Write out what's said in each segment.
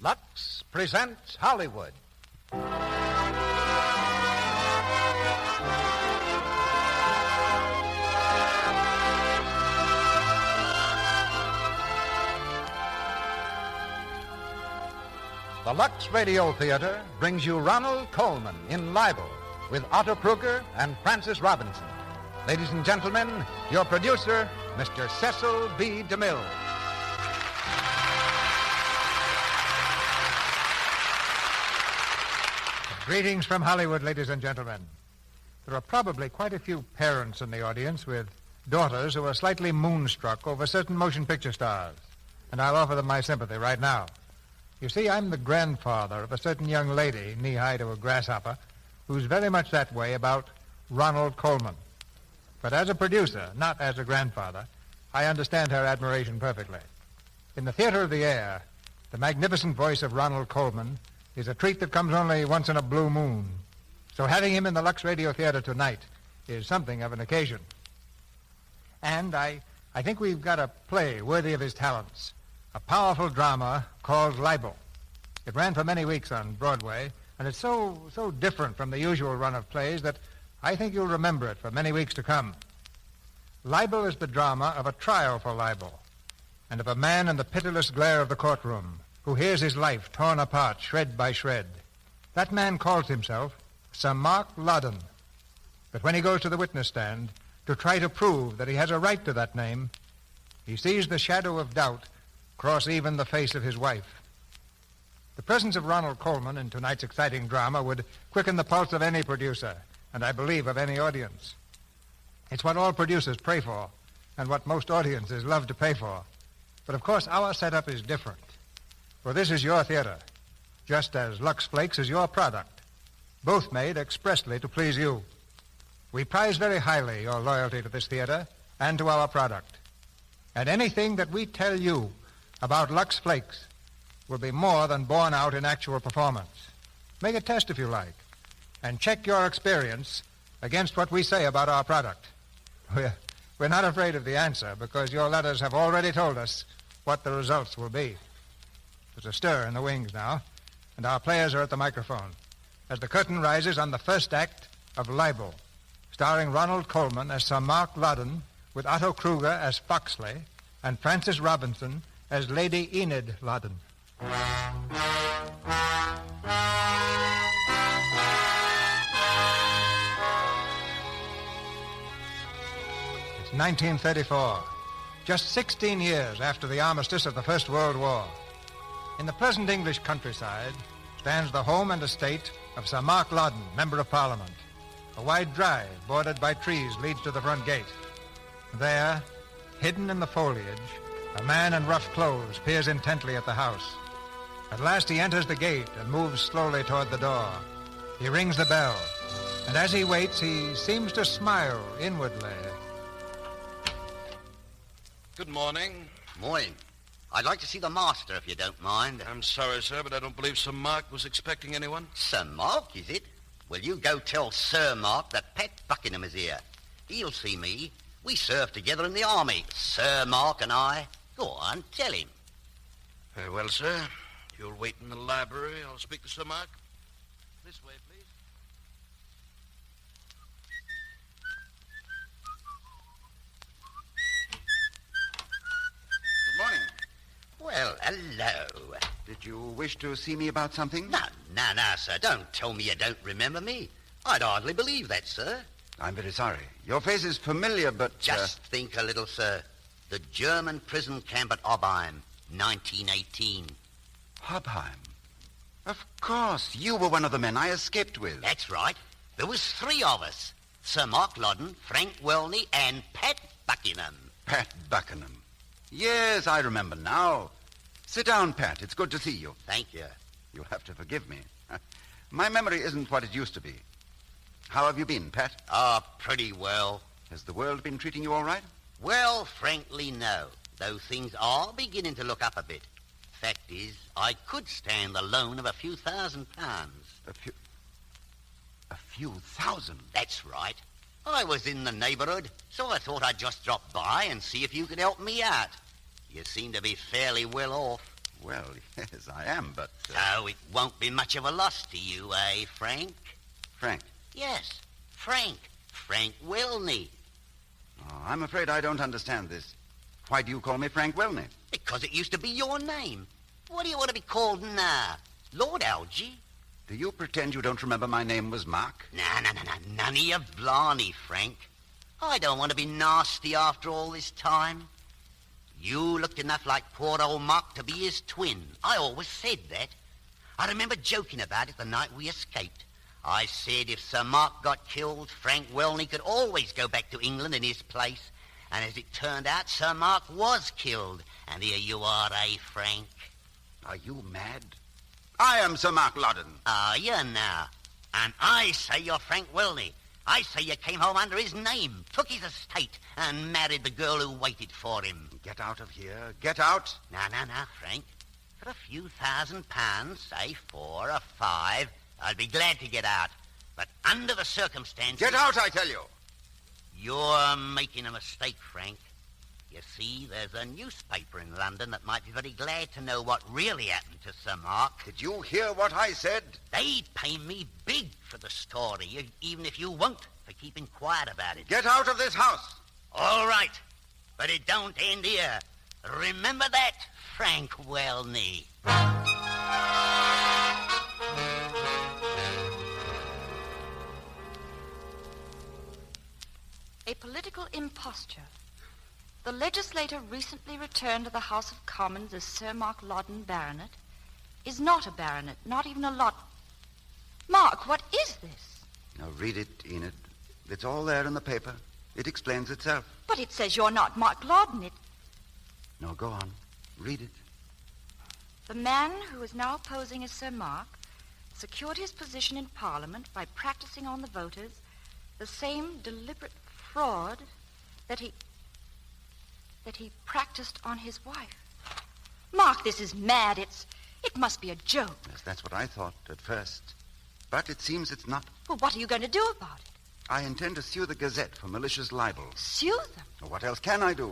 Lux presents Hollywood. The Lux Radio Theater brings you Ronald Colman in Libel with Otto Kruger and Francis Robinson. Ladies and gentlemen, your producer, Mr. Cecil B. DeMille. Greetings from Hollywood, ladies and gentlemen. There are probably quite a few parents in the audience with daughters who are slightly moonstruck over certain motion picture stars, and I'll offer them my sympathy right now. You see, I'm the grandfather of a certain young lady, knee-high to a grasshopper, who's very much that way about Ronald Colman. But as a producer, not as a grandfather, I understand her admiration perfectly. In the theater of the air, the magnificent voice of Ronald Colman is a treat that comes only once in a blue moon. So having him in the Lux Radio Theater tonight is something of an occasion. And I think we've got a play worthy of his talents, a powerful drama called Libel. It ran for many weeks on Broadway, and it's so different from the usual run of plays that I think you'll remember it for many weeks to come. Libel is the drama of a trial for libel, and of a man in the pitiless glare of the courtroom who hears his life torn apart shred by shred. That man calls himself Sir Mark Loudon. But when he goes to the witness stand to try to prove that he has a right to that name, he sees the shadow of doubt cross even the face of his wife. The presence of Ronald Colman in tonight's exciting drama would quicken the pulse of any producer, and I believe of any audience. It's what all producers pray for, and what most audiences love to pay for. But of course, our setup is different. For this is your theater, just as Lux Flakes is your product, both made expressly to please you. We prize very highly your loyalty to this theater and to our product. And anything that we tell you about Lux Flakes will be more than borne out in actual performance. Make a test if you like, and check your experience against what we say about our product. We're not afraid of the answer, because your letters have already told us what the results will be. There's a stir in the wings now, and our players are at the microphone as the curtain rises on the first act of Libel, starring Ronald Colman as Sir Mark Loudon, with Otto Kruger as Foxley, and Francis Robinson as Lady Enid Loudon. It's 1934, just 16 years after the armistice of the First World War. In the pleasant English countryside stands the home and estate of Sir Mark Loudon, Member of Parliament. A wide drive bordered by trees leads to the front gate. There, hidden in the foliage, a man in rough clothes peers intently at the house. At last he enters the gate and moves slowly toward the door. He rings the bell, and as he waits, he seems to smile inwardly. Good morning. Morning. I'd like to see the master, if you don't mind. I'm sorry, sir, but I don't believe Sir Mark was expecting anyone. Sir Mark, is it? Well, you go tell Sir Mark that Pat Buckingham is here. He'll see me. We served together in the army, Sir Mark and I. Go on, tell him. Very well, sir. You'll wait in the library. I'll speak to Sir Mark. This way, please. Good morning. Well, hello. Did you wish to see me about something? No, sir. Don't tell me you don't remember me. I'd hardly believe that, sir. I'm very sorry. Your face is familiar, but... Just think a little, sir. The German prison camp at Obheim, 1918. Obheim? Of course. You were one of the men I escaped with. That's right. There was 3 of us. Sir Mark Loudon, Frank Welney, and Pat Buckingham. Pat Buckingham. Yes, I remember now. Sit down, Pat. It's good to see you. Thank you. You'll have to forgive me. My memory isn't what it used to be. How have you been, Pat? Pretty well. Has the world been treating you all right? Well, frankly, no. Though things are beginning to look up a bit. Fact is, I could stand the loan of a few £1,000. A few thousand? That's right. I was in the neighborhood, so I thought I'd just drop by and see if you could help me out. You seem to be fairly well off. Well, yes, I am, but... So it won't be much of a loss to you, eh, Frank? Frank? Yes, Frank. Frank Wilney. Oh, I'm afraid I don't understand this. Why do you call me Frank Wilney? Because it used to be your name. What do you want to be called now? Lord Algie? Do you pretend you don't remember my name was Mark? Nah. None of your blarney, Frank. I don't want to be nasty after all this time. You looked enough like poor old Mark to be his twin. I always said that. I remember joking about it the night we escaped. I said if Sir Mark got killed, Frank Welney could always go back to England in his place. And as it turned out, Sir Mark was killed. And here you are, eh, Frank? Are you mad? I am Sir Mark Loudon. Are you now? And I say you're Frank Welney. I say you came home under his name, took his estate, and married the girl who waited for him. Get out of here. Get out. Now, Frank. For a few £1,000, say 4 or 5, I'd be glad to get out. But under the circumstances... Get out, I tell you. You're making a mistake, Frank. You see, there's a newspaper in London that might be very glad to know what really happened to Sir Mark. Did you hear what I said? They'd pay me big for the story, even if you won't, for keeping quiet about it. Get out of this house. All right, but it don't end here. Remember that, Frank Welney. A political imposture. The legislator recently returned to the House of Commons as Sir Mark Loudon, Baronet, is not a baronet, not even a lot. Mark, what is this? Now read it, Enid. It's all there in the paper. It explains itself. But it says you're not Mark Loudon. No, go on. Read it. The man who is now posing as Sir Mark secured his position in Parliament by practicing on the voters the same deliberate fraud that he practiced on his wife. Mark, this is mad. It must be a joke. Yes, that's what I thought at first. But it seems it's not. Well, what are you going to do about it? I intend to sue the Gazette for malicious libel. Sue them? Well, what else can I do?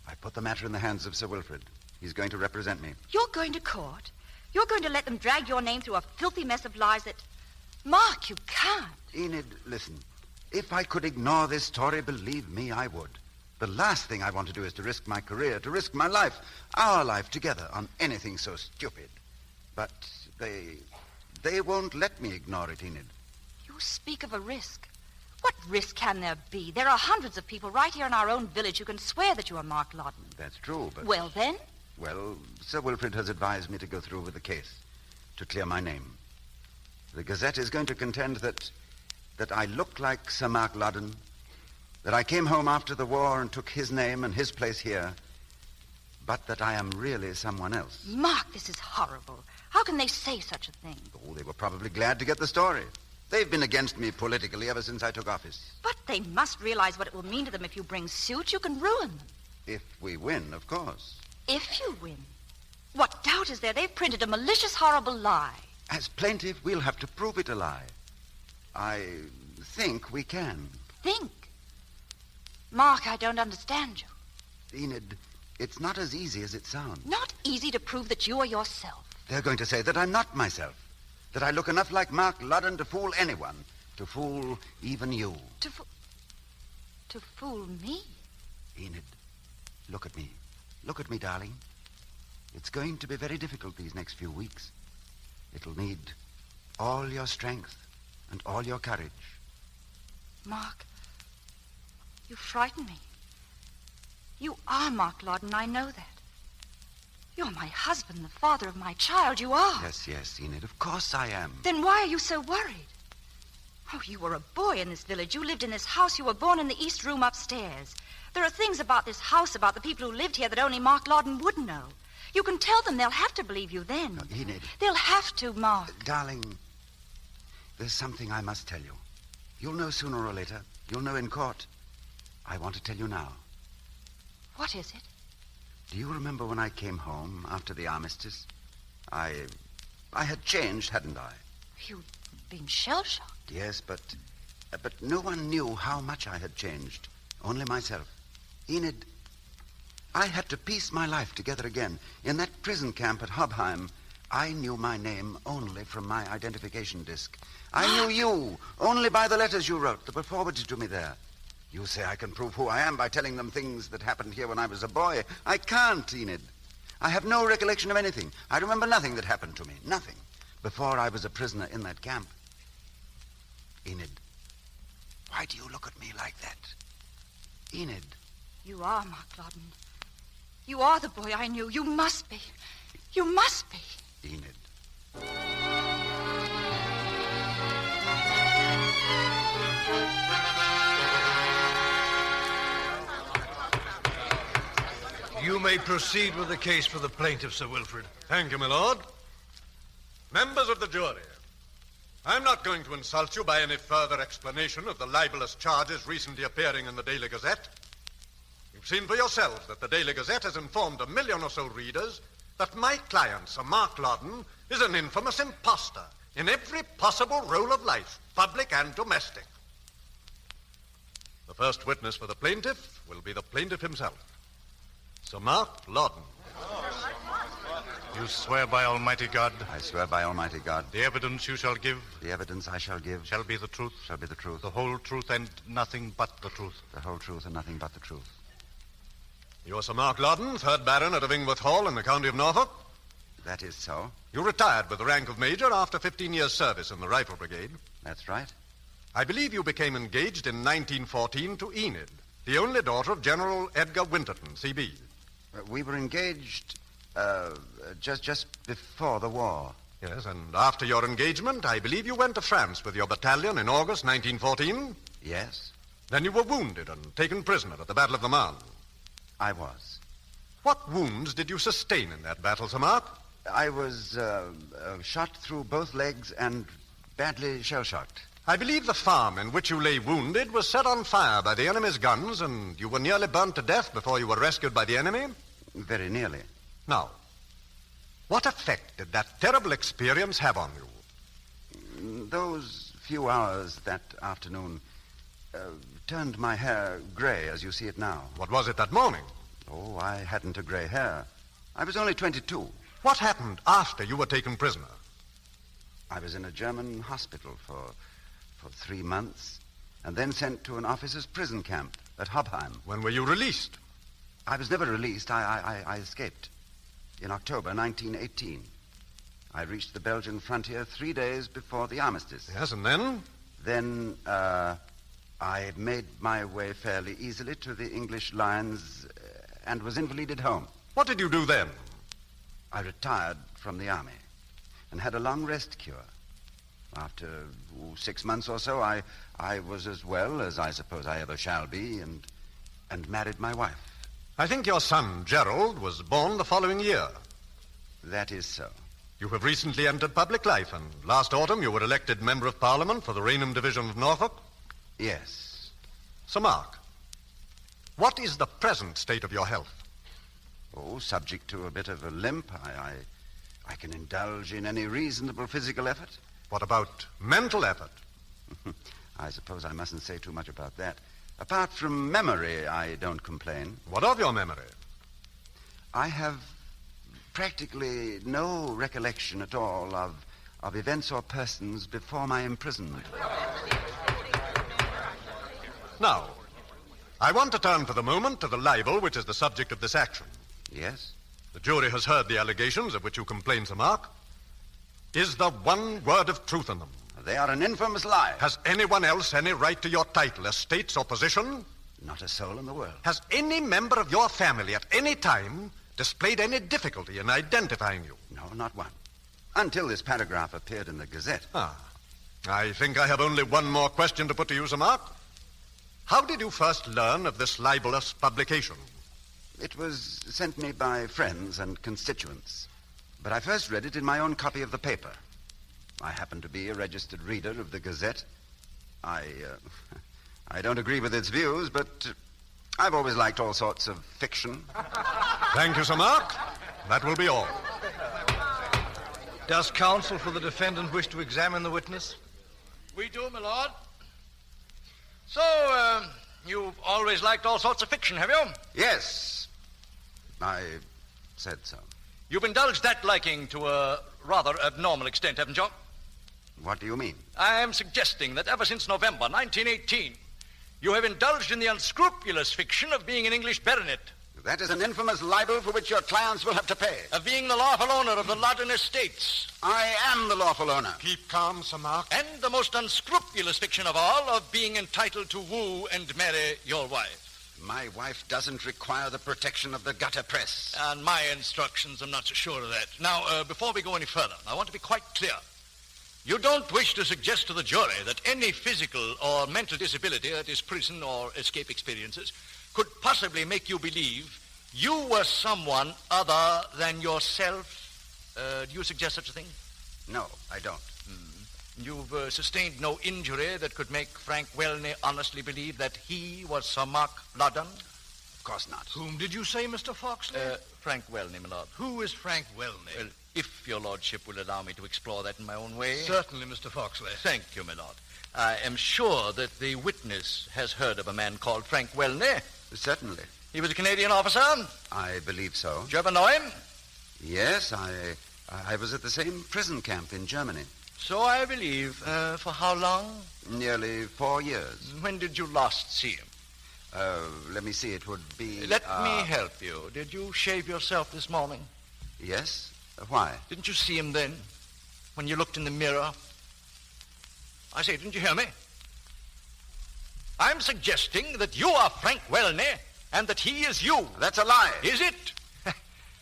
I put the matter in the hands of Sir Wilfrid. He's going to represent me. You're going to court? You're going to let them drag your name through a filthy mess of lies that... Mark, you can't. Enid, listen. If I could ignore this story, believe me, I would. The last thing I want to do is to risk my career, to risk my life, our life together, on anything so stupid. But they won't let me ignore it, Enid. You speak of a risk. What risk can there be? There are hundreds of people right here in our own village who can swear that you are Mark Loudon. That's true, but... Well, then? Well, Sir Wilfrid has advised me to go through with the case, to clear my name. The Gazette is going to contend that I look like Sir Mark Loudon, that I came home after the war and took his name and his place here, but that I am really someone else. Mark, this is horrible. How can they say such a thing? Oh, they were probably glad to get the story. They've been against me politically ever since I took office. But they must realize what it will mean to them if you bring suit. You can ruin them. If we win, of course. If you win? What doubt is there? They've printed a malicious, horrible lie. As plaintiff, we'll have to prove it a lie. I think we can. Think? Mark, I don't understand you. Enid, it's not as easy as it sounds. Not easy to prove that you are yourself. They're going to say that I'm not myself, that I look enough like Mark Loudon to fool anyone, to fool even you. To fool me? Enid, look at me. Look at me, darling. It's going to be very difficult these next few weeks. It'll need all your strength and all your courage. Mark, you frighten me. You are Mark Loudon, I know that. You're my husband, the father of my child, you are. Yes, Enid, of course I am. Then why are you so worried? Oh, you were a boy in this village. You lived in this house. You were born in the east room upstairs. There are things about this house, about the people who lived here, that only Mark Loudon would know. You can tell them. They'll have to believe you then. No, Enid. They'll have to, Mark. Darling, there's something I must tell you. You'll know sooner or later. You'll know in court. I want to tell you now. What is it? Do you remember when I came home after the armistice? I had changed, hadn't I? You'd been shell-shocked. Yes, but no one knew how much I had changed. Only myself. Enid, I had to piece my life together again. In that prison camp at Hobheim, I knew my name only from my identification disc. I knew you only by the letters you wrote that were forwarded to me there. You say I can prove who I am by telling them things that happened here when I was a boy. I can't, Enid. I have no recollection of anything. I remember nothing that happened to me. Nothing. Before I was a prisoner in that camp. Enid, why do you look at me like that? Enid. You are Mark Loudon. You are the boy I knew. You must be. You must be. Enid. You may proceed with the case for the plaintiff, Sir Wilfrid. Thank you, my lord. Members of the jury, I'm not going to insult you by any further explanation of the libelous charges recently appearing in the Daily Gazette. You've seen for yourselves that the Daily Gazette has informed 1 million or so readers that my client, Sir Mark Loudon, is an infamous imposter in every possible role of life, public and domestic. The first witness for the plaintiff will be the plaintiff himself, Sir Mark Loudon. You swear by Almighty God? I swear by Almighty God. The evidence you shall give? The evidence I shall give. Shall be the truth? Shall be the truth. The whole truth and nothing but the truth? The whole truth and nothing but the truth. You are Sir Mark Loudon, 3rd Baronet of Ingworth Hall in the county of Norfolk? That is so. You retired with the rank of Major after 15 years' service in the Rifle Brigade. That's right. I believe you became engaged in 1914 to Enid, the only daughter of General Edgar Winterton, C.B. We were engaged just before the war. Yes, and after your engagement, I believe you went to France with your battalion in August 1914? Yes, Then you were wounded and taken prisoner at the Battle of the Marne. I was. What wounds did you sustain in that battle, Sir Mark? I was shot through both legs and badly shell-shocked. I believe the farm in which you lay wounded was set on fire by the enemy's guns, and you were nearly burnt to death before you were rescued by the enemy? Very nearly. Now, what effect did that terrible experience have on you? Those few hours that afternoon turned my hair gray as you see it now. What was it that morning? Oh, I hadn't a gray hair. I was only 22. What happened after you were taken prisoner? I was in a German hospital for 3 months and then sent to an officers' prison camp at Hobheim. When were you released? I was never released. I escaped in October 1918. I reached the Belgian frontier 3 days before the armistice. Yes, and then? Then I made my way fairly easily to the English lines and was invalided home. What did you do then? I retired from the army and had a long rest cure. After 6 months or so, I was as well as I suppose I ever shall be and married my wife. I think your son, Gerald, was born the following year. That is so. You have recently entered public life, and last autumn you were elected Member of Parliament for the Rainham Division of Norfolk. Yes. Sir Mark, what is the present state of your health? Oh, subject to a bit of a limp. I can indulge in any reasonable physical effort. What about mental effort? I suppose I mustn't say too much about that. Apart from memory, I don't complain. What of your memory? I have practically no recollection at all of events or persons before my imprisonment. Now, I want to turn for the moment to the libel which is the subject of this action. Yes? The jury has heard the allegations of which you complain, Sir Mark. Is there one word of truth in them? They are an infamous lie. Has anyone else any right to your title, estates, or position? Not a soul in the world. Has any member of your family at any time displayed any difficulty in identifying you? No, not one. Until this paragraph appeared in the Gazette. I think I have only one more question to put to you, Sir Mark. How did you first learn of this libelous publication? It was sent me by friends and constituents. But I first read it in my own copy of the paper. I happen to be a registered reader of the Gazette. I don't agree with its views, but I've always liked all sorts of fiction. Thank you, Sir Mark. That will be all. Does counsel for the defendant wish to examine the witness? We do, my lord. So, you've always liked all sorts of fiction, have you? Yes. I said so. You've indulged that liking to a rather abnormal extent, haven't you? What do you mean? I am suggesting that ever since November 1918, you have indulged in the unscrupulous fiction of being an English baronet. That is an infamous libel for which your clients will have to pay. Of being the lawful owner of the Loudon estates. I am the lawful owner. Keep calm, Sir Mark. And the most unscrupulous fiction of all, of being entitled to woo and marry your wife. My wife doesn't require the protection of the gutter press. And my instructions, I'm not so sure of that. Now, before we go any further, I want to be quite clear. You don't wish to suggest to the jury that any physical or mental disability, that is prison or escape experiences, could possibly make you believe you were someone other than yourself? Do you suggest such a thing? No, I don't. You've sustained no injury that could make Frank Welney honestly believe that he was Sir Mark Loudon? Of course not. Whom did you say, Mr. Foxley? Frank Welney, my lord. Who is Frank Welney? Well, if your lordship will allow me to explore that in my own way. Certainly, Mr. Foxley. Thank you, my lord. I am sure that the witness has heard of a man called Frank Welney. Certainly. He was a Canadian officer. I believe so. Did you ever know him? Yes, I was at the same prison camp in Germany. So I believe. For how long? Nearly 4 years. When did you last see him? Let me see, it would be... Let me help you. Did you shave yourself this morning? Yes? Why? Didn't you see him then, when you looked in the mirror? I say, didn't you hear me? I'm suggesting that you are Frank Welney, and that he is you. That's a lie. Is it?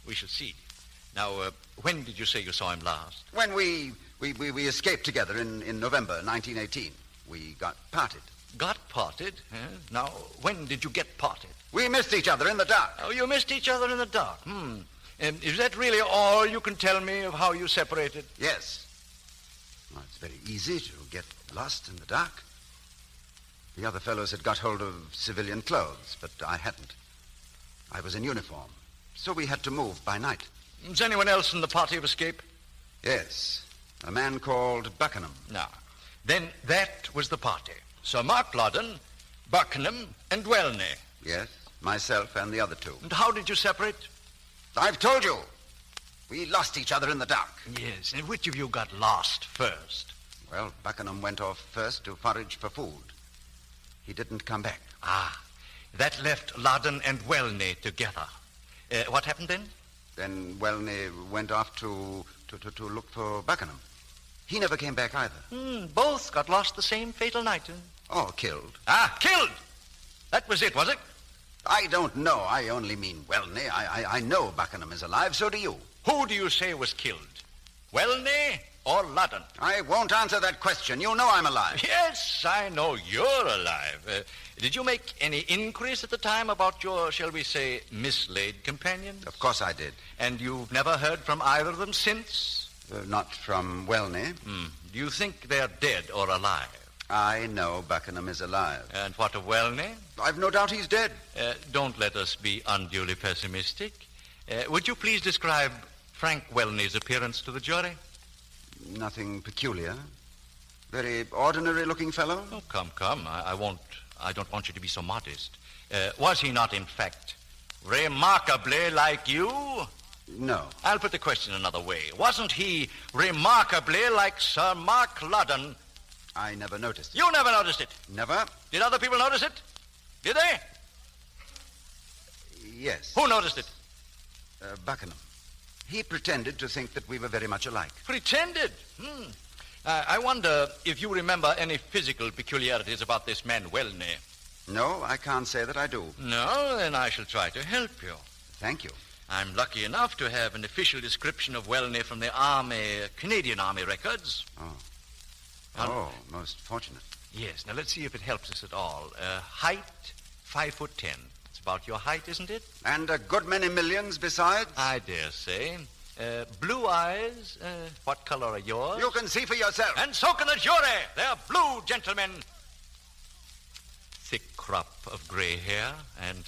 We shall see. Now, when did you say you saw him last? When we escaped together in November 1918. We got parted. Got parted? Now, when did you get parted? We missed each other in the dark. Oh, you missed each other in the dark. Is that really all you can tell me of how you separated? Yes. Well, it's very easy to get lost in the dark. The other fellows had got hold of civilian clothes, but I hadn't. I was in uniform, so we had to move by night. Is anyone else in the party of escape? Yes, a man called Buckingham. Now, then that was the party. Sir Mark Loudon, Buckingham, and Welney. Yes, myself and the other two. And how did you separate? I've told you. We lost each other in the dark. Yes, and which of you got lost first? Well, Buckingham went off first to forage for food. He didn't come back. That left Loudon and Welney together. What happened then? Then Welney went off to look for Buckingham. He never came back either. Both got lost the same fatal night. Oh, killed. Killed! That was it, was it? I don't know. I only mean Welney. I know Buckingham is alive, so do you. Who do you say was killed? Welney or Loudon? I won't answer that question. You know I'm alive. Yes, I know you're alive. Did you make any inquiries at the time about your, shall we say, mislaid companion? Of course I did. And you've never heard from either of them since? Not from Welney. Do you think they're dead or alive? I know Buckingham is alive. And what of Welney? I've no doubt he's dead. Don't let us be unduly pessimistic. Would you please describe Frank Welney's appearance to the jury? Nothing peculiar. Very ordinary-looking fellow. Oh, come. I don't want you to be so modest. Was he not, in fact, remarkably like you? No. I'll put the question another way. Wasn't he remarkably like Sir Mark Loudon? I never noticed it. You never noticed it? Never? Did other people notice it? Did they? Yes. Who noticed it? Buckingham. He pretended to think that we were very much alike. Pretended? I wonder if you remember any physical peculiarities about this man Welney. No, I can't say that I do. No? Then I shall try to help you. Thank you. I'm lucky enough to have an official description of Welney from the Army, Canadian Army records. Oh, most fortunate. Yes, now let's see if it helps us at all. Height, 5'10". It's about your height, isn't it? And a good many millions besides? I dare say. Blue eyes, what color are yours? You can see for yourself. And so can the jury. They're blue, gentlemen. Thick crop of gray hair, and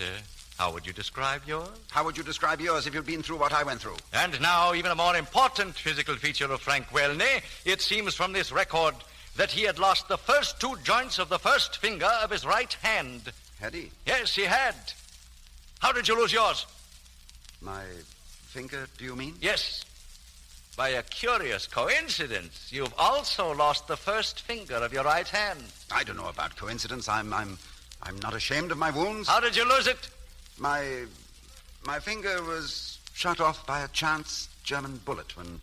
how would you describe yours? How would you describe yours if you'd been through what I went through? And now, even a more important physical feature of Frank Welney. It seems from this record that he had lost the first 2 joints of the first finger of his right hand. Had he? Yes, he had. How did you lose yours? My finger, do you mean? Yes. By a curious coincidence, you've also lost the first finger of your right hand. I don't know about coincidence. I'm not ashamed of my wounds. How did you lose it? My finger was shot off by a chance German bullet when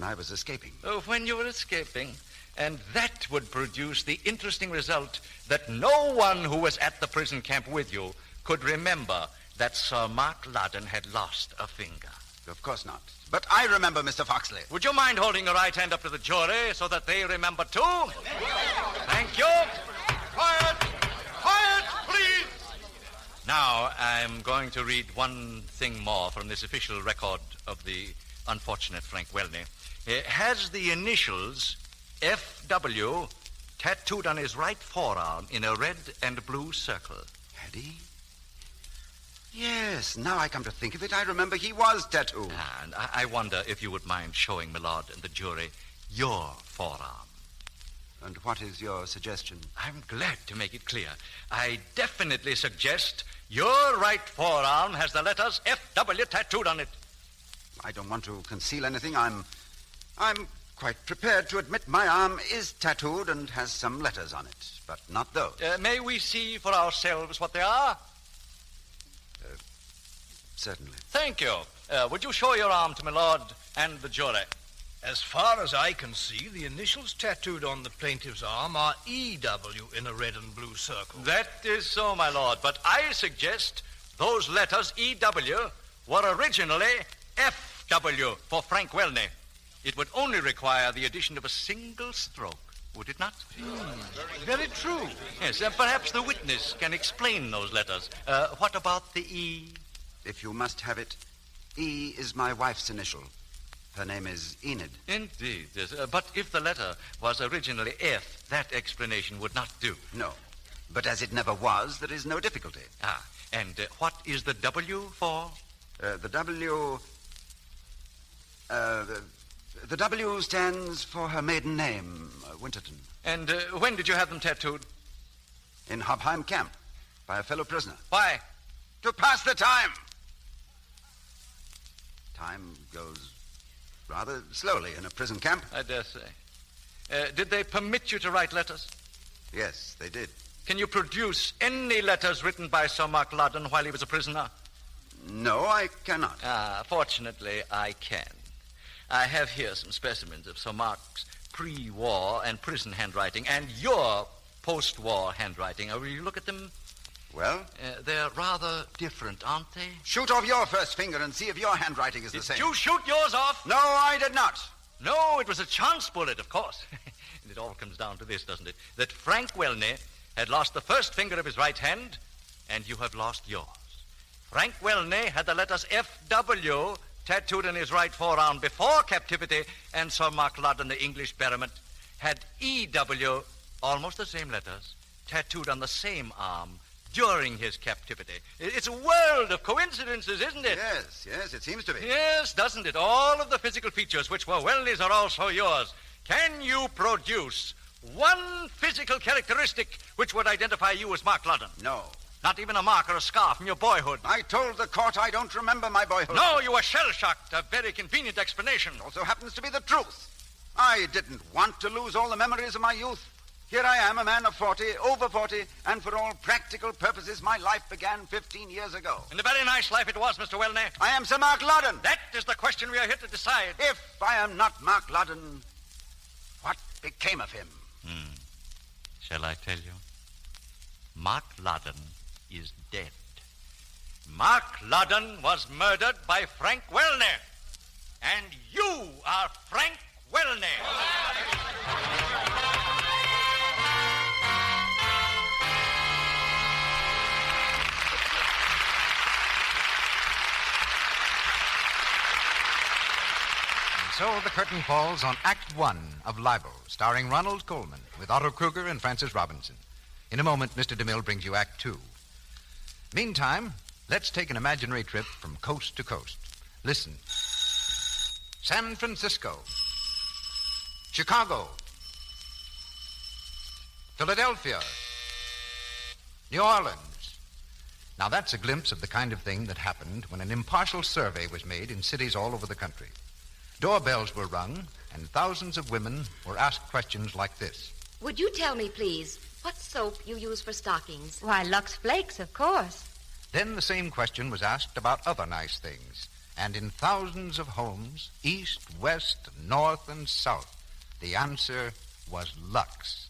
I was escaping. Oh, when you were escaping. And that would produce the interesting result that no one who was at the prison camp with you could remember that Sir Mark Loudon had lost a finger. Of course not. But I remember, Mr. Foxley. Would you mind holding your right hand up to the jury so that they remember too? Thank you. Quiet! Quiet, please! Now, I'm going to read one thing more from this official record of the unfortunate Frank Welney. It has the initials F.W. tattooed on his right forearm in a red and blue circle. Had he? Yes, now I come to think of it, I remember he was tattooed. And I wonder if you would mind showing my lord and the jury your forearm. And what is your suggestion? I'm glad to make it clear. I definitely suggest your right forearm has the letters F.W. tattooed on it. I don't want to conceal anything. I'm quite prepared to admit my arm is tattooed and has some letters on it, but not those. May we see for ourselves what they are? Certainly. Thank you. Would you show your arm to my lord and the jury? As far as I can see, the initials tattooed on the plaintiff's arm are E.W. in a red and blue circle. That is so, my lord, but I suggest those letters E.W. were originally F.W. for Frank Welney. It would only require the addition of a single stroke, would it not? Very true. Yes, perhaps the witness can explain those letters. What about the E? If you must have it, E is my wife's initial. Her name is Enid. Indeed, yes. But if the letter was originally F, that explanation would not do. No. But as it never was, there is no difficulty. And what is the W for? The W... The W stands for her maiden name, Winterton. And when did you have them tattooed? In Hobheim camp, by a fellow prisoner. Why? To pass the time. Time goes rather slowly in a prison camp. I dare say. Did they permit you to write letters? Yes, they did. Can you produce any letters written by Sir Mark Loudon while he was a prisoner? No, I cannot. Fortunately, I can. I have here some specimens of Sir Mark's pre-war and prison handwriting and your post-war handwriting. Will you look at them? Well? They're rather different, aren't they? Shoot off your first finger and see if your handwriting is the same. Did you shoot yours off? No, I did not. No, it was a chance bullet, of course. And it all comes down to this, doesn't it? That Frank Welney had lost the first finger of his right hand, and you have lost yours. Frank Welney had the letters F.W. tattooed on his right forearm before captivity, and Sir Mark Loudon, the English baronet, had E.W., almost the same letters, tattooed on the same arm during his captivity. It's a world of coincidences, isn't it? Yes, it seems to be. Yes, doesn't it? All of the physical features which were Welney's are also yours. Can you produce one physical characteristic which would identify you as Mark Loudon? No. Not even a mark or a scar from your boyhood? I told the court I don't remember my boyhood. No, you were shell-shocked. A very convenient explanation. It also happens to be the truth. I didn't want to lose all the memories of my youth. Here I am, a man of 40, over 40, and for all practical purposes, my life began 15 years ago. And a very nice life it was, Mr. Welney. I am Sir Mark Loudon. That is the question we are here to decide. If I am not Mark Loudon, what became of him? Shall I tell you? Mark Loudon is dead. Mark Loudon was murdered by Frank Welney. And you are Frank Welney. So the curtain falls on Act One of Libel, starring Ronald Colman, with Otto Kruger and Francis Robinson. In a moment, Mr. DeMille brings you Act Two. Meantime, let's take an imaginary trip from coast to coast. Listen. San Francisco. Chicago. Philadelphia. New Orleans. Now, that's a glimpse of the kind of thing that happened when an impartial survey was made in cities all over the country. Doorbells were rung, and thousands of women were asked questions like this. Would you tell me, please, what soap you use for stockings? Why, Lux Flakes, of course. Then the same question was asked about other nice things. And in thousands of homes, east, west, north, and south, the answer was Lux.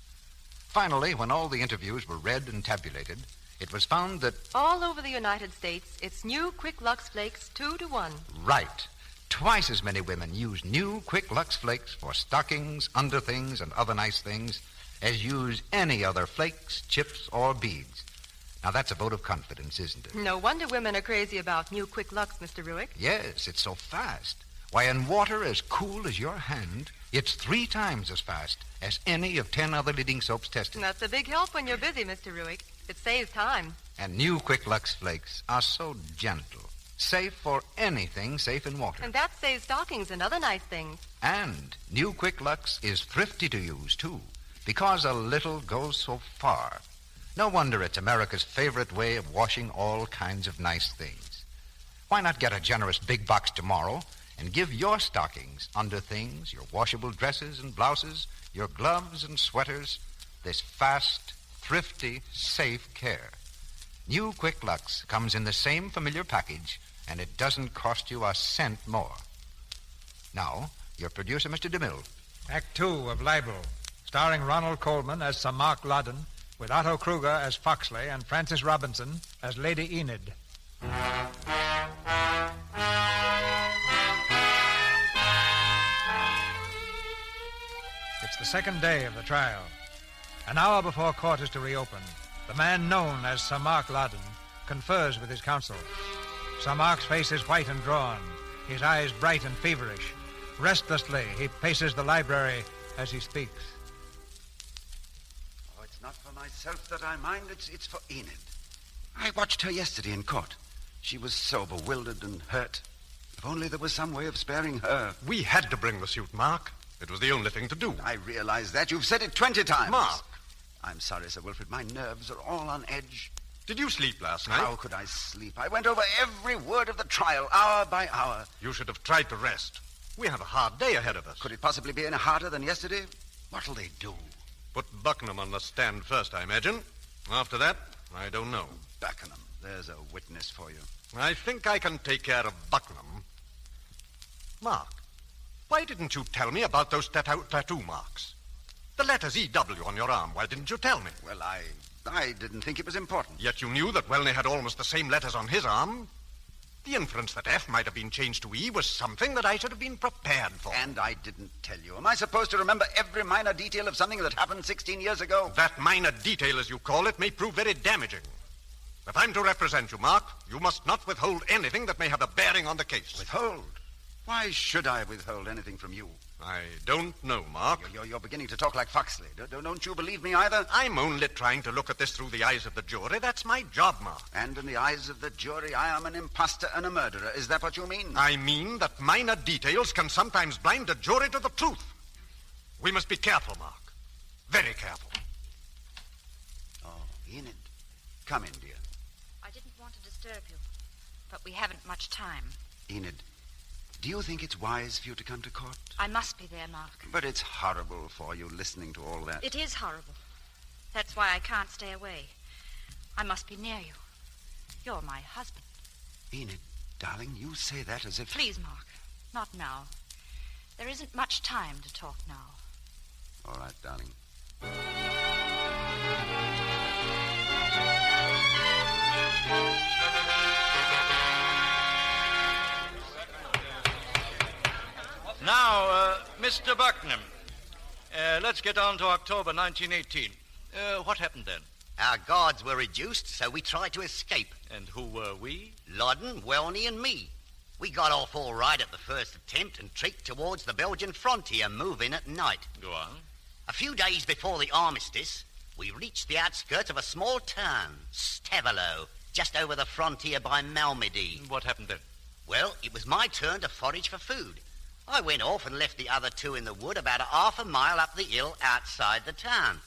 Finally, when all the interviews were read and tabulated, it was found that... all over the United States, it's new Quick Lux Flakes 2-to-1. Right. Twice as many women use new Quick Lux Flakes for stockings, underthings, and other nice things as use any other flakes, chips, or beads. Now, that's a vote of confidence, isn't it? No wonder women are crazy about new Quick Lux, Mr. Ruick. Yes, it's so fast. Why, in water as cool as your hand, it's 3 times as fast as any of 10 other leading soaps tested. That's a big help when you're busy, Mr. Ruick. It saves time. And new Quick Lux Flakes are so gentle, safe for anything safe in water. And that saves stockings and other nice things. And new Quick Lux is thrifty to use, too, because a little goes so far. No wonder it's America's favorite way of washing all kinds of nice things. Why not get a generous big box tomorrow and give your stockings, underthings, your washable dresses and blouses, your gloves and sweaters, this fast, thrifty, safe care. New Quick Lux comes in the same familiar package, and it doesn't cost you a cent more. Now, your producer, Mr. DeMille. Act 2 of Libel, starring Ronald Colman as Sir Mark Loudon, with Otto Kruger as Foxley and Frances Robinson as Lady Enid. It's the second day of the trial. An hour before court is to reopen, the man known as Sir Mark Loudon confers with his counsel. Sir Mark's face is white and drawn, his eyes bright and feverish. Restlessly, he paces the library as he speaks. Oh, it's not for myself that I mind, it's for Enid. I watched her yesterday in court. She was so bewildered and hurt. If only there was some way of sparing her. We had to bring the suit, Mark. It was the only thing to do. I realize that. You've said it 20 times. Mark. I'm sorry, Sir Wilfrid. My nerves are all on edge. Did you sleep last night? How could I sleep? I went over every word of the trial, hour by hour. You should have tried to rest. We have a hard day ahead of us. Could it possibly be any harder than yesterday? What'll they do? Put Buckingham on the stand first, I imagine. After that, I don't know. Buckingham. There's a witness for you. I think I can take care of Buckingham. Mark, why didn't you tell me about those tattoo marks? The letters E.W. on your arm. Why didn't you tell me? Well, I didn't think it was important. Yet you knew that Welney had almost the same letters on his arm. The inference that F might have been changed to E was something that I should have been prepared for. And I didn't tell you. Am I supposed to remember every minor detail of something that happened 16 years ago? That minor detail, as you call it, may prove very damaging. If I'm to represent you, Mark, you must not withhold anything that may have a bearing on the case. Withhold? Why should I withhold anything from you? I don't know, Mark. You're beginning to talk like Foxley. Don't you believe me either? I'm only trying to look at this through the eyes of the jury. That's my job, Mark. And in the eyes of the jury, I am an imposter and a murderer. Is that what you mean? I mean that minor details can sometimes blind a jury to the truth. We must be careful, Mark. Very careful. Oh, Enid. Come in, dear. I didn't want to disturb you, but we haven't much time. Enid, do you think it's wise for you to come to court? I must be there, Mark. But it's horrible for you listening to all that. It is horrible. That's why I can't stay away. I must be near you. You're my husband. Enid, darling, you say that as if... Please, Mark, not now. There isn't much time to talk now. All right, darling. Now, Mr. Buckingham, let's get on to October 1918. What happened then? Our guards were reduced, so we tried to escape. And who were we? Loudon, Welney, and me. We got off all right at the first attempt and trekked towards the Belgian frontier, moving at night. Go on. A few days before the armistice, we reached the outskirts of a small town, Stavelot, just over the frontier by Malmedy. What happened then? Well, it was my turn to forage for food. I went off and left the other two in the wood about half a mile up the hill outside the town.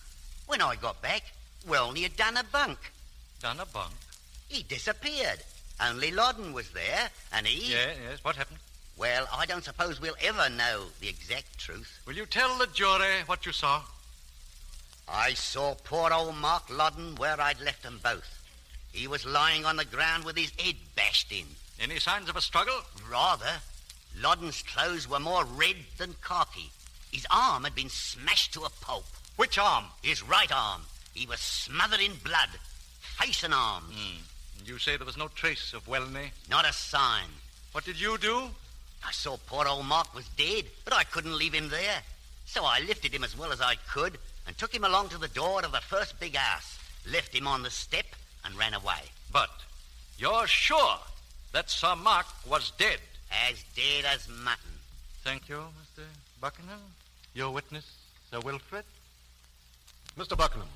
When I got back, Welney had done a bunk. Done a bunk? He disappeared. Only Loddon was there, and he... Yes, what happened? Well, I don't suppose we'll ever know the exact truth. Will you tell the jury what you saw? I saw poor old Mark Loddon where I'd left them both. He was lying on the ground with his head bashed in. Any signs of a struggle? Rather. Loddon's clothes were more red than khaki. His arm had been smashed to a pulp. Which arm? His right arm. He was smothered in blood, face and arms. You say there was no trace of Welney? Not a sign. What did you do? I saw poor old Mark was dead, but I couldn't leave him there. So I lifted him as well as I could and took him along to the door of the first big house, left him on the step and ran away. But you're sure that Sir Mark was dead? As dead as mutton. Thank you, Mr. Buckingham. Your witness, Sir Wilfrid? Mr. Buckingham,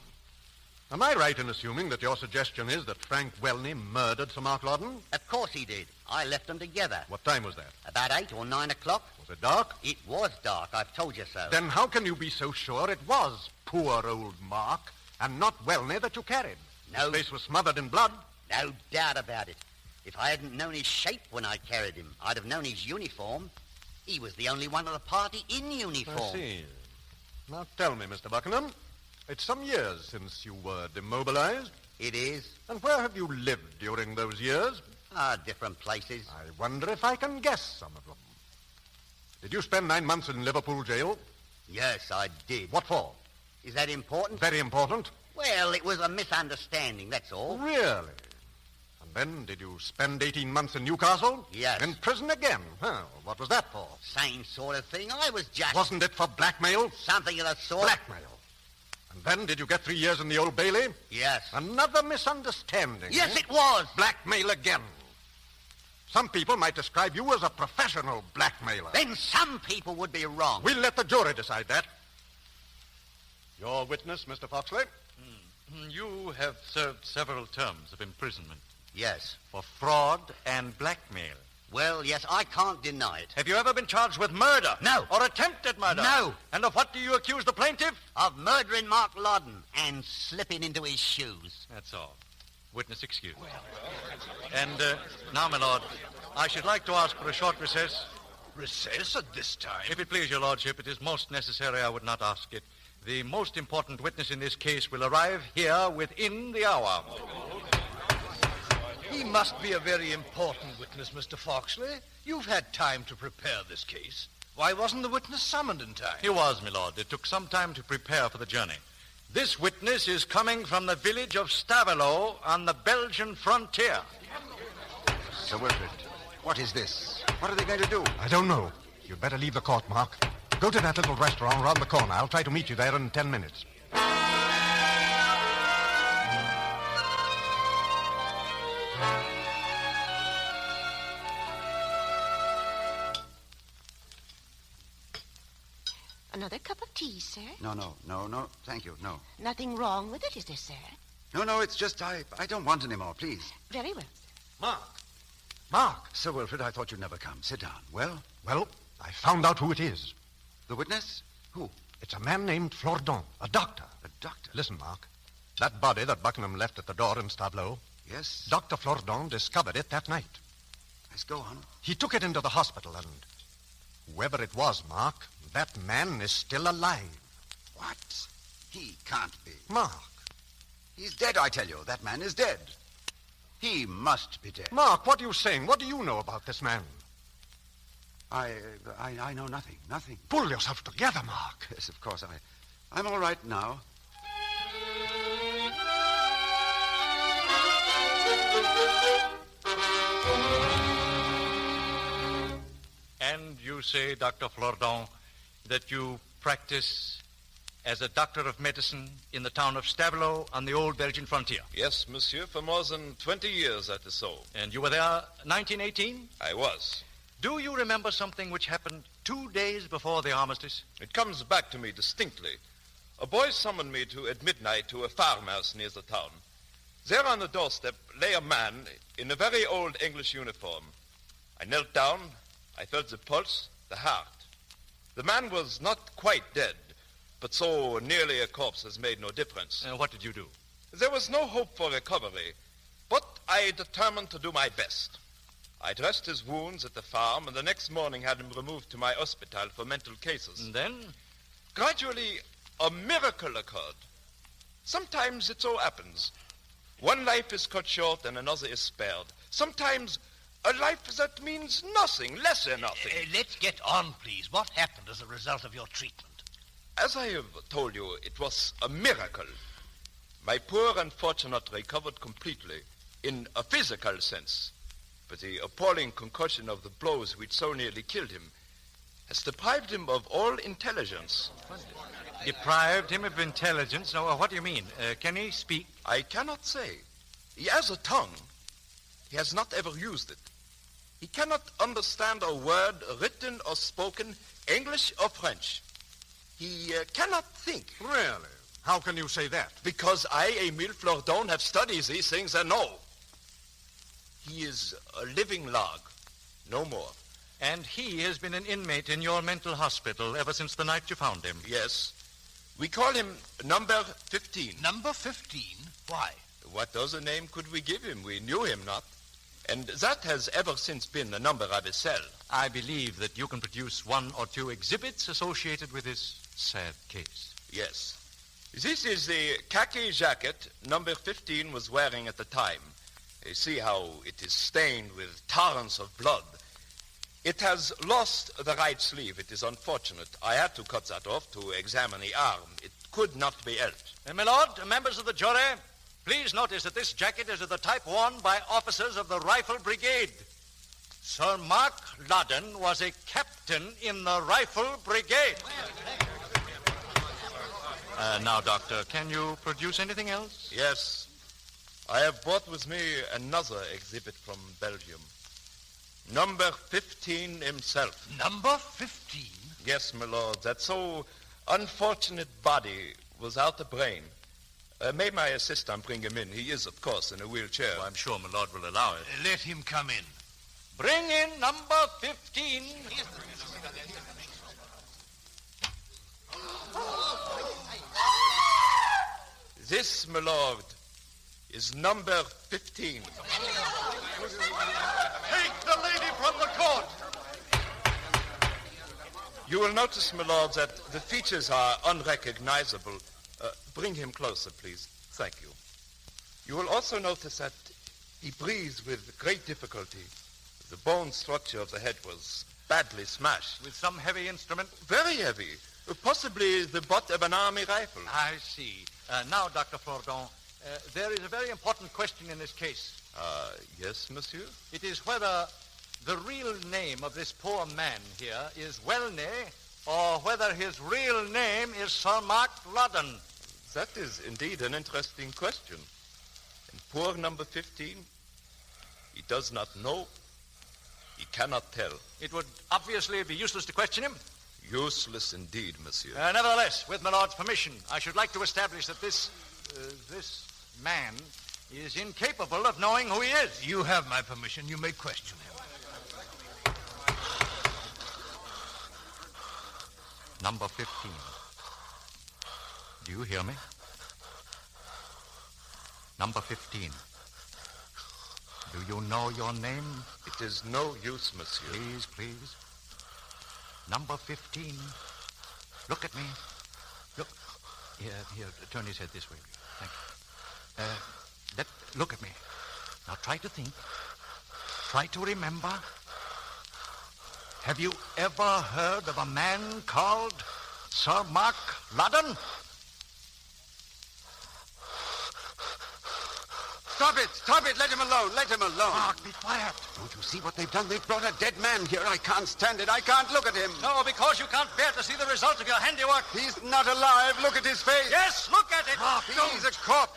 am I right in assuming that your suggestion is that Frank Welney murdered Sir Mark Loddon? Of course he did. I left them together. What time was that? About 8 or 9 o'clock. Was it dark? It was dark, I've told you so. Then how can you be so sure it was poor old Mark and not Welney that you carried? No. His face was smothered in blood. No doubt about it. If I hadn't known his shape when I carried him, I'd have known his uniform. He was the only one of the party in uniform. I see. Now tell me, Mr. Buckingham, it's some years since you were demobilized. It is. And where have you lived during those years? Different places. I wonder if I can guess some of them. Did you spend 9 months in Liverpool jail? Yes, I did. What for? Is that important? Very important. Well, it was a misunderstanding, that's all. Really? And then did you spend 18 months in Newcastle? Yes. In prison again? Well, what was that for? Same sort of thing. I was just... Wasn't it for blackmail? Something of the sort. Blackmail. And then did you get 3 years in the Old Bailey? Yes. Another misunderstanding. Yes, it was. Blackmail again. Some people might describe you as a professional blackmailer. Then some people would be wrong. We'll let the jury decide that. Your witness, Mr. Foxley? You have served several terms of imprisonment. Yes. For fraud and blackmail. Well, yes, I can't deny it. Have you ever been charged with murder? No. Or attempted murder? No. And of what do you accuse the plaintiff? Of murdering Mark Loddon and slipping into his shoes. That's all. Witness excused. And now, my lord, I should like to ask for a short recess. Recess at this time? If it please your lordship, it is most necessary I would not ask it. The most important witness in this case will arrive here within the hour. He must be a very important witness, Mr. Foxley. You've had time to prepare this case. Why wasn't the witness summoned in time? He was, my lord. It took some time to prepare for the journey. This witness is coming from the village of Stavelot on the Belgian frontier. Sir Wilfrid, what is this? What are they going to do? I don't know. You'd better leave the court, Mark. Go to that little restaurant around the corner. I'll try to meet you there in 10 minutes. Another cup of tea, sir? No. Thank you, no. Nothing wrong with it, is there, sir? No, it's just I don't want any more, please. Very well. Mark! Sir Wilfrid, I thought you'd never come. Sit down. Well, I found out who it is. the witness? Who? It's a man named Flordon, a doctor. A doctor? Listen, Mark. That body that Buckingham left at the door in Stavelot. Yes? Dr. Flordon discovered it that night. Yes, go on. He took it into the hospital, and whoever it was, Mark, that man is still alive. What? He can't be. Mark. He's dead, I tell you. That man is dead. He must be dead. Mark, what are you saying? What do you know about this man? I know nothing. Nothing. Pull yourself together, Mark. Yes, of course. I'm all right now. And you say, Dr. Flordon, that you practice as a doctor of medicine in the town of Stavelot on the old Belgian frontier? Yes, monsieur, for more than 20 years, that is so. And you were there 1918? I was. Do you remember something which happened 2 days before the armistice? It comes back to me distinctly. A boy summoned me at midnight to a farmhouse near the town. There on the doorstep lay a man in a very old English uniform. I knelt down. I felt the pulse, the heart. The man was not quite dead, but so nearly a corpse has made no difference. What did you do? There was no hope for recovery. But I determined to do my best. I dressed his wounds at the farm, and the next morning had him removed to my hospital for mental cases. And then? Gradually, a miracle occurred. Sometimes it so happens. One life is cut short and another is spared. Sometimes a life that means nothing, less than nothing. Let's get on, please. What happened as a result of your treatment? As I have told you, it was a miracle. My poor unfortunate recovered completely, in a physical sense. But the appalling concussion of the blows which so nearly killed him has deprived him of all intelligence. Deprived him of intelligence? No, what do you mean? Can he speak? I cannot say. He has a tongue. He has not ever used it. He cannot understand a word written or spoken, English or French. He cannot think. Really? How can you say that? Because I, Emile Flourdon, have studied these things and know. He is a living log, no more. And he has been an inmate in your mental hospital ever since the night you found him? Yes. We call him number 15. Number 15? Why? What other name could we give him? We knew him not. And that has ever since been the number of his cell. I believe that you can produce one or two exhibits associated with this sad case. Yes. This is the khaki jacket number 15 was wearing at the time. You see how it is stained with torrents of blood. It has lost the right sleeve. It is unfortunate. I had to cut that off to examine the arm. It could not be helped. My lord, members of the jury, please notice that this jacket is of the type worn by officers of the Rifle Brigade. Sir Mark Loddon was a captain in the Rifle Brigade. Now, Doctor, can you produce anything else? Yes. I have brought with me another exhibit from Belgium. Number 15 himself. Number 15? Yes, my lord. That so unfortunate body without a brain. May my assistant bring him in? He is, of course, in a wheelchair. I'm sure my lord will allow it. Let him come in. Bring in number 15. This, my lord, is number 15. Take the lady from the court! You will notice, my lord, that the features are unrecognizable. Bring him closer, please. Thank you. You will also notice that he breathes with great difficulty. The bone structure of the head was badly smashed. With some heavy instrument? Very heavy. Possibly the butt of an army rifle. I see. Now, Dr. Flourdon, there is a very important question in this case. Yes, monsieur? It is whether the real name of this poor man here is Welney, or whether his real name is Sir Mark Loddon. That is indeed an interesting question. And poor number 15, he does not know. He cannot tell. It would obviously be useless to question him. Useless indeed, monsieur. Nevertheless, with my lord's permission, I should like to establish that this man is incapable of knowing who he is. You have my permission. You may question him. Number 15. Do you hear me? Number 15. Do you know your name? It is no use, monsieur. Please, please. Number 15. Look at me. Look. Here, turn his head this way. Thank you. Look at me. Now try to think. Try to remember. Have you ever heard of a man called Sir Mark Loddon? Stop it. Let him alone. Mark, be quiet. Don't you see what they've done? They've brought a dead man here. I can't stand it. I can't look at him. No, because you can't bear to see the result of your handiwork. He's not alive. Look at his face. Yes, look at it. Mark, he's a corpse.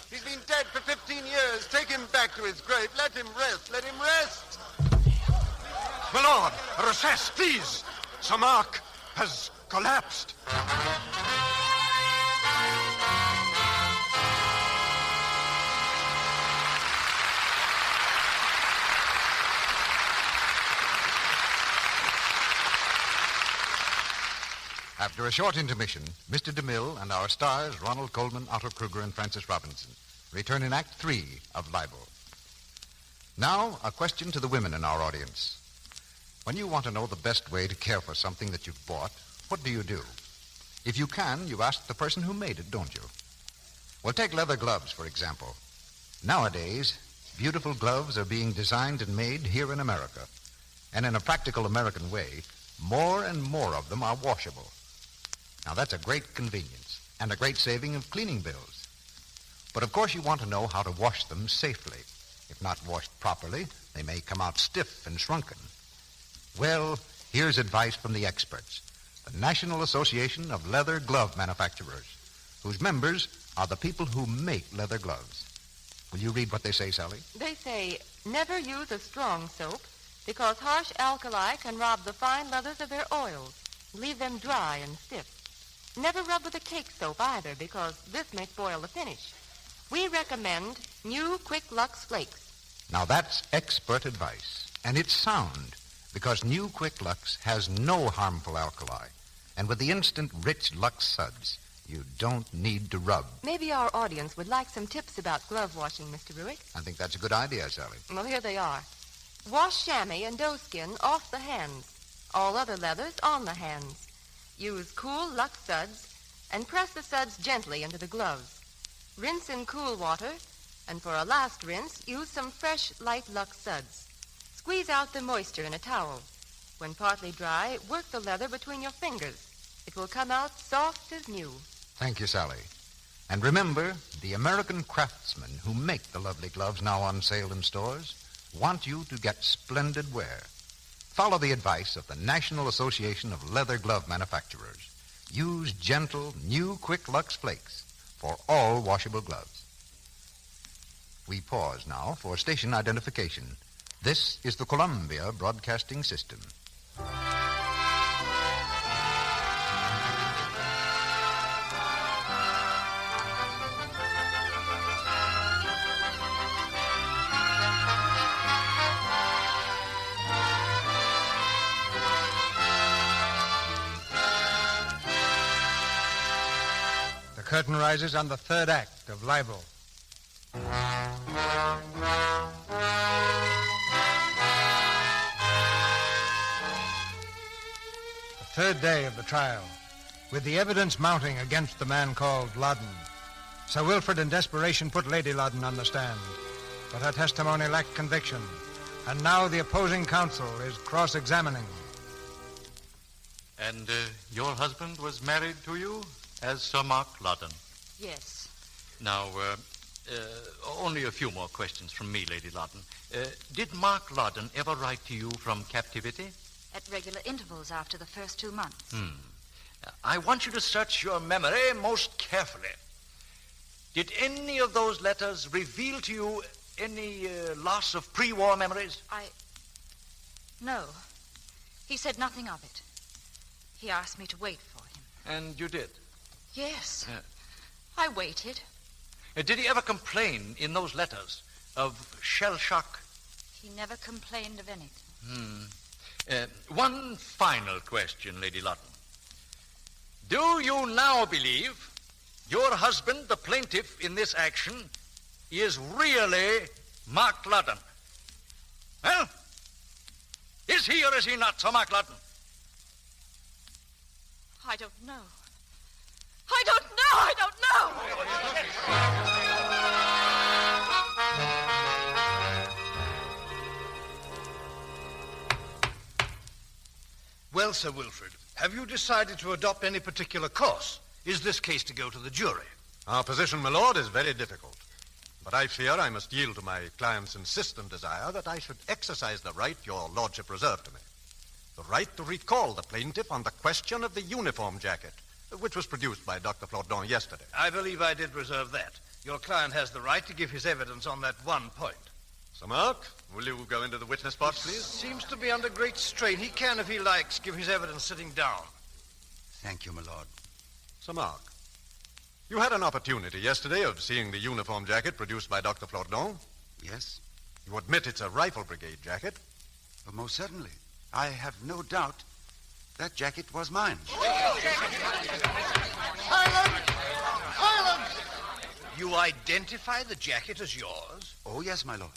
He's been dead for 15 years. Take him back to his grave. Let him rest. My lord, recess, please. Sir Mark has collapsed. After a short intermission, Mr. DeMille and our stars, Ronald, Colman, Otto, Kruger, and Francis Robinson, return in Act 3 of Libel. Now, a question to the women in our audience. When you want to know the best way to care for something that you've bought, what do? If you can, you ask the person who made it, don't you? Well, take leather gloves, for example. Nowadays, beautiful gloves are being designed and made here in America. And in a practical American way, more and more of them are washable. Now, that's a great convenience and a great saving of cleaning bills. But, of course, you want to know how to wash them safely. If not washed properly, they may come out stiff and shrunken. Well, here's advice from the experts, the National Association of Leather Glove Manufacturers, whose members are the people who make leather gloves. Will you read what they say, Sally? They say, never use a strong soap because harsh alkali can rob the fine leathers of their oils, leave them dry and stiff. Never rub with a cake soap either because this may spoil the finish. We recommend new Quick Lux Flakes. Now, that's expert advice, and it's sound, because new Quick Lux has no harmful alkali. And with the instant rich Lux suds, you don't need to rub. Maybe our audience would like some tips about glove washing, Mr. Ruick. I think that's a good idea, Sally. Well, here they are. Wash chamois and doeskin off the hands. All other leathers on the hands. Use cool Lux suds and press the suds gently into the gloves. Rinse in cool water, and for a last rinse, use some fresh, light Lux suds. Squeeze out the moisture in a towel. When partly dry, work the leather between your fingers. It will come out soft as new. Thank you, Sally. And remember, the American craftsmen who make the lovely gloves now on sale in stores want you to get splendid wear. Follow the advice of the National Association of Leather Glove Manufacturers. Use gentle, new Quick Lux Flakes for all washable gloves. We pause now for station identification. This is the Columbia Broadcasting System. The curtain rises on the third act of Libel. The third day of the trial, with the evidence mounting against the man called Loudon. Sir Wilfrid in desperation put Lady Loudon on the stand, but her testimony lacked conviction, and now the opposing counsel is cross-examining. And your husband was married to you as Sir Mark Loudon? Yes. Now, only a few more questions from me, Lady Loudon. Did Mark Loudon ever write to you from captivity? At regular intervals after the first 2 months. I want you to search your memory most carefully. Did any of those letters reveal to you any loss of pre-war memories? No. He said nothing of it. He asked me to wait for him. And you did? Yes. I waited. Did he ever complain in those letters of shell shock? He never complained of anything. One final question, Lady Loudon. Do you now believe your husband, the plaintiff in this action, is really Mark Loudon? Well, is he or is he not Sir Mark Loudon? I don't know. I don't know! I don't know! Well, Sir Wilfrid, have you decided to adopt any particular course? Is this case to go to the jury? Our position, my lord, is very difficult. But I fear I must yield to my client's insistent desire that I should exercise the right your lordship reserved to me. The right to recall the plaintiff on the question of the uniform jacket, which was produced by Dr. Flaudon yesterday. I believe I did reserve that. Your client has the right to give his evidence on that one point. Sir Mark, will you go into the witness box, please? Seems to be under great strain. He can, if he likes, give his evidence sitting down. Thank you, my lord. Sir Mark, you had an opportunity yesterday of seeing the uniform jacket produced by Dr. Flaudon. Yes? You admit it's a rifle brigade jacket? Well, most certainly. I have no doubt that jacket was mine. You identify the jacket as yours? Oh, yes, my lord.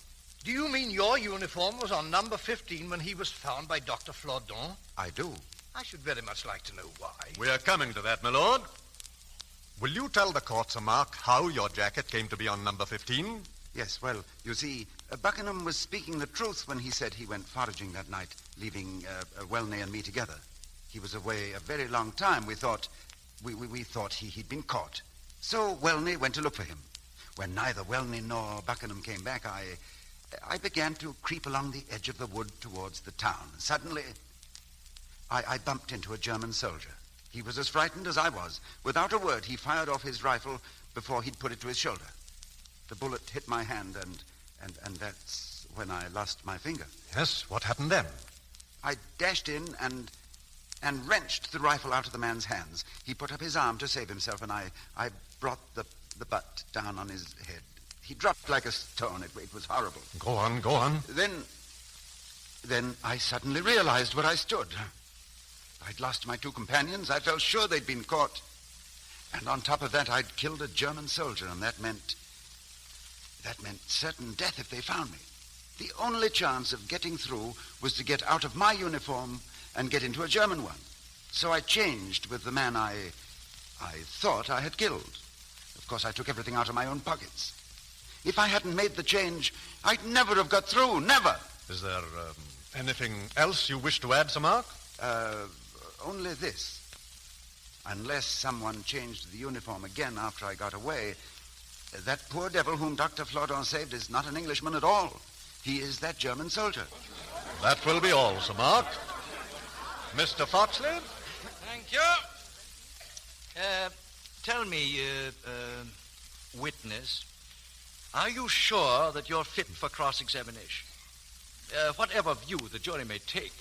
Do you mean your uniform was on number 15 when he was found by Dr. Flaudon? I do. I should very much like to know why. We are coming to that, my lord. Will you tell the court, Sir Mark, how your jacket came to be on number 15? Yes, well, you see, Buckingham was speaking the truth when he said he went foraging that night, leaving Welney and me together. He was away a very long time. We thought he'd been caught. So Welney went to look for him. When neither Welney nor Buckingham came back, I began to creep along the edge of the wood towards the town. Suddenly, I bumped into a German soldier. He was as frightened as I was. Without a word, he fired off his rifle before he'd put it to his shoulder. The bullet hit my hand, and that's when I lost my finger. Yes, what happened then? I dashed in and wrenched the rifle out of the man's hands. He put up his arm to save himself, and I brought the butt down on his head. He dropped like a stone. It was horrible. Go on. Then I suddenly realized where I stood. I'd lost my two companions. I felt sure they'd been caught. And on top of that, I'd killed a German soldier, and that meant certain death if they found me. The only chance of getting through was to get out of my uniform and get into a German one. So I changed with the man I thought I had killed. Of course, I took everything out of my own pockets. If I hadn't made the change, I'd never have got through, never. Is there anything else you wish to add, Sir Mark? Only this. Unless someone changed the uniform again after I got away, that poor devil whom Dr. Flaudon saved is not an Englishman at all. He is that German soldier. That will be all, Sir Mark. Mr. Foxley? Thank you. Tell me, witness, are you sure that you're fit for cross-examination? Whatever view the jury may take,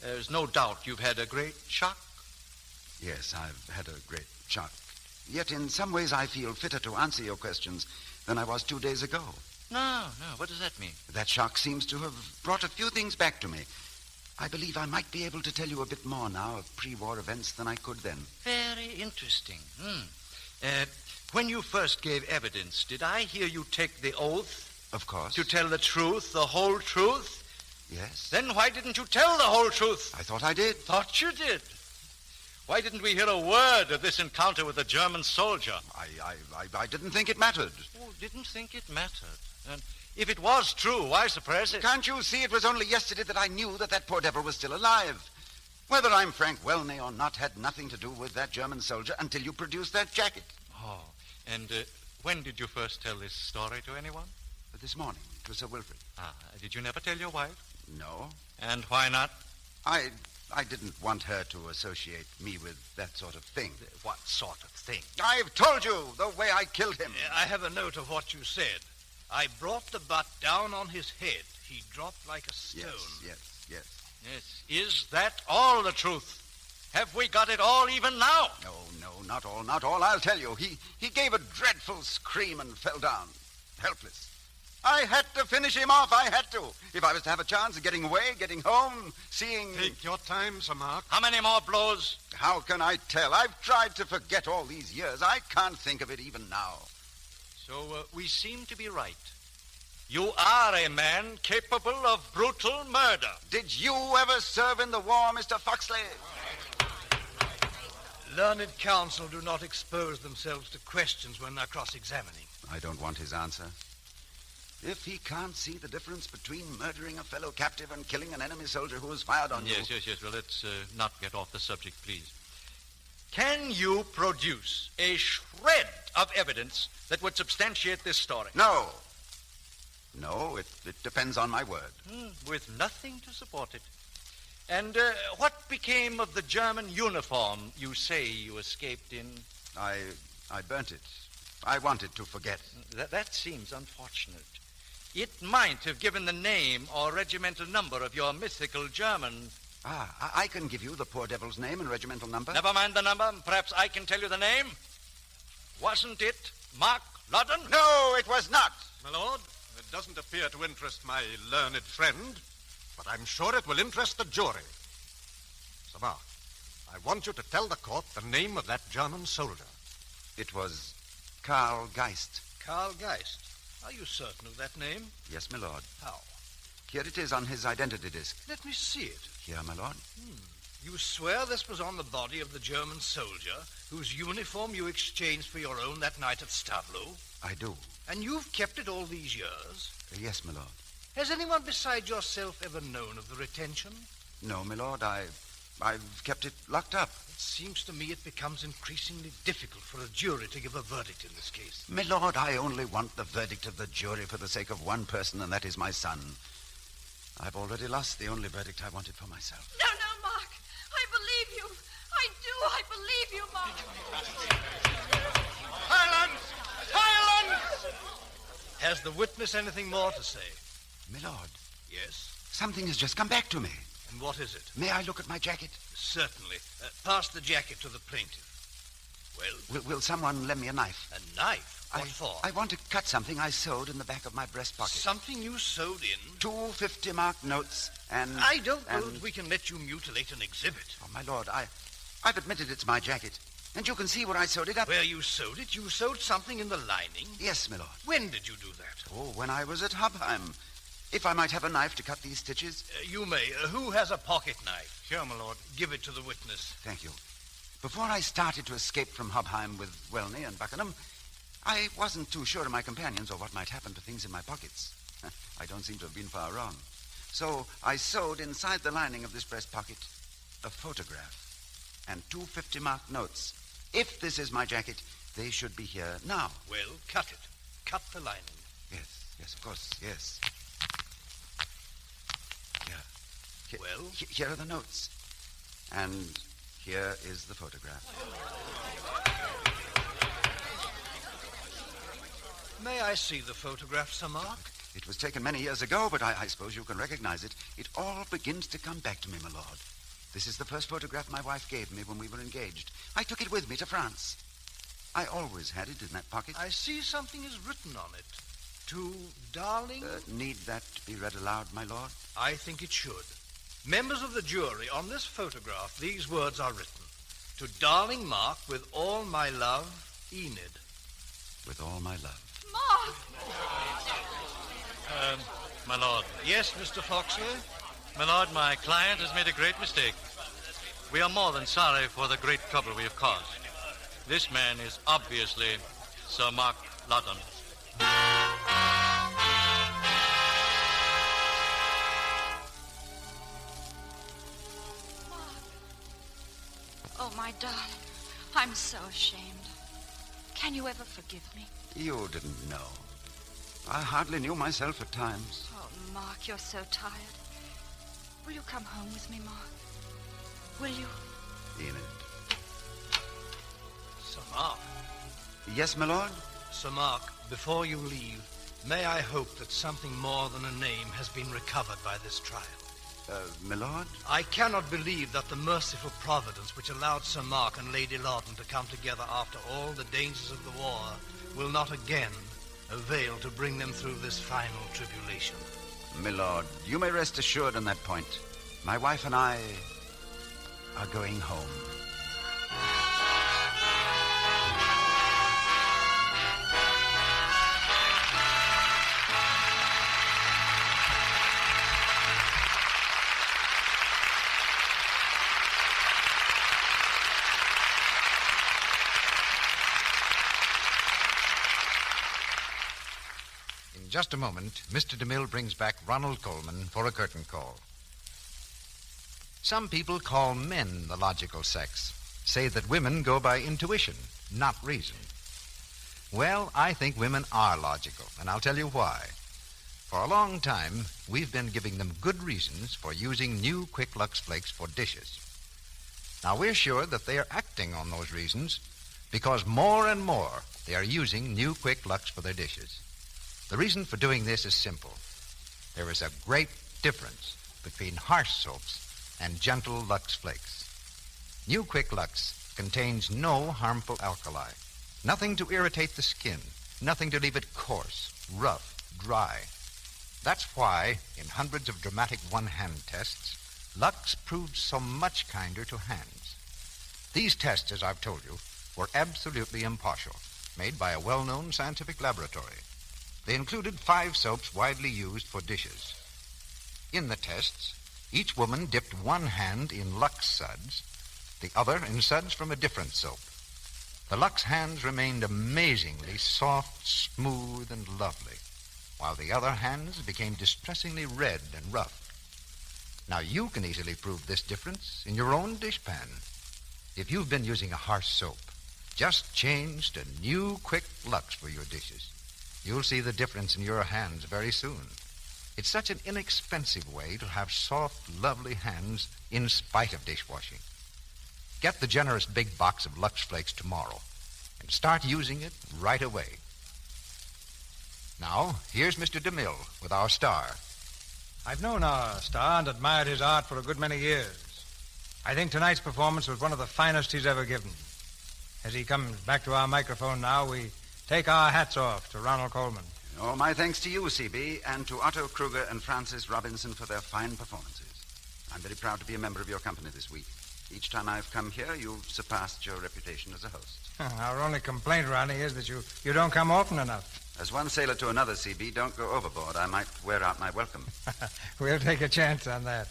there's no doubt you've had a great shock. Yes, I've had a great shock. Yet in some ways I feel fitter to answer your questions than I was 2 days ago. No, what does that mean? That shock seems to have brought a few things back to me. I believe I might be able to tell you a bit more now of pre-war events than I could then. Very interesting. When you first gave evidence, did I hear you take the oath? Of course. To tell the truth, the whole truth? Yes. Then why didn't you tell the whole truth? I thought I did. Thought you did? Why didn't we hear a word of this encounter with a German soldier? I didn't think it mattered. Oh, didn't think it mattered. And if it was true, why suppress it? Can't you see it was only yesterday that I knew that poor devil was still alive? Whether I'm Frank Welney or not had nothing to do with that German soldier until you produced that jacket. Oh, and when did you first tell this story to anyone? This morning, to Sir Wilfrid. Did you never tell your wife? No. And why not? I didn't want her to associate me with that sort of thing. What sort of thing? I've told you the way I killed him. I have a note of what you said. I brought the butt down on his head. He dropped like a stone. Yes. Is that all the truth? Have we got it all even now? No, not all. I'll tell you. He gave a dreadful scream and fell down, helpless. I had to finish him off. I had to. If I was to have a chance of getting away, getting home, seeing... Take your time, Sir Mark. How many more blows? How can I tell? I've tried to forget all these years. I can't think of it even now. So we seem to be right. You are a man capable of brutal murder. Did you ever serve in the war, Mr. Foxley? Learned counsel do not expose themselves to questions when they're cross-examining. I don't want his answer. If he can't see the difference between murdering a fellow captive and killing an enemy soldier who was fired on you... Yes. Well, let's not get off the subject, please. Can you produce a shred of evidence that would substantiate this story? No, it depends on my word. With nothing to support it. And what became of the German uniform you say you escaped in? I burnt it. I wanted to forget. That seems unfortunate. It might have given the name or regimental number of your mythical German. I can give you the poor devil's name and regimental number. Never mind the number. Perhaps I can tell you the name. Wasn't it Mark Loudon? No, it was not. My lord, it doesn't appear to interest my learned friend, but I'm sure it will interest the jury. Sir Mark, I want you to tell the court the name of that German soldier. It was Carl Geist. Carl Geist? Are you certain of that name? Yes, my lord. How? Here it is on his identity disc. Let me see it. Here, my lord. You swear this was on the body of the German soldier whose uniform you exchanged for your own that night at Stavlo? I do. And you've kept it all these years? Yes, my lord. Has anyone beside yourself ever known of the retention? No, my lord. I've kept it locked up. It seems to me it becomes increasingly difficult for a jury to give a verdict in this case. My lord, I only want the verdict of the jury for the sake of one person, and that is my son. I've already lost the only verdict I wanted for myself. No, Mark. I believe you. I do. I believe you, Mark. Silence! Silence! Has the witness anything more to say? My lord. Yes? Something has just come back to me. And what is it? May I look at my jacket? Certainly. Pass the jacket to the plaintiff. Well? Will someone lend me a knife? A knife? What for? I want to cut something I sewed in the back of my breast pocket. Something you sewed in? 2 50-mark notes and... I don't know that we can let you mutilate an exhibit. Oh, my lord, I've admitted it's my jacket. And you can see where I sewed it up. Where you sewed it? You sewed something in the lining? Yes, my lord. When did you do that? Oh, when I was at Hobheim. If I might have a knife to cut these stitches. You may. Who has a pocket knife? Here, my lord. Give it to the witness. Thank you. Before I started to escape from Hobheim with Welney and Buckingham, I wasn't too sure of my companions or what might happen to things in my pockets. I don't seem to have been far wrong. So I sewed inside the lining of this breast pocket a photograph and 2 50-mark notes. If this is my jacket, they should be here now. Well, cut it. Cut the lining. Yes, of course, yes. Here. Well? Here are the notes. And here is the photograph. May I see the photograph, Sir Mark? It was taken many years ago, but I suppose you can recognize it. It all begins to come back to me, my lord. This is the first photograph my wife gave me when we were engaged. I took it with me to France. I always had it in that pocket. I see something is written on it. To Darling? Need that be read aloud, my lord? I think it should. Members of the jury, on this photograph, these words are written. To Darling Mark, with all my love, Enid. With all my love. Mark! My lord. Yes, Mr. Foxley? My lord, my client has made a great mistake. We are more than sorry for the great trouble we have caused. This man is obviously Sir Mark Loudon. Oh, my darling, I'm so ashamed. Can you ever forgive me? You didn't know. I hardly knew myself at times. Oh, Mark, you're so tired. Will you come home with me, Mark? Will you? Enid. Sir Mark. Yes, my lord? Sir Mark, before you leave, may I hope that something more than a name has been recovered by this trial? My lord? I cannot believe that the merciful providence which allowed Sir Mark and Lady Loudon to come together after all the dangers of the war will not again avail to bring them through this final tribulation. My lord, you may rest assured on that point. My wife and I are going home. In just a moment, Mr. DeMille brings back Ronald Colman for a curtain call. Some people call men the logical sex, say that women go by intuition, not reason. Well, I think women are logical, and I'll tell you why. For a long time, we've been giving them good reasons for using new Quick Lux Flakes for dishes. Now, we're sure that they are acting on those reasons because more and more they are using new Quick Lux for their dishes. The reason for doing this is simple. There is a great difference between harsh soaps and gentle Lux Flakes. New Quick Lux contains no harmful alkali, nothing to irritate the skin, nothing to leave it coarse, rough, dry. That's why, in hundreds of dramatic one-hand tests, Lux proved so much kinder to hands. These tests, as I've told you, were absolutely impartial, made by a well-known scientific laboratory. They included 5 soaps widely used for dishes. In the tests, each woman dipped one hand in Lux suds, the other in suds from a different soap. The Lux hands remained amazingly soft, smooth, and lovely, while the other hands became distressingly red and rough. Now, you can easily prove this difference in your own dishpan. If you've been using a harsh soap, just change to new Quick Lux for your dishes. You'll see the difference in your hands very soon. It's such an inexpensive way to have soft, lovely hands in spite of dishwashing. Get the generous big box of Lux Flakes tomorrow and start using it right away. Now, here's Mr. DeMille with our star. I've known our star and admired his art for a good many years. I think tonight's performance was one of the finest he's ever given. As he comes back to our microphone now, we take our hats off to Ronald Colman. Oh, my thanks to you, CB, and to Otto, Kruger, and Francis Robinson for their fine performances. I'm very proud to be a member of your company this week. Each time I've come here, you've surpassed your reputation as a host. Our only complaint, Ronnie, is that you don't come often enough. As one sailor to another, CB, don't go overboard. I might wear out my welcome. We'll take a chance on that.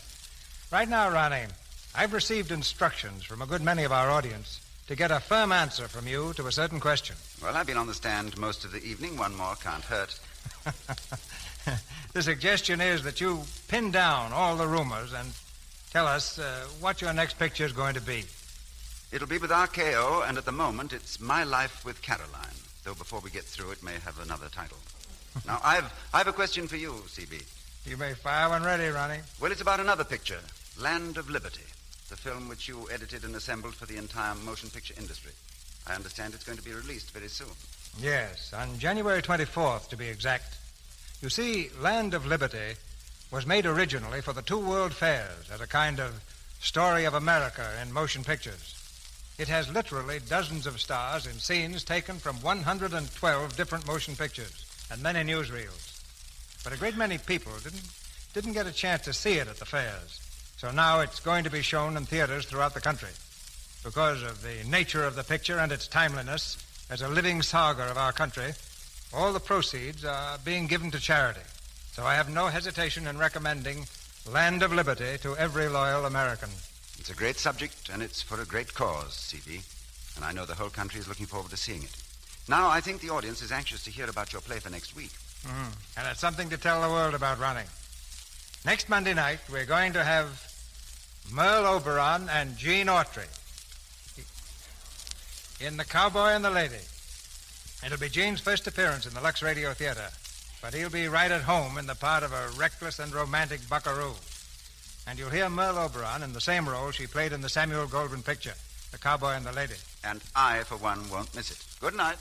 Right now, Ronnie, I've received instructions from a good many of our audience to get a firm answer from you to a certain question. Well, I've been on the stand most of the evening. One more can't hurt. The suggestion is that you pin down all the rumors and tell us what your next picture is going to be. It'll be with RKO, and at the moment, it's My Life with Caroline. Though before we get through, it may have another title. Now, I've a question for you, CB. You may fire when ready, Ronnie. Well, it's about another picture, Land of Liberty, the film which you edited and assembled for the entire motion picture industry. I understand it's going to be released very soon. Yes, on January 24th, to be exact. You see, Land of Liberty was made originally for the 2 World Fairs as a kind of story of America in motion pictures. It has literally dozens of stars in scenes taken from 112 different motion pictures and many newsreels. But a great many people didn't get a chance to see it at the fairs. So now it's going to be shown in theaters throughout the country. Because of the nature of the picture and its timeliness as a living saga of our country, all the proceeds are being given to charity. So I have no hesitation in recommending Land of Liberty to every loyal American. It's a great subject, and it's for a great cause, C.B., and I know the whole country is looking forward to seeing it. Now, I think the audience is anxious to hear about your play for next week. And it's something to tell the world about, Ronnie. Next Monday night, we're going to have Merle Oberon and Gene Autry in The Cowboy and the Lady. It'll be Gene's first appearance in the Lux Radio Theater, but he'll be right at home in the part of a reckless and romantic buckaroo. And you'll hear Merle Oberon in the same role she played in the Samuel Goldwyn picture, The Cowboy and the Lady. And I, for one, won't miss it. Good night.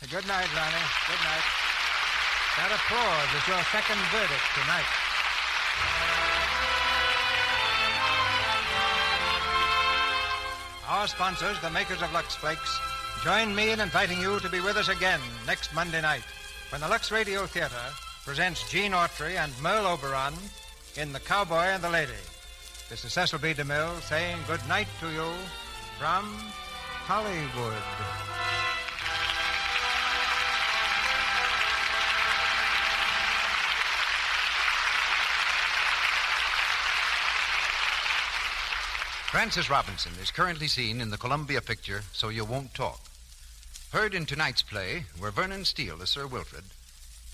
Good night, Ronnie. Good night. That applause is your second verdict tonight. Our sponsors, the makers of Lux Flakes, join me in inviting you to be with us again next Monday night when the Lux Radio Theater presents Gene Autry and Merle Oberon in The Cowboy and the Lady. This is Cecil B. DeMille saying good night to you from Hollywood. Francis Robinson is currently seen in the Columbia picture So You Won't Talk. Heard in tonight's play were Vernon Steele as Sir Wilfrid,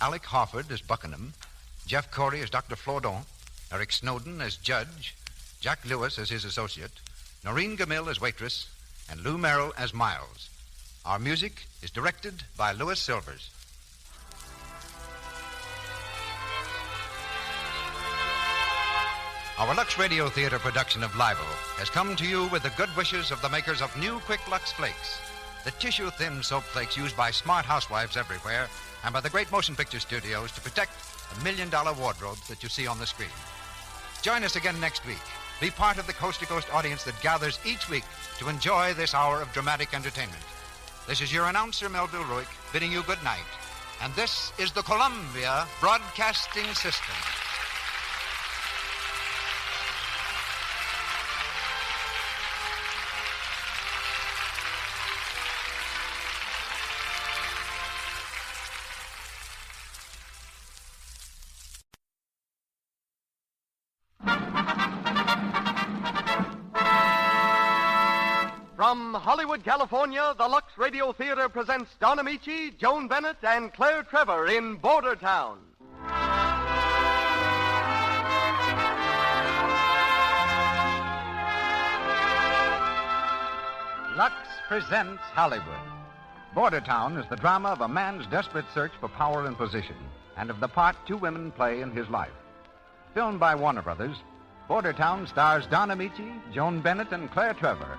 Alec Harford as Buckingham, Jeff Corey as Dr. Flourdon, Eric Snowden as Judge, Jack Lewis as his associate, Noreen Gamil as waitress, and Lou Merrill as Miles. Our music is directed by Louis Silvers. Our Lux Radio Theater production of Libel has come to you with the good wishes of the makers of new Quick Lux Flakes, the tissue-thin soap flakes used by smart housewives everywhere and by the great motion picture studios to protect the million-dollar wardrobes that you see on the screen. Join us again next week. Be part of the coast-to-coast audience that gathers each week to enjoy this hour of dramatic entertainment. This is your announcer, Melville Ruick, bidding you good night. And this is the Columbia Broadcasting System. From Hollywood, California, the Lux Radio Theater presents Don Ameche, Joan Bennett, and Claire Trevor in Bordertown. Lux presents Hollywood. Bordertown is the drama of a man's desperate search for power and position, and of the part two women play in his life. Filmed by Warner Brothers, Bordertown stars Don Ameche, Joan Bennett, and Claire Trevor.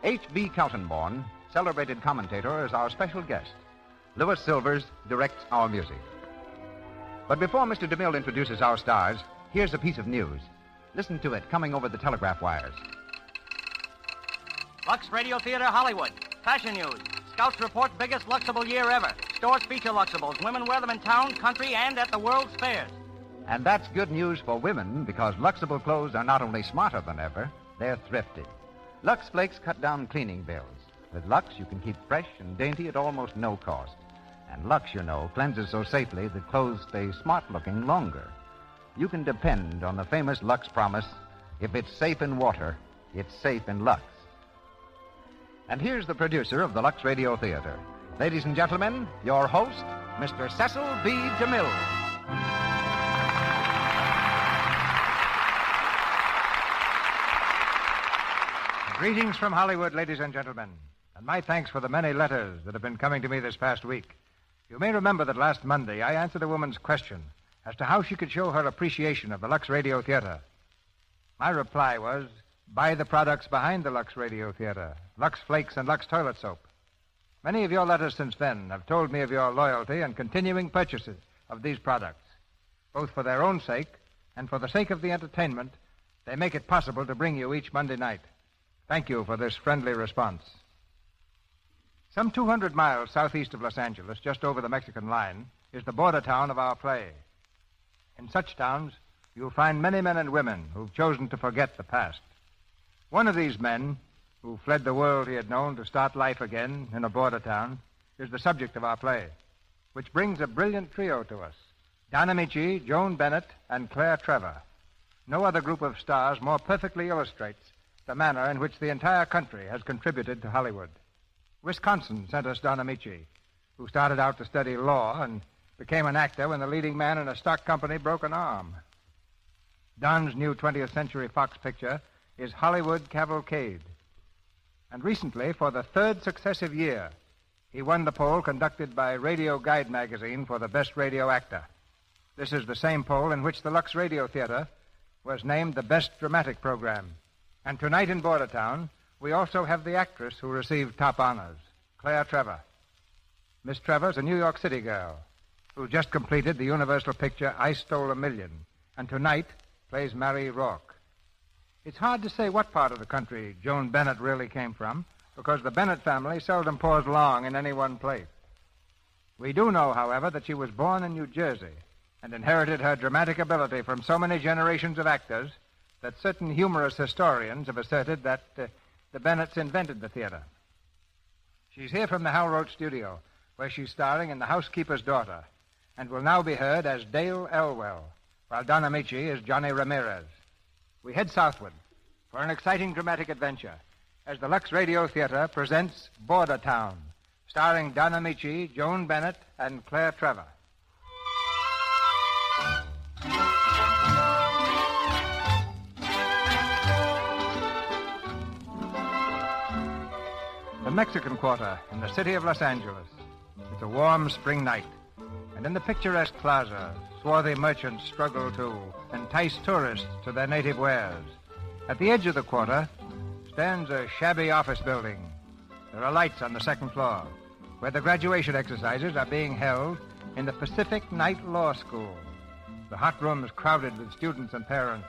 H.B. Keltonborn, celebrated commentator, is our special guest. Louis Silvers directs our music. But before Mr. DeMille introduces our stars, here's a piece of news. Listen to it coming over the telegraph wires. Lux Radio Theater, Hollywood. Fashion news. Scouts report biggest Luxable year ever. Stores feature Luxables. Women wear them in town, country, and at the world's fairs. And that's good news for women because Luxable clothes are not only smarter than ever, they're thrifty. Lux Flakes cut down cleaning bills. With Lux, you can keep fresh and dainty at almost no cost. And Lux, you know, cleanses so safely that clothes stay smart-looking longer. You can depend on the famous Lux promise, if it's safe in water, it's safe in Lux. And here's the producer of the Lux Radio Theater. Ladies and gentlemen, your host, Mr. Cecil B. DeMille. Greetings from Hollywood, ladies and gentlemen, and my thanks for the many letters that have been coming to me this past week. You may remember that last Monday I answered a woman's question as to how she could show her appreciation of the Lux Radio Theater. My reply was, buy the products behind the Lux Radio Theater, Lux Flakes and Lux Toilet Soap. Many of your letters since then have told me of your loyalty and continuing purchases of these products. Both for their own sake and for the sake of the entertainment, they make it possible to bring you each Monday night. Thank you for this friendly response. Some 200 miles southeast of Los Angeles, just over the Mexican line, is the border town of our play. In such towns, you'll find many men and women who've chosen to forget the past. One of these men, who fled the world he had known to start life again in a border town, is the subject of our play, which brings a brilliant trio to us: Don Ameche, Joan Bennett, and Claire Trevor. No other group of stars more perfectly illustrates the manner in which the entire country has contributed to Hollywood. Wisconsin sent us Don Ameche, who started out to study law and became an actor when the leading man in a stock company broke an arm. Don's new 20th Century Fox picture is Hollywood Cavalcade. And recently, for the third successive year, he won the poll conducted by Radio Guide magazine for the best radio actor. This is the same poll in which the Lux Radio Theater was named the best dramatic program. And tonight in Bordertown, we also have the actress who received top honors, Claire Trevor. Miss Trevor's a New York City girl who just completed the Universal picture I Stole a Million, and tonight plays Mary Rourke. It's hard to say what part of the country Joan Bennett really came from, because the Bennett family seldom paused long in any one place. We do know, however, that she was born in New Jersey and inherited her dramatic ability from so many generations of actors that certain humorous historians have asserted that the Bennetts invented the theater. She's here from the Hal Roach studio, where she's starring in The Housekeeper's Daughter, and will now be heard as Dale Elwell, while Don Ameche is Johnny Ramirez. We head southward for an exciting dramatic adventure as the Lux Radio Theater presents Bordertown, starring Don Ameche, Joan Bennett, and Claire Trevor. The Mexican Quarter in the city of Los Angeles. It's a warm spring night, and in the picturesque plaza, swarthy merchants struggle to entice tourists to their native wares. At the edge of the quarter stands a shabby office building. There are lights on the second floor, where the graduation exercises are being held in the Pacific Night Law School. The hot room is crowded with students and parents,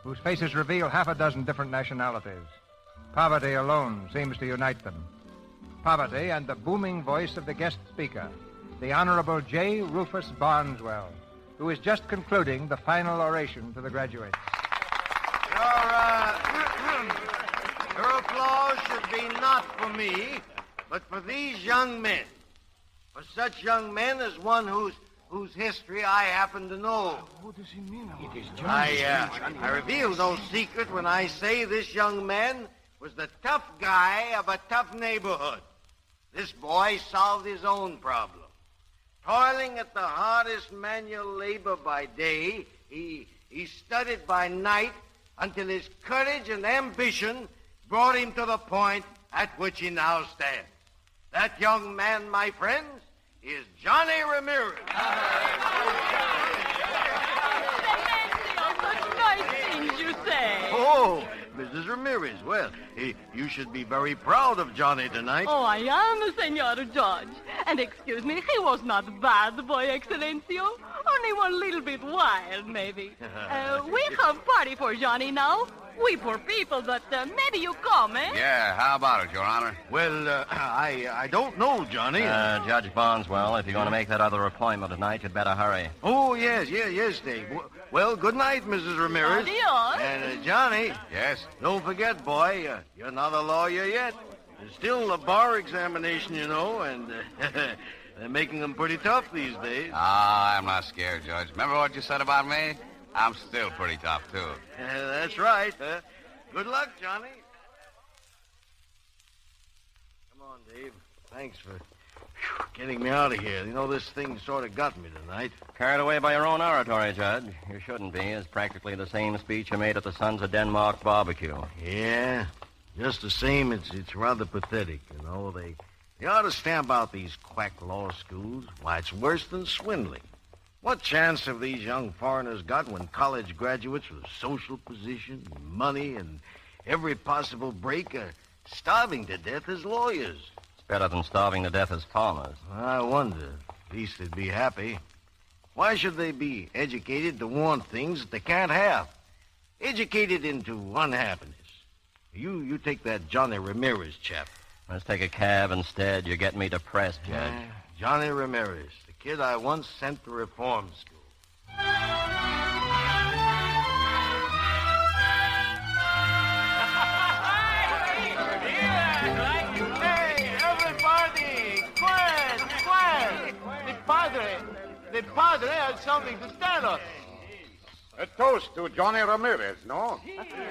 whose faces reveal half a dozen different nationalities. Poverty alone seems to unite them. Poverty and the booming voice of the guest speaker, the Honorable J. Rufus Barneswell, who is just concluding the final oration to the graduates. Your applause should be not for me, but for these young men. For such young men as one whose history I happen to know. What does he mean? I reveal no secret when I say this young man was the tough guy of a tough neighborhood. This boy solved his own problem. Toiling at the hardest manual labor by day, he studied by night until his courage and ambition brought him to the point at which he now stands. That young man, my friends, is Johnny Ramirez. Such nice things you say. Oh, Mrs. Ramirez. Well, you should be very proud of Johnny tonight. Oh, I am, Senor Judge. And excuse me, he was not bad, boy, Excellencio. Only one little bit wild, maybe. We have party for Johnny now. We poor people, but maybe you come, eh? Yeah, how about it, Your Honor? Well, I don't know, Johnny. Judge Bondswell, if you're going to make that other appointment tonight, you'd better hurry. Oh, yes, Dave. Well, good night, Mrs. Ramirez. Adios. And, Johnny. Yes? Don't forget, boy, you're not a lawyer yet. There's still a bar examination, you know, and they're making them pretty tough these days. Ah, I'm not scared, Judge. Remember what you said about me? I'm still pretty tough, too. That's right. Good luck, Johnny. Come on, Dave. Thanks for getting me out of here. You know, this thing sort of got me tonight. Carried away by your own oratory, Judge. You shouldn't be. It's practically the same speech you made at the Sons of Denmark barbecue. Yeah, just the same, it's rather pathetic, you know. They ought to stamp out these quack law schools. Why, it's worse than swindling. What chance have these young foreigners got when college graduates with social position, money, and every possible break are starving to death as lawyers? It's better than starving to death as farmers. I wonder. At least they'd be happy. Why should they be educated to want things that they can't have? Educated into unhappiness. You take that Johnny Ramirez chap. Let's take a cab instead. You're getting me depressed, Judge. Johnny Ramirez, the kid I once sent to reform school. Hey, everybody! Quiet! The padre has something to tell us. A toast to Johnny Ramirez, no?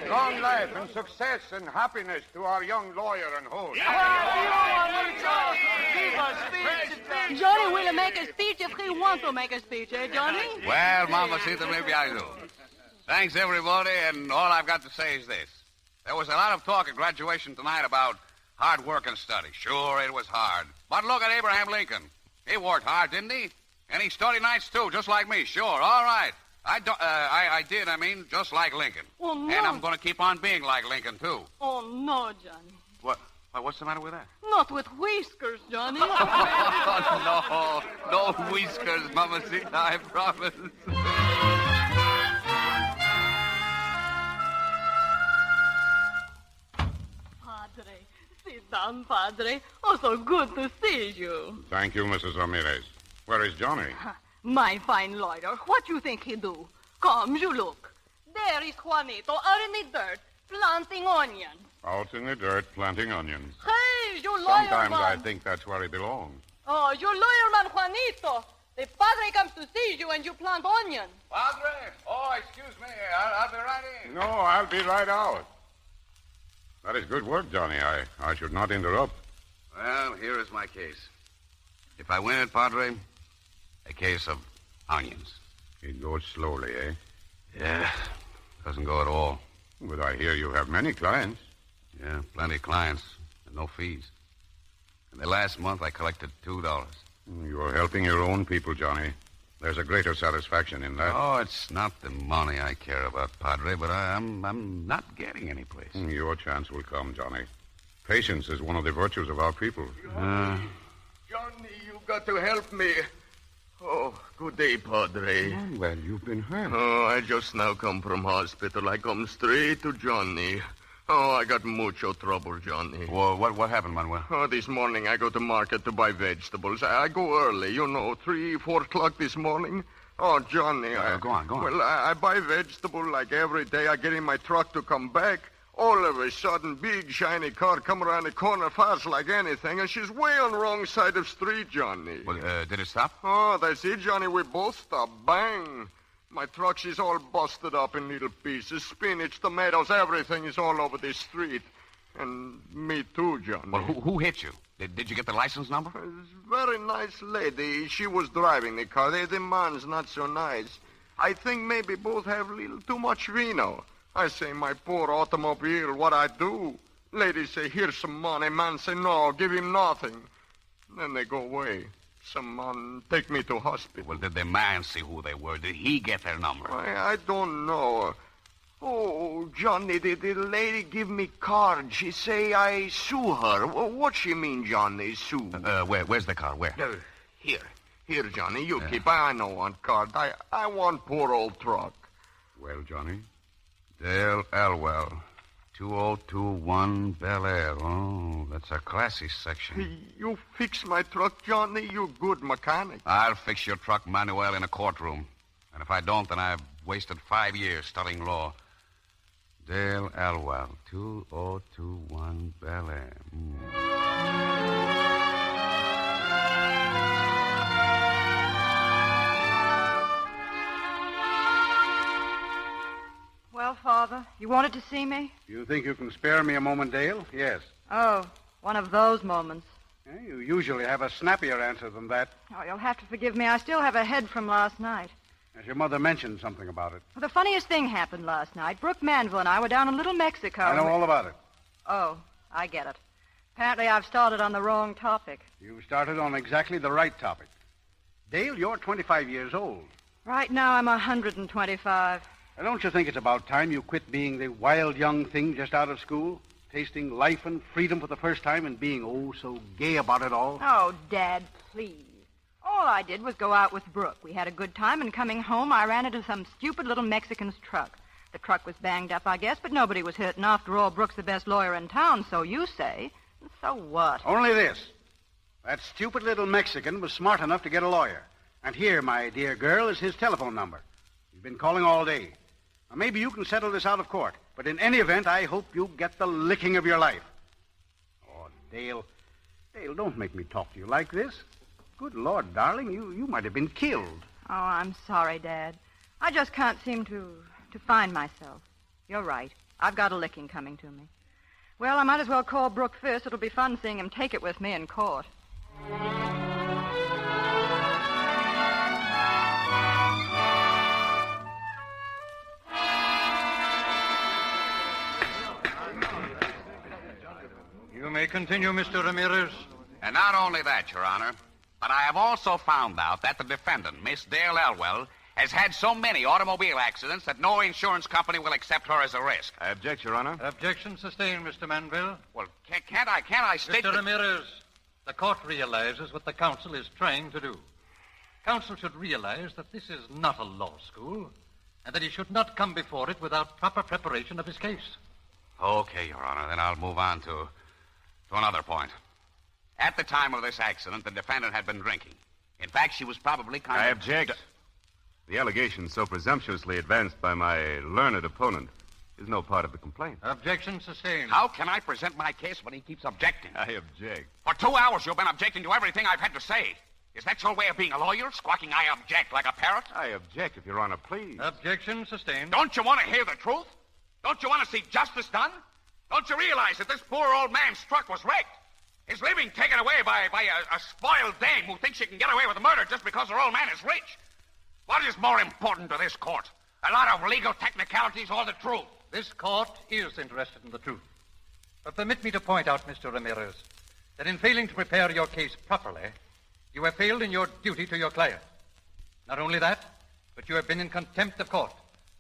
Long life and success and happiness to our young lawyer and host. Johnny will make a speech if he wants to make a speech, eh, Johnny? Well, Mamacita, maybe I do. Thanks, everybody, and all I've got to say is this. There was a lot of talk at graduation tonight about hard work and study. Sure, it was hard. But look at Abraham Lincoln. He worked hard, didn't he? And he studied nights, too, just like me. Sure, all right. I did, just like Lincoln. Oh, no. And I'm going to keep on being like Lincoln, too. Oh, no, Johnny. What? What's the matter with that? Not with whiskers, Johnny. No whiskers, Mamacita, I promise. Padre, sit down, Padre. Oh, so good to see you. Thank you, Mrs. Ramirez. Where is Johnny? My fine lawyer, what you think he do? Come, you look. There is Juanito out in the dirt, planting onions. Out in the dirt, planting onions. Hey, you lawyer Sometimes man. I think that's where he belongs. Oh, you lawyer man, Juanito. The padre comes to see you and you plant onions. Padre? Oh, excuse me. I'll be right in. No, I'll be right out. That is good work, Johnny. I should not interrupt. Well, here is my case. If I win it, Padre, a case of onions. It goes slowly, eh? Yeah, doesn't go at all. But I hear you have many clients. Yeah, plenty of clients and no fees. In the last month, I collected $2. You are helping your own people, Johnny. There's a greater satisfaction in that. Oh, it's not the money I care about, Padre, but I'm not getting any place. Your chance will come, Johnny. Patience is one of the virtues of our people. Johnny, you got to help me. Oh, good day, Padre. Well, you've been hurt. Oh, I just now come from hospital. I come straight to Johnny. Oh, I got mucho trouble, Johnny. Well, what happened, Manuel? Oh, this morning I go to market to buy vegetables. I go early, 3, 4 o'clock this morning. Oh, Johnny. Go on. Well, I buy vegetable like every day. I get in my truck to come back. All of a sudden, big, shiny car come around the corner fast like anything, and she's way on the wrong side of the street, Johnny. Well, did it stop? Oh, that's it, Johnny. We both stopped. Bang. My truck, she's all busted up in little pieces. Spinach, tomatoes, everything is all over the street. And me too, Johnny. Well, who hit you? Did you get the license number? Very nice lady. She was driving the car. The man's not so nice. I think maybe both have a little too much vino. I say, my poor automobile, what I do? Lady say, here's some money. Man say, no, give him nothing. Then they go away. Some man take me to hospital. Well, did the man see who they were? Did he get their number? I don't know. Oh, Johnny, the lady give me card. She say I sue her. What she mean, Johnny, sue? Where's the car? Where? Here, Johnny, you keep. I know one card. I want poor old truck. Well, Johnny, Dale Elwell, 2021 Bel Air. Oh, that's a classy section. You fix my truck, Johnny. You good mechanic. I'll fix your truck, Manuel, in a courtroom. And if I don't, then I've wasted 5 years studying law. Dale Elwell, 2021 Bel Air. Well, Father, you wanted to see me? You think you can spare me a moment, Dale? Yes. Oh, one of those moments. You usually have a snappier answer than that. Oh, you'll have to forgive me. I still have a head from last night. As your mother mentioned something about it. Well, the funniest thing happened last night. Brooke Manville and I were down in Little Mexico. I know all about it. Oh, I get it. Apparently I've started on the wrong topic. You started on exactly the right topic. Dale, you're 25 years old. Right now I'm 125. Now, don't you think it's about time you quit being the wild young thing just out of school? Tasting life and freedom for the first time and being, oh, so gay about it all? Oh, Dad, please. All I did was go out with Brooke. We had a good time, and coming home, I ran into some stupid little Mexican's truck. The truck was banged up, I guess, but nobody was hurt. And after all, Brooke's the best lawyer in town, so you say. So what? Only this. That stupid little Mexican was smart enough to get a lawyer. And here, my dear girl, is his telephone number. He's been calling all day. Now, maybe you can settle this out of court. But in any event, I hope you get the licking of your life. Oh, Dale. Dale, don't make me talk to you like this. Good Lord, darling, you might have been killed. Oh, I'm sorry, Dad. I just can't seem to find myself. You're right. I've got a licking coming to me. Well, I might as well call Brooke first. It'll be fun seeing him take it with me in court. You may continue, Mr. Ramirez. And not only that, Your Honor, but I have also found out that the defendant, Miss Dale Elwell, has had so many automobile accidents that no insurance company will accept her as a risk. I object, Your Honor. Objection sustained, Mr. Manville. Well, can't I state... Mr. Ramirez, the court realizes what the counsel is trying to do. Counsel should realize that this is not a law school, and that he should not come before it without proper preparation of his case. Okay, Your Honor, then I'll move on to another point. At the time of this accident, the defendant had been drinking. In fact, she was probably I object. The allegation so presumptuously advanced by my learned opponent is no part of the complaint. Objection sustained. How can I present my case when he keeps objecting? I object. For 2 hours, you've been objecting to everything I've had to say. Is that your way of being a lawyer, squawking I object like a parrot? I object, if Your Honor, please. Objection sustained. Don't you want to hear the truth? Don't you want to see justice done? Don't you realize that this poor old man's truck was wrecked? His living taken away by a spoiled dame who thinks she can get away with murder just because her old man is rich. What is more important to this court? A lot of legal technicalities or the truth? This court is interested in the truth. But permit me to point out, Mr. Ramirez, that in failing to prepare your case properly, you have failed in your duty to your client. Not only that, but you have been in contempt of court,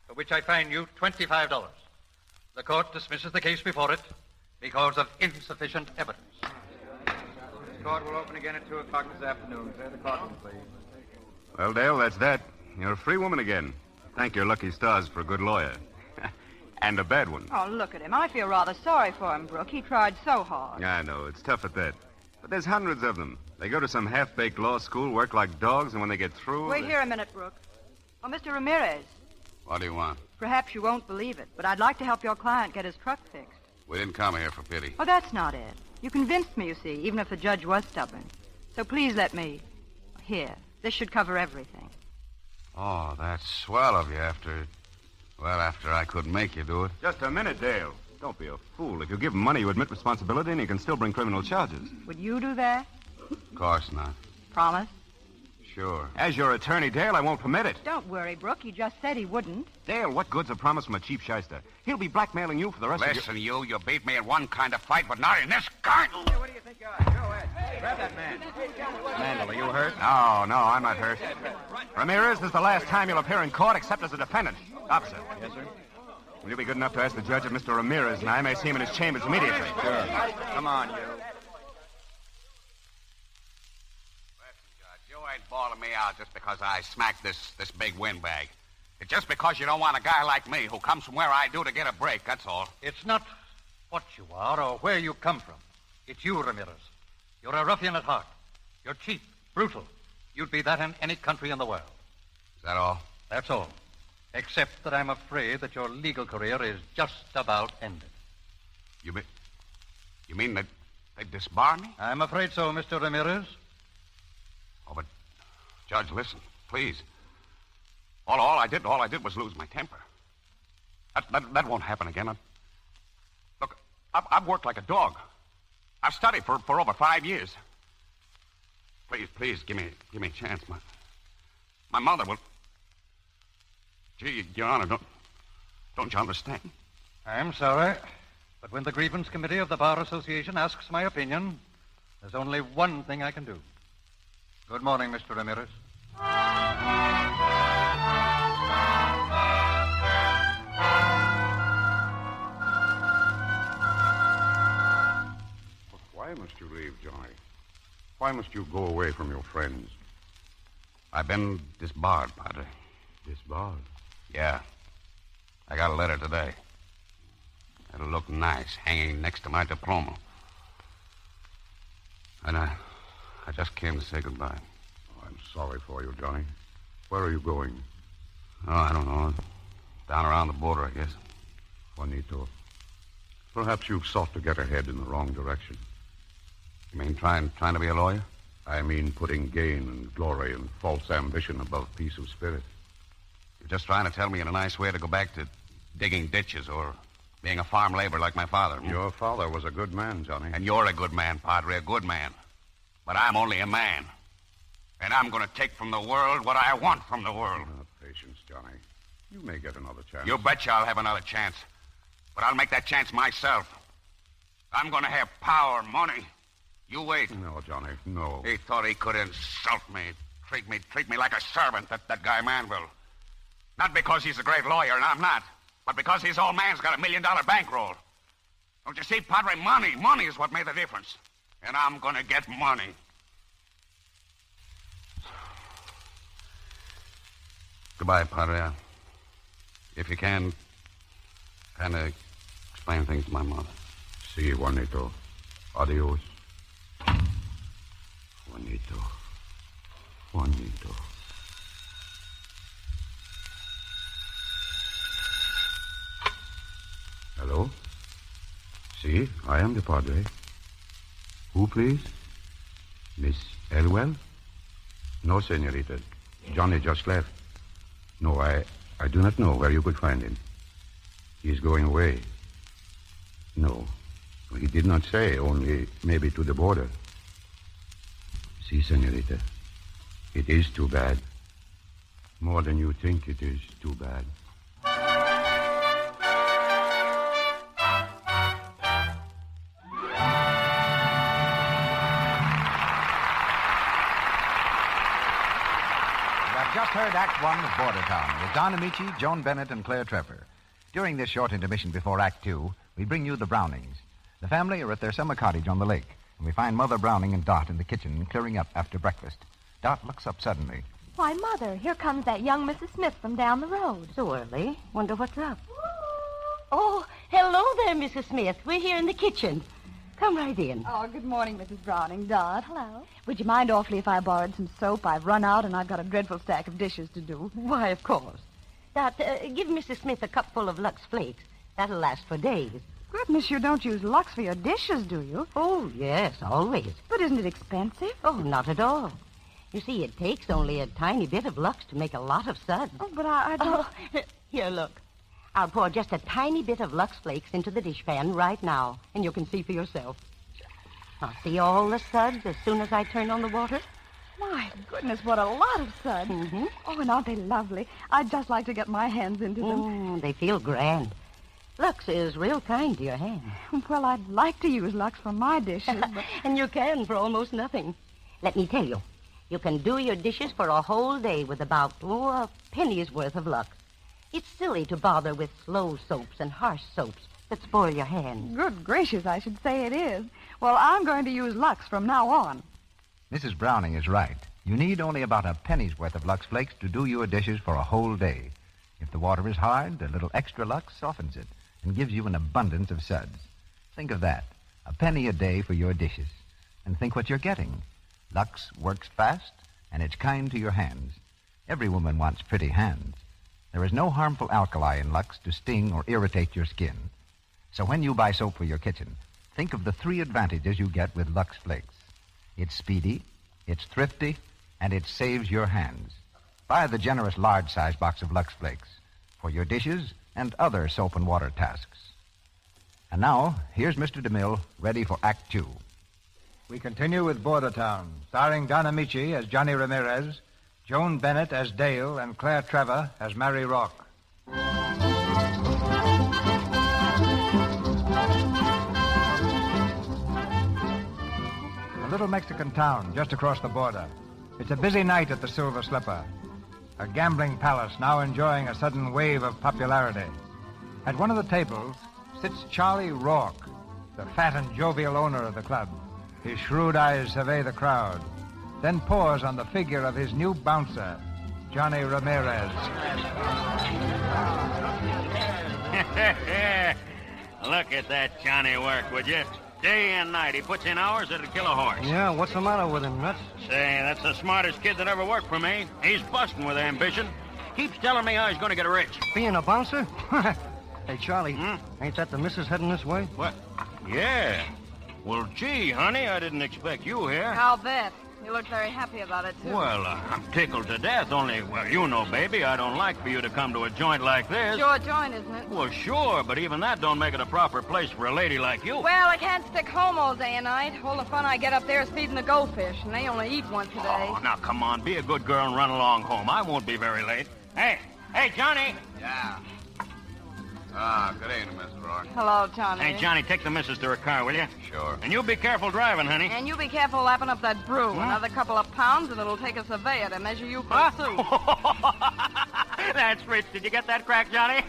for which I fine you $25. The court dismisses the case before it because of insufficient evidence. The court will open again at 2 o'clock this afternoon. Clear the courtroom, please. Well, Dale, that's that. You're a free woman again. Thank your lucky stars for a good lawyer. And a bad one. Oh, look at him. I feel rather sorry for him, Brooke. He tried so hard. I know. It's tough at that. But there's hundreds of them. They go to some half-baked law school, work like dogs, and when they get through... Wait here a minute, Brooke. Oh, Mr. Ramirez. What do you want? Perhaps you won't believe it, but I'd like to help your client get his truck fixed. We didn't come here for pity. Oh, that's not it. You convinced me, you see, even if the judge was stubborn. So please let me... Here. This should cover everything. Oh, that's swell of you after I couldn't make you do it. Just a minute, Dale. Don't be a fool. If you give him money, you admit responsibility, and he can still bring criminal charges. Would you do that? Of course not. Promise? Sure. As your attorney, Dale, I won't permit it. Don't worry, Brooke. He just said he wouldn't. Dale, what good's a promise from a cheap shyster? He'll be blackmailing you for the rest Listen, you beat me in one kind of fight, but not in this kind. Hey, what do you think you are? Go ahead. Grab that man. Mandel, are you hurt? No, I'm not hurt. Ramirez, this is the last time you'll appear in court except as a defendant. Officer. Yes, sir? Will you be good enough to ask the judge if Mr. Ramirez and I may see him in his chambers immediately? Sure. Come on, you. You ain't bawling me out just because I smacked this big windbag. It's just because you don't want a guy like me who comes from where I do to get a break, that's all. It's not what you are or where you come from. It's you, Ramirez. You're a ruffian at heart. You're cheap, brutal. You'd be that in any country in the world. Is that all? That's all. Except that I'm afraid that your legal career is just about ended. You mean that they disbar me? I'm afraid so, Mr. Ramirez. Oh, but, Judge, listen, please. All I did was lose my temper. That won't happen again. Look, I've worked like a dog. I've studied for over 5 years. Please, give me a chance. My mother will... Gee, Your Honor, don't you understand? I'm sorry, but when the grievance committee of the Bar Association asks my opinion, there's only one thing I can do. Good morning, Mr. Ramirez. Why must you leave, Johnny? Why must you go away from your friends? I've been disbarred, Padre. Disbarred? Yeah. I got a letter today. It'll look nice hanging next to my diploma. And I just came to say goodbye. Oh, I'm sorry for you, Johnny. Where are you going? Oh, I don't know. Down around the border, I guess. Juanito, perhaps you've sought to get ahead in the wrong direction. You mean trying to be a lawyer? I mean putting gain and glory and false ambition above peace of spirit. You're just trying to tell me in a nice way to go back to digging ditches or being a farm laborer like my father. Your father was a good man, Johnny. And you're a good man, Padre, a good man. But I'm only a man. And I'm going to take from the world what I want from the world. Patience, Johnny. You may get another chance. You betcha I'll have another chance. But I'll make that chance myself. I'm going to have power, money. You wait. No, Johnny, no. He thought he could insult me, treat me like a servant, that guy Manville. Not because he's a great lawyer, and I'm not, but because his old man's got $1 million bankroll. Don't you see, Padre? Money is what made the difference. And I'm going to get money. Goodbye, Padre. If you can, kind of explain things to my mother. Si, Juanito. Adios. Juanito. Hello? Si, I am the Padre. Who, please? Miss Elwell? No, senorita. Johnny just left. No, I do not know where you could find him. He is going away. No, he did not say, only maybe to the border. Si, senorita. It is too bad. More than you think it is too bad. Just heard Act One of Bordertown with Don Ameche, Joan Bennett, and Claire Trevor. During this short intermission before Act Two, we bring you the Brownings. The family are at their summer cottage on the lake, and we find Mother Browning and Dot in the kitchen clearing up after breakfast. Dot looks up suddenly. Why, Mother, here comes that young Mrs. Smith from down the road. So early? Wonder what's up. Oh, hello there, Mrs. Smith. We're here in the kitchen. Come right in. Oh, good morning, Mrs. Browning. Dot. Hello. Would you mind awfully if I borrowed some soap? I've run out, and I've got a dreadful stack of dishes to do. Why, of course. Dot, give Mrs. Smith a cupful of Lux Flakes. That'll last for days. Goodness, you don't use Lux for your dishes, do you? Oh, yes, always. But isn't it expensive? Oh, not at all. You see, it takes only a tiny bit of Lux to make a lot of suds. Oh, but I don't... Oh, here, look. I'll pour just a tiny bit of Lux Flakes into the dishpan right now, and you can see for yourself. I'll see all the suds as soon as I turn on the water. My goodness, what a lot of suds. Mm-hmm. Oh, and aren't they lovely? I'd just like to get my hands into them. They feel grand. Lux is real kind to your hands. Well, I'd like to use Lux for my dishes, but... And you can for almost nothing. Let me tell you, you can do your dishes for a whole day with about, a penny's worth of Lux. It's silly to bother with slow soaps and harsh soaps that spoil your hands. Good gracious, I should say it is. Well, I'm going to use Lux from now on. Mrs. Browning is right. You need only about a penny's worth of Lux Flakes to do your dishes for a whole day. If the water is hard, a little extra Lux softens it and gives you an abundance of suds. Think of that. A penny a day for your dishes. And think what you're getting. Lux works fast, and it's kind to your hands. Every woman wants pretty hands. There is no harmful alkali in Lux to sting or irritate your skin. So when you buy soap for your kitchen, think of the 3 advantages you get with Lux Flakes. It's speedy, it's thrifty, and it saves your hands. Buy the generous large-size box of Lux Flakes for your dishes and other soap and water tasks. And now, here's Mr. DeMille, ready for Act 2. We continue with Bordertown, starring Don Ameche as Johnny Ramirez, Joan Bennett as Dale, and Claire Trevor as Mary Rock. A little Mexican town just across the border. It's a busy night at the Silver Slipper, a gambling palace now enjoying a sudden wave of popularity. At one of the tables sits Charlie Rourke, the fat and jovial owner of the club. His shrewd eyes survey the crowd, then pause on the figure of his new bouncer, Johnny Ramirez. Look at that Johnny work, would you? Day and night. He puts in hours that'd kill a horse. Yeah, what's the matter with him, Nuts? Say, that's the smartest kid that ever worked for me. He's busting with ambition. Keeps telling me how he's going to get rich. Being a bouncer? Hey, Charlie, ain't that the missus heading this way? What? Yeah. Well, gee, honey, I didn't expect you here. I'll bet. You look very happy about it, too. Well, I'm tickled to death, only, well, you know, baby, I don't like for you to come to a joint like this. Sure joint, isn't it? Well, sure, but even that don't make it a proper place for a lady like you. Well, I can't stick home all day and night. All the fun I get up there is feeding the goldfish, and they only eat once a day. Oh, now, come on, be a good girl and run along home. I won't be very late. Hey, Johnny. Yeah. Good evening, Mr. Rourke. Hello, Johnny. Hey, Johnny, take the missus to her car, will you? Sure. And you be careful driving, honey. And you be careful lapping up that brew. Another couple of pounds, and it'll take a surveyor to measure you for a suit. That's rich. Did you get that crack, Johnny?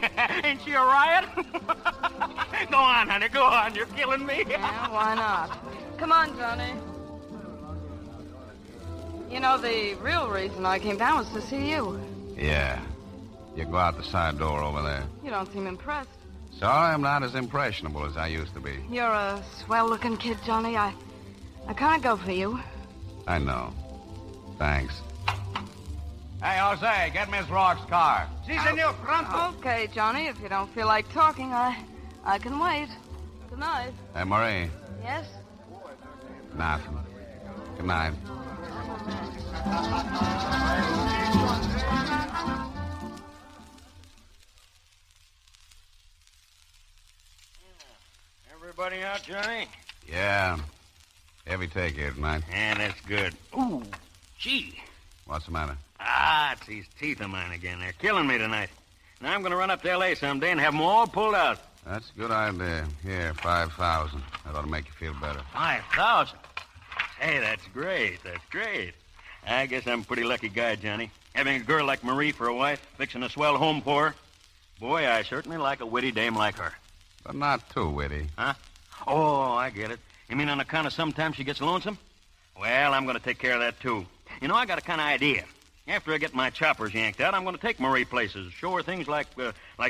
Ain't she a riot? Go on, honey, go on. You're killing me. Yeah, why not? Come on, Johnny. You know, the real reason I came down was to see you. Yeah. You go out the side door over there. You don't seem impressed. Sorry, I'm not as impressionable as I used to be. You're a swell-looking kid, Johnny. I kind of go for you. I know. Thanks. Hey, Jose, get Miss Rourke's car. Si, senor, pronto. Okay, Johnny, if you don't feel like talking, I can wait. Good night. Hey, Marie. Yes? Nothing. Good night. Everybody out, Johnny? Yeah. Heavy take here tonight. Yeah, that's good. Ooh, gee. What's the matter? It's these teeth of mine again. They're killing me tonight. Now I'm going to run up to L.A. someday and have them all pulled out. That's a good idea. Here, 5,000. That ought to make you feel better. 5,000? Hey, that's great. That's great. I guess I'm a pretty lucky guy, Johnny. Having a girl like Marie for a wife, fixing a swell home for her. Boy, I certainly like a witty dame like her. But not too witty. Huh? Oh, I get it. You mean on account of sometimes she gets lonesome? Well, I'm going to take care of that, too. You know, I got a kind of idea. After I get my choppers yanked out, I'm going to take Marie places, show her things like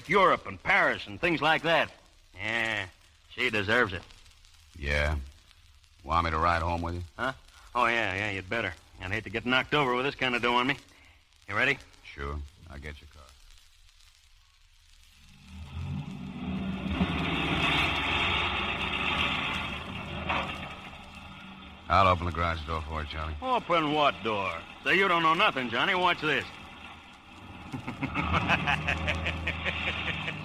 Europe and Paris and things like that. Yeah, she deserves it. Yeah. Want me to ride home with you? Huh? Oh, yeah, you'd better. I'd hate to get knocked over with this kind of dough on me. You ready? Sure. I'll get your car. I'll open the garage door for you, Charlie. Open what door? So you don't know nothing, Johnny. Watch this.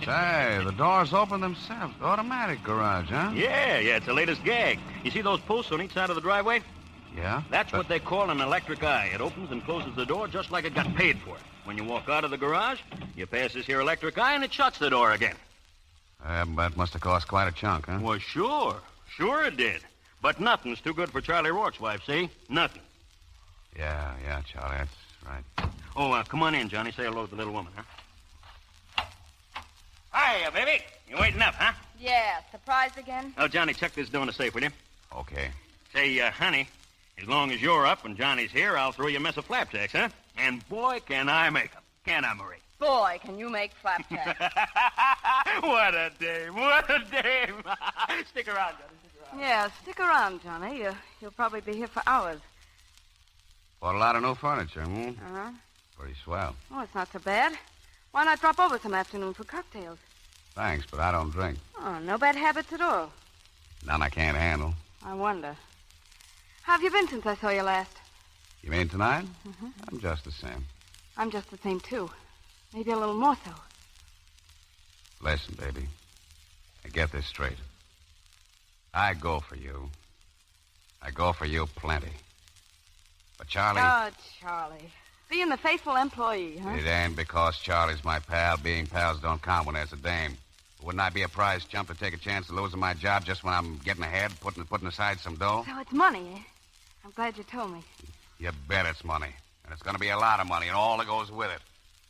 Say, the doors open themselves. Automatic garage, huh? Yeah, it's the latest gag. You see those posts on each side of the driveway? Yeah? That's what they call an electric eye. It opens and closes the door just like it got paid for it. When you walk out of the garage, you pass this here electric eye and it shuts the door again. That must have cost quite a chunk, huh? Well, sure. Sure it did. But nothing's too good for Charlie Rourke's wife, see? Nothing. Yeah, Charlie, that's right. Oh, come on in, Johnny. Say hello to the little woman, huh? Hiya, baby. You waiting up, huh? Yeah, surprised again? Oh, Johnny, check this door in the safe, will you? Okay. Say, honey, as long as you're up and Johnny's here, I'll throw you a mess of flapjacks, huh? And boy, can I make them. Can I, Marie? Boy, can you make flapjacks. What a dame. What a dame. Stick around, Johnny. Stick around. Yeah, stick around, Johnny. You'll probably be here for hours. Bought a lot of new furniture, Uh-huh. Pretty swell. Oh, it's not so bad. Why not drop over some afternoon for cocktails? Thanks, but I don't drink. Oh, no bad habits at all. None I can't handle. I wonder. How have you been since I saw you last? You mean tonight? Mm-hmm. I'm just the same. I'm just the same, too. Maybe a little more so. Listen, baby. I get this straight. I go for you. I go for you plenty. But Charlie... Oh, Charlie. Being the faithful employee, huh? It ain't because Charlie's my pal. Being pals don't count when there's a dame. Wouldn't I be a prize chump to take a chance of losing my job just when I'm getting ahead, putting aside some dough? So it's money, eh? I'm glad you told me. You bet it's money. And it's going to be a lot of money and all that goes with it.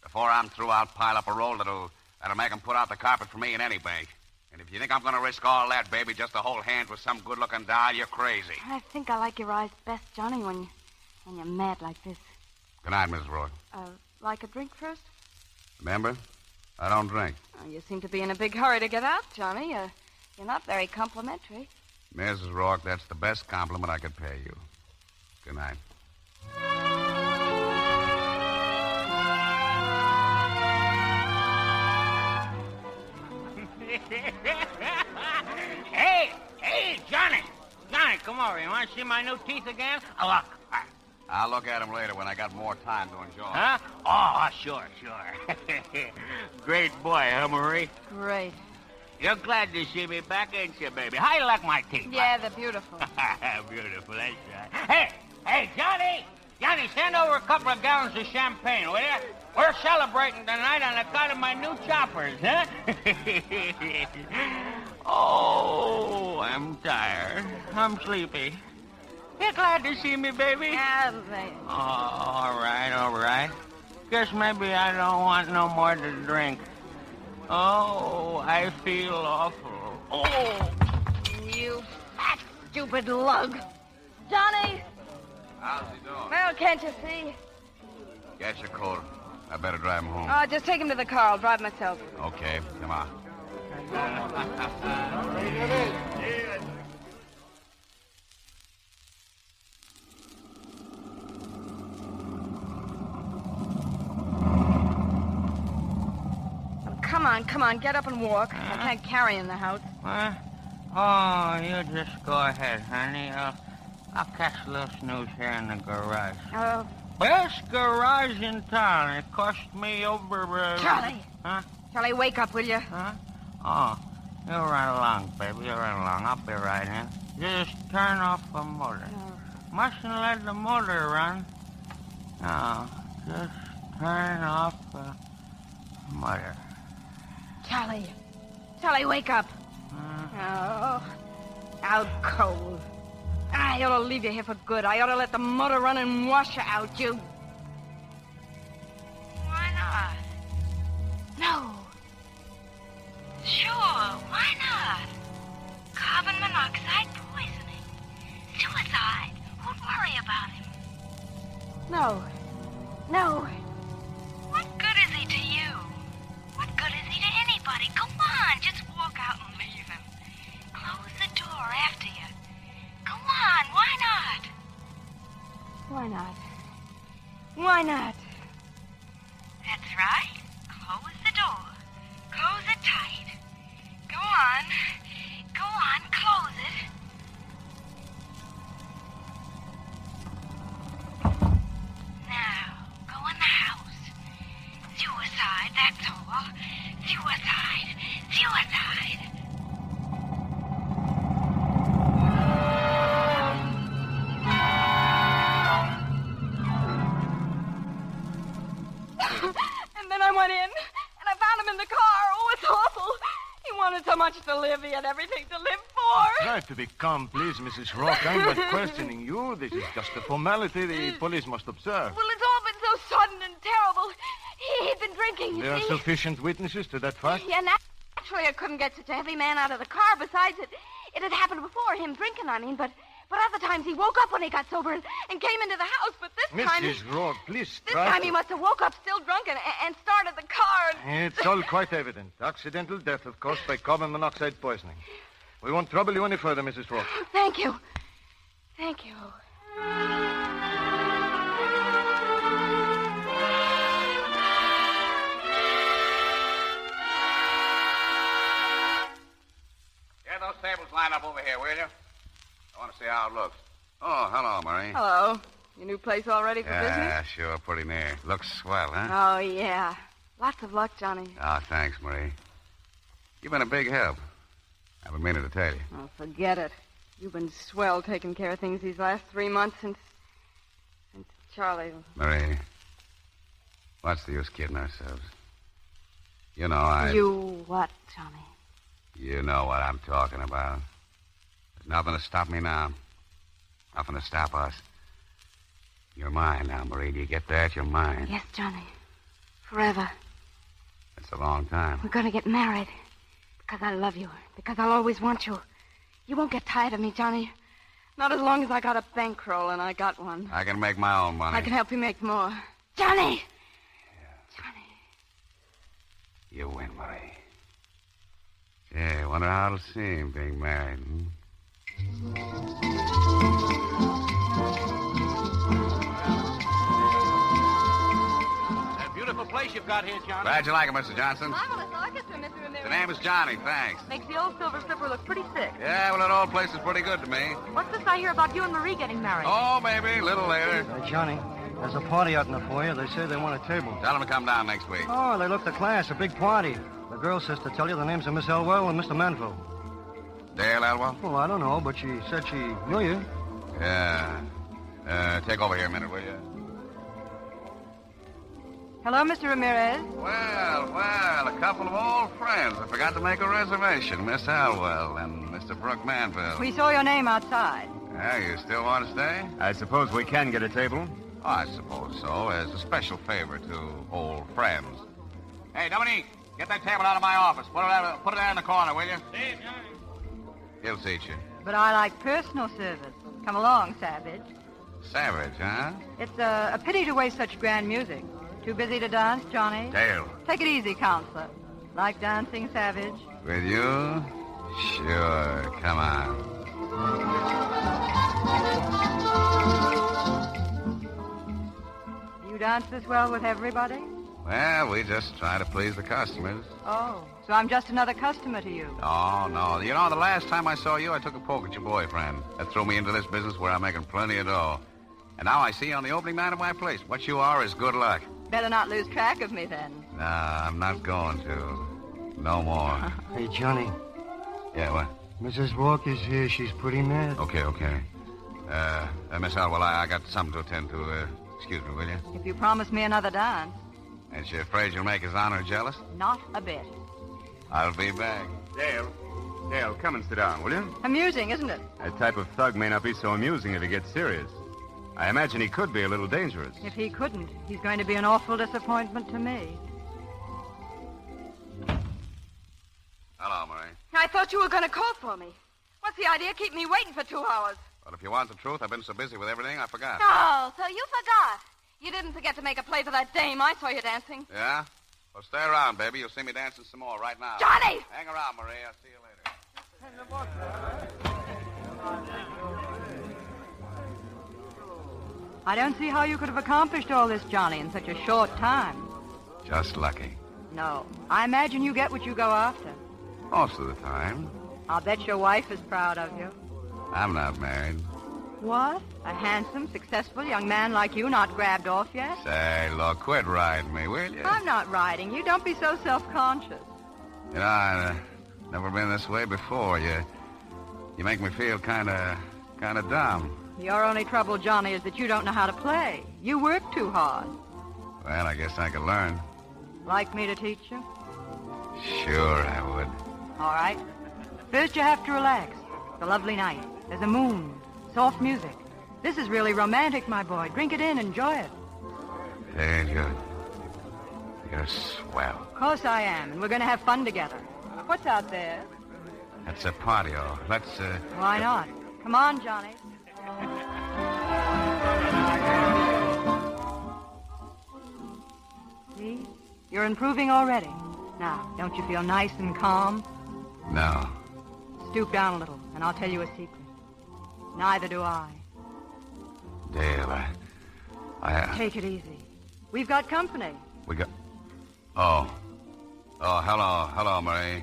Before I'm through, I'll pile up a roll that'll make 'em put out the carpet for me in any bank. And if you think I'm going to risk all that, baby, just to hold hands with some good-looking doll, you're crazy. I think I like your eyes best, Johnny, when you're mad like this. Good night, Miss Rourke. Like a drink first? Remember, I don't drink. Oh, you seem to be in a big hurry to get out, Johnny. You're not very complimentary. Mrs. Rourke, that's the best compliment I could pay you. Good night. Hey, Johnny. Johnny, come over. You want to see my new teeth again? Oh, look. I'll look at them later when I got more time to enjoy. Huh? Oh, sure. Great boy, huh, Marie? Great. You're glad to see me back, ain't you, baby? How you like my teeth? Yeah, they're beautiful. Beautiful, that's right. Hey, Johnny! Johnny, send over a couple of gallons of champagne, will you? We're celebrating tonight on account of my new choppers, huh? Oh, I'm tired. I'm sleepy. You glad to see me, baby? Yeah, Oh, all right. Guess maybe I don't want no more to drink. Oh, I feel awful. Oh, you fat, stupid lug. Johnny! How's he doing? Well, can't you see? Get your coat. I better drive him home. Oh, just take him to the car. I'll drive myself. Okay, come on. Come on, get up and walk. I can't carry in the house. Huh? Oh, you just go ahead, honey. I'll catch a little snooze here in the garage. Best garage in town. It cost me over... Charlie! Huh? Charlie, wake up, will you? Huh? Oh, you run along, baby. You run along. I'll be right in. Just turn off the motor. Mustn't let the motor run. No, just turn off the motor. Charlie, wake up. Oh, out cold. I ought to leave you here for good. I ought to let the motor run and wash you out, you... Why not? No. Sure, why not? Carbon monoxide poisoning. Suicide. Who'd worry about him? No. What good is he to you? What good is he to anybody? Come on, just walk out and leave him. Close the door after you. Come on, why not? Why not? That's right. Close the door. Close it tight. Go on, close it. Now, go in the house. Suicide, that's all. Suicide. much to live and everything to live for. Try to be calm, please, Mrs. Rock. I'm not questioning you. This is just a formality the police must observe. Well, it's all been so sudden and terrible. He'd been drinking, you There are see. sufficient witnesses to that fact? Yeah, naturally I couldn't get such a heavy man out of the car. Besides, it had happened before, him drinking, I mean, but other times he woke up when he got sober and came into the house. But this time... Mrs. Rock, please This try time to... he must have woke up still drunk and started the car. It's all quite evident. Accidental death, of course, by carbon monoxide poisoning. We won't trouble you any further, Mrs. Rock. Oh, thank you. Thank you. Get those tables lined up over here, will you? I want to see how it looks. Oh, hello, Marie. Hello. Your new place all ready for business? Yeah, sure, pretty near. Looks swell, huh? Oh, yeah. Lots of luck, Johnny. Oh, thanks, Marie. You've been a big help. I've been meaning to tell you. Oh, forget it. You've been swell taking care of things these last 3 months since Charlie... Marie, what's the use kidding ourselves? You know, You what, Johnny? You know what I'm talking about. There's nothing to stop me now. Nothing to stop us. You're mine now, Marie. Do you get that? You're mine. Yes, Johnny. Forever. That's a long time. We're going to get married. Because I love you. Because I'll always want you. You won't get tired of me, Johnny. Not as long as I got a bankroll, and I got one. I can make my own money. I can help you make more. Johnny! You win, Marie. Gee, I wonder how it'll seem being married. A beautiful place you've got here, Johnny. Glad you like it, Mr. Johnson. Marvelous orchestra, Mr. Ramirez. The name is Johnny, thanks. Makes the old Silver Slipper look pretty sick. Yeah, well, that old place is pretty good to me. What's this I hear about you and Marie getting married? Oh, maybe, a little later. Hey, Johnny, there's a party out in the foyer. They say they want a table. Tell them to come down next week. Oh, they look the class. A big party. The girl says to tell you the names of Miss Elwell and Mr. Manville. Dale Elwell? Well, I don't know, but she said she knew you. Yeah. Take over here a minute, will you? Hello, Mr. Ramirez. Well, a couple of old friends. I forgot to make a reservation. Miss Elwell and Mr. Brooke Manville. We saw your name outside. Yeah, you still want to stay? I suppose we can get a table. Oh, I suppose so, as a special favor to old friends. Hey, Dominique, get that table out of my office. Put it there in the corner, will you? He'll seat you. But I like personal service. Come along, Savage. Savage, huh? It's a pity to waste such grand music. Too busy to dance, Johnny? Dale. Take it easy, counselor. Like dancing, Savage? With you? Sure. Come on. You dance this well with everybody? Well, we just try to please the customers. Oh, so I'm just another customer to you. Oh, no. You know, the last time I saw you, I took a poke at your boyfriend. That threw me into this business where I'm making plenty of dough. And now I see you on the opening night of my place. What you are is good luck. Better not lose track of me, then. Nah, I'm not going to. No more. Hey, Johnny. Yeah, what? Mrs. Rock is here. She's pretty mad. Okay. Miss Elwell, I got something to attend to. Excuse me, will you? If you promise me another dance. Ain't she afraid you'll make his honor jealous? Not a bit. I'll be back. Dale, come and sit down, will you? Amusing, isn't it? That type of thug may not be so amusing if he gets serious. I imagine he could be a little dangerous. If he couldn't, he's going to be an awful disappointment to me. Hello, Marie. I thought you were going to call for me. What's the idea? Keep me waiting for 2 hours. Well, if you want the truth, I've been so busy with everything, I forgot. Oh, so you forgot. You didn't forget to make a play for that dame I saw you dancing. Yeah? Well, stay around, baby. You'll see me dancing some more right now. Johnny! Hang around, Marie. I'll see you later. I don't see how you could have accomplished all this, Johnny, in such a short time. Just lucky. No. I imagine you get what you go after. Most of the time. I'll bet your wife is proud of you. I'm not married. What? A handsome, successful young man like you not grabbed off yet? Say, look, quit riding me, will you? I'm not riding you. Don't be so self-conscious. You know, I've never been this way before. You make me feel kind of dumb. Your only trouble, Johnny, is that you don't know how to play. You work too hard. Well, I guess I could learn. Like me to teach you? Sure, I would. All right. First, you have to relax. It's a lovely night. There's a moon, soft music. This is really romantic, my boy. Drink it in, enjoy it. Hey, you're swell. Of course I am, and we're going to have fun together. What's out there? That's a patio. Let's, Why not? Come on, Johnny. See? You're improving already. Now, don't you feel nice and calm? No. Stoop down a little, and I'll tell you a secret. Neither do I. Dale, I... Take it easy. We've got company. We got... Oh, hello, Marie.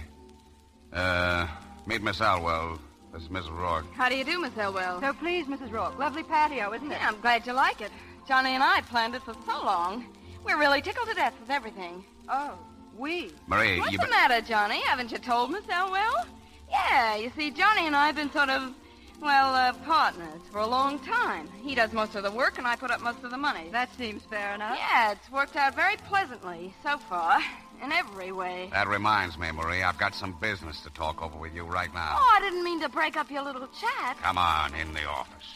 Meet Miss Alwell. This is Mrs. Rourke. How do you do, Miss Elwell? So pleased, Mrs. Rourke. Lovely patio, isn't it? Yeah, I'm glad you like it. Johnny and I planned it for so long. We're really tickled to death with everything. Oh, we? Marie, What's the matter, Johnny? Haven't you told Miss Elwell? Yeah, you see, Johnny and I have been sort of, partners for a long time. He does most of the work, and I put up most of the money. That seems fair enough. Yeah, it's worked out very pleasantly so far, in every way. That reminds me, Marie, I've got some business to talk over with you right now. Oh, I didn't mean to break up your little chat. Come on, in the office.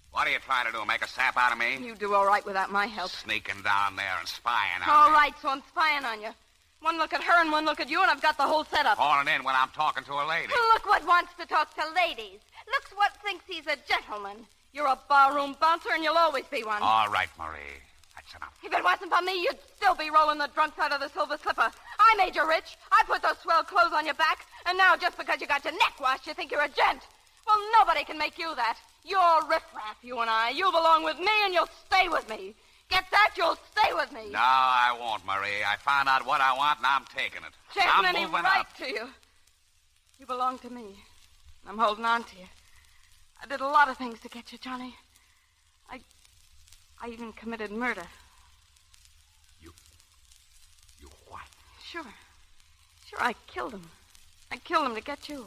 What are you trying to do, make a sap out of me? You do all right without my help. Sneaking down there and spying on All me. right, so I'm spying on you. One look at her and one look at you, and I've got the whole setup. Calling in when I'm talking to a lady. Look what wants to talk to ladies. Looks what thinks he's a gentleman. You're a barroom bouncer, and you'll always be one. All right, Marie. That's enough. If it wasn't for me, you'd still be rolling the drunk side of the Silver Slipper. I made you rich. I put those swell clothes on your back, and now just because you got your neck washed, you think you're a gent. Well, nobody can make you that. You're riffraff, you and I. You belong with me, and you'll stay with me. Get that? You'll stay with me. No, I won't, Marie. I found out what I want, and I'm taking it. She I'm hasn't any moving right up. to you. You belong to me. I'm holding on to you. I did a lot of things to get you, Johnny. I even committed murder. You what? Sure, I killed him. I killed him to get you.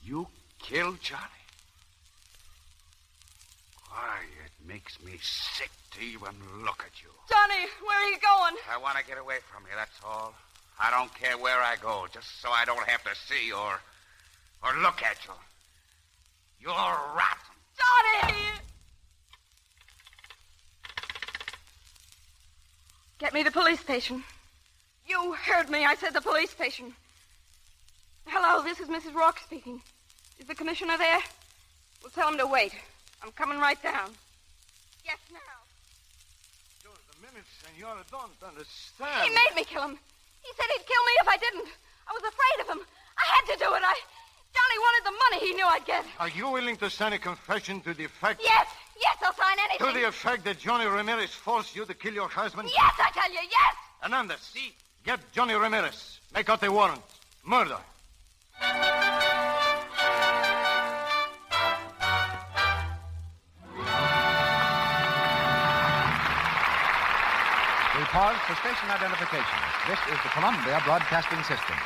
You killed Johnny? Why, it makes me sick to even look at you. Johnny, where are you going? I want to get away from you, that's all. I don't care where I go, just so I don't have to see or look at you. You're rotten. Johnny! Get me the police station. You heard me. I said the police station. Hello, this is Mrs. Rourke speaking. Is the commissioner there? We'll tell him to wait. I'm coming right down. Yes, now. The minute, senor, I don't understand. He made me kill him. He said he'd kill me if I didn't. I was afraid of him. I had to do it. Johnny wanted the money he knew I'd get. Are you willing to sign a confession to the effect... Yes, I'll sign anything. To the effect that Johnny Ramirez forced you to kill your husband? Yes, I tell you, yes. Hernandez, see? Get Johnny Ramirez. Make out the warrant. Murder. We pause for station identification. This is the Columbia Broadcasting System.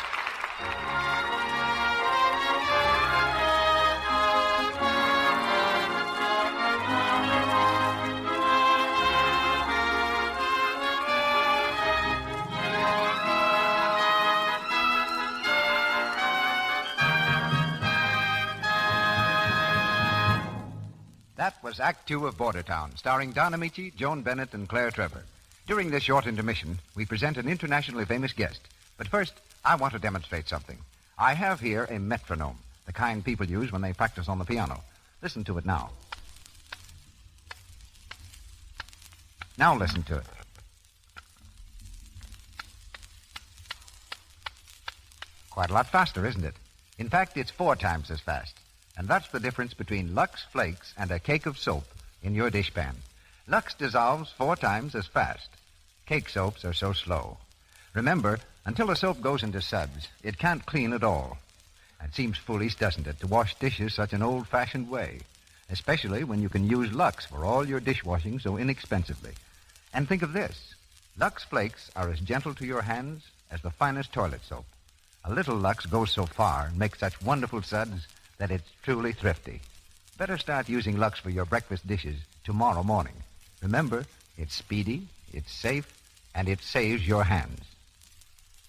That was Act Two of Bordertown, starring Don Ameche, Joan Bennett, and Claire Trevor. During this short intermission, we present an internationally famous guest. But first, I want to demonstrate something. I have here a metronome, the kind people use when they practice on the piano. Listen to it now. Now listen to it. Quite a lot faster, isn't it? In fact, it's 4 times as fast. And that's the difference between Lux Flakes and a cake of soap in your dishpan. Lux dissolves 4 times as fast. Cake soaps are so slow. Remember, until a soap goes into suds, it can't clean at all. It seems foolish, doesn't it, to wash dishes such an old-fashioned way, especially when you can use Lux for all your dishwashing so inexpensively. And think of this. Lux Flakes are as gentle to your hands as the finest toilet soap. A little Lux goes so far and makes such wonderful suds that it's truly thrifty. Better start using Lux for your breakfast dishes tomorrow morning. Remember, it's speedy, it's safe, and it saves your hands.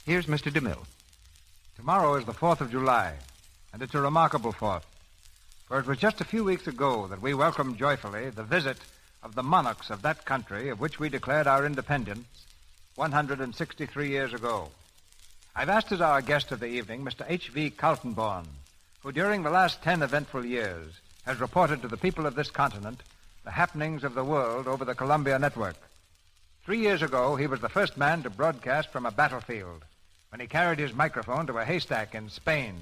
Here's Mr. DeMille. Tomorrow is the 4th of July, and it's a remarkable 4th. For it was just a few weeks ago that we welcomed joyfully the visit of the monarchs of that country of which we declared our independence 163 years ago. I've asked as our guest of the evening Mr. H.V. Kaltenborn, who during the last 10 eventful years has reported to the people of this continent the happenings of the world over the Columbia Network. 3 years ago, he was the first man to broadcast from a battlefield when he carried his microphone to a haystack in Spain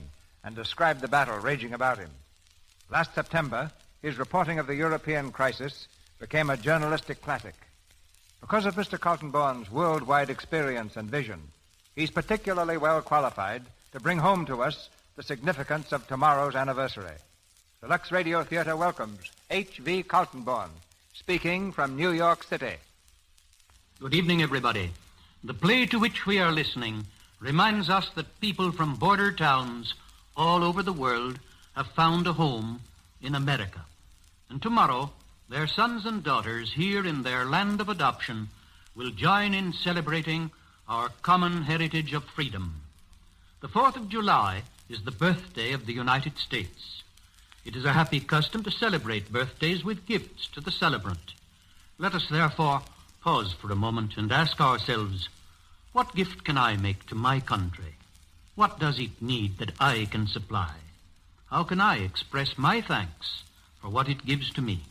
and described the battle raging about him. Last September, his reporting of the European crisis became a journalistic classic. Because of Mr. Kaltenborn's worldwide experience and vision, he's particularly well qualified to bring home to us the significance of tomorrow's anniversary. The Lux Radio Theater welcomes H.V. Kaltenborn, speaking from New York City. Good evening, everybody. The play to which we are listening reminds us that people from border towns all over the world have found a home in America. And tomorrow, their sons and daughters here in their land of adoption will join in celebrating our common heritage of freedom. The 4th of July is the birthday of the United States. It is a happy custom to celebrate birthdays with gifts to the celebrant. Let us therefore pause for a moment and ask ourselves, what gift can I make to my country? What does it need that I can supply? How can I express my thanks for what it gives to me?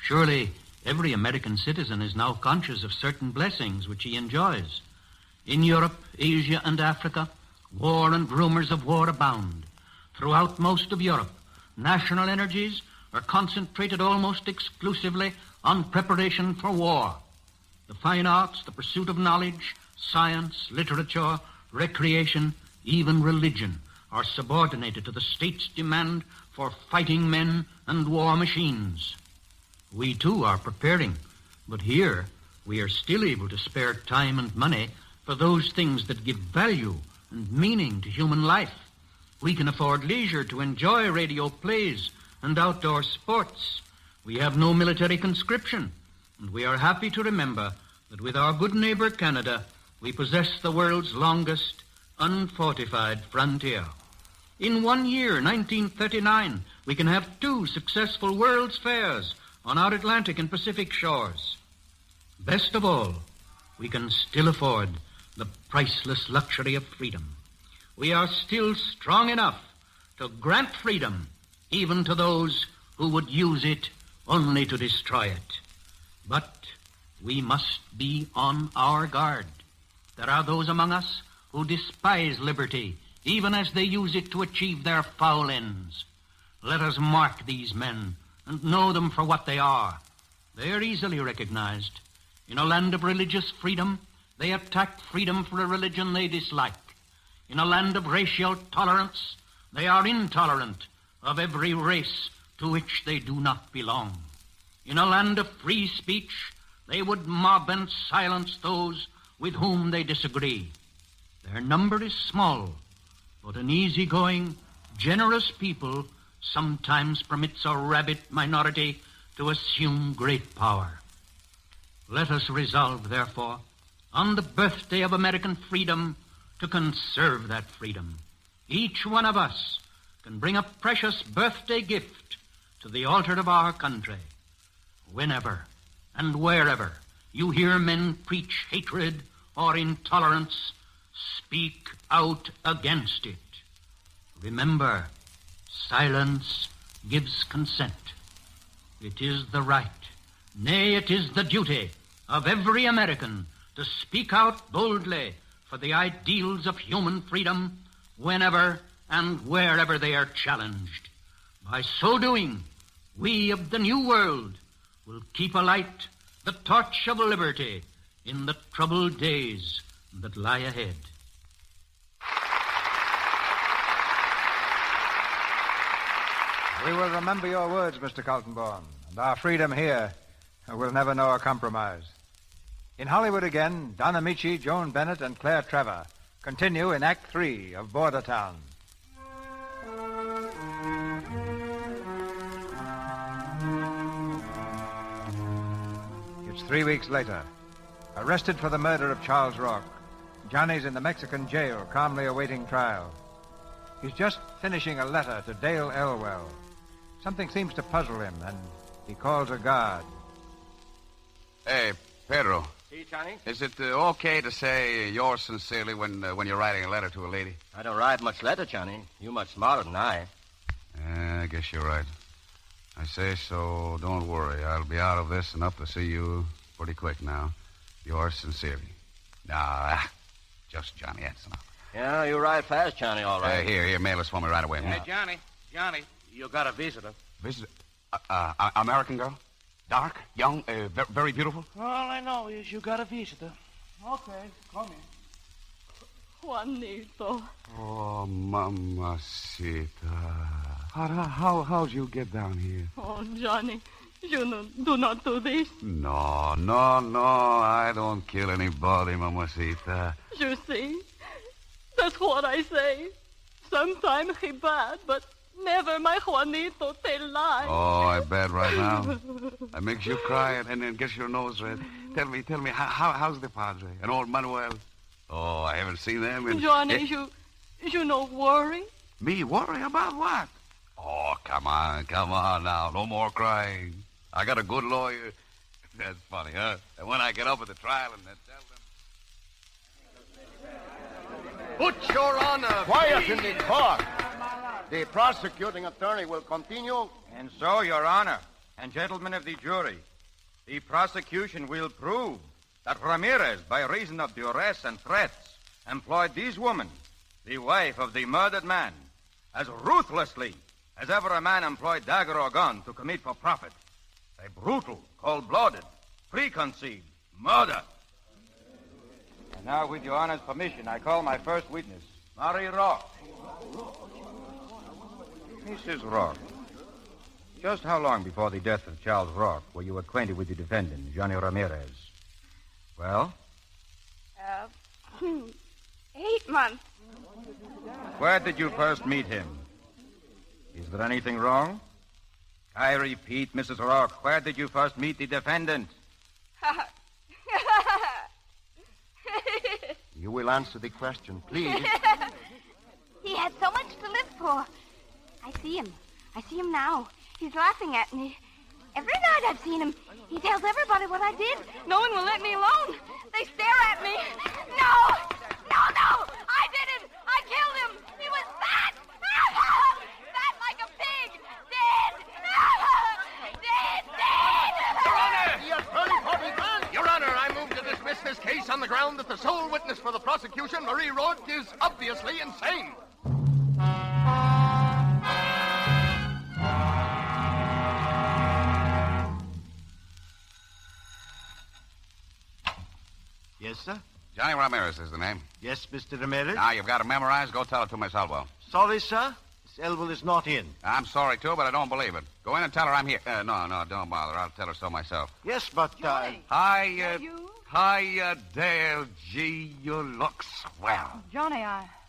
Surely every American citizen is now conscious of certain blessings which he enjoys. In Europe, Asia, and Africa, war and rumors of war abound. Throughout most of Europe, national energies are concentrated almost exclusively on preparation for war. The fine arts, the pursuit of knowledge, science, literature, recreation, even religion are subordinated to the state's demand for fighting men and war machines. We, too, are preparing, but here we are still able to spare time and money for those things that give value and meaning to human life. We can afford leisure to enjoy radio plays and outdoor sports. We have no military conscription, and we are happy to remember that with our good neighbor Canada, we possess the world's longest unfortified frontier. In 1 year, 1939, we can have 2 successful World's Fairs on our Atlantic and Pacific shores. Best of all, we can still afford the priceless luxury of freedom. We are still strong enough to grant freedom even to those who would use it only to destroy it. But we must be on our guard. There are those among us who despise liberty, even as they use it to achieve their foul ends. Let us mark these men and know them for what they are. They are easily recognized. In a land of religious freedom, they attack freedom for a religion they dislike. In a land of racial tolerance, they are intolerant of every race to which they do not belong. In a land of free speech, they would mob and silence those with whom they disagree. Their number is small, but an easygoing, generous people sometimes permits a rabid minority to assume great power. Let us resolve, therefore, on the birthday of American freedom to conserve that freedom. Each one of us can bring a precious birthday gift to the altar of our country. Whenever and wherever you hear men preach hatred or intolerance, speak out against it. Remember, silence gives consent. It is the right, nay, it is the duty of every American to speak out boldly for the ideals of human freedom whenever and wherever they are challenged. By so doing, we of the New World will keep alight the torch of liberty in the troubled days that lie ahead. We will remember your words, Mr. Kaltenborn, and our freedom here will never know a compromise. In Hollywood again, Don Ameche, Joan Bennett, and Claire Trevor continue in Act 3 of Bordertown. It's 3 weeks later. Arrested for the murder of Charles Rock, Johnny's in the Mexican jail, calmly awaiting trial. He's just finishing a letter to Dale Elwell. Something seems to puzzle him, and he calls a guard. Hey, Pedro. See, Johnny? Is it okay to say yours sincerely when you're writing a letter to a lady? I don't write much letter, Johnny. You much smarter than I. I guess you're right. I say so, don't worry. I'll be out of this and up to see you pretty quick now. Yours sincerely. Nah, just Johnny, that's enough. Yeah, you ride fast, Johnny, all right. Here, mail this for me right away. Hey, Johnny, you got a visitor. Visitor? American girl? Dark, young, very beautiful? All I know is you got a visitor. Okay, come in. Juanito. Oh, mamacita. How'd you get down here? Oh, Johnny, do not do this. No, I don't kill anybody, mamacita. You see, that's what I say. Sometimes he bad, but never my Juanito tell lie. Oh, I bet right now. That makes you cry and then gets your nose red. Tell me, how's the Padre and old Manuel? Oh, I haven't seen them in... Johnny, you no worry? Me worry about what? Oh, come on now. No more crying. I got a good lawyer. That's funny, huh? And when I get up at the trial and tell them... Put your honor. Quiet in the court. The prosecuting attorney will continue. And so, Your Honor, and gentlemen of the jury, the prosecution will prove that Ramirez, by reason of duress and threats, employed this woman, the wife of the murdered man, as ruthlessly as ever a man employed dagger or gun to commit for profit. A brutal, cold-blooded, preconceived murder. And now, with Your Honor's permission, I call my first witness, Mary Rock. Mrs. Rock, just how long before the death of Charles Rock were you acquainted with the defendant, Johnny Ramirez? Well? 8 months. Where did you first meet him? Is there anything wrong? I repeat, Mrs. Rock, where did you first meet the defendant? You will answer the question, please. He had so much to live for. I see him now. He's laughing at me. Every night I've seen him. He tells everybody what I did. No one will let me alone. They stare at me. No! I did it! I killed him! He was fat! Fat like a pig! Dead! Your attorney for me done. Your Honor, I move to dismiss this case on the ground that the sole witness for the prosecution, Marie Rourke, is obviously insane. Yes, sir? Johnny Ramirez is the name. Yes, Mr. Ramirez? Now, you've got to memorize. Go tell it to Miss Elwell. Sorry, sir. Miss Elwell is not in. I'm sorry, too, but I don't believe it. Go in and tell her I'm here. No, don't bother. I'll tell her so myself. Yes, but, Hiya, Dale. Gee, you look swell. Johnny,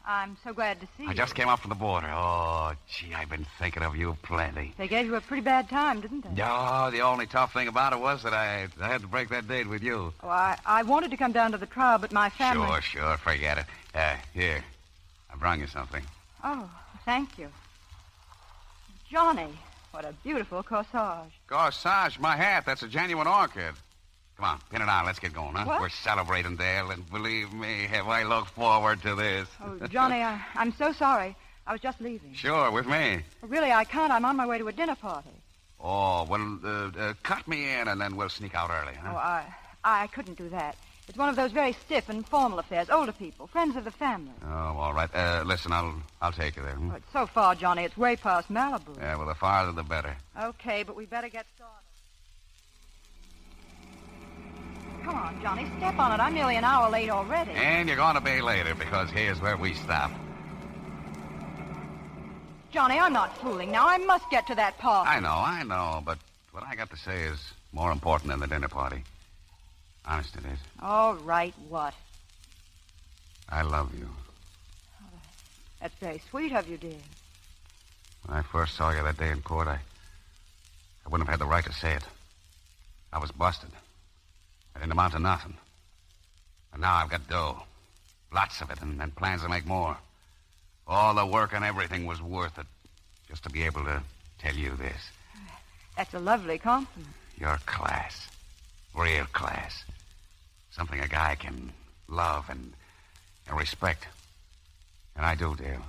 I'm so glad to see you. I just came up from the border. Oh, gee, I've been thinking of you plenty. They gave you a pretty bad time, didn't they? No, the only tough thing about it was that I had to break that date with you. Oh, I wanted to come down to the trial, but my family... Sure, forget it. Here, I brought you something. Oh, thank you. Johnny, what a beautiful corsage. Corsage, my hat, that's a genuine orchid. Come on, pin it on. Let's get going, huh? What? We're celebrating, Dale, and believe me, have I looked forward to this. Oh, Johnny, I'm so sorry. I was just leaving. Sure, with me. Well, really, I can't. I'm on my way to a dinner party. Oh, well, cut me in, and then we'll sneak out early, huh? Oh, I couldn't do that. It's one of those very stiff and formal affairs. Older people, friends of the family. Oh, all right. Listen, I'll take you there. Oh, it's so far, Johnny. It's way past Malibu. Yeah, well, the farther the better. Okay, but we better get started. Come on, Johnny, step on it. I'm nearly an hour late already. And you're going to be later, because here's where we stop. Johnny, I'm not fooling now. I must get to that party. I know, but what I got to say is more important than the dinner party. Honest it is. All right, what? I love you. Oh, that's very sweet of you, dear. When I first saw you that day in court, I wouldn't have had the right to say it. I was busted. I didn't amount to nothing. And now I've got dough. Lots of it, and plans to make more. All the work and everything was worth it just to be able to tell you this. That's a lovely compliment. Your class. Real class. Something a guy can love and respect. And I do, Dale.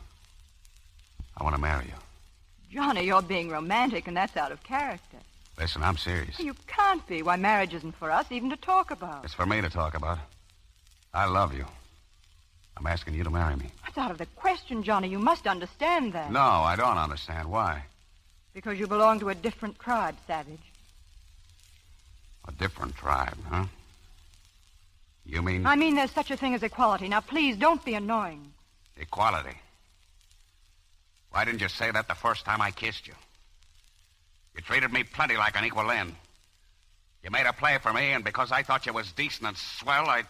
I want to marry you. Johnny, you're being romantic, and that's out of character. Listen, I'm serious. You can't be. Why, marriage isn't for us even to talk about. It's for me to talk about. I love you. I'm asking you to marry me. That's out of the question, Johnny. You must understand that. No, I don't understand. Why? Because you belong to a different tribe, Savage. A different tribe, huh? You mean... I mean there's such a thing as equality. Now, please, don't be annoying. Equality. Why didn't you say that the first time I kissed you? You treated me plenty like an equal then. You made a play for me, and because I thought you was decent and swell, I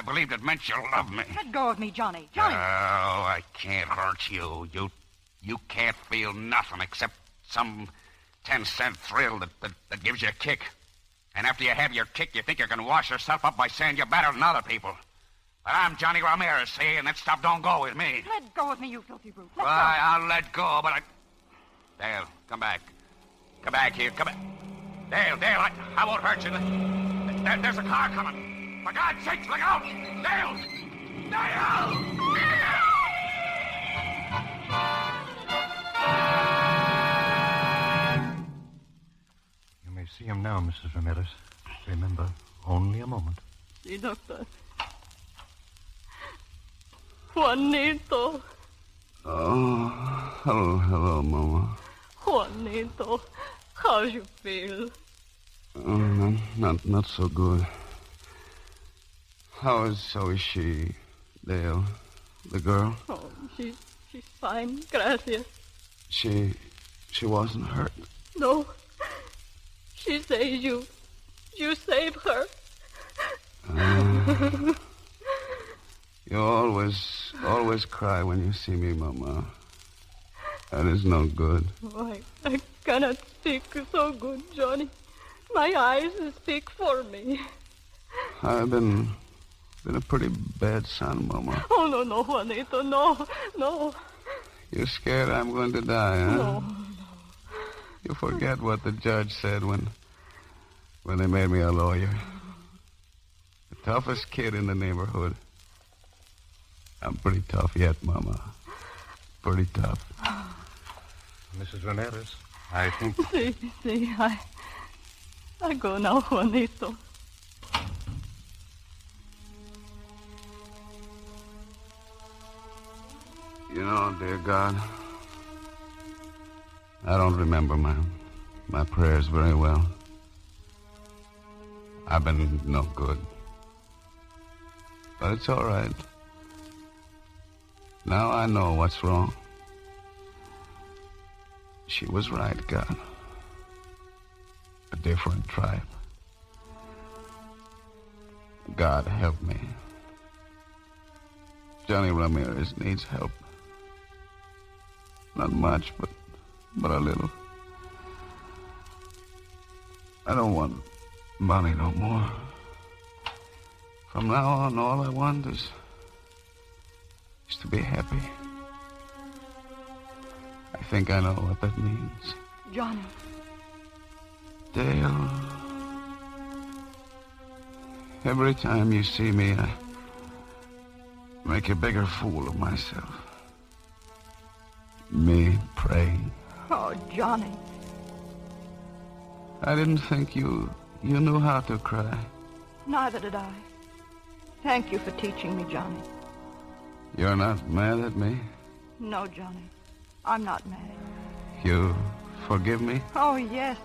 believed it meant you loved me. Let go of me, Johnny. Johnny! Oh, I can't hurt you. You can't feel nothing except some 10-cent thrill that gives you a kick. And after you have your kick, you think you can wash yourself up by saying you're better than other people. But I'm Johnny Ramirez, see, and that stuff don't go with me. Let go of me, you filthy brute. Let go. I'll let go, but Dale, come back. Come back here, come back. Dale, I won't hurt you. There's a car coming. For God's sakes, look out! Dale! You may see him now, Mrs. Ramirez. Remember, only a moment. See, Doctor. Juanito. Oh, hello, Mama. Juanito, how you feel? Oh, not so good. How is she, Dale, the girl? Oh, she's fine, gracias. She wasn't hurt. No, she says you saved her. You always cry when you see me, Mama. That is no good. Oh, I cannot speak so good, Johnny. My eyes speak for me. I've been a pretty bad son, Mama. Oh, no, Juanito, no. You're scared I'm going to die, huh? No. You forget what the judge said when they made me a lawyer. The toughest kid in the neighborhood. I'm pretty tough yet, Mama. Pretty tough. Mrs. Ramirez, I think... See, I go now, Juanito. You know, dear God, I don't remember my prayers very well. I've been no good. But it's all right. Now I know what's wrong. She was right, God. A different tribe. God help me. Johnny Ramirez needs help. Not much, but a little. I don't want money no more. From now on, all I want is to be happy. I think I know what that means. Johnny. Dale. Every time you see me, I make a bigger fool of myself. Me praying. Oh, Johnny. I didn't think you knew how to cry. Neither did I. Thank you for teaching me, Johnny. You're not mad at me? No, Johnny. I'm not mad. You forgive me? Oh, yes.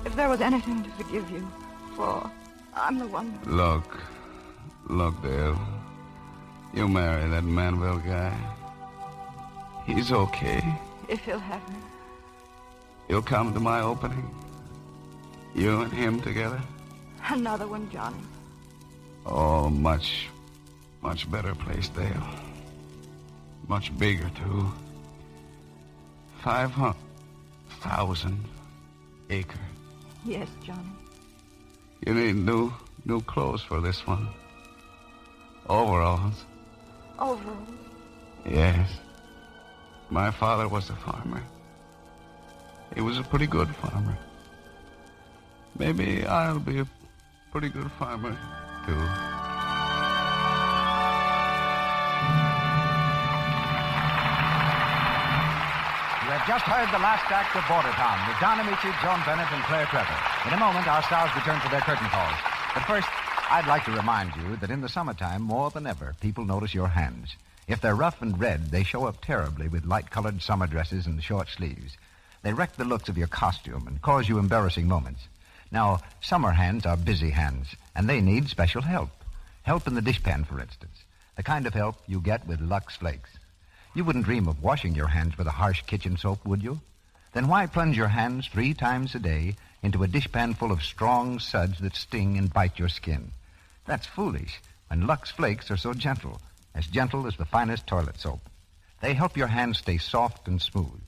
If there was anything to forgive you for, I'm the one. Look, Dale. You marry that Manville guy. He's okay. If he'll have me. You'll come to my opening? You and him together? Another one, Johnny. Oh, much better place, Dale. Much bigger, too. 500,000 acre. Yes, Johnny. You need new clothes for this one. Overalls. Overalls? Yes. My father was a farmer. He was a pretty good farmer. Maybe I'll be a pretty good farmer, too. You have just heard the last act of Bordertown with Don Ameche, Joan Bennett, and Claire Trevor. In a moment, our stars return for their curtain calls. But first, I'd like to remind you that in the summertime, more than ever, people notice your hands. If they're rough and red, they show up terribly with light-colored summer dresses and short sleeves. They wreck the looks of your costume and cause you embarrassing moments. Now, summer hands are busy hands, and they need special help. Help in the dishpan, for instance. The kind of help you get with Lux Flakes. You wouldn't dream of washing your hands with a harsh kitchen soap, would you? Then why plunge your hands 3 times a day into a dishpan full of strong suds that sting and bite your skin? That's foolish when Lux Flakes are so gentle as the finest toilet soap. They help your hands stay soft and smooth.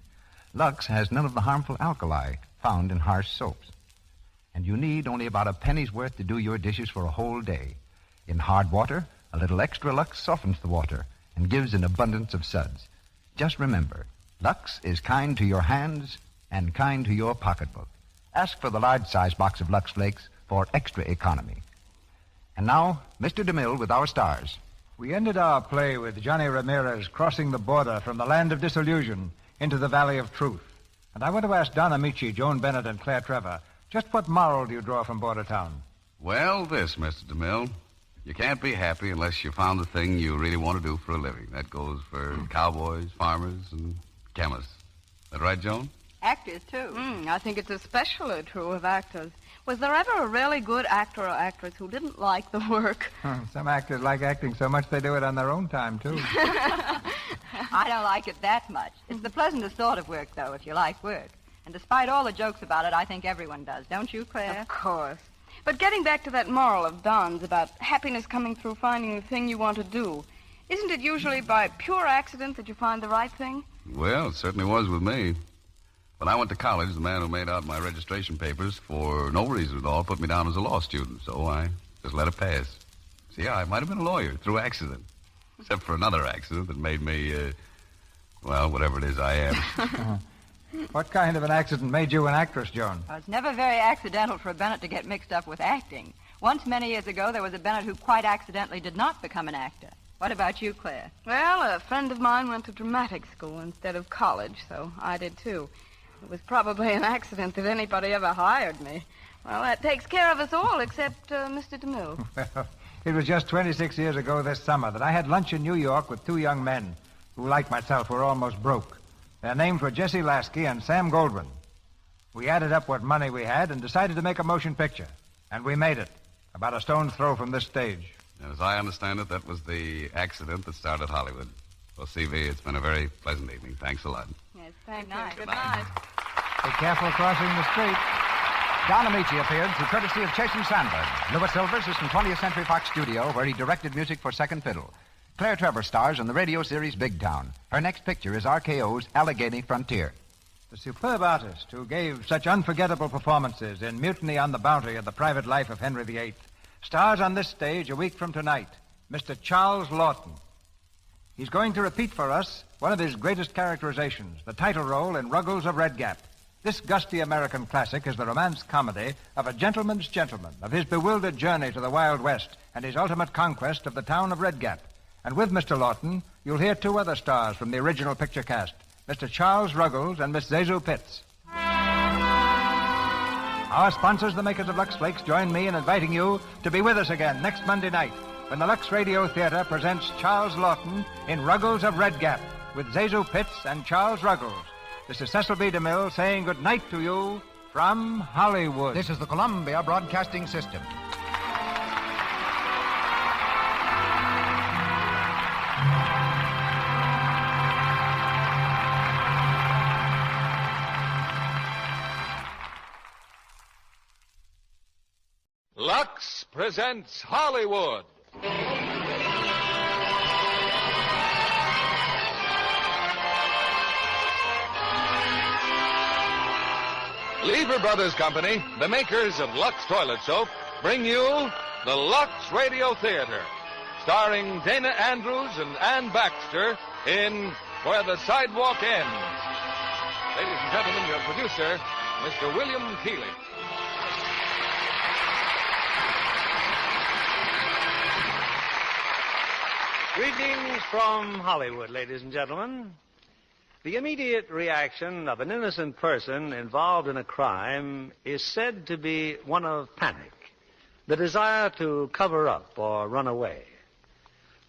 Lux has none of the harmful alkali found in harsh soaps. And you need only about a penny's worth to do your dishes for a whole day. In hard water, a little extra Lux softens the water and gives an abundance of suds. Just remember, Lux is kind to your hands and kind to your pocketbook. Ask for the large-size box of Lux Flakes for extra economy. And now, Mr. DeMille with our stars. We ended our play with Johnny Ramirez crossing the border from the land of disillusion into the valley of truth. And I want to ask Don Ameche, Joan Bennett, and Claire Trevor, just what moral do you draw from Bordertown? Well, this, Mr. DeMille. You can't be happy unless you found the thing you really want to do for a living. That goes for cowboys, farmers, and chemists. Is that right, Joan? Actors, too. I think it's especially true of actors. Was there ever a really good actor or actress who didn't like the work? Some actors like acting so much they do it on their own time, too. I don't like it that much. It's the pleasantest sort of work, though, if you like work. And despite all the jokes about it, I think everyone does. Don't you, Claire? Of course. But getting back to that moral of Don's about happiness coming through finding the thing you want to do, isn't it usually by pure accident that you find the right thing? Well, it certainly was with me. When I went to college, the man who made out my registration papers, for no reason at all, put me down as a law student, so I just let it pass. See, I might have been a lawyer through accident, except for another accident that made me, whatever it is I am. What kind of an accident made you an actress, Joan? Well, it's never very accidental for a Bennett to get mixed up with acting. Once, many years ago, there was a Bennett who quite accidentally did not become an actor. What about you, Claire? Well, a friend of mine went to dramatic school instead of college, so I did, too. It was probably an accident that anybody ever hired me. Well, that takes care of us all except Mr. DeMille. Well, it was just 26 years ago this summer that I had lunch in New York with 2 young men who, like myself, were almost broke. Their names were Jesse Lasky and Sam Goldwyn. We added up what money we had and decided to make a motion picture. And we made it, about a stone's throw from this stage. As I understand it, that was the accident that started Hollywood. Well, CV, it's been a very pleasant evening. Thanks a lot. Yes, thank you. night. Good night. Be careful crossing the street. Don Ameche appeared through courtesy of Chase & Sandberg. Louis Silvers is from 20th Century Fox Studio, where he directed music for Second Fiddle. Claire Trevor stars in the radio series Big Town. Her next picture is RKO's Allegheny Frontier. The superb artist who gave such unforgettable performances in Mutiny on the Bounty and the Private Life of Henry VIII stars on this stage a week from tonight, Mr. Charles Lawton. He's going to repeat for us one of his greatest characterizations, the title role in Ruggles of Red Gap. This gusty American classic is the romance comedy of a gentleman's gentleman, of his bewildered journey to the Wild West and his ultimate conquest of the town of Red Gap. And with Mr. Lawton, you'll hear 2 other stars from the original picture cast, Mr. Charles Ruggles and Miss Zazu Pitts. Our sponsors, the makers of Lux Flakes, join me in inviting you to be with us again next Monday night when the Lux Radio Theater presents Charles Lawton in Ruggles of Red Gap with Zazu Pitts and Charles Ruggles. This is Cecil B. DeMille saying good night to you from Hollywood. This is the Columbia Broadcasting System. Lux presents Hollywood. Lever Brothers Company, the makers of Lux Toilet Soap, bring you the Lux Radio Theater, starring Dana Andrews and Ann Baxter in Where the Sidewalk Ends. Ladies and gentlemen, your producer, Mr. William Keeley. Greetings from Hollywood, ladies and gentlemen. The immediate reaction of an innocent person involved in a crime is said to be one of panic, the desire to cover up or run away.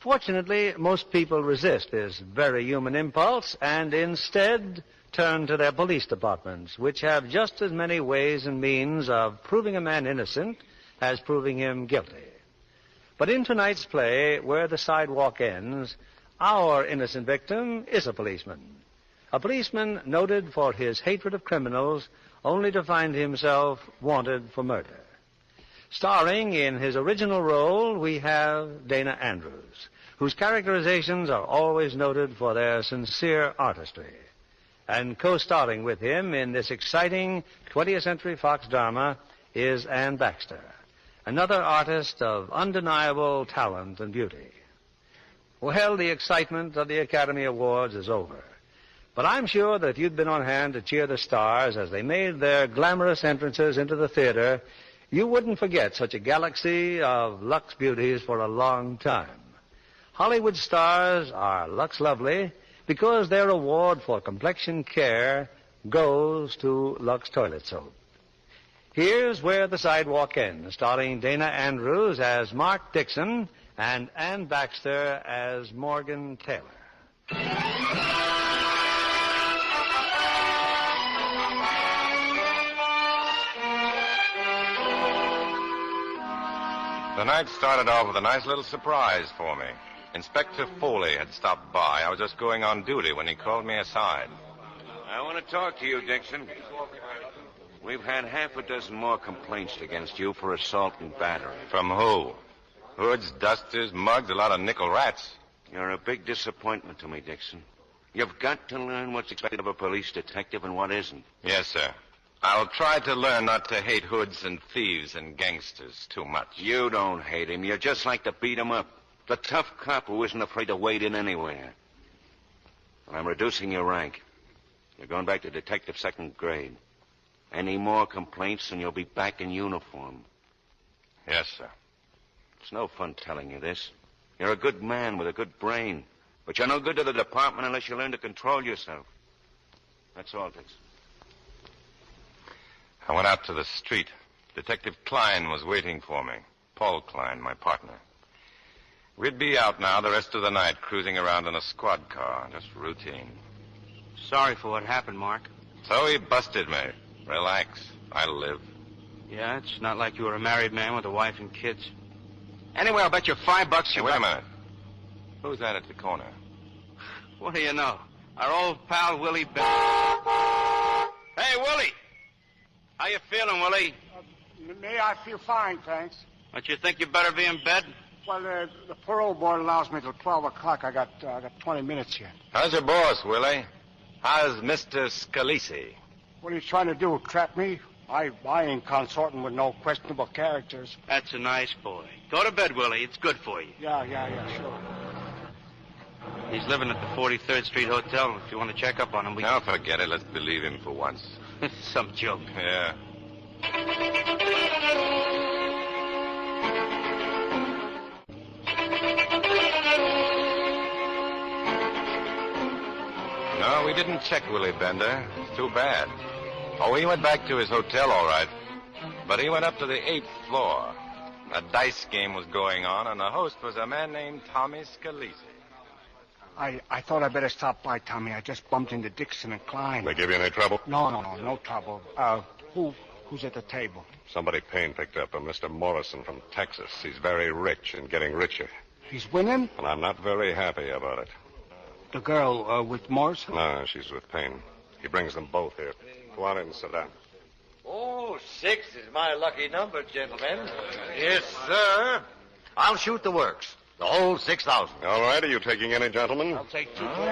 Fortunately, most people resist this very human impulse and instead turn to their police departments, which have just as many ways and means of proving a man innocent as proving him guilty. But in tonight's play, Where the Sidewalk Ends, our innocent victim is a policeman noted for his hatred of criminals, only to find himself wanted for murder. Starring in his original role, we have Dana Andrews, whose characterizations are always noted for their sincere artistry. And co-starring with him in this exciting 20th Century Fox drama is Ann Baxter, another artist of undeniable talent and beauty. Well, the excitement of the Academy Awards is over. But I'm sure that if you'd been on hand to cheer the stars as they made their glamorous entrances into the theater, you wouldn't forget such a galaxy of Lux beauties for a long time. Hollywood stars are Lux Lovely because their award for complexion care goes to Lux Toilet Soap. Here's Where the Sidewalk Ends, starring Dana Andrews as Mark Dixon and Ann Baxter as Morgan Taylor. The night started off with a nice little surprise for me. Inspector Foley had stopped by. I was just going on duty when he called me aside. I want to talk to you, Dixon. We've had half a dozen more complaints against you for assault and battery. From who? Hoods, dusters, mugs, a lot of nickel rats. You're a big disappointment to me, Dixon. You've got to learn what's expected of a police detective and what isn't. Yes, sir. I'll try to learn not to hate hoods and thieves and gangsters too much. You don't hate him. You just like to beat him up. The tough cop who isn't afraid to wade in anywhere. Well, I'm reducing your rank. You're going back to detective second grade. Any more complaints and you'll be back in uniform. Yes, sir. It's no fun telling you this. You're a good man with a good brain. But you're no good to the department unless you learn to control yourself. That's all, Dixon. I went out to the street. Detective Klein was waiting for me. Paul Klein, my partner. We'd be out now the rest of the night, cruising around in a squad car. Just routine. Sorry for what happened, Mark. So he busted me. Relax. I'll live. Yeah, it's not like you were a married man with a wife and kids. Anyway, I'll bet you $5 Hey, wait a minute. Who's that at the corner? What do you know? Our old pal, Willie Bennett. Hey, Willie! How you feeling, Willie? Me, I feel fine, thanks. Don't you think you better be in bed? Well, the parole board allows me till 12 o'clock. I got 20 minutes yet. How's your boss, Willie? How's Mr. Scalisi? What are you trying to do, trap me? I ain't consorting with no questionable characters. That's a nice boy. Go to bed, Willie. It's good for you. Yeah, sure. He's living at the 43rd Street Hotel. If you want to check up on him, we... No, forget it. Let's believe him for once. Some joke. Yeah. No, we didn't check Willie Bender. It's too bad. Oh, he went back to his hotel, all right. But he went up to the 8th floor. A dice game was going on, and the host was a man named Tommy Scalisi. I thought I'd better stop by, Tommy. I just bumped into Dixon and Klein. They give you any trouble? No trouble. Who's at the table? Somebody Payne picked up, a Mr. Morrison from Texas. He's very rich and getting richer. He's winning? And I'm not very happy about it. The girl with Morrison? No, she's with Payne. He brings them both here. Go on in and sit down. Oh, 6 is my lucky number, gentlemen. Yes, sir. I'll shoot the works. The whole 6,000. All right, are you taking any, gentlemen? I'll take 2. All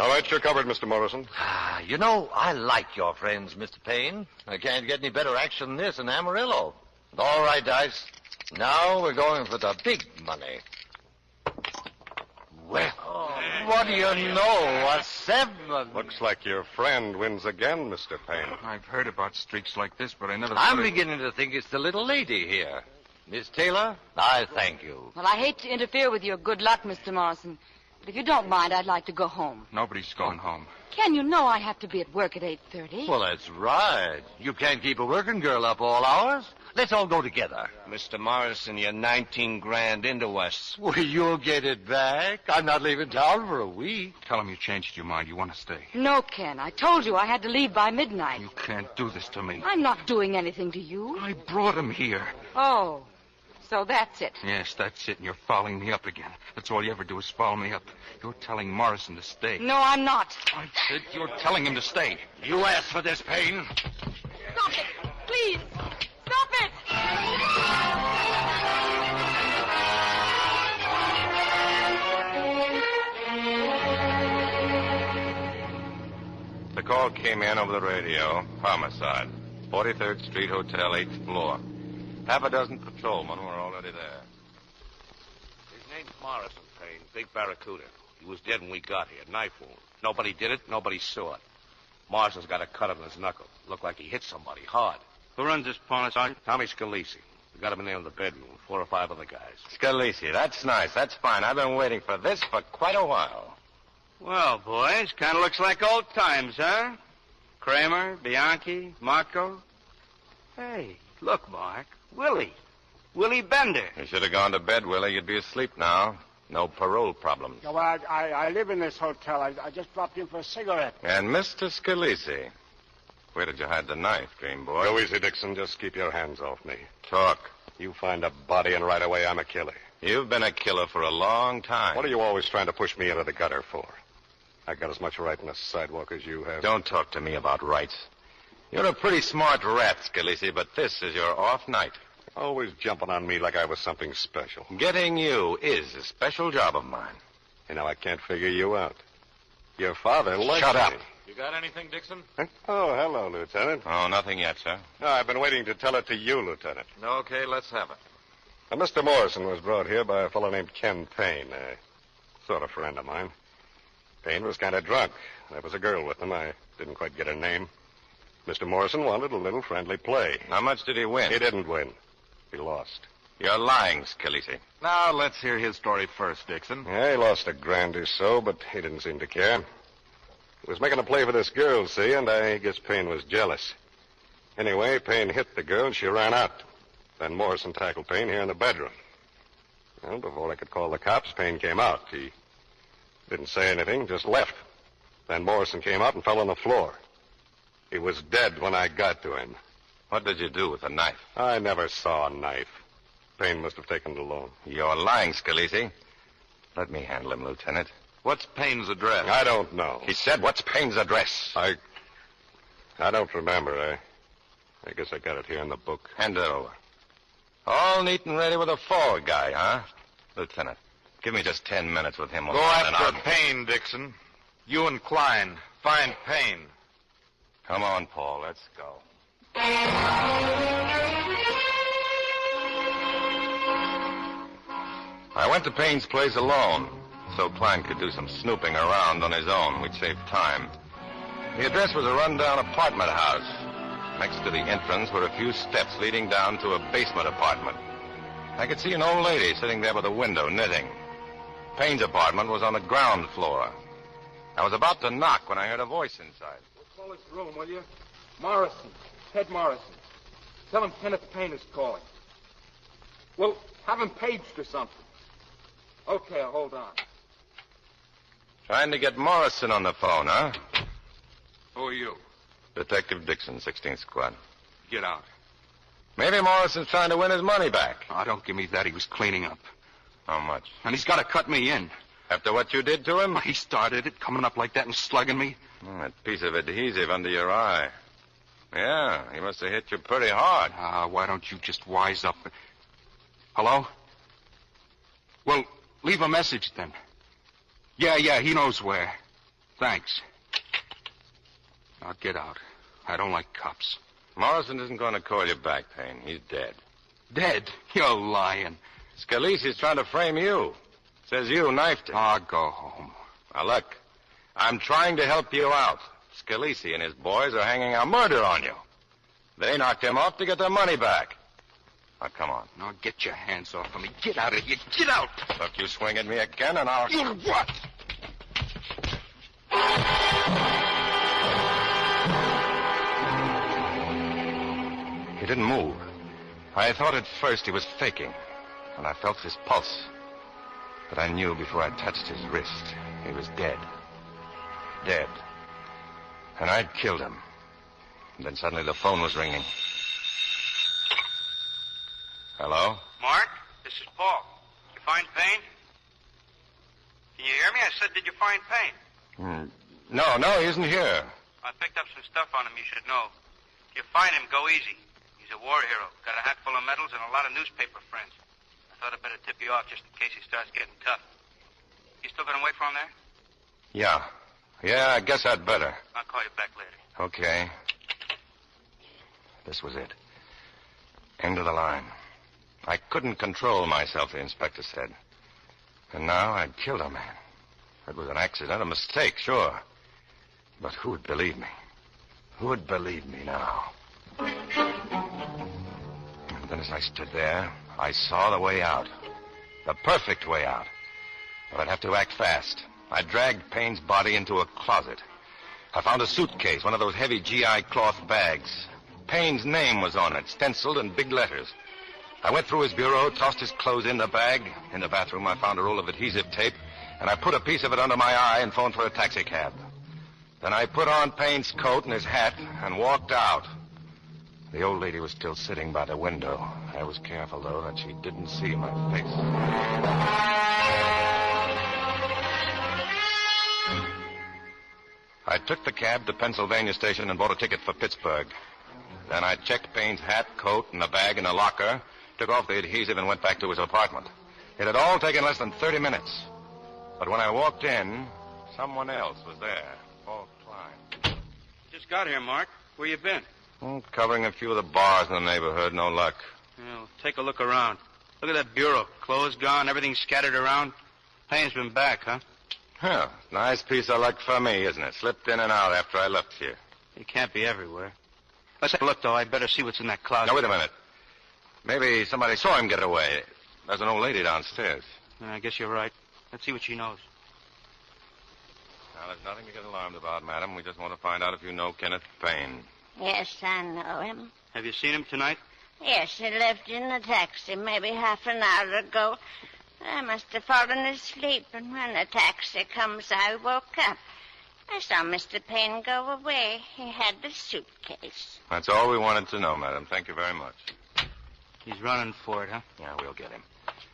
right, you're covered, Mr. Morrison. You know, I like your friends, Mr. Payne. I can't get any better action than this in Amarillo. All right, Dice. Now we're going for the big money. Well, what do you know? A 7. Looks like your friend wins again, Mr. Payne. I've heard about streaks like this, but I never I'm thought it- beginning to think it's the little lady here. Miss Taylor, I thank you. Well, I hate to interfere with your good luck, Mr. Morrison. But if you don't mind, I'd like to go home. Nobody's gone home. Ken, you know I have to be at work at 8:30. Well, that's right. You can't keep a working girl up all hours. Let's all go together. Mr. Morrison, you're 19 grand into us. Well, you'll get it back. I'm not leaving town for a week. Tell him you changed your mind. You want to stay. No, Ken. I told you I had to leave by midnight. You can't do this to me. I'm not doing anything to you. I brought him here. Oh, so that's it. Yes, that's it, and you're fouling me up again. That's all you ever do is foul me up. You're telling Morrison to stay. No, I'm not. I said you're telling him to stay. You asked for this, Payne. Stop it, please. Stop it. The call came in over the radio. Homicide. 43rd Street Hotel, 8th floor. Half a dozen patrolmen were already there. His name's Morrison, Payne. Big Barracuda. He was dead when we got here. Knife wound. Nobody did it. Nobody saw it. Morrison's got a cut on his knuckle. Looked like he hit somebody hard. Who runs this pawn, Sergeant? Tommy Scalisi. We got him in there in the bedroom. 4 or 5 other guys. Scalisi, that's nice. That's fine. I've been waiting for this for quite a while. Well, boys, kind of looks like old times, huh? Kramer, Bianchi, Marco. Hey, look, Mark. Willie Bender. You should have gone to bed, Willie. You'd be asleep now. No parole problems. No, I live in this hotel. I just dropped in for a cigarette. And Mr. Scalisi. Where did you hide the knife, dream boy? Go easy, Dixon. Just keep your hands off me. Talk. You find a body, and right away I'm a killer. You've been a killer for a long time. What are you always trying to push me into the gutter for? I got as much right in the sidewalk as you have. Don't talk to me about rights. You're a pretty smart rat, Scalisi, but this is your off night. Always jumping on me like I was something special. Getting you is a special job of mine. You know, I can't figure you out. Your father likes Shut up. me. You got anything, Dixon? Huh? Oh, hello, Lieutenant. Oh, nothing yet, sir. No, I've been waiting to tell it to you, Lieutenant. Okay, let's have it. Now, Mr. Morrison was brought here by a fellow named Ken Payne, a sort of friend of mine. Payne was kind of drunk. There was a girl with him. I didn't quite get her name. Mr. Morrison wanted a little friendly play. How much did he win? He didn't win. He lost. You're lying, Scalisi. Now, let's hear his story first, Dixon. Yeah, he lost $1,000 or so, but he didn't seem to care. He was making a play for this girl, see, and I guess Payne was jealous. Anyway, Payne hit the girl, and she ran out. Then Morrison tackled Payne here in the bedroom. Well, before I could call the cops, Payne came out. He didn't say anything, just left. Then Morrison came out and fell on the floor. He was dead when I got to him. What did you do with the knife? I never saw a knife. Payne must have taken it alone. You're lying, Scalisi. Let me handle him, Lieutenant. What's Payne's address? I don't know. He said, what's Payne's address? I don't remember. I guess I got it here in the book. Hand it over. All neat and ready with a fall guy, huh? Lieutenant, give me just 10 minutes with him. Go after Payne, Dixon. You and Klein. Find Payne. Come on, Paul. Let's go. I went to Payne's place alone, so Klein could do some snooping around on his own. We'd save time. The address was a rundown apartment house. Next to the entrance were a few steps leading down to a basement apartment. I could see an old lady sitting there by the window knitting. Payne's apartment was on the ground floor. I was about to knock when I heard a voice inside. Call his room, will you? Morrison. Ted Morrison. Tell him Kenneth Payne is calling. Well, have him paged or something. Okay, hold on. Trying to get Morrison on the phone, huh? Who are you? Detective Dixon, 16th Squad. Get out. Maybe Morrison's trying to win his money back. Oh, don't give me that. He was cleaning up. How much? And he's got to cut me in. After what you did to him? He started it, coming up like that and slugging me. That piece of adhesive under your eye. Yeah, he must have hit you pretty hard. Why don't you just wise up? Hello? Well, leave a message then. Yeah, he knows where. Thanks. Now get out. I don't like cops. Morrison isn't going to call you back, Payne. He's dead. Dead? You're lying. Scalise's trying to frame you. Says you knifed him. Oh, go home. Now, look, I'm trying to help you out. Scalise and his boys are hanging a murder on you. They knocked him off to get their money back. Now, come on. Now, get your hands off of me. Get out of here. Get out. Look, you swing at me again, and I'll... You'll what? He didn't move. I thought at first he was faking, and I felt his pulse. But I knew before I touched his wrist, he was dead. Dead. And I'd killed him. And then suddenly the phone was ringing. Hello? Mark, this is Paul. You find Payne? Can you hear me? I said, did you find Payne? No, he isn't here. I picked up some stuff on him you should know. If you find him, go easy. He's a war hero. Got a hat full of medals and a lot of newspaper friends. I thought I'd better tip you off just in case he starts getting tough. You still gonna wait for him there? Yeah, I guess I'd better. I'll call you back later. Okay. This was it. End of the line. I couldn't control myself, the inspector said. And now I'd killed a man. It was an accident, a mistake, sure. But who would believe me? Who would believe me now? And then as I stood there, I saw the way out. The perfect way out. But I'd have to act fast. I dragged Payne's body into a closet. I found a suitcase, one of those heavy GI cloth bags. Payne's name was on it, stenciled in big letters. I went through his bureau, tossed his clothes in the bag. In the bathroom, I found a roll of adhesive tape, and I put a piece of it under my eye and phoned for a taxicab. Then I put on Payne's coat and his hat and walked out. The old lady was still sitting by the window. I was careful, though, that she didn't see my face. I took the cab to Pennsylvania Station and bought a ticket for Pittsburgh. Then I checked Payne's hat, coat, and the bag in a locker, took off the adhesive, and went back to his apartment. It had all taken less than 30 minutes. But when I walked in, someone else was there. Paul Klein. Just got here, Mark. Where you been? Covering a few of the bars in the neighborhood. No luck. Well, take a look around. Look at that bureau. Clothes gone, everything scattered around. Payne's been back, huh? Yeah, nice piece of luck for me, isn't it? Slipped in and out after I left here. He can't be everywhere. Let's have a look, though. I'd better see what's in that closet. Now, wait a minute. Maybe somebody saw him get away. There's an old lady downstairs. I guess you're right. Let's see what she knows. Now, there's nothing to get alarmed about, madam. We just want to find out if you know Kenneth Payne. Yes, I know him. Have you seen him tonight? Yes, he left in the taxi maybe half an hour ago. I must have fallen asleep, and when the taxi comes, I woke up. I saw Mr. Payne go away. He had the suitcase. That's all we wanted to know, madam. Thank you very much. He's running for it, huh? Yeah, we'll get him.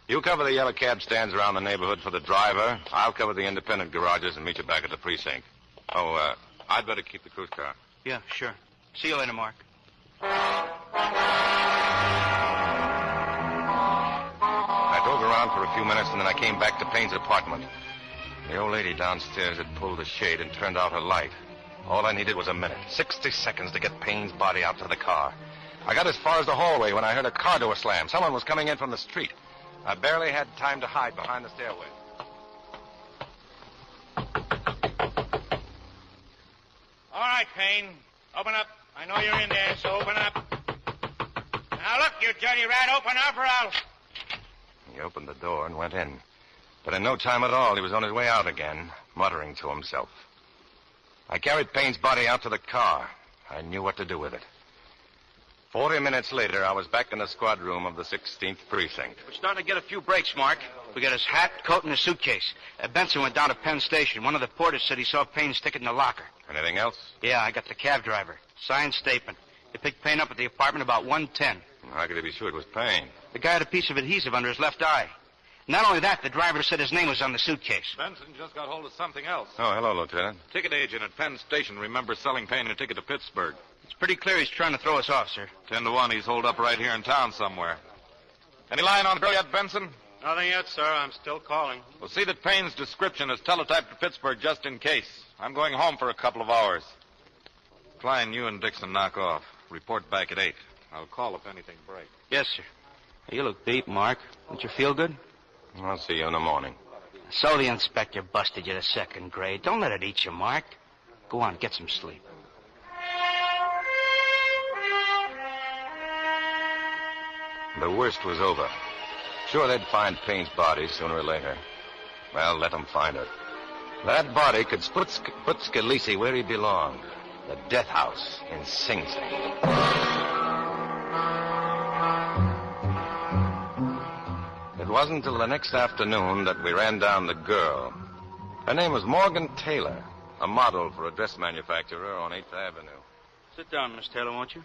You cover the yellow cab stands around the neighborhood for the driver. I'll cover the independent garages and meet you back at the precinct. Oh, I'd better keep the cruise car. Yeah, sure. See you later, Mark. I drove around for a few minutes, and then I came back to Payne's apartment. The old lady downstairs had pulled the shade and turned out her light. All I needed was a minute, 60 seconds to get Payne's body out to the car. I got as far as the hallway when I heard a car door slam. Someone was coming in from the street. I barely had time to hide behind the stairway. All right, Payne. Open up. I know you're in there, so open up. Now, look, you dirty rat, open up or I'll... He opened the door and went in. But in no time at all, he was on his way out again, muttering to himself. I carried Payne's body out to the car. I knew what to do with it. 40 minutes later, I was back in the squad room of the 16th Precinct. We're starting to get a few breaks, Mark. We got his hat, coat, and his suitcase. Benson went down to Penn Station. One of the porters said he saw Payne stick it in the locker. Anything else? Yeah, I got the cab driver. Signed statement. They picked Payne up at the apartment about 1:10. How could he be sure it was Payne? The guy had a piece of adhesive under his left eye. Not only that, the driver said his name was on the suitcase. Benson just got hold of something else. Oh, hello, Lieutenant. Ticket agent at Penn Station remembers selling Payne a ticket to Pittsburgh. It's pretty clear he's trying to throw us off, sir. 10 to 1, he's holed up right here in town somewhere. Any line on the girl yet, Benson? Nothing yet, sir. I'm still calling. We'll see that Payne's description is teletyped to Pittsburgh just in case. I'm going home for a couple of hours. Klein, you and Dixon knock off. Report back at 8. I'll call if anything breaks. Yes, sir. You look beat, Mark. Don't you feel good? I'll see you in the morning. So the inspector busted you to second grade. Don't let it eat you, Mark. Go on, get some sleep. The worst was over. Sure, they'd find Payne's body sooner or later. Well, let them find her. That body could put Scalise where he belonged. The death house in Sing Sing. It wasn't until the next afternoon that we ran down the girl. Her name was Morgan Taylor, a model for a dress manufacturer on 8th Avenue. Sit down, Miss Taylor, won't you?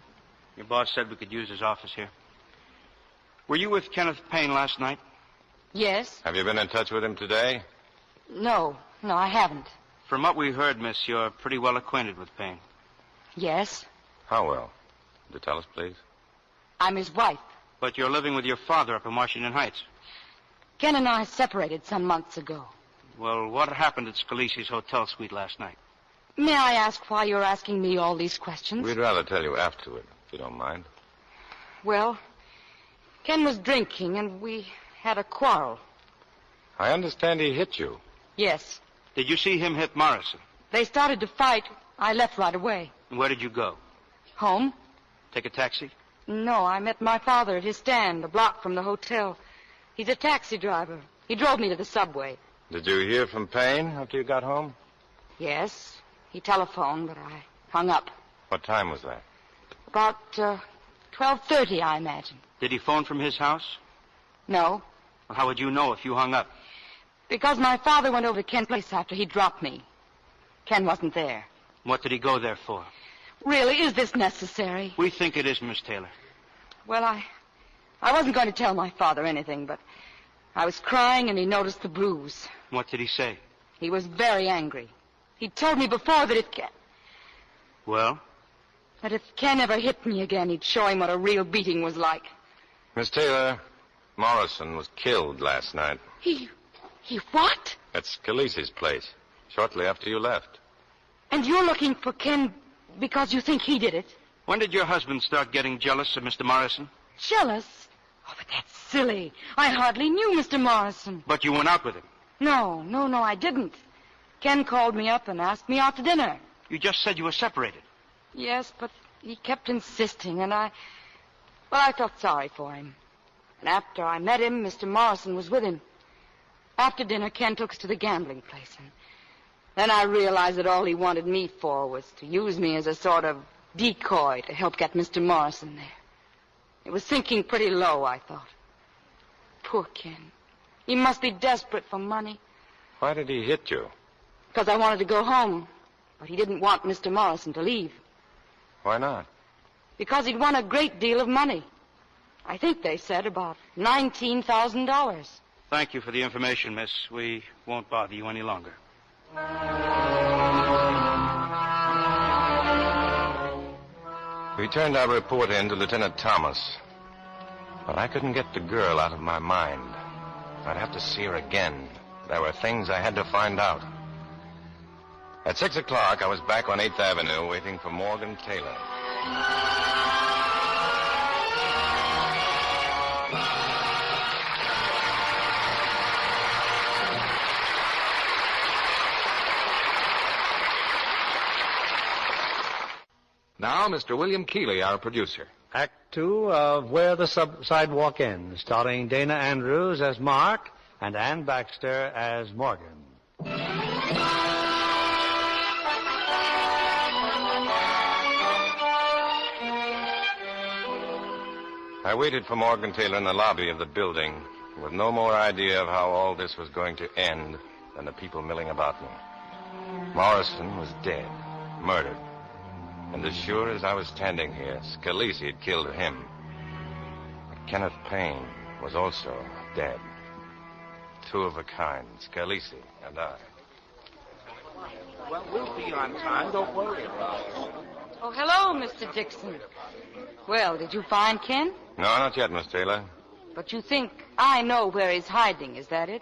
Your boss said we could use his office here. Were you with Kenneth Payne last night? Yes? Have you been in touch with him today? No, I haven't. From what we heard, miss, you're pretty well acquainted with Payne. Yes? How well? Would you tell us, please? I'm his wife. But you're living with your father up in Washington Heights. Ken and I separated some months ago. Well, what happened at Scalise's hotel suite last night? May I ask why you're asking me all these questions? We'd rather tell you afterward, if you don't mind. Well, Ken was drinking, and we had a quarrel. I understand he hit you. Yes. Did you see him hit Morrison? They started to fight. I left right away. And where did you go? Home? Take a taxi? No, I met my father at his stand, a block from the hotel. He's a taxi driver. He drove me to the subway. Did you hear from Payne after you got home? Yes. He telephoned, but I hung up. What time was that? About 12:30, I imagine. Did he phone from his house? No. Well, how would you know if you hung up? Because my father went over to Ken's place after he dropped me. Ken wasn't there. What did he go there for? Really, is this necessary? We think it is, Miss Taylor. Well, I wasn't going to tell my father anything, but I was crying and he noticed the bruise. What did he say? He was very angry. He told me before that if Ken... Well? That if Ken ever hit me again, he'd show him what a real beating was like. Miss Taylor, Morrison was killed last night. He what? At Scalise's place, shortly after you left. And you're looking for Ken because you think he did it? When did your husband start getting jealous of Mr. Morrison? Jealous? Oh, but that's silly. I hardly knew Mr. Morrison. But you went out with him? No, I didn't. Ken called me up and asked me out to dinner. You just said you were separated. Yes, but he kept insisting, and I felt sorry for him. And after I met him, Mr. Morrison was with him. After dinner, Ken took us to the gambling place, and then I realized that all he wanted me for was to use me as a sort of decoy to help get Mr. Morrison there. It was sinking pretty low, I thought. Poor Ken. He must be desperate for money. Why did he hit you? Because I wanted to go home, but he didn't want Mr. Morrison to leave. Why not? Because he'd won a great deal of money. I think they said about $19,000. Thank you for the information, miss. We won't bother you any longer. We turned our report in to Lieutenant Thomas. But I couldn't get the girl out of my mind. I'd have to see her again. There were things I had to find out. At 6 o'clock, I was back on 8th Avenue waiting for Morgan Taylor. Now, Mr. William Keeley, our producer. Act 2 of Where the Sidewalk Ends, starring Dana Andrews as Mark and Ann Baxter as Morgan. I waited for Morgan Taylor in the lobby of the building with no more idea of how all this was going to end than the people milling about me. Morrison was dead, murdered. And as sure as I was standing here, Scalise had killed him. But Kenneth Payne was also dead. Two of a kind, Scalise and I. Well, we'll be on time. Don't worry about it. Oh, hello, Mr. Dixon. Well, did you find Ken? No, not yet, Miss Taylor. But you think I know where he's hiding, is that it?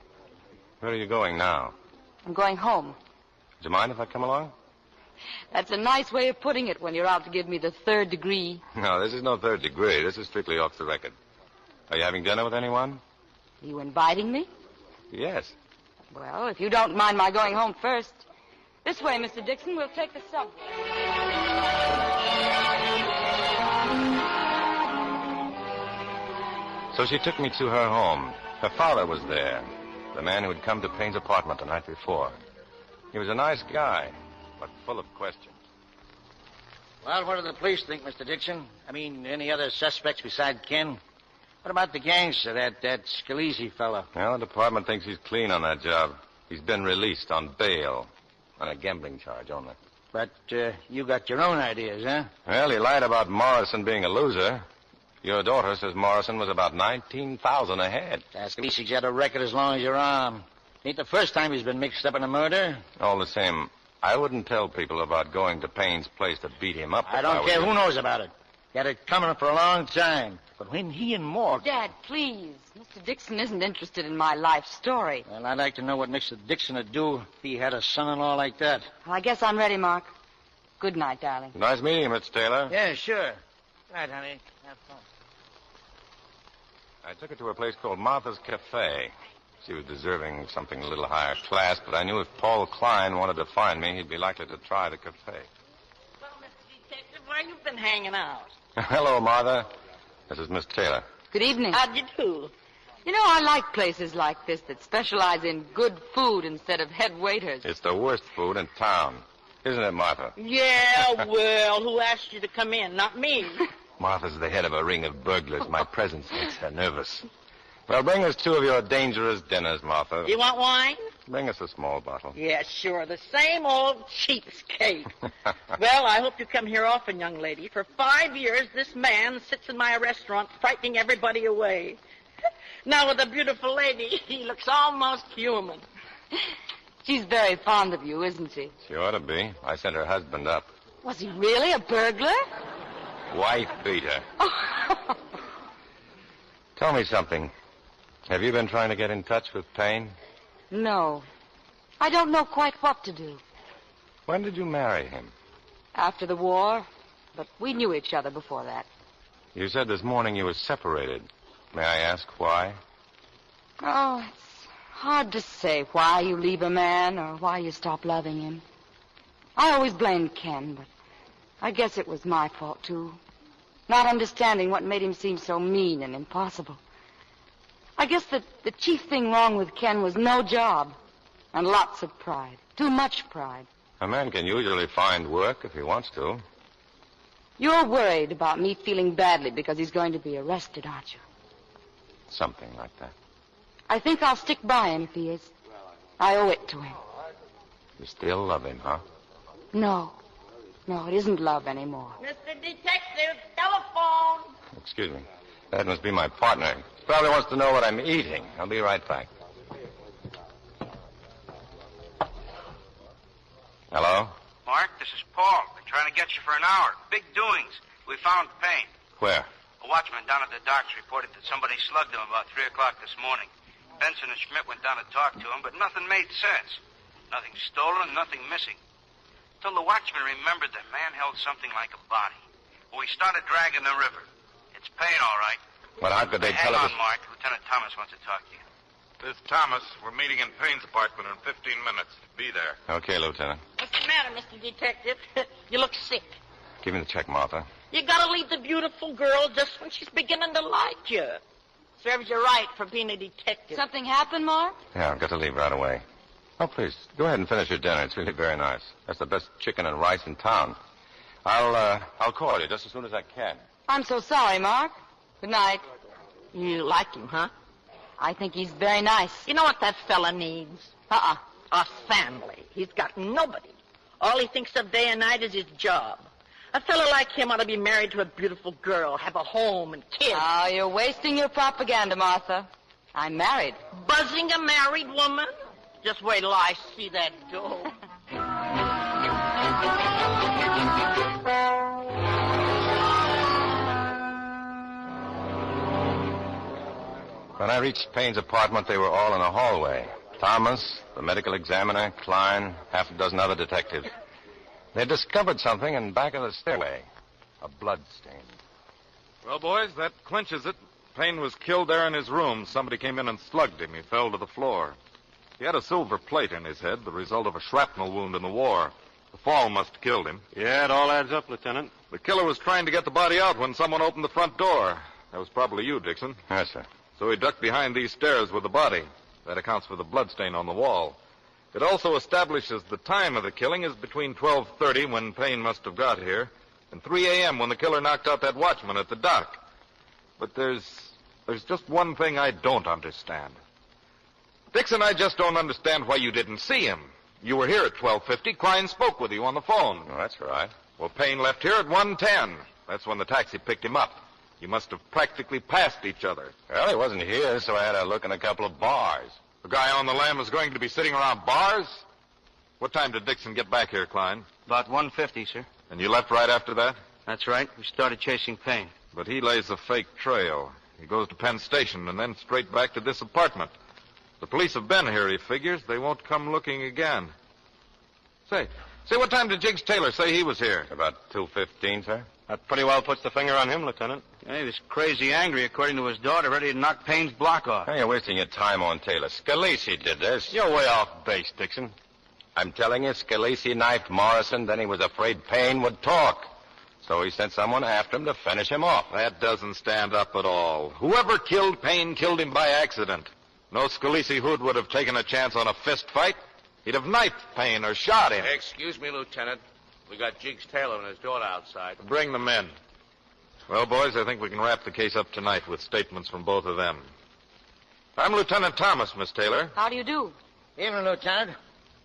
Where are you going now? I'm going home. Do you mind if I come along? That's a nice way of putting it when you're out to give me the third degree. No, this is no third degree. This is strictly off the record. Are you having dinner with anyone? You inviting me? Yes. Well, if you don't mind my going home first. This way, Mr. Dixon. We'll take the subway. So she took me to her home. Her father was there, the man who had come to Payne's apartment the night before. He was a nice guy, but full of questions. Well, what do the police think, Mr. Dixon? I mean, any other suspects besides Ken? What about the gangster, that Scalise fellow? Well, the department thinks he's clean on that job. He's been released on bail, on a gambling charge only. But you got your own ideas, huh? Well, he lied about Morrison being a loser. Your daughter says Morrison was about 19,000 ahead. Scalise's got a record as long as your arm. Ain't the first time he's been mixed up in a murder. All the same, I wouldn't tell people about going to Payne's place to beat him up. I don't care who knows about it. Got it coming for a long time. But when he and Mork... Dad, please. Mr. Dixon isn't interested in my life story. Well, I'd like to know what Mr. Dixon would do if he had a son-in-law like that. Well, I guess I'm ready, Mark. Good night, darling. Nice meeting you, Mr. Taylor. Yeah, sure. Right, honey. Have fun. I took her to a place called Martha's Cafe. She was deserving something a little higher class, but I knew if Paul Klein wanted to find me, he'd be likely to try the cafe. Well, Mr. Detective, where you been hanging out? Hello, Martha. This is Miss Taylor. Good evening. How'd you do? You know, I like places like this that specialize in good food instead of head waiters. It's the worst food in town. Isn't it, Martha? Yeah, well, who asked you to come in? Not me. Martha's the head of a ring of burglars. My presence makes her nervous. Well, bring us 2 of your dangerous dinners, Martha. You want wine? Bring us a small bottle. Yeah, sure. The same old cheapskate. Well, I hope you come here often, young lady. For 5 years, this man sits in my restaurant frightening everybody away. Now, with a beautiful lady, he looks almost human. She's very fond of you, isn't she? She ought to be. I sent her husband up. Was he really a burglar? Wife beater. Tell me something. Have you been trying to get in touch with Payne? No. I don't know quite what to do. When did you marry him? After the war, but we knew each other before that. You said this morning you were separated. May I ask why? Oh, it's hard to say why you leave a man or why you stop loving him. I always blamed Ken, but I guess it was my fault, too. Not understanding what made him seem so mean and impossible. I guess the chief thing wrong with Ken was no job and lots of pride. Too much pride. A man can usually find work if he wants to. You're worried about me feeling badly because he's going to be arrested, aren't you? Something like that. I think I'll stick by him if he is. I owe it to him. You still love him, huh? No. No, it isn't love anymore. Mr. Detective, telephone. Excuse me. That must be my partner. He probably wants to know what I'm eating. I'll be right back. Hello? Mark, this is Paul. Been trying to get you for an hour. Big doings. We found Payne. Where? A watchman down at the docks reported that somebody slugged him about 3 o'clock this morning. Benson and Schmidt went down to talk to him, but nothing made sense. Nothing stolen, nothing missing. Till the watchman remembered the man held something like a body. Well, we started dragging the river. It's Payne, all right. Well, how could they tell Hang us? on, Mark. Lieutenant Thomas wants to talk to you. This is Thomas. We're meeting in Payne's apartment in 15 minutes. Be there. Okay, Lieutenant. What's the matter, Mr. Detective? You look sick. Give me the check, Martha. You gotta leave the beautiful girl just when she's beginning to like you. Serves you right for being a detective. Something happened, Mark? Yeah, I've got to leave right away. Oh, please, go ahead and finish your dinner. It's really very nice. That's the best chicken and rice in town. I'll call you just as soon as I can. I'm so sorry, Mark. Good night. You like him, huh? I think he's very nice. You know what that fella needs? A family. He's got nobody. All he thinks of day and night is his job. A fella like him ought to be married to a beautiful girl, have a home and kids. Oh, you're wasting your propaganda, Martha. I'm married. Buzzing a married woman? Just wait till I see that go. When I reached Payne's apartment, they were all in a hallway. Thomas, the medical examiner, Klein, half a dozen other detectives. They discovered something in back of the stairway. A blood stain. Well, boys, that clinches it. Payne was killed there in his room. Somebody came in and slugged him. He fell to the floor. He had a silver plate in his head, the result of a shrapnel wound in the war. The fall must have killed him. Yeah, it all adds up, Lieutenant. The killer was trying to get the body out when someone opened the front door. That was probably you, Dixon. Yes, sir. So he ducked behind these stairs with the body. That accounts for the bloodstain on the wall. It also establishes the time of the killing is between 12:30, when Payne must have got here, and 3 a.m. when the killer knocked out that watchman at the dock. But there's just one thing I don't understand. Dixon, I just don't understand why you didn't see him. You were here at 12:50. Klein spoke with you on the phone. Oh, that's right. Well, Payne left here at 1:10. That's when the taxi picked him up. You must have practically passed each other. Well, he wasn't here, so I had a look in a couple of bars. The guy on the lam is going to be sitting around bars? What time did Dixon get back here, Klein? About 1:50, sir. And you left right after that? That's right. We started chasing Payne. But he lays a fake trail. He goes to Penn Station and then straight back to this apartment. The police have been here, he figures. They won't come looking again. Say, what time did Jiggs Taylor say he was here? About 2:15, sir. That pretty well puts the finger on him, Lieutenant. Yeah, he was crazy angry, according to his daughter, ready to knock Payne's block off. Now, you're wasting your time on Taylor. Scalise did this. You're way off base, Dixon. I'm telling you, Scalise knifed Morrison, then he was afraid Payne would talk. So he sent someone after him to finish him off. That doesn't stand up at all. Whoever killed Payne killed him by accident. No Scalise hood would have taken a chance on a fist fight. He'd have knifed Payne or shot him. Excuse me, Lieutenant. We got Jiggs Taylor and his daughter outside. Bring them in. Well, boys, I think we can wrap the case up tonight with statements from both of them. I'm Lieutenant Thomas, Miss Taylor. How do you do? Evening, Lieutenant.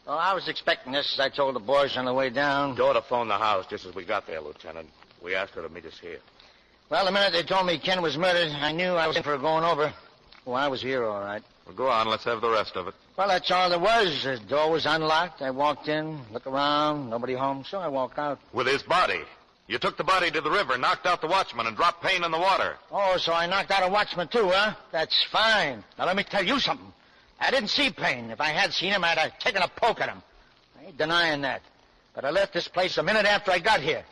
Well, I was expecting this, as I told the boys on the way down. Daughter phoned the house just as we got there, Lieutenant. We asked her to meet us here. Well, the minute they told me Ken was murdered, I knew I was in for a going over. Well, I was here, all right. Well, go on. Let's have the rest of it. Well, that's all there was. The door was unlocked. I walked in, looked around, nobody home, so I walked out. With his body. You took the body to the river, knocked out the watchman, and dropped Payne in the water. Oh, so I knocked out a watchman, too, huh? That's fine. Now, let me tell you something. I didn't see Payne. If I had seen him, I'd have taken a poke at him. I ain't denying that. But I left this place a minute after I got here.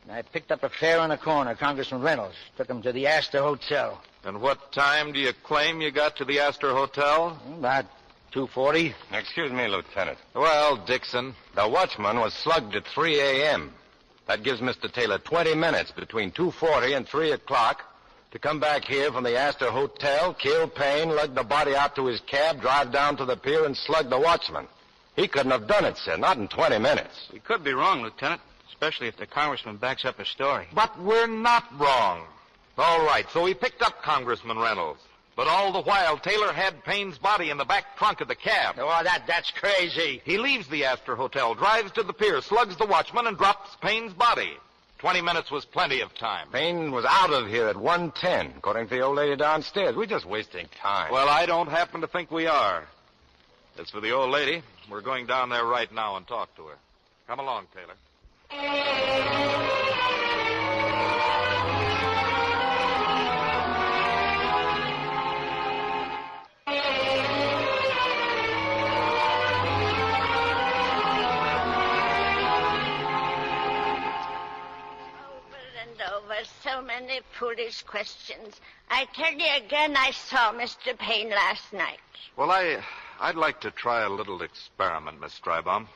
And I picked up a fare on the corner, Congressman Reynolds. Took him to the Astor Hotel. And what time do you claim you got to the Astor Hotel? About 2:40. Excuse me, Lieutenant. Well, Dixon. The watchman was slugged at 3 a.m. That gives Mr. Taylor 20 minutes between 2:40 and 3 o'clock to come back here from the Astor Hotel, kill Payne, lug the body out to his cab, drive down to the pier, and slug the watchman. He couldn't have done it, sir. Not in 20 minutes. We could be wrong, Lieutenant, especially if the congressman backs up his story. But we're not wrong. All right, so he picked up Congressman Reynolds. But all the while, Taylor had Payne's body in the back trunk of the cab. Oh, that's crazy. He leaves the Astor Hotel, drives to the pier, slugs the watchman, and drops Payne's body. 20 minutes was plenty of time. Payne was out of here at 1:10, according to the old lady downstairs. We're just wasting time. Well, I don't happen to think we are. As for the old lady, we're going down there right now and talk to her. Come along, Taylor. So many foolish questions. I tell you again, I saw Mr. Payne last night. Well, I'd like to try a little experiment, Miss Strybaum.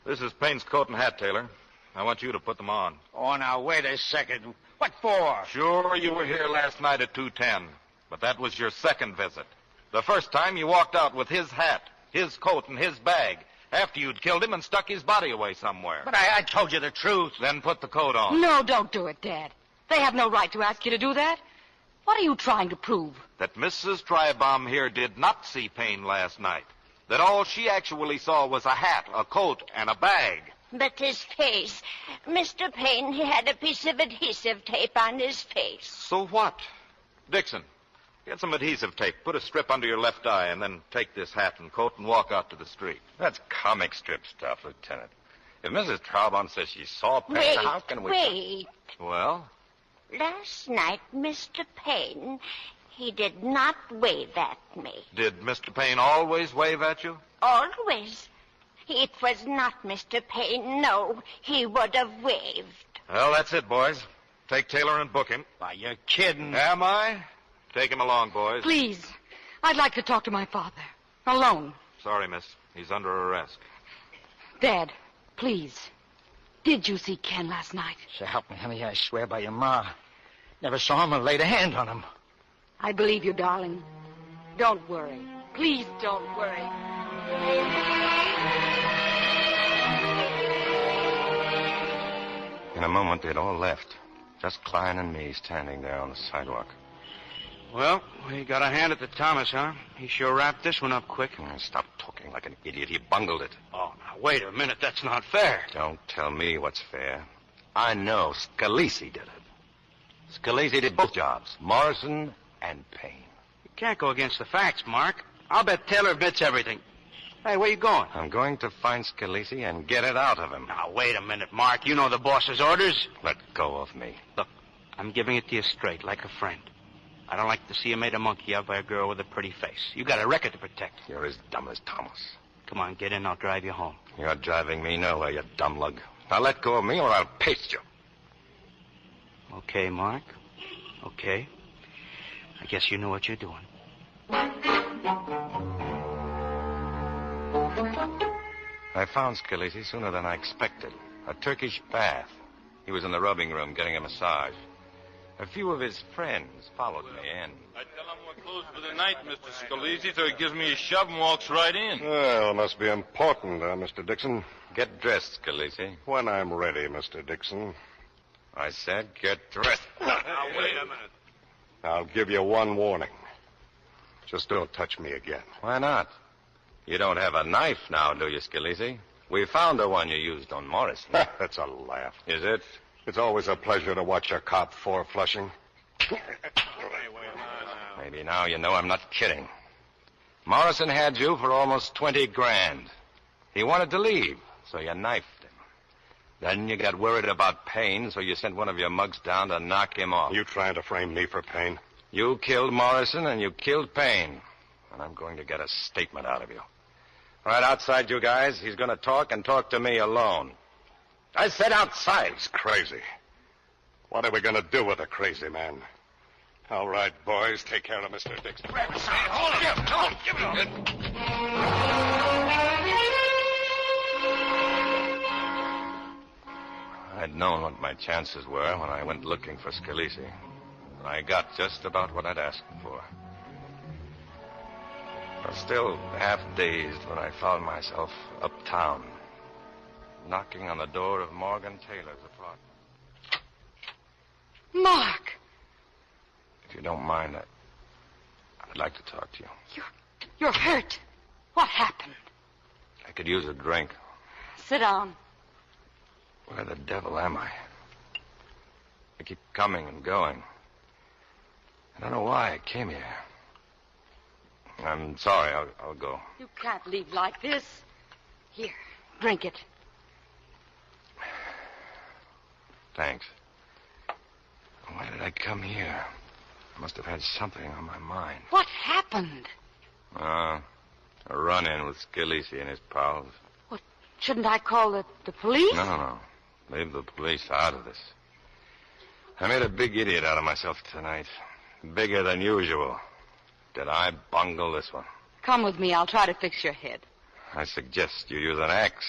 This is Payne's coat and hat, Taylor. I want you to put them on. Oh, now, wait a second. What for? Sure, you were here last night at 2:10, but that was your second visit. The first time you walked out with his hat, his coat, and his bag, after you'd killed him and stuck his body away somewhere. But I told you the truth. Then put the coat on. No, don't do it, Dad. They have no right to ask you to do that. What are you trying to prove? That Mrs. Strybaum here did not see Payne last night. That all she actually saw was a hat, a coat, and a bag. But his face. Mr. Payne, he had a piece of adhesive tape on his face. So what? Dixon, get some adhesive tape. Put a strip under your left eye, and then take this hat and coat and walk out to the street. That's comic strip stuff, Lieutenant. If Mrs. Strybaum says she saw Payne, how can we... Wait. Well? Last night, Mr. Payne, he did not wave at me. Did Mr. Payne always wave at you? Always. It was not Mr. Payne, no. He would have waved. Well, that's it, boys. Take Taylor and book him. Why, you're kidding. Am I? Take him along, boys. Please. I'd like to talk to my father. Alone. Sorry, miss. He's under arrest. Dad, please. Did you see Ken last night? So help me, honey, I swear by your ma. Never saw him or laid a hand on him. I believe you, darling. Don't worry. Please don't worry. In a moment, they'd all left. Just Klein and me standing there on the sidewalk. Well, we got a hand at the Thomas, huh? He sure wrapped this one up quick. Stop talking like an idiot. He bungled it. Oh, now, wait a minute. That's not fair. Don't tell me what's fair. I know Scalise did it. Scalise did both jobs, Morrison and Payne. You can't go against the facts, Mark. I'll bet Taylor admits everything. Hey, where you going? I'm going to find Scalise and get it out of him. Now, wait a minute, Mark. You know the boss's orders. Let go of me. Look, I'm giving it to you straight, like a friend. I don't like to see you made a monkey of by a girl with a pretty face. You got a record to protect. You're as dumb as Thomas. Come on, get in. I'll drive you home. You're driving me nowhere, you dumb lug. Now let go of me or I'll paste you. Okay, Mark. Okay. I guess you know what you're doing. I found Scalise sooner than I expected. A Turkish bath. He was in the rubbing room getting a massage. A few of his friends followed me in. I tell him we're closed for the night, Mr. Scalise, so he gives me a shove and walks right in. Well, must be important, Mr. Dixon. Get dressed, Scalise. When I'm ready, Mr. Dixon. I said get dressed. Now, wait a minute. I'll give you one warning. Just don't touch me again. Why not? You don't have a knife now, do you, Scalise? We found the one you used on Morrison. That's a laugh. Is it? It's always a pleasure to watch a cop four-flushing. Maybe now you know I'm not kidding. Morrison had you for almost 20 grand. He wanted to leave, so you knifed him. Then you got worried about Payne, so you sent one of your mugs down to knock him off. You trying to frame me for Payne? You killed Morrison and you killed Payne. And I'm going to get a statement out of you. Right outside, you guys. He's going to talk and talk to me alone. I said outside. He's crazy. What are we going to do with a crazy man? All right, boys, take care of Mr. Dixon. Hold it. Give it. I'd known what my chances were when I went looking for Scalise. I got just about what I'd asked for. I was still half dazed when I found myself uptown, knocking on the door of Morgan Taylor's apartment. Mark! If you don't mind, I'd like to talk to you. You're hurt. What happened? I could use a drink. Sit down. Where the devil am I? I keep coming and going. I don't know why I came here. I'm sorry. I'll go. You can't leave like this. Here, drink it. Thanks. Why did I come here? I must have had something on my mind. What happened? A run-in with Scalise and his pals. What, shouldn't I call the police? No. Leave the police out of this. I made a big idiot out of myself tonight. Bigger than usual. Did I bungle this one? Come with me. I'll try to fix your head. I suggest you use an axe.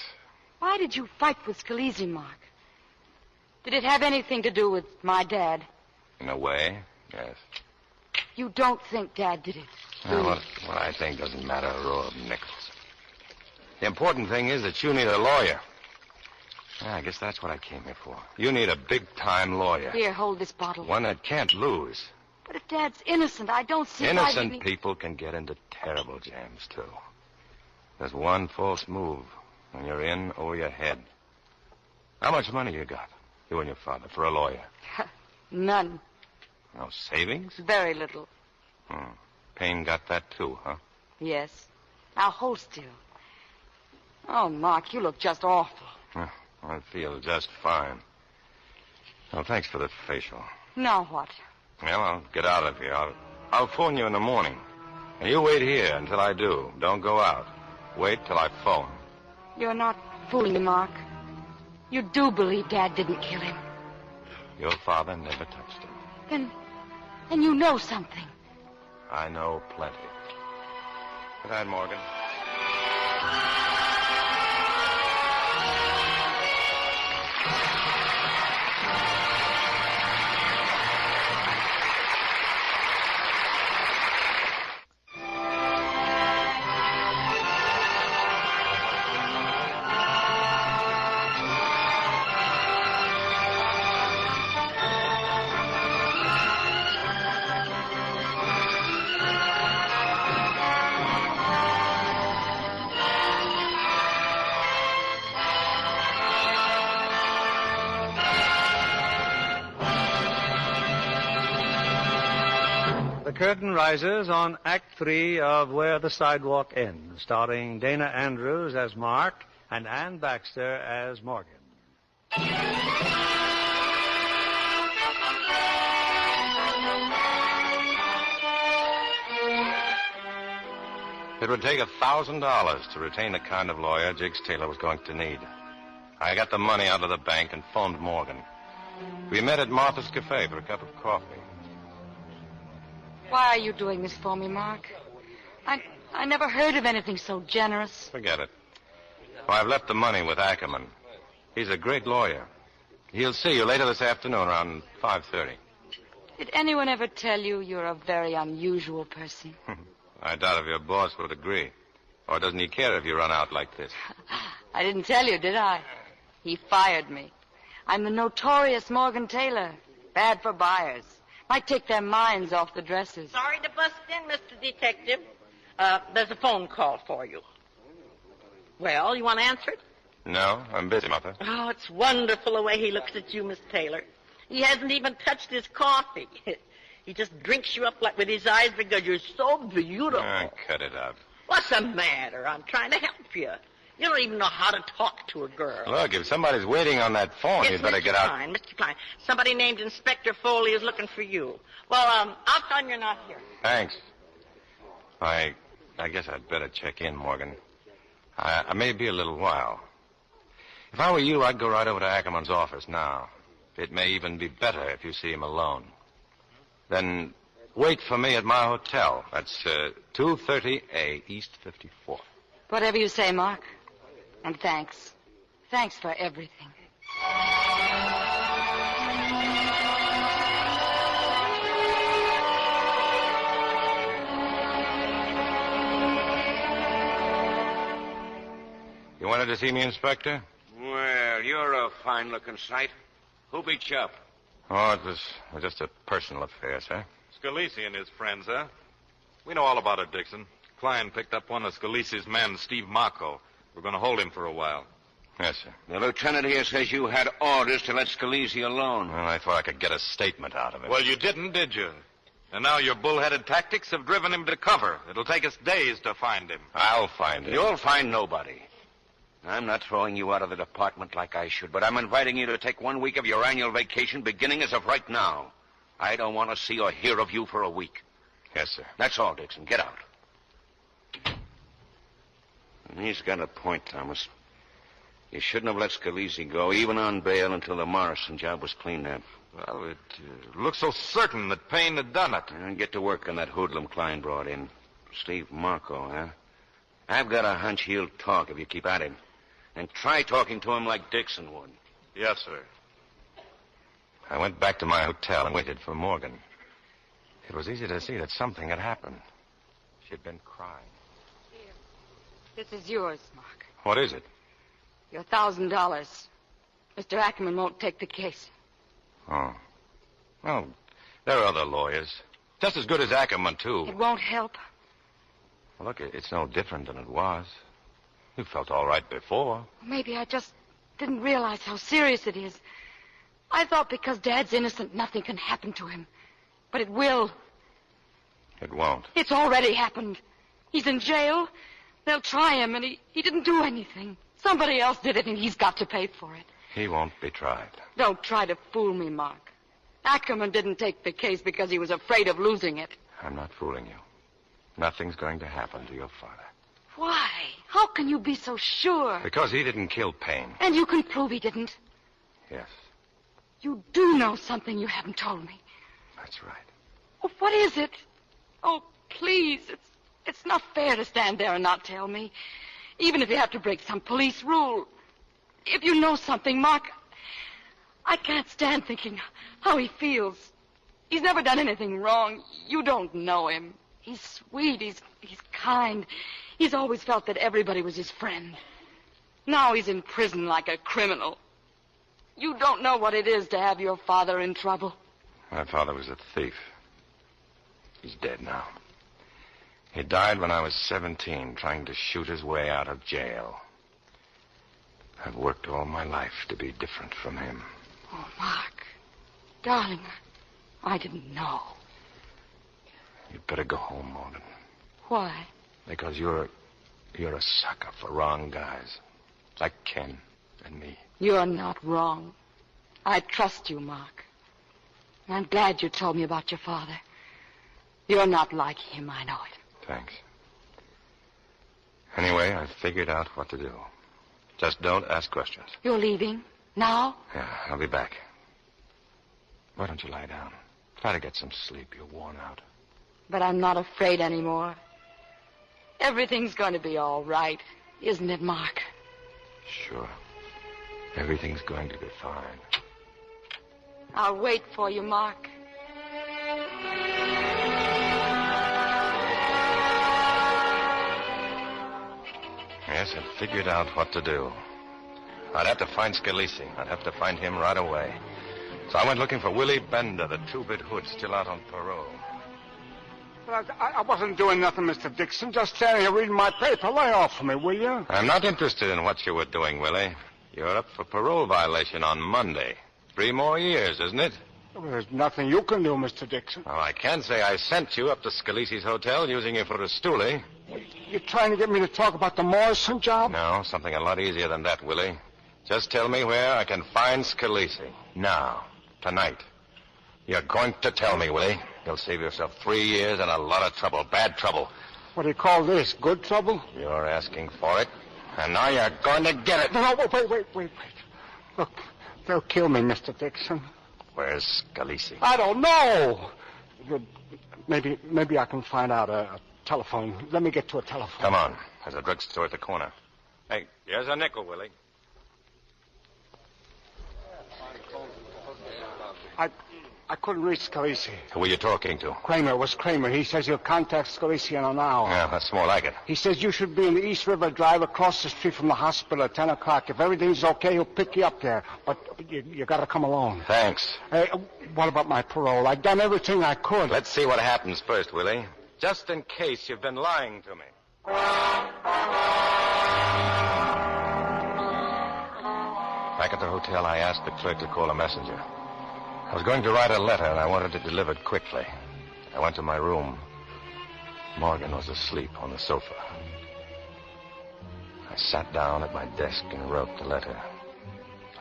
Why did you fight with Scalise, Mark? Did it have anything to do with my dad? In a way, yes. You don't think Dad did it? Well, what I think doesn't matter a row of nickels. The important thing is that you need a lawyer. Yeah, I guess that's what I came here for. You need a big-time lawyer. Here, hold this bottle. One that can't lose. But if Dad's innocent, I don't see why... Innocent people can get into terrible jams, too. There's one false move, and you're in over your head. How much money you got, you and your father, for a lawyer? None. No savings? Very little. Payne got that, too, huh? Yes. Now, hold still. Oh, Mark, you look just awful. I feel just fine. Well, thanks for the facial. Now what? Well, I'll get out of here. I'll phone you in the morning. And you wait here until I do. Don't go out. Wait till I phone. You're not fooling me, Mark. You do believe Dad didn't kill him. Your father never touched him. Then you know something. I know plenty. Good night, Morgan. The curtain rises on Act 3 of Where the Sidewalk Ends, starring Dana Andrews as Mark and Ann Baxter as Morgan. It would take $1,000 to retain the kind of lawyer Jiggs Taylor was going to need. I got the money out of the bank and phoned Morgan. We met at Martha's Cafe for a cup of coffee. Why are you doing this for me, Mark? I never heard of anything so generous. Forget it. Well, I've left the money with Ackerman. He's a great lawyer. He'll see you later this afternoon around 5:30. Did anyone ever tell you you're a very unusual person? I doubt if your boss would agree. Or doesn't he care if you run out like this? I didn't tell you, did I? He fired me. I'm the notorious Morgan Taylor. Bad for buyers. Might take their minds off the dresses. Sorry to bust in, Mr. Detective. There's a phone call for you. Well, you want to answer it? No, I'm busy, Mother. Oh, it's wonderful the way he looks at you, Miss Taylor. He hasn't even touched his coffee. He just drinks you up like with his eyes because you're so beautiful. Cut it out. What's the matter? I'm trying to help you. You don't even know how to talk to a girl. Look, if somebody's waiting on that phone, It's you'd better Mr. get out. Klein, Mr. Klein. Somebody named Inspector Foley is looking for you. Well, how come you're not here? Thanks. I guess I'd better check in, Morgan. I may be a little while. If I were you, I'd go right over to Ackerman's office now. It may even be better if you see him alone. Then wait for me at my hotel. That's 230A East 54th. Whatever you say, Mark. And thanks. Thanks for everything. You wanted to see me, Inspector? Well, you're a fine-looking sight. Who beat you up? Oh, it was just a personal affair, sir. Scalisi and his friends, huh? We know all about it, Dixon. Klein picked up one of Scalisi's men, Steve Marco. We're going to hold him for a while. Yes, sir. The lieutenant here says you had orders to let Scalisi alone. Well, I thought I could get a statement out of him. Well, you didn't, did you? And now your bullheaded tactics have driven him to cover. It'll take us days to find him. I'll find him. You'll find nobody. I'm not throwing you out of the department like I should, but I'm inviting you to take 1 week of your annual vacation beginning as of right now. I don't want to see or hear of you for a week. Yes, sir. That's all, Dixon. Get out. And he's got a point, Thomas. You shouldn't have let Scalisi go, even on bail, until the Morrison job was cleaned up. Well, it looks so certain that Payne had done it. And get to work on that hoodlum Klein brought in. Steve Marco, huh? I've got a hunch he'll talk if you keep at him. And try talking to him like Dixon would. Yes, sir. I went back to my hotel and waited for Morgan. It was easy to see that something had happened. She'd been crying. Here. This is yours, Mark. What is it? Your $1,000. Mr. Ackerman won't take the case. Oh. Well, there are other lawyers. Just as good as Ackerman, too. It won't help. Well, look, it's no different than it was. You felt all right before. Maybe I just didn't realize how serious it is. I thought because Dad's innocent, nothing can happen to him. But it will. It won't. It's already happened. He's in jail. They'll try him, and he didn't do anything. Somebody else did it, and he's got to pay for it. He won't be tried. Don't try to fool me, Mark. Ackerman didn't take the case because he was afraid of losing it. I'm not fooling you. Nothing's going to happen to your father. Why? How can you be so sure? Because he didn't kill Payne. And you can prove he didn't. Yes. You do know something you haven't told me. That's right. Oh, what is it? Oh, please. It's not fair to stand there and not tell me. Even if you have to break some police rule. If you know something, Mark, I can't stand thinking how he feels. He's never done anything wrong. You don't know him. He's sweet. He's kind. He's always felt that everybody was his friend. Now he's in prison like a criminal. You don't know what it is to have your father in trouble. My father was a thief. He's dead now. He died when I was 17, trying to shoot his way out of jail. I've worked all my life to be different from him. Oh, Mark. Darling, I didn't know. You'd better go home, Morgan. Why? Because you're a sucker for wrong guys. Like Ken and me. You're not wrong. I trust you, Mark. And I'm glad you told me about your father. You're not like him, I know it. Thanks. Anyway, I've figured out what to do. Just don't ask questions. You're leaving? Now? Yeah, I'll be back. Why don't you lie down? Try to get some sleep. You're worn out. But I'm not afraid anymore. Everything's going to be all right, isn't it, Mark? Sure. Everything's going to be fine. I'll wait for you, Mark. Yes, I've figured out what to do. I'd have to find Scalisi. I'd have to find him right away. So I went looking for Willie Bender, the two-bit hood, still out on parole. But I wasn't doing nothing, Mr. Dixon. Just standing here reading my paper. Lay off for me, will you? I'm not interested in what you were doing, Willie. You're up for parole violation on Monday. 3 more years, isn't it? Well, there's nothing you can do, Mr. Dixon. Well, I can say I sent you up to Scalisi's hotel using you for a stoolie. You're trying to get me to talk about the Morrison job? No, something a lot easier than that, Willie. Just tell me where I can find Scalisi. Now. Tonight. You're going to tell me, Willie. You'll save yourself 3 years and a lot of trouble. Bad trouble. What do you call this? Good trouble? You're asking for it. And now you're going to get it. No, wait. Look, they'll kill me, Mr. Dixon. Where's Scalisi? I don't know. Maybe I can find out a telephone. Let me get to a telephone. Come on. There's a drugstore at the corner. Hey, here's a nickel, Willie. I couldn't reach Scalisi. Who were you talking to? Kramer. It was Kramer. He says he'll contact Scalisi in an hour. Yeah, that's more like it. He says you should be in the East River Drive across the street from the hospital at 10 o'clock. If everything's okay, he'll pick you up there. But you got to come along. Thanks. Hey, what about my parole? I've done everything I could. Let's see what happens first, Willie. Just in case you've been lying to me. Back at the hotel, I asked the clerk to call a messenger. I was going to write a letter, and I wanted it delivered quickly. I went to my room. Morgan was asleep on the sofa. I sat down at my desk and wrote the letter.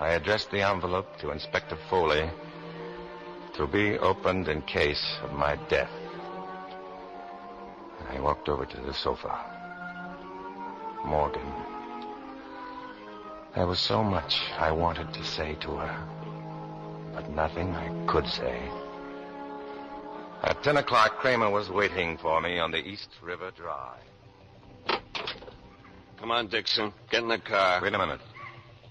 I addressed the envelope to Inspector Foley to be opened in case of my death. I walked over to the sofa. Morgan. There was so much I wanted to say to her. But nothing I could say. At 10 o'clock, Kramer was waiting for me on the East River Drive. Come on, Dixon. Get in the car. Wait a minute.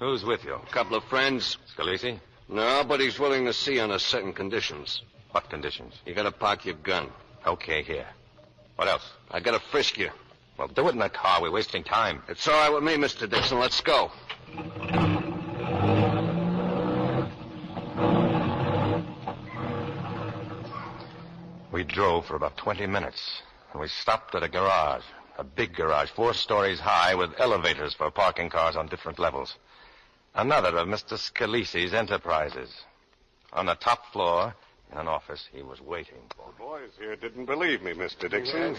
Who's with you? A couple of friends. Scalisi? No, but he's willing to see on certain conditions. What conditions? You gotta park your gun. Okay, here. What else? I gotta frisk you. Well, do it in the car. We're wasting time. It's all right with me, Mr. Dixon. Let's go. We drove for about 20 minutes, and we stopped at a garage, a big garage, 4 stories high, with elevators for parking cars on different levels. Another of Mr. Scalisi's enterprises. On the top floor, in an office, he was waiting for me. The boys here didn't believe me, Mr. Dixon.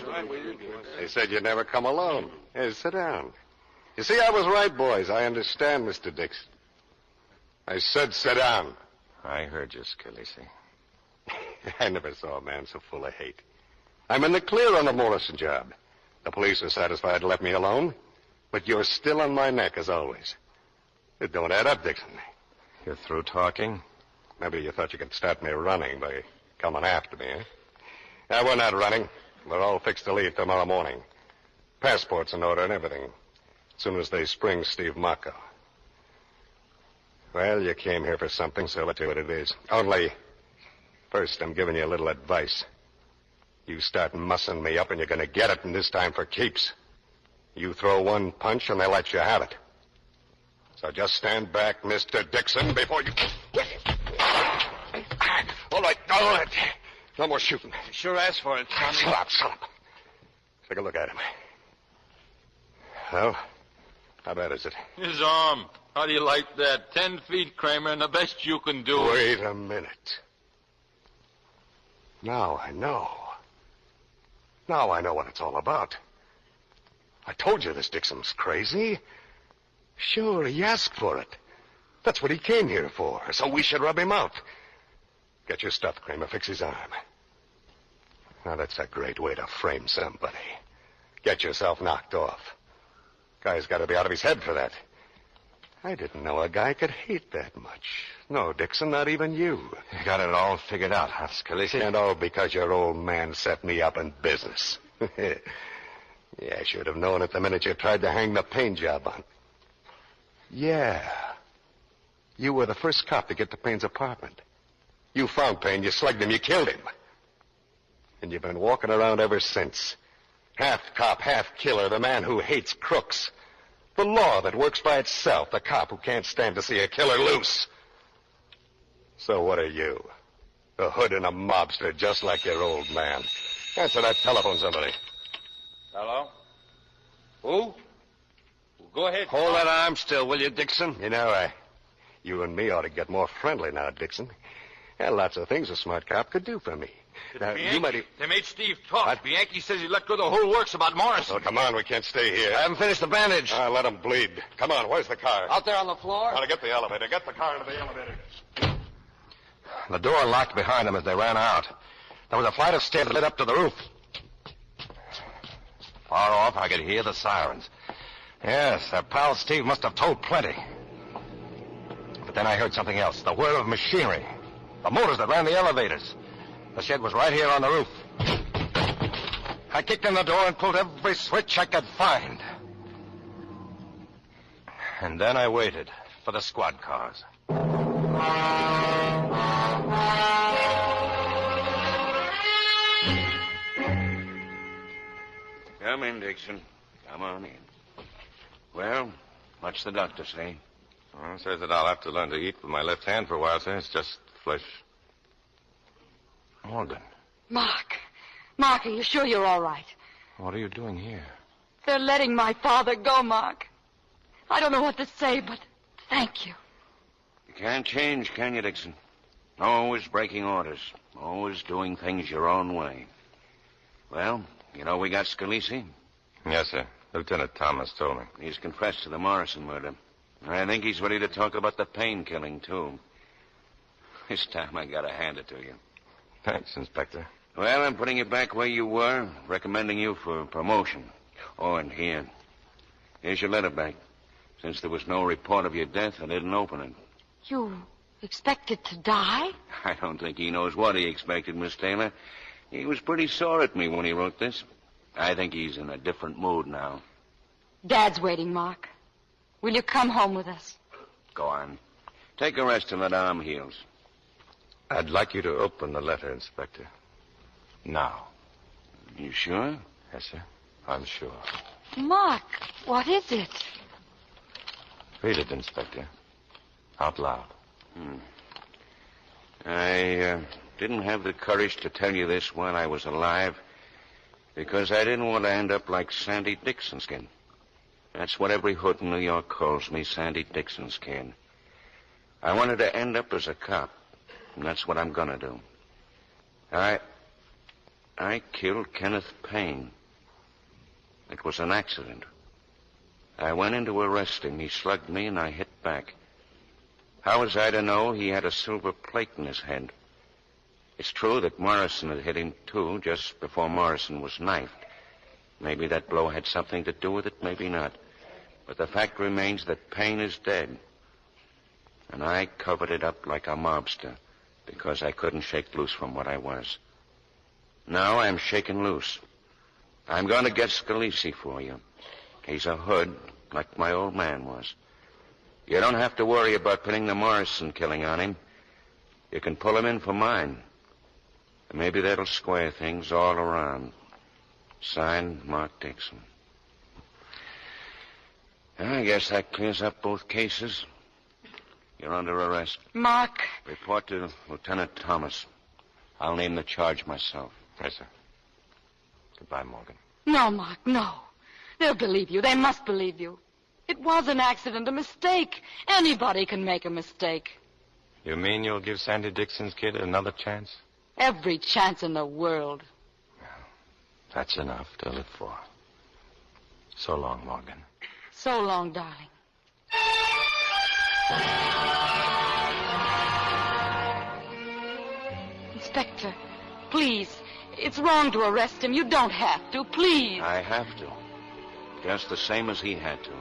They said you'd never come alone. Here, sit down. You see, I was right, boys. I understand, Mr. Dixon. I said sit down. I heard you, Scalisi. I never saw a man so full of hate. I'm in the clear on the Morrison job. The police are satisfied to let me alone, but you're still on my neck, as always. It don't add up, Dixon. You're through talking? Maybe you thought you could start me running by coming after me, eh? We're not running. We're all fixed to leave tomorrow morning. Passports in order and everything. As soon as they spring Steve Marco. Well, you came here for something, so let's see what it is. Only, first, I'm giving you a little advice. You start mussing me up, and you're going to get it, and this time for keeps. You throw one punch, and they let you have it. So just stand back, Mr. Dixon, before you... All right. No more shooting. You sure asked for it, Tommy. Shut up. Take a look at him. Well, how bad is it? His arm. How do you like that? 10 feet, Kramer, and the best you can do. Wait a minute. Now I know. Now I know what it's all about. I told you this Dixon's crazy. Sure, he asked for it. That's what he came here for, so we should rub him out. Get your stuff, Kramer. Fix his arm. Now, that's a great way to frame somebody. Get yourself knocked off. Guy's got to be out of his head for that. I didn't know a guy could hate that much. No, Dixon, not even you. You got it all figured out, huh, Scalise? And all because your old man set me up in business. Yeah, I should have known it the minute you tried to hang the Payne job on. Yeah. You were the first cop to get to Payne's apartment. You found Payne, you slugged him, you killed him. And you've been walking around ever since. Half cop, half killer, the man who hates crooks. The law that works by itself, the cop who can't stand to see a killer loose. So what are you? A hood and a mobster, just like your old man. Answer that telephone, somebody. Hello? Who? Go ahead. Hold that arm still, will you, Dixon? You know, you and me ought to get more friendly now, Dixon. There are lots of things a smart cop could do for me. Now, you might... They made Steve talk. What? Bianchi says he let go the whole works about Morrison. Oh, come on, we can't stay here. I haven't finished the bandage. Let him bleed. Come on, where's the car? Out there on the floor? Now, to get the elevator. Get the car into the elevator. The door locked behind them as they ran out. There was a flight of stairs that led up to the roof. Far off, I could hear the sirens. Yes, their pal Steve must have told plenty. But then I heard something else. The whir of machinery. The motors that ran the elevators. The shed was right here on the roof. I kicked in the door and pulled every switch I could find. And then I waited for the squad cars. Come in, Dixon. Come on in. Well, what's the doctor say? Well, says that I'll have to learn to eat with my left hand for a while, sir. It's just flesh. Morgan. Mark, are you sure you're all right? What are you doing here? They're letting my father go, Mark. I don't know what to say, but thank you. You can't change, can you, Dixon? Always breaking orders. Always doing things your own way. Well, you know we got Scalise? Yes, sir. Lieutenant Thomas told me. He's confessed to the Morrison murder. I think he's ready to talk about the Payne killing, too. This time I gotta hand it to you. Thanks, Inspector. Well, I'm putting you back where you were, recommending you for promotion. Oh, and here's your letter back. Since there was no report of your death, I didn't open it. You expected to die? I don't think he knows what he expected, Miss Taylor. He was pretty sore at me when he wrote this. I think he's in a different mood now. Dad's waiting, Mark. Will you come home with us? Go on. Take a rest till that arm heals. I'd like you to open the letter, Inspector. Now. You sure? Yes, sir. I'm sure. Mark, what is it? Read it, Inspector. Out loud. I didn't have the courage to tell you this while I was alive because I didn't want to end up like Sandy Dixonskin. That's what every hood in New York calls me, Sandy Dixonskin. I wanted to end up as a cop, and that's what I'm going to do. I killed Kenneth Payne. It was an accident. I went in to arrest him. He slugged me, and I hit back. How was I to know he had a silver plate in his head? It's true that Morrison had hit him, too, just before Morrison was knifed. Maybe that blow had something to do with it, maybe not. But the fact remains that Payne is dead. And I covered it up like a mobster. because I couldn't shake loose from what I was. Now I'm shaking loose. I'm going to get Scalise for you. He's a hood, like my old man was. You don't have to worry about pinning the Morrison killing on him. You can pull him in for mine. And maybe that'll square things all around. Signed, Mark Dixon. I guess that clears up both cases. You're under arrest. Mark. Report to Lieutenant Thomas. I'll name the charge myself. Yes, sir. Goodbye, Morgan. No, Mark, no. They'll believe you. They must believe you. It was an accident, a mistake. Anybody can make a mistake. You mean you'll give Sandy Dixon's kid another chance? Every chance in the world. That's enough to live for. So long, Morgan. So long, darling. Inspector, please. It's wrong to arrest him. You don't have to. Please. I have to. Just the same as he had to.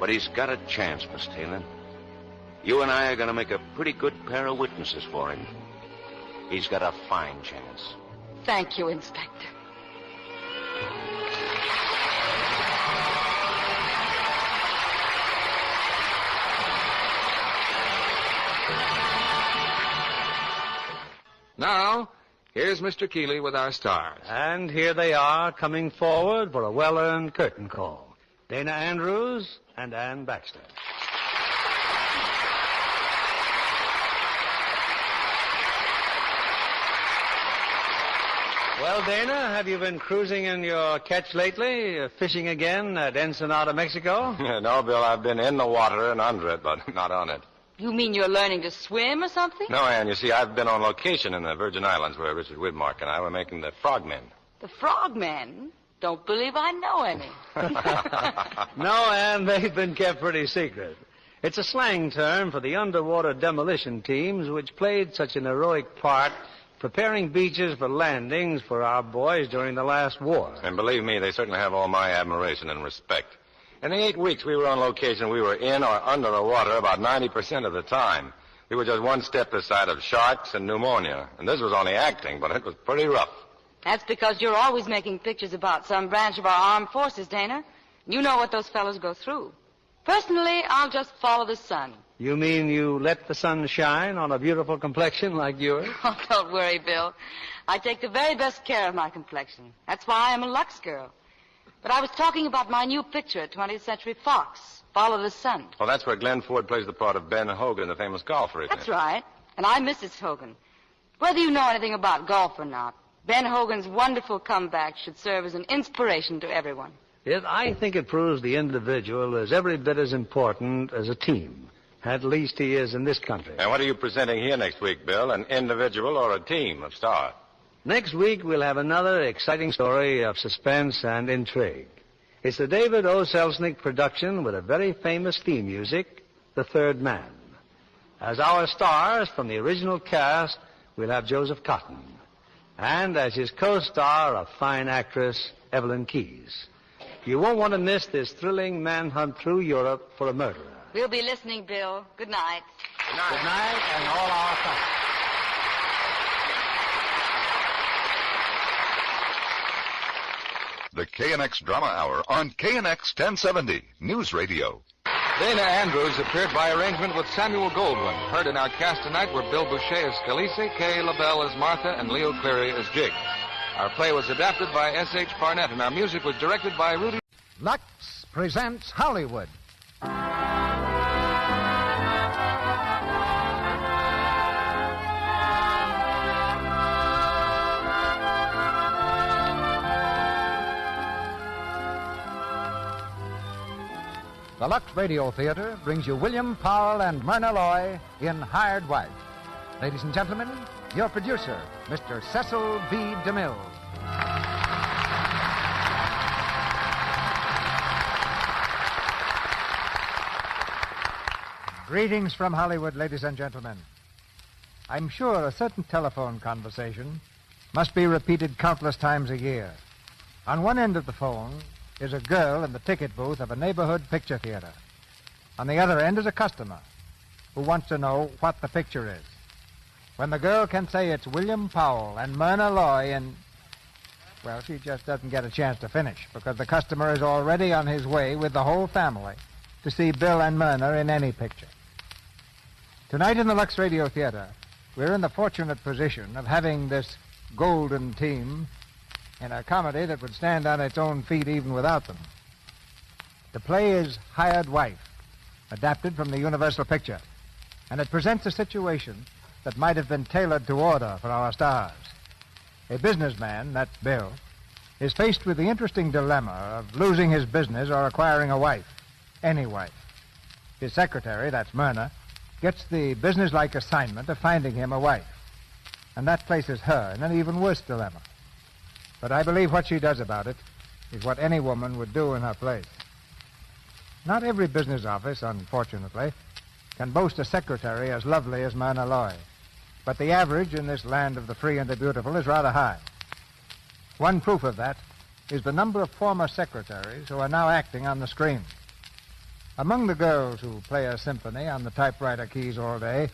But he's got a chance, Miss Taylor. You and I are going to make a pretty good pair of witnesses for him. He's got a fine chance. Thank you, Inspector. Now, here's Mr. Keeley with our stars. And here they are, coming forward for a well-earned curtain call. Dana Andrews and Ann Baxter. Well, Dana, have you been cruising in your ketch lately? Fishing again at Ensenada, Mexico? No, Bill, I've been in the water and under it, but not on it. You mean you're learning to swim or something? No, Ann, you see, I've been on location in the Virgin Islands where Richard Widmark and I were making the Frogmen. The Frogmen? Don't believe I know any. No, Ann, they've been kept pretty secret. It's a slang term for the underwater demolition teams which played such an heroic part preparing beaches for landings for our boys during the last war. And believe me, they certainly have all my admiration and respect. In the 8 weeks we were on location, we were in or under the water about 90% of the time. We were just one step aside of sharks and pneumonia. And this was only acting, but it was pretty rough. That's because you're always making pictures about some branch of our armed forces, Dana. You know what those fellows go through. Personally, I'll just follow the sun. You mean you let the sun shine on a beautiful complexion like yours? Oh, don't worry, Bill. I take the very best care of my complexion. That's why I'm a Lux girl. But I was talking about my new picture at 20th Century Fox, Follow the Sun. Well, that's where Glenn Ford plays the part of Ben Hogan, the famous golfer, isn't That's right. And I'm Mrs. Hogan. Whether you know anything about golf or not, Ben Hogan's wonderful comeback should serve as an inspiration to everyone. Yes, I think it proves the individual is every bit as important as a team. At least he is in this country. And what are you presenting here next week, Bill? An individual or a team of stars? Next week, we'll have another exciting story of suspense and intrigue. It's the David O. Selznick production with a very famous theme music, The Third Man. As our stars from the original cast, we'll have Joseph Cotton. And as his co-star, a fine actress, Evelyn Keyes. You won't want to miss this thrilling manhunt through Europe for a murderer. We'll be listening, Bill. Good night. Good night. Good night, and all our thanks. The KNX Drama Hour on KNX 1070 News Radio. Dana Andrews appeared by arrangement with Samuel Goldwyn. Heard in our cast tonight were Bill Boucher as Scalise, Kay Libel as Martha, and Leo Cleary as Jig. Our play was adapted by S.H. Barnett, and our music was directed by Rudy. Lux presents Hollywood. The Lux Radio Theater brings you William Powell and Myrna Loy in Hired Wife. Ladies and gentlemen, your producer, Mr. Cecil B. DeMille. Greetings from Hollywood, ladies and gentlemen. I'm sure a certain telephone conversation must be repeated countless times a year. On one end of the phone is a girl in the ticket booth of a neighborhood picture theater. On the other end is a customer who wants to know what the picture is. when the girl can say it's William Powell and Myrna Loy and... Well, she just doesn't get a chance to finish because the customer is already on his way with the whole family to see Bill and Myrna in any picture. Tonight in the Lux Radio Theater, we're in the fortunate position of having this golden team in a comedy that would stand on its own feet even without them. The play is Hired Wife, adapted from the Universal Picture, and it presents a situation that might have been tailored to order for our stars. A businessman, that's Bill, is faced with the interesting dilemma of losing his business or acquiring a wife, any wife. His secretary, that's Myrna, gets the businesslike assignment of finding him a wife, and that places her in an even worse dilemma. But I believe what she does about it is what any woman would do in her place. Not every business office, unfortunately, can boast a secretary as lovely as Myrna Loy. But the average in this land of the free and the beautiful is rather high. One proof of that is the number of former secretaries who are now acting on the screen. Among the girls who play a symphony on the typewriter keys all day,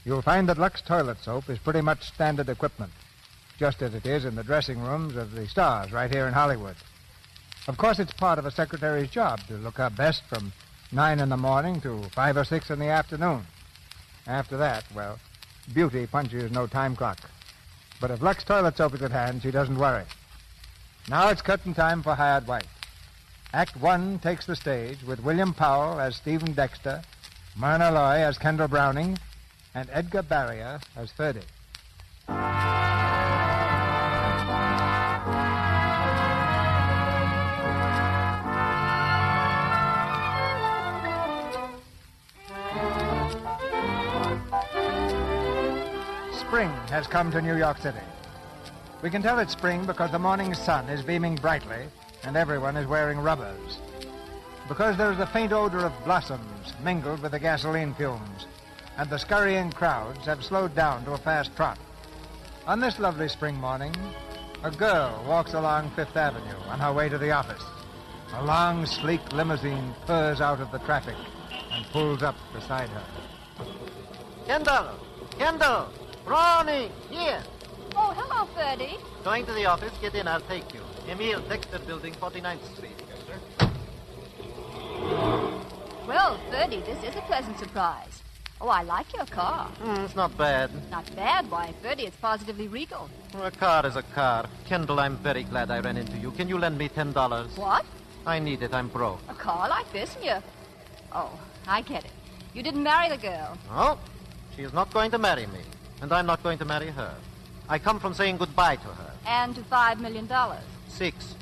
you'll find that Lux toilet soap is pretty much standard equipment, just as it is in the dressing rooms of the stars right here in Hollywood. Of course, it's part of a secretary's job to look her best from 9 in the morning to 5 or 6 in the afternoon. After that, well, beauty punches no time clock. But if Lux toilet soap is at hand, she doesn't worry. Now it's curtain time for Hired Wife. Act 1 takes the stage with William Powell as Stephen Dexter, Myrna Loy as Kendall Browning, and Edgar Barrier as Ferdy. Spring has come to New York City. We can tell it's spring because the morning sun is beaming brightly and everyone is wearing rubbers. Because there is a faint odor of blossoms mingled with the gasoline fumes, and the scurrying crowds have slowed down to a fast trot. On this lovely spring morning, a girl walks along Fifth Avenue on her way to the office. A long, sleek limousine purrs out of the traffic and pulls up beside her. Kendall! Brownie, here. Oh, hello, Ferdy. Going to the office? Get in, I'll take you. Emile Dexter Building, 49th Street. Yes, sir. Well, Ferdy, this is a pleasant surprise. Oh, I like your car. It's not bad. Not bad? Why, Ferdy, it's positively regal. A car is a car. Kendall, I'm very glad I ran into you. Can you lend me $10? What? I need it. I'm broke. A car like this and you... Oh, I get it. You didn't marry the girl. No, she is not going to marry me. And I'm not going to marry her. I come from saying goodbye to her. And to $5 million. 6.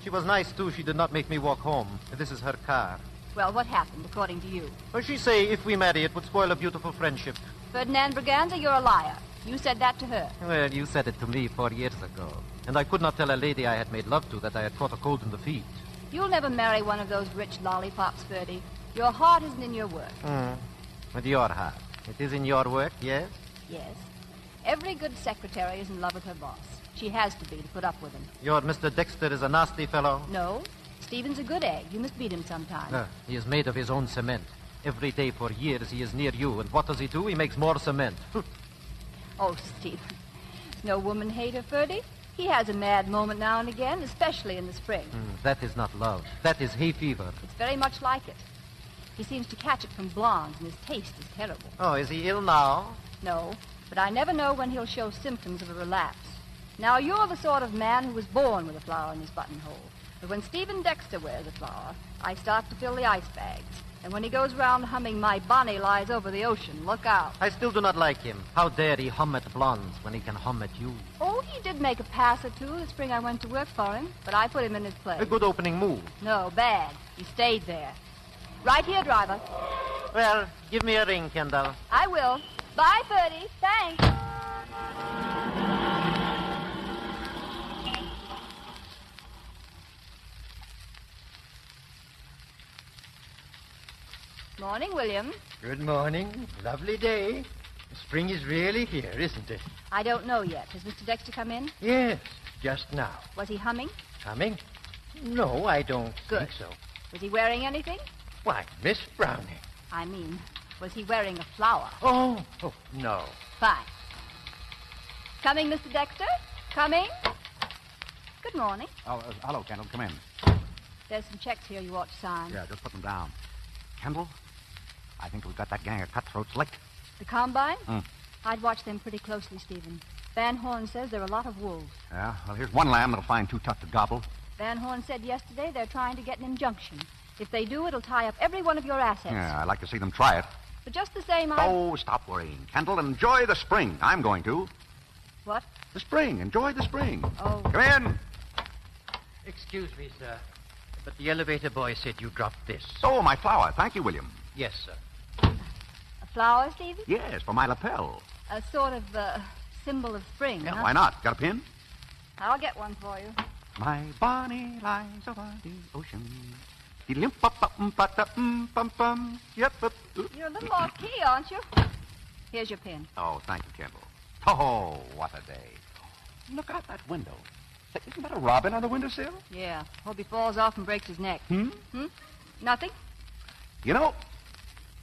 She was nice, too. She did not make me walk home. This is her car. Well, what happened, according to you? Well, she say if we marry, it would spoil a beautiful friendship. Ferdinand Braganza, you're a liar. You said that to her. Well, you said it to me 4 years ago. And I could not tell a lady I had made love to that I had caught a cold in the feet. You'll never marry one of those rich lollipops, Ferdy. Your heart isn't in your work. With your heart. It is in your work, yes? Yes. Every good secretary is in love with her boss. She has to be to put up with him. Your Mr. Dexter is a nasty fellow? No. Stephen's a good egg. You must beat him sometime. He is made of his own cement. Every day for years he is near you. And what does he do? He makes more cement. Oh, Stephen. No woman hater, Ferdy. He has a mad moment now and again, especially in the spring. That is not love. That is hay fever. It's very much like it. He seems to catch it from blondes, and his taste is terrible. Oh, is he ill now? No, but I never know when he'll show symptoms of a relapse. Now, you're the sort of man who was born with a flower in his buttonhole. But when Stephen Dexter wears a flower, I start to fill the ice bags. And when he goes round humming My Bonnie Lies Over the Ocean, look out. I still do not like him. How dare he hum at blondes when he can hum at you? Oh, he did make a pass or two the spring I went to work for him, but I put him in his place. A good opening move. No, bad. He stayed there. Right here, driver. Well, give me a ring, Kendall. I will. Bye, Ferdy. Thanks. Morning, William. Good morning. Lovely day. Spring is really here, isn't it? I don't know yet. Has Mr. Dexter come in? Yes, just now. Was he humming? Humming? No, I don't Good. think so. Was he wearing anything? Why, Miss Browning. I mean, was he wearing a flower? Oh, no. Fine. Coming, Mr. Dexter? Coming? Good morning. Oh, hello, Kendall. Come in. There's some checks here you ought to sign. Yeah, just put them down. Kendall, I think we've got that gang of cutthroats licked. The Combine? I'd watch them pretty closely, Stephen. Van Horn says there are a lot of wolves. Yeah, well, here's one lamb that'll find too tough to gobble. Van Horn said yesterday they're trying to get an injunction. If they do, it'll tie up every one of your assets. Yeah, I'd like to see them try it. But just the same, Oh, stop worrying. Kendall, enjoy the spring. I'm going to. What? The spring. Enjoy the spring. Oh. Come in. Excuse me, sir, but the elevator boy said you dropped this. Oh, my flower. Thank you, William. Yes, sir. A flower, Stephen? Yes, for my lapel. A sort of symbol of spring, Yeah, huh? why not? Got a pin? I'll get one for you. My Bonnie lies over the ocean. You're a little off key, aren't you? Here's your pin. Oh, thank you, Kendall. Oh, what a day. Look out that window. Isn't that a robin on the windowsill? Yeah. Hope he falls off and breaks his neck. Nothing? You know,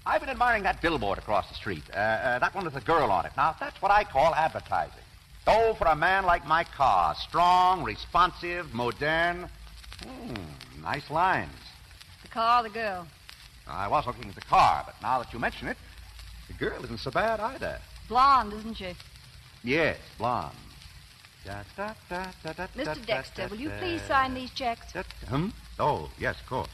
I've been admiring that billboard across the street. That one with the girl on it. Now, that's what I call advertising. Oh, for a man like my car. Strong, responsive, modern. Nice lines. The car or the girl? I was looking at the car, but now that you mention it, the girl isn't so bad either. Blonde, isn't she? Yes, blonde. Mr. Dexter, will you please sign these checks? Oh, yes, of course.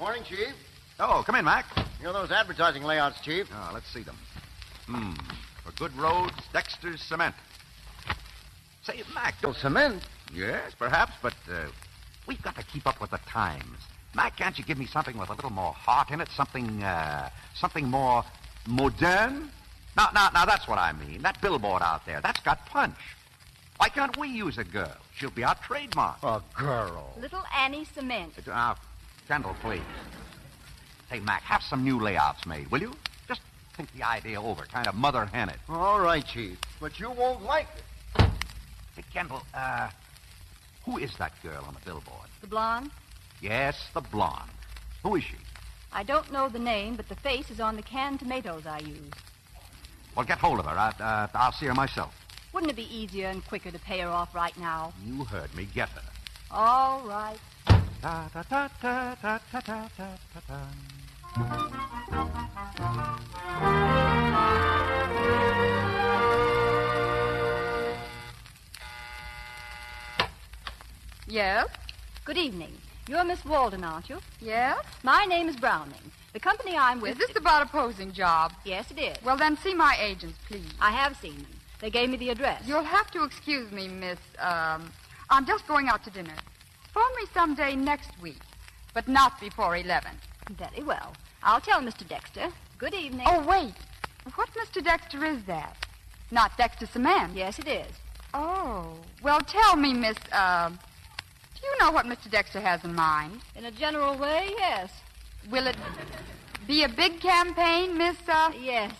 Morning, Chief. Oh, come in, Mac. You know those advertising layouts, Chief? Oh, let's see them. For good roads, Dexter's Cement. Say, Mac, don't... Cement? Yes, perhaps, but we've got to keep up with the times. Mac, can't you give me something with a little more heart in it? Something more modern? Now, that's what I mean. That billboard out there, that's got punch. Why can't we use a girl? She'll be our trademark. A girl. Little Annie Cement. Now, Kendall, please. Say, Mac, have some new layouts made, will you? Just think the idea over, kind of mother hen it. All right, Chief. But you won't like it. Hey, Kendall, who is that girl on the billboard? The blonde? Yes, the blonde. Who is she? I don't know the name, but the face is on the canned tomatoes I use. Well, get hold of her. I'll see her myself. Wouldn't it be easier and quicker to pay her off right now? You heard me. Get her. All right. Yes? Good evening. You're Miss Walden, aren't you? Yes? My name is Browning. The company I'm with... Is this about a posing job? Yes, it is. Well, then see my agents, please. I have seen them. They gave me the address. You'll have to excuse me, Miss, I'm just going out to dinner. Phone me someday next week, but not before 11. Very well. I'll tell Mr. Dexter. Good evening. Oh, wait. What Mr. Dexter is that? Not Dexter Cement? Yes, it is. Oh. Well, tell me, Miss, do you know what Mr. Dexter has in mind? In a general way, yes. Will it be a big campaign, Miss, Yes,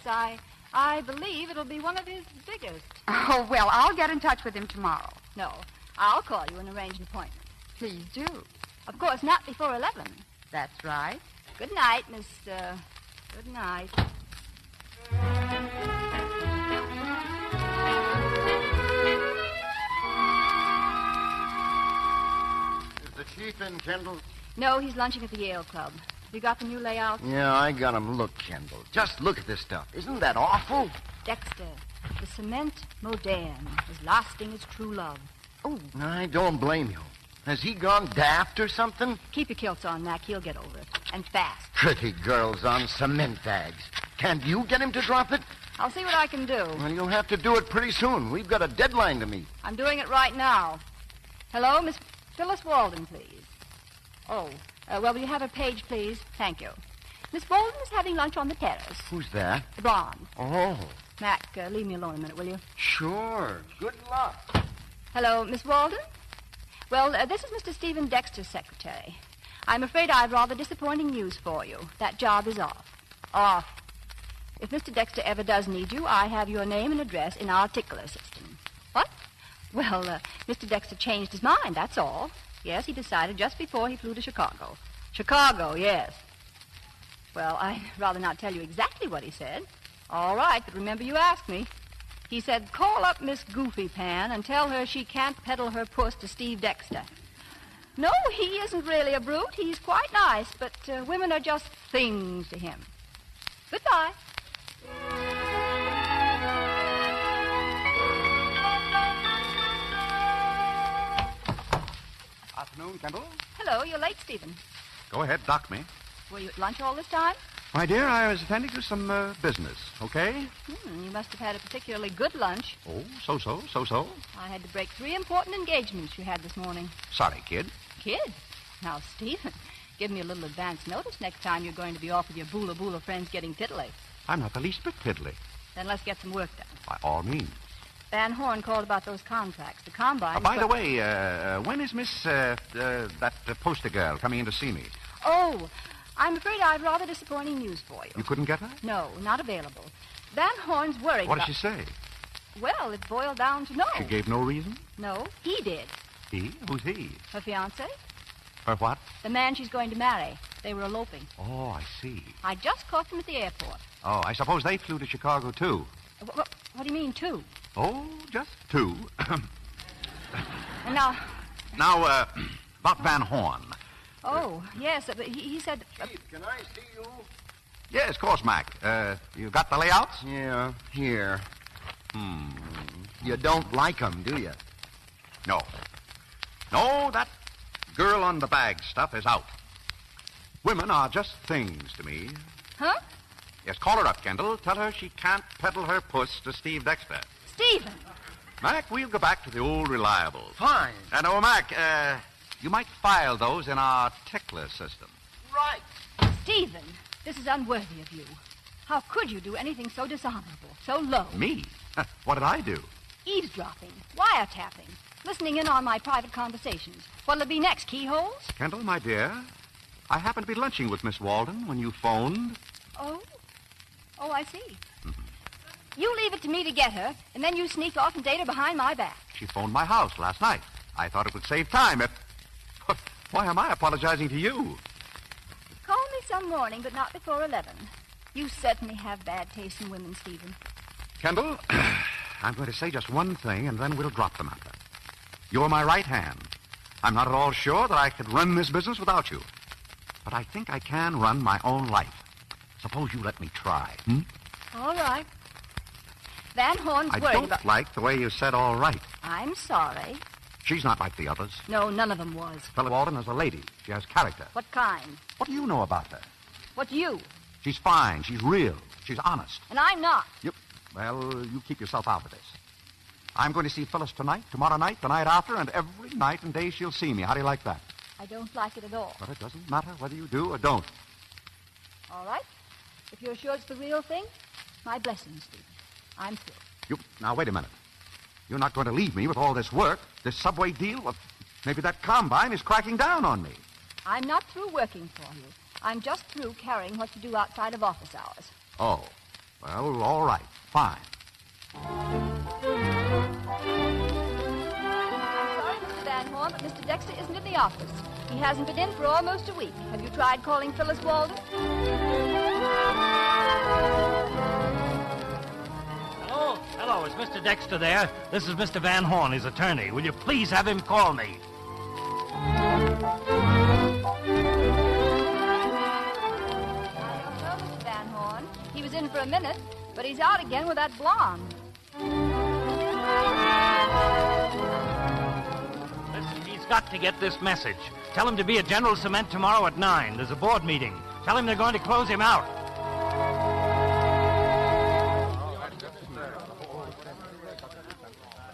I believe it'll be one of his biggest. Oh, well, I'll get in touch with him tomorrow. No, I'll call you and arrange an appointment. Please do. Of course, not before 11. That's right. Good night, Miss, good night. Is the chief in, Kendall? No, he's lunching at the Yale Club. You got the new layout? Yeah, I got him. Look, Kendall. Just look at this stuff. Isn't that awful? Dexter, the cement moderne is lasting its true love. Oh, I don't blame you. Has he gone daft or something? Keep your kilts on, Mac. He'll get over it. And fast. Pretty girls on cement bags. Can't you get him to drop it? I'll see what I can do. Well, you'll have to do it pretty soon. We've got a deadline to meet. I'm doing it right now. Hello, Miss Phyllis Walden, please. Oh, well, will you have a page, please? Thank you. Miss Walden is having lunch on the terrace. Who's that? The blonde. Oh. Mac, leave me alone a minute, will you? Sure. Good luck. Hello, Miss Walden? Well, this is Mr. Stephen Dexter's secretary. I'm afraid I've rather disappointing news for you. That job is off. Off. If Mr. Dexter ever does need you, I have your name and address in our tickler system. What? Well, Mr. Dexter changed his mind, that's all. Yes, he decided just before he flew to Chicago. Chicago, yes. Well, I'd rather not tell you exactly what he said. All right, but remember you asked me. He said, call up Miss Goofy Pan and tell her she can't peddle her puss to Steve Dexter. No, he isn't really a brute. He's quite nice, but women are just things to him. Goodbye. Afternoon, Kendall. Hello, you're late, Stephen. Go ahead, dock me. Were you at lunch all this time? My dear, I was attending to some business, okay? You must have had a particularly good lunch. Oh, so. I had to break 3 important engagements you had this morning. Sorry, kid. Kid? Now, Stephen, give me a little advance notice next time you're going to be off with your boola friends getting tiddly. I'm not the least bit tiddly. Then let's get some work done. By all means. Van Horn called about those contracts. The combine... By the way, when is Miss, that poster girl coming in to see me? Oh, I'm afraid I've rather disappointing news for you. You couldn't get her? No, not available. Van Horn's worried What did she say? Well, it boiled down to no. She gave no reason? No, he did. He? Who's he? Her fiancé? Her what? The man she's going to marry. They were eloping. Oh, I see. I just caught them at the airport. Oh, I suppose they flew to Chicago, too. What do you mean, 2? Oh, just 2. Now... Now, about Van Horn. Oh, yes, but he said... Chief, can I see you? Yes, of course, Mac. You got the layouts? Yeah, here. You don't like them, do you? No. No, that girl on the bag stuff is out. Women are just things to me. Huh? Yes, call her up, Kendall. Tell her she can't peddle her puss to Steve Dexter. Stephen! Mac, we'll go back to the old reliables. Fine. And, Mac, you might file those in our tickler system. Right. Stephen, this is unworthy of you. How could you do anything so dishonorable, so low? Me? What did I do? Eavesdropping, wiretapping, listening in on my private conversations. What'll it be next, keyholes? Kendall, my dear, I happened to be lunching with Miss Walden when you phoned. Oh, I see. You leave it to me to get her, and then you sneak off and date her behind my back. She phoned my house last night. I thought it would save time if... Why am I apologizing to you? Call me some morning, but not before 11. You certainly have bad taste in women, Stephen. Kendall, I'm going to say just one thing, and then we'll drop the matter. You're my right hand. I'm not at all sure that I could run this business without you. But I think I can run my own life. Suppose you let me try, All right. Van Horn's worried about... I don't like the way you said all right. I'm sorry. She's not like the others. No, none of them was. Philip Walden is a lady. She has character. What kind? What do you know about her? What do you? She's fine. She's real. She's honest. And I'm not. Well, you keep yourself out of this. I'm going to see Phyllis tonight, tomorrow night, the night after, and every night and day she'll see me. How do you like that? I don't like it at all. But it doesn't matter whether you do or don't. All right. If you're sure it's the real thing, my blessings, Stephen. I'm through. Now, wait a minute. You're not going to leave me with all this work, this subway deal? Well, maybe that combine is cracking down on me. I'm not through working for you. I'm just through carrying what you do outside of office hours. Oh. Well, all right. Fine. I'm sorry, Mr. Van Horn, but Mr. Dexter isn't in the office. He hasn't been in for almost a week. Have you tried calling Phyllis Walden? Hello, is Mr. Dexter there? This is Mr. Van Horn, his attorney. Will you please have him call me? I don't know, Mr. Van Horn. He was in for a minute, but he's out again with that blonde. Listen, he's got to get this message. Tell him to be at General Cement tomorrow at 9. There's a board meeting. Tell him they're going to close him out.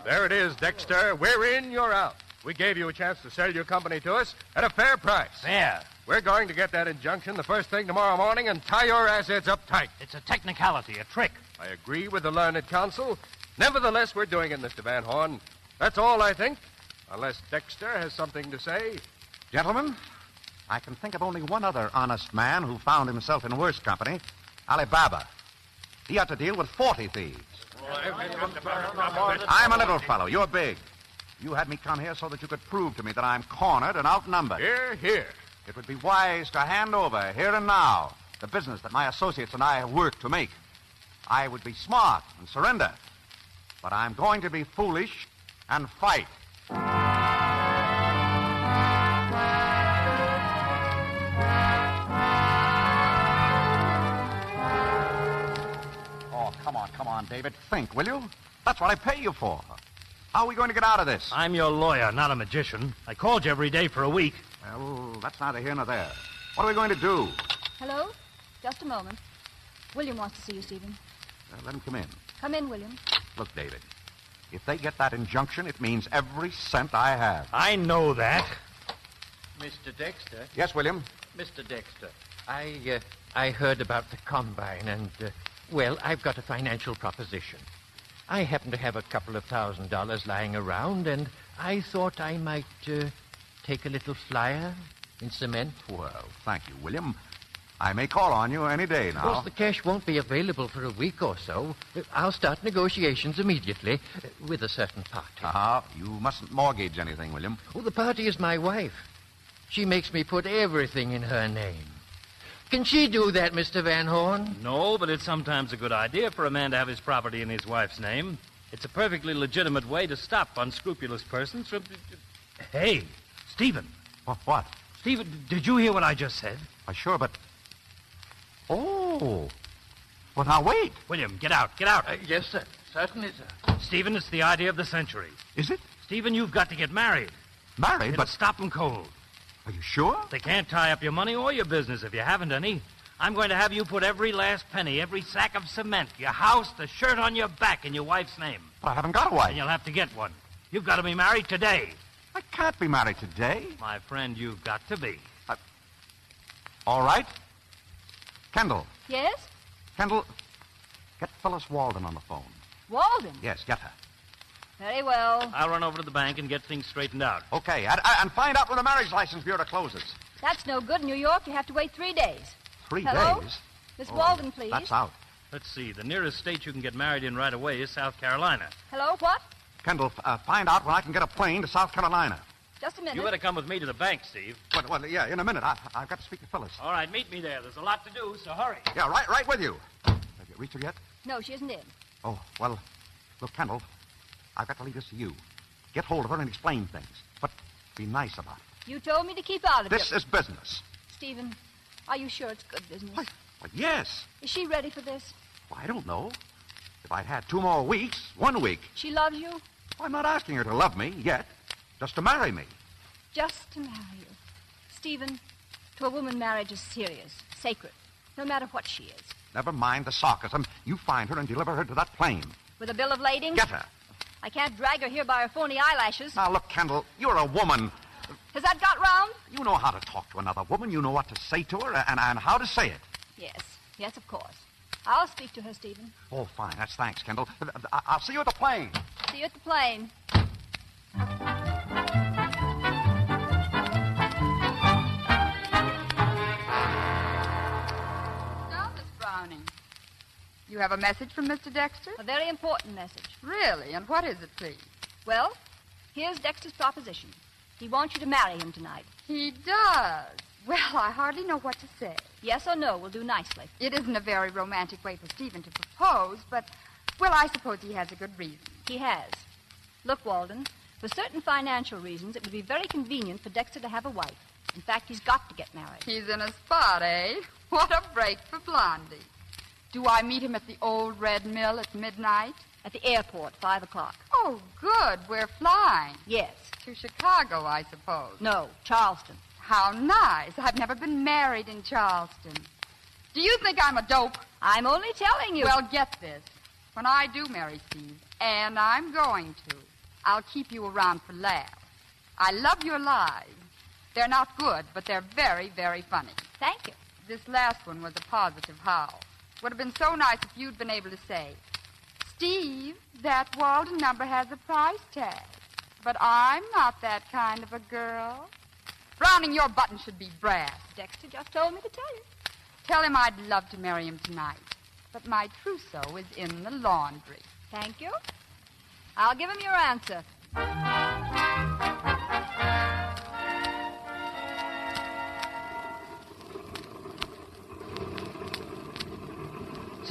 There it is, Dexter. We're in, you're out. We gave you a chance to sell your company to us at a fair price. Fair? We're going to get that injunction the first thing tomorrow morning and tie your assets up tight. It's a technicality, a trick. I agree with the learned counsel. Nevertheless, we're doing it, Mr. Van Horn. That's all, I think. Unless Dexter has something to say. Gentlemen, I can think of only one other honest man who found himself in worse company. Alibaba. He had to deal with 40 thieves. I'm a little fellow. You're big. You had me come here so that you could prove to me that I'm cornered and outnumbered. Here, here. It would be wise to hand over, here and now, the business that my associates and I have worked to make. I would be smart and surrender. But I'm going to be foolish and fight. Oh, come on, David. Think, will you? That's what I pay you for. How are we going to get out of this? I'm your lawyer, not a magician. I called you every day for a week. Well, that's neither here nor there. What are we going to do? Hello? Just a moment. William wants to see you, Stephen. Let him come in. Come in, William. Look, David, if they get that injunction, it means every cent I have. I know that. Mr. Dexter? Yes, William? Mr. Dexter, I heard about the combine and, well, I've got a financial proposition. I happen to have a couple of $1,000 lying around, and I thought I might take a little flyer in cement. Well, thank you, William. I may call on you any day now. Of course, the cash won't be available for a week or so. I'll start negotiations immediately with a certain party. You mustn't mortgage anything, William. Oh, the party is my wife. She makes me put everything in her name. Can she do that, Mr. Van Horn? No, but it's sometimes a good idea for a man to have his property in his wife's name. It's a perfectly legitimate way to stop unscrupulous persons from... Hey, Stephen. What? Stephen, did you hear what I just said? Sure, but... Oh. Well, now, wait. William, get out. Get out. Yes, sir. Certainly, sir. Stephen, it's the idea of the century. Is it? Stephen, you've got to get married. Married? It'll stop them cold. Are you sure? They can't tie up your money or your business if you haven't any. I'm going to have you put every last penny, every sack of cement, your house, the shirt on your back in your wife's name. But I haven't got a wife. And you'll have to get one. You've got to be married today. I can't be married today. My friend, you've got to be. All right. Kendall. Yes? Kendall, get Phyllis Walden on the phone. Walden? Yes, get her. Very well. I'll run over to the bank and get things straightened out. Okay, and find out when the marriage license bureau closes. That's no good in New York. You have to wait 3 days. 3 Hello? days? Miss Walden, please. That's out. Let's see. The nearest state you can get married in right away is South Carolina. Hello, what? Kendall, find out when I can get a plane to South Carolina. Just a minute. You better come with me to the bank, Steve. Well, yeah, in a minute. I've got to speak to Phyllis. All right, meet me there. There's a lot to do, so hurry. Yeah, right with you. Have you reached her yet? No, she isn't in. Oh, well, look, Kendall, I've got to leave this to you. Get hold of her and explain things, but be nice about it. You told me to keep out of it. This is business. Stephen, are you sure it's good business? Well, yes. Is she ready for this? Well, I don't know. If I'd had 2 more weeks, 1 week. She loves you? Well, I'm not asking her to love me yet, just to marry me. Just to marry you. Stephen, to a woman, marriage is serious, sacred, no matter what she is. Never mind the sarcasm. You find her and deliver her to that plane. With a bill of lading? Get her. I can't drag her here by her phony eyelashes. Now, look, Kendall, you're a woman. Has that got round? You know how to talk to another woman. You know what to say to her and how to say it. Yes, of course. I'll speak to her, Stephen. Oh, fine. That's thanks, Kendall. I'll see you at the plane. See you at the plane. You have a message from Mr. Dexter? A very important message. Really? And what is it, please? Well, here's Dexter's proposition. He wants you to marry him tonight. He does. Well, I hardly know what to say. Yes or no will do nicely. It isn't a very romantic way for Stephen to propose, but, well, I suppose he has a good reason. He has. Look, Walden, for certain financial reasons, it would be very convenient for Dexter to have a wife. In fact, he's got to get married. He's in a spot, eh? What a break for Blondie. Do I meet him at the old Red Mill at midnight? At the airport, 5 o'clock. Oh, good. We're flying. Yes. To Chicago, I suppose. No, Charlton. How nice. I've never been married in Charleston. Do you think I'm a dope? I'm only telling you. Well, get this. When I do marry Steve, and I'm going to, I'll keep you around for laughs. I love your lies. They're not good, but they're very, very funny. Thank you. This last one was a positive howl. Would have been so nice if you'd been able to say, Steve, that Walden number has a price tag. But I'm not that kind of a girl. Browning, your button should be brass. Dexter just told me to tell you. Tell him I'd love to marry him tonight. But my trousseau is in the laundry. Thank you. I'll give him your answer.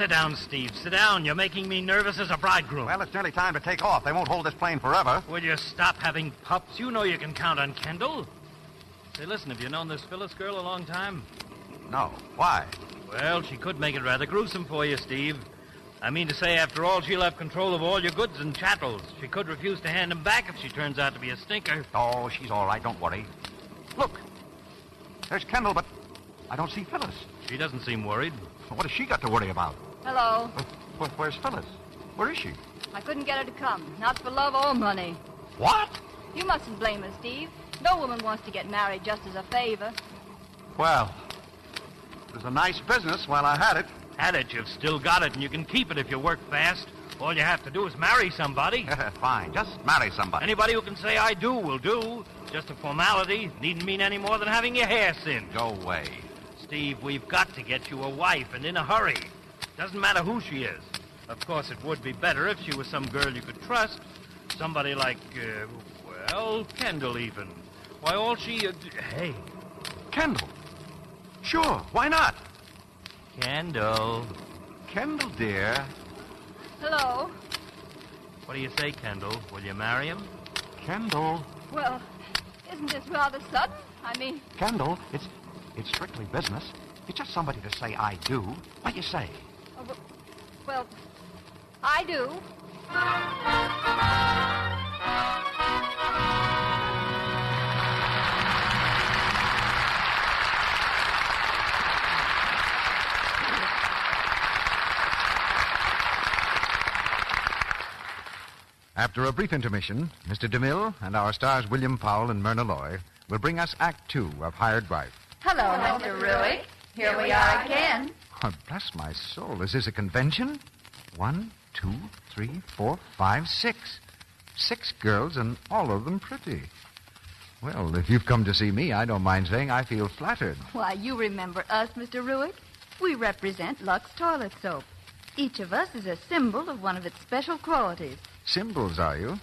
Sit down, Steve. Sit down. You're making me nervous as a bridegroom. Well, it's nearly time to take off. They won't hold this plane forever. Will you stop having pups? You know you can count on Kendall. Say, listen, have you known this Phyllis girl a long time? No. Why? Well, she could make it rather gruesome for you, Steve. I mean to say, after all, she'll have control of all your goods and chattels. She could refuse to hand them back if she turns out to be a stinker. Oh, she's all right. Don't worry. Look. There's Kendall, but I don't see Phyllis. She doesn't seem worried. Well, what has she got to worry about? Hello. Where's Phyllis? Where is she? I couldn't get her to come. Not for love or money. What? You mustn't blame her, Steve. No woman wants to get married just as a favor. Well, it was a nice business while I had it. Had it, you've still got it, and you can keep it if you work fast. All you have to do is marry somebody. Fine, just marry somebody. Anybody who can say I do will do. Just a formality. Needn't mean any more than having your hair singed. Go away. Steve, we've got to get you a wife, and in a hurry. Doesn't matter who she is. Of course, it would be better if she was some girl you could trust. Somebody like, Kendall even. Why, all she... hey. Kendall? Sure, why not? Kendall. Kendall, dear. Hello. What do you say, Kendall? Will you marry him? Kendall. Well, isn't this rather sudden? I mean... Kendall, it's strictly business. It's just somebody to say I do. What do you say? Oh, well, I do. After a brief intermission, Mr. DeMille and our stars William Powell and Myrna Loy will bring us Act 2 of Hired Wife. Hello, Mr. Ruick. Here we are again. Oh, bless my soul. Is this a convention? 1, 2, 3, 4, 5, 6. 6 girls, and all of them pretty. Well, if you've come to see me, I don't mind saying I feel flattered. Why, you remember us, Mr. Ruick. We represent Lux Toilet Soap. Each of us is a symbol of one of its special qualities. Symbols, are you?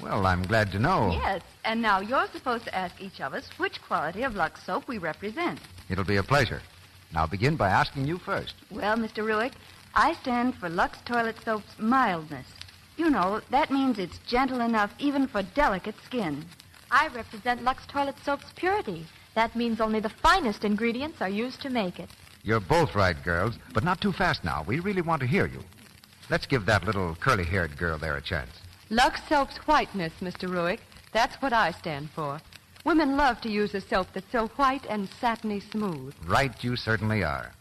Well, I'm glad to know. Yes, and now you're supposed to ask each of us which quality of Lux soap we represent. It'll be a pleasure. Now begin by asking you first. Well, Mr. Ruick, I stand for Lux Toilet Soap's mildness. You know, that means it's gentle enough even for delicate skin. I represent Lux Toilet Soap's purity. That means only the finest ingredients are used to make it. You're both right, girls, but not too fast now. We really want to hear you. Let's give that little curly-haired girl there a chance. Lux Soap's whiteness, Mr. Ruick. That's what I stand for. Women love to use a soap that's so white and satiny smooth. Right, you certainly are.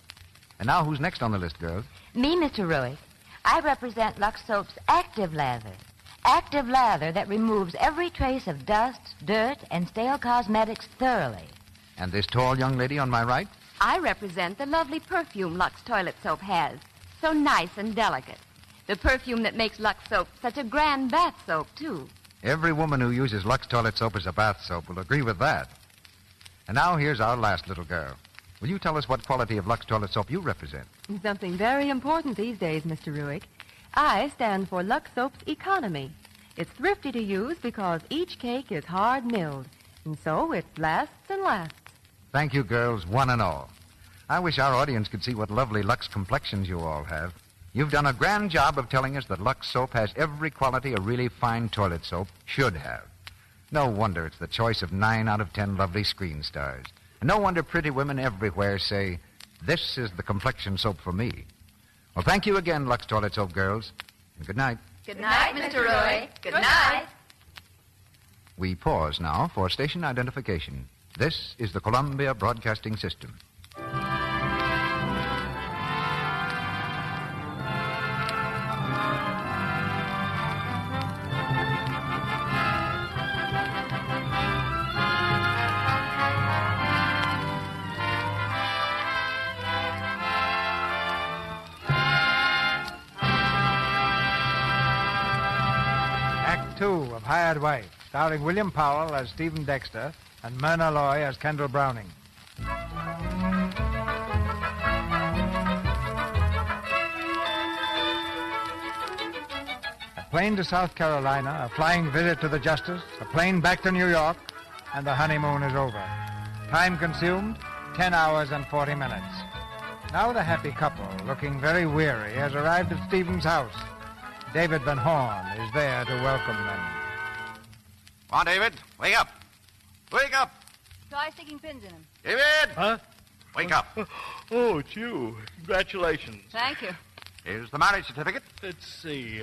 And now who's next on the list, girls? Me, Mr. Ruick. I represent Lux Soap's active lather. Active lather that removes every trace of dust, dirt, and stale cosmetics thoroughly. And this tall young lady on my right? I represent the lovely perfume Lux Toilet Soap has. So nice and delicate. The perfume that makes Lux Soap such a grand bath soap, too. Every woman who uses Lux Toilet Soap as a bath soap will agree with that. And now here's our last little girl. Will you tell us what quality of Lux Toilet Soap you represent? Something very important these days, Mr. Ruick. I stand for Lux Soap's economy. It's thrifty to use because each cake is hard milled, and so it lasts and lasts. Thank you, girls, one and all. I wish our audience could see what lovely Lux complexions you all have. You've done a grand job of telling us that Lux Soap has every quality a really fine toilet soap should have. No wonder it's the choice of 9 out of 10 lovely screen stars. And no wonder pretty women everywhere say, this is the complexion soap for me. Well, thank you again, Lux Toilet Soap girls. And good night. Good night, Mr. Ruick. Good night. We pause now for station identification. This is the Columbia Broadcasting System. Act 2 of Hired Wife, starring William Powell as Stephen Dexter and Myrna Loy as Kendall Browning. A plane to South Carolina, a flying visit to the Justice, a plane back to New York, and the honeymoon is over. Time consumed, 10 hours and 40 minutes. Now the happy couple, looking very weary, has arrived at Stephen's house. David Van Horn is there to welcome them. Come on, David. Wake up. Wake up. Try sticking pins in him. David! Huh? Wake up. Oh, it's you. Congratulations. Thank you. Here's the marriage certificate. Let's see.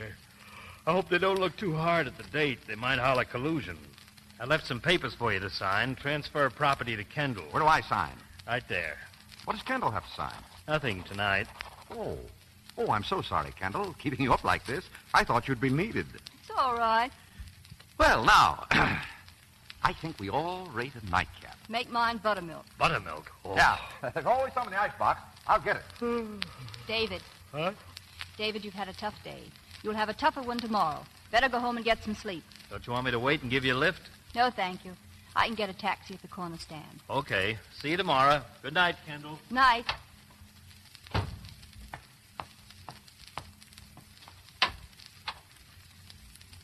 I hope they don't look too hard at the date. They might holler collusion. I left some papers for you to sign. Transfer property to Kendall. Where do I sign? Right there. What does Kendall have to sign? Nothing tonight. Oh. Oh, I'm so sorry, Kendall. Keeping you up like this. I thought you'd be needed. It's all right. Well, now, I think we all rate a nightcap. Make mine buttermilk. Buttermilk? Oh. Yeah. There's always some in the icebox. I'll get it. David. Huh? David, you've had a tough day. You'll have a tougher one tomorrow. Better go home and get some sleep. Don't you want me to wait and give you a lift? No, thank you. I can get a taxi at the corner stand. Okay. See you tomorrow. Good night, Kendall. Night.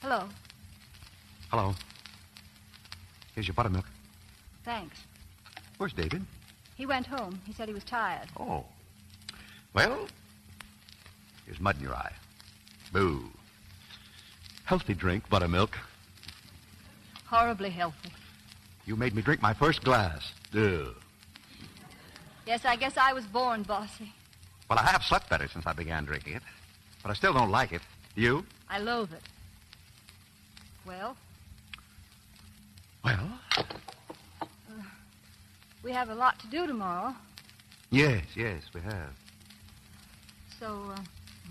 Hello. Hello. Here's your buttermilk. Thanks. Where's David? He went home. He said he was tired. Oh. Well, here's mud in your eye. Boo. Healthy drink, buttermilk. Horribly healthy. You made me drink my first glass. Ugh. Yes, I guess I was born bossy. Well, I have slept better since I began drinking it, but I still don't like it. You? I loathe it. Well? Well? We have a lot to do tomorrow. Yes, we have. So,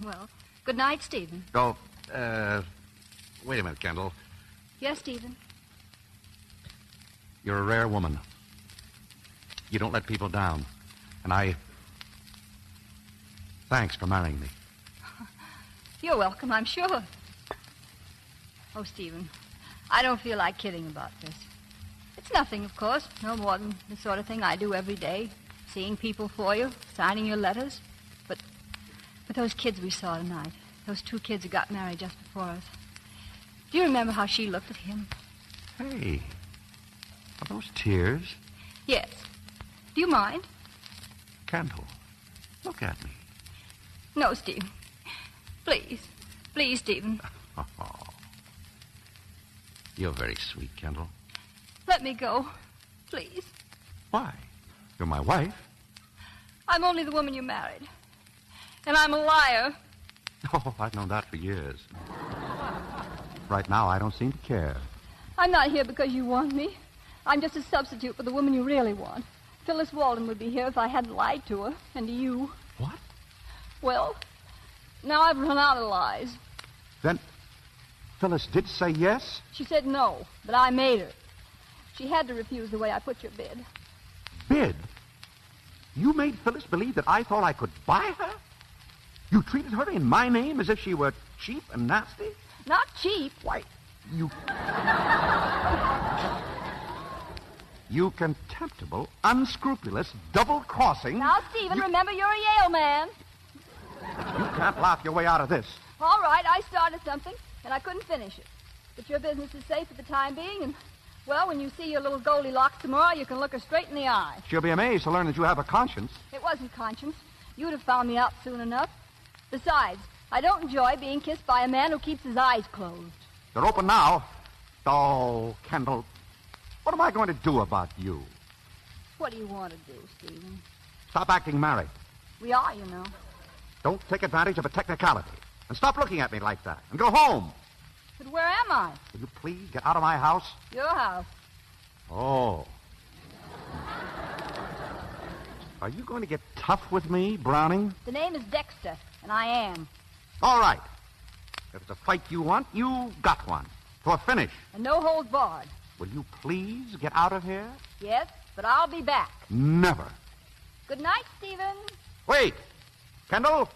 well, good night, Stephen. Oh, wait a minute, Kendall. Yes, Stephen. You're a rare woman. You don't let people down. And thanks for marrying me. You're welcome, I'm sure. Oh, Stephen, I don't feel like kidding about this. It's nothing, of course. No more than the sort of thing I do every day. Seeing people for you, signing your letters. But those kids we saw tonight, those two kids who got married just before us. Do you remember how she looked at him? Hey, are those tears? Yes. Do you mind? Kendall, look at me. No, Stephen. Please. Please, Stephen. Oh, you're very sweet, Kendall. Let me go. Please. Why? You're my wife. I'm only the woman you married. And I'm a liar. Oh, I've known that for years. Right now, I don't seem to care. I'm not here because you want me. I'm just a substitute for the woman you really want. Phyllis Walden would be here if I hadn't lied to her, and to you. What? Well, now I've run out of lies. Then Phyllis did say yes? She said no, but I made her. She had to refuse the way I put your bid. Bid? You made Phyllis believe that I thought I could buy her? You treated her in my name as if she were cheap and nasty? Not cheap. Why, you contemptible, unscrupulous, double-crossing... Now, Stephen, remember you're a Yale man. You can't laugh your way out of this. All right, I started something, and I couldn't finish it. But your business is safe for the time being, and, well, when you see your little Goldilocks tomorrow, you can look her straight in the eye. She'll be amazed to learn that you have a conscience. It wasn't conscience. You'd have found me out soon enough. Besides, I don't enjoy being kissed by a man who keeps his eyes closed. They're open now. Oh, Kendall, what am I going to do about you? What do you want to do, Stephen? Stop acting married. We are, you know. Don't take advantage of a technicality. And stop looking at me like that. And go home. But where am I? Will you please get out of my house? Your house. Oh. Are you going to get tough with me, Browning? The name is Dexter, and I am. All right. If it's a fight you want, you got one. To a finish. And no holds barred. Will you please get out of here? Yes, but I'll be back. Never. Good night, Stephen. Wait. Kendall,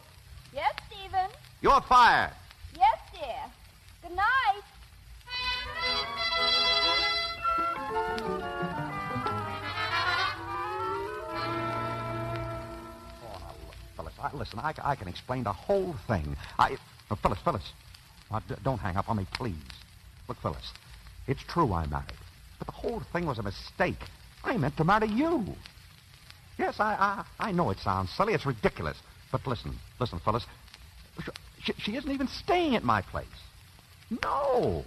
Yes, Stephen. you're fired. Yes, dear. Good night. Listen, I can explain the whole thing. Phyllis. Don't hang up on me, please. Look, Phyllis, it's true I married. But the whole thing was a mistake. I meant to marry you. Yes, I know it sounds silly. It's ridiculous. But listen, Phyllis. She isn't even staying at my place. No.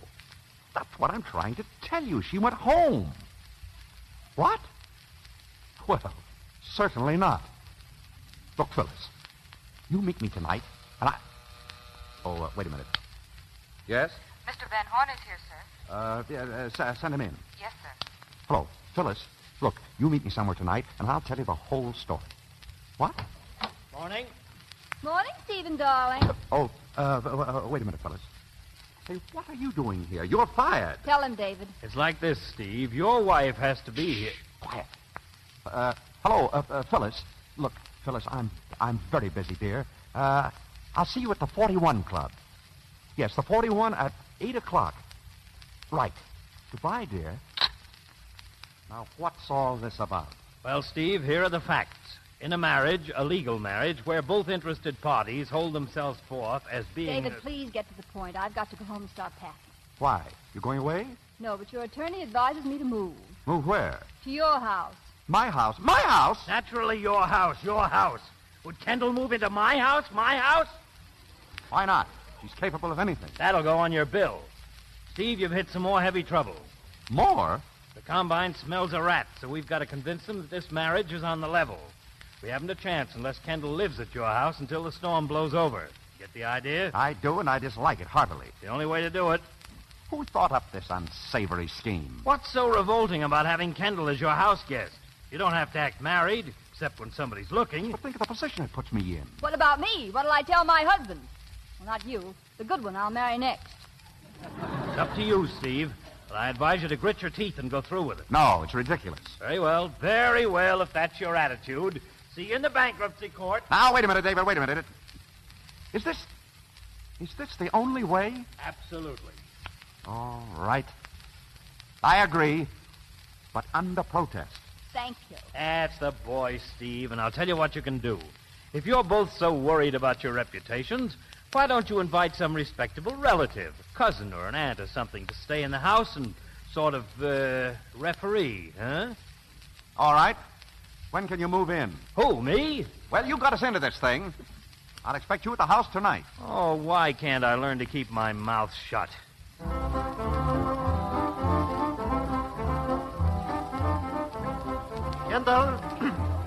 That's what I'm trying to tell you. She went home. What? Well, certainly not. Look, Phyllis, you meet me tonight, and I... Oh, wait a minute. Yes? Mr. Van Horn is here, sir. Send him in. Yes, sir. Hello, Phyllis. Look, you meet me somewhere tonight, and I'll tell you the whole story. What? Morning. Morning, Stephen, darling. Wait a minute, Phyllis. Hey, what are you doing here? You're fired. Tell him, David. It's like this, Steve. Your wife has to be here. Quiet. Hello, Phyllis. Look, Phyllis, I'm very busy, dear. I'll see you at the 41 Club. Yes, the 41 at 8 o'clock. Right. Goodbye, dear. Now, what's all this about? Well, Steve, here are the facts. In a marriage, a legal marriage, where both interested parties hold themselves forth as being... David, please get to the point. I've got to go home and start packing. Why? You going away? No, but your attorney advises me to move. Move where? To your house. My house? My house? Naturally, your house. Would Kendall move into my house? My house? Why not? She's capable of anything. That'll go on your bill. Steve, you've hit some more heavy trouble. More? The Combine smells a rat, so we've got to convince them that this marriage is on the level. We haven't a chance unless Kendall lives at your house until the storm blows over. Get the idea? I do, and I dislike it heartily. The only way to do it. Who thought up this unsavory scheme? What's so revolting about having Kendall as your house guest? You don't have to act married, except when somebody's looking. But think of the position it puts me in. What about me? What'll I tell my husband? Well, not you. The good one I'll marry next. It's up to you, Steve. But I advise you to grit your teeth and go through with it. No, it's ridiculous. Very well, if that's your attitude. See you in the bankruptcy court. Now, wait a minute, David, wait a minute. Is this the only way? Absolutely. All right. I agree, but under protest. Thank you. That's the boy, Steve, and I'll tell you what you can do. If you're both so worried about your reputations, why don't you invite some respectable relative, a cousin or an aunt or something, to stay in the house and sort of, referee, huh? All right. When can you move in? Who, me? Well, you got us into this thing. I'll expect you at the house tonight. Oh, why can't I learn to keep my mouth shut? Kendall,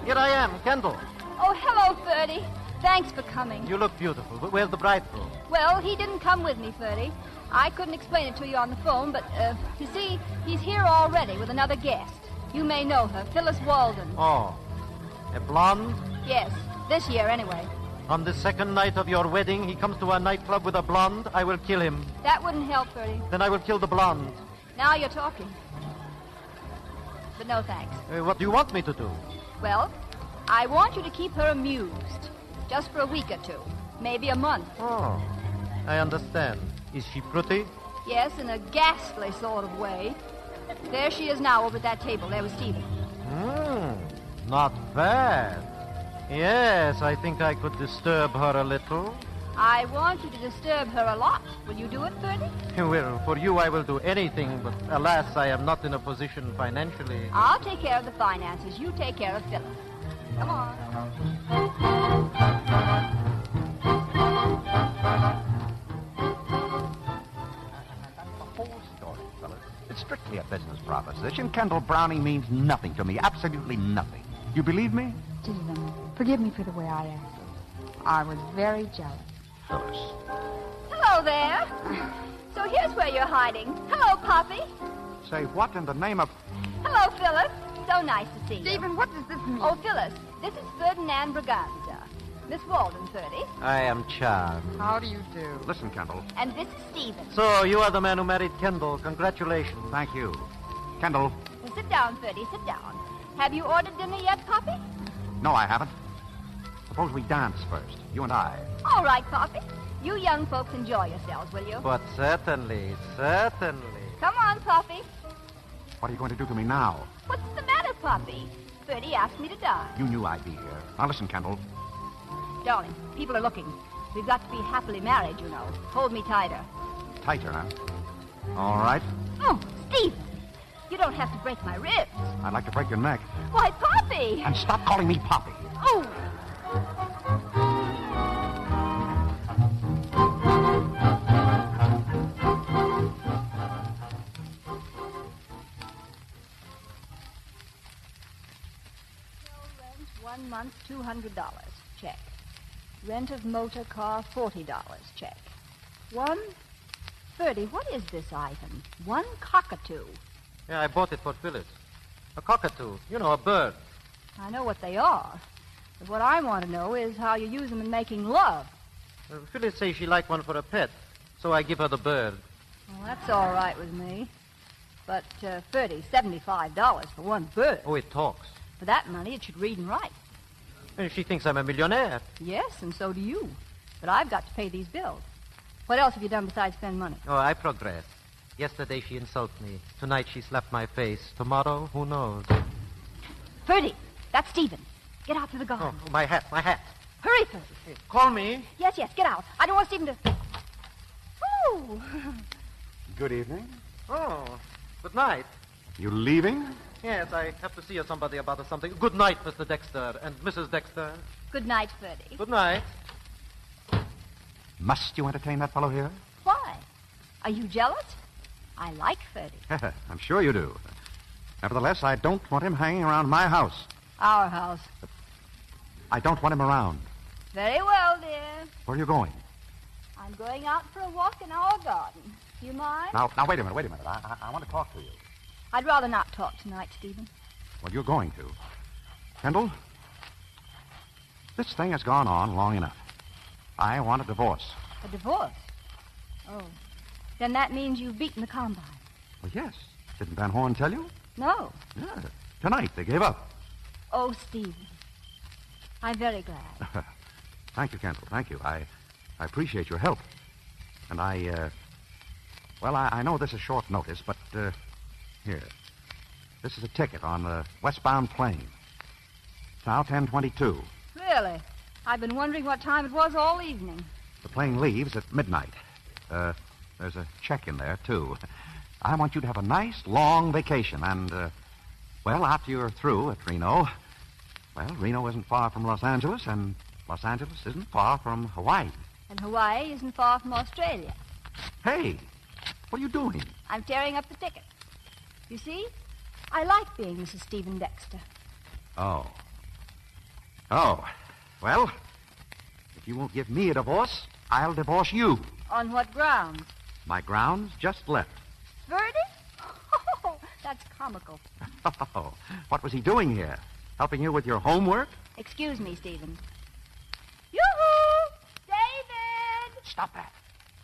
here I am, Kendall. Oh, hello, Ferdy. Thanks for coming. You look beautiful, but where's the bridegroom? Well, he didn't come with me, Ferdy. I couldn't explain it to you on the phone, but, you see, he's here already with another guest. You may know her, Phyllis Walden. Oh, a blonde? Yes, this year anyway. On the second night of your wedding, he comes to our nightclub with a blonde. I will kill him. That wouldn't help, Ferdy. Then I will kill the blonde. Now you're talking. But no thanks. What do you want me to do? Well, I want you to keep her amused. Just for a week or two. Maybe a month. Oh, I understand. Is she pretty? Yes, in a ghastly sort of way. There she is now over at that table. There with Stephen. Not bad. Yes, I think I could disturb her a little. I want you to disturb her a lot. Will you do it, Ferdy? Well, for you I will do anything, but alas, I am not in a position financially. I'll take care of the finances. You take care of Phyllis. Come on. It's strictly a business proposition. Kendall Browning means nothing to me. Absolutely nothing. You believe me? Stephen, forgive me for the way I acted. I was very jealous. Phyllis. Hello there. So here's where you're hiding. Hello, Poppy. Say what in the name of... Hello, Phyllis. So nice to see you. Stephen, what does this mean? Oh, Phyllis, this is Ferdinand Braganza. Miss Walden, Ferdy. I am charmed. How do you do? Listen, Kendall. And this is Stephen. So, you are the man who married Kendall. Congratulations. Thank you. Kendall. Well, sit down, Ferdy. Sit down. Have you ordered dinner yet, Poppy? No, I haven't. Suppose we dance first, you and I. All right, Poppy. You young folks enjoy yourselves, will you? But certainly. Come on, Poppy. What are you going to do to me now? What's the matter, Poppy? Ferdy asked me to dine. You knew I'd be here. Now listen, Kendall. Darling, people are looking. We've got to be happily married, you know. Hold me tighter. Tighter, huh? All right. Oh, Steve. You don't have to break my ribs. I'd like to break your neck. Why, Poppy! And stop calling me Poppy. Oh! Rent 1 month, $200. Check. Rent of motor car, $40. Check. Ferdy, what is this item? One cockatoo. Yeah, I bought it for Phyllis. A cockatoo. You know, a bird. I know what they are. But what I want to know is how you use them in making love. Phyllis says she like one for a pet, so I give her the bird. Well, that's all right with me. But, Ferdy, $75 for one bird. Oh, it talks. For that money, it should read and write. And she thinks I'm a millionaire. Yes, and so do you. But I've got to pay these bills. What else have you done besides spend money? Oh, I progress. Yesterday she insulted me. Tonight she slapped my face. Tomorrow, who knows? Ferdy, that's Stephen. Get out to the garden. Oh, my hat. Hurry, Ferdy. Call me. Yes, get out. I don't want Stephen to... Oh! Good evening. Oh, good night. You leaving? Yes, I have to see somebody about something. Good night, Mr. Dexter and Mrs. Dexter. Good night, Ferdy. Good night. Must you entertain that fellow here? Why? Are you jealous? I like Ferdy. I'm sure you do. Nevertheless, I don't want him hanging around my house. Our house. I don't want him around. Very well, dear. Where are you going? I'm going out for a walk in our garden. Do you mind? Now, wait a minute. I want to talk to you. I'd rather not talk tonight, Stephen. Well, you're going to. Kendall, this thing has gone on long enough. I want a divorce. A divorce? Oh. Then that means you've beaten the combine. Well, yes. Didn't Van Horn tell you? No. Yeah. Tonight, they gave up. Oh, Stephen. I'm very glad. Thank you, Kendall. Thank you. I appreciate your help. And I know this is short notice, but, here. This is a ticket on the westbound plane. It's now 10:22. Really? I've been wondering what time it was all evening. The plane leaves at midnight. There's a check in there, too. I want you to have a nice, long vacation, and, after you're through at Reno... Well, Reno isn't far from Los Angeles, and Los Angeles isn't far from Hawaii. And Hawaii isn't far from Australia. Hey, what are you doing? I'm tearing up the ticket. You see, I like being Mrs. Stephen Dexter. Oh. Well, if you won't give me a divorce, I'll divorce you. On what grounds? My grounds just left. Ferdy? Oh, that's comical. Oh, what was he doing here? Helping you with your homework? Excuse me, Stephen. Yoo-hoo! David! Stop that.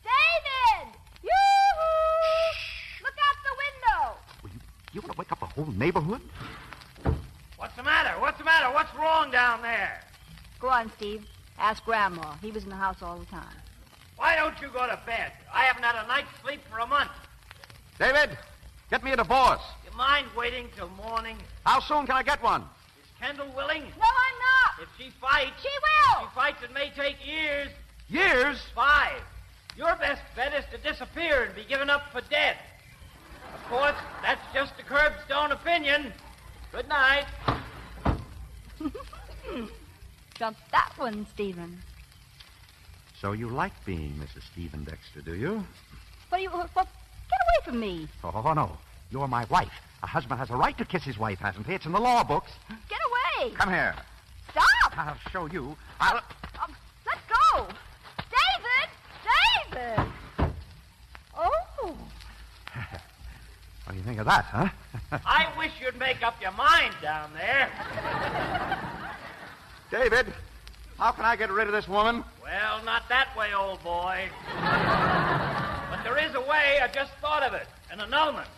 David! Yoo-hoo! Look out the window! You want to wake up the whole neighborhood? What's the matter? What's wrong down there? Go on, Steve. Ask Grandma. He was in the house all the time. Why don't you go to bed? I haven't had a night's sleep for a month. David, get me a divorce. You mind waiting till morning? How soon can I get one? Is Kendall willing? No, I'm not. If she fights... She will. If she fights, it may take years. Years? 5. Your best bet is to disappear and be given up for dead. Of course, that's just a curbstone opinion. Good night. Trump that one, Stephen. So you like being Mrs. Stephen Dexter, do you? Get away from me. Oh, no. You're my wife. A husband has a right to kiss his wife, hasn't he? It's in the law books. Get away. Come here. Stop. I'll show you. Let go. David! Oh. What do you think of that, huh? I wish you'd make up your mind down there. David, how can I get rid of this woman? Well, not that way, old boy. But there is a way. I just thought of it. An annulment.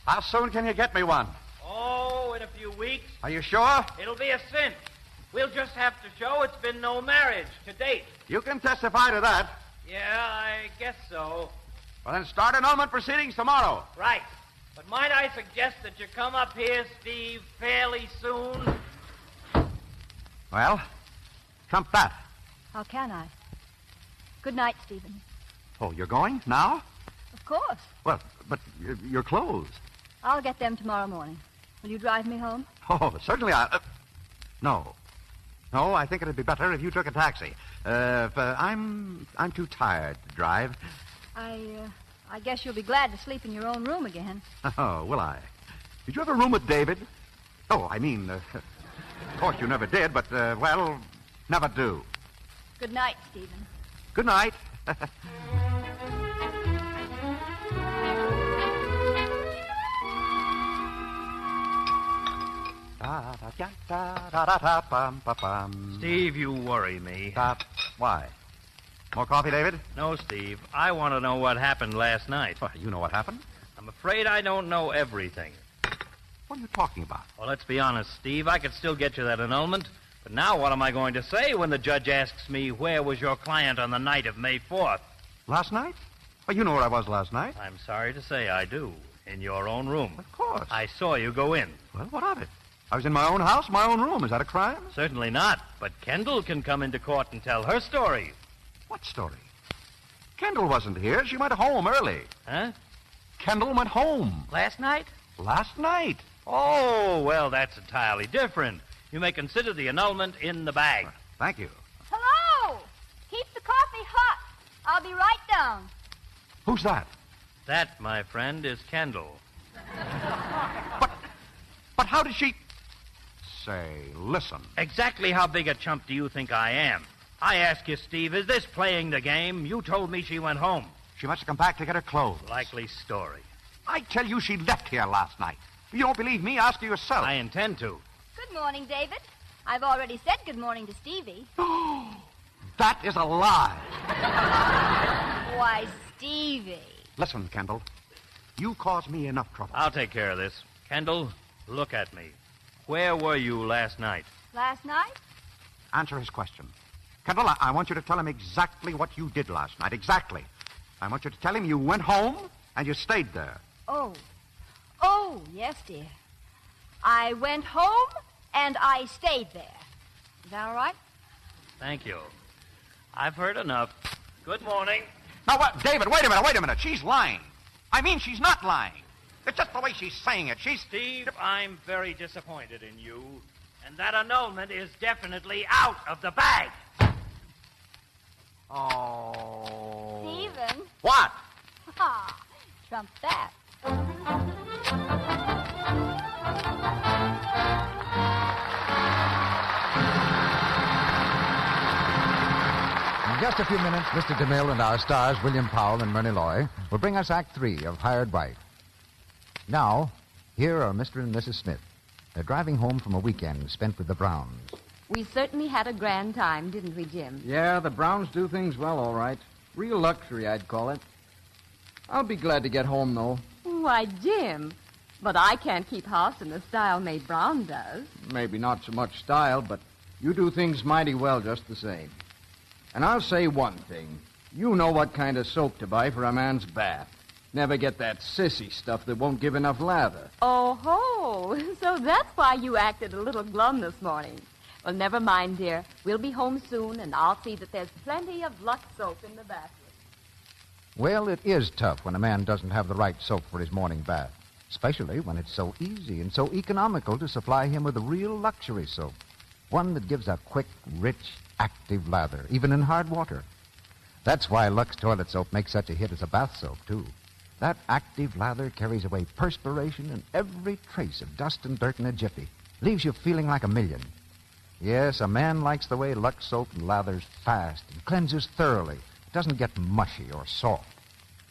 How soon can you get me one? Oh, in a few weeks. Are you sure? It'll be a cinch. We'll just have to show it's been no marriage to date. You can testify to that. Yeah, I guess so. Well, then start annulment proceedings tomorrow. Right. But might I suggest that you come up here, Steve, fairly soon? Well, trump that. How can I? Good night, Stephen. Oh, you're going now? Of course. Well, but your clothes. I'll get them tomorrow morning. Will you drive me home? Oh, certainly no. No, I think it'd be better if you took a taxi. I'm too tired to drive. I guess you'll be glad to sleep in your own room again. Oh, will I? Did you have a room with David? Oh, I mean, of course you never did, but, well, never do. Good night, Stephen. Good night. Steve, you worry me. Why? More coffee, David? No, Steve. I want to know what happened last night. Well, you know what happened? I'm afraid I don't know everything. What are you talking about? Well, let's be honest, Steve. I could still get you that annulment. But now what am I going to say when the judge asks me where was your client on the night of May 4th? Last night? Well, you know where I was last night. I'm sorry to say I do. In your own room. Of course. I saw you go in. Well, what of it? I was in my own house, my own room. Is that a crime? Certainly not. But Kendall can come into court and tell her story. What story? Kendall wasn't here. She went home early. Huh? Kendall went home. Last night? Last night. Oh, well, that's entirely different. You may consider the annulment in the bag. Thank you. Hello! Keep the coffee hot. I'll be right down. Who's that? That, my friend, is Kendall. But how did she... Say, listen. Exactly how big a chump do you think I am? I ask you, Steve, is this playing the game? You told me she went home. She must have come back to get her clothes. Likely story. I tell you she left here last night. If you don't believe me, ask her yourself. I intend to. Good morning, David. I've already said good morning to Stevie. That is a lie. Why, Stevie. Listen, Kendall. You caused me enough trouble. I'll take care of this. Kendall, look at me. Where were you last night? Last night? Answer his question. Kendall, I want you to tell him exactly what you did last night. Exactly. I want you to tell him you went home and you stayed there. Oh, yes, dear. I went home and I stayed there. Is that all right? Thank you. I've heard enough. Good morning. Now, what? David, wait a minute. She's lying. I mean, she's not lying. It's just the way she's saying it. Steve, I'm very disappointed in you. And that annulment is definitely out of the bag. Oh. Stephen. What? Ha! Trump that. In just a few minutes, Mr. DeMille and our stars, William Powell and Myrna Loy, will bring us Act 3 of Hired Wife. Now, here are Mr. and Mrs. Smith. They're driving home from a weekend spent with the Browns. We certainly had a grand time, didn't we, Jim? Yeah, the Browns do things well, all right. Real luxury, I'd call it. I'll be glad to get home, though. Why, Jim, but I can't keep house in the style May Brown does. Maybe not so much style, but you do things mighty well just the same. And I'll say one thing. You know what kind of soap to buy for a man's bath. Never get that sissy stuff that won't give enough lather. Oh-ho, so that's why you acted a little glum this morning. Well, never mind, dear. We'll be home soon, and I'll see that there's plenty of Lux soap in the bathroom. Well, it is tough when a man doesn't have the right soap for his morning bath, especially when it's so easy and so economical to supply him with a real luxury soap, one that gives a quick, rich, active lather, even in hard water. That's why Lux toilet soap makes such a hit as a bath soap, too. That active lather carries away perspiration and every trace of dust and dirt in a jiffy, leaves you feeling like a million. Yes, a man likes the way Lux soap lathers fast and cleanses thoroughly. It doesn't get mushy or soft.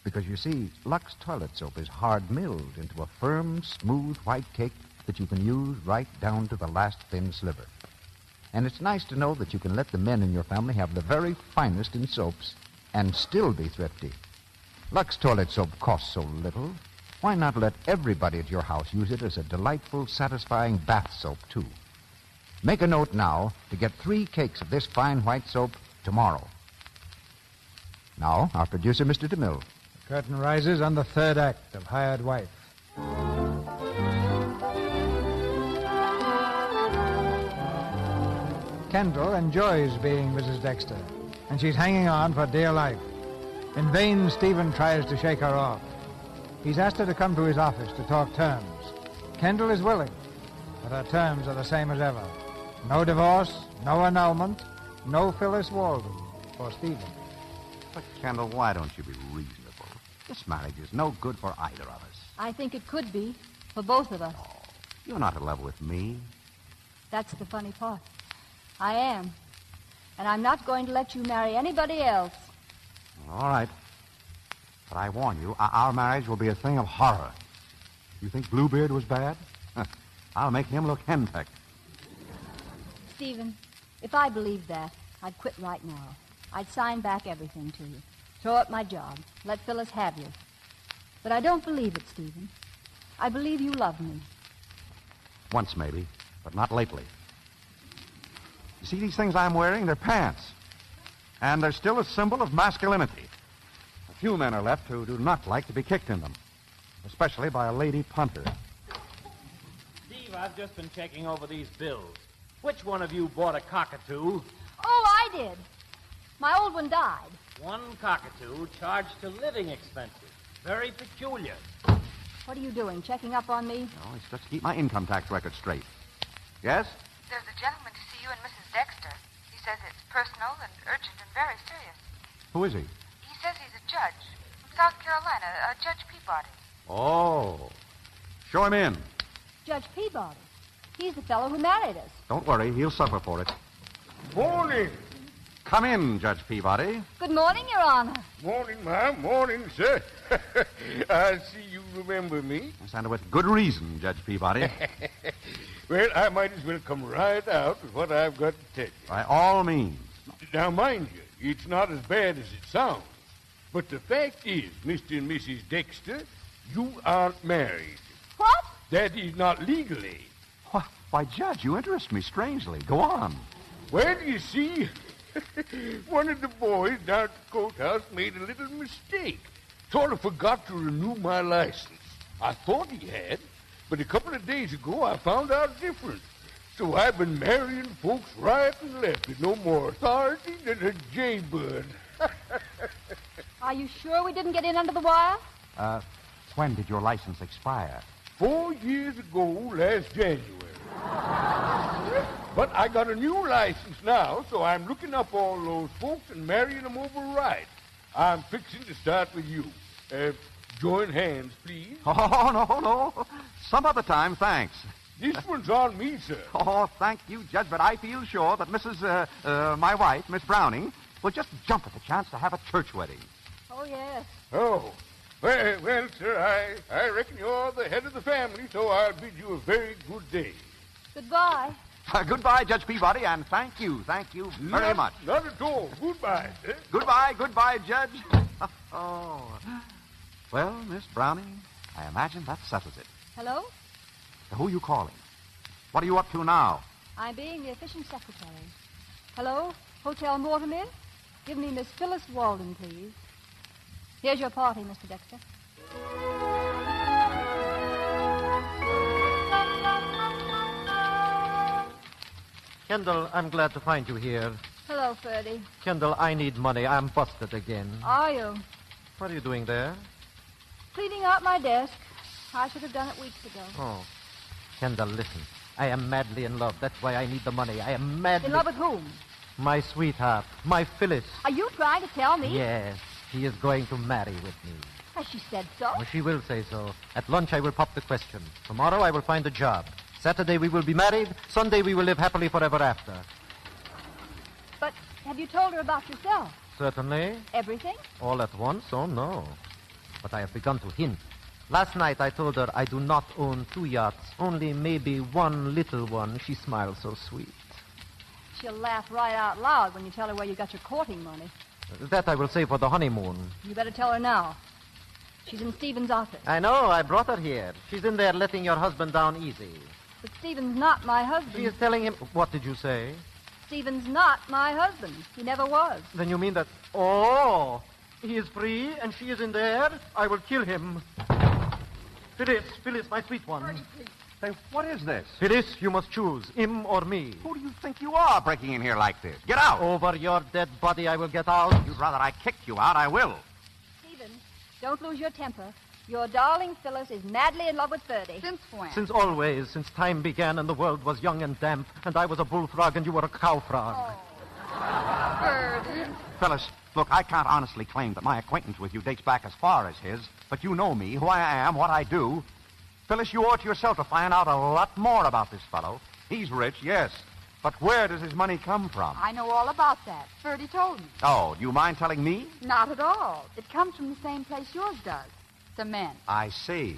Because, you see, Lux toilet soap is hard-milled into a firm, smooth, white cake that you can use right down to the last thin sliver. And it's nice to know that you can let the men in your family have the very finest in soaps and still be thrifty. Lux toilet soap costs so little. Why not let everybody at your house use it as a delightful, satisfying bath soap, too? Make a note now to get 3 cakes of this fine white soap tomorrow. Now, our producer, Mr. DeMille. The curtain rises on the third act of Hired Wife. Kendall enjoys being Mrs. Dexter, and she's hanging on for dear life. In vain, Stephen tries to shake her off. He's asked her to come to his office to talk terms. Kendall is willing, but her terms are the same as ever. No divorce, no annulment, no Phyllis Walden for Stephen. But, Kendall, why don't you be reasonable? This marriage is no good for either of us. I think it could be, for both of us. You're not at level with me. That's the funny part. I am. And I'm not going to let you marry anybody else. All right. But I warn you, our marriage will be a thing of horror. You think Bluebeard was bad? I'll make him look henpecked. Stephen, if I believed that, I'd quit right now. I'd sign back everything to you. Throw up my job. Let Phyllis have you. But I don't believe it, Stephen. I believe you love me. Once, maybe, but not lately. You see these things I'm wearing? They're pants. And they're still a symbol of masculinity. A few men are left who do not like to be kicked in them, especially by a lady punter. Steve, I've just been checking over these bills. Which one of you bought a cockatoo? Oh, I did. My old one died. One cockatoo charged to living expenses. Very peculiar. What are you doing, checking up on me? No, it's just to keep my income tax record straight. Yes? There's a gentleman to see you and Mrs. Dexter. He says it's personal and urgent and very serious. Who is he? He says he's a judge from South Carolina, Judge Peabody. Oh. Show him in. Judge Peabody. He's the fellow who married us. Don't worry, he'll suffer for it. Morning. Come in, Judge Peabody. Good morning, Your Honor. Morning, ma'am. Morning, sir. I see you remember me. Yes, and with good reason, Judge Peabody. Well, I might as well come right out with what I've got to tell you. By all means. Now, mind you, it's not as bad as it sounds. But the fact is, Mr. and Mrs. Dexter, you aren't married. What? That is not legally. Why, Judge, you interest me strangely. Go on. Well, you see, one of the boys down at the courthouse made a little mistake. Sort of forgot to renew my license. I thought he had, but a couple of days ago I found out different. So I've been marrying folks right and left with no more authority than a jaybird. Are you sure we didn't get in under the wire? When did your license expire? 4 years ago, last January. But I got a new license now, so I'm looking up all those folks and marrying them over right. I'm fixing to start with you. Join hands, please. Oh, no. Some other time, thanks. This one's on me, sir. Oh, thank you, Judge, but I feel sure that my wife, Miss Browning, will just jump at the chance to have a church wedding. Oh, yes. Oh. Well, sir, I reckon you're the head of the family, so I'll bid you a very good day. Goodbye. Goodbye, Judge Peabody, and thank you very much. Not at all. Goodbye, sir. Goodbye, Judge. Oh. Well, Miss Browning, I imagine that settles it. Hello? Who are you calling? What are you up to now? I'm being the efficient secretary. Hello? Hotel Mortimer? Give me Miss Phyllis Walden, please. Here's your party, Mr. Dexter. Kendall, I'm glad to find you here. Hello, Ferdy. Kendall, I need money. I'm busted again. Are you? What are you doing there? Cleaning out my desk. I should have done it weeks ago. Oh. Kendall, listen. I am madly in love. That's why I need the money. I am madly... In love with whom? My sweetheart. My Phyllis. Are you trying to tell me? Yes. She is going to marry with me. Has she said so? Oh, she will say so. At lunch, I will pop the question. Tomorrow, I will find a job. Saturday, we will be married. Sunday, we will live happily forever after. But have you told her about yourself? Certainly. Everything? All at once? Oh, no. But I have begun to hint. Last night, I told her I do not own 2 yachts, only maybe one little one. She smiled so sweet. She'll laugh right out loud when you tell her where you got your courting money. That I will save for the honeymoon. You better tell her now. She's in Stephen's office. I know. I brought her here. She's in there letting your husband down easy. But Stephen's not my husband. She is telling him... What did you say? Stephen's not my husband. He never was. Then you mean that... Oh, he is free and she is in there? I will kill him. Phyllis, my sweet one. Say, what is this? Phyllis, you must choose, him or me. Who do you think you are breaking in here like this? Get out! Over your dead body, I will get out. You'd rather I kicked you out, I will. Stephen, don't lose your temper. Your darling Phyllis is madly in love with Ferdy. Since when? Since always, since time began and the world was young and damp, and I was a bullfrog and you were a cow frog. Ferdy. Phyllis, look, I can't honestly claim that my acquaintance with you dates back as far as his, but you know me, who I am, what I do. Phyllis, you owe it to yourself to find out a lot more about this fellow. He's rich, yes, but where does his money come from? I know all about that. Ferdy told me. Oh, do you mind telling me? Not at all. It comes from the same place yours does. Cement. I see.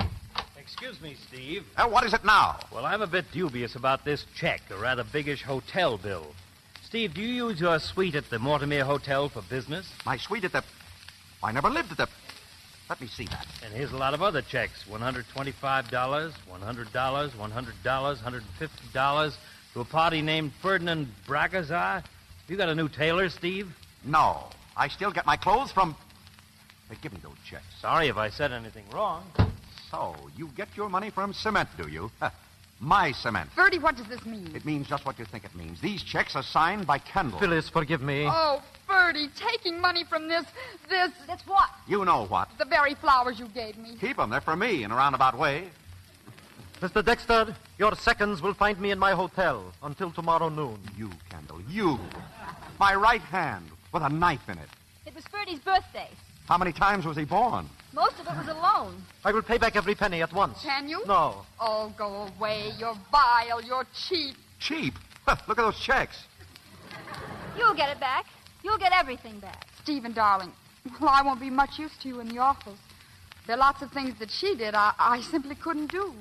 Excuse me, Steve. What is it now? Well, I'm a bit dubious about this check, a rather biggish hotel bill. Steve, do you use your suite at the Mortimer Hotel for business? My suite at the... I never lived at the... Let me see that. And here's a lot of other checks. $125, $100, $100, $150 to a party named Ferdinand Bragazar. You got a new tailor, Steve? No. I still get my clothes from... Hey, give me those checks. Sorry if I said anything wrong. So, you get your money from cement, do you? My cement. Ferdy, what does this mean? It means just what you think it means. These checks are signed by Kendall. Phyllis, forgive me. Oh, Ferdy, taking money from this... That's what? You know what. The very flowers you gave me. Keep them. They're for me in a roundabout way. Mr. Dexter, your seconds will find me in my hotel until tomorrow noon. You, Kendall, you. My right hand with a knife in it. It was Ferdy's birthday. How many times was he born? Most of it was a loan. I will pay back every penny at once. Can you? No. Oh, go away. You're vile. You're cheap. Cheap? Look at those checks. You'll get it back. You'll get everything back. Stephen, darling, well, I won't be much use to you in the office. There are lots of things that she did I simply couldn't do.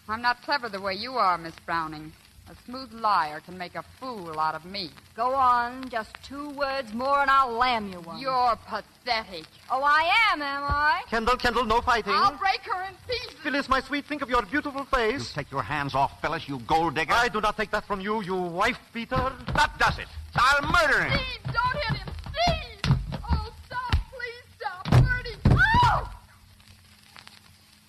I'm not clever the way you are, Miss Browning. A smooth liar can make a fool out of me. Go on. Just 2 words more and I'll lamb you one. You're pathetic. Oh, I am I? Kendall, no fighting. I'll break her in pieces. Phyllis, my sweet, think of your beautiful face. You take your hands off, Phyllis, you gold digger. I do not take that from you, you wife-beater. That does it. I'll murder him. Steve, don't hit him. Steve! Oh, stop. Please stop. Ferdy. Oh!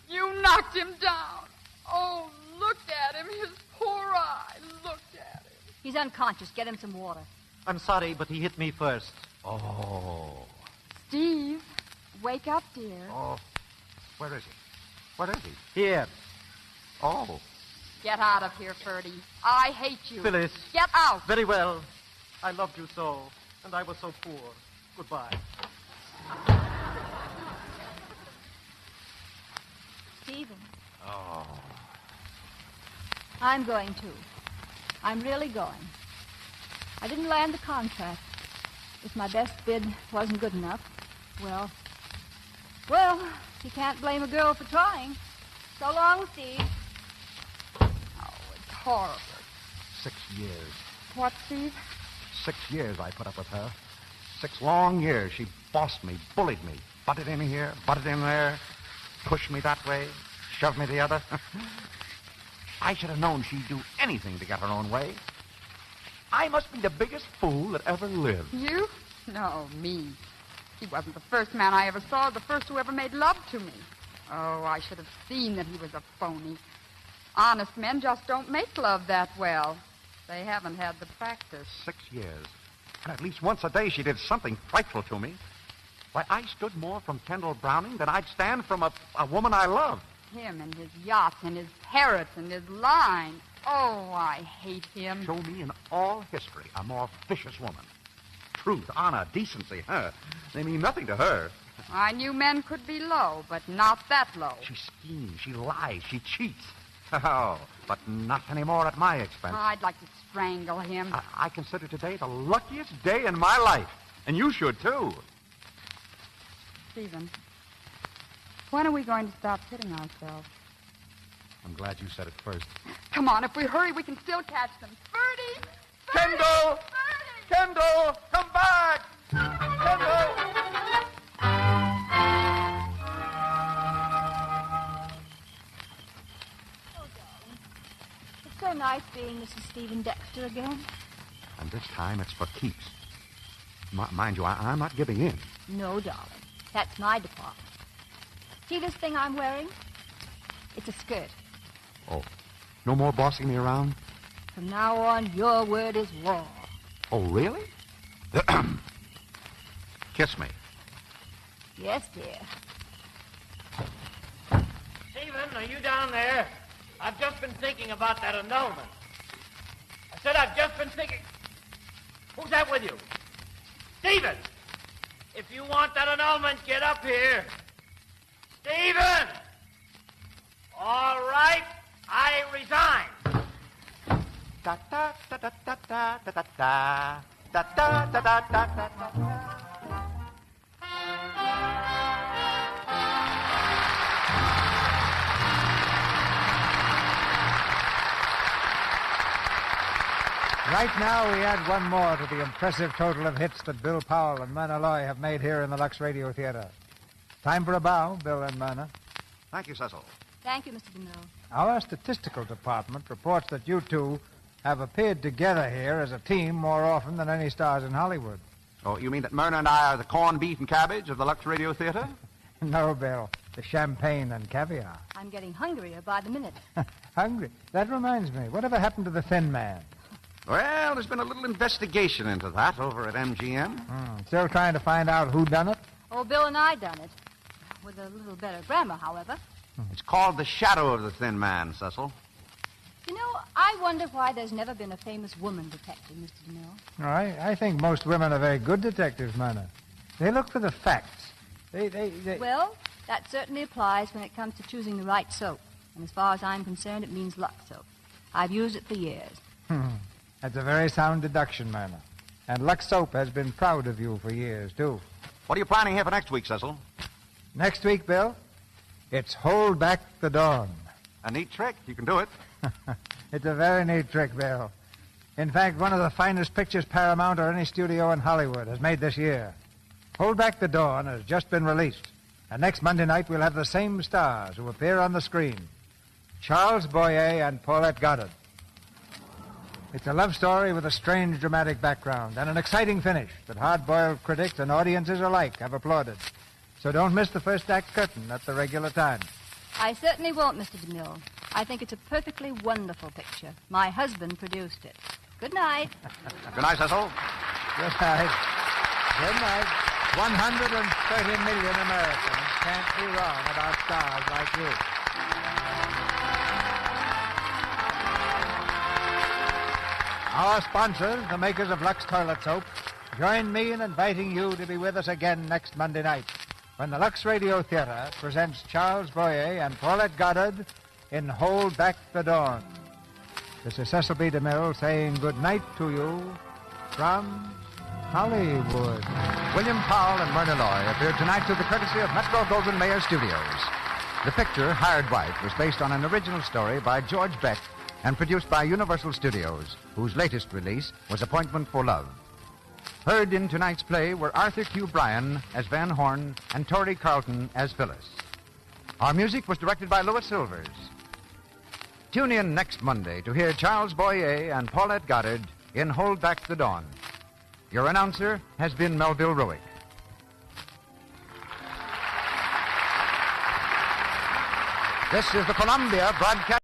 You knocked him down. Oh, look at him. His poor eye. Look at him. He's unconscious. Get him some water. I'm sorry, but he hit me first. Oh. Steve, wake up, dear. Oh. Where is he? Where is he? Here. Oh. Get out of here, Ferdy. I hate you. Phyllis. Get out. Very well. I loved you so, and I was so poor. Goodbye. Stephen. Oh. I'm going to. I'm really going. I didn't land the contract. If my best bid wasn't good enough, well, you can't blame a girl for trying. So long, Steve. Oh, it's horrible. 6 years. What, Steve? 6 years I put up with her. 6 long years. She bossed me, bullied me, butted in here, butted in there, pushed me that way, shoved me the other. I should have known she'd do anything to get her own way. I must be the biggest fool that ever lived. You? No, me. He wasn't the first man I ever saw, the first who ever made love to me. Oh, I should have seen that he was a phony. Honest men just don't make love that well. They haven't had the practice. 6 years. And at least once a day she did something frightful to me. Why, I stood more from Kendall Browning than I'd stand from a woman I loved. Him and his yachts and his parrots and his line. Oh, I hate him. Show me in all history a more vicious woman. Truth, honor, decency, they mean nothing to her. I knew men could be low, but not that low. She schemes, she lies, she cheats. Oh, but not anymore at my expense. I'd like to strangle him. I consider today the luckiest day in my life. And you should, too. Stephen, when are we going to stop kidding ourselves? I'm glad you said it first. Come on, if we hurry, we can still catch them. Ferdy! Kendall! Ferdy! Kendall! Come back! Kendall! It's so nice being Mrs. Stephen Dexter again. And this time it's for keeps. Mind you, I'm not giving in. No, darling. That's my department. See this thing I'm wearing? It's a skirt. Oh, no more bossing me around? From now on, your word is law. Oh, really? Kiss me. Yes, dear. are you down there? I've just been thinking about that annulment. I said I've just been thinking... Who's that with you? Stephen! If you want that annulment, get up here. Stephen! All right, I resign. Da da da da da da da da da da da da da da. Right now, we add one more to the impressive total of hits that Bill Powell and Myrna Loy have made here in the Lux Radio Theater. Time for a bow, Bill and Myrna. Thank you, Cecil. Thank you, Mr. DeMille. Our statistical department reports that you two have appeared together here as a team more often than any stars in Hollywood. Oh, you mean that Myrna and I are the corned beef and cabbage of the Lux Radio Theater? No, Bill. The champagne and caviar. I'm getting hungrier by the minute. Hungry? That reminds me. Whatever happened to the thin man? Well, there's been a little investigation into that over at MGM. Still trying to find out who done it? Oh, Bill and I done it. With a little better grammar, however. It's called The Shadow of the Thin Man, Cecil. You know, I wonder why there's never been a famous woman detective, Mr. DeMille. I think most women are very good detectives, Myrna. They look for the facts. They... Well, that certainly applies when it comes to choosing the right soap. And as far as I'm concerned, it means Lux soap. I've used it for years. That's a very sound deduction, Myrna. And Lux Soap has been proud of you for years, too. What are you planning here for next week, Cecil? Next week, Bill, it's Hold Back the Dawn. A neat trick. You can do it. It's a very neat trick, Bill. In fact, one of the finest pictures Paramount or any studio in Hollywood has made this year. Hold Back the Dawn has just been released. And next Monday night, we'll have the same stars who appear on the screen. Charles Boyer and Paulette Goddard. It's a love story with a strange dramatic background and an exciting finish that hard-boiled critics and audiences alike have applauded. So don't miss the first act curtain at the regular time. I certainly won't, Mr. DeMille. I think it's a perfectly wonderful picture. My husband produced it. Good night. Good night, Cecil. Good night. Good night. 130 million Americans can't be wrong about stars like you. Our sponsors, the makers of Lux Toilet Soap, join me in inviting you to be with us again next Monday night when the Lux Radio Theater presents Charles Boyer and Paulette Goddard in Hold Back the Dawn. This is Cecil B. DeMille saying good night to you from Hollywood. William Powell and Myrna Loy appeared tonight through the courtesy of Metro-Goldwyn-Mayer Studios. The picture, Hired Wife, was based on an original story by George Beck and produced by Universal Studios, whose latest release was Appointment for Love. Heard in tonight's play were Arthur Q. Bryan as Van Horn and Tori Carlton as Phyllis. Our music was directed by Louis Silvers. Tune in next Monday to hear Charles Boyer and Paulette Goddard in Hold Back the Dawn. Your announcer has been Melville Ruick. This is the Columbia Broadcast.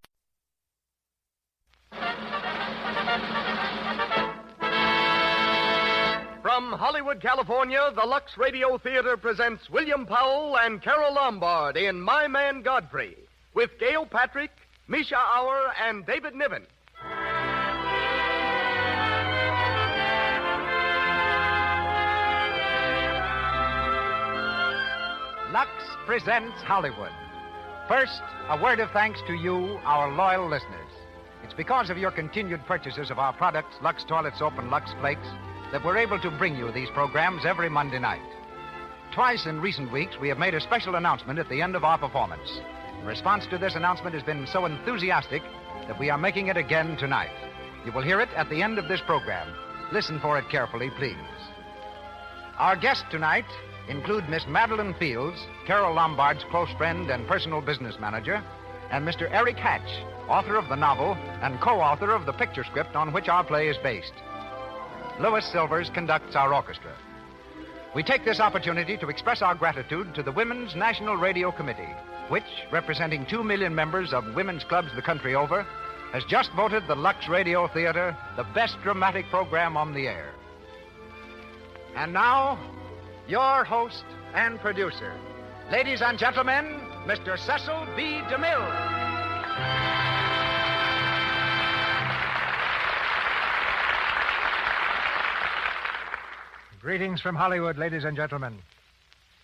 From Hollywood, California, the Lux Radio Theater presents William Powell and Carole Lombard in My Man Godfrey, with Gail Patrick, Misha Auer, and David Niven. Lux presents Hollywood. First, a word of thanks to you, our loyal listeners. It's because of your continued purchases of our products, Lux Toilet Soap and Lux Flakes, that we're able to bring you these programs every Monday night. Twice in recent weeks, we have made a special announcement at the end of our performance. The response to this announcement has been so enthusiastic that we are making it again tonight. You will hear it at the end of this program. Listen for it carefully, please. Our guests tonight include Miss Madeline Fields, Carole Lombard's close friend and personal business manager, and Mr. Eric Hatch, author of the novel and co-author of the picture script on which our play is based. Louis Silvers conducts our orchestra. We take this opportunity to express our gratitude to the Women's National Radio Committee, which, representing 2 million members of women's clubs the country over, has just voted the Lux Radio Theater the best dramatic program on the air. And now, your host and producer. Ladies and gentlemen, Mr. Cecil B. DeMille. Greetings from Hollywood, ladies and gentlemen.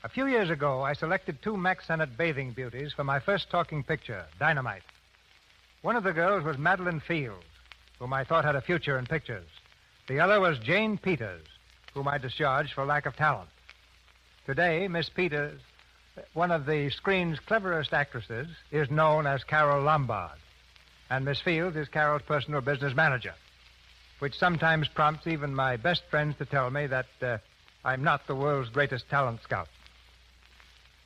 A few years ago, I selected 2 Mack Sennett bathing beauties for my first talking picture, Dynamite. One of the girls was Madeline Fields, whom I thought had a future in pictures. The other was Jane Peters, whom I discharged for lack of talent. Today, Miss Peters, one of the screen's cleverest actresses, is known as Carole Lombard, and Miss Fields is Carole's personal business manager, which sometimes prompts even my best friends to tell me that I'm not the world's greatest talent scout.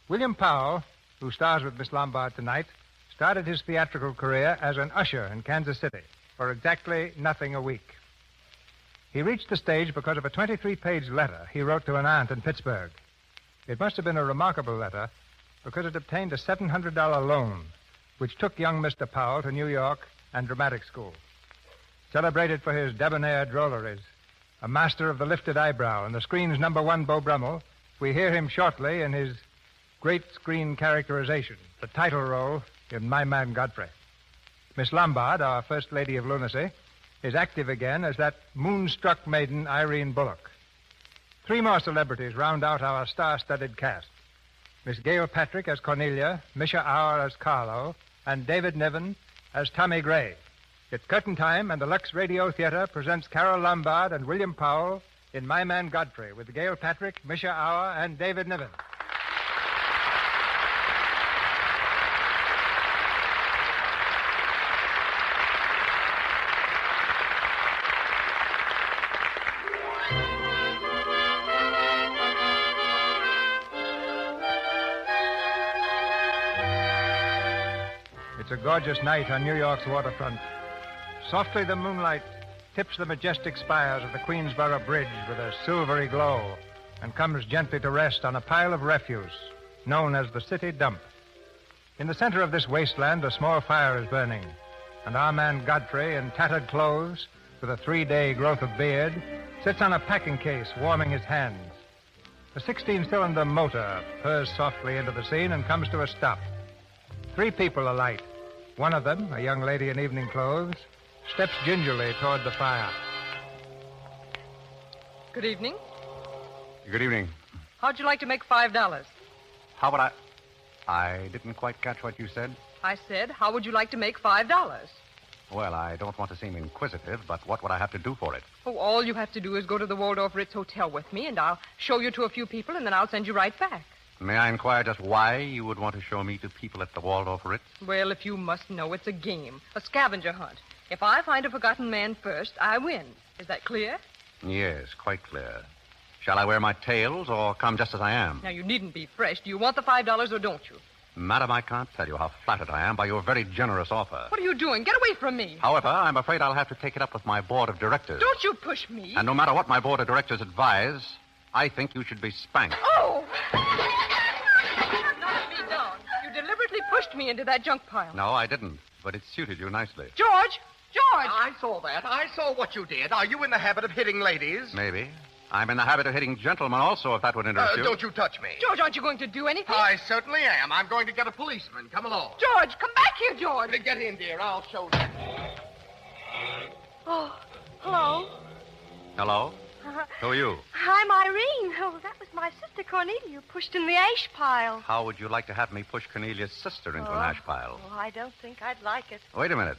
William Powell, who stars with Miss Lombard tonight, started his theatrical career as an usher in Kansas City for exactly nothing a week. He reached the stage because of a 23-page letter he wrote to an aunt in Pittsburgh. It must have been a remarkable letter because it obtained a $700 loan, which took young Mr. Powell to New York and dramatic school. Celebrated for his debonair drolleries, a master of the lifted eyebrow and the screen's #1 Beau Brummel, we hear him shortly in his great screen characterization, the title role in My Man Godfrey. Miss Lombard, our First Lady of Lunacy, is active again as that moonstruck maiden Irene Bullock. 3 more celebrities round out our star-studded cast. Miss Gail Patrick as Cornelia, Misha Auer as Carlo, and David Niven as Tommy Gray. It's curtain time, and the Lux Radio Theater presents Carole Lombard and William Powell in My Man Godfrey with Gail Patrick, Misha Auer, and David Niven. It's a gorgeous night on New York's waterfront. Softly the moonlight tips the majestic spires of the Queensboro Bridge with a silvery glow and comes gently to rest on a pile of refuse known as the city dump. In the center of this wasteland, a small fire is burning, and our man Godfrey, in tattered clothes with a 3-day growth of beard, sits on a packing case warming his hands. A 16-cylinder motor purrs softly into the scene and comes to a stop. 3 people alight. One of them, a young lady in evening clothes, steps gingerly toward the fire. Good evening. Good evening. How'd you like to make $5? How would I didn't quite catch what you said. I said, how would you like to make $5? Well, I don't want to seem inquisitive, but what would I have to do for it? Oh, all you have to do is go to the Waldorf Ritz Hotel with me, and I'll show you to a few people, and then I'll send you right back. May I inquire just why you would want to show me to people at the Waldorf Ritz? Well, if you must know, it's a game, a scavenger hunt. If I find a forgotten man first, I win. Is that clear? Yes, quite clear. Shall I wear my tails or come just as I am? Now, you needn't be fresh. Do you want the $5 or don't you? Madam, I can't tell you how flattered I am by your very generous offer. What are you doing? Get away from me. However, I'm afraid I'll have to take it up with my board of directors. Don't you push me. And no matter what my board of directors advise, I think you should be spanked. Oh! Not to be done. You deliberately pushed me into that junk pile. No, I didn't. But it suited you nicely. George! George! I saw that. I saw what you did. Are you in the habit of hitting ladies? Maybe. I'm in the habit of hitting gentlemen also, if that would interest you. Don't you touch me. George, aren't you going to do anything? I certainly am. I'm going to get a policeman. Come along. George, come back here, George. Get in, dear. I'll show you. Oh, hello. Hello? Who are you? I'm Irene. Oh, that was my sister Cornelia, pushed in the ash pile. How would you like to have me push Cornelia's sister into an ash pile? Oh, I don't think I'd like it. Wait a minute.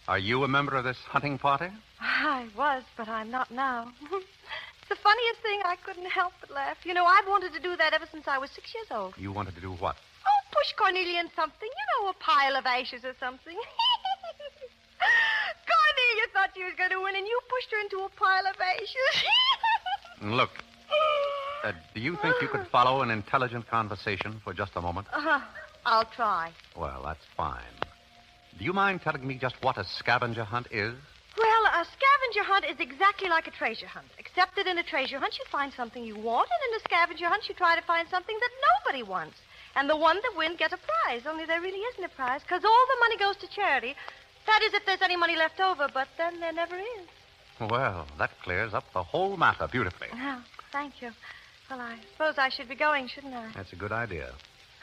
Are you a member of this hunting party? I was, but I'm not now. It's the funniest thing. I couldn't help but laugh. You know, I've wanted to do that ever since I was 6 years old. You wanted to do what? Oh, push Cornelia in something. You know, a pile of ashes or something. Cornelia thought she was going to win, and you pushed her into a pile of ashes. Look, do you think you could follow an intelligent conversation for just a moment? I'll try. Well, that's fine. Do you mind telling me just what a scavenger hunt is? Well, a scavenger hunt is exactly like a treasure hunt, except that in a treasure hunt you find something you want, and in a scavenger hunt you try to find something that nobody wants. And the one that wins gets a prize, only there really isn't a prize, because all the money goes to charity. That is, if there's any money left over, but then there never is. Well, that clears up the whole matter beautifully. Oh, thank you. Well, I suppose I should be going, shouldn't I? That's a good idea.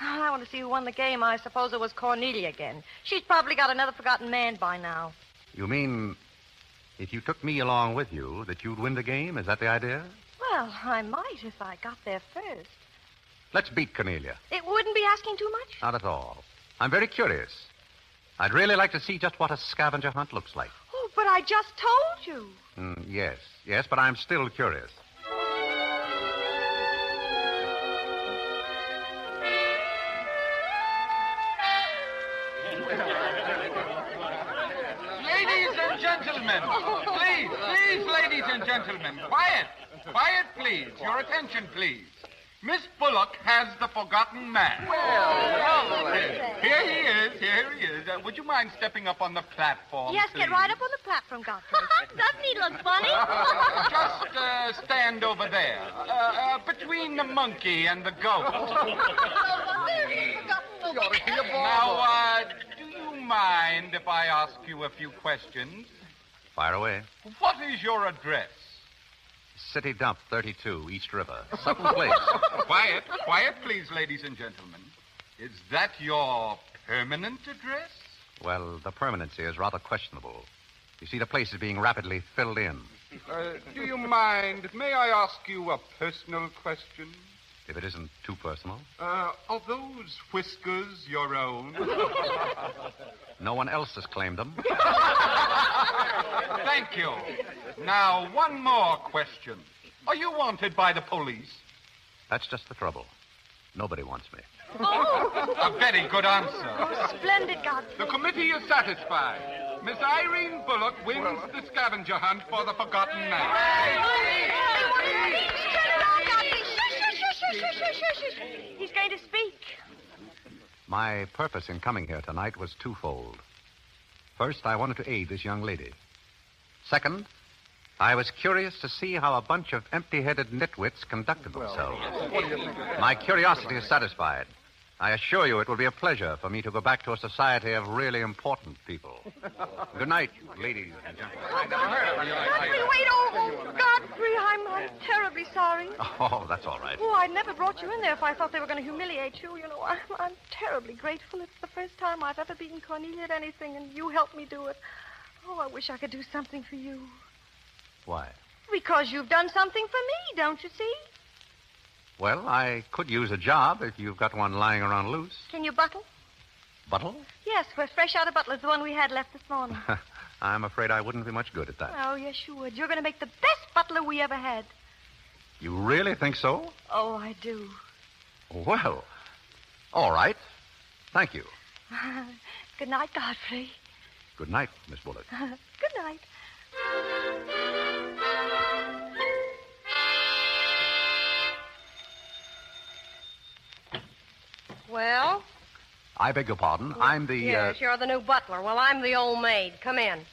I want to see who won the game. I suppose it was Cornelia again. She's probably got another forgotten man by now. You mean if you took me along with you, that you'd win the game? Is that the idea? Well, I might if I got there first. Let's beat Cornelia. It wouldn't be asking too much? Not at all. I'm very curious. I'd really like to see just what a scavenger hunt looks like. Oh, but I just told you. Yes, but I'm still curious. Ladies and gentlemen, please, ladies and gentlemen, quiet, please. Your attention, please. Miss Bullock has the forgotten man. Well, here he is. Would you mind stepping up on the platform, yes, please? get right up on the platform, Godfrey. Doesn't he look funny? Just stand over there, between the monkey and the goat. Now, do you mind if I ask you a few questions? Fire away. What is your address? City Dump 32, East River. Sutton Place. Quiet, please, ladies and gentlemen. Is that your permanent address? Well, the permanency is rather questionable. You see, the place is being rapidly filled in. Do you mind? May I ask you a personal question? If it isn't too personal. Are those whiskers your own? No one else has claimed them. Thank you. Now, one more question. Are you wanted by the police? That's just the trouble. Nobody wants me. Oh! A very good answer. Oh, splendid, Godfrey. The committee is satisfied. Miss Irene Bullock wins the scavenger hunt for the forgotten man. He's going to speak. My purpose in coming here tonight was twofold. First, I wanted to aid this young lady. Second, I was curious to see how a bunch of empty-headed nitwits conducted themselves. My curiosity is satisfied. I assure you it will be a pleasure for me to go back to a society of really important people. Good night, ladies and gentlemen. Godfrey, wait. Oh, Godfrey, I'm terribly sorry. Oh, that's all right. Oh, I'd never brought you in there if I thought they were going to humiliate you. You know, I'm terribly grateful. It's the first time I've ever beaten Cornelia at anything, and you helped me do it. Oh, I wish I could do something for you. Why? Because you've done something for me, don't you see? Well, I could use a job if you've got one lying around loose. Can you buttle? Buttle? Yes, we're fresh out of Butler's, the one we had left this morning. I'm afraid I wouldn't be much good at that. Oh, yes, you would. You're going to make the best butler we ever had. You really think so? Oh, I do. Well, all right. Thank you. Good night, Godfrey. Good night, Miss Bullock. Good night. Well? I beg your pardon. I'm the... Yes, you're the new butler. Well, I'm the old maid. Come in.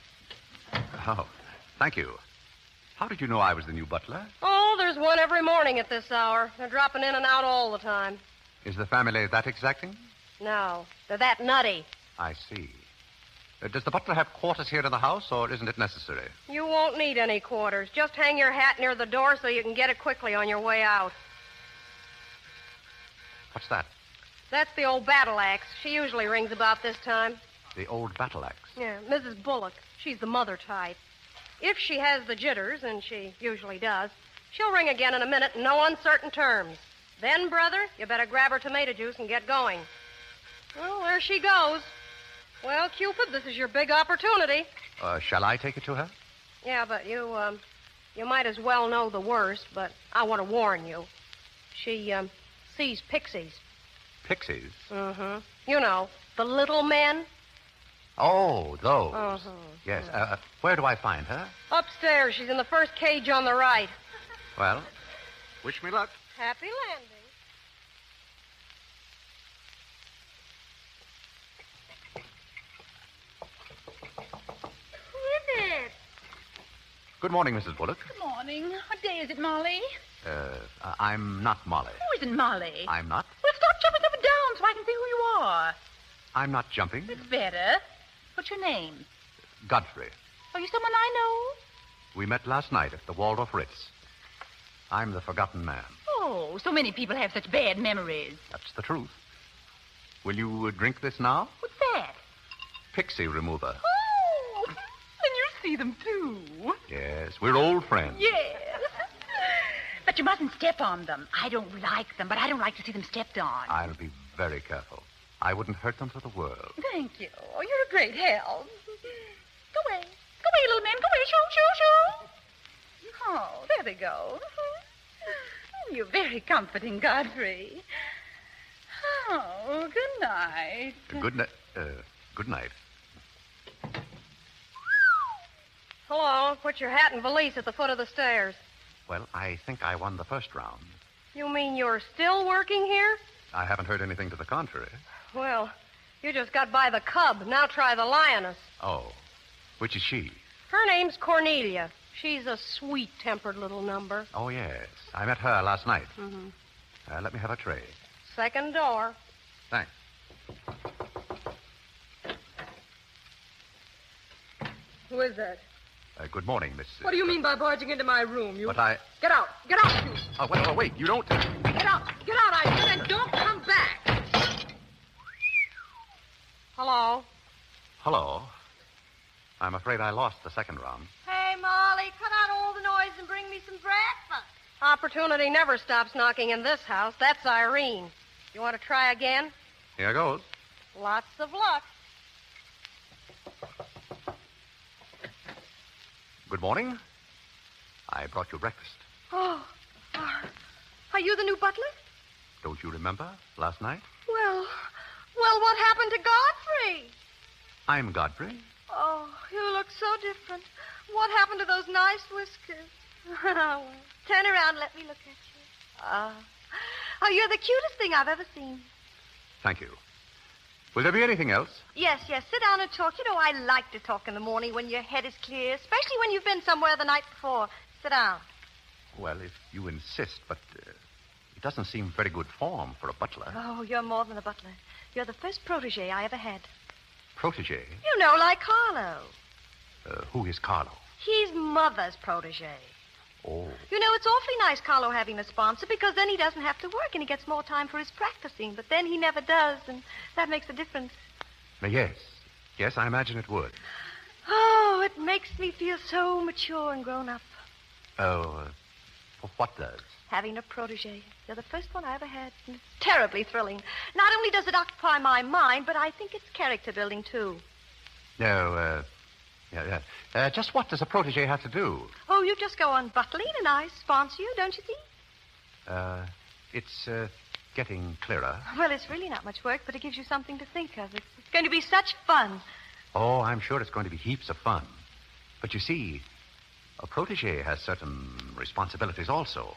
Oh, thank you. How did you know I was the new butler? Oh, there's one every morning at this hour. They're dropping in and out all the time. Is the family that exacting? No, they're that nutty. I see. Does the butler have quarters here in the house, or isn't it necessary? You won't need any quarters. Just hang your hat near the door so you can get it quickly on your way out. What's that? That's the old battle axe. She usually rings about this time. The old battle axe. Yeah, Mrs. Bullock. She's the mother type. If she has the jitters, and she usually does, she'll ring again in a minute in no uncertain terms. Then, brother, you better grab her tomato juice and get going. Well, there she goes. Well, Cupid, this is your big opportunity. Shall I take it to her? Yeah, but you might as well know the worst, but I want to warn you. She, sees pixies. Pixies? Mm-hmm. You know, the little men. Oh, those. Uh-huh. Yes. Where do I find her? Upstairs. She's in the first cage on the right. Well, wish me luck. Happy landing. Who is it? Good morning, Mrs. Bullock. Good morning. What day is it, Molly? I'm not Molly. Who isn't Molly? I'm not. Well, stop jumping up and down so I can see who you are. I'm not jumping. It's better. What's your name? Godfrey. Are you someone I know? We met last night at the Waldorf Ritz. I'm the forgotten man. Oh, so many people have such bad memories. That's the truth. Will you drink this now? What's that? Pixie remover. Oh, then you'll see them, too. Yes, we're old friends. Yes. But you mustn't step on them. I don't like them, but I don't like to see them stepped on. I'll be very careful. I wouldn't hurt them for the world. Thank you. Oh, you're a great help. Go away. Go away, little man. Go away. Shoo, shoo, shoo. Oh, there they go. You're very comforting, Godfrey. Oh, good night. Good night. Good night. Hello. Put your hat and valise at the foot of the stairs. Well, I think I won the first round. You mean you're still working here? I haven't heard anything to the contrary. Well, you just got by the cub. Now try the lioness. Oh. Which is she? Her name's Cornelia. She's a sweet-tempered little number. Oh, yes. I met her last night. Mm-hmm. Let me have a tray. Second door. Thanks. Who is that? Good morning, Miss... What do you mean by barging into my room? You... But I... Get out. Get out, you. Oh, wait. You don't... Get out. Get out, I said, and don't come back. Hello. Hello. I'm afraid I lost the second round. Hey, Molly, cut out all the noise and bring me some breakfast. Opportunity never stops knocking in this house. That's Irene. You want to try again? Here goes. Lots of luck. Good morning. I brought you breakfast. Oh, are you the new butler? Don't you remember last night? Well, what happened to Godfrey? I'm Godfrey. Oh, you look so different. What happened to those nice whiskers? Well, turn around and let me look at you. Oh, you're the cutest thing I've ever seen. Thank you. Will there be anything else? Yes, sit down and talk. You know, I like to talk in the morning when your head is clear, especially when you've been somewhere the night before. Sit down. Well, if you insist, but it doesn't seem very good form for a butler. Oh, you're more than a butler. You're the first protege I ever had. Protege? You know, like Carlo. Who is Carlo? He's Mother's protege. Oh. You know, it's awfully nice, Carlo, having a sponsor, because then he doesn't have to work and he gets more time for his practicing. But then he never does, and that makes a difference. Yes, I imagine it would. Oh, it makes me feel so mature and grown up. Oh, what does? Having a protege. You're the first one I ever had. And it's terribly thrilling. Not only does it occupy my mind, but I think it's character building, too. No, just what does a protege have to do? Oh, you just go on butling and I sponsor you, don't you see? It's getting clearer. Well, it's really not much work, but it gives you something to think of. It's going to be such fun. Oh, I'm sure it's going to be heaps of fun. But you see, a protege has certain responsibilities also.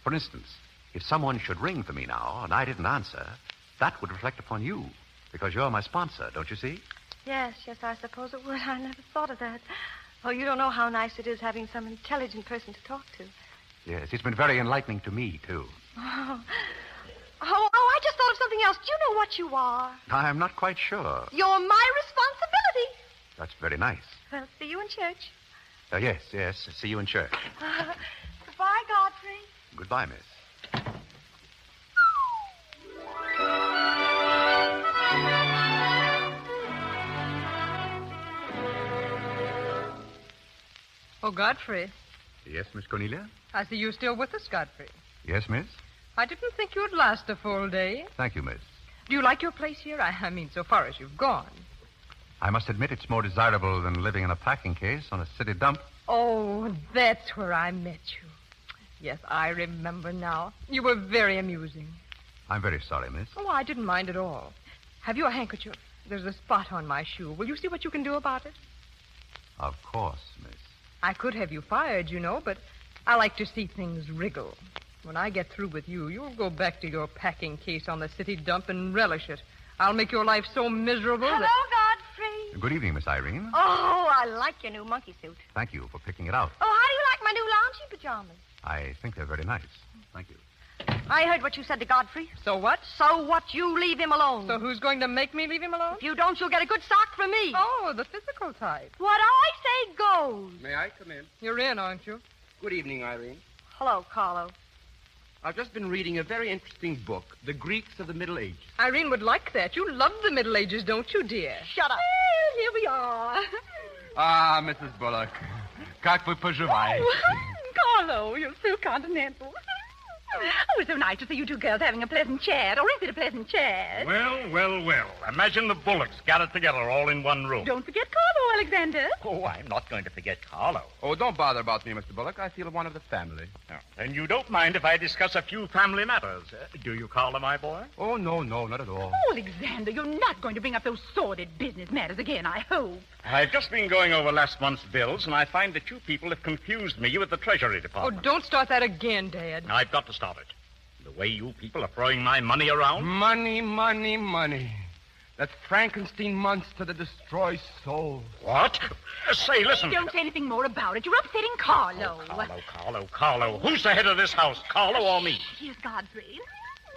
For instance, if someone should ring for me now and I didn't answer, that would reflect upon you, because you're my sponsor, don't you see? Yes, I suppose it would. I never thought of that. Oh, you don't know how nice it is having some intelligent person to talk to. Yes, it's been very enlightening to me, too. Oh, I just thought of something else. Do you know what you are? I'm not quite sure. You're my responsibility. That's very nice. Well, see you in church. Yes. See you in church. Goodbye, Godfrey. Goodbye, miss. Oh, Godfrey. Yes, Miss Cornelia? I see you're still with us, Godfrey. Yes, miss? I didn't think you'd last a full day. Thank you, miss. Do you like your place here? I mean, so far as you've gone. I must admit it's more desirable than living in a packing case on a city dump. Oh, that's where I met you. Yes, I remember now. You were very amusing. I'm very sorry, miss. Oh, I didn't mind at all. Have you a handkerchief? There's a spot on my shoe. Will you see what you can do about it? Of course, miss. I could have you fired, you know, but I like to see things wriggle. When I get through with you, you'll go back to your packing case on the city dump and relish it. I'll make your life so miserable Hello, Godfrey. Good evening, Miss Irene. Oh, I like your new monkey suit. Thank you for picking it out. Oh, how do you like my new lounging pajamas? I think they're very nice. Thank you. I heard what you said to Godfrey. So what? So what? You leave him alone. So who's going to make me leave him alone? If you don't, you'll get a good sock from me. Oh, the physical type. What I say goes. May I come in? You're in, aren't you? Good evening, Irene. Hello, Carlo. I've just been reading a very interesting book, The Greeks of the Middle Ages. Irene would like that. You love the Middle Ages, don't you, dear? Shut up. Well, here we are. Ah, Mrs. Bullock. Как вы поживаете? Carlo, you're so continental. Oh, it's so nice to see you two girls having a pleasant chat. Or is it a pleasant chat? Well, well, well. Imagine the Bullocks gathered together all in one room. Don't forget Carlo, Alexander. Oh, I'm not going to forget Carlo. Oh, don't bother about me, Mr. Bullock. I feel one of the family. Oh, and you don't mind if I discuss a few family matters, do you, Carlo, my boy? Oh, no, not at all. Oh, Alexander, you're not going to bring up those sordid business matters again, I hope. I've just been going over last month's bills, and I find that you people have confused me with the Treasury Oh, Department. don't start that again, Dad. I've got to stop it. The way you people are throwing my money around. Money, money, money. That Frankenstein monster that destroys souls. What? Say, listen. Don't say anything more about it. You're upsetting Carlo. Carlo. Who's the head of this house, Carlo or me? Here's Godfrey.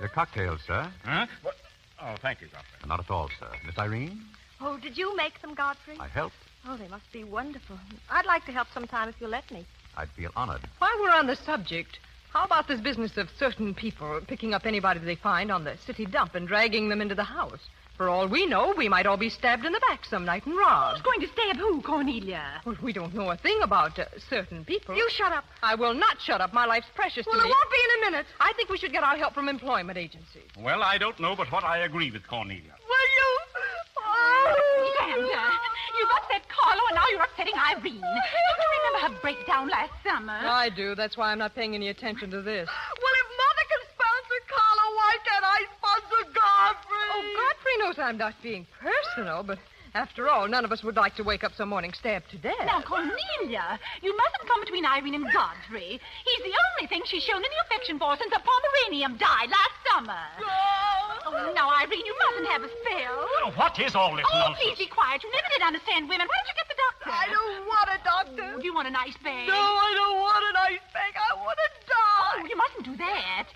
The cocktails, sir. Huh? What? Oh, thank you, Godfrey. Not at all, sir. Miss Irene? Oh, did you make them, Godfrey? I helped. Oh, they must be wonderful. I'd like to help sometime if you'll let me. I'd feel honored. While we're on the subject, how about this business of certain people picking up anybody they find on the city dump and dragging them into the house? For all we know, we might all be stabbed in the back some night and robbed. Who's going to stab who, Cornelia? Well, we don't know a thing about certain people. You shut up. I will not shut up. My life's precious to me. Well, it won't be in a minute. I think we should get our help from employment agencies. Well, I don't know, but what I agree with Cornelia. Will you? Oh, Xander, you've upset Carlo, and now you're upsetting Irene. Don't you remember her breakdown last summer? I do. That's why I'm not paying any attention to this. Well, if Mother can sponsor Carlo, why can't I sponsor Godfrey? Oh, Godfrey knows I'm not being personal, but after all, none of us would like to wake up some morning stabbed to death. Now, Cornelia, you mustn't come between Irene and Godfrey. He's the only thing she's shown any affection for since the Pomeranian died last summer. Oh, now, Irene, you mustn't have a spell. What is all this nonsense? Please be quiet. You never did understand women. Why don't you get the doctor? I don't want a doctor. Do you want an ice bag? No, I don't want an ice bag. I want to die. Oh, you mustn't do that.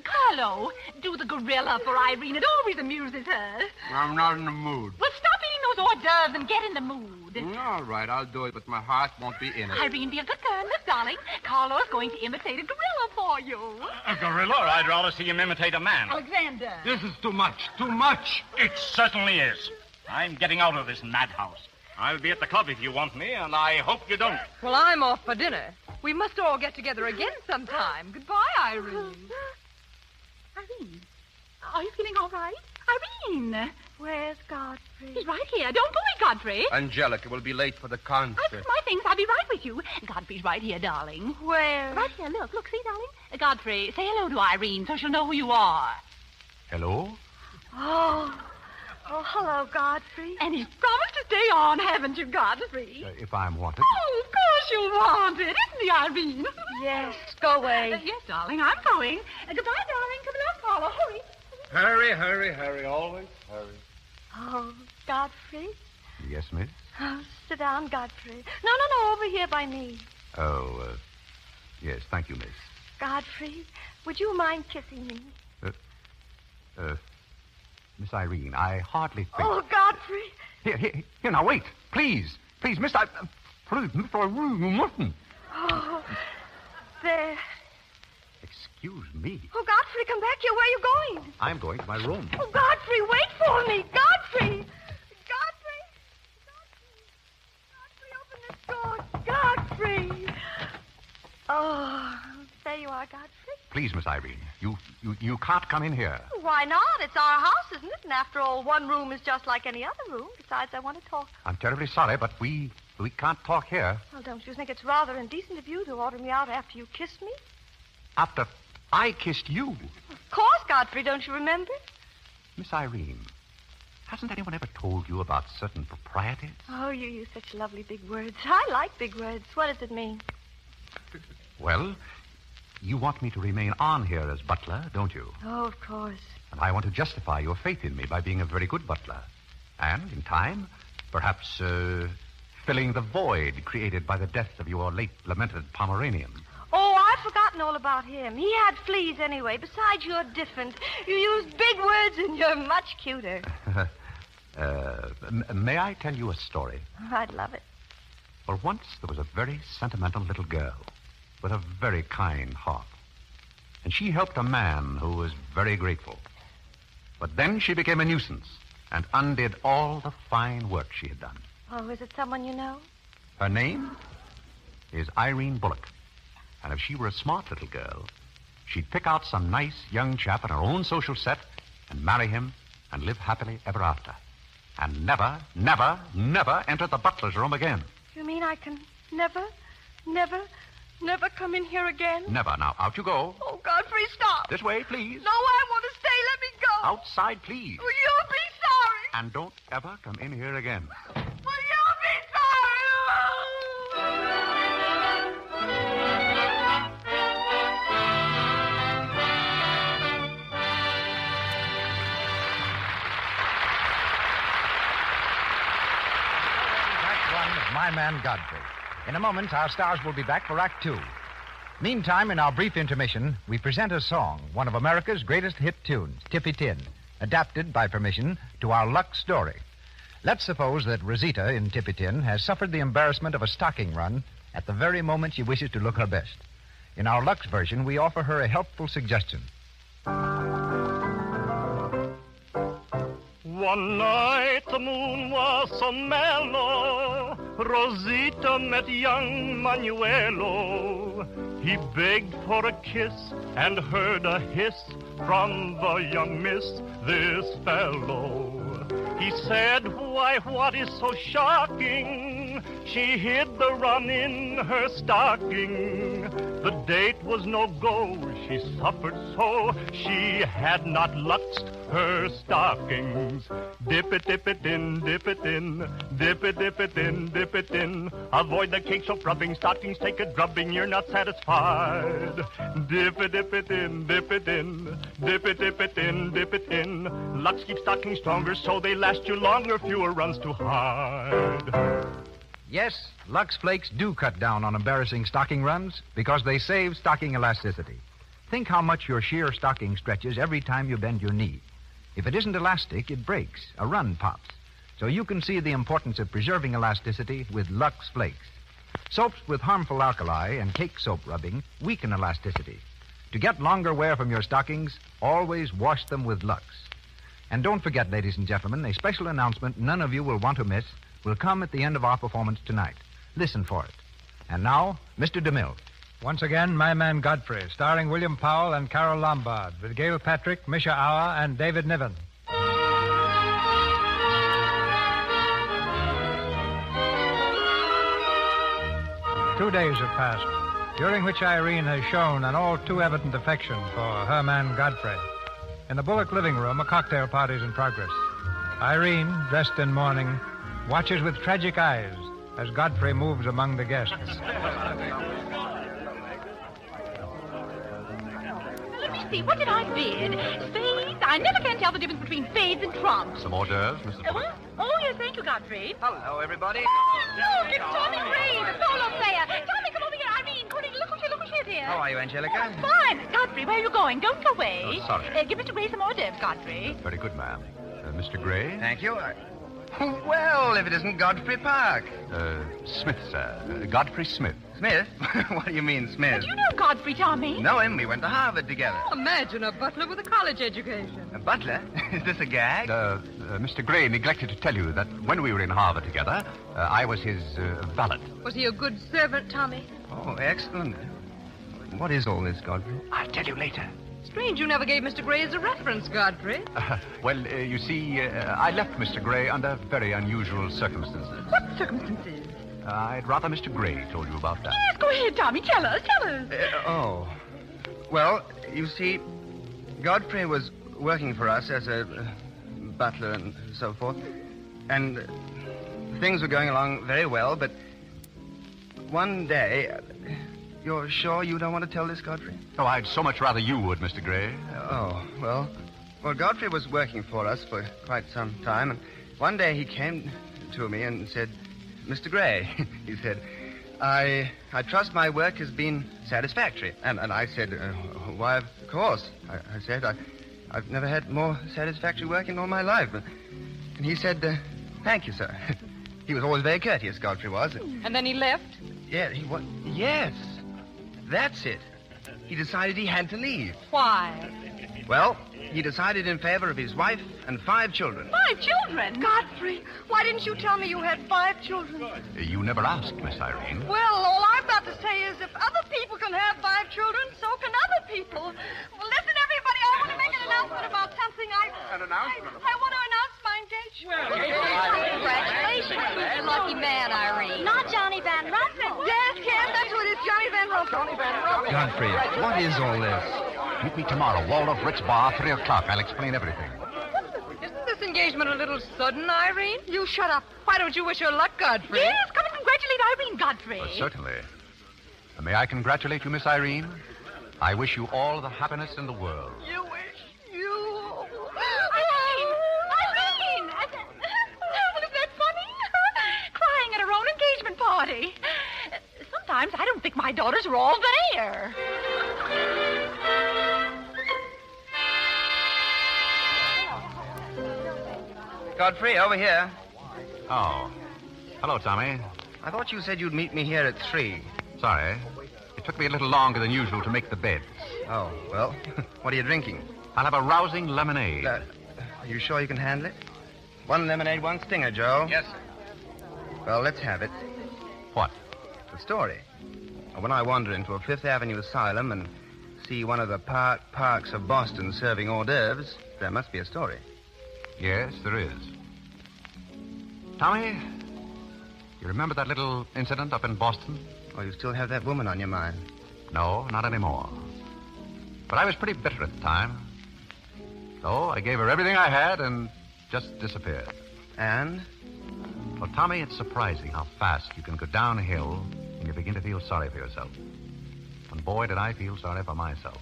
Carlo, do the gorilla for Irene. It always amuses her. I'm not in the mood. Well, stop eating those hors d'oeuvres and get in the mood. All right, I'll do it, but my heart won't be in it. Irene, be a good girl, Miss Darling. Carlo is going to imitate a gorilla for you. A gorilla? I'd rather see him imitate a man. Alexander. This is too much. Too much. It certainly is. I'm getting out of this madhouse. I'll be at the club if you want me, and I hope you don't. Well, I'm off for dinner. We must all get together again sometime. Goodbye, Irene. Irene, are you feeling all right? Irene! Where's Godfrey? He's right here. Don't go away, Godfrey. Angelica will be late for the concert. I've got my things. I'll be right with you. Godfrey's right here, darling. Where? Right here. Look, see, darling? Godfrey, say hello to Irene so she'll know who you are. Hello? Oh, hello, Godfrey. And he's promised to stay on, haven't you, Godfrey? If I'm wanted. Oh, of course you'll want it, isn't he, Irene? Yes, go away. Yes, darling, I'm going. Goodbye, darling. Come along, Paula. Hurry. Always hurry. Oh, Godfrey? Yes, miss? Oh, sit down, Godfrey. No, over here by me. Oh, yes, thank you, miss. Godfrey, would you mind kissing me? Miss Irene, I hardly think... Oh, Godfrey. Here, now, wait. Please, Miss Miss Irene, you mustn't. Oh, there. Excuse me. Oh, Godfrey, come back here. Where are you going? I'm going to my room. Oh, Godfrey, wait for me. Godfrey! Godfrey, open this door. Godfrey! Oh, there you are, Godfrey. Please, Miss Irene, you can't come in here. Why not? It's our house, isn't it? And after all, one room is just like any other room. Besides, I want to talk. I'm terribly sorry, but we can't talk here. Well, don't you think it's rather indecent of you to order me out after you kissed me? After I kissed you? Of course, Godfrey, don't you remember? Miss Irene, hasn't anyone ever told you about certain proprieties? Oh, you use such lovely big words. I like big words. What does it mean? Well, you want me to remain on here as butler, don't you? Oh, of course. And I want to justify your faith in me by being a very good butler. And, in time, perhaps, filling the void created by the death of your late lamented Pomeranian. Oh, I've forgotten all about him. He had fleas anyway. Besides, you're different. You use big words and you're much cuter. May I tell you a story? I'd love it. Well, once there was a very sentimental little girl with a very kind heart. and she helped a man who was very grateful. But then she became a nuisance and undid all the fine work she had done. Oh, is it someone you know? Her name is Irene Bullock. And if she were a smart little girl, she'd pick out some nice young chap in her own social set and marry him and live happily ever after. And never, never, never enter the butler's room again. You mean I can never come in here again? Never. Now, out you go. Oh, Godfrey, stop. This way, please. No, I want to stay. Let me go. Outside, please. Oh, you'll be sorry. And don't ever come in here again. Well, you'll be sorry. My Man Godfrey. In a moment, our stars will be back for Act Two. Meantime, in our brief intermission, we present a song, one of America's greatest hit tunes, Tippy Tin, adapted by permission to our Lux story. Let's suppose that Rosita in Tippy Tin has suffered the embarrassment of a stocking run at the very moment she wishes to look her best. In our Lux version, we offer her a helpful suggestion. One night the moon was so mellow, Rosita met young Manuelo. He begged for a kiss and heard a hiss from the young miss, this fellow. He said, why, what is so shocking? She hid the rum in her stocking. The date was no go, she suffered so, she had not luxed her stockings. Dip it in, dip it in, dip it in, dip it in. Avoid the cakes of rubbing, stockings take a drubbing, you're not satisfied. Dip it in, dip it in, dip it in, dip it in. Lux keeps stockings stronger so they last you longer, fewer runs to hide. Yes, Lux Flakes do cut down on embarrassing stocking runs because they save stocking elasticity. Think how much your sheer stocking stretches every time you bend your knee. If it isn't elastic, it breaks. A run pops. So you can see the importance of preserving elasticity with Lux Flakes. Soaps with harmful alkali and cake soap rubbing weaken elasticity. To get longer wear from your stockings, always wash them with Lux. And don't forget, ladies and gentlemen, a special announcement none of you will want to miss will come at the end of our performance tonight. Listen for it. And now, Mr. DeMille. Once again, My Man Godfrey, starring William Powell and Carole Lombard, with Gail Patrick, Misha Auer, and David Niven. 2 days have passed, during which Irene has shown an all too evident affection for her man Godfrey. In the Bullock living room, a cocktail party is in progress. Irene, dressed in mourning, watches with tragic eyes as Godfrey moves among the guests. Let me see, what did I bid? Spades? I never can tell the difference between spades and trumps. Some hors d'oeuvres, Mr. What? Oh, yes, thank you, Godfrey. Hello, everybody. Oh, look, it's Tommy Gray, the solo player. Tommy, come over here. Irene, Cody, look what she did. How are you, Angelica? Fine. Godfrey, where are you going? Don't go away. Oh, sorry. Give Mr. Gray some hors d'oeuvres, Godfrey. Very good, ma'am. Mr. Gray? Thank you. Well, if it isn't Godfrey Park. Smith, sir. Godfrey Smith. Smith? What do you mean, Smith? Do you know Godfrey, Tommy? Know him. We went to Harvard together. Imagine a butler with a college education. A butler? Is this a gag? Mr. Gray neglected to tell you that when we were in Harvard together, I was his valet. Was he a good servant, Tommy? Oh, excellent. What is all this, Godfrey? I'll tell you later. Strange you never gave Mr. Gray as a reference, Godfrey. Well, you see, I left Mr. Gray under very unusual circumstances. What circumstances? I'd rather Mr. Gray told you about that. Yes, go ahead, Tommy. Tell us. Well, you see, Godfrey was working for us as a butler and so forth, and things were going along very well, but one day... You're sure you don't want to tell this, Godfrey? Oh, I'd so much rather you would, Mr. Gray. Well, Godfrey was working for us for quite some time, and one day he came to me and said, Mr. Gray, he said, I trust my work has been satisfactory. And I said, why, of course. I said, I've never had more satisfactory work in all my life. And he said, thank you, sir. He was always very courteous, Godfrey was. And then he left? Yeah, he was. Yes. That's it. he decided he had to leave. Why? Well, he decided in favor of his wife and 5 children. 5 children? Godfrey, why didn't you tell me you had 5 children? You never asked, Miss Irene. Well, all I've got to say is if other people can have 5 children, so can other people. Well, listen, everybody, I want to make an announcement about something. An announcement? I want to announce my engagement. Congratulations, you lucky man, Irene. Not Johnny Van Rumpel. Yes, that's what it is, Johnny Van Rumpel. Johnny Van Rumpel. Godfrey, what is all this? Meet me tomorrow, Waldorf Ritz Bar, 3 o'clock. I'll explain everything. Isn't this engagement a little sudden, Irene? You shut up. Why don't you wish her luck, Godfrey? Yes, come and congratulate Irene, Godfrey. Well, certainly. May I congratulate you, Miss Irene? I wish you all the happiness in the world. You wish you... Irene! Well, isn't that funny? Crying at her own engagement party. Sometimes I don't think my daughters are all there. Godfrey, over here. Oh. Hello, Tommy. I thought you said you'd meet me here at 3. Sorry. It took me a little longer than usual to make the beds. Oh, well, what are you drinking? I'll have a rousing lemonade. Are you sure you can handle it? 1 lemonade, 1 stinger, Joe. Yes, sir. Well, let's have it. What? The story. When I wander into a Fifth Avenue asylum and see one of the parks of Boston serving hors d'oeuvres, there must be a story. Yes, there is. Tommy, you remember that little incident up in Boston? Oh, you still have that woman on your mind? No, not anymore. But I was pretty bitter at the time. So I gave her everything I had and just disappeared. And? Well, Tommy, it's surprising how fast you can go downhill when you begin to feel sorry for yourself. And boy, did I feel sorry for myself.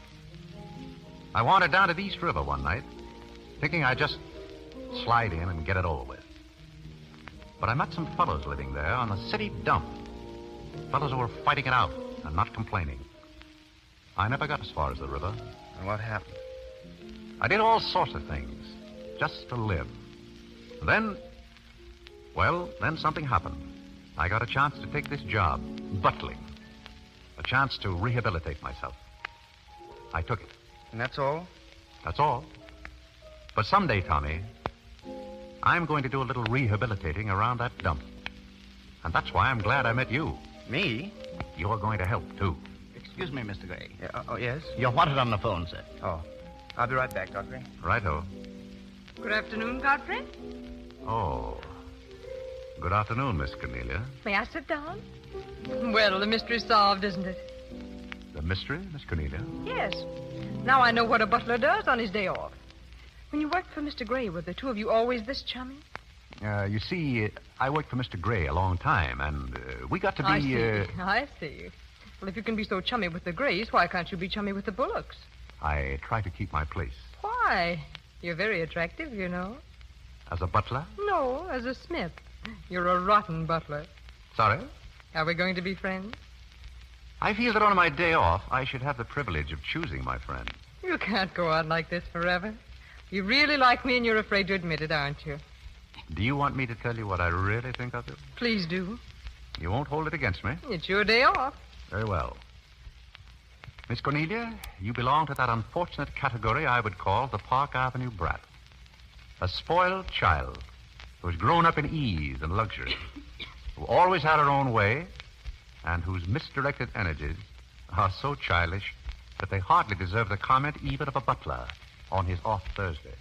I wandered down to the East River one night, thinking I'd just slide in and get it over with. But I met some fellows living there on the city dump. Fellows who were fighting it out and not complaining. I never got as far as the river. And what happened? I did all sorts of things, just to live. Then something happened. I got a chance to take this job, butling. A chance to rehabilitate myself. I took it. And that's all? That's all. But someday, Tommy, I'm going to do a little rehabilitating around that dump. And that's why I'm glad I met you. Me? You're going to help, too. Excuse me, Mr. Gray. Yes? You're wanted on the phone, sir. Oh. I'll be right back, Godfrey. Righto. Good afternoon, Godfrey. Oh. Good afternoon, Miss Cornelia. May I sit down? Well, the mystery's solved, isn't it? The mystery, Miss Cornelia? Yes. Now I know what a butler does on his day off. When you worked for Mr. Gray, were the two of you always this chummy? You see, I worked for Mr. Gray a long time, and we got to be... I see. Well, if you can be so chummy with the Grays, why can't you be chummy with the Bullocks? I try to keep my place. Why? You're very attractive, you know. As a butler? No, as a smith. You're a rotten butler. Sorry? Are we going to be friends? I feel that on my day off, I should have the privilege of choosing my friend. You can't go on like this forever. You really like me, and you're afraid to admit it, aren't you? Do you want me to tell you what I really think of you? Please do. You won't hold it against me? It's your day off. Very well. Miss Cornelia, you belong to that unfortunate category I would call the Park Avenue brat. A spoiled child who's grown up in ease and luxury, who always had her own way, and whose misdirected energies are so childish that they hardly deserve the comment even of a butler on his off Thursday.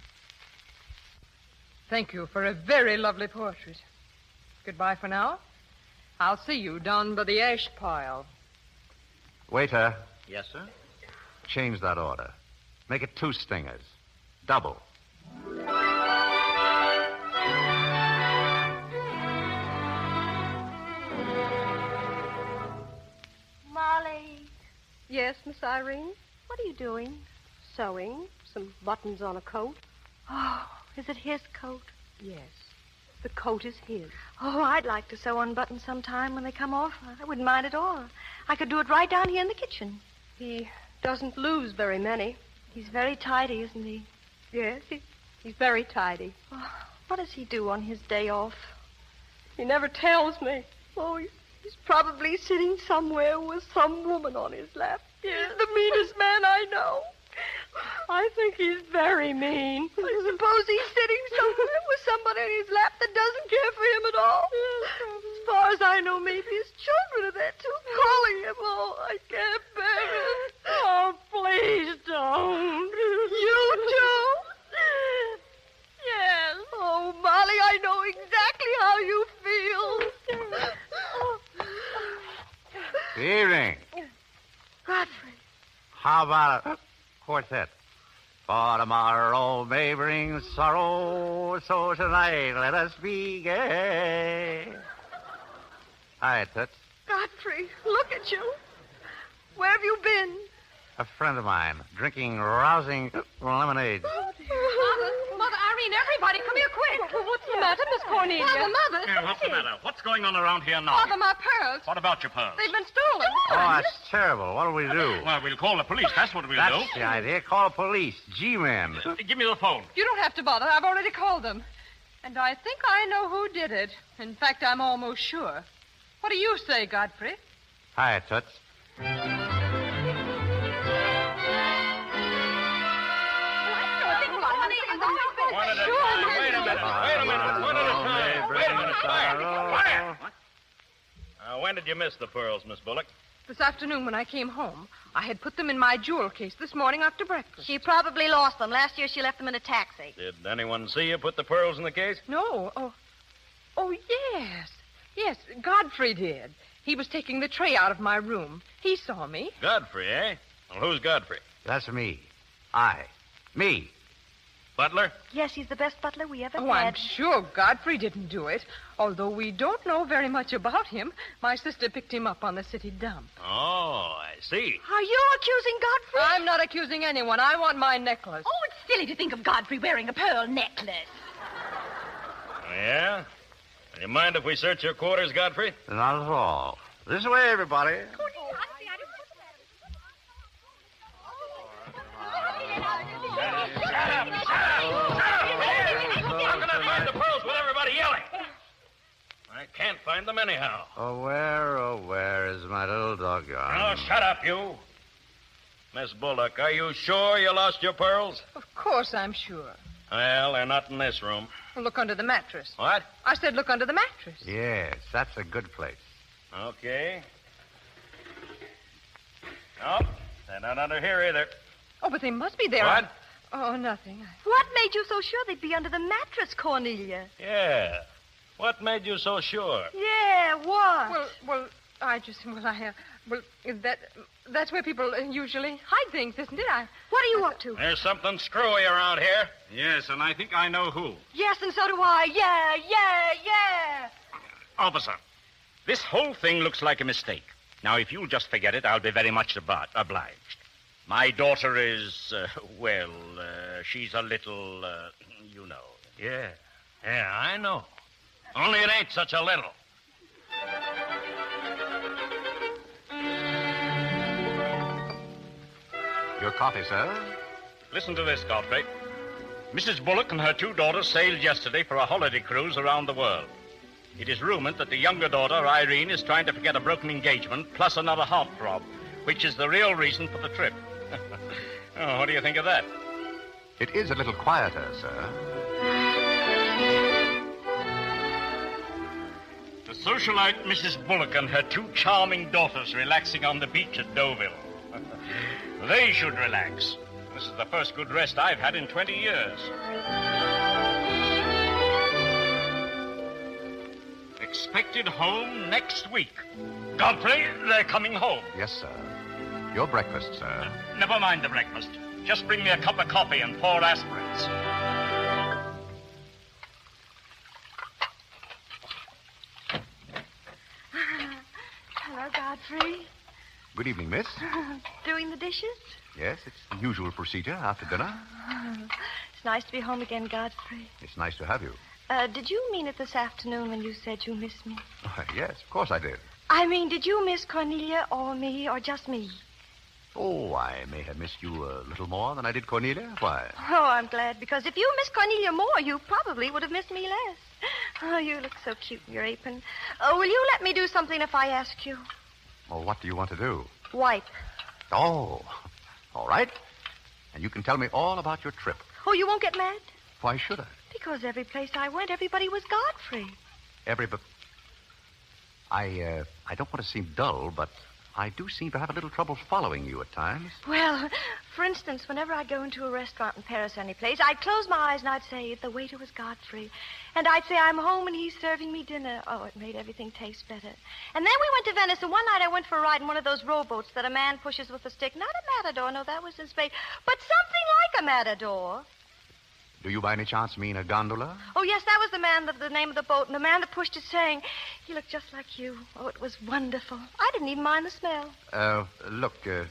Thank you for a very lovely portrait. Goodbye for now. I'll see you down by the ash pile. Waiter. Yes, sir? Change that order. Make it 2 stingers. Double. Molly. Yes, Miss Irene? What are you doing? Sewing. Some buttons on a coat. Oh, is it his coat? Yes. The coat is his. Oh, I'd like to sew on buttons sometime when they come off. I wouldn't mind at all. I could do it right down here in the kitchen. He doesn't lose very many. He's very tidy, isn't he? Yes, he's very tidy. Oh, what does he do on his day off? He never tells me. Oh, he's probably sitting somewhere with some woman on his lap. He's the meanest man I know. I think he's very mean. I suppose he's sitting somewhere with somebody on his lap that doesn't care for him at all. As far as I know, maybe his children are there, too, calling him. Oh, I can't bear it. Oh, please don't. You too? Yes. Oh, Molly, I know exactly how you feel. Good evening. Godfrey. How about a quartet? For tomorrow may bring sorrow, so tonight let us be gay. Hi, Toots. Godfrey, look at you. Where have you been? A friend of mine, drinking rousing lemonade. Mother, Irene, everybody, come here quick. What's the matter, Miss Cornelia? Mother. Yeah, what's the matter? What's going on around here now? Father, my pearls. What about your pearls? They've been stolen. Oh, that's terrible. What'll we do? Well, we'll call the police. That's what we'll do. That's the idea. Call the police. G-men. Give me the phone. You don't have to bother. I've already called them. And I think I know who did it. In fact, I'm almost sure. What do you say, Godfrey? Hi, Toots. Wait a minute. One at a time. Quiet. When did you miss the pearls, Miss Bullock? This afternoon when I came home, I had put them in my jewel case this morning after breakfast. She probably lost them. Last year she left them in a taxi. Did anyone see you put the pearls in the case? No. Oh, yes. Yes, Godfrey did. He was taking the tray out of my room. He saw me. Godfrey, eh? Well, who's Godfrey? That's me. Me. Butler? Yes, he's the best butler we ever Oh, had. I'm sure Godfrey didn't do it. Although we don't know very much about him. My sister picked him up on the city dump. Oh, I see. Are you accusing Godfrey? I'm not accusing anyone. I want my necklace. Oh, it's silly to think of Godfrey wearing a pearl necklace. Yeah? Do you mind if we search your quarters, Godfrey? Not at all. This way, everybody. How can I find the pearls with everybody yelling? I can't find them anyhow. Oh, where is my little doggone? Oh, shut up, you. Miss Bullock, are you sure you lost your pearls? Of course I'm sure. Well, they're not in this room. Look under the mattress. What? I said look under the mattress. Yes, that's a good place. Okay. Nope, they're not under here either. Oh, but they must be there. What? Oh, nothing. What made you so sure they'd be under the mattress, Cornelia? Yeah. What made you so sure? Yeah, what? Well, that's where people usually hide things, isn't it? What are you up to? There's something screwy around here. Yes, and I think I know who. Yes, and so do I. Yeah. Officer, this whole thing looks like a mistake. Now, if you'll just forget it, I'll be very much obliged. My daughter is, she's a little, you know. Yeah, I know. Only it ain't such a little. Your coffee, sir? Listen to this, Godfrey. Mrs. Bullock and her two daughters sailed yesterday for a holiday cruise around the world. It is rumored that the younger daughter, Irene, is trying to forget a broken engagement plus another heartthrob, which is the real reason for the trip. Oh, what do you think of that? It is a little quieter, sir. The socialite Mrs. Bullock and her two charming daughters relaxing on the beach at Deauville. They should relax. This is the first good rest I've had in 20 years. Expected home next week. Godfrey, they're coming home. Yes, sir. Your breakfast, sir. Never mind the breakfast. Just bring me a cup of coffee and 4 aspirins. Hello, Godfrey. Good evening, miss. Doing the dishes? Yes, it's the usual procedure after dinner. It's nice to be home again, Godfrey. It's nice to have you. Did you mean it this afternoon when you said you missed me? Yes, of course I did. I mean, did you miss Cornelia or me or just me? Oh, I may have missed you a little more than I did Cornelia. Why? Oh, I'm glad, because if you missed Cornelia more, you probably would have missed me less. Oh, you look so cute in your apron. Oh, will you let me do something if I ask you? Well, what do you want to do? Wipe. Oh, all right. And you can tell me all about your trip. Oh, you won't get mad? Why should I? Because every place I went, everybody was Godfrey. I don't want to seem dull, but I do seem to have a little trouble following you at times. Well, for instance, whenever I'd go into a restaurant in Paris or any place, I'd close my eyes and I'd say, the waiter was Godfrey. And I'd say, I'm home and he's serving me dinner. Oh, it made everything taste better. And then we went to Venice, and one night I went for a ride in one of those rowboats that a man pushes with a stick. Not a matador, no, that was in Spain, but something like a matador. Do you by any chance mean a gondola? Oh, yes, that was the name of the boat, and the man that pushed it sang. He looked just like you. Oh, it was wonderful. I didn't even mind the smell. Look, do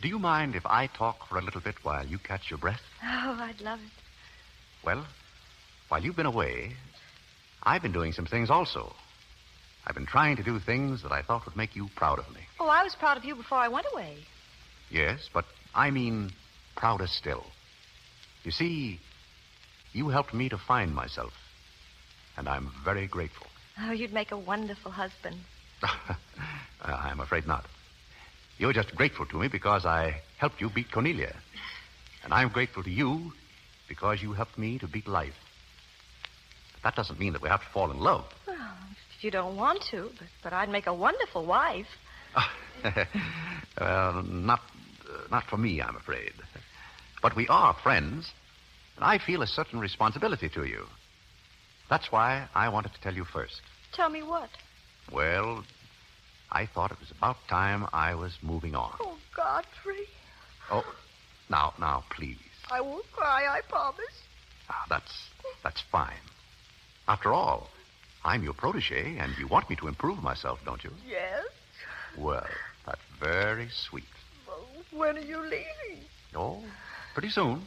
you mind if I talk for a little bit while you catch your breath? Oh, I'd love it. Well, while you've been away, I've been doing some things also. I've been trying to do things that I thought would make you proud of me. Oh, I was proud of you before I went away. Yes, but I mean prouder still. You see, you helped me to find myself, and I'm very grateful. Oh, you'd make a wonderful husband. I'm afraid not. You're just grateful to me because I helped you beat Cornelia. And I'm grateful to you because you helped me to beat life. But that doesn't mean that we have to fall in love. Well, if you don't want to, but I'd make a wonderful wife. Well, not for me, I'm afraid. But we are friends, and I feel a certain responsibility to you. That's why I wanted to tell you first. Tell me what? Well, I thought it was about time I was moving on. Oh, Godfrey. Oh, now, please. I won't cry, I promise. That's fine. After all, I'm your protege, and you want me to improve myself, don't you? Yes. Well, that's very sweet. Well, when are you leaving? Oh, pretty soon.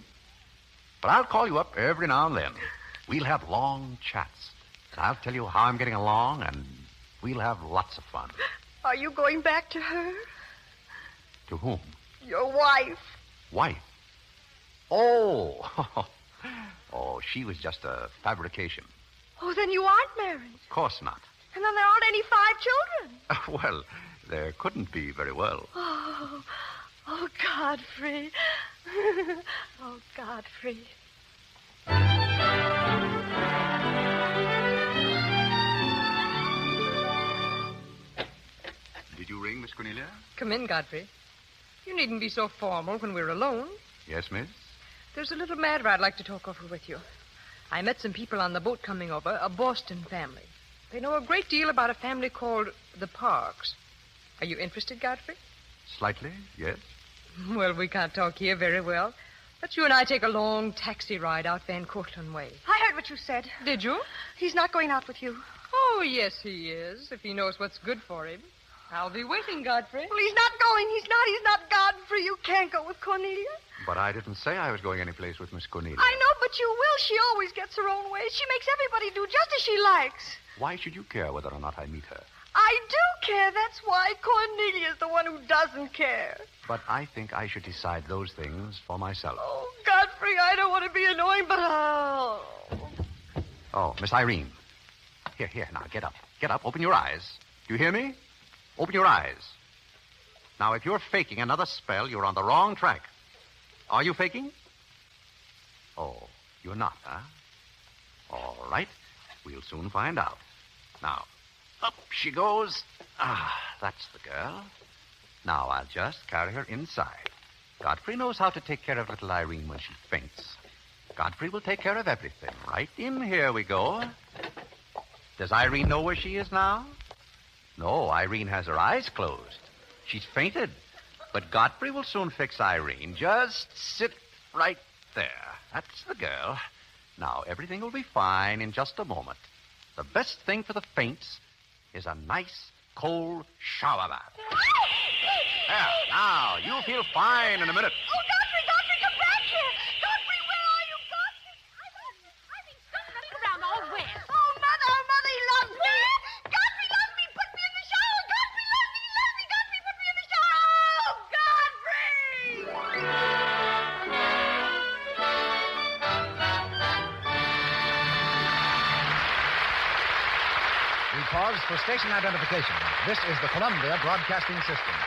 But I'll call you up every now and then. We'll have long chats. I'll tell you how I'm getting along, and we'll have lots of fun. Are you going back to her? To whom? Your wife. Wife? Oh. Oh, she was just a fabrication. Oh, then you aren't married. Of course not. And then there aren't any 5 children. Well, there couldn't be very well. Oh, Godfrey. Oh, Godfrey. Did you ring, Miss Cornelia? Come in, Godfrey. You needn't be so formal when we're alone. Yes, miss? There's a little matter I'd like to talk over with you. I met some people on the boat coming over, a Boston family. They know a great deal about a family called the Parks. Are you interested, Godfrey? Slightly, yes. Well, we can't talk here very well. Let's you and I take a long taxi ride out Van Cortlandt way. I heard what you said. Did you? He's not going out with you. Oh, yes, he is, if he knows what's good for him. I'll be waiting, Godfrey. Well, he's not going. He's not Godfrey. You can't go with Cornelia. But I didn't say I was going anyplace with Miss Cornelia. I know, but you will. She always gets her own way. She makes everybody do just as she likes. Why should you care whether or not I meet her? I do care. That's why Cornelia's the one who doesn't care. But I think I should decide those things for myself. Oh, Godfrey, I don't want to be annoying, but Oh, Miss Irene. Here, now, get up. Get up, open your eyes. Do you hear me? Open your eyes. Now, if you're faking another spell, you're on the wrong track. Are you faking? Oh, you're not, huh? All right. We'll soon find out. Now, up she goes. Ah, that's the girl. Now, I'll just carry her inside. Godfrey knows how to take care of little Irene when she faints. Godfrey will take care of everything. Right in here we go. Does Irene know where she is now? No, Irene has her eyes closed. She's fainted. But Godfrey will soon fix Irene. Just sit right there. That's the girl. Now, everything will be fine in just a moment. The best thing for the faints is a nice, cold shower bath. There, now, you'll feel fine in a minute. Oh, Godfrey, come back here. Godfrey, where are you, Godfrey? I've been stuck running around all wet. Oh, Mother, he loves me. Godfrey loves me. Put me in the shower. Godfrey loves me. Godfrey, put me in the shower. Oh, Godfrey! We pause for station identification. This is the Columbia Broadcasting System.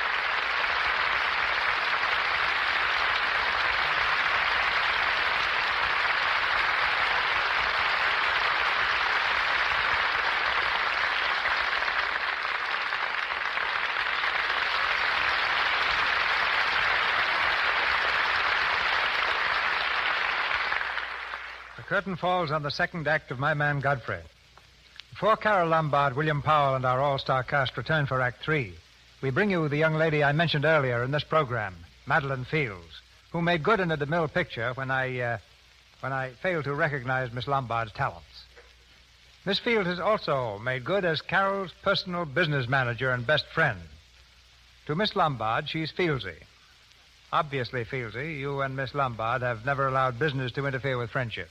curtain falls on the second act of My Man Godfrey. Before Carole Lombard, William Powell, and our all-star cast return for Act 3, we bring you the young lady I mentioned earlier in this program, Madeline Fields, who made good in a DeMille picture when I failed to recognize Miss Lombard's talents. Miss Fields has also made good as Carole's personal business manager and best friend. To Miss Lombard, she's Fieldsy. Obviously, Fieldsy, you and Miss Lombard have never allowed business to interfere with friendship.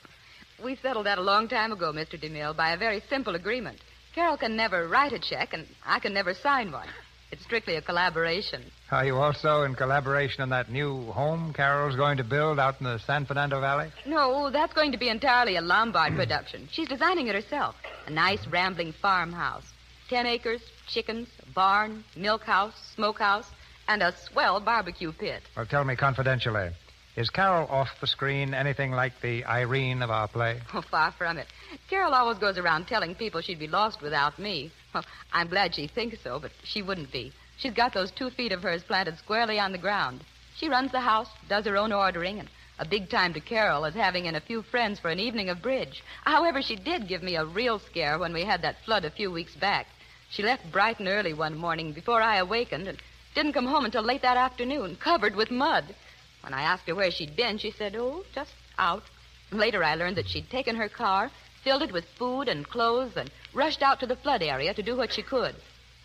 We settled that a long time ago, Mr. DeMille, by a very simple agreement. Carole can never write a check, and I can never sign one. It's strictly a collaboration. Are you also in collaboration on that new home Carole's going to build out in the San Fernando Valley? No, that's going to be entirely a Lombard production. She's designing it herself. A nice, rambling farmhouse. 10 acres, chickens, a barn, milk house, smokehouse, and a swell barbecue pit. Well, tell me confidentially, is Carole off the screen anything like the Irene of our play? Oh, far from it. Carole always goes around telling people she'd be lost without me. Well, I'm glad she thinks so, but she wouldn't be. She's got those 2 feet of hers planted squarely on the ground. She runs the house, does her own ordering, and a big time to Carole is having in a few friends for an evening of bridge. However, she did give me a real scare when we had that flood a few weeks back. She left bright and early one morning before I awakened and didn't come home until late that afternoon, covered with mud. When I asked her where she'd been, she said, oh, just out. Later, I learned that she'd taken her car, filled it with food and clothes, and rushed out to the flood area to do what she could.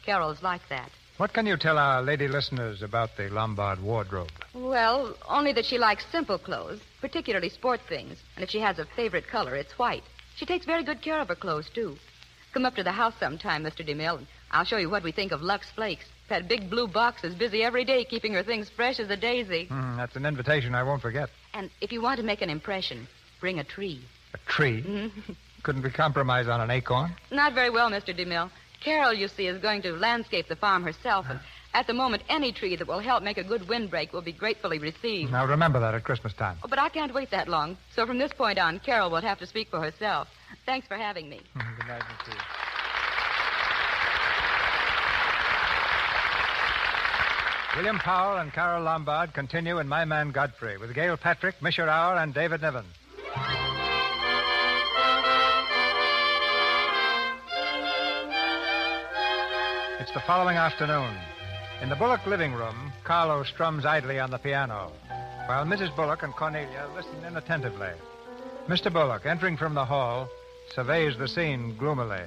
Carole's like that. What can you tell our lady listeners about the Lombard wardrobe? Well, only that she likes simple clothes, particularly sport things. And if she has a favorite color, it's white. She takes very good care of her clothes, too. Come up to the house sometime, Mr. DeMille, and I'll show you what we think of Lux Flakes. That big blue box is busy every day keeping her things fresh as a daisy. That's an invitation I won't forget. And if you want to make an impression, bring a tree. A tree? Mm-hmm. Couldn't we compromise on an acorn? Not very well, Mr. DeMille. Carole, you see, is going to landscape the farm herself, and at the moment, any tree that will help make a good windbreak will be gratefully received. Now, remember that at Christmas time. Oh, but I can't wait that long. So from this point on, Carole will have to speak for herself. Thanks for having me. Good night, Miss Fields. William Powell and Carole Lombard continue in My Man Godfrey with Gail Patrick, Misha Rauer, and David Niven. It's the following afternoon. In the Bullock living room, Carlo strums idly on the piano, while Mrs. Bullock and Cornelia listen inattentively. Mr. Bullock, entering from the hall, surveys the scene gloomily.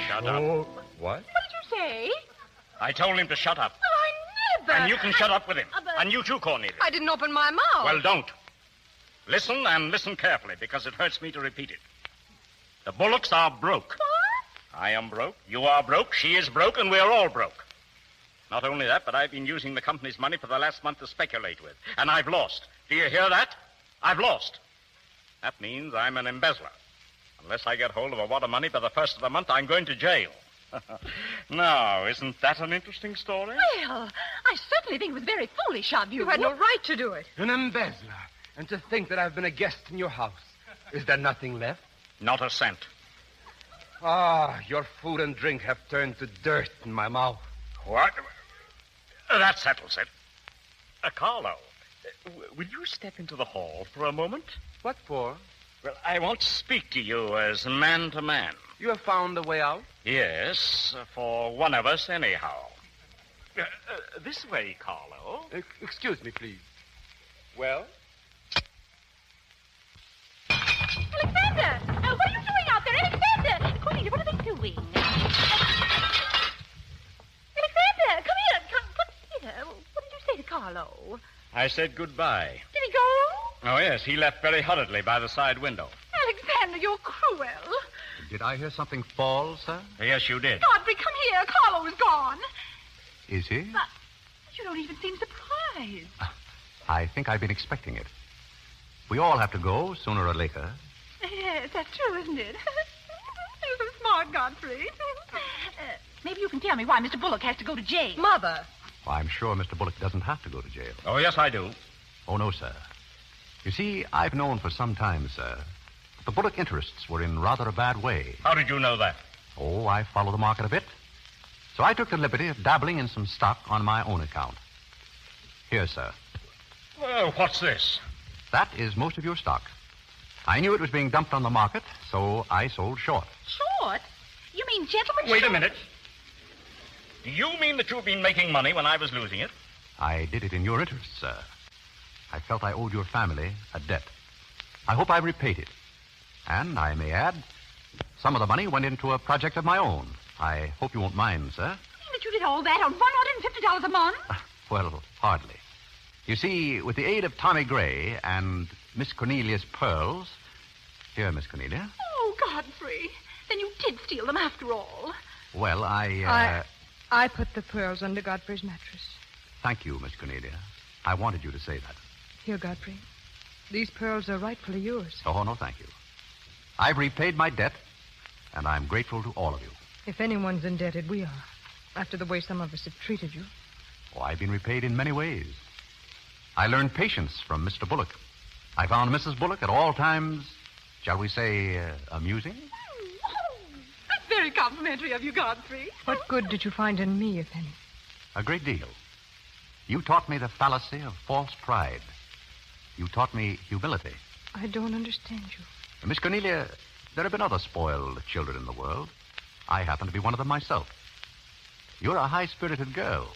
Shut up. What? What did you say? I told him to shut up. Well, I never. And you can shut up with him. But And you too, Cornelia. I didn't open my mouth. Well, don't. Listen, and listen carefully, because it hurts me to repeat it. The Bullocks are broke. What? I am broke, you are broke, she is broke, and we're all broke. Not only that, but I've been using the company's money for the last month to speculate with. And I've lost. Do you hear that? I've lost. That means I'm an embezzler. Unless I get hold of a wad of money by the first of the month, I'm going to jail. Now, isn't that an interesting story? Well, I certainly think it was very foolish of you. You had no right to do it. An embezzler. And to think that I've been a guest in your house. Is there nothing left? Not a cent. Ah, your food and drink have turned to dirt in my mouth. What? That settles it. Carlo, will you step into the hall for a moment? What for? Well, I want to speak to you as man to man. You have found a way out? Yes, for one of us anyhow. This way, Carlo. Excuse me, please. Well? Alexander! What are you doing out there? Alexander! Cornelia, what are they doing? Alexander, come here. Come here. What did you say to Carlo? I said goodbye. Did he go? Oh, yes, he left very hurriedly by the side window. Alexander, you're cruel. Did I hear something fall, sir? Yes, you did. Godfrey, come here. Carlo is gone. Is he? But you don't even seem surprised. I think I've been expecting it. We all have to go, sooner or later. Yes, that's true, isn't it? You're so smart, Godfrey. Maybe you can tell me why Mr. Bullock has to go to jail. Mother. Well, I'm sure Mr. Bullock doesn't have to go to jail. Oh, yes, I do. Oh, no, sir. You see, I've known for some time, sir, that the Bullock interests were in rather a bad way. How did you know that? Oh, I follow the market a bit. So I took the liberty of dabbling in some stock on my own account. Here, sir. Well, what's this? That is most of your stock. I knew it was being dumped on the market, so I sold short. Short? You mean gentlemen? Wait a minute. Do you mean that you've been making money when I was losing it? I did it in your interest, sir. I felt I owed your family a debt. I hope I've repaid it. And I may add, some of the money went into a project of my own. I hope you won't mind, sir. You mean that you did all that on $150 a month? Well, hardly. You see, with the aid of Tommy Gray and Miss Cornelia's pearls... Here, Miss Cornelia. Oh, Godfrey. Then you did steal them after all. Well, I put the pearls under Godfrey's mattress. Thank you, Miss Cornelia. I wanted you to say that. Here, Godfrey. These pearls are rightfully yours. Oh, no, thank you. I've repaid my debt, and I'm grateful to all of you. If anyone's indebted, we are. After the way some of us have treated you. Oh, I've been repaid in many ways. I learned patience from Mr. Bullock. I found Mrs. Bullock at all times, shall we say, amusing. That's very complimentary of you, Godfrey. What good did you find in me, if any? A great deal. You taught me the fallacy of false pride. You taught me humility. I don't understand you. Miss Cornelia, there have been other spoiled children in the world. I happen to be one of them myself. You're a high-spirited girl.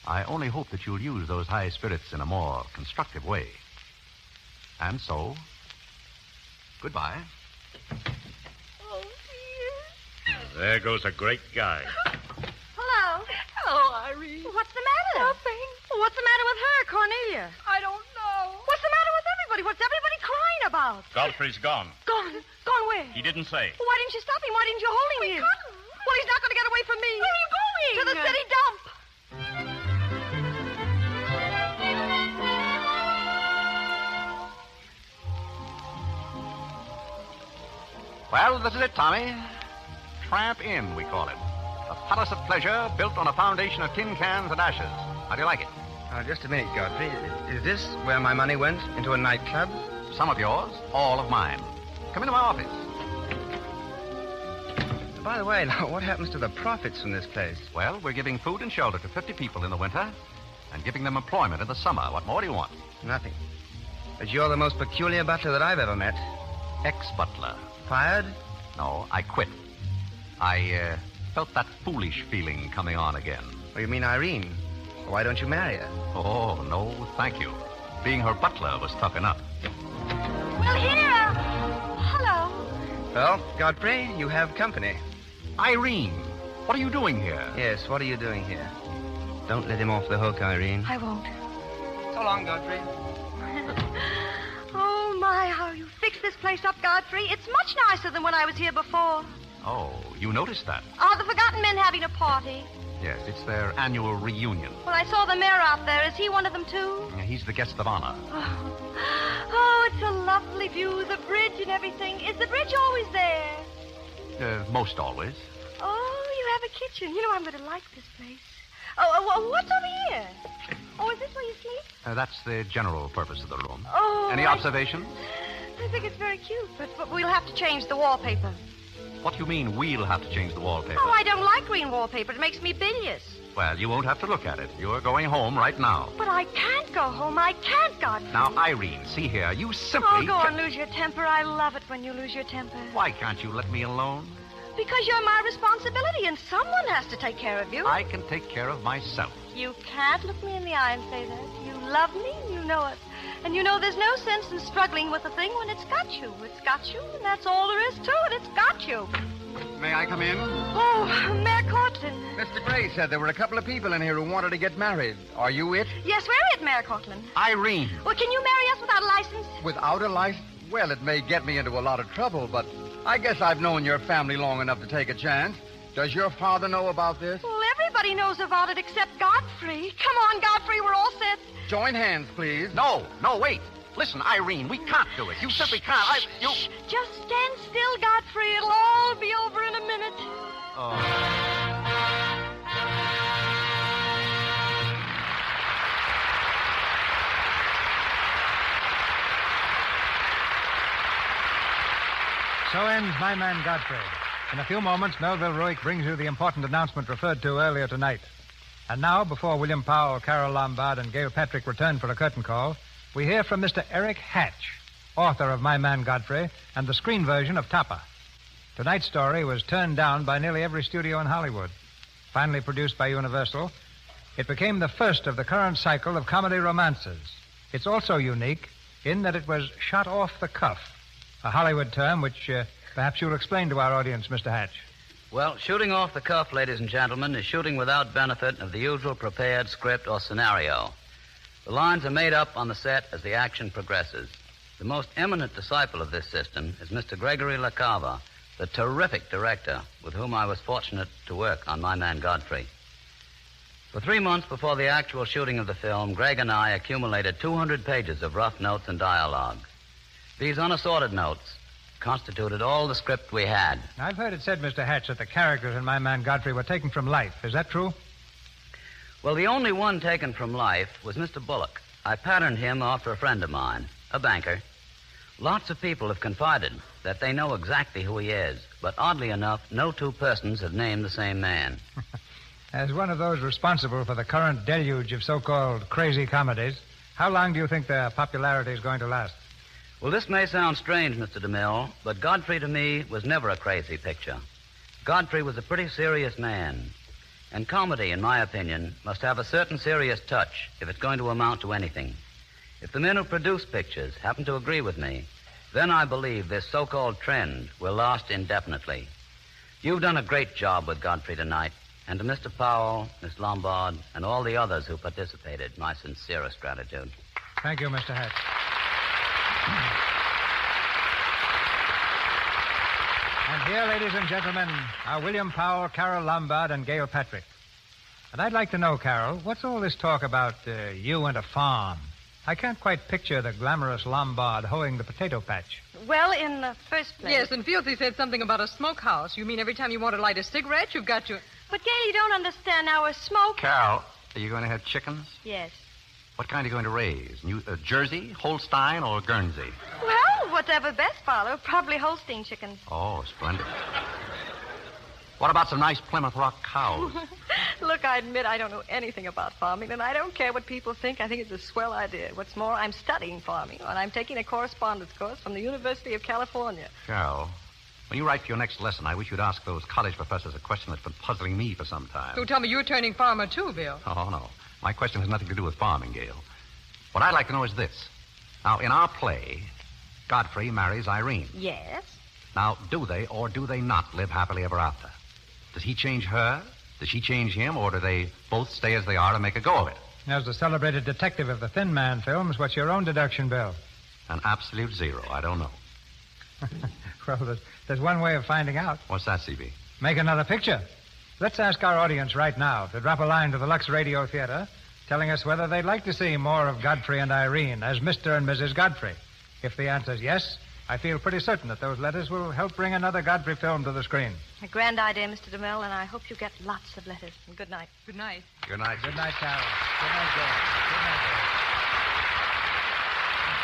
I only hope that you'll use those high spirits in a more constructive way. And so, goodbye. Oh, dear. There goes a great guy. Hello. Hello, Irene. What's the matter? Nothing. What's the matter with her, Cornelia? I don't know. What's the matter with everybody? What's everybody crying about? Godfrey's gone. Gone. Gone where? He didn't say. Well, why didn't you stop him? Why didn't you hold him here? Well, he's not going to get away from me. Where are you going? To the city dump. Well, this is it, Tommy. Tramp Inn, we call it. A palace of pleasure built on a foundation of tin cans and ashes. How do you like it? Just a minute, Godfrey. Is this where my money went? Into a nightclub? Some of yours, all of mine. Come into my office. By the way, now, what happens to the profits from this place? Well, we're giving food and shelter to 50 people in the winter and giving them employment in the summer. What more do you want? Nothing. But you're the most peculiar butler that I've ever met. Ex-butler. Fired? No, I quit. I felt that foolish feeling coming on again. Oh, you mean Irene? Why don't you marry her? Oh, no, thank you. Being her butler was tough enough. Well, here. Hello. Well, Godfrey, you have company. Irene, what are you doing here? Yes, what are you doing here? Don't let him off the hook, Irene. I won't. So long, Godfrey. Oh, my, how you fixed this place up, Godfrey. It's much nicer than when I was here before. Oh, you noticed that? Are the Forgotten Men having a party? Yes, it's their annual reunion. Well, I saw the mayor out there. Is he one of them, too? He's the guest of honor. Oh, it's a lovely view, the bridge and everything. Is the bridge always there? Most always. Oh, you have a kitchen. You know, I'm going to like this place. Oh, what's over here? Oh, is this where you sleep? That's the general purpose of the room. Oh. Any observations? I think it's very cute, but we'll have to change the wallpaper. What do you mean we'll have to change the wallpaper? Oh, I don't like green wallpaper. It makes me bilious. Well, you won't have to look at it. You're going home right now. But I can't go home. I can't, Godfrey. Now, Irene, see here. You simply... Oh, go on, lose your temper. I love it when you lose your temper. Why can't you let me alone? Because you're my responsibility, and someone has to take care of you. I can take care of myself. You can't look me in the eye and say that. You love me, you know it. And you know there's no sense in struggling with a thing when it's got you. It's got you, and that's all there is to it. It's got you. May I come in? Oh, Mayor Cortland. Mr. Gray said there were a couple of people in here who wanted to get married. Are you it? Yes, we're it, Mayor Cortland. Irene. Well, can you marry us without a license? Without a license? Well, it may get me into a lot of trouble, but I guess I've known your family long enough to take a chance. Does your father know about this? Well, everybody knows about it except Godfrey. Come on, Godfrey, we're all set. Join hands, please. No, wait. Listen, Irene, we can't do it. You simply can't. Shh, just stand still, Godfrey. It'll all be over in a minute. So ends My Man Godfrey. In a few moments, Melville Ruick brings you the important announcement referred to earlier tonight. And now, before William Powell, Carole Lombard, and Gail Patrick return for a curtain call, we hear from Mr. Eric Hatch, author of My Man Godfrey and the screen version of Tapa. Tonight's story was turned down by nearly every studio in Hollywood. Finally produced by Universal, it became the first of the current cycle of comedy romances. It's also unique in that it was shot off the cuff, a Hollywood term which perhaps you'll explain to our audience, Mr. Hatch. Well, shooting off the cuff, ladies and gentlemen, is shooting without benefit of the usual prepared script or scenario. The lines are made up on the set as the action progresses. The most eminent disciple of this system is Mr. Gregory LaCava, the terrific director with whom I was fortunate to work on My Man Godfrey. For 3 months before the actual shooting of the film, Greg and I accumulated 200 pages of rough notes and dialogue. These unassorted notes constituted all the script we had. I've heard it said, Mr. Hatch, that the characters in My Man Godfrey were taken from life. Is that true? Well, the only one taken from life was Mr. Bullock. I patterned him after a friend of mine, a banker. Lots of people have confided that they know exactly who he is, but oddly enough, no two persons have named the same man. As one of those responsible for the current deluge of so-called crazy comedies, how long do you think their popularity is going to last? Well, this may sound strange, Mr. DeMille, but Godfrey to me was never a crazy picture. Godfrey was a pretty serious man. And comedy, in my opinion, must have a certain serious touch if it's going to amount to anything. If the men who produce pictures happen to agree with me, then I believe this so-called trend will last indefinitely. You've done a great job with Godfrey tonight, and to Mr. Powell, Miss Lombard, and all the others who participated, my sincerest gratitude. Thank you, Mr. Hatch. And here, ladies and gentlemen, are William Powell, Carole Lombard, and Gail Patrick. And I'd like to know, Carole, what's all this talk about you and a farm? I can't quite picture the glamorous Lombard hoeing the potato patch. Well, in the first place... Yes, and Fieldsy said something about a smokehouse. You mean every time you want to light a cigarette, you've got to... But, Gail, you don't understand. Now, a smoke... Carole, are you going to have chickens? Yes. What kind are you going to raise? Jersey, Holstein, or Guernsey? Well, whatever best, Father. Probably Holstein chickens. Oh, splendid. What about some nice Plymouth Rock cows? Look, I admit I don't know anything about farming, and I don't care what people think. I think it's a swell idea. What's more, I'm studying farming, and I'm taking a correspondence course from the University of California. Carole, when you write for your next lesson, I wish you'd ask those college professors a question that's been puzzling me for some time. So tell me you're turning farmer, too, Bill. Oh, no. My question has nothing to do with farming, Gail. What I'd like to know is this. Now, in our play, Godfrey marries Irene. Yes. Now, do they or do they not live happily ever after? Does he change her? Does she change him? Or do they both stay as they are and make a go of it? As the celebrated detective of the Thin Man films, what's your own deduction, Bill? An absolute zero. I don't know. Well, there's one way of finding out. What's that, CB? Make another picture. Let's ask our audience right now to drop a line to the Lux Radio Theater telling us whether they'd like to see more of Godfrey and Irene as Mr. and Mrs. Godfrey. If the answer's yes, I feel pretty certain that those letters will help bring another Godfrey film to the screen. A grand idea, Mr. DeMille, and I hope you get lots of letters. And good night. Good night. Good night. Good night, Carole. Good night, Gail. Good night, Gail.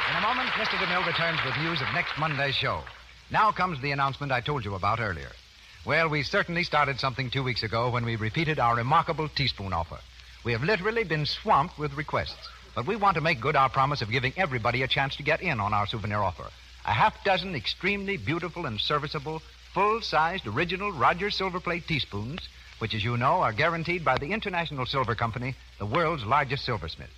In a moment, Mr. DeMille returns with news of next Monday's show. Now comes the announcement I told you about earlier. Well, we certainly started something 2 weeks ago when we repeated our remarkable teaspoon offer. We have literally been swamped with requests, but we want to make good our promise of giving everybody a chance to get in on our souvenir offer. A half-dozen extremely beautiful and serviceable, full-sized, original Rogers silver plate teaspoons, which, as you know, are guaranteed by the International Silver Company, the world's largest silversmith.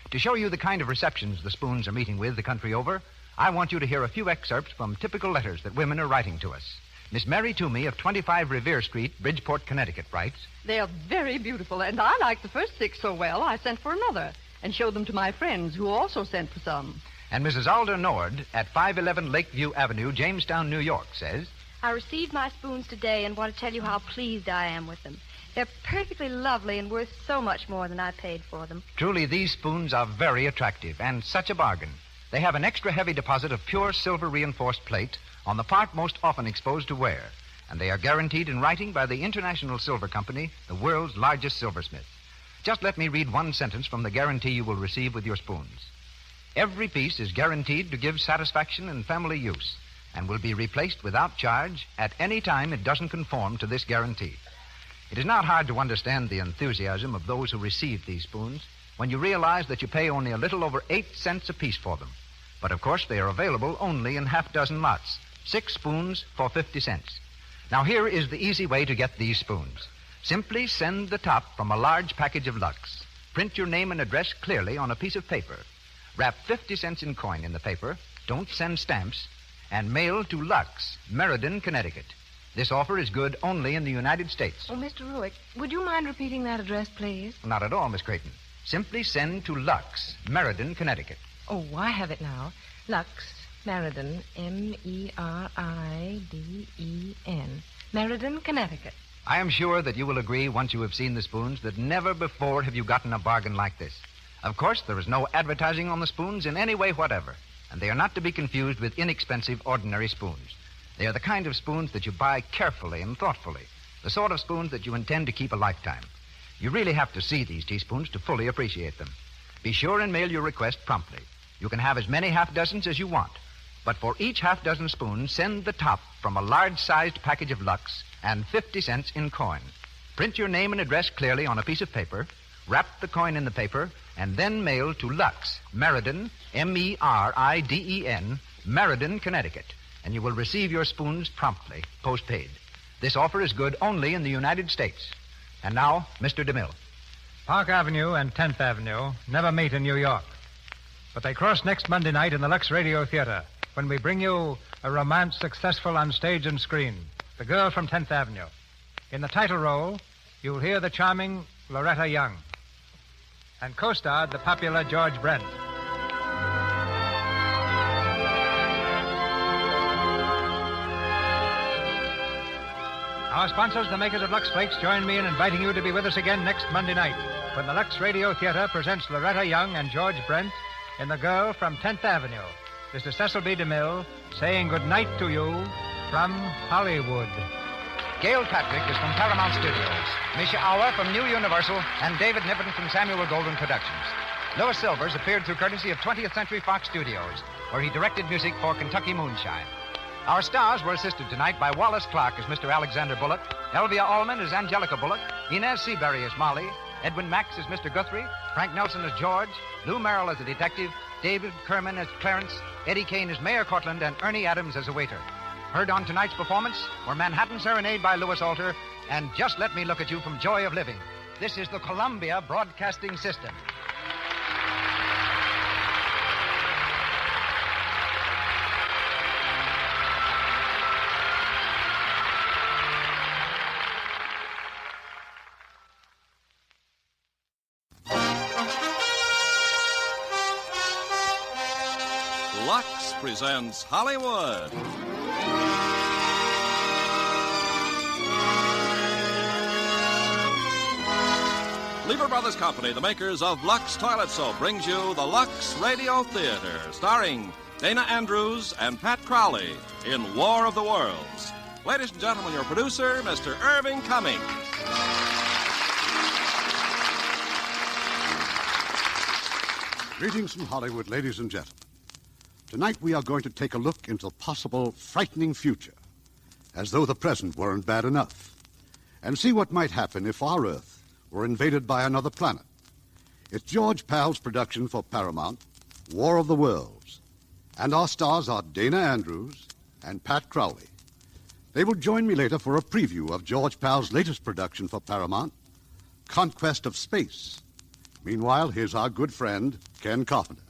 To show you the kind of receptions the spoons are meeting with the country over, I want you to hear a few excerpts from typical letters that women are writing to us. Miss Mary Toomey of 25 Revere Street, Bridgeport, Connecticut, writes, They are very beautiful, and I like the first 6 so well, I sent for another and showed them to my friends who also sent for some. And Mrs. Alder Nord at 511 Lakeview Avenue, Jamestown, New York, says, I received my spoons today and want to tell you how pleased I am with them. They're perfectly lovely and worth so much more than I paid for them. Truly, these spoons are very attractive and such a bargain. They have an extra heavy deposit of pure silver-reinforced plate on the part most often exposed to wear, and they are guaranteed in writing by the International Silver Company, the world's largest silversmith. Just let me read one sentence from the guarantee you will receive with your spoons. Every piece is guaranteed to give satisfaction in family use, and will be replaced without charge at any time it doesn't conform to this guarantee. It is not hard to understand the enthusiasm of those who receive these spoons when you realize that you pay only a little over 8 cents apiece for them. But, of course, they are available only in half-dozen lots, 6 spoons for 50 cents. Now, here is the easy way to get these spoons. Simply send the top from a large package of Lux. Print your name and address clearly on a piece of paper. Wrap 50 cents in coin in the paper. Don't send stamps. And mail to Lux, Meriden, Connecticut. This offer is good only in the United States. Oh, Mr. Ruick, would you mind repeating that address, please? Not at all, Miss Creighton. Simply send to Lux, Meriden, Connecticut. Oh, I have it now. Lux, Meriden, Meriden, Meriden, Connecticut. I am sure that you will agree, once you have seen the spoons, that never before have you gotten a bargain like this. Of course, there is no advertising on the spoons in any way whatever, and they are not to be confused with inexpensive ordinary spoons. They are the kind of spoons that you buy carefully and thoughtfully, the sort of spoons that you intend to keep a lifetime. You really have to see these teaspoons to fully appreciate them. Be sure and mail your request promptly. You can have as many half-dozens as you want, but for each half-dozen spoon, send the top from a large-sized package of Lux and 50 cents in coin. Print your name and address clearly on a piece of paper, wrap the coin in the paper, and then mail to Lux, Meriden, Meriden, Meriden, Connecticut, and you will receive your spoons promptly, postpaid. This offer is good only in the United States. And now, Mr. DeMille. Park Avenue and 10th Avenue never meet in New York, but they cross next Monday night in the Lux Radio Theater when we bring you a romance successful on stage and screen, The Girl from 10th Avenue. In the title role, you'll hear the charming Loretta Young, and co-starred the popular George Brent. Our sponsors, the makers of Lux Flakes, join me in inviting you to be with us again next Monday night when the Lux Radio Theater presents Loretta Young and George Brent in The Girl from 10th Avenue. This is Cecil B. DeMille saying good night to you from Hollywood. Gail Patrick is from Paramount Studios, Misha Auer from New Universal, and David Niven from Samuel Goldwyn Productions. Louis Silvers appeared through courtesy of 20th Century Fox Studios, where he directed music for Kentucky Moonshine. Our stars were assisted tonight by Wallace Clark as Mr. Alexander Bullock, Elvia Allman as Angelica Bullock, Inez Seabury as Molly, Edwin Max as Mr. Guthrie, Frank Nelson as George, Lou Merrill as a detective, David Kerman as Clarence, Eddie Kane as Mayor Cortland, and Ernie Adams as a waiter. Heard on tonight's performance were Manhattan Serenade by Louis Alter and Just Let Me Look at You from Joy of Living. This is the Columbia Broadcasting System. Lux presents Hollywood. Lever Brothers Company, the makers of Lux Toilet Soap, brings you the Lux Radio Theater, starring Dana Andrews and Pat Crowley in War of the Worlds. Ladies and gentlemen, your producer, Mr. Irving Cummings. Greetings from Hollywood, ladies and gentlemen. Tonight we are going to take a look into the possible frightening future, as though the present weren't bad enough, and see what might happen if our Earth were invaded by another planet. It's George Powell's production for Paramount, War of the Worlds, and our stars are Dana Andrews and Pat Crowley. They will join me later for a preview of George Powell's latest production for Paramount, Conquest of Space. Meanwhile, here's our good friend, Ken Carpenter.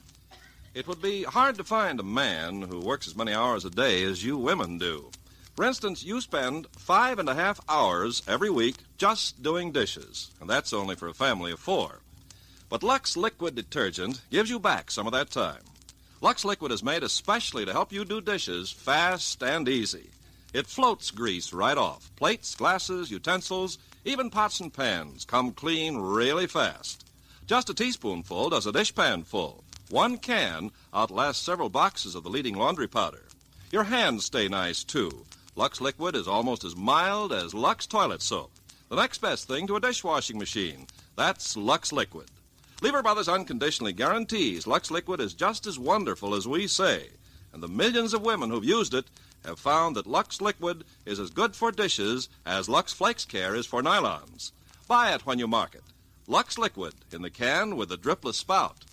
It would be hard to find a man who works as many hours a day as you women do. For instance, you spend 5.5 hours every week just doing dishes, and that's only for a family of 4. But Lux Liquid Detergent gives you back some of that time. Lux Liquid is made especially to help you do dishes fast and easy. It floats grease right off. Plates, glasses, utensils, even pots and pans come clean really fast. Just a teaspoonful does a dishpan full. 1 can outlasts several boxes of the leading laundry powder. Your hands stay nice, too. Lux Liquid is almost as mild as Lux Toilet Soap. The next best thing to a dishwashing machine. That's Lux Liquid. Lever Brothers unconditionally guarantees Lux Liquid is just as wonderful as we say, and the millions of women who've used it have found that Lux Liquid is as good for dishes as Lux Flakes Care is for nylons. Buy it when you market. Lux Liquid in the can with the dripless spout.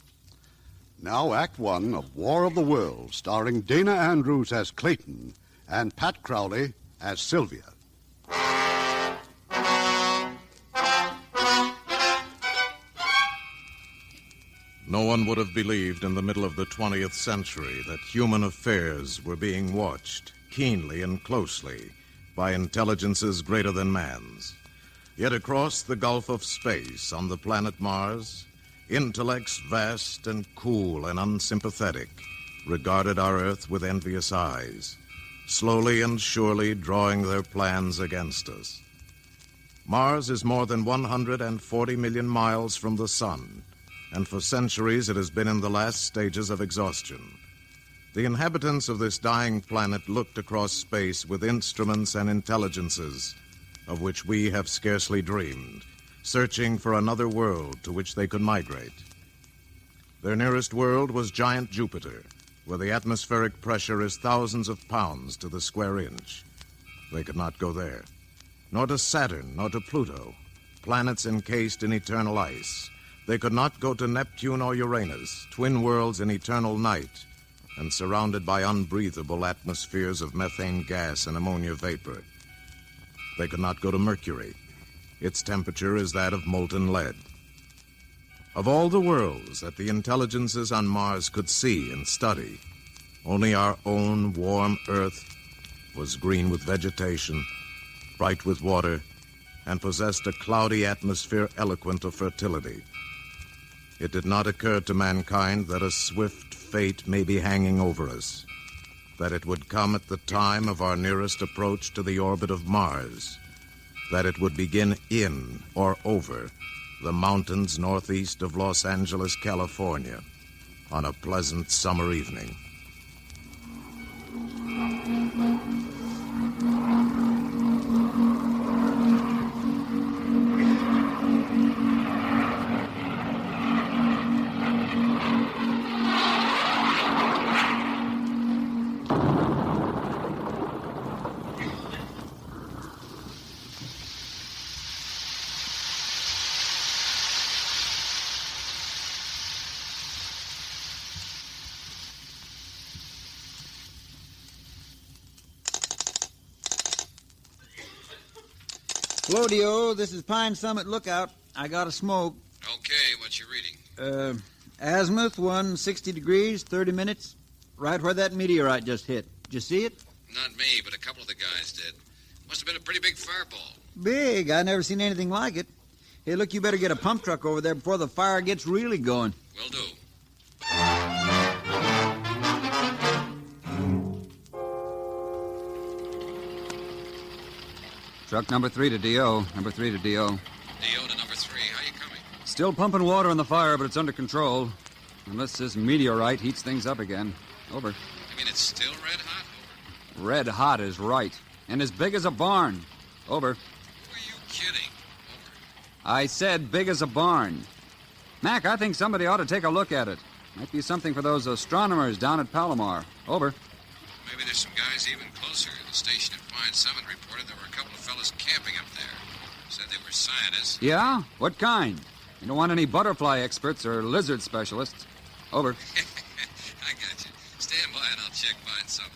Now Act One of War of the Worlds, starring Dana Andrews as Clayton and Pat Crowley as Sylvia. No one would have believed in the middle of the 20th century that human affairs were being watched keenly and closely by intelligences greater than man's. Yet across the gulf of space on the planet Mars, intellects vast and cool and unsympathetic regarded our Earth with envious eyes, slowly and surely drawing their plans against us. Mars is more than 140 million miles from the sun, and for centuries it has been in the last stages of exhaustion. The inhabitants of this dying planet looked across space with instruments and intelligences of which we have scarcely dreamed, searching for another world to which they could migrate. Their nearest world was giant Jupiter, where the atmospheric pressure is thousands of pounds to the square inch. They could not go there. Nor to Saturn, nor to Pluto, planets encased in eternal ice. They could not go to Neptune or Uranus, twin worlds in eternal night, and surrounded by unbreathable atmospheres of methane gas and ammonia vapor. They could not go to Mercury. Its temperature is that of molten lead. Of all the worlds that the intelligences on Mars could see and study, only our own warm Earth was green with vegetation, bright with water, and possessed a cloudy atmosphere eloquent of fertility. It did not occur to mankind that a swift fate may be hanging over us, that it would come at the time of our nearest approach to the orbit of Mars, that it would begin in or over the mountains northeast of Los Angeles, California, on a pleasant summer evening. Hello, Dio. This is Pine Summit Lookout. I got a smoke. Okay, what you reading? Azimuth, 160 degrees, 30 minutes. Right where that meteorite just hit. Did you see it? Not me, but a couple of the guys did. Must have been a pretty big fireball. Big. I never seen anything like it. Hey, look, you better get a pump truck over there before the fire gets really going. Will do. Truck number 3 to D.O. Number 3 to D.O. D.O. to number 3. How you coming? Still pumping water on the fire, but it's under control. Unless this meteorite heats things up again. Over. You mean it's still red hot? Over. Red hot is right. And as big as a barn. Over. Were you kidding? Over. I said big as a barn. Mac, I think somebody ought to take a look at it. Might be something for those astronomers down at Palomar. Over. Maybe there's some guys even closer. The station at Pine Summit reported there were a couple of fellas camping up there. Said they were scientists. Yeah? What kind? You don't want any butterfly experts or lizard specialists. Over. I got you. Stand by and I'll check Pine Summit.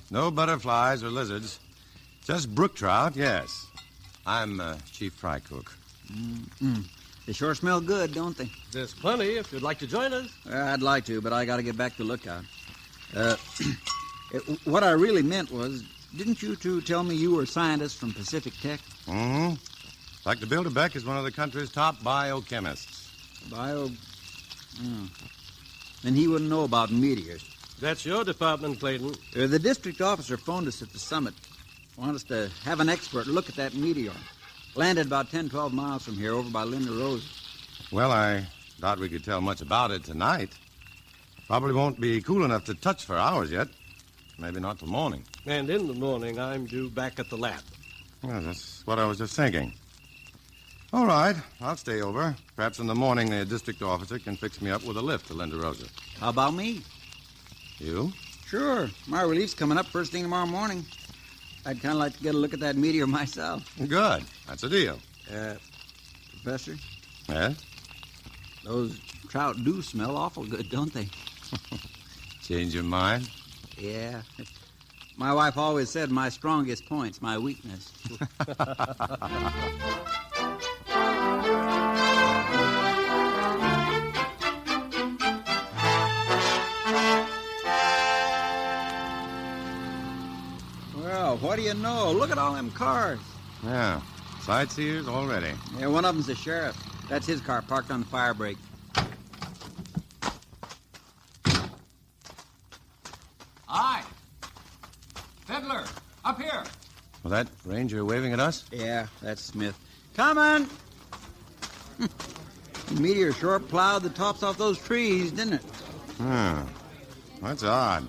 No butterflies or lizards. Just brook trout, yes. I'm chief fry cook. Mm-mm. They sure smell good, don't they? There's plenty if you'd like to join us. I'd like to, but I got to get back to Lookout. What I really meant was, didn't you two tell me you were scientists from Pacific Tech? Mm-hmm. Dr. Bilderbeck is one of the country's top biochemists. Then he wouldn't know about meteors. That's your department, Clayton. The district officer phoned us at the summit. Want us to have an expert look at that meteor. Landed about 10, 12 miles from here, over by Linda Rose. Well, I doubt we could tell much about it tonight. Probably won't be cool enough to touch for hours yet. Maybe not till morning. And in the morning, I'm due back at the lab. Well, that's what I was just thinking. All right, I'll stay over. Perhaps in the morning the district officer can fix me up with a lift to Linda Rosa. How about me? You? Sure. My relief's coming up first thing tomorrow morning. I'd kind of like to get a look at that meteor myself. Good. That's a deal. Professor? Yes? Those trout do smell awful good, don't they? Change your mind? Yeah. My wife always said my strongest point's my weakness. Well, what do you know? Look at all them cars. Yeah. Sightseers already. Yeah, one of them's the sheriff. That's his car parked on the fire break. Aye. Fiddler, up here. Was that ranger waving at us? Yeah, that's Smith. Coming! The meteor sure plowed the tops off those trees, didn't it? That's odd.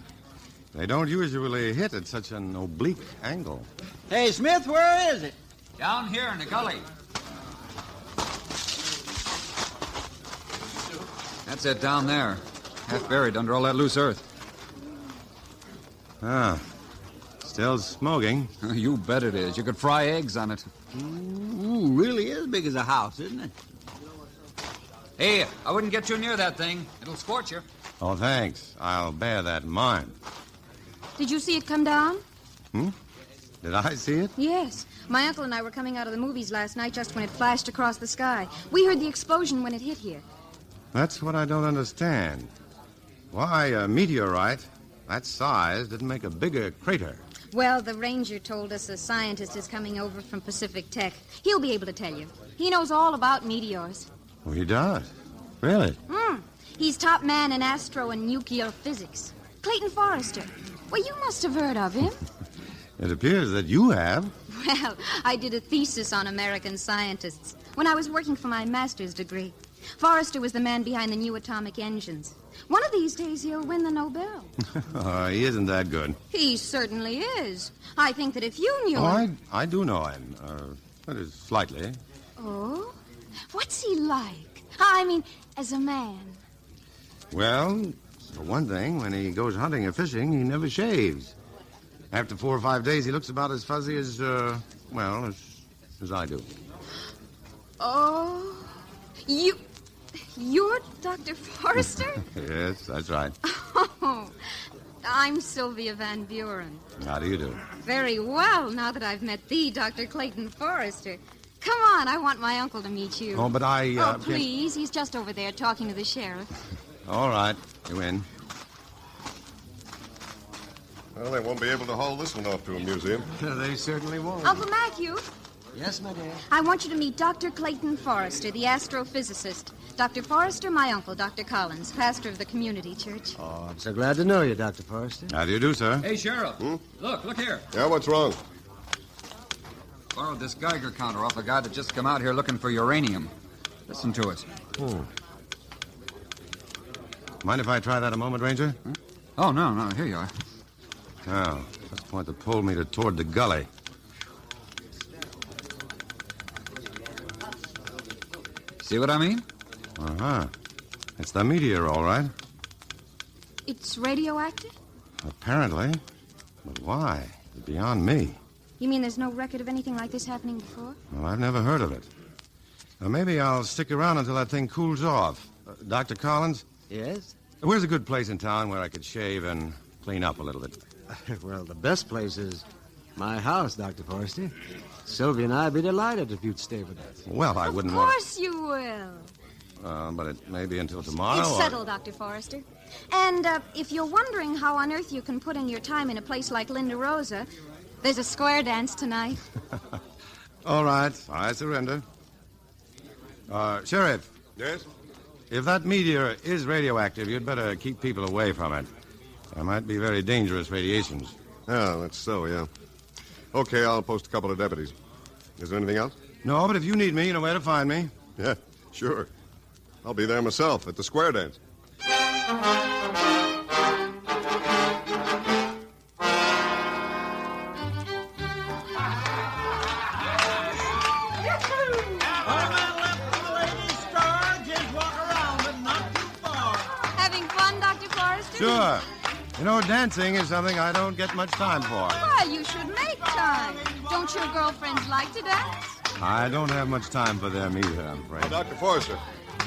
They don't usually hit at such an oblique angle. Hey, Smith, where is it? Down here in the gully. That's it down there. Half buried under all that loose earth. Still smoking. You bet it is. You could fry eggs on it. Ooh, really is big as a house, isn't it? Hey, I wouldn't get you near that thing. It'll scorch you. Oh, thanks. I'll bear that in mind. Did you see it come down? Did I see it? Yes. My uncle and I were coming out of the movies last night just when it flashed across the sky. We heard the explosion when it hit here. That's what I don't understand. Why, a meteorite that size didn't make a bigger crater. Well, the ranger told us a scientist is coming over from Pacific Tech. He'll be able to tell you. He knows all about meteors. Oh, he does? Really? He's top man in astro and nuclear physics. Clayton Forrester. Well, you must have heard of him. It appears that you have. Well, I did a thesis on American scientists when I was working for my master's degree. Forrester was the man behind the new atomic engines. One of these days, he'll win the Nobel. He isn't that good. He certainly is. I think that if you knew him... I do know him. That is, slightly. Oh? What's he like? I mean, as a man. Well, for one thing, when he goes hunting or fishing, he never shaves. After 4 or 5 days, he looks about as fuzzy as, as I do. Oh, you're Dr. Forrester? Yes, that's right. Oh, I'm Sylvia Van Buren. How do you do? Very well, now that I've met the Dr. Clayton Forrester. Come on, I want my uncle to meet you. Oh, but I, please, he's just over there talking to the sheriff. All right, you in. Well, they won't be able to haul this one off to a museum. They certainly won't. Uncle Matthew. Yes, my dear? I want you to meet Dr. Clayton Forrester, the astrophysicist. Dr. Forrester, my uncle, Dr. Collins, pastor of the community church. Oh, I'm so glad to know you, Dr. Forrester. How do you do, sir? Hey, Sheriff. Look here. Yeah, what's wrong? Borrowed this Geiger counter off a guy that just come out here looking for uranium. Listen to it. Mind if I try that a moment, Ranger? Oh, no, here you are. Oh, that's the point that pulled me toward the gully. See what I mean? Uh-huh. It's the meteor, all right. It's radioactive? Apparently. But why? It's beyond me. You mean there's no record of anything like this happening before? Well, I've never heard of it. Maybe I'll stick around until that thing cools off. Dr. Collins? Yes? Where's a good place in town where I could shave and clean up a little bit? Well, the best place is my house, Dr. Forrester. Sylvia and I'd be delighted if you'd stay with us. Well, I wouldn't Of course you will. But it may be until tomorrow. It's settled, Dr. Forrester. And if you're wondering how on earth you can put in your time in a place like Linda Rosa, there's a square dance tonight. All right, I surrender. Sheriff. Yes? If that meteor is radioactive, you'd better keep people away from it. There might be very dangerous radiations. Yeah, that's so, yeah. Okay, I'll post a couple of deputies. Is there anything else? No, but if you need me, you know where to find me. Yeah, sure. I'll be there myself at the square dance. All right. Sure. You know, dancing is something I don't get much time for. Why, you should make time. Don't your girlfriends like to dance? I don't have much time for them either, I'm afraid. Oh, Dr. Forrester.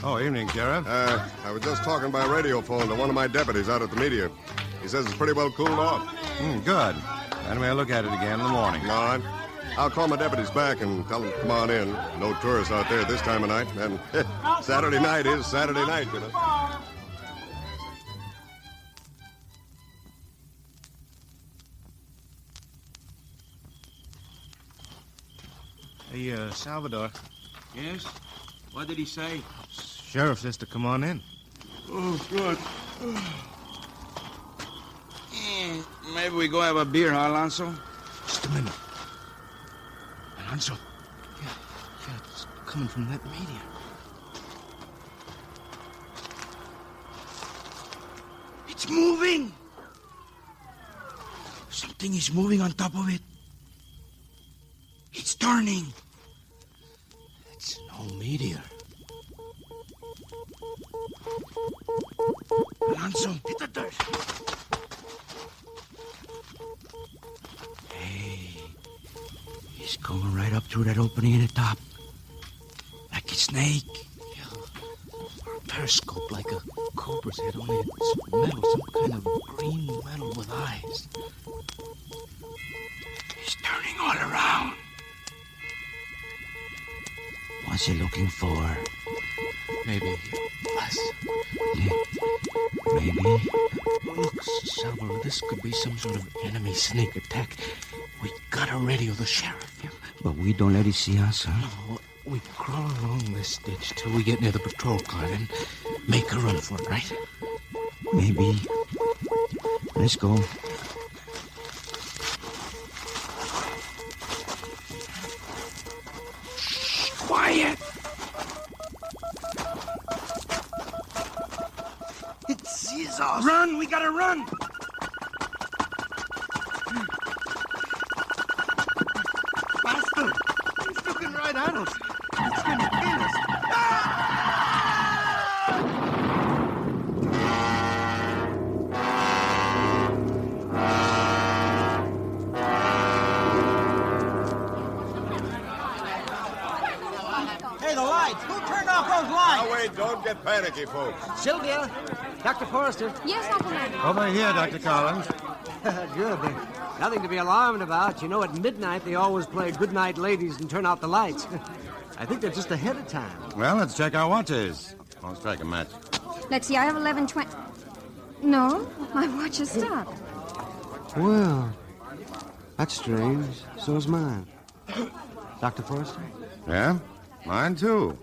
Oh, evening, Sheriff. I was just talking by radio phone to one of my deputies out at the media. He says it's pretty well cooled off. Good. Then we'll look at it again in the morning. All right. I'll call my deputies back and tell them to come on in. No tourists out there this time of night. And Saturday night is Saturday night, you know. Hey, Salvador. Yes? What did he say? Sheriff says to come on in. Oh, good. Maybe we go have a beer, huh, Alonso? Just a minute. Alonso. Yeah, it's coming from that meteor. It's moving! Something is moving on top of it. It's turning. It's no meteor. Alonso, hit the dirt. Hey, he's coming right up through that opening in the top. Like a snake. Yeah. Or a periscope like a cobra's head, only it's metal, some kind of green metal with eyes. He's turning all around. What's he looking for? Maybe us. Maybe. Look, Salvador, this could be some sort of enemy sneak attack. We gotta radio the sheriff. Yeah? But we don't let it see us, huh? No, we crawl along this ditch till we get near the patrol car, then make a run for it, right? Maybe. Let's go. Quiet! It sees us. Run! We gotta run! Faster! He's looking right at us. It's gonna kill us. Hey, the lights! Who turned off those lights? Now, wait, don't get panicky, folks. Sylvia! Dr. Forrester. Yes, Uncle Randy. Over here, Dr. Collins. Good. Nothing to be alarmed about. You know, at midnight, they always play Good Night Ladies and turn out the lights. I think they're just ahead of time. Well, let's check our watches. I'll strike a match. Let's see, I have 11:20. No, my watch has stopped. Well, that's strange. So's mine. Dr. Forrester? Yeah? Mine, too.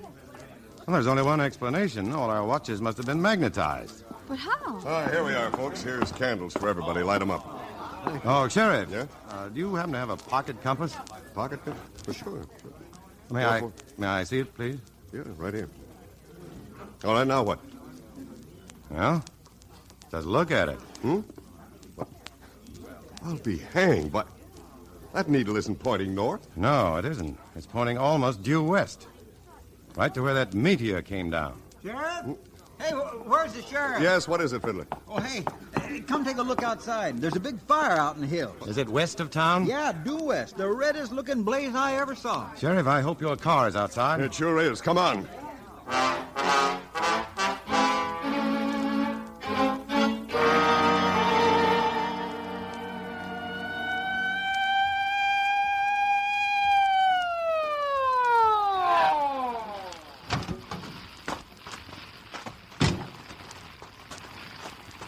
Well, there's only one explanation. All our watches must have been magnetized. But how? Here we are, folks. Here's candles for everybody. Light them up. Oh, Sheriff. Yeah? Do you happen to have a pocket compass? Pocket compass? For sure. May I see it, please? Yeah, right here. All right, now what? Well, just look at it. What? I'll be hanged, but that needle isn't pointing north. No, it isn't. It's pointing almost due west. Right to where that meteor came down. Sheriff? Hey, where's the sheriff? Yes, what is it, Fiddler? Oh, hey, come take a look outside. There's a big fire out in the hills. Is it west of town? Yeah, due west. The reddest looking blaze I ever saw. Sheriff, I hope your car is outside. It sure is. Come on.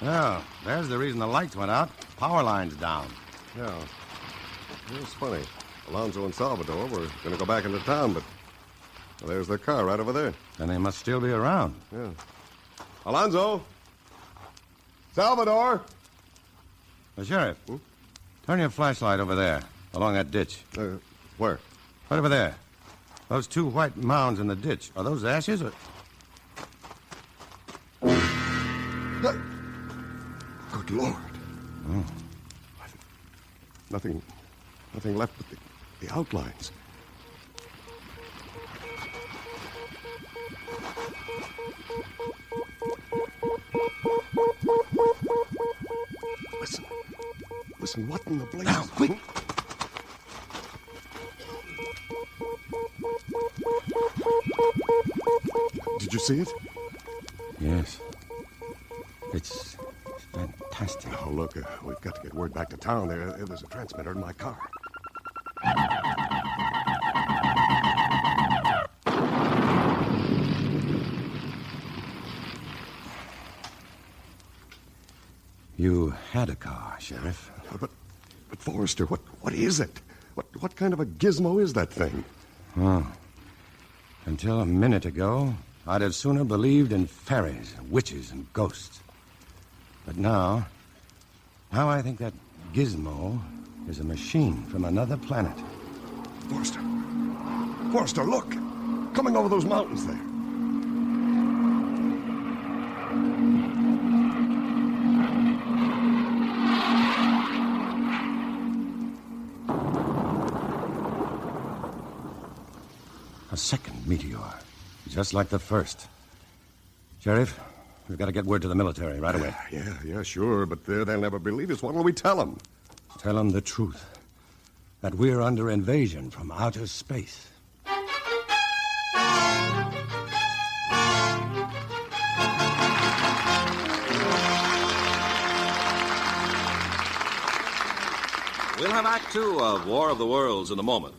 Oh, there's the reason the lights went out. Power line's down. Yeah. It's funny. Alonso and Salvador were going to go back into town, but there's their car right over there. Then they must still be around. Yeah. Alonso! Salvador! Sheriff, turn your flashlight over there, along that ditch. Where? Right over there. Those two white mounds in the ditch. Are those ashes or... Good Lord. Oh. Nothing left but the outlines. Listen. Listen, what in the blazes... Now, quick! Did you see it? Yes. It's fantastic. Oh, look, we've got to get word back to town. There's a transmitter in my car. You had a car, Sheriff. But Forrester, what is it? What kind of a gizmo is that thing? Oh. Until a minute ago, I'd have sooner believed in fairies, witches, and ghosts. But now I think that gizmo is a machine from another planet. Forrester, look! Coming over those mountains there. A second meteor, just like the first. Sheriff, we've got to get word to the military right away. Yeah, sure, but they'll never believe us. What'll we tell them? Tell them the truth. That we're under invasion from outer space. We'll have Act Two of War of the Worlds in a moment.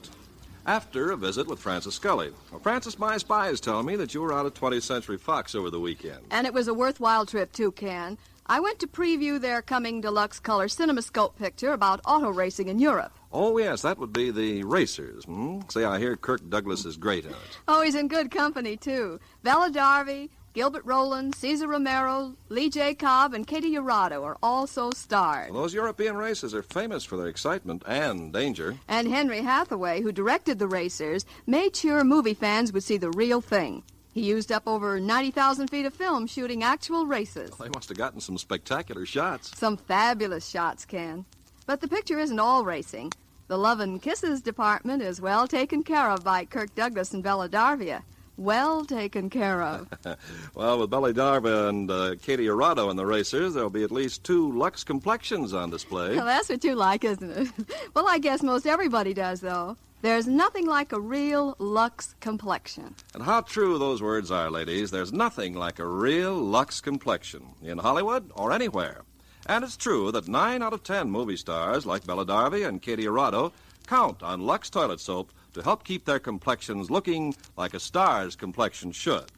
After a visit with Francis Scully. Well, Francis, my spies tell me that you were out at 20th Century Fox over the weekend. And it was a worthwhile trip, too, Ken. I went to preview their coming deluxe color CinemaScope picture about auto racing in Europe. Oh, yes, that would be the Racers. Say, I hear Kirk Douglas is great in it. Oh, he's in good company, too. Bella Darby, Gilbert Rowland, Cesar Romero, Lee J. Cobb, and Katie Urado are also stars. Well, those European races are famous for their excitement and danger. And Henry Hathaway, who directed the Racers, made sure movie fans would see the real thing. He used up over 90,000 feet of film shooting actual races. Well, they must have gotten some spectacular shots. Some fabulous shots, Ken. But the picture isn't all racing. The Love and Kisses department is well taken care of by Kirk Douglas and Bella Darvia. Well taken care of. Well, with Bella Darvia and Katie Urado in the Racers, there'll be at least 2 Lux complexions on display. Well, that's what you like, isn't it? Well, I guess most everybody does, though. There's nothing like a real Lux complexion. And how true those words are, ladies. There's nothing like a real Lux complexion in Hollywood or anywhere. And it's true that 9 out of 10 movie stars like Bella Darvia and Katie Urado count on Lux toilet soap to help keep their complexions looking like a star's complexion should.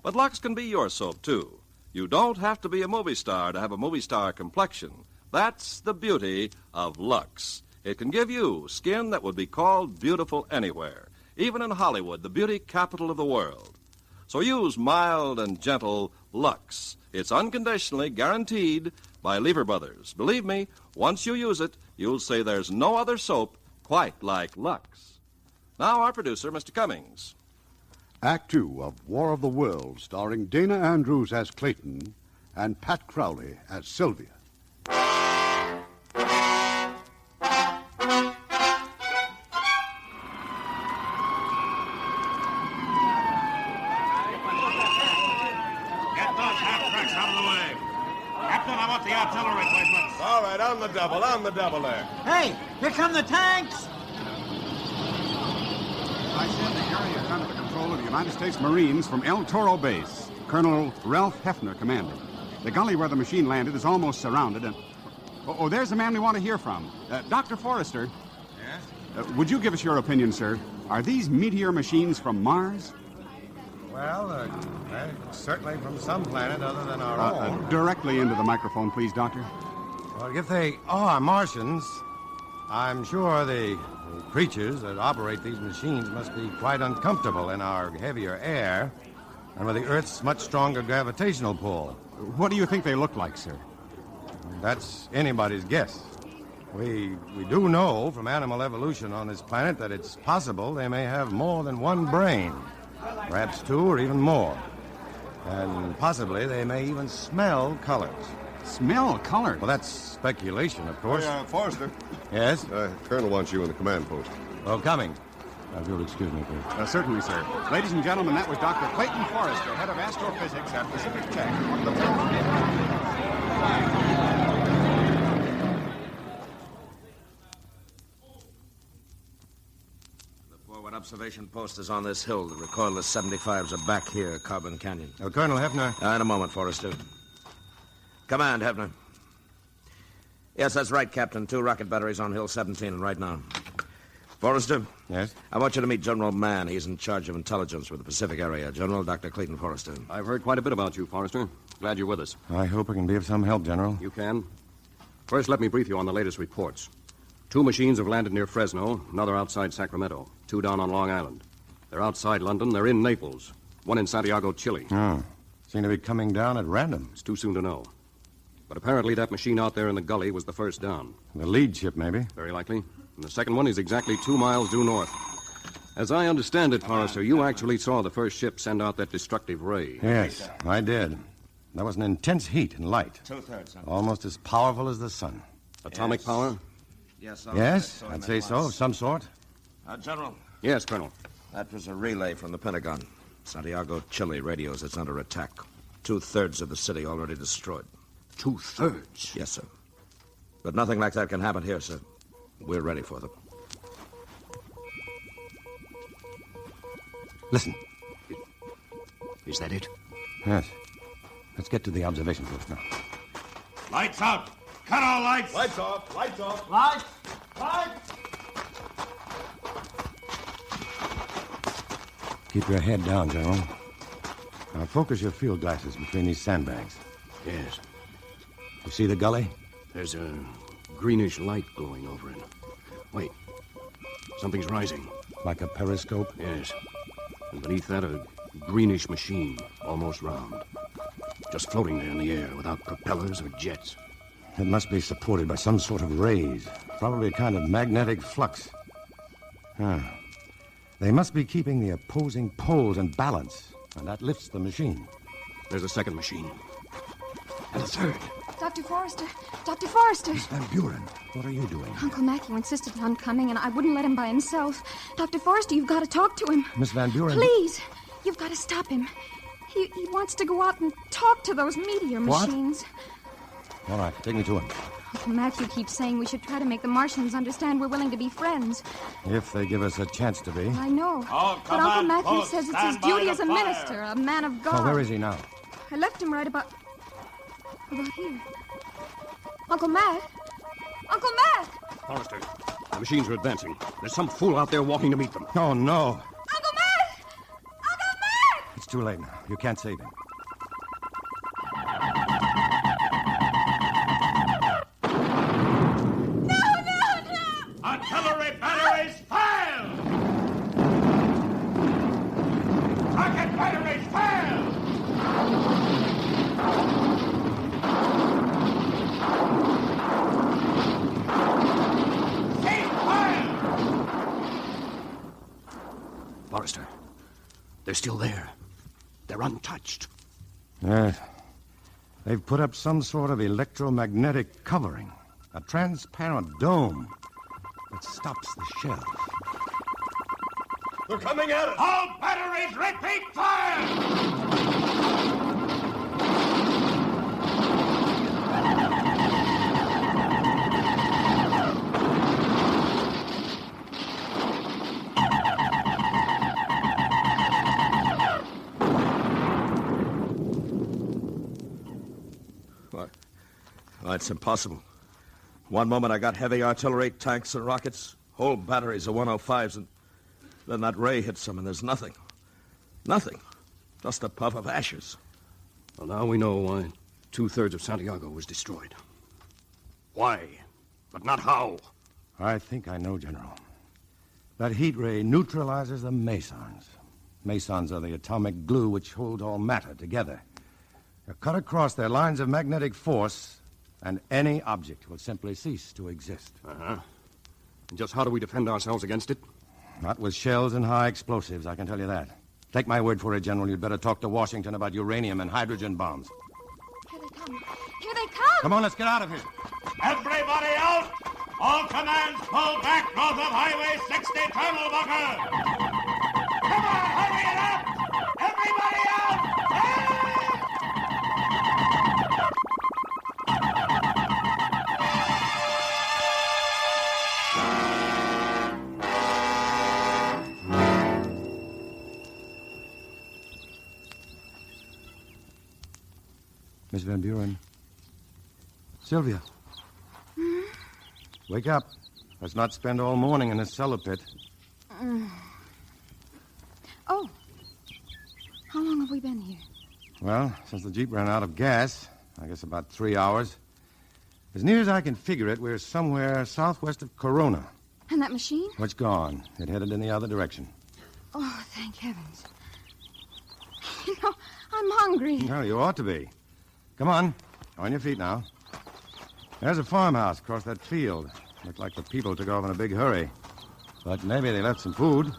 But Lux can be your soap, too. You don't have to be a movie star to have a movie star complexion. That's the beauty of Lux. It can give you skin that would be called beautiful anywhere, even in Hollywood, the beauty capital of the world. So use mild and gentle Lux. It's unconditionally guaranteed by Lever Brothers. Believe me, once you use it, you'll say there's no other soap quite like Lux. Now our producer, Mr. Cummings. Act 2 of War of the Worlds, starring Dana Andrews as Clayton and Pat Crowley as Sylvia. The artillery replacements. All right, on the double there. Hey, here come the tanks. I send the area under the control of the United States Marines from El Toro Base. Colonel Ralph Hefner commanding. The gully where the machine landed is almost surrounded, and... Oh, there's the man we want to hear from. Dr. Forrester. Yes? Would you give us your opinion, sir? Are these meteor machines from Mars? Well, certainly from some planet other than our own. Directly into the microphone, please, Doctor. Well, if they are Martians, I'm sure the creatures that operate these machines must be quite uncomfortable in our heavier air and with the Earth's much stronger gravitational pull. What do you think they look like, sir? That's anybody's guess. We do know from animal evolution on this planet that it's possible they may have more than one brain. Perhaps 2 or even more. And possibly they may even smell colors. Smell colors? Well, that's speculation, of course. Forrester. Yes? Colonel wants you in the command post. Oh, coming. If you'll excuse me, please. Certainly, sir. Ladies and gentlemen, that was Dr. Clayton Forrester, head of astrophysics at Pacific Tech. observation post is on this hill. The recoilless 75s are back here, Carbon Canyon. Colonel Hefner. In a moment, Forrester. Command, Hefner. Yes, that's right, Captain. 2 rocket batteries on Hill 17 right now. Forrester? Yes? I want you to meet General Mann. He's in charge of intelligence for the Pacific area. General Dr. Clayton Forrester. I've heard quite a bit about you, Forrester. Glad you're with us. I hope I can be of some help, General. You can. First, let me brief you on the latest reports. 2 machines have landed near Fresno, another outside Sacramento, 2 down on Long Island. They're outside London. They're in Naples. 1 in Santiago, Chile. Oh. Seem to be coming down at random. It's too soon to know. But apparently that machine out there in the gully was the first down. The lead ship, maybe? Very likely. And the second one is exactly 2 miles due north. As I understand it, Forrester, you actually saw the first ship send out that destructive ray. Yes, I did. There was an intense heat and light. 2/3. Almost as powerful as the sun. Atomic power? Yes, Yes, I'd say so, of some sort. General. Yes, Colonel. That was a relay from the Pentagon. Santiago, Chile radios it's under attack. 2/3 of the city already destroyed. 2/3? Yes, sir. But nothing like that can happen here, sir. We're ready for them. Listen. Is that it? Yes. Let's get to the observation post now. Lights out. Cut all lights. Lights off. Lights off. Lights. Lights. Keep your head down, General. Now focus your field glasses between these sandbags. Yes. You see the gully? There's a greenish light glowing over it. Wait. Something's rising. Like a periscope? Yes. And beneath that, a greenish machine, almost round. Just floating there in the air without propellers or jets. It must be supported by some sort of rays. Probably a kind of magnetic flux. They must be keeping the opposing poles in balance, and that lifts the machine. There's a second machine. And a third. Dr. Forrester! Dr. Forrester! Miss Van Buren, what are you doing? Uncle Matthew insisted on coming, and I wouldn't let him by himself. Dr. Forrester, you've got to talk to him. Miss Van Buren... Please! You've got to stop him. He wants to go out and talk to those meteor machines. All right, take me to him. Uncle Matthew keeps saying we should try to make the Martians understand we're willing to be friends. If they give us a chance to be. I know. But Uncle Matthew says it's his duty as a minister, a man of God. Oh, where is he now? I left him right about here. Uncle Matt? Uncle Matt! Forrester, the machines are advancing. There's some fool out there walking to meet them. Oh, no. Uncle Matt! Uncle Matt! It's too late now. You can't save him. Artillery batteries, fire! Rocket batteries, fire! Cease fire! Forrester, they're still there. They're untouched. Yes. They've put up some sort of electromagnetic covering. A transparent dome that stops the shell. They're coming at us! All batteries, repeat fire! Well, it's impossible. One moment I got heavy artillery, tanks and rockets, whole batteries of 105s, and then that ray hits them and there's nothing. Nothing. Just a puff of ashes. Well, now we know why 2/3 of Santiago was destroyed. Why? But not how. I think I know, General. That heat ray neutralizes the mesons. Mesons are the atomic glue which hold all matter together. They're cut across their lines of magnetic force, and any object will simply cease to exist. Uh-huh. And just how do we defend ourselves against it? Not with shells and high explosives, I can tell you that. Take my word for it, General. You'd better talk to Washington about uranium and hydrogen bombs. Here they come. Here they come! Come on, let's get out of here. Everybody out! All commands pull back north of Highway 60, Tunnel Bunker! Come on, hurry it up! Everybody out! Miss Van Buren. Sylvia. Wake up. Let's not spend all morning in this cellar pit. Oh. How long have we been here? Well, since the Jeep ran out of gas, I guess about 3 hours. As near as I can figure it, we're somewhere southwest of Corona. And that machine? Well, it's gone. It headed in the other direction. Oh, thank heavens. You know, I'm hungry. Well, you ought to be. Come on. On your feet now. There's a farmhouse across that field. Looked like the people took off in a big hurry. But maybe they left some food.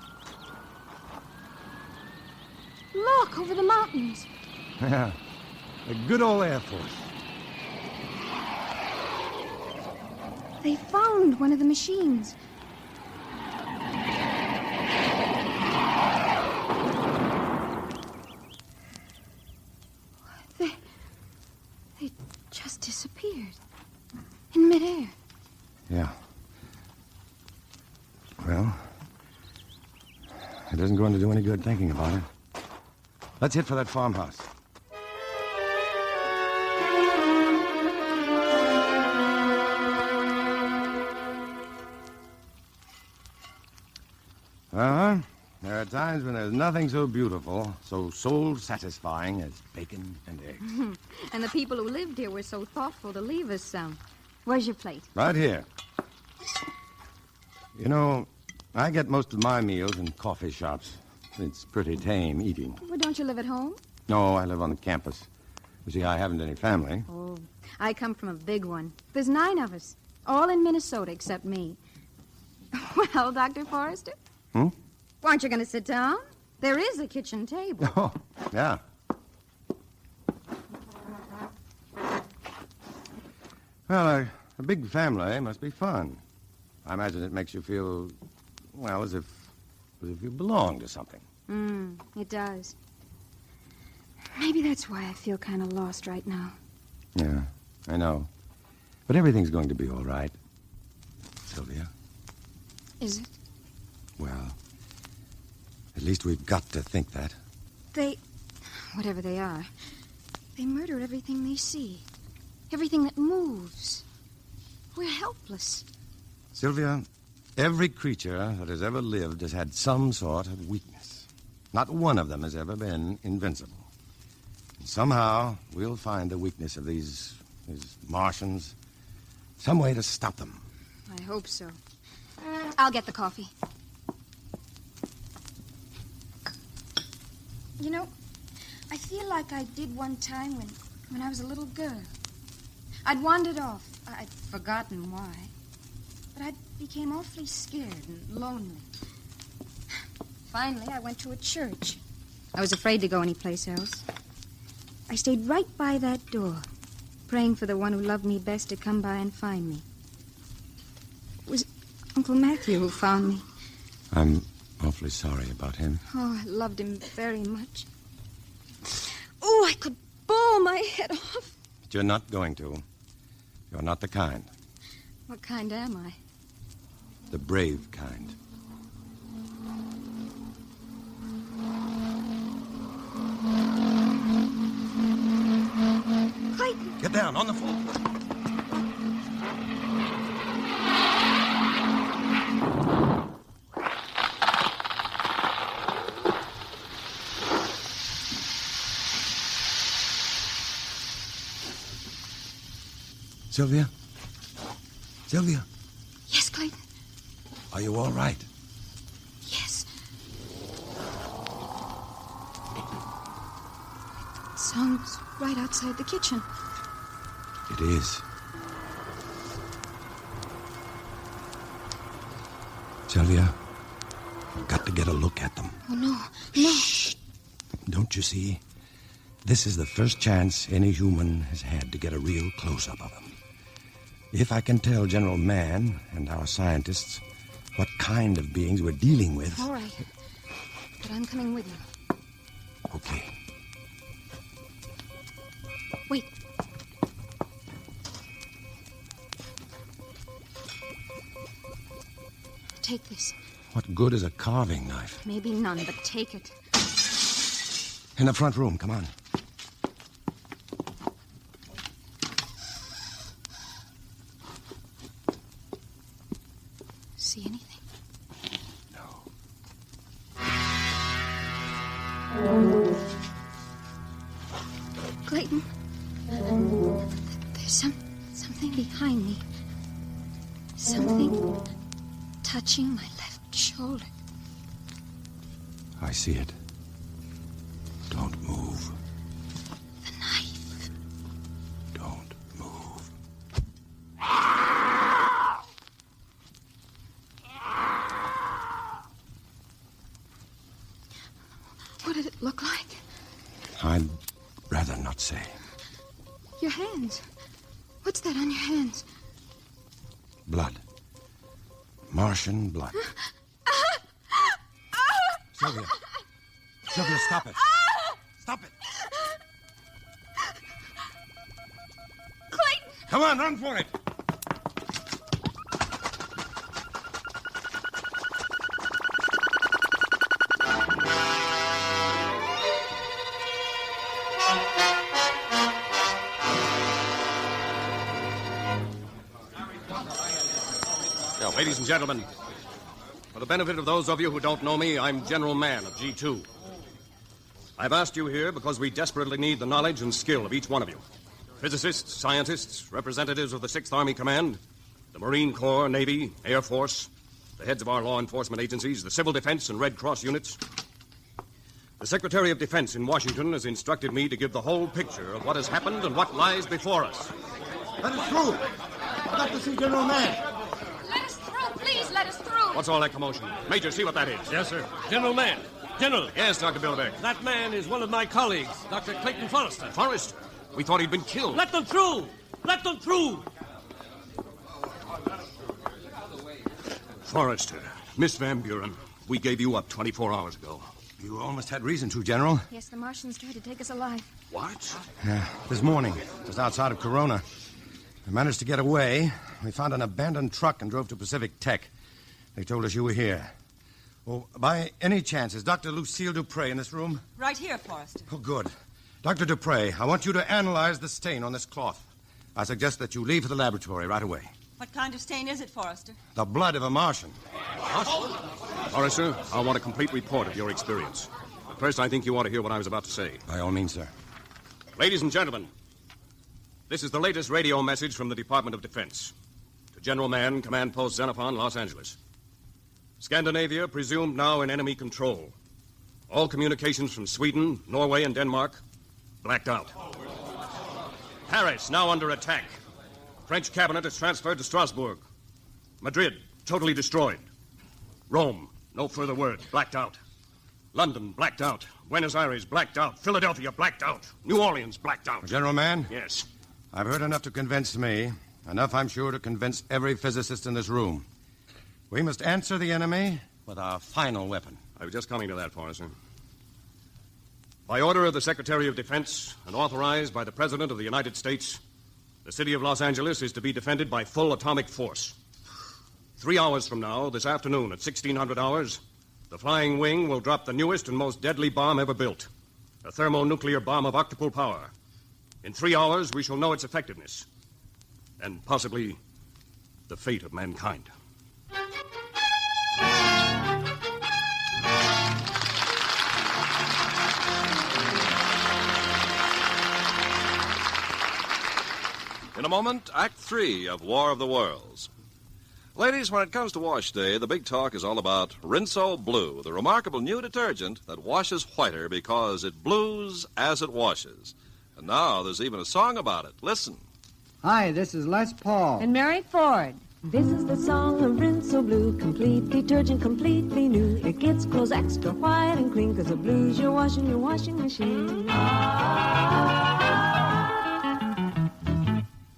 Look, over the mountains. Yeah. A good old Air Force. They found one of the machines. They just disappeared. In midair. Yeah. Well, it isn't going to do any good thinking about it. Let's hit for that farmhouse. There are times when there's nothing so beautiful, so soul-satisfying as bacon and eggs. And the people who lived here were so thoughtful to leave us some. Where's your plate? Right here. You know, I get most of my meals in coffee shops. It's pretty tame eating. Well, don't you live at home? No, I live on the campus. You see, I haven't any family. Oh, I come from a big one. There's 9 of us, all in Minnesota except me. Well, Dr. Forrester? Aren't you going to sit down? There is a kitchen table. Oh, yeah. Well, a big family must be fun. I imagine it makes you feel, well, as if you belong to something. It does. Maybe that's why I feel kind of lost right now. Yeah, I know. But everything's going to be all right, Sylvia. Is it? Well, at least we've got to think that. Whatever they are, they murder everything they see. Everything that moves. We're helpless. Sylvia, every creature that has ever lived has had some sort of weakness. Not one of them has ever been invincible. And somehow, we'll find the weakness of these Martians. Some way to stop them. I hope so. I'll get the coffee. You know, I feel like I did one time when I was a little girl. I'd wandered off. I'd forgotten why. But I became awfully scared and lonely. Finally, I went to a church. I was afraid to go anyplace else. I stayed right by that door, praying for the one who loved me best to come by and find me. It was Uncle Matthew who found me. I'm awfully sorry about him. Oh, I loved him very much. Oh, I could bawl my head off. But you're not going to. You're not the kind. What kind am I? The brave kind. Clayton! Get down, on the floor. Sylvia? Sylvia? Yes, Clayton? Are you all right? Yes. It sounds right outside the kitchen. It is. Sylvia, you've got to get a look at them. Oh, no. No. Shh. Don't you see? This is the first chance any human has had to get a real close-up of them. If I can tell General Mann and our scientists what kind of beings we're dealing with... All right. But I'm coming with you. Okay. Wait. Take this. What good is a carving knife? Maybe none, but take it. In the front room, come on. see anything. Clayton, there's something behind me. Something touching my left shoulder. I see it. Don't move. The knife. Don't move. What did it look like? I'd rather not say. Your hands. What's that on your hands? Blood. Martian blood. Sylvia. Sylvia, stop it. Stop it. Clayton! Come on, run for it. Now, ladies and gentlemen, for the benefit of those of you who don't know me, I'm General Mann of G2. I've asked you here because we desperately need the knowledge and skill of each one of you. Physicists, scientists, representatives of the 6th Army Command, the Marine Corps, Navy, Air Force, the heads of our law enforcement agencies, the Civil Defense and Red Cross units. The Secretary of Defense in Washington has instructed me to give the whole picture of what has happened and what lies before us. Let us through. I'd like to see General Mann. Let us through, please, let us through. What's all that commotion? Major, see what that is. Yes, sir. General Mann. General. Yes, Dr. Bilderberg. That man is one of my colleagues, Dr. Clayton Forrester. Forrester? We thought he'd been killed. Let them through! Let them through! Forrester, Miss Van Buren, we gave you up 24 hours ago. You almost had reason to, General. Yes, the Martians tried to take us alive. What? This morning, just outside of Corona. We managed to get away. We found an abandoned truck and drove to Pacific Tech. They told us you were here. Oh, by any chance, is Dr. Lucille Dupre in this room? Right here, Forrester. Oh, good. Dr. Dupre, I want you to analyze the stain on this cloth. I suggest that you leave for the laboratory right away. What kind of stain is it, Forrester? The blood of a Martian. Forrester, I want a complete report of your experience. But first, I think you ought to hear what I was about to say. By all means, sir. Ladies and gentlemen, this is the latest radio message from the Department of Defense. To General Mann, Command Post Xenophon, Los Angeles. Scandinavia presumed now in enemy control. All communications from Sweden, Norway, and Denmark blacked out. Paris now under attack. French cabinet is transferred to Strasbourg. Madrid, totally destroyed. Rome, no further word, blacked out. London, blacked out. Buenos Aires, blacked out. Philadelphia, blacked out. New Orleans, blacked out. General Mann? Yes. I've heard enough to convince me. Enough, I'm sure, to convince every physicist in this room. We must answer the enemy with our final weapon. I was just coming to that, Forrester. By order of the Secretary of Defense and authorized by the President of the United States, the city of Los Angeles is to be defended by full atomic force. 3 hours from now, this afternoon at 1600 hours, the Flying Wing will drop the newest and most deadly bomb ever built, a thermonuclear bomb of octuple power. In 3 hours, we shall know its effectiveness and possibly the fate of mankind. In a moment, Act 3 of War of the Worlds. Ladies, when it comes to wash day, the big talk is all about Rinso Blue, the remarkable new detergent that washes whiter because it blues as it washes. And now there's even a song about it. Listen. Hi, this is Les Paul. And Mary Ford. This is the song of Rinso Blue, complete detergent, completely new. It gets clothes extra white and clean, 'cause it blues your washing machine.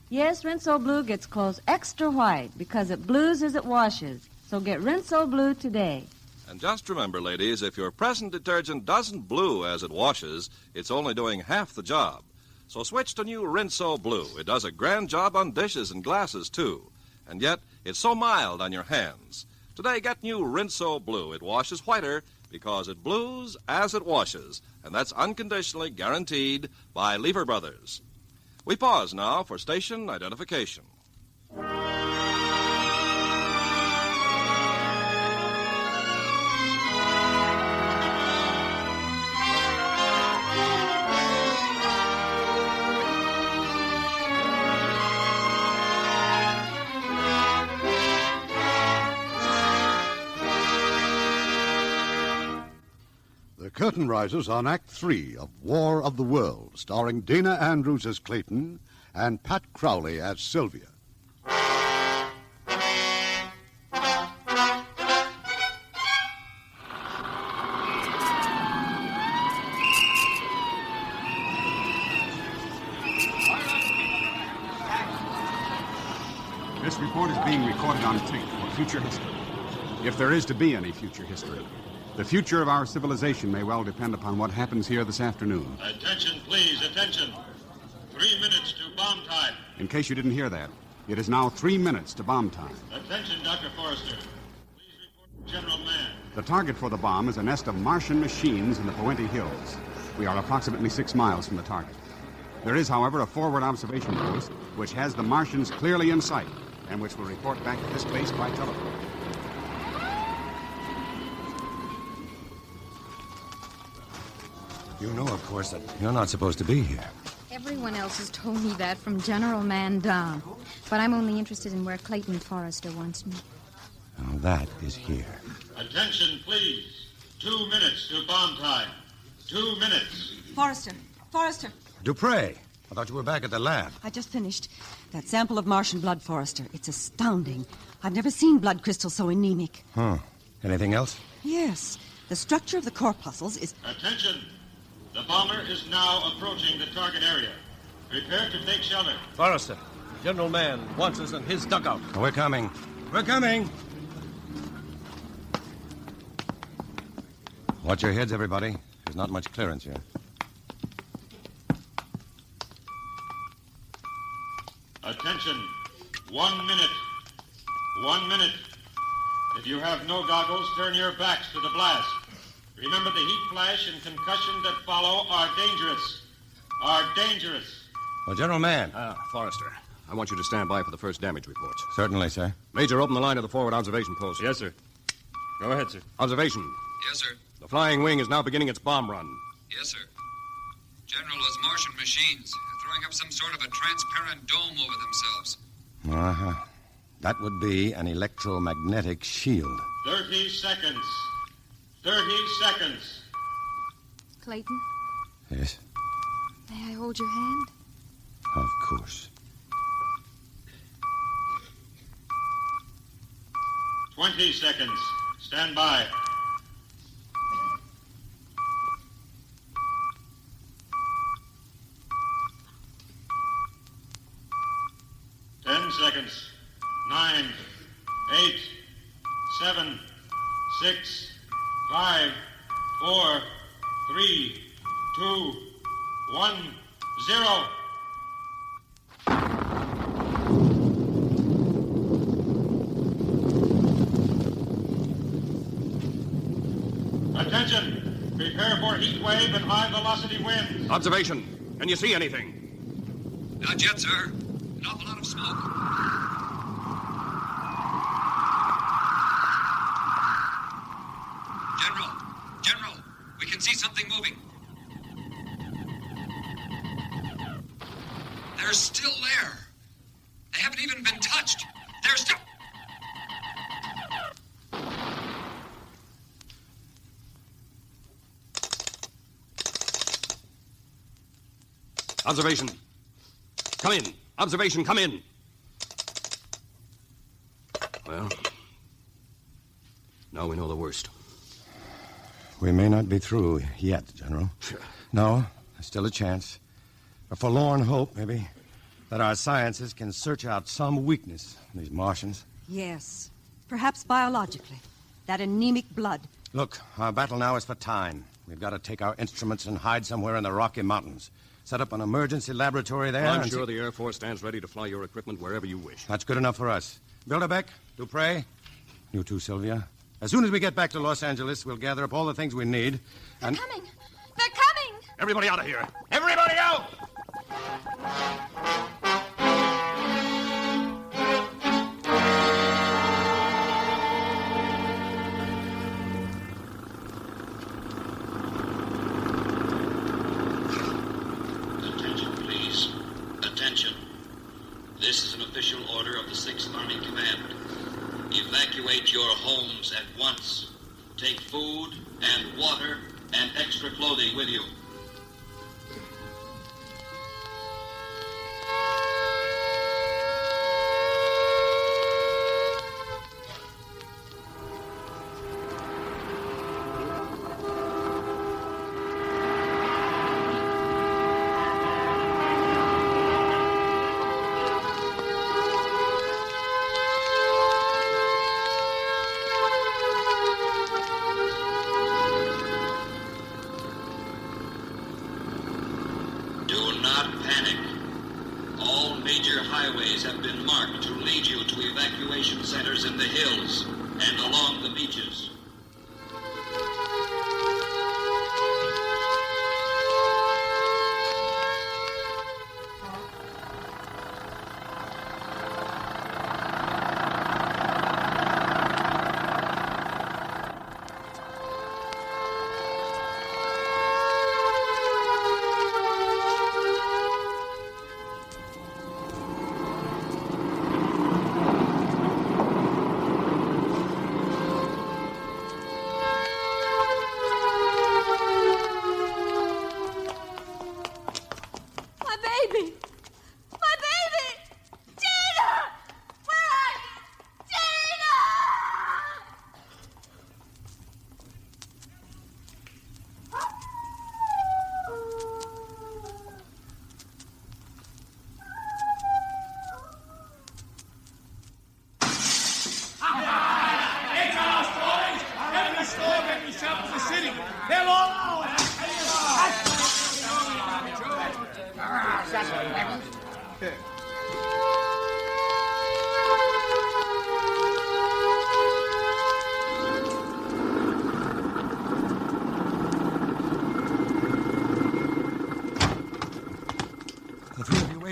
Yes, Rinso Blue gets clothes extra white because it blues as it washes. So get Rinso Blue today. And just remember, ladies, if your present detergent doesn't blue as it washes, it's only doing half the job. So switch to new Rinso Blue. It does a grand job on dishes and glasses, too. And yet, it's so mild on your hands. Today, get new Rinso Blue. It washes whiter because it blues as it washes. And that's unconditionally guaranteed by Lever Brothers. We pause now for station identification. curtain rises on Act 3 of War of the World, starring Dinah Andrews as Clayton and Pat Crowley as Sylvia. This report is being recorded on tape for future history. If there is to be any future history, the future of our civilization may well depend upon what happens here this afternoon. Attention, please, attention. 3 minutes to bomb time. In case you didn't hear that, it is now 3 minutes to bomb time. Attention, Dr. Forrester. Please report to General Mann. The target for the bomb is a nest of Martian machines in the Puente Hills. We are approximately 6 miles from the target. There is, however, a forward observation post which has the Martians clearly in sight and which will report back to this base by telephone. You know, of course, that you're not supposed to be here. Everyone else has told me that from General Mann down. But I'm only interested in where Clayton Forrester wants me. Now, that is here. Attention, please. 2 minutes to bomb time. 2 minutes. Forrester. Dupre, I thought you were back at the lab. I just finished. That sample of Martian blood, Forrester. It's astounding. I've never seen blood crystals so anemic. Huh. Anything else? Yes. The structure of the corpuscles is... Attention. The bomber is now approaching the target area. Prepare to take shelter. Forrester, General Mann wants us in his dugout. We're coming. We're coming. Watch your heads, everybody. There's not much clearance here. Attention. 1 minute. 1 minute. If you have no goggles, turn your backs to the blast. Remember, the heat flash and concussion that follow are dangerous. Well, General Mann. Forrester, I want you to stand by for the first damage reports. Certainly, sir. Major, open the line of the forward observation post. Yes, sir. Go ahead, sir. Observation. Yes, sir. The flying wing is now beginning its bomb run. Yes, sir. General, those Martian machines are throwing up some sort of a transparent dome over themselves. Uh-huh. That would be an electromagnetic shield. 30 seconds. 30 seconds. Clayton, Yes, may I hold your hand? of course. 20 seconds. Stand by. Seconds. 9, 8, 7, 6, 5, 4, 3, 2, 1, 0. Attention! Prepare for heat wave and high velocity winds. Observation. Can you see anything? Not yet, sir. An awful lot of smoke. General, we can see something moving. They're still there. They haven't even been touched. They're still... Observation. Come in. Observation, come in. Well, now we know the worst. We may not be through yet, General. Sure. No, there's still a chance. A forlorn hope, maybe, that our scientists can search out some weakness in these Martians. Yes. Perhaps biologically. That anemic blood. Look, our battle now is for time. We've got to take our instruments and hide somewhere in the Rocky Mountains. Set up an emergency laboratory there. I'm sure the Air Force stands ready to fly your equipment wherever you wish. That's good enough for us. Bilderbeck, Dupre, you too, Sylvia. As soon as we get back to Los Angeles, we'll gather up all the things we need and... They're coming! They're coming! Everybody out of here! Everybody out! This is an official order of the 6th Army Command. Evacuate your homes at once. Take food and water and extra clothing with you. Centers in the hills and along the beaches.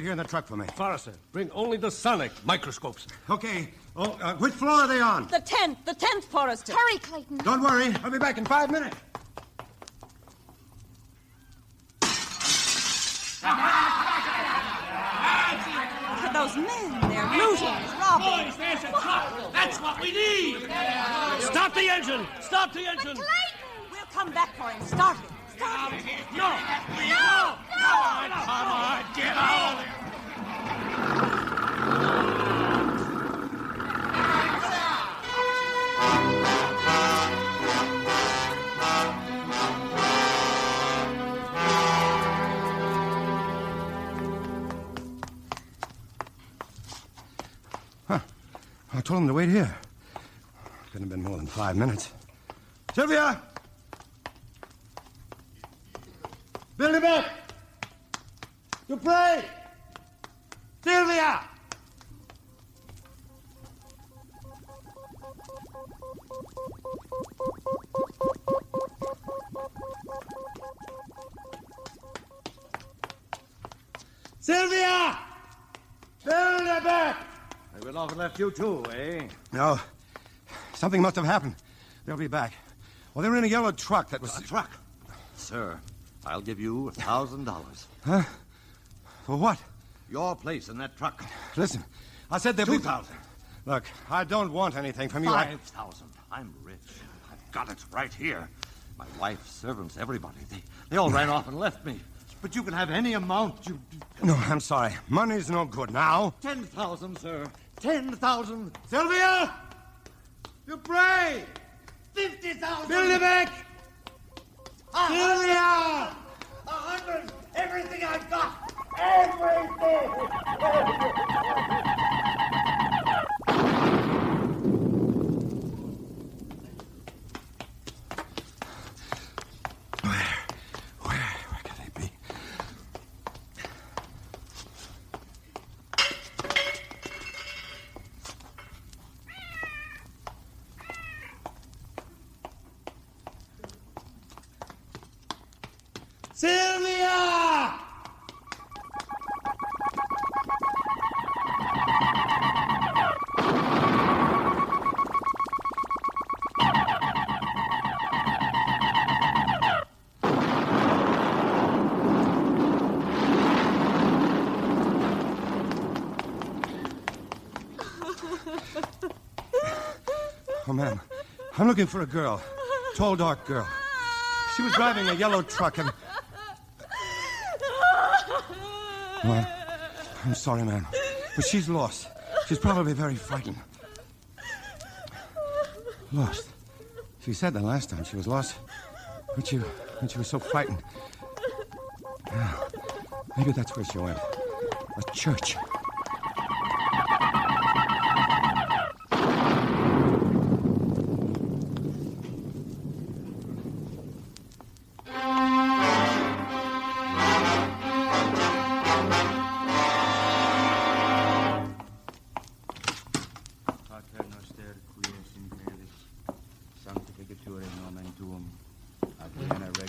In the truck for me. Forrester, bring only the sonic microscopes. Okay. Oh, which floor are they on? The 10th, Forrester. Hurry, Clayton. Don't worry. I'll be back in 5 minutes. Look at those men. They're looting, robbing. Boys, there's a truck. That's what we need. Stop the engine. Stop the engine. But Clayton! We'll come back for him. Start it. Out of here. No. Come on, get out. Huh. I told him to wait here. Couldn't have been more than 5 minutes. Sylvia! Billy back! Dupre! Sylvia! Sylvia! Billy back! They went off and left you too, eh? No. Something must have happened. They'll be back. Well, they were in a yellow truck that was... A truck? Sir, I'll give you $1,000. Huh? For what? Your place in that truck. Listen, I said they'll be... 2,000. Look, I don't want anything from you. 5,000. I'm rich. I've got it right here. My wife, servants, everybody. They all ran off and left me. But you can have any amount you... No, I'm sorry. Money's no good now. 10,000, sir. 10,000. Sylvia! Dupre! 50,000. Billy back! Sylvia! 100. Everything I've got. Everything. Where could they be? Sylvia! Oh, ma'am, I'm looking for a girl. Tall, dark girl. She was driving a yellow truck and... Well, I'm sorry, ma'am, but she's lost. She's probably very frightened. Lost. She said that last time she was lost. When she was so frightened. Yeah, maybe that's where she went. A church.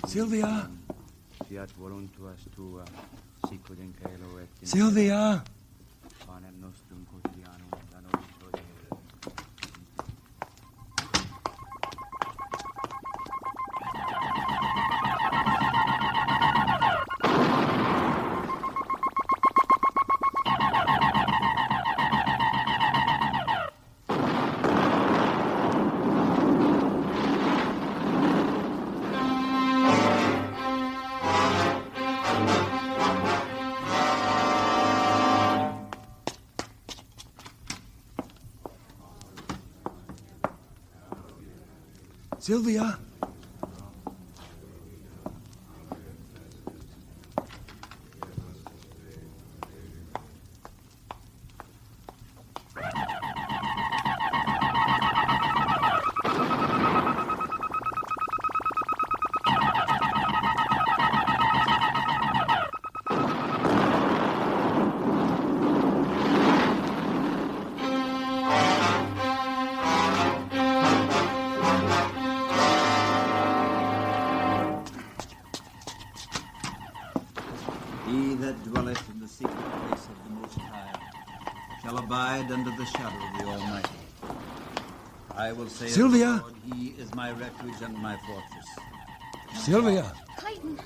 Sylvia! Sylvia! Sylvia! Under the shadow of the Almighty. I will say, Sylvia! Lord, He is my refuge and my fortress. Sylvia! Clayton!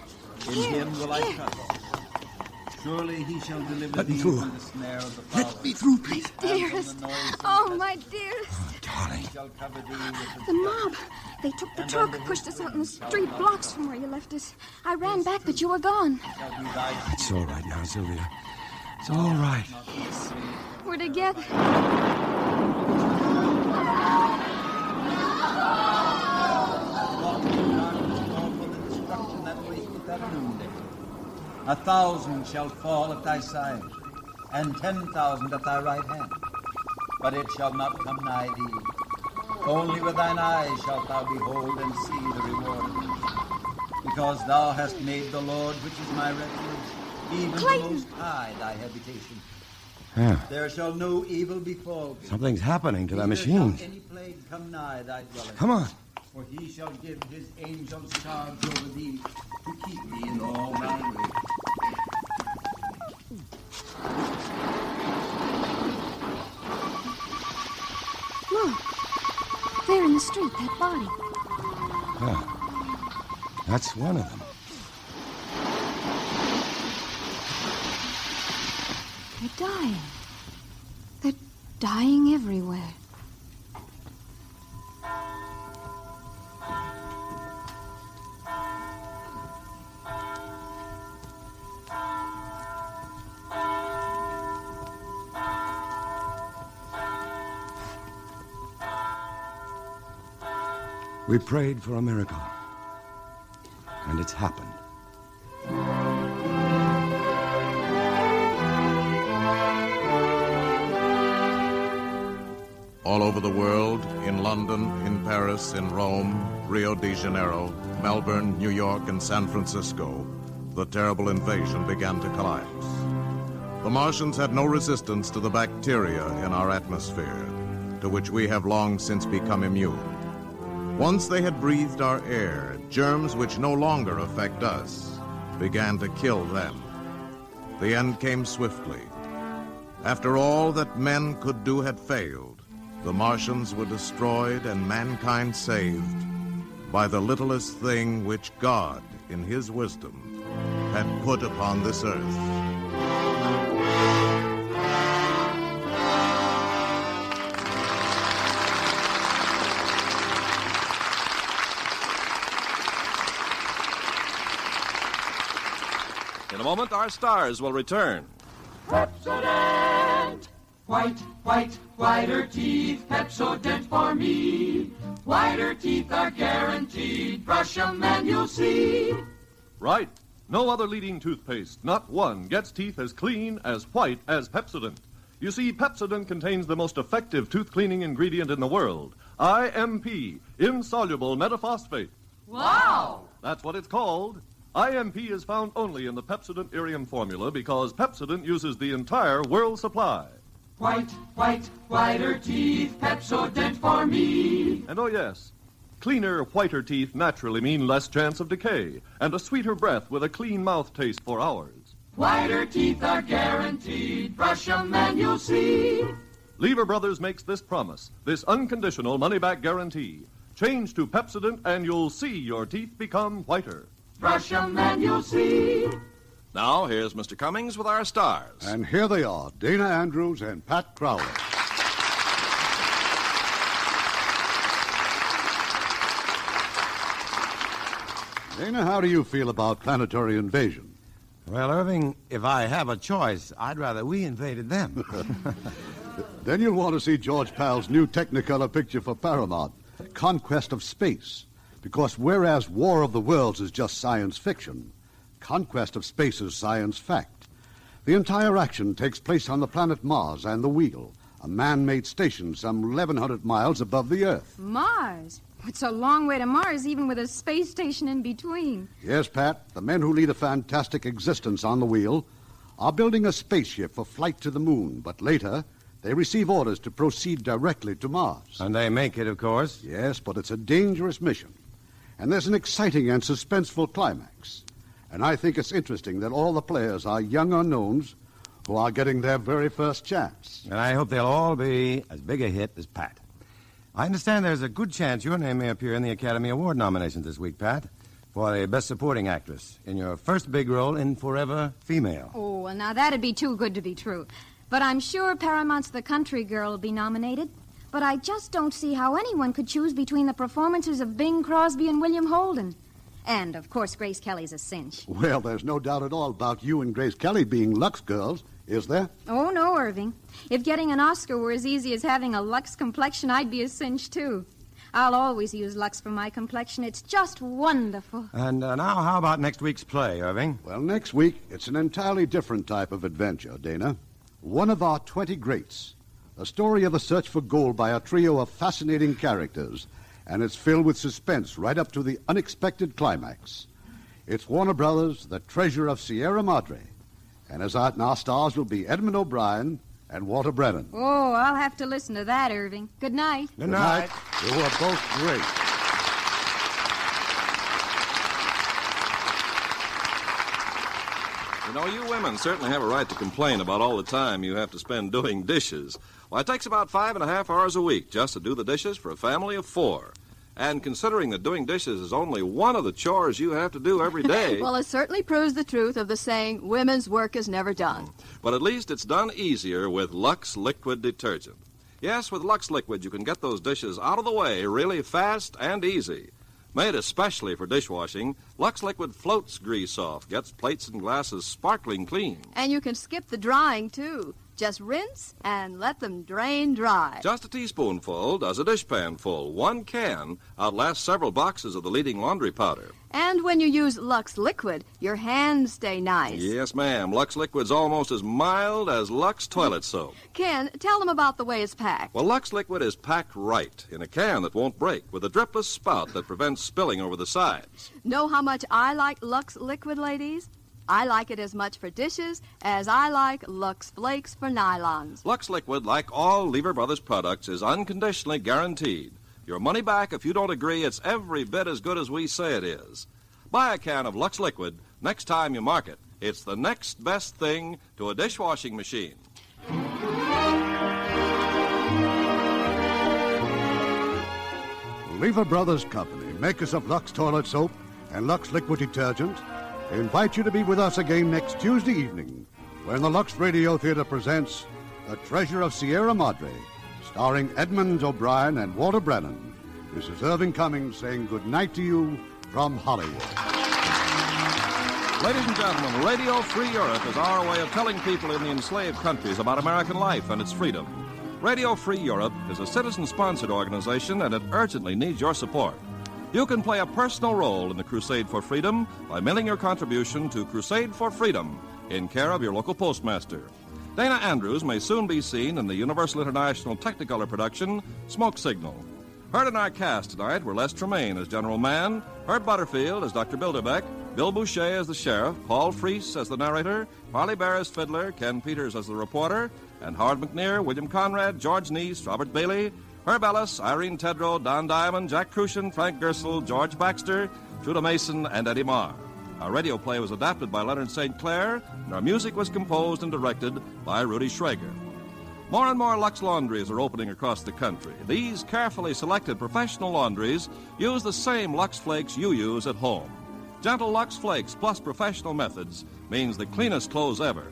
In Him will I trust. Surely He shall deliver Let me thee through. from the snare of the fowler. Let me through, please. Dearest! Oh, my dearest! Darling. He shall cover thee with His The mob! They took the truck, pushed us out in the street blocks from where you left us. I ran back, but you were gone. It's all right now, Sylvia. It's all right. Yes, we're together. A 1,000 shall fall at thy side, and 10,000 at thy right hand. But it shall not come nigh thee. Only with thine eyes shalt thou behold and see the reward. Because thou hast made the Lord, which is my refuge, even the Most High, thy habitation. Yeah. There shall no evil befall thee. Something's happening to that Neither machine. shall any plague come nigh thy dwelling. Come on. For he shall give his angels charge over thee to keep thee in all thy ways. Look, there in the street, that body. Yeah. That's one of them. They're dying. They're dying everywhere. We prayed for a miracle. And it's happened. All over the world, in London, in Paris, in Rome, Rio de Janeiro, Melbourne, New York, and San Francisco, the terrible invasion began to collapse. The Martians had no resistance to the bacteria in our atmosphere, to which we have long since become immune. Once they had breathed our air, germs which no longer affect us began to kill them. The end came swiftly. After all that men could do had failed, the Martians were destroyed and mankind saved by the littlest thing which God, in his wisdom, had put upon this earth. moment, our stars will return. Pepsodent! White, white, whiter teeth, Pepsodent for me. Whiter teeth are guaranteed. Brush 'em and you'll see. Right. No other leading toothpaste, not one, gets teeth as clean, as white as Pepsodent. You see, Pepsodent contains the most effective tooth cleaning ingredient in the world, IMP, insoluble metaphosphate. Wow! That's what it's called. IMP is found only in the Pepsodent Irium formula because Pepsodent uses the entire world supply. White, white, whiter teeth, Pepsodent for me. And oh yes, cleaner, whiter teeth naturally mean less chance of decay and a sweeter breath with a clean mouth taste for hours. Whiter teeth are guaranteed. Brush 'em and you'll see. Lever Brothers makes this promise, this unconditional money-back guarantee. Change to Pepsodent and you'll see your teeth become whiter. Brush 'em and you'll see. Now, here's Mr. Cummings with our stars. And here they are, Dinah Andrews and Pat Crowley. Dinah, how do you feel about planetary invasion? Well, Irving, if I have a choice, I'd rather we invaded them. Then you'll want to see George Pal's new Technicolor picture for Paramount, Conquest of Space. Because whereas War of the Worlds is just science fiction, Conquest of Space is science fact. The entire action takes place on the planet Mars and the Wheel, a man-made station some 1,100 miles above the Earth. Mars? It's a long way to Mars, even with a space station in between. Yes, Pat, the men who lead a fantastic existence on the Wheel are building a spaceship for flight to the moon, but later they receive orders to proceed directly to Mars. And they make it, of course. Yes, but it's a dangerous mission. And there's an exciting and suspenseful climax. And I think it's interesting that all the players are young unknowns who are getting their very first chance. And I hope they'll all be as big a hit as Pat. I understand there's a good chance your name may appear in the Academy Award nominations this week, Pat, for the Best Supporting Actress in your first big role in Forever Female. Oh, well, now that'd be too good to be true. But I'm sure Paramount's The Country Girl will be nominated. But I just don't see how anyone could choose between the performances of Bing Crosby and William Holden. And, of course, Grace Kelly's a cinch. Well, there's no doubt at all about you and Grace Kelly being Lux girls, is there? Oh, no, Irving. If getting an Oscar were as easy as having a Lux complexion, I'd be a cinch, too. I'll always use Lux for my complexion. It's just wonderful. And now, how about next week's play, Irving? Well, next week, it's an entirely different type of adventure, Dana. One of our 20 greats. A story of the search for gold by a trio of fascinating characters, and it's filled with suspense right up to the unexpected climax. It's Warner Brothers' The Treasure of Sierra Madre. And our stars will be Edmond O'Brien and Walter Brennan. Oh, I'll have to listen to that, Irving. Good night. Good night. You are both great. You know, you women certainly have a right to complain about all the time you have to spend doing dishes. Well, it takes about 5.5 hours a week just to do the dishes for a family of 4. And considering that doing dishes is only one of the chores you have to do every day... Well, it certainly proves the truth of the saying, women's work is never done. But at least it's done easier with Lux Liquid Detergent. Yes, with Lux Liquid, you can get those dishes out of the way really fast and easy. Made especially for dishwashing, Lux Liquid floats grease off, gets plates and glasses sparkling clean. And you can skip the drying, too. Just rinse and let them drain dry. Just a teaspoonful does a dishpan full. 1 can outlasts several boxes of the leading laundry powder. And when you use Lux Liquid, your hands stay nice. Yes, ma'am. Lux Liquid's almost as mild as Lux toilet soap. Ken, tell them about the way it's packed. Well, Lux Liquid is packed right in a can that won't break with a dripless spout that prevents spilling over the sides. Know how much I like Lux Liquid, ladies? I like it as much for dishes as I like Lux Flakes for nylons. Lux Liquid, like all Lever Brothers products, is unconditionally guaranteed. Your money back if you don't agree it's every bit as good as we say it is. Buy a can of Lux Liquid next time you mark it. It's the next best thing to a dishwashing machine. Lever Brothers Company, makers of Lux Toilet Soap and Lux Liquid Detergent, invite you to be with us again next Tuesday evening when the Lux Radio Theater presents The Treasure of Sierra Madre, starring Edmond O'Brien and Walter Brennan. This is Irving Cummings saying good night to you from Hollywood. Ladies and gentlemen, Radio Free Europe is our way of telling people in the enslaved countries about American life and its freedom. Radio Free Europe is a citizen-sponsored organization, and it urgently needs your support. You can play a personal role in the crusade for freedom by mailing your contribution to Crusade for Freedom in care of your local postmaster. Dana Andrews may soon be seen in the Universal International Technicolor production, Smoke Signal. Heard in our cast tonight were Les Tremaine as General Mann, Herb Butterfield as Dr. Bilderbeck, Bill Boucher as the sheriff, Paul Freese as the narrator, Harley Bear as fiddler, Ken Peters as the reporter, and Howard McNear, William Conrad, George Neese, Robert Bailey, Herb Ellis, Irene Tedrow, Don Diamond, Jack Crucian, Frank Gersel, George Baxter, Truda Mason, and Eddie Marr. Our radio play was adapted by Leonard St. Clair, and our music was composed and directed by Rudy Schrager. More and more Lux laundries are opening across the country. These carefully selected professional laundries use the same Lux Flakes you use at home. Gentle Lux Flakes plus professional methods means the cleanest clothes ever.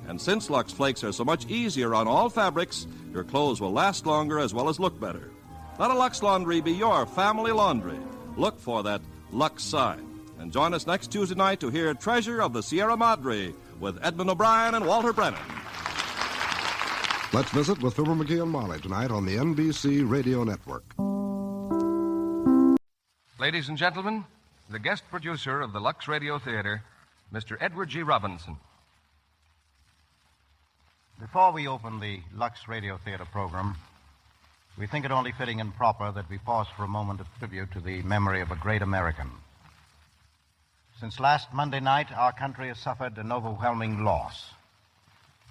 And since Lux Flakes are so much easier on all fabrics, your clothes will last longer as well as look better. Let a Lux laundry be your family laundry. Look for that Lux sign. And join us next Tuesday night to hear Treasure of the Sierra Madre with Edmond O'Brien and Walter Brennan. Let's visit with Fibber McGee and Molly tonight on the NBC Radio Network. Ladies and gentlemen, the guest producer of the Lux Radio Theater, Mr. Edward G. Robinson. Before we open the Lux Radio Theater program, we think it only fitting and proper that we pause for a moment of tribute to the memory of a great American. Since last Monday night, our country has suffered an overwhelming loss.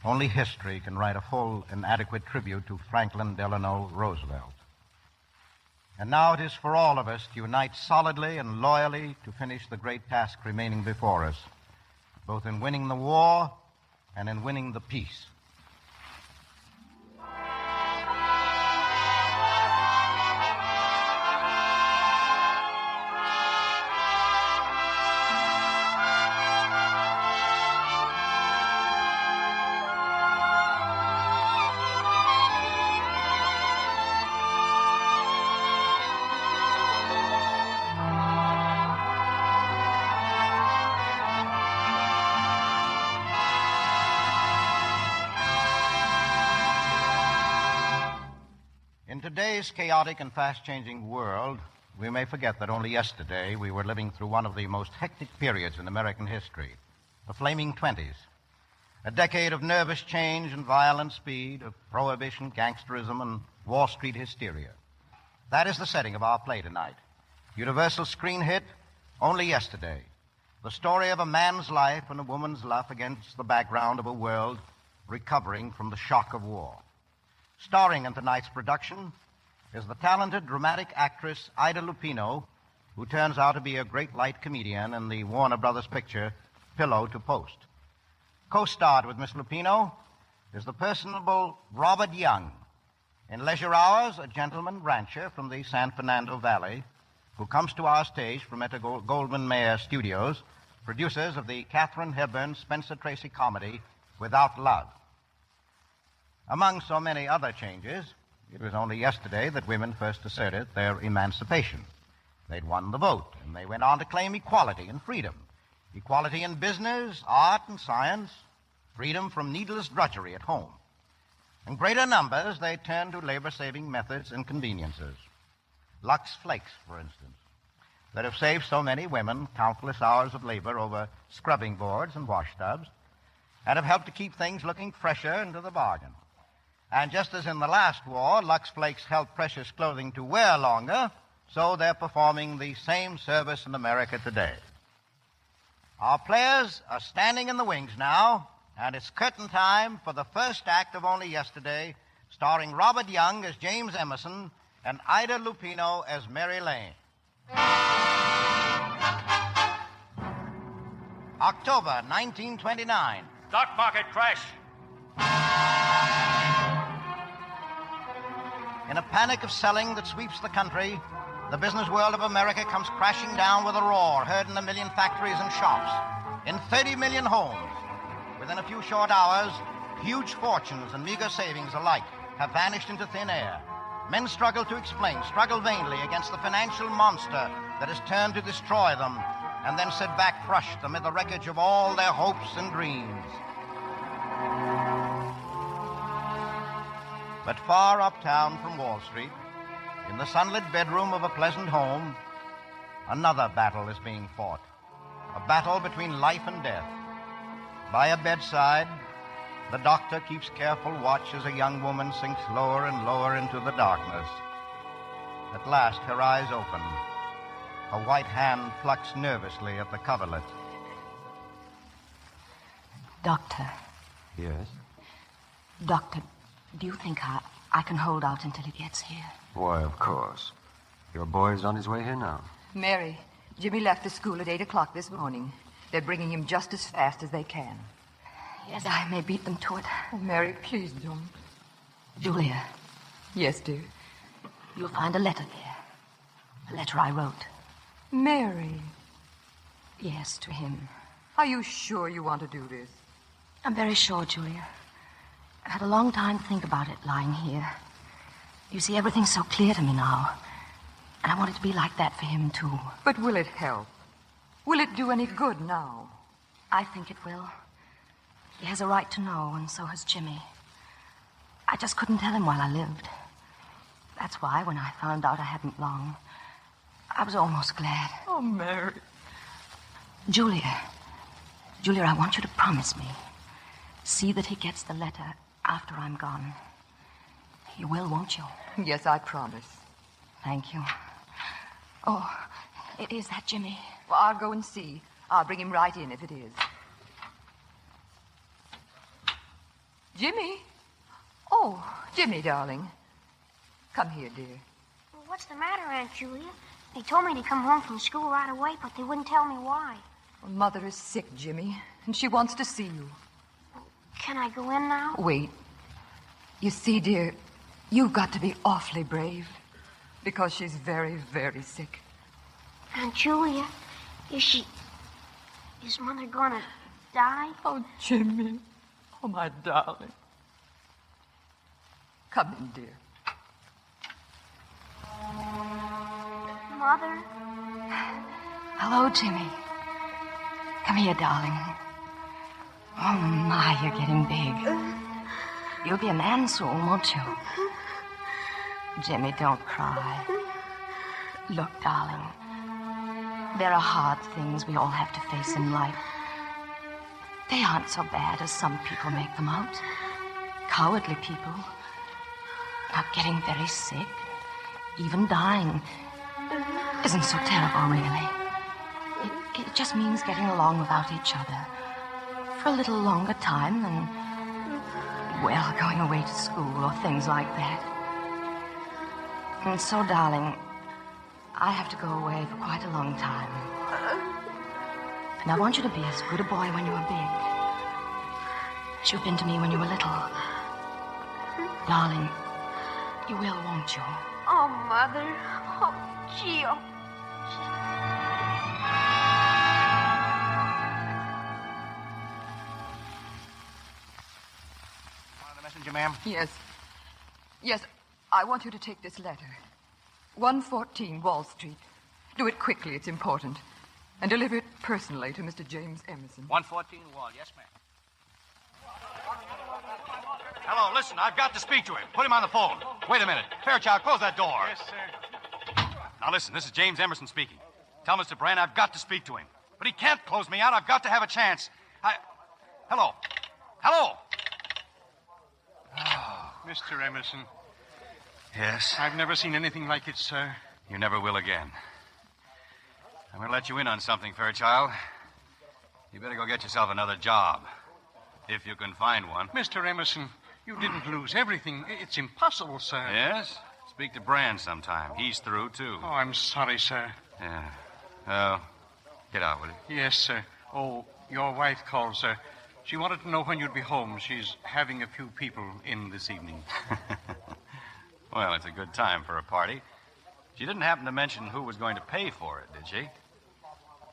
Only history can write a full and adequate tribute to Franklin Delano Roosevelt. And now it is for all of us to unite solidly and loyally to finish the great task remaining before us, both in winning the war and in winning the peace. In today's chaotic and fast-changing world, we may forget that only yesterday we were living through one of the most hectic periods in American history, the Flaming 20s, a decade of nervous change and violent speed, of prohibition, gangsterism, and Wall Street hysteria. That is the setting of our play tonight. Universal screen hit, Only Yesterday, the story of a man's life and a woman's love against the background of a world recovering from the shock of war. Starring in tonight's production is the talented dramatic actress Ida Lupino, who turns out to be a great light comedian in the Warner Brothers picture Pillow to Post. Co-starred with Miss Lupino is the personable Robert Young. In leisure hours, a gentleman rancher from the San Fernando Valley who comes to our stage from Goldwyn Mayer Studios, producers of the Katharine Hepburn Spencer Tracy comedy Without Love. Among so many other changes, it was only yesterday that women first asserted their emancipation. They'd won the vote, and they went on to claim equality and freedom. Equality in business, art, and science, freedom from needless drudgery at home. In greater numbers, they turned to labor-saving methods and conveniences. Lux Flakes, for instance, that have saved so many women countless hours of labor over scrubbing boards and wash tubs, and have helped to keep things looking fresher into the bargain. And just as in the last war, Lux Flakes helped precious clothing to wear longer, so they're performing the same service in America today. Our players are standing in the wings now, and it's curtain time for the first act of Only Yesterday, starring Robert Young as James Emerson and Ida Lupino as Mary Lane. October 1929. Stock market crash. In a panic of selling that sweeps the country, the business world of America comes crashing down with a roar, heard in a million factories and shops, in 30 million homes. Within a few short hours, huge fortunes and meager savings alike have vanished into thin air. Men struggle to explain, struggle vainly against the financial monster that has turned to destroy them, and then sit back crushed amid the wreckage of all their hopes and dreams. But far uptown from Wall Street, in the sunlit bedroom of a pleasant home, another battle is being fought. A battle between life and death. By a bedside, the doctor keeps careful watch as a young woman sinks lower and lower into the darkness. At last, her eyes open. A white hand plucks nervously at the coverlet. Doctor. Yes? Doctor, do you think I can hold out until he gets here? Why, of course. Your boy's on his way here now. Mary, Jimmy left the school at 8 o'clock this morning. They're bringing him just as fast as they can. Yes, I may beat them to it. Oh, Mary, please don't. Julia. Yes, dear? You'll find a letter there. A letter I wrote. Mary. Yes, to him. Are you sure you want to do this? I'm very sure, Julia. I've had a long time to think about it lying here. You see, everything's so clear to me now. And I want it to be like that for him, too. But will it help? Will it do any good now? I think it will. He has a right to know, and so has Jimmy. I just couldn't tell him while I lived. That's why, when I found out I hadn't long, I was almost glad. Oh, Mary. Julia, I want you to promise me. See that he gets the letter after I'm gone. You will, won't you? Yes, I promise. Thank you. Oh, is that Jimmy? Well, I'll go and see. I'll bring him right in if it is. Jimmy? Oh, Jimmy, darling. Come here, dear. Well, what's the matter, Aunt Julia? They told me to come home from school right away, but they wouldn't tell me why. Well, Mother is sick, Jimmy, and she wants to see you. Can I go in now? Wait. You see, dear, you've got to be awfully brave, because she's very, very sick. Aunt Julia, is Mother gonna die? Oh, Jimmy. Oh, my darling. Come in, dear. Mother? Hello, Jimmy. Come here, darling. Oh, my, you're getting big. You'll be a man soon, won't you? Jimmy, don't cry. Look, darling, there are hard things we all have to face in life. They aren't so bad as some people make them out. Cowardly people. Not getting very sick, even dying, isn't so terrible, really. It just means getting along without each other for a little longer time than, well, going away to school or things like that. And so, darling, I have to go away for quite a long time. And I want you to be as good a boy when you are big as you've been to me when you were little. Darling, you will, won't you? Oh, Mother. Oh, Gio. Messenger, ma'am? Yes. Yes, I want you to take this letter. 114 Wall Street. Do it quickly, it's important. And deliver it personally to Mr. James Emerson. 114 Wall, yes, ma'am. Hello, listen, I've got to speak to him. Put him on the phone. Wait a minute. Fairchild, close that door. Yes, sir. Now, listen, this is James Emerson speaking. Tell Mr. Brand I've got to speak to him. But he can't close me out. I've got to have a chance. Hello? Hello? Oh. Mr. Emerson. Yes? I've never seen anything like it, sir. You never will again. I'm going to let you in on something, Fairchild. You better go get yourself another job. If you can find one. Mr. Emerson, you didn't lose everything. It's impossible, sir. Yes? Speak to Brand sometime. He's through, too. Oh, I'm sorry, sir. Yeah. Oh, get out, will you? Yes, sir. Oh, your wife called, sir. She wanted to know when you'd be home. She's having a few people in this evening. Well, it's a good time for a party. She didn't happen to mention who was going to pay for it, did she?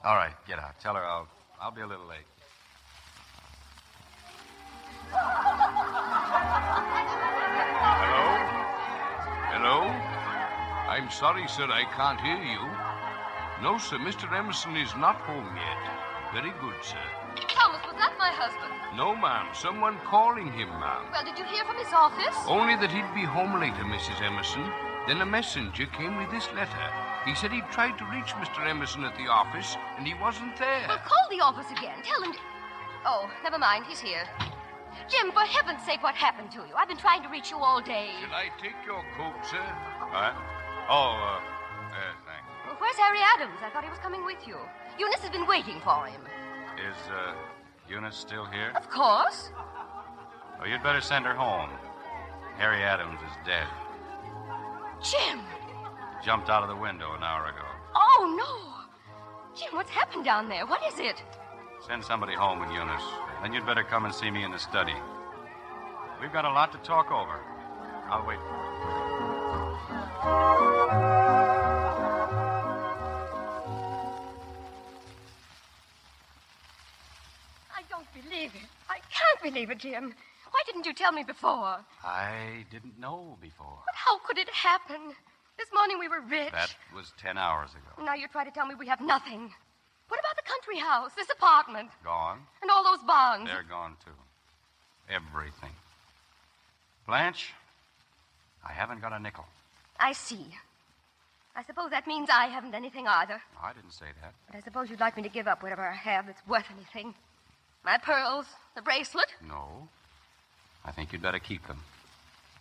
All right, get out. Tell her I'll be a little late. Hello? I'm sorry, sir, I can't hear you. No, sir. Mr. Emerson is not home yet. Very good, sir. Thomas, was that my husband? No, ma'am. Someone calling him, ma'am. Well, did you hear from his office? Only that he'd be home later, Mrs. Emerson. Then a messenger came with this letter. He said he'd tried to reach Mr. Emerson at the office, and he wasn't there. Well, call the office again. Tell him to... Oh, never mind. He's here. Jim, for heaven's sake, what happened to you? I've been trying to reach you all day. Shall I take your coat, sir? Thanks. Well, where's Harry Adams? I thought he was coming with you. Eunice has been waiting for him. Is, Eunice still here? Of course. Well, you'd better send her home. Harry Adams is dead. Jim! Jumped out of the window an hour ago. Oh, no! Jim, what's happened down there? What is it? Send somebody home with Eunice. Then you'd better come and see me in the study. We've got a lot to talk over. I'll wait for I don't believe it. I can't believe it, Jim. Why didn't you tell me before? I didn't know before. But how could it happen? This morning we were rich. That was 10 hours ago. Now you try to tell me we have nothing. What about the country house, this apartment? Gone. And all those bonds? They're gone, too. Everything. Blanche, I haven't got a nickel. I see. I suppose that means I haven't anything either. I didn't say that. But I suppose you'd like me to give up whatever I have that's worth anything. My pearls, the bracelet. No. I think you'd better keep them.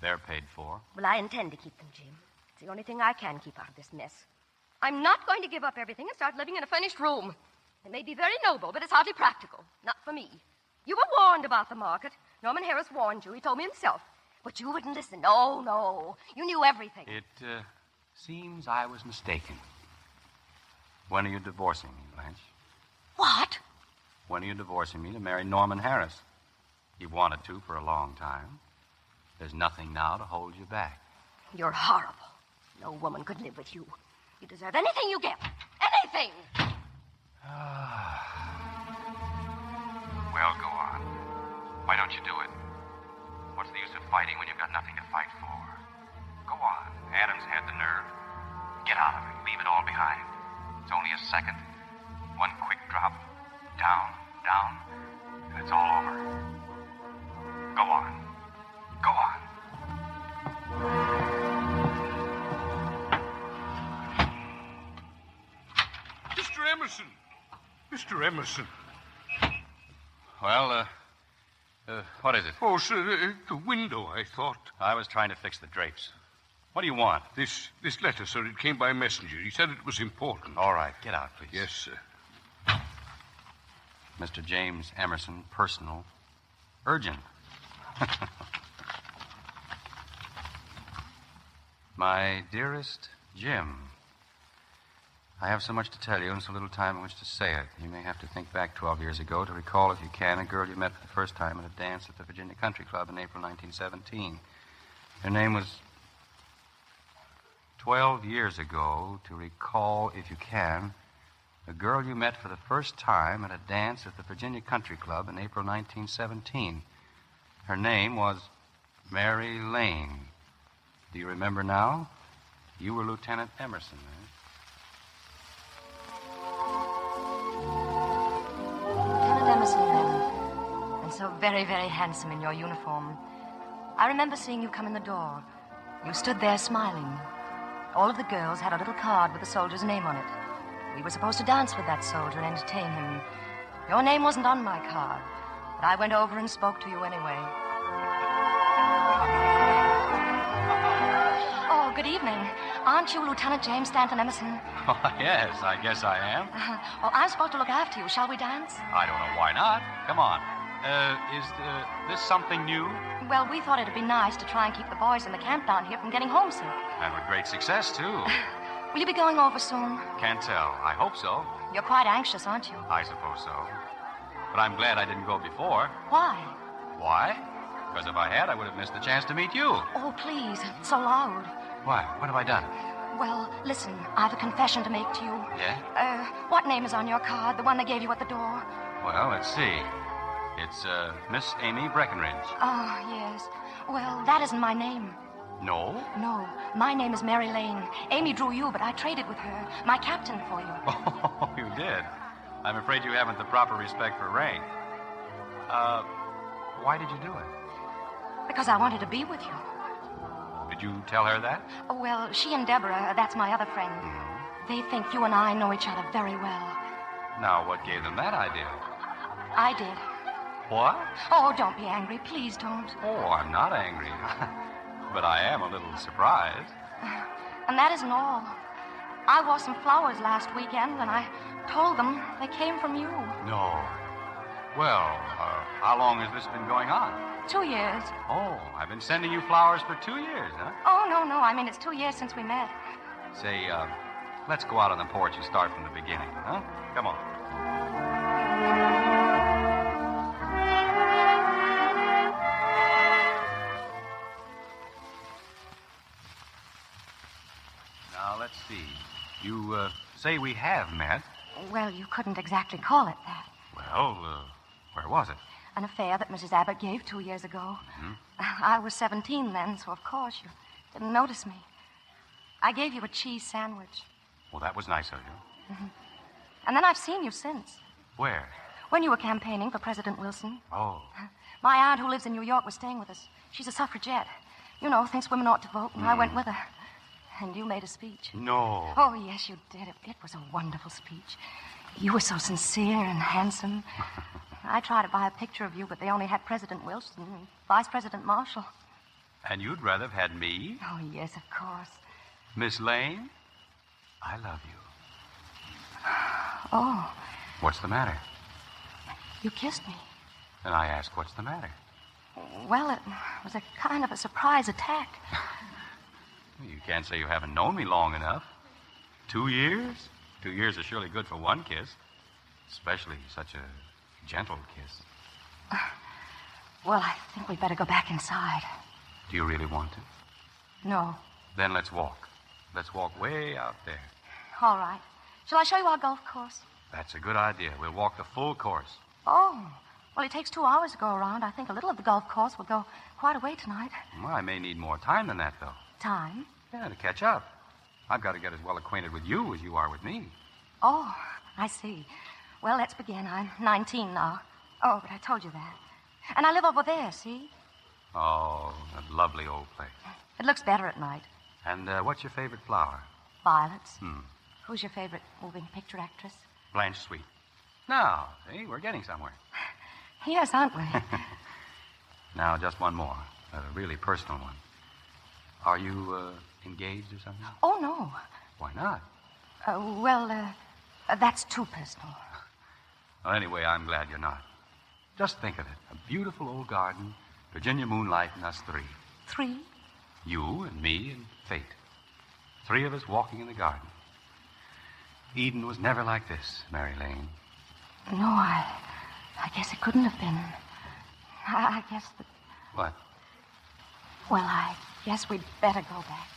They're paid for. Well, I intend to keep them, Jim. It's the only thing I can keep out of this mess. I'm not going to give up everything and start living in a furnished room. It may be very noble, but it's hardly practical. Not for me. You were warned about the market. Norman Harris warned you. He told me himself. But you wouldn't listen. No. You knew everything. It seems I was mistaken. When are you divorcing me, Blanche? What? When are you divorcing me to marry Norman Harris? You wanted to for a long time. There's nothing now to hold you back. You're horrible. No woman could live with you. You deserve anything you get. Anything! Well, go on. Why don't you do it? What's the use of fighting when you've got nothing to fight for? Go on. Adams had the nerve. Get out of it. Leave it all behind. It's only a second. One quick drop. Down, and it's all over. Go on. Go on. Mr. Emerson! Mr. Emerson! Well, what is it? Oh, sir, the window, I thought. I was trying to fix the drapes. What do you want? This letter, sir, it came by messenger. He said it was important. All right, get out, please. Yes, sir. Mr. James Emerson, personal, urgent. My dearest Jim, I have so much to tell you and so little time in which to say it. You may have to think back 12 years ago to recall, if you can, a girl you met for the first time at a dance at the Virginia Country Club in April 1917. Her name was... 12 years ago, to recall, if you can, a girl you met for the first time at a dance at the Virginia Country Club in April 1917. Her name was Mary Lane. Do you remember now? You were Lieutenant Emerson, eh? Lieutenant Emerson, then. And so very, very handsome in your uniform. I remember seeing you come in the door. You stood there smiling. All of the girls had a little card with the soldier's name on it. We were supposed to dance with that soldier and entertain him. Your name wasn't on my card, but I went over and spoke to you anyway. Oh, good evening. Aren't you Lieutenant James Stanton Emerson? Oh, yes, I guess I am. Well, I'm supposed to look after you. Shall we dance? I don't know why not. Come on. Is this something new? Well, we thought it'd be nice to try and keep the boys in the camp down here from getting homesick. And with great success, too. Will you be going over soon? Can't tell. I hope so. You're quite anxious, aren't you? I suppose so. But I'm glad I didn't go before. Why? Why? Because if I had, I would have missed the chance to meet you. Oh, please. It's so loud. Why? What have I done? Well, listen, I've a confession to make to you. Yeah? What name is on your card, the one they gave you at the door? Well, let's see. It's, Miss Amy Breckenridge. Oh, yes. Well, that isn't my name. No? No. My name is Mary Lane. Amy drew you, but I traded with her. My captain for you. Oh, you did? I'm afraid you haven't the proper respect for rank. Why did you do it? Because I wanted to be with you. Did you tell her that? Oh, well, she and Deborah, that's my other friend. They think you and I know each other very well. Now, what gave them that idea? I did. What? Oh, don't be angry. Please don't. Oh, I'm not angry. But I am a little surprised. And that isn't all. I wore some flowers last weekend, and I told them they came from you. No. Well, how long has this been going on? 2 years. Oh, I've been sending you flowers for 2 years, huh? Oh, no. I mean, it's 2 years since we met. Say, let's go out on the porch and start from the beginning, huh? Come on. Now, let's see. You say we have met. Well, you couldn't exactly call it that. Well, where was it? An affair that Mrs. Abbott gave 2 years ago. Mm-hmm. I was 17 then, so of course you didn't notice me. I gave you a cheese sandwich. Well, that was nice of you. Mm-hmm. And then I've seen you since. Where? When you were campaigning for President Wilson. Oh. My aunt, who lives in New York, was staying with us. She's a suffragette. You know, thinks women ought to vote, and I went with her. And you made a speech. No. Oh, yes, you did. It was a wonderful speech. You were so sincere and handsome. I tried to buy a picture of you, but they only had President Wilson and Vice President Marshall. And you'd rather have had me? Oh, yes, of course. Miss Lane, I love you. Oh. What's the matter? You kissed me. And I asked, what's the matter? Well, it was a kind of a surprise attack. You can't say you haven't known me long enough. 2 years? 2 years is surely good for one kiss. Especially such a gentle kiss. Well, I think we'd better go back inside. Do you really want to? No. Then let's walk. Let's walk way out there. All right. Shall I show you our golf course? That's a good idea. We'll walk the full course. Oh. Well, it takes 2 hours to go around. I think a little of the golf course will go quite a way tonight. Well, I may need more time than that, though. Time? Yeah, to catch up. I've got to get as well acquainted with you as you are with me. Oh, I see. Well, let's begin. I'm 19 now. Oh, but I told you that. And I live over there, see? Oh, a lovely old place. It looks better at night. And what's your favorite flower? Violets. Who's your favorite moving picture actress? Blanche Sweet. Now, see, we're getting somewhere. Yes, aren't we? Now, just one more. A really personal one. Are you engaged or something? Oh, no. Why not? That's too personal. Well, anyway, I'm glad you're not. Just think of it. A beautiful old garden, Virginia moonlight, and us three. 3? You and me and fate. 3 of us walking in the garden. Eden was never like this, Mary Lane. No, I guess it couldn't have been. I guess that... What? Well, I guess we'd better go back.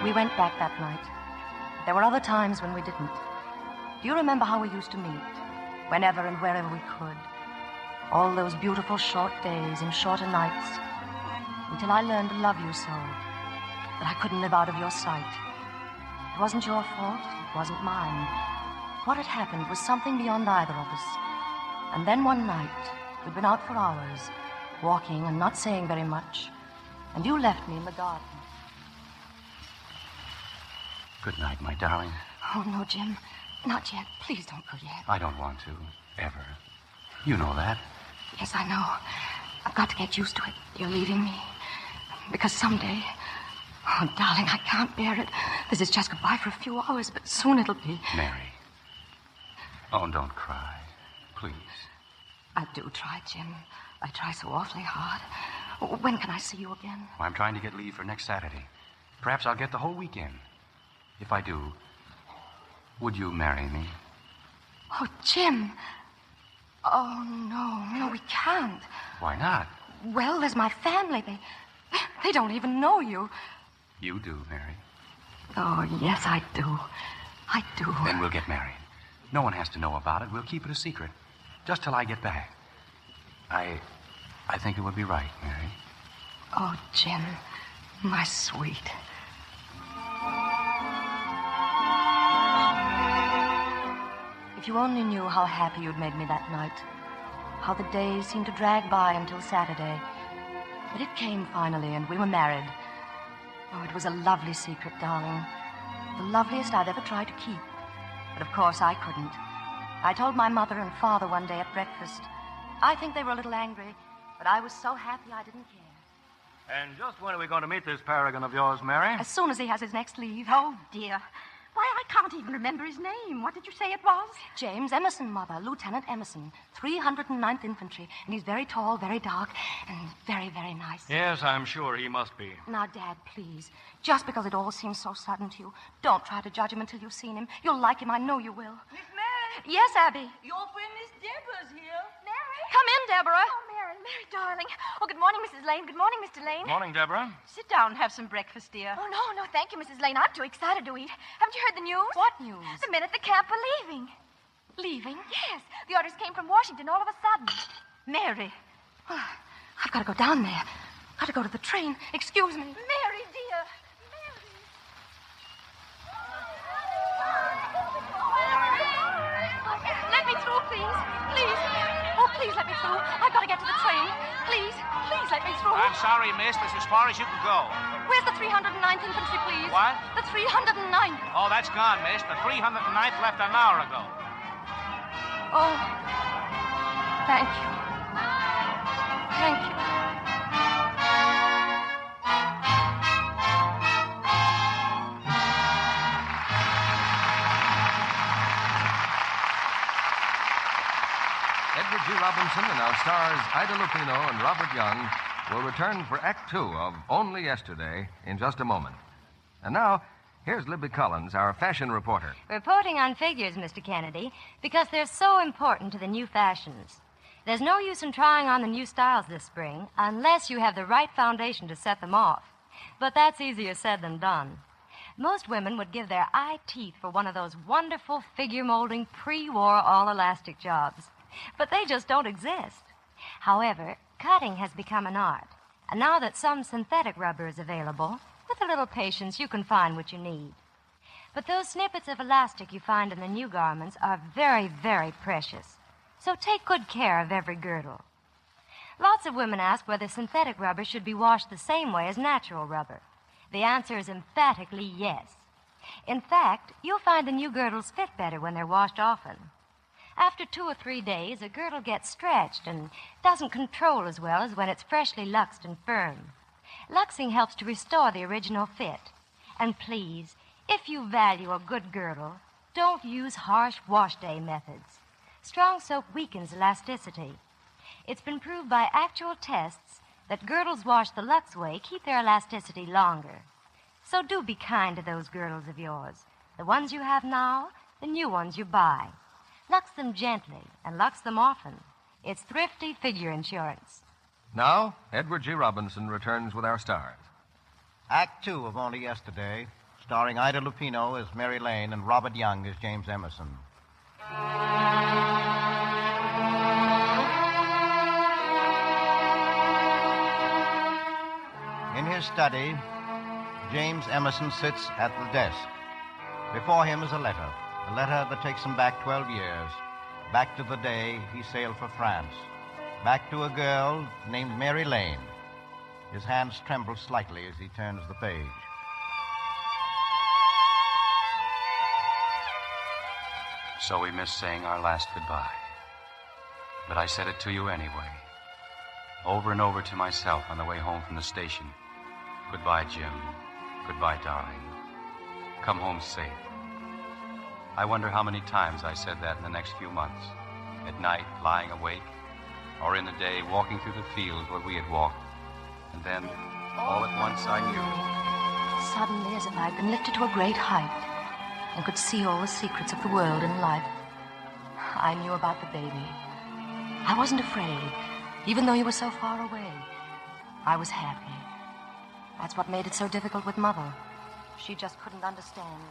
We went back that night. There were other times when we didn't. Do you remember how we used to meet? Whenever and wherever we could. All those beautiful short days and shorter nights. Until I learned to love you so that I couldn't live out of your sight. It wasn't your fault. It wasn't mine. What had happened was something beyond either of us. And then one night, we'd been out for hours, walking and not saying very much. And you left me in the garden. Good night, my darling. Oh, no, Jim. Not yet. Please don't go yet. I don't want to, ever. You know that. Yes, I know. I've got to get used to it. You're leaving me. Because someday... Oh, darling, I can't bear it. This is just goodbye for a few hours, but soon it'll be... Mary. Oh, don't cry. Please. I do try, Jim. I try so awfully hard. When can I see you again? I'm trying to get leave for next Saturday. Perhaps I'll get the whole weekend. If I do, would you marry me? Oh, Jim. Oh, no, we can't. Why not? Well, there's my family. They don't even know you. You do, Mary. Oh, yes, I do. I do. Then we'll get married. No one has to know about it. We'll keep it a secret. Just till I get back. I think it would be right, Mary. Oh, Jim, my sweet. If you only knew how happy you'd made me that night. How the days seemed to drag by until Saturday. But it came finally, and we were married. Oh, it was a lovely secret, darling. The loveliest I've ever tried to keep. But of course I couldn't. I told my mother and father one day at breakfast. I think they were a little angry, but I was so happy I didn't care. And just when are we going to meet this paragon of yours, Mary? As soon as he has his next leave. Oh, dear. Why, I can't even remember his name. What did you say it was? James Emerson, Mother. Lieutenant Emerson. 309th Infantry. And he's very tall, very dark, and very, very nice. Yes, I'm sure he must be. Now, Dad, please. Just because it all seems so sudden to you, don't try to judge him until you've seen him. You'll like him, I know you will. Miss Mary? Yes, Abby? Your friend Miss Deborah's here. Mary? Come in, Deborah. Oh, Mary, darling. Oh, good morning, Mrs. Lane. Good morning, Mr. Lane. Morning, Deborah. Sit down and have some breakfast, dear. Oh, no, thank you, Mrs. Lane. I'm too excited to eat. Haven't you heard the news? What news? The men at the camp were leaving. Leaving? Yes. The orders came from Washington all of a sudden. Mary. Oh, I've got to go down there. Got to go to the train. Excuse me. Mary, dear. Let me through, please. Please. Oh, please let me through. I've got to get to the train. Please let me through. I'm sorry, miss. This is as far as you can go. Where's the 309th Infantry, please? What? The 309th. Oh, that's gone, miss. The 309th left an hour ago. Oh, thank you. Thank you. Edward G. Robinson and our stars Ida Lupino and Robert Young will return for Act Two of Only Yesterday in just a moment. And now, here's Libby Collins, our fashion reporter. Reporting on figures, Mr. Kennedy, because they're so important to the new fashions. There's no use in trying on the new styles this spring unless you have the right foundation to set them off. But that's easier said than done. Most women would give their eye teeth for one of those wonderful figure-molding pre-war all-elastic jobs. But they just don't exist. However, cutting has become an art. And now that some synthetic rubber is available, with a little patience, you can find what you need. But those snippets of elastic you find in the new garments are very, very precious. So take good care of every girdle. Lots of women ask whether synthetic rubber should be washed the same way as natural rubber. The answer is emphatically yes. In fact, you'll find the new girdles fit better when they're washed often. After 2 or 3 days, a girdle gets stretched and doesn't control as well as when it's freshly luxed and firm. Luxing helps to restore the original fit. And please, if you value a good girdle, don't use harsh wash day methods. Strong soap weakens elasticity. It's been proved by actual tests that girdles washed the Lux way keep their elasticity longer. So do be kind to those girdles of yours. The ones you have now, the new ones you buy. Lux them gently and lux them often. It's thrifty figure insurance. Now, Edward G. Robinson returns with our stars. Act Two of Only Yesterday, starring Ida Lupino as Mary Lane and Robert Young as James Emerson. In his study, James Emerson sits at the desk. Before him is a letter that takes him back 12 years, back to the day he sailed for France, back to a girl named Mary Lane. His hands tremble slightly as he turns the page. So we missed saying our last goodbye. But I said it to you anyway. Over and over to myself on the way home from the station. Goodbye, Jim. Goodbye, darling. Come home safe. I wonder how many times I said that in the next few months. At night, lying awake, or in the day, walking through the fields where we had walked. And then, all at once, I knew. Suddenly, as if I'd been lifted to a great height and could see all the secrets of the world and life, I knew about the baby. I wasn't afraid, even though he was so far away. I was happy. That's what made it so difficult with Mother. She just couldn't understand.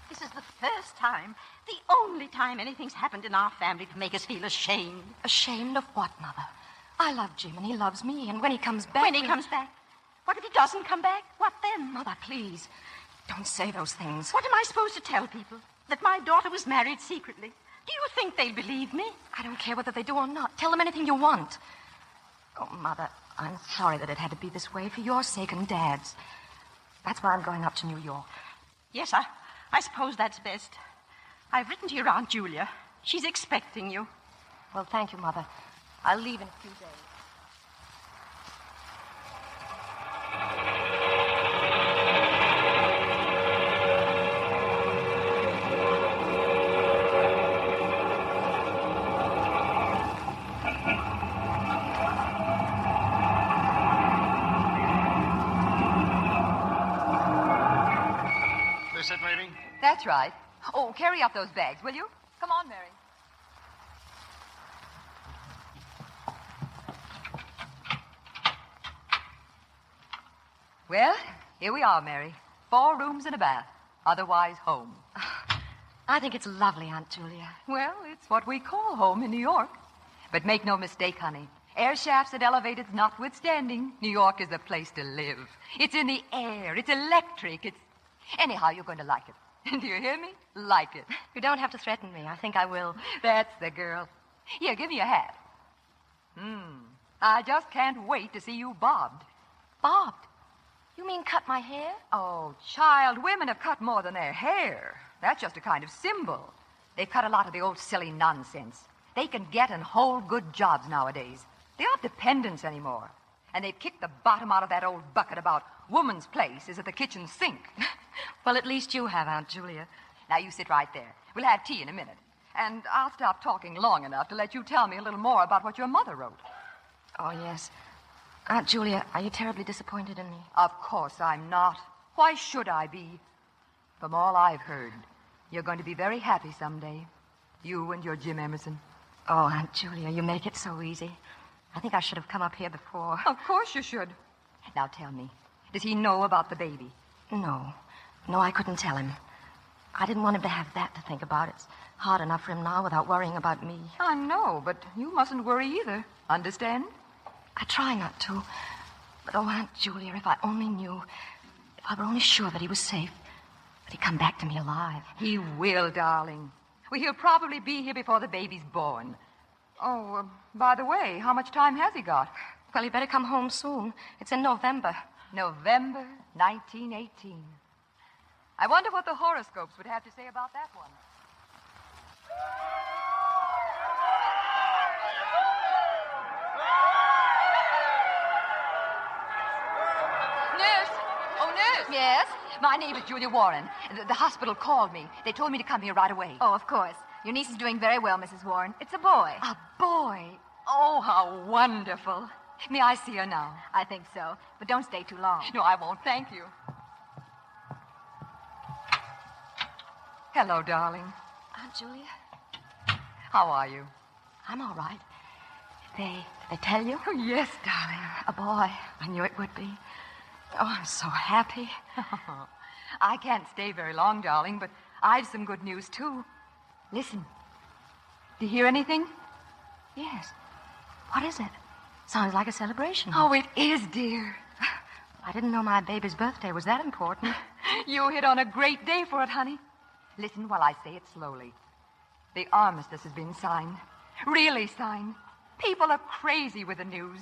This is the first time, the only time anything's happened in our family to make us feel ashamed. Ashamed of what, Mother? I love Jim, and he loves me, and when he comes back... When he comes back? What if he doesn't come back? What then? Mother, please, don't say those things. What am I supposed to tell people? That my daughter was married secretly? Do you think they'll believe me? I don't care whether they do or not. Tell them anything you want. Oh, Mother, I'm sorry that it had to be this way for your sake and Dad's. That's why I'm going up to New York. Yes, I suppose that's best. I've written to your Aunt Julia. She's expecting you. Well, thank you, Mother. I'll leave in a few days. This it, lady? That's right. Oh, carry up those bags, will you? Come on, Mary. Well, here we are, Mary. 4 rooms and a bath. Otherwise, home. I think it's lovely, Aunt Julia. Well, it's what we call home in New York. But make no mistake, honey. Air shafts and elevators notwithstanding, New York is the place to live. It's in the air. It's electric. It's... Anyhow, you're going to like it. Do you hear me? Like it. You don't have to threaten me. I think I will. That's the girl. Here, give me a hat. I just can't wait to see you bobbed. Bobbed? You mean cut my hair? Oh, child, women have cut more than their hair. That's just a kind of symbol. They've cut a lot of the old silly nonsense. They can get and hold good jobs nowadays. They aren't dependents anymore. And they've kicked the bottom out of that old bucket about woman's place is at the kitchen sink. Well, at least you have, Aunt Julia. Now, you sit right there. We'll have tea in a minute. And I'll stop talking long enough to let you tell me a little more about what your mother wrote. Oh, yes. Aunt Julia, are you terribly disappointed in me? Of course I'm not. Why should I be? From all I've heard, you're going to be very happy someday. You and your Jim Emerson. Oh, Aunt Julia, you make it so easy. I think I should have come up here before. Of course you should. Now tell me, does he know about the baby? No. No, I couldn't tell him. I didn't want him to have that to think about. It's hard enough for him now without worrying about me. I know, but you mustn't worry either. Understand? I try not to. But, oh, Aunt Julia, if I only knew, if I were only sure that he was safe, that he'd come back to me alive. He will, darling. Well, he'll probably be here before the baby's born. Oh, by the way, how much time has he got? Well, he better come home soon. It's in November. November 1918. I wonder what the horoscopes would have to say about that one. Nurse! Oh, nurse! Yes? My name is Julia Warren. The hospital called me. They told me to come here right away. Oh, of course. Your niece is doing very well, Mrs. Warren. It's a boy. A boy? Oh, how wonderful. May I see her now? I think so. But don't stay too long. No, I won't. Thank you. Hello, darling. Aunt Julia? How are you? I'm all right. Did they tell you? Oh, yes, darling. A boy. I knew it would be. Oh, I'm so happy. I can't stay very long, darling, but I've some good news, too. Listen. Do you hear anything? Yes. What is it? Sounds like a celebration. Oh, it is, dear. I didn't know my baby's birthday was that important. You hit on a great day for it, honey. Listen while I say it slowly. The armistice has been signed. Really signed. People are crazy with the news.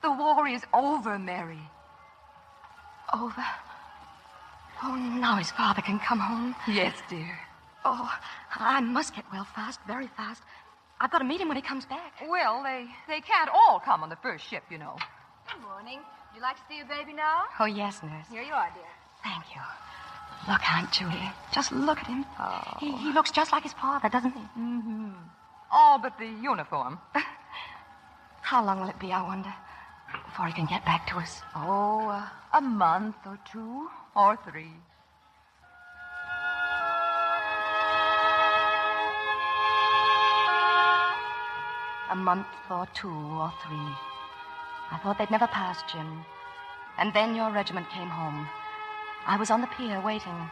The war is over, Mary. Over? Oh, now his father can come home. Yes, dear. Oh, I must get well fast, very fast. I've got to meet him when he comes back. Well, they can't all come on the first ship, you know. Good morning. Would you like to see your baby now? Oh, yes, nurse. Here you are, dear. Thank you. Look, Aunt Julia. Just look at him. Oh. He looks just like his father, doesn't he? Mm-hmm. All but the uniform. How long will it be, I wonder, before he can get back to us? Oh, a month or 2 or 3. A month or 2 or 3. I thought they'd never pass, Jim. And then your regiment came home. I was on the pier waiting.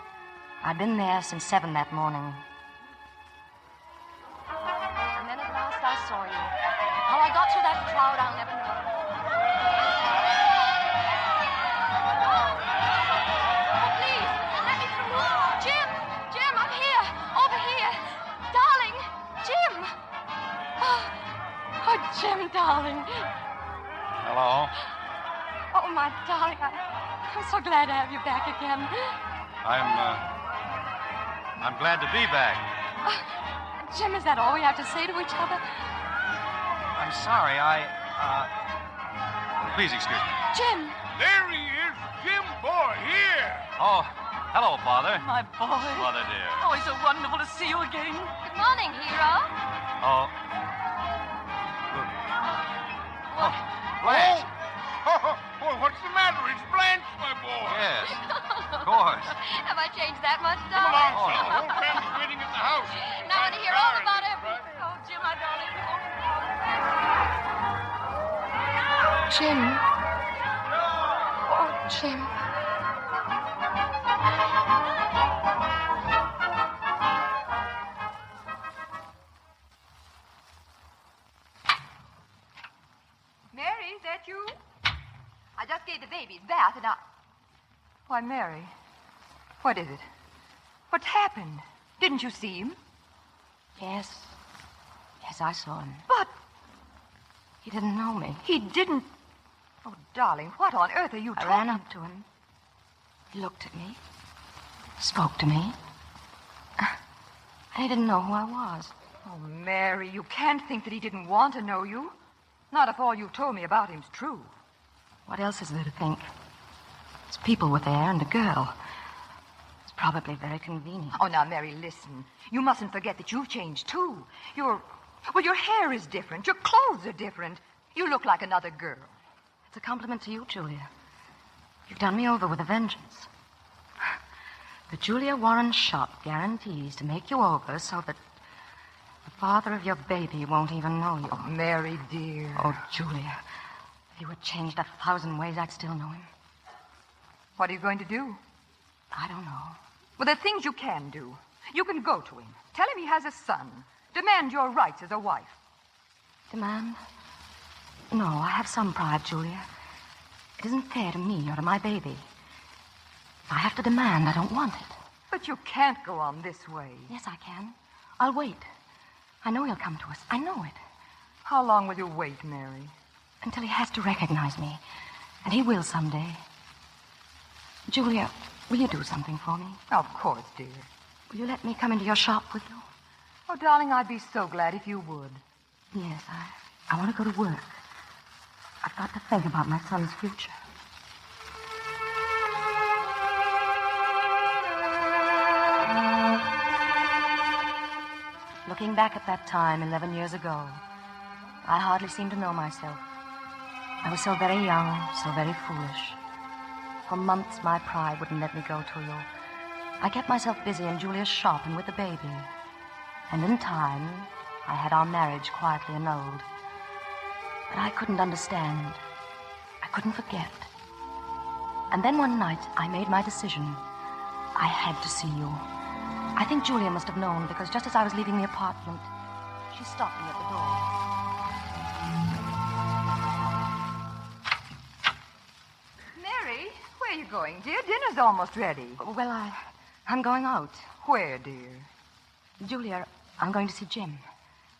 I'd been there since 7 that morning. And then at last I saw you. How I got through that crowd, I'll never know. I'm so glad to have you back again. I'm glad to be back. Jim, is that all we have to say to each other? I'm sorry, Please excuse me. Jim! There he is, Jim boy, here. Oh, hello, Father. My boy. Mother dear. Oh, it's so wonderful to see you again. Good morning, hero. Oh. Blanche. Oh, what's the matter? It's Blanche, my boy. Yes, of course. Have I changed that much, Come darling? along, son. The whole family's waiting at the house. Now I want to hear all about everything. Oh, Jim, my darling. Jim. Oh, Jim. Mary, is that you? I just gave the baby's bath and I... Why, Mary, what is it? What's happened? Didn't you see him? Yes. Yes, I saw him. But... He didn't know me. He didn't... Oh, darling, what on earth are you I talking... ran up to him. He looked at me. Spoke to me. And he didn't know who I was. Oh, Mary, you can't think that he didn't want to know you. Not if all you told me about him's true. What else is there to think? It's people with air and a girl. It's probably very convenient. Oh, now, Mary, listen. You mustn't forget that you've changed, too. Well, your hair is different. Your clothes are different. You look like another girl. It's a compliment to you, Julia. You've done me over with a vengeance. The Julia Warren shop guarantees to make you over so that the father of your baby won't even know you. Oh, Mary, dear. Oh, Julia, if you were changed 1,000 ways, I'd still know him. What are you going to do? I don't know. Well, there are things you can do. You can go to him. Tell him he has a son. Demand your rights as a wife. Demand? No, I have some pride, Julia. It isn't fair to me or to my baby. If I have to demand, I don't want it. But you can't go on this way. Yes, I can. I'll wait. I know he'll come to us. I know it. How long will you wait, Mary? Until he has to recognize me. And he will someday. Julia, will you do something for me? Of course, dear. Will you let me come into your shop with you? Oh, darling, I'd be so glad if you would. Yes, I want to go to work. I've got to think about my son's future. Looking back at that time 11 years ago, I hardly seem to know myself. I was so very young, so very foolish. For months, my pride wouldn't let me go to you. I kept myself busy in Julia's shop and with the baby. And in time, I had our marriage quietly annulled. But I couldn't understand. I couldn't forget. And then one night, I made my decision. I had to see you. I think Julia must have known, because just as I was leaving the apartment, she stopped me at the door. Mary, where are you going, dear? Dinner's almost ready. Well, I'm going out. Where, dear? Julia, I'm going to see Jim.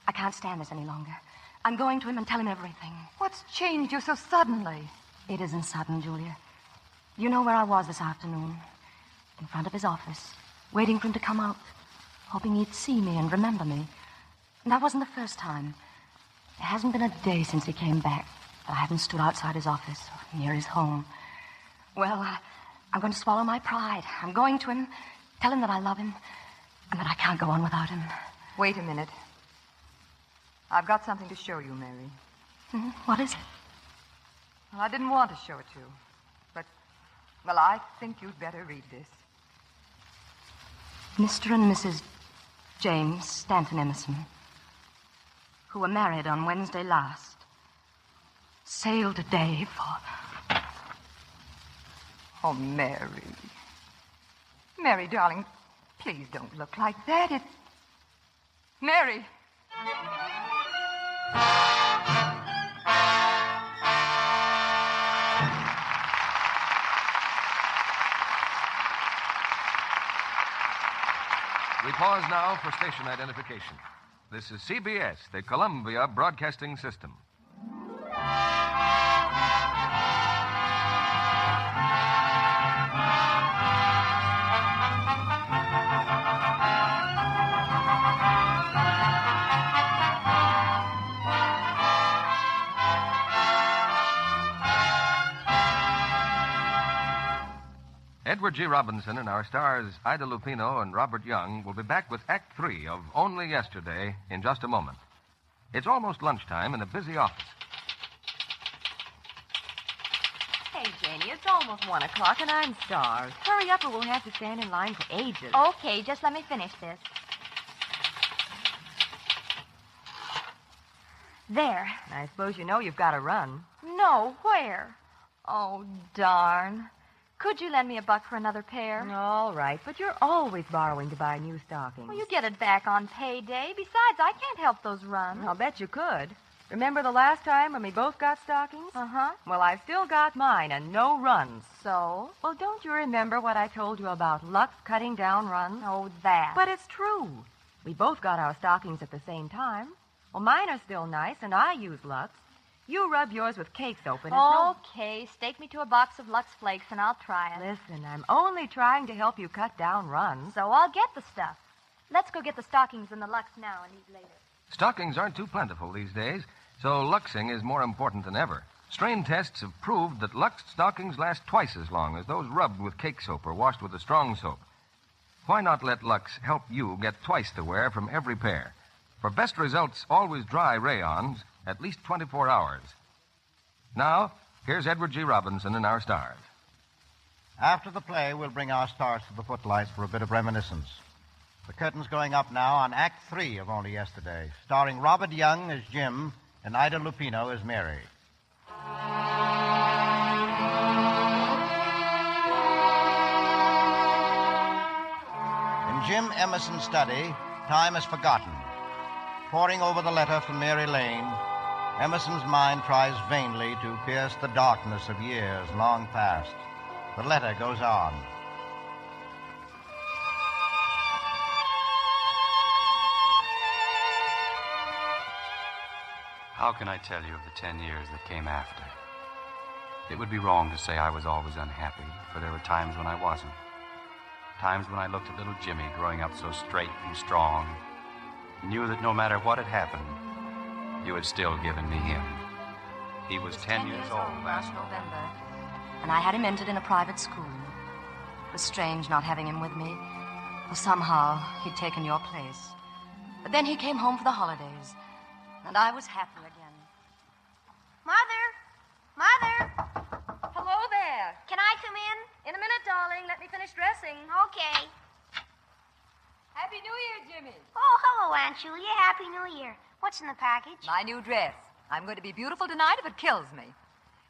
I can't stand this any longer. I'm going to him and tell him everything. What's changed you so suddenly? It isn't sudden, Julia. You know where I was this afternoon. In front of his office, waiting for him to come out, hoping he'd see me and remember me. And that wasn't the first time. There hasn't been a day since he came back that I haven't stood outside his office or near his home. Well, I'm going to swallow my pride. I'm going to him, tell him that I love him, and that I can't go on without him. Wait a minute. I've got something to show you, Mary. Mm-hmm. What is it? Well, I didn't want to show it to you. But, well, I think you'd better read this. Mr. and Mrs. James Stanton Emerson, who were married on Wednesday last, sailed today for... Oh, Mary. Mary, darling, please don't look like that. It's... Mary! We pause now for station identification. This is CBS, the Columbia Broadcasting System. Edward G. Robinson and our stars Ida Lupino and Robert Young will be back with Act 3 of Only Yesterday in just a moment. It's almost lunchtime in a busy office. Hey, Janie, it's almost 1 o'clock and I'm starved. Hurry up or we'll have to stand in line for ages. Okay, just let me finish this. There. I suppose you know you've got to run. No, where? Oh, darn. Could you lend me $1 for another pair? All right, but you're always borrowing to buy new stockings. Well, you get it back on payday. Besides, I can't help those runs. I'll bet you could. Remember the last time when we both got stockings? Uh-huh. Well, I've still got mine and no runs. So? Well, don't you remember what I told you about Lux cutting down runs? Oh, that. But it's true. We both got our stockings at the same time. Well, mine are still nice, and I use Lux. You rub yours with cake soap, and Okay, stake me to a box of Lux Flakes, and I'll try it. Listen, I'm only trying to help you cut down runs. So I'll get the stuff. Let's go get the stockings and the Lux now and eat later. Stockings aren't too plentiful these days, so luxing is more important than ever. Strain tests have proved that Lux stockings last twice as long as those rubbed with cake soap or washed with a strong soap. Why not let Lux help you get twice the wear from every pair? For best results, always dry rayons, at least 24 hours. Now, here's Edward G. Robinson and our stars. After the play, we'll bring our stars to the footlights for a bit of reminiscence. The curtain's going up now on Act 3 of Only Yesterday, starring Robert Young as Jim and Ida Lupino as Mary. In Jim Emerson's study, time is forgotten. Poring over the letter from Mary Lane, Emerson's mind tries vainly to pierce the darkness of years long past. The letter goes on. How can I tell you of the 10 years that came after? It would be wrong to say I was always unhappy, for there were times when I wasn't. Times when I looked at little Jimmy growing up so straight and strong, knew that no matter what had happened, you had still given me him. He was 10 years old last November, and I had him entered in a private school. It was strange not having him with me, for somehow he'd taken your place. But then he came home for the holidays, and I was happy again. Mother! Mother! Hello there. Can I come in? In a minute, darling. Let me finish dressing. Okay. Happy New Year, Jimmy. Oh, hello, Aunt Julia. Happy New Year. What's in the package? My new dress. I'm going to be beautiful tonight if it kills me.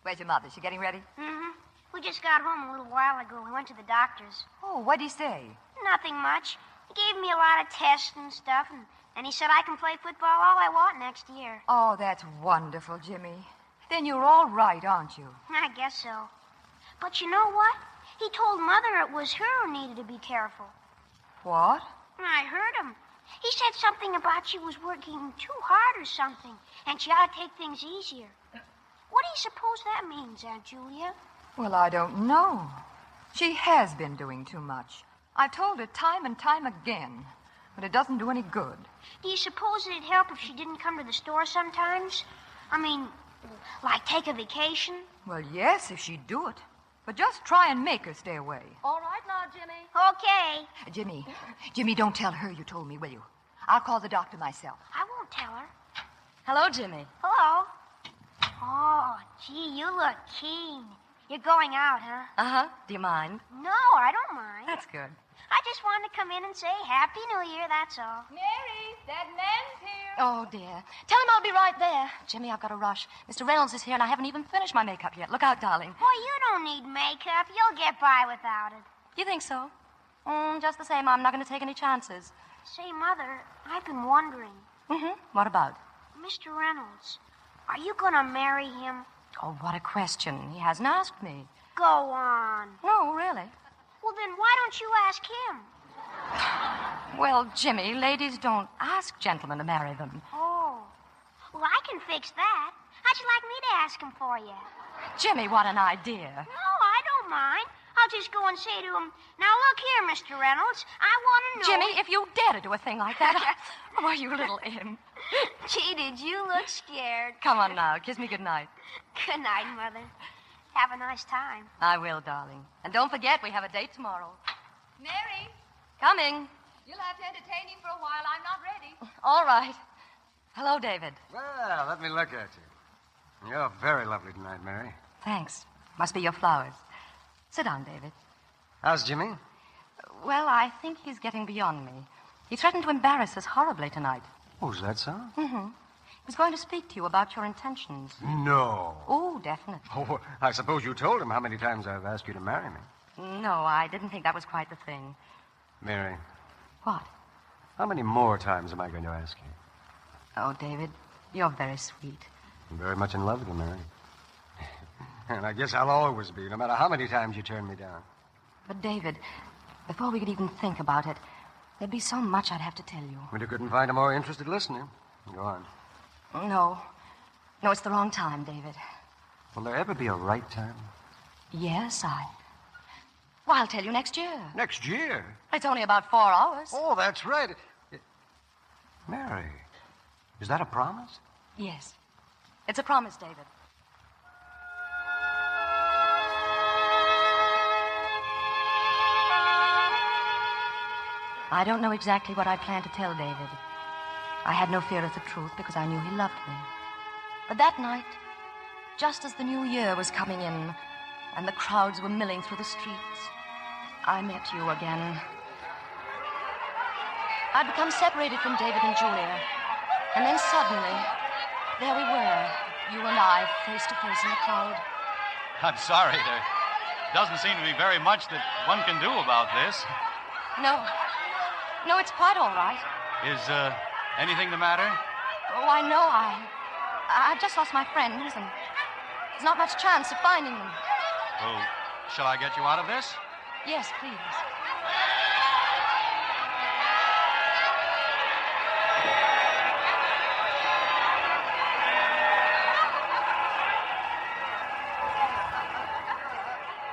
Where's your mother? She getting ready? Mm-hmm. We just got home a little while ago. We went to the doctor's. Oh, what'd he say? Nothing much. He gave me a lot of tests and stuff, and he said I can play football all I want next year. Oh, that's wonderful, Jimmy. Then you're all right, aren't you? I guess so. But you know what? He told Mother it was her who needed to be careful. What? I heard him. He said something about she was working too hard or something, and she ought to take things easier. What do you suppose that means, Aunt Julia? Well, I don't know. She has been doing too much. I've told her time and time again, but it doesn't do any good. Do you suppose it'd help if she didn't come to the store sometimes? I mean, like take a vacation? Well, yes, if she'd do it. But just try and make her stay away. All right now, Jimmy. Okay. Jimmy, don't tell her you told me, will you? I'll call the doctor myself. I won't tell her. Hello, Jimmy. Hello. Oh, gee, you look keen. You're going out, huh? Uh-huh. Do you mind? No, I don't mind. That's good. I just wanted to come in and say Happy New Year, that's all. Mary, that man's here. Oh, dear. Tell him I'll be right there. Jimmy, I've got to rush. Mr. Reynolds is here, and I haven't even finished my makeup yet. Look out, darling. Boy, you don't need makeup. You'll get by without it. You think so? Just the same, I'm not going to take any chances. Say, Mother, I've been wondering. Mm-hmm. What about? Mr. Reynolds, are you going to marry him? Oh, what a question. He hasn't asked me. Go on. No, really. Well, then why don't you ask him? Well, Jimmy, ladies don't ask gentlemen to marry them. Oh. Well, I can fix that. How'd you like me to ask him for you? Jimmy, what an idea. No, I don't mind. I'll just go and say to him, now look here, Mr. Reynolds, I want to know... Jimmy, if you dare to do a thing like that... Oh, you little imp. Gee, did you look scared? Come on now. Kiss me goodnight. Good night, Mother. Have a nice time. I will, darling. And don't forget, we have a date tomorrow. Mary, Coming. you'll have to entertain him for a while. I'm not ready. All right. Hello, David. Well, let me look at you. You're very lovely tonight, Mary. Thanks. Must be your flowers. Sit down, David. How's Jimmy? Well, I think he's getting beyond me. He threatened to embarrass us horribly tonight. Oh, is that so? Mm-hmm. He was going to speak to you about your intentions. No. Oh, definitely. Oh, I suppose you told him how many times I've asked you to marry me. No, I didn't think that was quite the thing. Mary. What? How many more times am I going to ask you? Oh, David, you're very sweet. I'm very much in love with you, Mary. And I guess I'll always be, no matter how many times you turn me down. But, David, before we could even think about it, there'd be so much I'd have to tell you. Well, you couldn't find a more interested listener. Go on. No. No, it's the wrong time, David. Will there ever be a right time? Yes, Well, I'll tell you next year. Next year? It's only about 4 hours. Oh, that's right. Mary, is that a promise? Yes. It's a promise, David. I don't know exactly what I planned to tell David. I had no fear of the truth because I knew he loved me. But that night, just as the new year was coming in and the crowds were milling through the streets, I met you again. I'd become separated from David and Julia. And then suddenly, there we were, you and I, face to face in the crowd. I'm sorry. There doesn't seem to be very much that one can do about this. No, it's quite all right. Is anything the matter? Oh, I know. I've just lost my friends, and there's not much chance of finding them. Well, shall I get you out of this? Yes, please.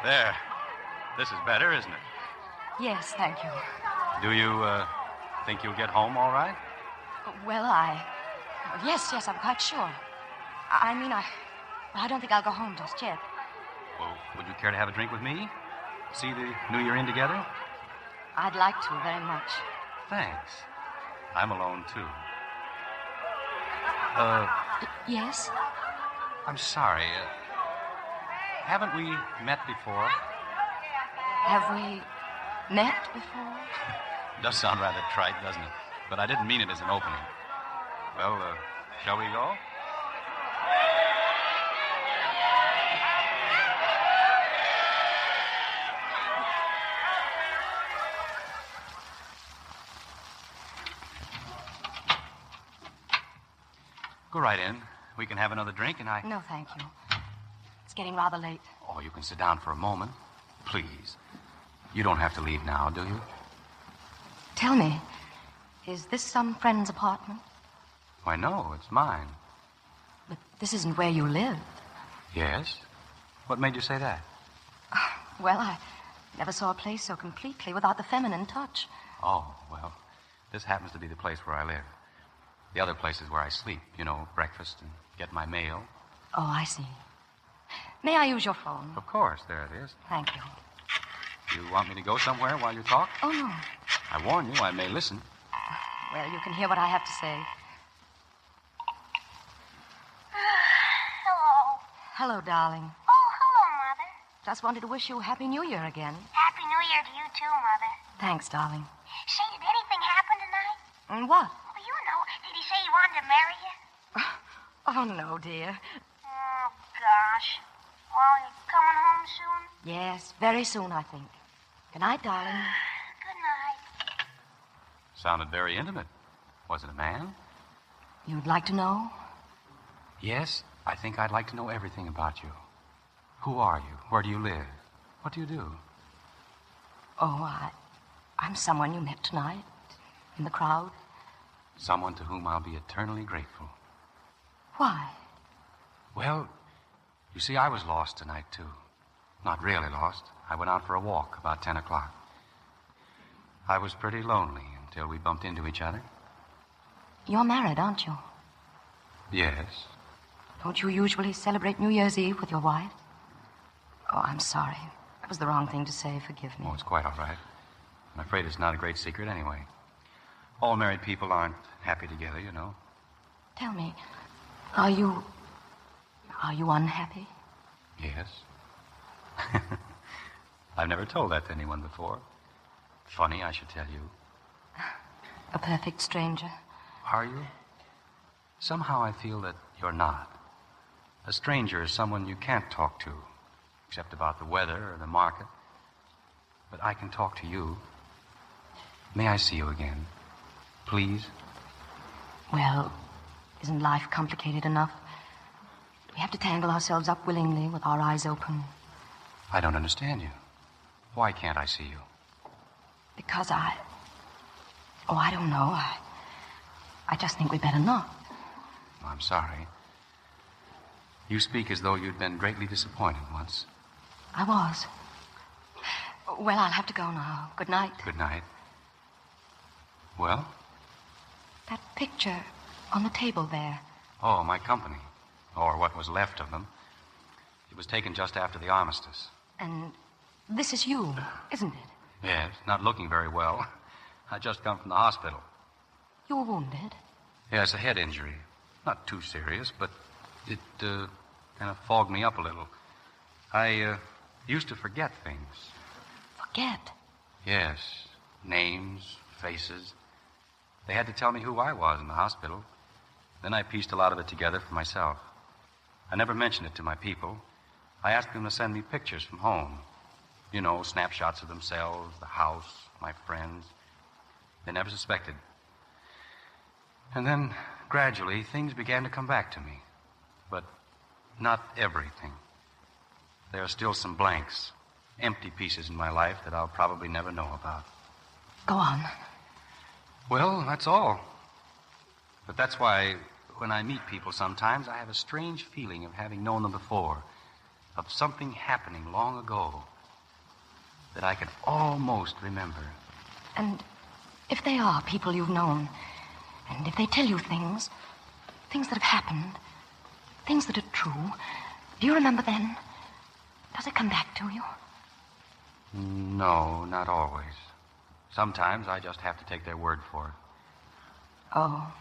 There. This is better, isn't it? Yes, thank you. Do you think you'll get home all right? Well, Yes, I'm quite sure. I don't think I'll go home just yet. Well, would you care to have a drink with me? See the New Year in together? I'd like to very much. Thanks. I'm alone, too. Yes? I'm sorry. Haven't we met before? Have we met before? Does sound rather trite, doesn't it? But I didn't mean it as an opening. Well, shall we go? Go right in. We can have another drink, and No, thank you. It's getting rather late. Oh, you can sit down for a moment. Please. You don't have to leave now, do you? Tell me, is this some friend's apartment? Why, no, it's mine. But this isn't where you live. Yes? What made you say that? Well, I never saw a place so completely without the feminine touch. Oh, well, this happens to be the place where I live. The other place is where I sleep, breakfast and get my mail. Oh, I see. May I use your phone? Of course, there it is. Thank you. You want me to go somewhere while you talk? Oh, no. I warn you, I may listen. Well, you can hear what I have to say. Hello. Hello, darling. Oh, hello, Mother. Just wanted to wish you a Happy New Year again. Happy New Year to you, too, Mother. Thanks, darling. Say, did anything happen tonight? And what? Well, you know, did he say he wanted to marry you? Oh, no, dear. Oh, gosh. Well, you coming home soon? Yes, very soon, I think. Good night, darling. Good night. Sounded very intimate. Was it a man? You'd like to know? Yes, I think I'd like to know everything about you. Who are you? Where do you live? What do you do? Oh, I'm someone you met tonight in the crowd. Someone to whom I'll be eternally grateful. Why? Well, you see, I was lost tonight, too. Not really lost. I went out for a walk about 10 o'clock. I was pretty lonely until we bumped into each other. You're married, aren't you? Yes. Don't you usually celebrate New Year's Eve with your wife? Oh, I'm sorry. That was the wrong thing to say. Forgive me. Oh, it's quite all right. I'm afraid it's not a great secret anyway. All married people aren't happy together, you know. Tell me, are you unhappy? Yes. I've never told that to anyone before. Funny, I should tell you. A perfect stranger? Are you? Somehow I feel that you're not. A stranger is someone you can't talk to, except about the weather or the market. But I can talk to you. May I see you again? Please? Well, isn't life complicated enough? Do we have to tangle ourselves up willingly with our eyes open? I don't understand you. Why can't I see you? Because I don't know. I just think we better not. Oh, I'm sorry. You speak as though you'd been greatly disappointed once. I was. Well, I'll have to go now. Good night. Good night. Well? That picture on the table there. Oh, my company. Or what was left of them. It was taken just after the armistice. And this is you, isn't it? Yes, not looking very well. I just come from the hospital. You were wounded? Yes, a head injury. Not too serious, but it kind of fogged me up a little. I used to forget things. Forget? Yes. Names, faces. They had to tell me who I was in the hospital. Then I pieced a lot of it together for myself. I never mentioned it to my people. I asked them to send me pictures from home. You know, snapshots of themselves, the house, my friends. They never suspected. And then, gradually, things began to come back to me. But not everything. There are still some blanks, empty pieces in my life that I'll probably never know about. Go on. Well, that's all. But that's why when I meet people sometimes, I have a strange feeling of having known them before, of something happening long ago that I can almost remember. And if they are people you've known, and if they tell you things that have happened, things that are true, do you remember then? Does it come back to you? No, not always. Sometimes I just have to take their word for it. Oh,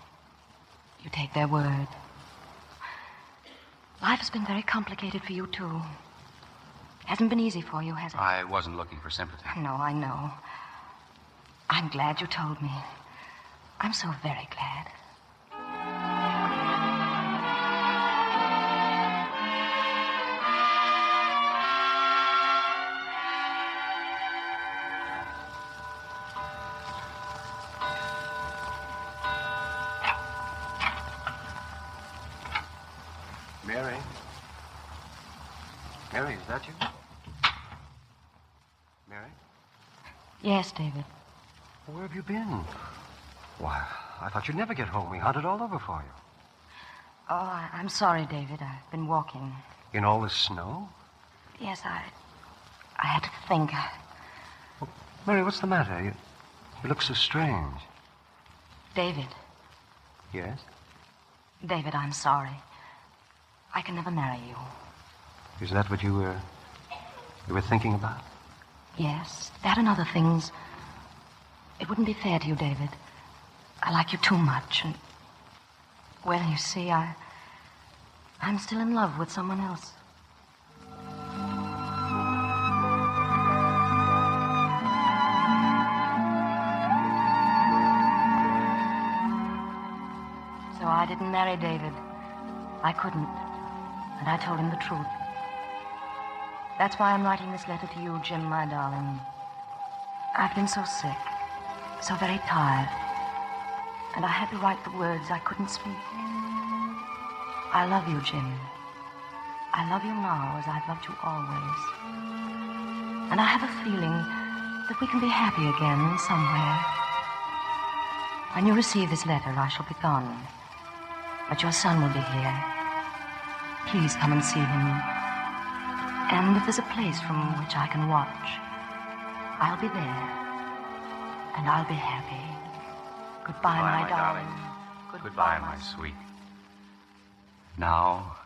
you take their word. Life has been very complicated for you, too. Hasn't been easy for you, has it? I wasn't looking for sympathy. No, I know. I'm glad you told me. I'm so very glad. Mary? Mary, is that you? Mary? Yes, David. Where have you been? Why, I thought you'd never get home. We hunted all over for you. Oh, I'm sorry, David. I've been walking. In all this snow? Yes, I had to think. Well, Mary, what's the matter? You look so strange. David. Yes? David, I'm sorry. I can never marry you. Is that what you were thinking about? Yes, that and other things. It wouldn't be fair to you, David. I like you too much, and... Well, you see, I'm still in love with someone else. So I didn't marry David. I couldn't. And I told him the truth. That's why I'm writing this letter to you, Jim, my darling. I've been so sick, so very tired. And I had to write the words I couldn't speak. I love you, Jim. I love you now as I've loved you always. And I have a feeling that we can be happy again somewhere. When you receive this letter, I shall be gone. But your son will be here. Please come and see him. And if there's a place from which I can watch, I'll be there. And I'll be happy. Goodbye, my darling. Goodbye, my sweet. Now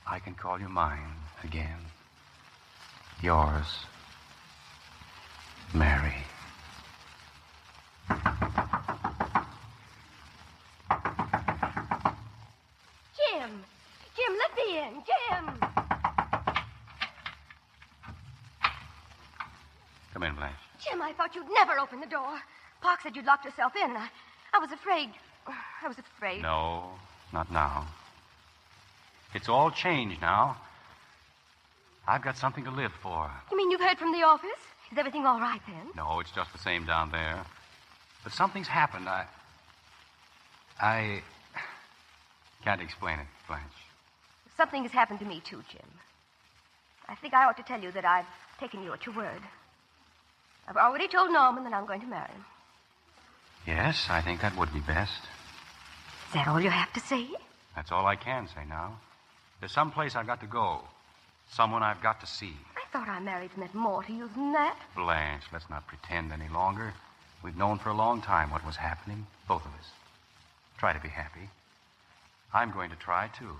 I can call you mine again. Yours, Mary. Jim! Jim, let me in! Jim! Come in, Blanche. Jim, I thought you'd never open the door. Park said you'd locked yourself in. I was afraid. I was afraid. No, not now. It's all changed now. I've got something to live for. You mean you've heard from the office? Is everything all right then? No, it's just the same down there. But something's happened. I can't explain it, Blanche. Something has happened to me, too, Jim. I think I ought to tell you that I've taken you at your word. I've already told Norman that I'm going to marry him. Yes, I think that would be best. Is that all you have to say? That's all I can say now. There's some place I've got to go. Someone I've got to see. I thought our marriage meant more to you than that. Blanche, let's not pretend any longer. We've known for a long time what was happening, both of us. Try to be happy. I'm going to try, too.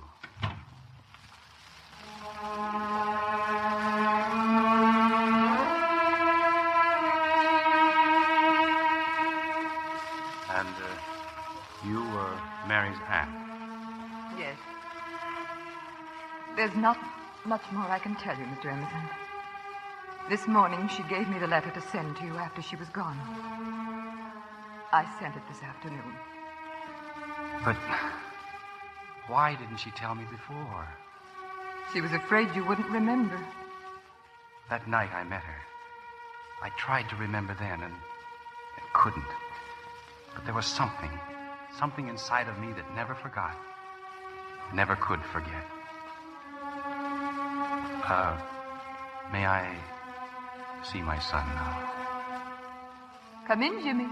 And, you were Mary's aunt? Yes. There's not much more I can tell you, Mr. Emerson. This morning, she gave me the letter to send to you after she was gone. I sent it this afternoon. But why didn't she tell me before? She was afraid you wouldn't remember. That night I met her. I tried to remember then and couldn't. But there was something inside of me that never forgot, never could forget. May I see my son now? Come in, Jimmy.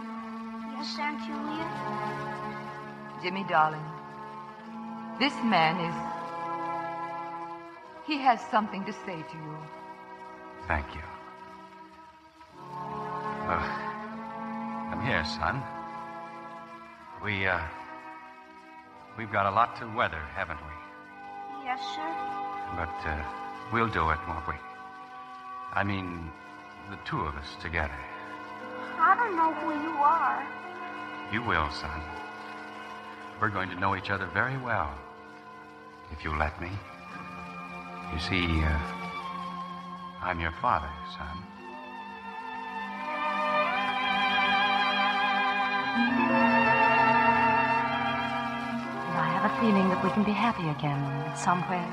Yes, Aunt Julia? Jimmy, darling, this man he has something to say to you. Thank you. Well, come here, son. We've got a lot to weather, haven't we? Yes, sir. But, we'll do it, won't we? I mean, the two of us together. I don't know who you are. You will, son. We're going to know each other very well, if you let me. You see, I'm your father, son. I have a feeling that we can be happy again somewhere.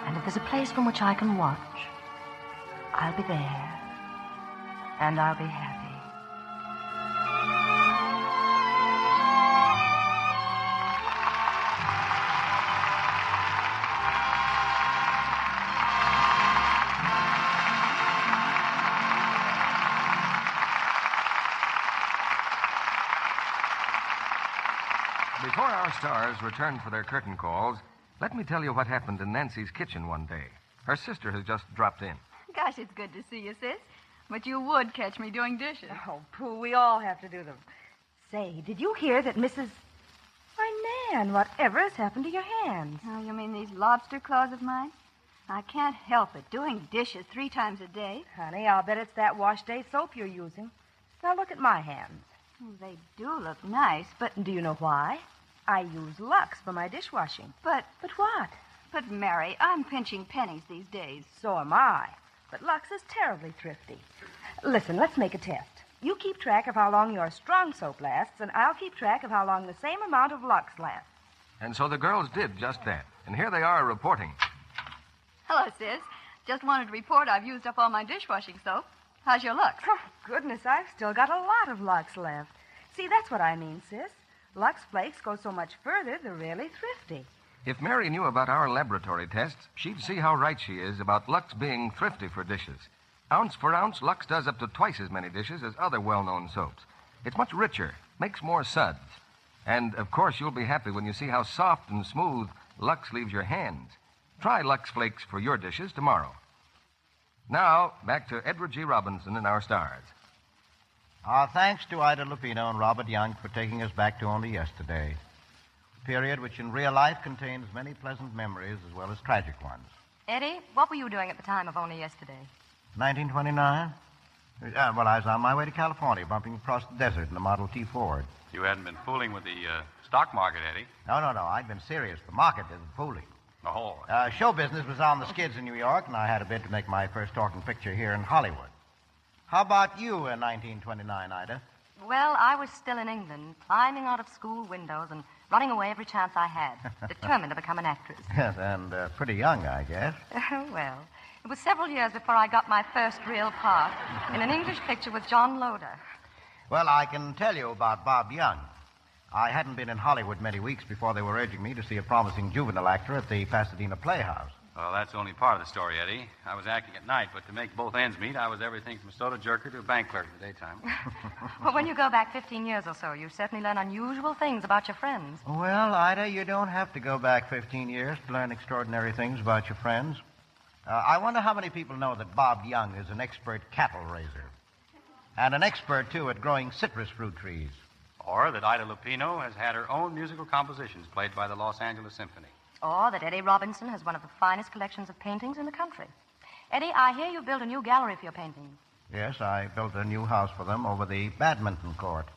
And if there's a place from which I can watch, I'll be there. And I'll be happy. Before our stars return for their curtain calls, let me tell you what happened in Nancy's kitchen one day. Her sister has just dropped in. Gosh, it's good to see you, sis. But you would catch me doing dishes. Oh, Pooh, we all have to do them. Say, did you hear that Mrs... Why, Nan, whatever has happened to your hands? Oh, you mean these lobster claws of mine? I can't help it. Doing dishes 3 times a day. Honey, I'll bet it's that wash day soap you're using. Now look at my hands. Oh, they do look nice, but... Do you know why? I use Lux for my dishwashing. But what? But, Mary, I'm pinching pennies these days. So am I. But Lux is terribly thrifty. Listen, let's make a test. You keep track of how long your strong soap lasts, and I'll keep track of how long the same amount of Lux lasts. And so the girls did just that. And here they are reporting. Hello, sis. Just wanted to report I've used up all my dishwashing soap. How's your Lux? Oh, goodness, I've still got a lot of Lux left. See, that's what I mean, sis. Lux flakes go so much further, they're really thrifty. If Mary knew about our laboratory tests, she'd see how right she is about Lux being thrifty for dishes. Ounce for ounce, Lux does up to twice as many dishes as other well-known soaps. It's much richer, makes more suds. And, of course, you'll be happy when you see how soft and smooth Lux leaves your hands. Try Lux Flakes for your dishes tomorrow. Now, back to Edward G. Robinson and our stars. Our thanks to Ida Lupino and Robert Young for taking us back to only yesterday. A period which in real life contains many pleasant memories as well as tragic ones. Eddie, what were you doing at the time of only yesterday? 1929? Well, I was on my way to California, bumping across the desert in a Model T Ford. You hadn't been fooling with the stock market, Eddie. No. I'd been serious. The market isn't fooling. Oh. Show business was on the skids in New York, and I had a bid to make my first talking picture here in Hollywood. How about you in 1929, Ida? Well, I was still in England, climbing out of school windows and running away every chance I had, determined to become an actress. Yes, and pretty young, I guess. Well, it was several years before I got my first real part in an English picture with John Loder. Well, I can tell you about Bob Young. I hadn't been in Hollywood many weeks before they were urging me to see a promising juvenile actor at the Pasadena Playhouse. Well, that's only part of the story, Eddie. I was acting at night, but to make both ends meet, I was everything from soda jerker to a bank clerk in the daytime. Well, when you go back 15 years or so, you certainly learn unusual things about your friends. Well, Ida, you don't have to go back 15 years to learn extraordinary things about your friends. I wonder how many people know that Bob Young is an expert cattle raiser. And an expert, too, at growing citrus fruit trees. Or that Ida Lupino has had her own musical compositions played by the Los Angeles Symphony. Or that Eddie Robinson has one of the finest collections of paintings in the country. Eddie, I hear you built a new gallery for your paintings. Yes, I built a new house for them over the badminton court.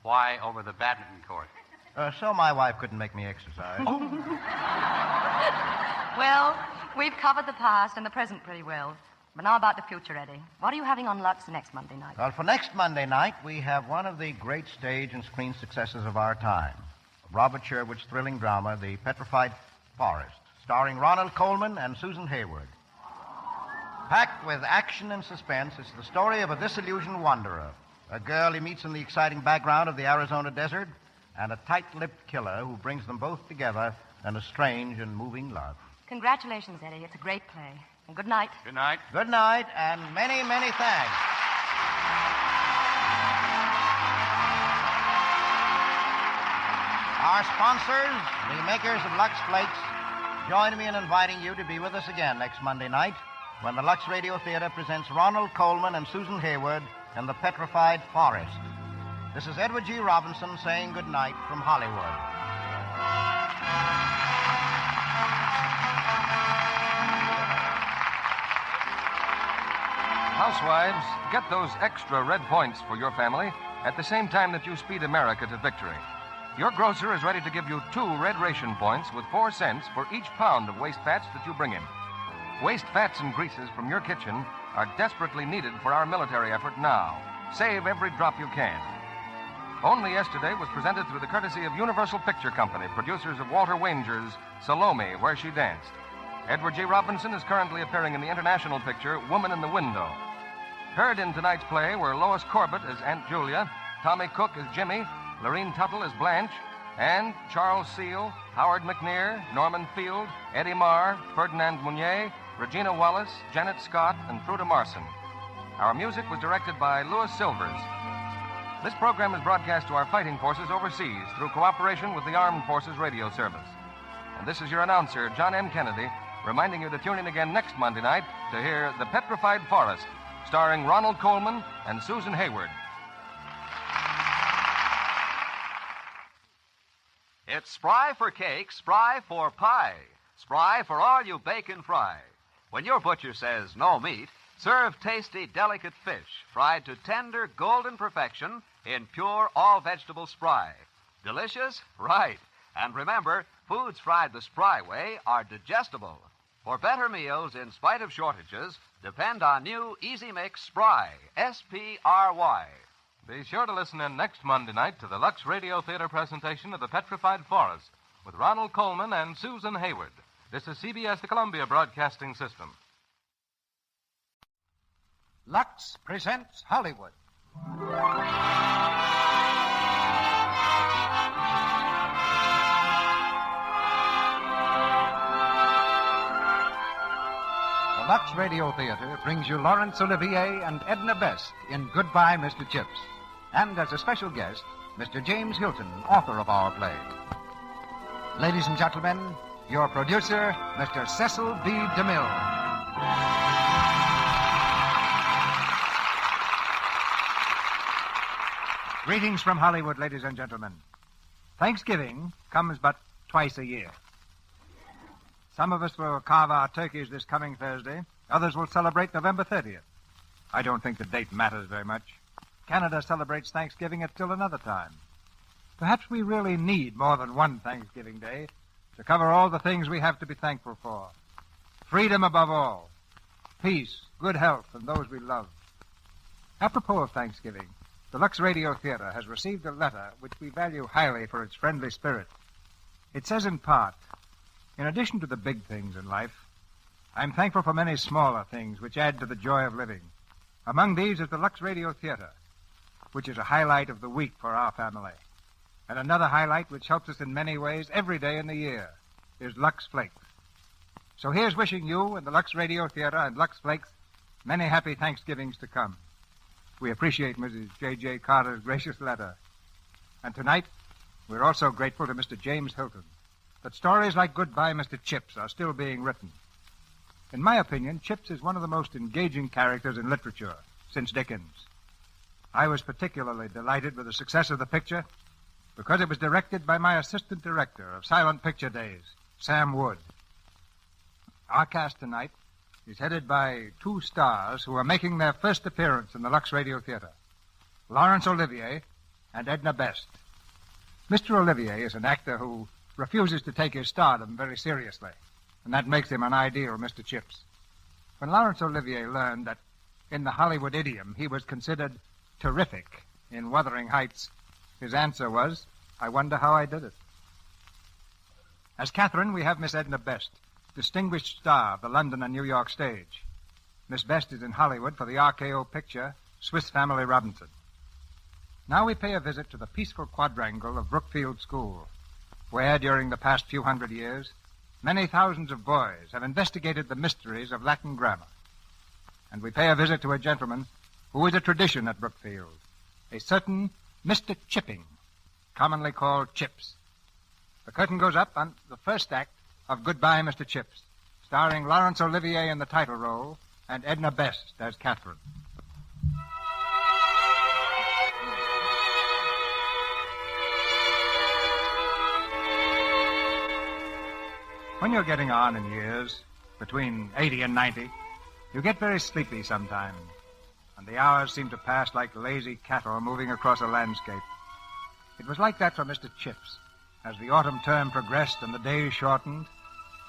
Why over the badminton court? So my wife couldn't make me exercise. Well, we've covered the past and the present pretty well. But now about the future, Eddie. What are you having on Lux next Monday night? Well, for next Monday night, we have one of the great stage and screen successes of our time. Robert Sherwood's thrilling drama, The Petrified Forest, starring Ronald Colman and Susan Hayward. Packed with action and suspense, it's the story of a disillusioned wanderer, a girl he meets in the exciting background of the Arizona desert, and a tight-lipped killer who brings them both together in a strange and moving love. Congratulations, Eddie. It's a great play. And good night. Good night. Good night, and many, many thanks. Our sponsors, the makers of Lux Flakes, join me in inviting you to be with us again next Monday night when the Lux Radio Theater presents Ronald Colman and Susan Hayward in The Petrified Forest. This is Edward G. Robinson saying good night from Hollywood. Housewives, get those extra red points for your family at the same time that you speed America to victory. Your grocer is ready to give you 2 red ration points with 4 cents for each pound of waste fats that you bring him. Waste fats and greases from your kitchen are desperately needed for our military effort now. Save every drop you can. Only Yesterday was presented through the courtesy of Universal Picture Company, producers of Walter Wanger's Salome, Where She Danced. Edward G. Robinson is currently appearing in the international picture Woman in the Window. Heard in tonight's play were Lois Corbett as Aunt Julia, Tommy Cook as Jimmy, Lorene Tuttle as Blanche, and Charles Seal, Howard McNear, Norman Field, Eddie Marr, Ferdinand Mounier, Regina Wallace, Janet Scott, and Fruta Marson. Our music was directed by Louis Silvers. This program is broadcast to our fighting forces overseas through cooperation with the Armed Forces Radio Service. And this is your announcer, John M. Kennedy, reminding you to tune in again next Monday night to hear The Petrified Forest, starring Ronald Colman and Susan Hayward. It's Spry for cake, Spry for pie. Spry for all you bake and fry. When your butcher says no meat, serve tasty, delicate fish, fried to tender, golden perfection in pure, all-vegetable Spry. Delicious? Right. And remember, foods fried the Spry way are digestible. For better meals, in spite of shortages, depend on new Easy Mix Spry, S-P-R-Y. Be sure to listen in next Monday night to the Lux Radio Theater presentation of The Petrified Forest with Ronald Colman and Susan Hayward. This is CBS, the Columbia Broadcasting System. Lux presents Hollywood. The Lux Radio Theater brings you Laurence Olivier and Edna Best in Goodbye, Mr. Chips. And as a special guest, Mr. James Hilton, author of our play. Ladies and gentlemen, your producer, Mr. Cecil B. DeMille. Greetings from Hollywood, ladies and gentlemen. Thanksgiving comes but twice a year. Some of us will carve our turkeys this coming Thursday. Others will celebrate November 30th. I don't think the date matters very much. Canada celebrates Thanksgiving at still another time. Perhaps we really need more than one Thanksgiving Day to cover all the things we have to be thankful for. Freedom above all. Peace, good health, and those we love. Apropos of Thanksgiving, the Lux Radio Theater has received a letter which we value highly for its friendly spirit. It says in part, in addition to the big things in life, I'm thankful for many smaller things which add to the joy of living. Among these is the Lux Radio Theater, which is a highlight of the week for our family. And another highlight which helps us in many ways every day in the year is Lux Flakes. So here's wishing you and the Lux Radio Theater and Lux Flakes many happy Thanksgivings to come. We appreciate Mrs. J.J. Carter's gracious letter. And tonight, we're also grateful to Mr. James Hilton that stories like Goodbye, Mr. Chips are still being written. In my opinion, Chips is one of the most engaging characters in literature since Dickens. I was particularly delighted with the success of the picture because it was directed by my assistant director of Silent Picture Days, Sam Wood. Our cast tonight is headed by two stars who are making their first appearance in the Lux Radio Theater, Laurence Olivier and Edna Best. Mr. Olivier is an actor who refuses to take his stardom very seriously, and that makes him an ideal Mr. Chips. When Laurence Olivier learned that in the Hollywood idiom he was considered terrific in Wuthering Heights, his answer was, I wonder how I did it. As Catherine, we have Miss Edna Best, distinguished star of the London and New York stage. Miss Best is in Hollywood for the RKO picture, Swiss Family Robinson. Now we pay a visit to the peaceful quadrangle of Brookfield School, where, during the past few hundred years, many thousands of boys have investigated the mysteries of Latin grammar. And we pay a visit to a gentleman who is a tradition at Brookfield, a certain Mr. Chipping, commonly called Chips. The curtain goes up on the first act of Goodbye, Mr. Chips, starring Laurence Olivier in the title role and Edna Best as Catherine. When you're getting on in years, between 80 and 90, you get very sleepy sometimes, and the hours seem to pass like lazy cattle moving across a landscape. It was like that for Mr. Chips, as the autumn term progressed and the days shortened,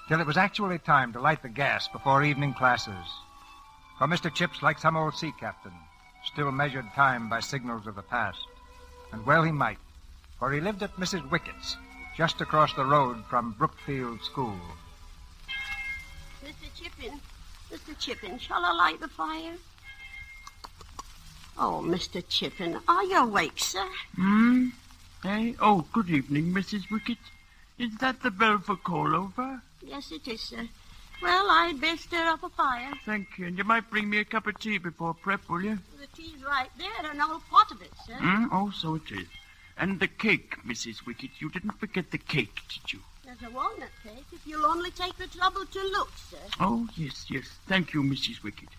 till it was actually time to light the gas before evening classes. For Mr. Chips, like some old sea captain, still measured time by signals of the past. And well he might, for he lived at Mrs. Wickett's, just across the road from Brookfield School. Mr. Chippin, shall I light the fire? Oh, Mr. Chippin, are you awake, sir? Hey? Oh, good evening, Mrs. Wickett. Is that the bell for call over? Yes, it is, sir. Well, I'd best stir up a fire. Thank you, and you might bring me a cup of tea before prep, will you? The tea's right there, and a whole pot of it, sir. Oh, so it is. And the cake, Mrs. Wickett. You didn't forget the cake, did you? There's a walnut cake, if you'll only take the trouble to look, sir. Oh, yes. Thank you, Mrs. Wickett.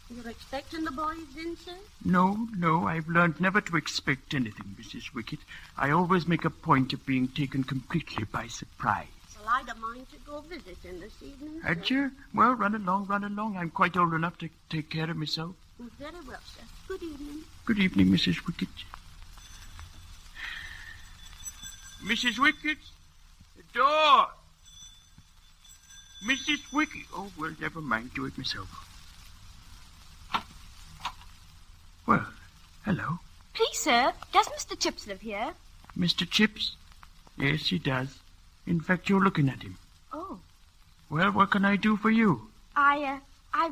You're expecting the boys in, sir? No. I've learned never to expect anything, Mrs. Wickett. I always make a point of being taken completely by surprise. Well, I'd a mind to go visiting this evening, sir. Had you? Well, run along. I'm quite old enough to take care of myself. Very well, sir. Good evening. Good evening, Mrs. Wickett. Mrs. Wickett, the door. Mrs. Wickett. Oh, well, never mind. Do it myself. Well, hello. Please, sir, does Mr. Chips live here? Mr. Chips? Yes, he does. In fact, you're looking at him. Oh. Well, what can I do for you? I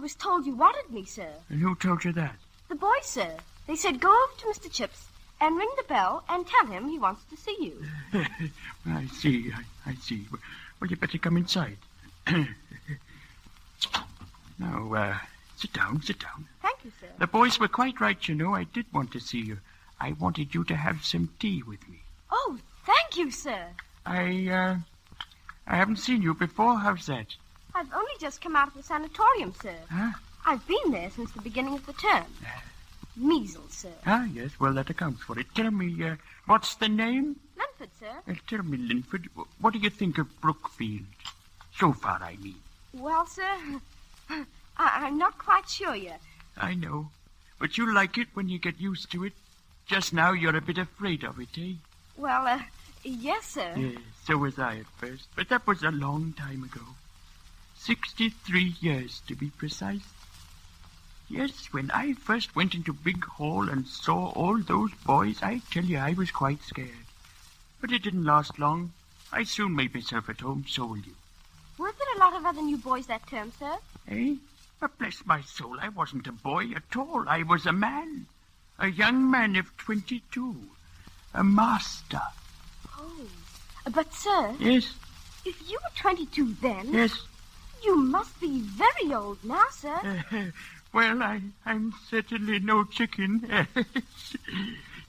was told you wanted me, sir. And who told you that? The boys, sir. They said go over to Mr. Chips and ring the bell and tell him he wants to see you. I see. Well, you better come inside. Now, sit down. Thank you, sir. The boys were quite right, you know. I did want to see you. I wanted you to have some tea with me. Oh, thank you, sir. I haven't seen you before. How's that? I've only just come out of the sanatorium, sir. Huh? I've been there since the beginning of the term. Measles, sir. Ah, yes. Well, that accounts for it. Tell me, what's the name? Linford, sir. Tell me, Linford, what do you think of Brookfield? So far, I mean. Well, sir, I'm not quite sure yet. I know. But you'll like it when you get used to it. Just now, you're a bit afraid of it, eh? Well, yes, sir. Yes, so was I at first. But that was a long time ago. 63 years, to be precise. Yes, when I first went into Big Hall and saw all those boys, I tell you, I was quite scared. But it didn't last long. I soon made myself at home, so will you. Weren't there a lot of other new boys that term, sir? Eh? But bless my soul, I wasn't a boy at all. I was a man. A young man of 22. A master. Oh. But, sir... Yes? If you were 22 then... Yes? You must be very old now, sir. Well, I'm certainly no chicken.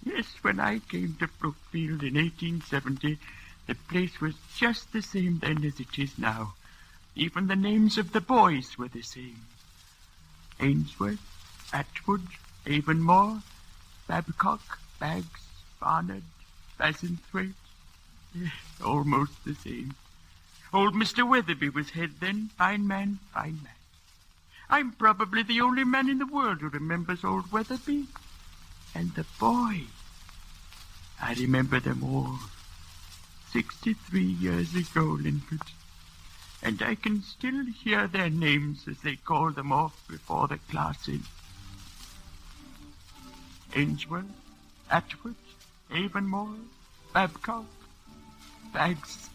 Yes, when I came to Brookfield in 1870, the place was just the same then as it is now. Even the names of the boys were the same. Ainsworth, Atwood, Avonmore, Babcock, Baggs, Barnard, Bassenthwaite. Almost the same. Old Mr. Weatherby was head then. Fine man, fine man. I'm probably the only man in the world who remembers old Weatherby. And the boys. I remember them all. 63 years ago, Linford. And I can still hear their names as they call them off before the class in. Ainsworth, Atwood, Avonmore, Babcock, Baggs,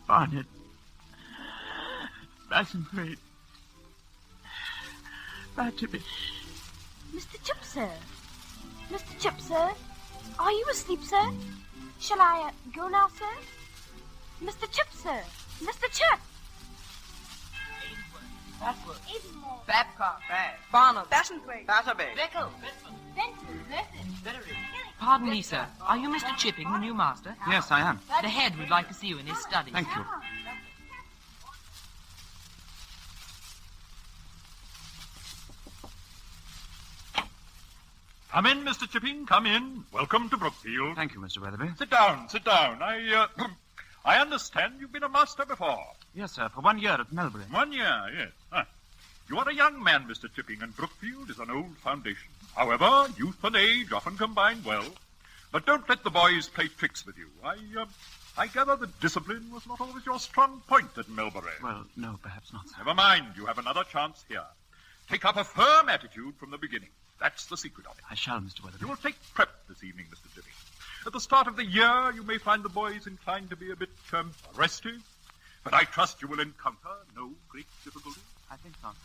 Barnett, Bassenthwaite, Batterby. Mr. Chip, sir. Mr. Chip, sir. Are you asleep, sir? Shall I go now, sir? Mr. Chip, sir. Mr. Chip. Atwood. Avonmore. Babcock. Barnard. Bassenthwaite. Batterby. Vincent. Pardon me, sir. Are you Mr. Chipping, the new master? Yes, I am. The head would like to see you in his study. Thank you. Come in, Mr. Chipping, come in. Welcome to Brookfield. Thank you, Mr. Weatherby. Sit down, sit down. I understand you've been a master before. Yes, sir, for 1 year at Melbury. 1 year, yes. You are a young man, Mr. Chipping, and Brookfield is an old foundation. However, youth and age often combine well. But don't let the boys play tricks with you. I gather that discipline was not always your strong point at Melbury. Well, no, perhaps not, sir. Never mind, you have another chance here. Take up a firm attitude from the beginning. That's the secret of it. I shall, Mr. Weatherby. You will take prep this evening, Mr. Chipping. At the start of the year, you may find the boys inclined to be a bit restive, but I trust you will encounter no great difficulty. I think not, sir.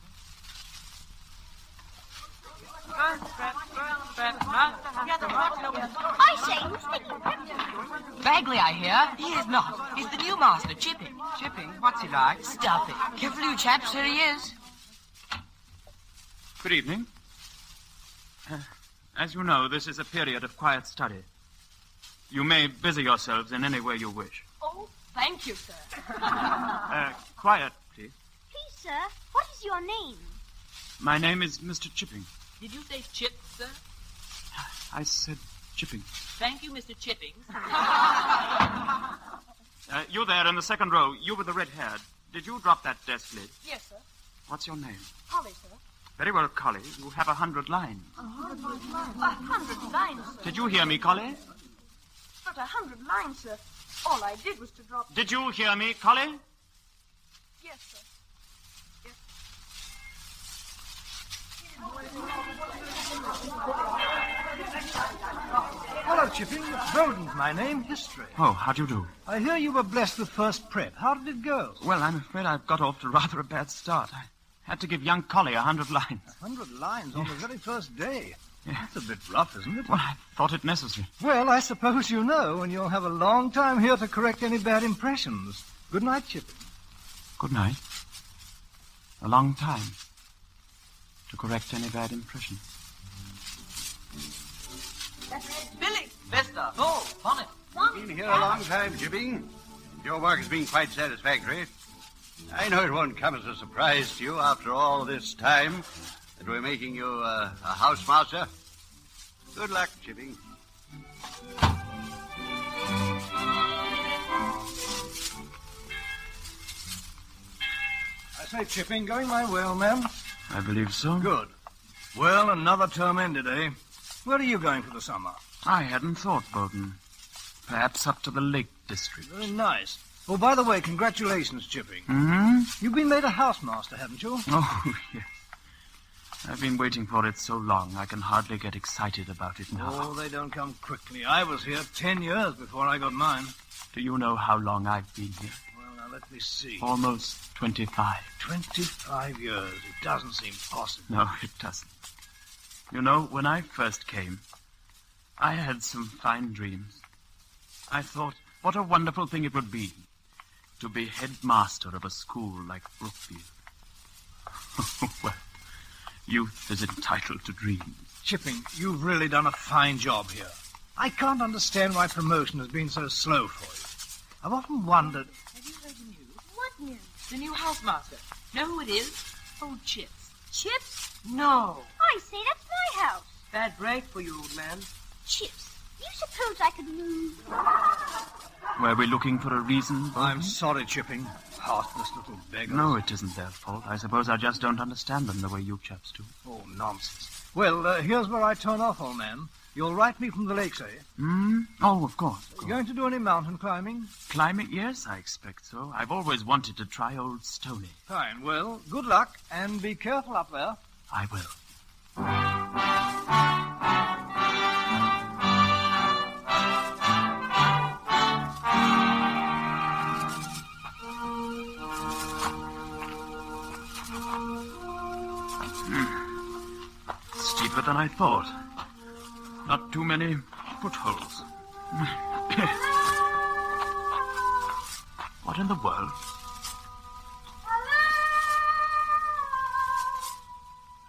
I say, who's taking Pepsi? Bagley, I hear. He is not. He's the new master, Chipping. Chipping? What's he like? Stuff it. Careful, you chaps. Here he is. Good evening. As you know, this is a period of quiet study. You may busy yourselves in any way you wish. Oh, thank you, sir. Quiet, please. Please, sir, what is your name? My name is Mr. Chipping. Did you say Chip, sir? I said Chipping. Thank you, Mr. Chipping. You there in the second row, you with the red hair. Did you drop that desk lid? Yes, sir. What's your name? Holly, sir. Very well, Collie. You have 100 lines. 100 lines, sir. Did you hear me, Collie? But 100 lines, sir. All I did was to drop... Did you hear me, Collie? Yes, sir. Hello, Chipping. It's Roland, my name. History. Oh, how do you do? I hear you were blessed with first prep. How did it go? Well, I'm afraid I've got off to rather a bad start. I had to give young Collie 100 lines. 100 lines on the very first day? Yeah. That's a bit rough, isn't it? Well, I thought it necessary. Well, I suppose you know, and you'll have a long time here to correct any bad impressions. Good night, Chipping. Good night. A long time to correct any bad impression. Billy! Vesta! Oh, Bonnet! Been here a long time, Chipping. Your work has been quite satisfactory. I know it won't come as a surprise to you after all this time that we're making you a housemaster. Good luck, Chipping. Say, Chipping, going my way, old man? I believe so. Good. Well, another term ended, eh? Where are you going for the summer? I hadn't thought, Bowden. Perhaps up to the Lake District. Very nice. Oh, by the way, congratulations, Chipping. Hmm? You've been made a housemaster, haven't you? Oh, yes. I've been waiting for it so long, I can hardly get excited about it now. Oh, they don't come quickly. I was here 10 years before I got mine. Do you know how long I've been here? Well, now, let me see. Almost 25. 25 years. It doesn't seem possible. No, it doesn't. You know, when I first came, I had some fine dreams. I thought, what a wonderful thing it would be to be headmaster of a school like Brookfield. Well, youth is entitled to dreams. Chipping, you've really done a fine job here. I can't understand why promotion has been so slow for you. I've often wondered... Have you heard the news? What news? The new housemaster. Know who it is? Old Chips. Chips? No. I say, that's my house. Bad break for you, old man. Chips, you suppose I could move? Were we looking for a reason? I'm sorry, Chipping. Heartless little beggars. No, it isn't their fault. I suppose I just don't understand them the way you chaps do. Oh, nonsense. Well, here's where I turn off, old man. You'll write me from the lakes, eh? Hmm? Oh, of course. You going to do any mountain climbing? Climbing? Yes, I expect so. I've always wanted to try Old Stony. Fine. Well, good luck, and be careful up there. I will. Steeper than I thought. Not too many footholds. What in the world?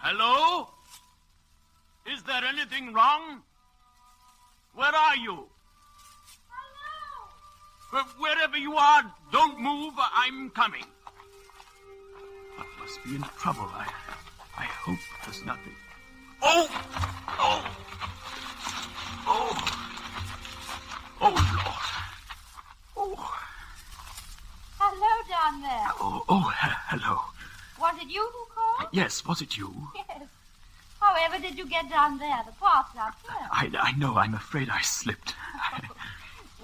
Hello? Is there anything wrong? Where are you? Hello? Wherever you are, don't move. I'm coming. I must be in trouble. I hope there's nothing. Oh! Oh! Oh! Oh, Lord. Oh. Hello down there. Oh, hello. Was it you who called? Yes, was it you? Yes. However did you get down there? The path's out there. I know. I'm afraid I slipped.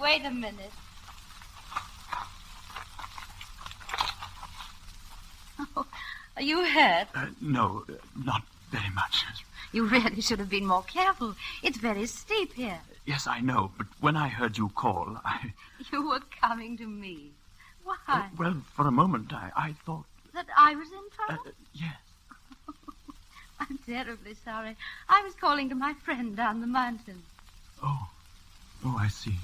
Wait a minute. Are you hurt? No, not very much. You really should have been more careful. It's very steep here. Yes, I know, but when I heard you call, You were coming to me. Why? Well, for a moment, I thought... That I was in trouble? Yes. I'm terribly sorry. I was calling to my friend down the mountain. Oh, I see.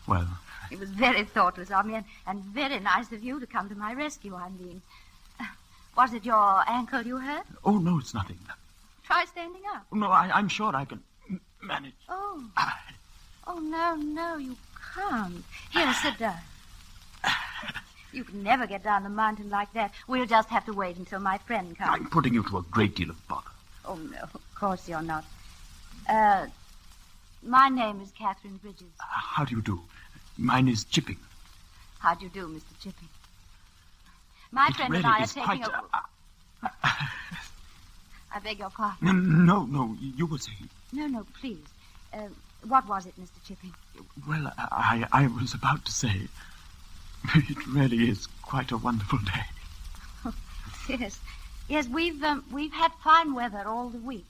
Well... It was very thoughtless of me and very nice of you to come to my rescue, I mean. Was it your ankle you hurt? Oh, no, it's nothing. Try standing up. No, I'm sure I can manage. Oh. Oh, no, you can't. Here, sit down. You can never get down the mountain like that. We'll just have to wait until my friend comes. I'm putting you to a great deal of bother. Oh, no, of course you're not. My name is Catherine Bridges. How do you do? Mine is Chipping. How do you do, Mr. Chipping? My friend really and I are is taking quite I beg your pardon. No, you were saying... No, please. What was it, Mr. Chipping? Well, I was about to say... It really is quite a wonderful day. Yes, we've had fine weather all the week.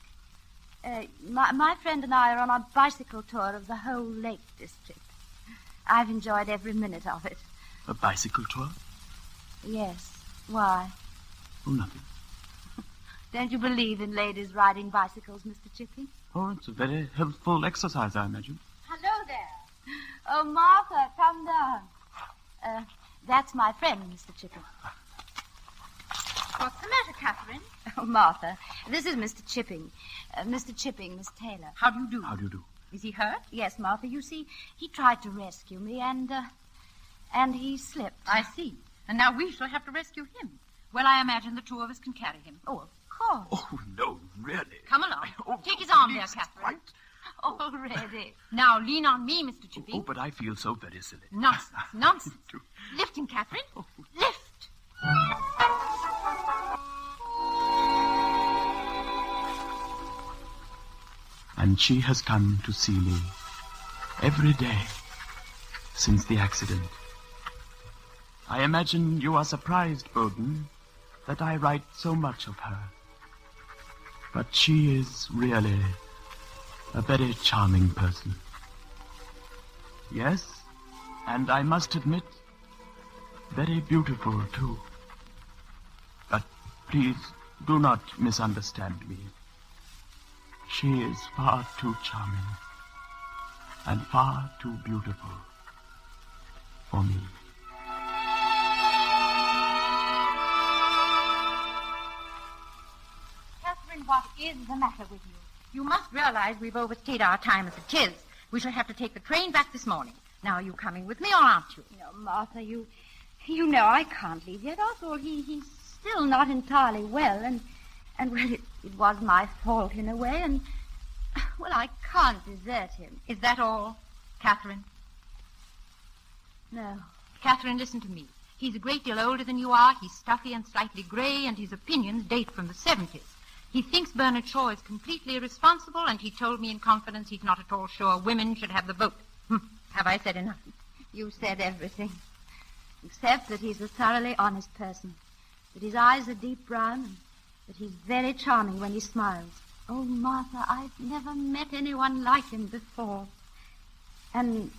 My friend and I are on a bicycle tour of the whole Lake District. I've enjoyed every minute of it. A bicycle tour? Yes. Why? Oh, nothing. Don't you believe in ladies riding bicycles, Mr. Chipping? Oh, it's a very healthful exercise, I imagine. Hello there. Oh, Martha, come down. That's my friend, Mr. Chipping. What's the matter, Catherine? Oh, Martha, this is Mr. Chipping. Mr. Chipping, Miss Taylor. How do you do? How do you do? Is he hurt? Yes, Martha. You see, he tried to rescue me, and he slipped. I see. And now we shall have to rescue him. Well, I imagine the two of us can carry him. Oh, of course. Oh, no, really. Come along. Take his arm there, Catherine. Already. Now, lean on me, Mr. Chipping. Oh, but I feel so very silly. Nonsense. Lift him, Catherine. Lift. And she has come to see me every day since the accident. I imagine you are surprised, Bowden, that I write so much of her. But she is really a very charming person. Yes, and I must admit, very beautiful too. But please do not misunderstand me. She is far too charming and far too beautiful for me. Catherine, what is the matter with you? You must realize we've overstayed our time at the Chiz. We shall have to take the train back this morning. Now, are you coming with me or aren't you? No, Martha, you know I can't leave yet. Also, he's still not entirely well, and well, it was my fault in a way, and, well, I can't desert him. Is that all, Catherine? No. Catherine, listen to me. He's a great deal older than you are. He's stuffy and slightly gray, and his opinions date from the 70s. He thinks Bernard Shaw is completely irresponsible, and he told me in confidence he's not at all sure women should have the vote. Have I said enough? You've said everything, except that he's a thoroughly honest person, that his eyes are deep brown, and that he's very charming when he smiles. Oh, Martha, I've never met anyone like him before. And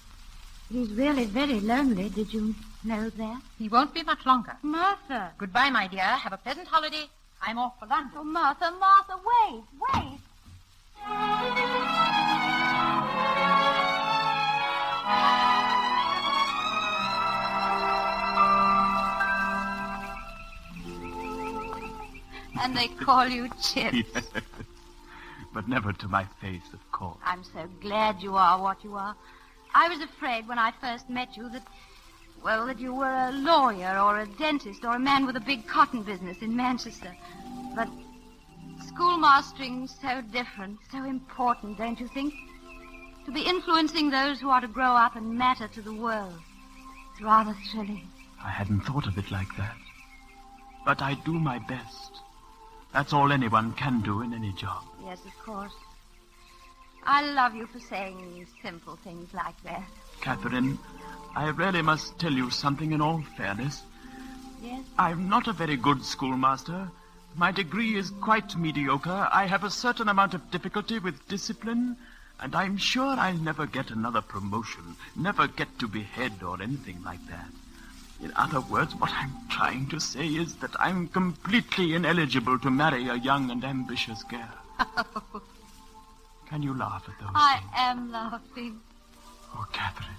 he's really very lonely. Did you know that? He won't be much longer. Martha. Goodbye, my dear. Have a pleasant holiday. I'm off for London. Oh, Martha, wait. And they call you Chips. Yes. But never to my face, of course. I'm so glad you are what you are. I was afraid when I first met you that you were a lawyer or a dentist or a man with a big cotton business in Manchester. But schoolmastering's so different, so important, don't you think? To be influencing those who are to grow up and matter to the world. It's rather thrilling. I hadn't thought of it like that. But I do my best. That's all anyone can do in any job. Yes, of course. I love you for saying simple things like that. Catherine, I really must tell you something in all fairness. Yes? I'm not a very good schoolmaster. My degree is quite mediocre. I have a certain amount of difficulty with discipline, and I'm sure I'll never get another promotion, never get to be head or anything like that. In other words, what I'm trying to say is that I'm completely ineligible to marry a young and ambitious girl. Can you laugh at those I things? am laughing. Oh, Catherine,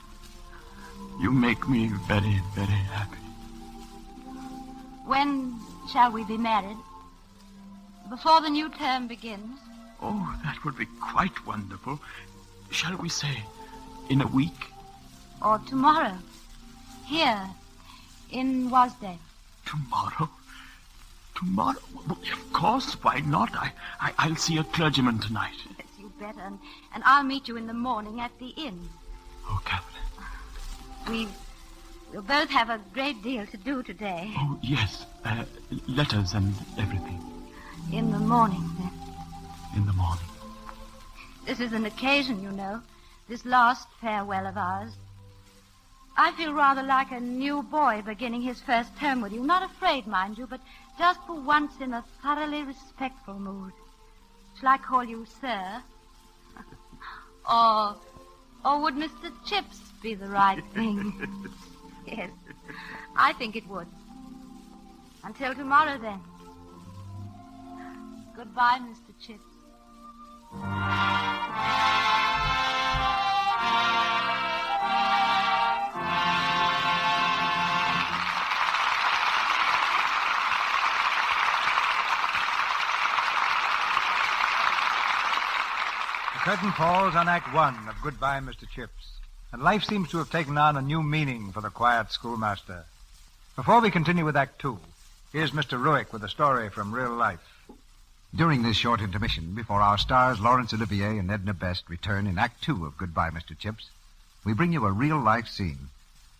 you make me very, very happy. When shall we be married? Before the new term begins? Oh, that would be quite wonderful. Shall we say in a week? Or tomorrow? Here, in Wasdale. Tomorrow? Tomorrow? Well, of course, why not? I'll see a clergyman tonight. Yes, you better. And I'll meet you in the morning at the inn. Oh, Catherine. We'll both have a great deal to do today. Oh, yes. Letters and everything. In the morning, then. In the morning. This is an occasion, you know. This last farewell of ours. I feel rather like a new boy beginning his first term with you. Not afraid, mind you, but just for once in a thoroughly respectful mood. Shall I call you Sir? or would Mr. Chips be the right thing? Yes, I think it would. Until tomorrow, then. Goodbye, Mr. Chips. The curtain falls on Act 1 of Goodbye, Mr. Chips, and life seems to have taken on a new meaning for the quiet schoolmaster. Before we continue with Act 2, here's Mr. Ruick with a story from real life. During this short intermission, before our stars Laurence Olivier and Edna Best return in Act 2 of Goodbye, Mr. Chips, we bring you a real-life scene.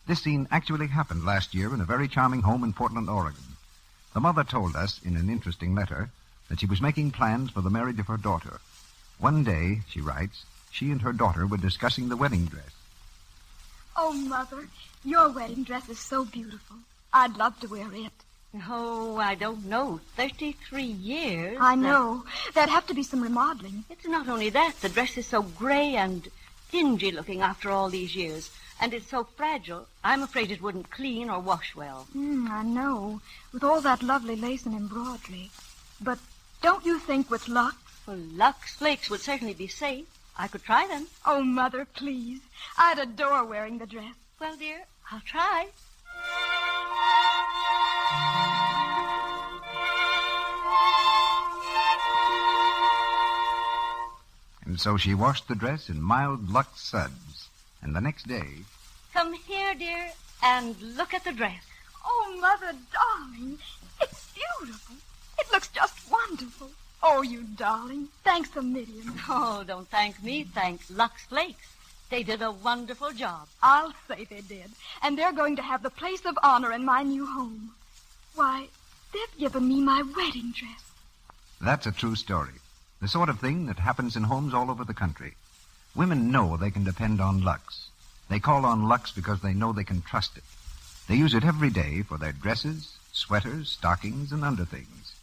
This scene actually happened last year in a very charming home in Portland, Oregon. The mother told us in an interesting letter that she was making plans for the marriage of her daughter. One day, she writes, she and her daughter were discussing the wedding dress. Oh, Mother, your wedding dress is so beautiful. I'd love to wear it. Oh, I don't know. 33 years? I know. There'd have to be some remodeling. It's not only that. The dress is so gray and dingy looking after all these years. And it's so fragile, I'm afraid it wouldn't clean or wash well. I know, with all that lovely lace and embroidery. But don't you think with Lux? Well, Lux Flakes would certainly be safe. I could try them. Oh, Mother, please. I'd adore wearing the dress. Well, dear, I'll try. And so she washed the dress in mild Lux suds. And the next day... Come here, dear, and look at the dress. Oh, Mother, darling, it's beautiful. It looks just wonderful. Oh, you darling, thanks a million. Oh, don't thank me. Thank Lux Flakes. They did a wonderful job. I'll say they did. And they're going to have the place of honor in my new home. Why, they've given me my wedding dress. That's a true story. The sort of thing that happens in homes all over the country. Women know they can depend on Lux. They call on Lux because they know they can trust it. They use it every day for their dresses, sweaters, stockings, and underthings.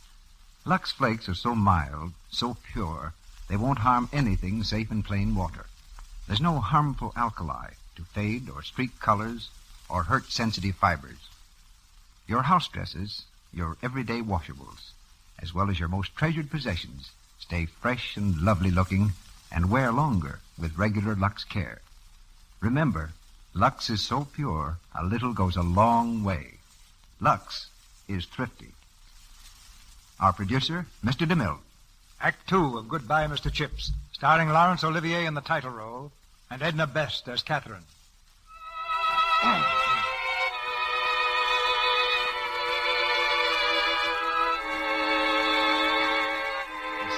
Lux Flakes are so mild, so pure, they won't harm anything safe in plain water. There's no harmful alkali to fade or streak colors or hurt sensitive fibers. Your house dresses, your everyday washables, as well as your most treasured possessions, stay fresh and lovely looking and wear longer with regular Lux care. Remember, Lux is so pure, a little goes a long way. Lux is thrifty. Our producer, Mr. DeMille. Act 2 of Goodbye, Mr. Chips, starring Laurence Olivier in the title role and Edna Best as Catherine.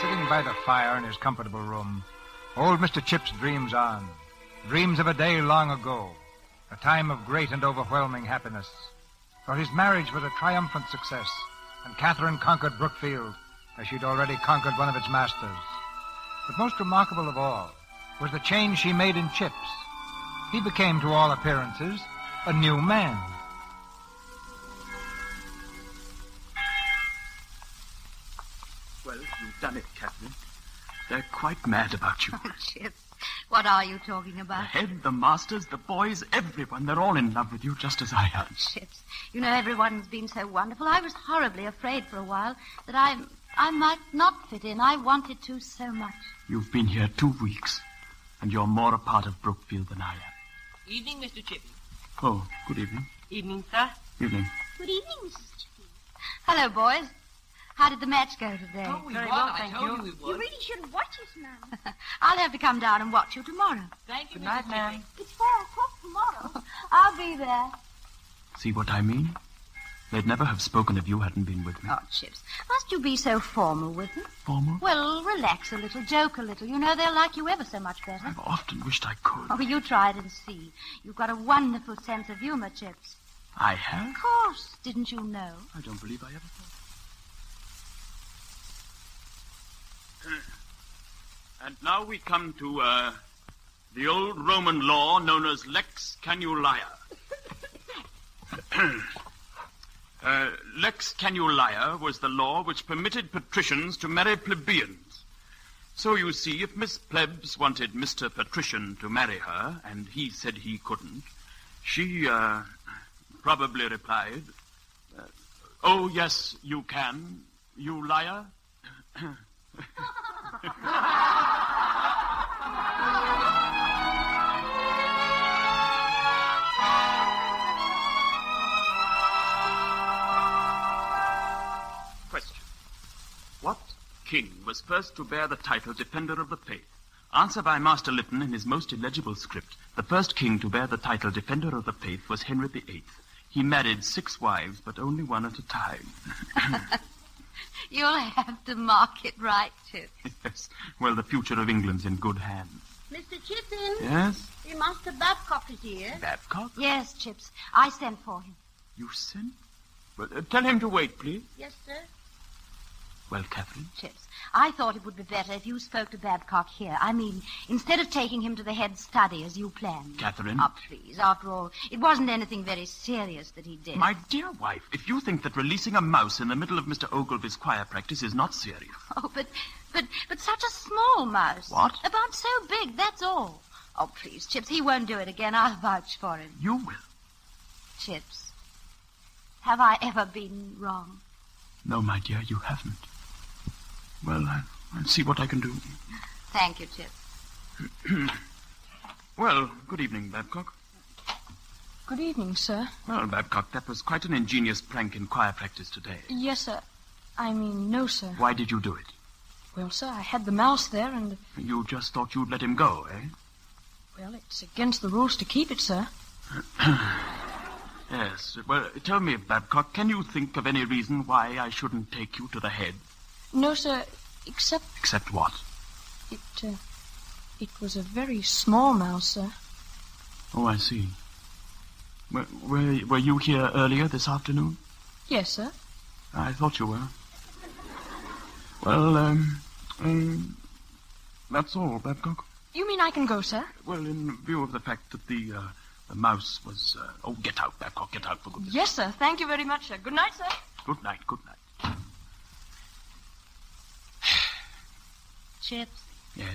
Sitting by the fire in his comfortable room, old Mr. Chips dreams on. Dreams of a day long ago, a time of great and overwhelming happiness. For his marriage was a triumphant success, and Catherine conquered Brookfield as she'd already conquered one of its masters. But most remarkable of all was the change she made in Chips. He became, to all appearances, a new man. Well, you've done it, Catherine. They're quite mad about you. Oh, Chips, what are you talking The about? head, the masters, the boys, everyone. They're all in love with you, just as I am. Chips, you know, everyone's been so wonderful. I was horribly afraid for a while that I might not fit in. I wanted to so much. You've been here 2 weeks, and you're more a part of Brookfield than I am. Evening, Mr. Chippy. Oh, good evening. Evening, sir. Evening. Good evening, Mrs. Chippy. Hello, boys. How did the match go today? Oh, very well, thank you. You really shouldn't watch us, ma'am. I'll have to come down and watch you tomorrow. Thank you, Good night, Mrs. ma'am. Chippy. It's 4 o'clock tomorrow. I'll be there. See what I mean? They'd never have spoken if you hadn't been with me. Oh, Chips, must you be so formal with them? Formal? Well, relax a little, joke a little. You know they'll like you ever so much better. I've often wished I could. Oh, you try it and see. You've got a wonderful sense of humor, Chips. I have? Of course. Didn't you know? I don't believe I ever thought. And now we come to, the old Roman law known as Lex Canulia. Lex Canulia was the law which permitted patricians to marry plebeians. So you see, if Miss Plebs wanted Mr. Patrician to marry her, and he said he couldn't, she, probably replied, oh, yes, you can, you liar. Question. What king was first to bear the title Defender of the Faith? Answer by Master Lytton in his most illegible script. The first king to bear the title Defender of the Faith was Henry VIII. He married 6 wives, but only one at a time. You'll have to mark it right, Chips. Yes. Well, the future of England's in good hands. Mr. Chippin. Yes? Your Master Babcock is here. Babcock? Yes, Chips. I sent for him. You sent? Well, tell him to wait, please. Yes, sir. Well, Catherine? Chips, I thought it would be better if you spoke to Babcock here. I mean, instead of taking him to the head study as you planned. Catherine? Oh, please. After all, it wasn't anything very serious that he did. My dear wife, if you think that releasing a mouse in the middle of Mr. Ogilvy's choir practice is not serious... Oh, but such a small mouse. What? About so big, that's all. Oh, please, Chips, he won't do it again. I'll vouch for him. You will. Chips, have I ever been wrong? No, my dear, you haven't. Well, I'll see what I can do. Thank you, Chips. Well, good evening, Babcock. Good evening, sir. Well, Babcock, that was quite an ingenious prank in choir practice today. Yes, sir. I mean, no, sir. Why did you do it? Well, sir, I had the mouse there and... You just thought you'd let him go, eh? Well, it's against the rules to keep it, sir. Yes. Well, tell me, Babcock, can you think of any reason why I shouldn't take you to the head? No, sir, except... Except what? It was a very small mouse, sir. Oh, I see. Were you here earlier this afternoon? Yes, sir. I thought you were. Well, that's all, Babcock. You mean I can go, sir? Well, in view of the fact that the mouse was... Oh, get out, Babcock, get out for goodness. Yes, sir. Thank you very much, sir. Good night, sir. Good night, good night. Chips? Yes?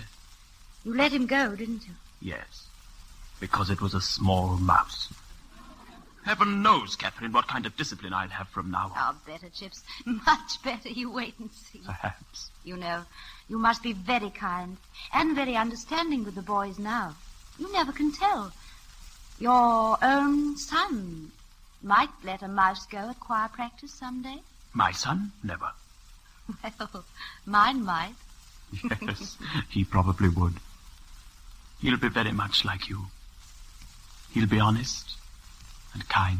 You let him go, didn't you? Yes. Because it was a small mouse. Heaven knows, Catherine, what kind of discipline I'll have from now on. Oh, better, Chips. Much better. You wait and see. Perhaps. You know, you must be very kind and very understanding with the boys now. You never can tell. Your own son might let a mouse go at choir practice someday. My son? Never. Well, mine might. Yes, he probably would. He'll be very much like you. He'll be honest and kind.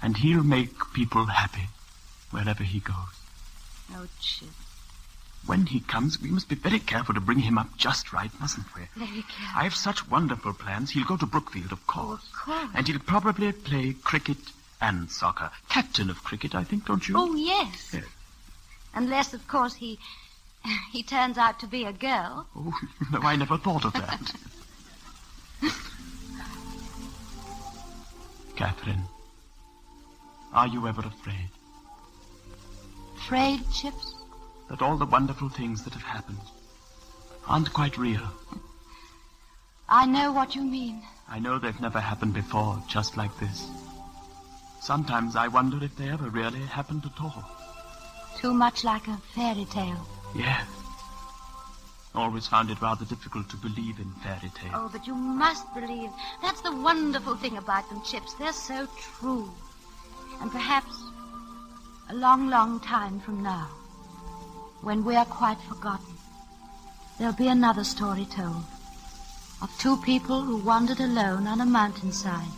And he'll make people happy wherever he goes. Oh, Chip. When he comes, we must be very careful to bring him up just right, mustn't we? Very careful. I have such wonderful plans. He'll go to Brookfield, of course. Oh, of course. And he'll probably play cricket and soccer. Captain of cricket, I think, don't you? Oh, yes. Yes. Unless, of course, he turns out to be a girl. Oh, no, I never thought of that. Catherine, are you ever afraid? Afraid, Chips? That all the wonderful things that have happened aren't quite real. I know what you mean. I know they've never happened before, just like this. Sometimes I wonder if they ever really happened at all. Too much like a fairy tale. Yes. Always found it rather difficult to believe in fairy tales. Oh, but you must believe. That's the wonderful thing about them, Chips. They're so true. And perhaps a long, long time from now, when we're quite forgotten, there'll be another story told of two people who wandered alone on a mountainside.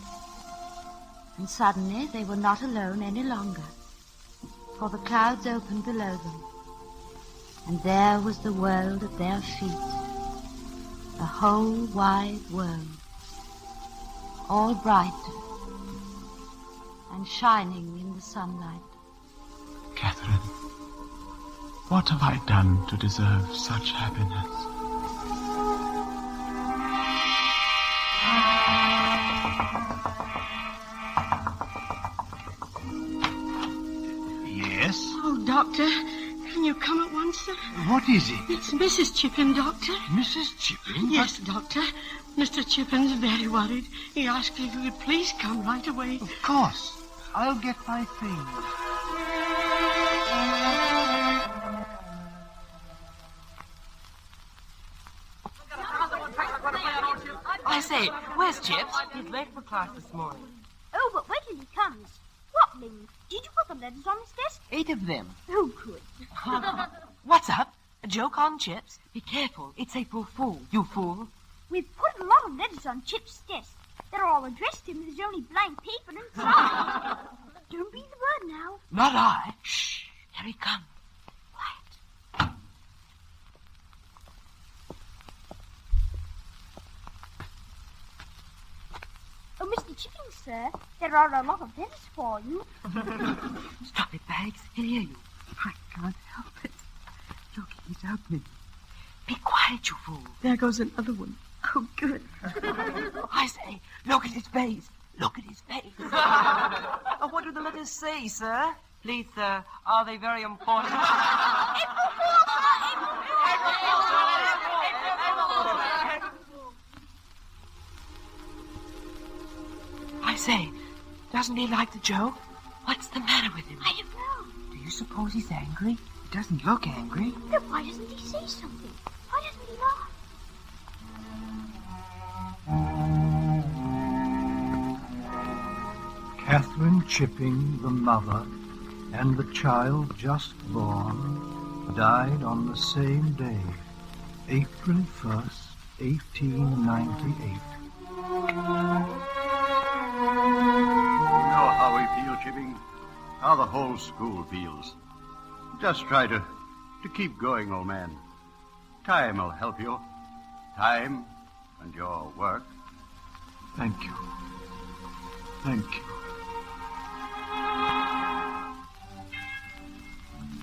And suddenly they were not alone any longer, for the clouds opened below them. And there was the world at their feet, the whole wide world, all bright and shining in the sunlight. Catherine, what have I done to deserve such happiness? Yes? Oh, Doctor, can you come at once, sir? What is it? It's Mrs. Chippin, Doctor. Mrs. Chippin? Yes, Doctor. Mr. Chippin's very worried. He asked if you could please come right away. Of course. I'll get my things. I say, where's Chips? He's late for class this morning. Oh, but wait till he comes. What, Ling? Did you put the letters on his desk? 8 of them. Who could? What's up? A joke on Chips? Be careful. It's April Fool, you fool. We've put a lot of letters on Chip's desk. They're all addressed to him. There's only blank paper inside. Don't breathe a word now. Not I. Shh. Here he comes. Oh, Mr. Chipping, sir, there are a lot of letters for you. Stop it, Bags. He'll hear you. I can't help Help me. Be quiet, you fool. There goes another one. Oh, good. I say, look at his face. Look at his face. What do the letters say, sir? Please, sir, are they very important? I say, doesn't he like the joke? What's the matter with him? I don't know. Do you suppose he's angry? He doesn't look angry. Then why doesn't he say something? Why doesn't he laugh? Catherine Chipping, the mother, and the child just born, died on the same day, April 1st, 1898. You know how we feel, Chipping. How the whole school feels. Just try to keep going, old man. Time will help you. Time and your work. Thank you. Thank you.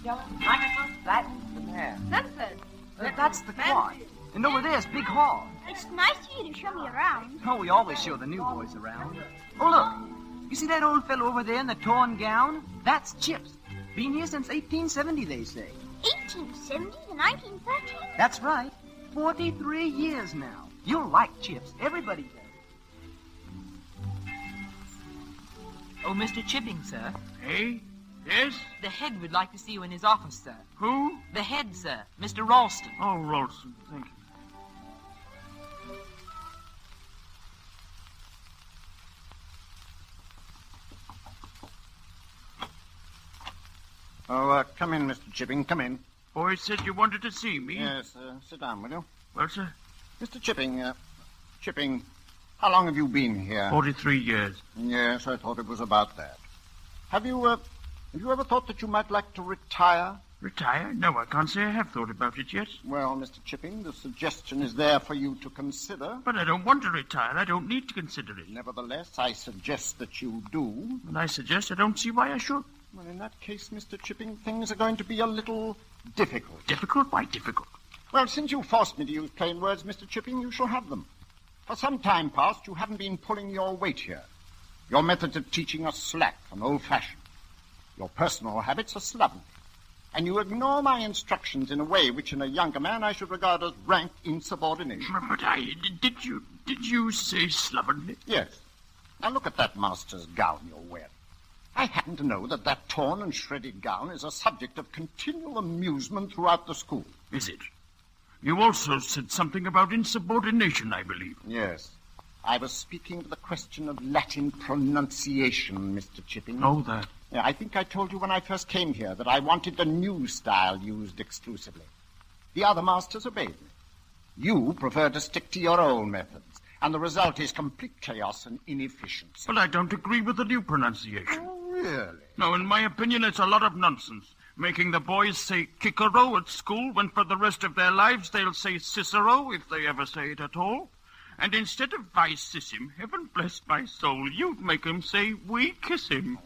Microphone, flat, there. Vincent. That's the quad. And over there's Big Hall. It's nice of you to show me around. Oh, we always show the new boys around. Oh, look. You see that old fellow over there in the torn gown? That's Chips. Been here since 1870, they say. 1870 to 1913? That's right. 43 years now. You'll like Chips. Everybody does. Oh, Mr. Chipping, sir. Hey? Yes? The head would like to see you in his office, sir. Who? The head, sir. Mr. Ralston. Oh, Ralston. Thank you. Oh, come in, Mr. Chipping, come in. Boy said you wanted to see me. Yes, sit down, will you? Well, sir? Mr. Chipping, how long have you been here? 43 years. Yes, I thought it was about that. Have you ever thought that you might like to retire? Retire? No, I can't say I have thought about it yet. Well, Mr. Chipping, the suggestion is there for you to consider. But I don't want to retire. I don't need to consider it. Nevertheless, I suggest that you do. And I suggest I don't see why I should. Well, in that case, Mr. Chipping, things are going to be a little difficult. Difficult? Why difficult? Well, since you forced me to use plain words, Mr. Chipping, you shall have them. For some time past, you haven't been pulling your weight here. Your methods of teaching are slack and old-fashioned. Your personal habits are slovenly. And you ignore my instructions in a way which in a younger man I should regard as rank insubordination. But did you say slovenly? Yes. Now look at that master's gown you're wearing. I happen to know that that torn and shredded gown is a subject of continual amusement throughout the school. Is it? You also said something about insubordination, I believe. Yes. I was speaking of the question of Latin pronunciation, Mr. Chipping. Oh, that. Yeah, I think I told you when I first came here that I wanted the new style used exclusively. The other masters obeyed me. You prefer to stick to your own methods, and the result is complete chaos and inefficiency. But I don't agree with the new pronunciation. Oh, really? No, in my opinion, it's a lot of nonsense. Making the boys say Kikero at school when for the rest of their lives they'll say Cicero, if they ever say it at all. And instead of vicissim, heaven bless my soul, you'd make 'em say we kiss him.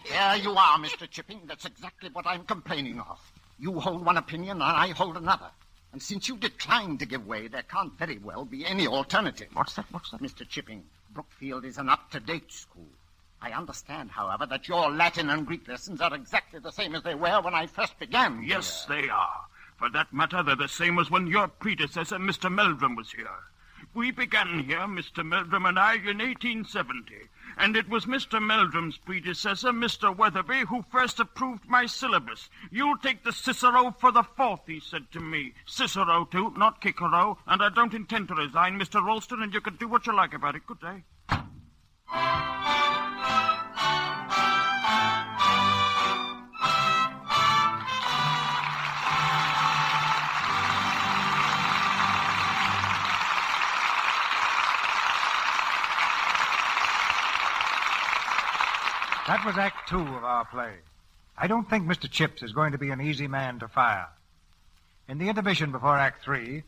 Here you are, Mr. Chipping. That's exactly what I'm complaining of. You hold one opinion and I hold another. And since you declined to give way, there can't very well be any alternative. What's that? Mr. Chipping, Brookfield is an up-to-date school. I understand, however, that your Latin and Greek lessons are exactly the same as they were when I first began. Yes, they are. For that matter, they're the same as when your predecessor, Mr. Meldrum, was here. We began here, Mr. Meldrum and I, in 1870. And it was Mr. Meldrum's predecessor, Mr. Weatherby, who first approved my syllabus. You'll take the Cicero for the fourth, he said to me. Cicero, too, not Kikero. And I don't intend to resign, Mr. Ralston, and you can do what you like about it. Good day. That was Act 2 of our play. I don't think Mr. Chips is going to be an easy man to fire. In the intermission before Act 3,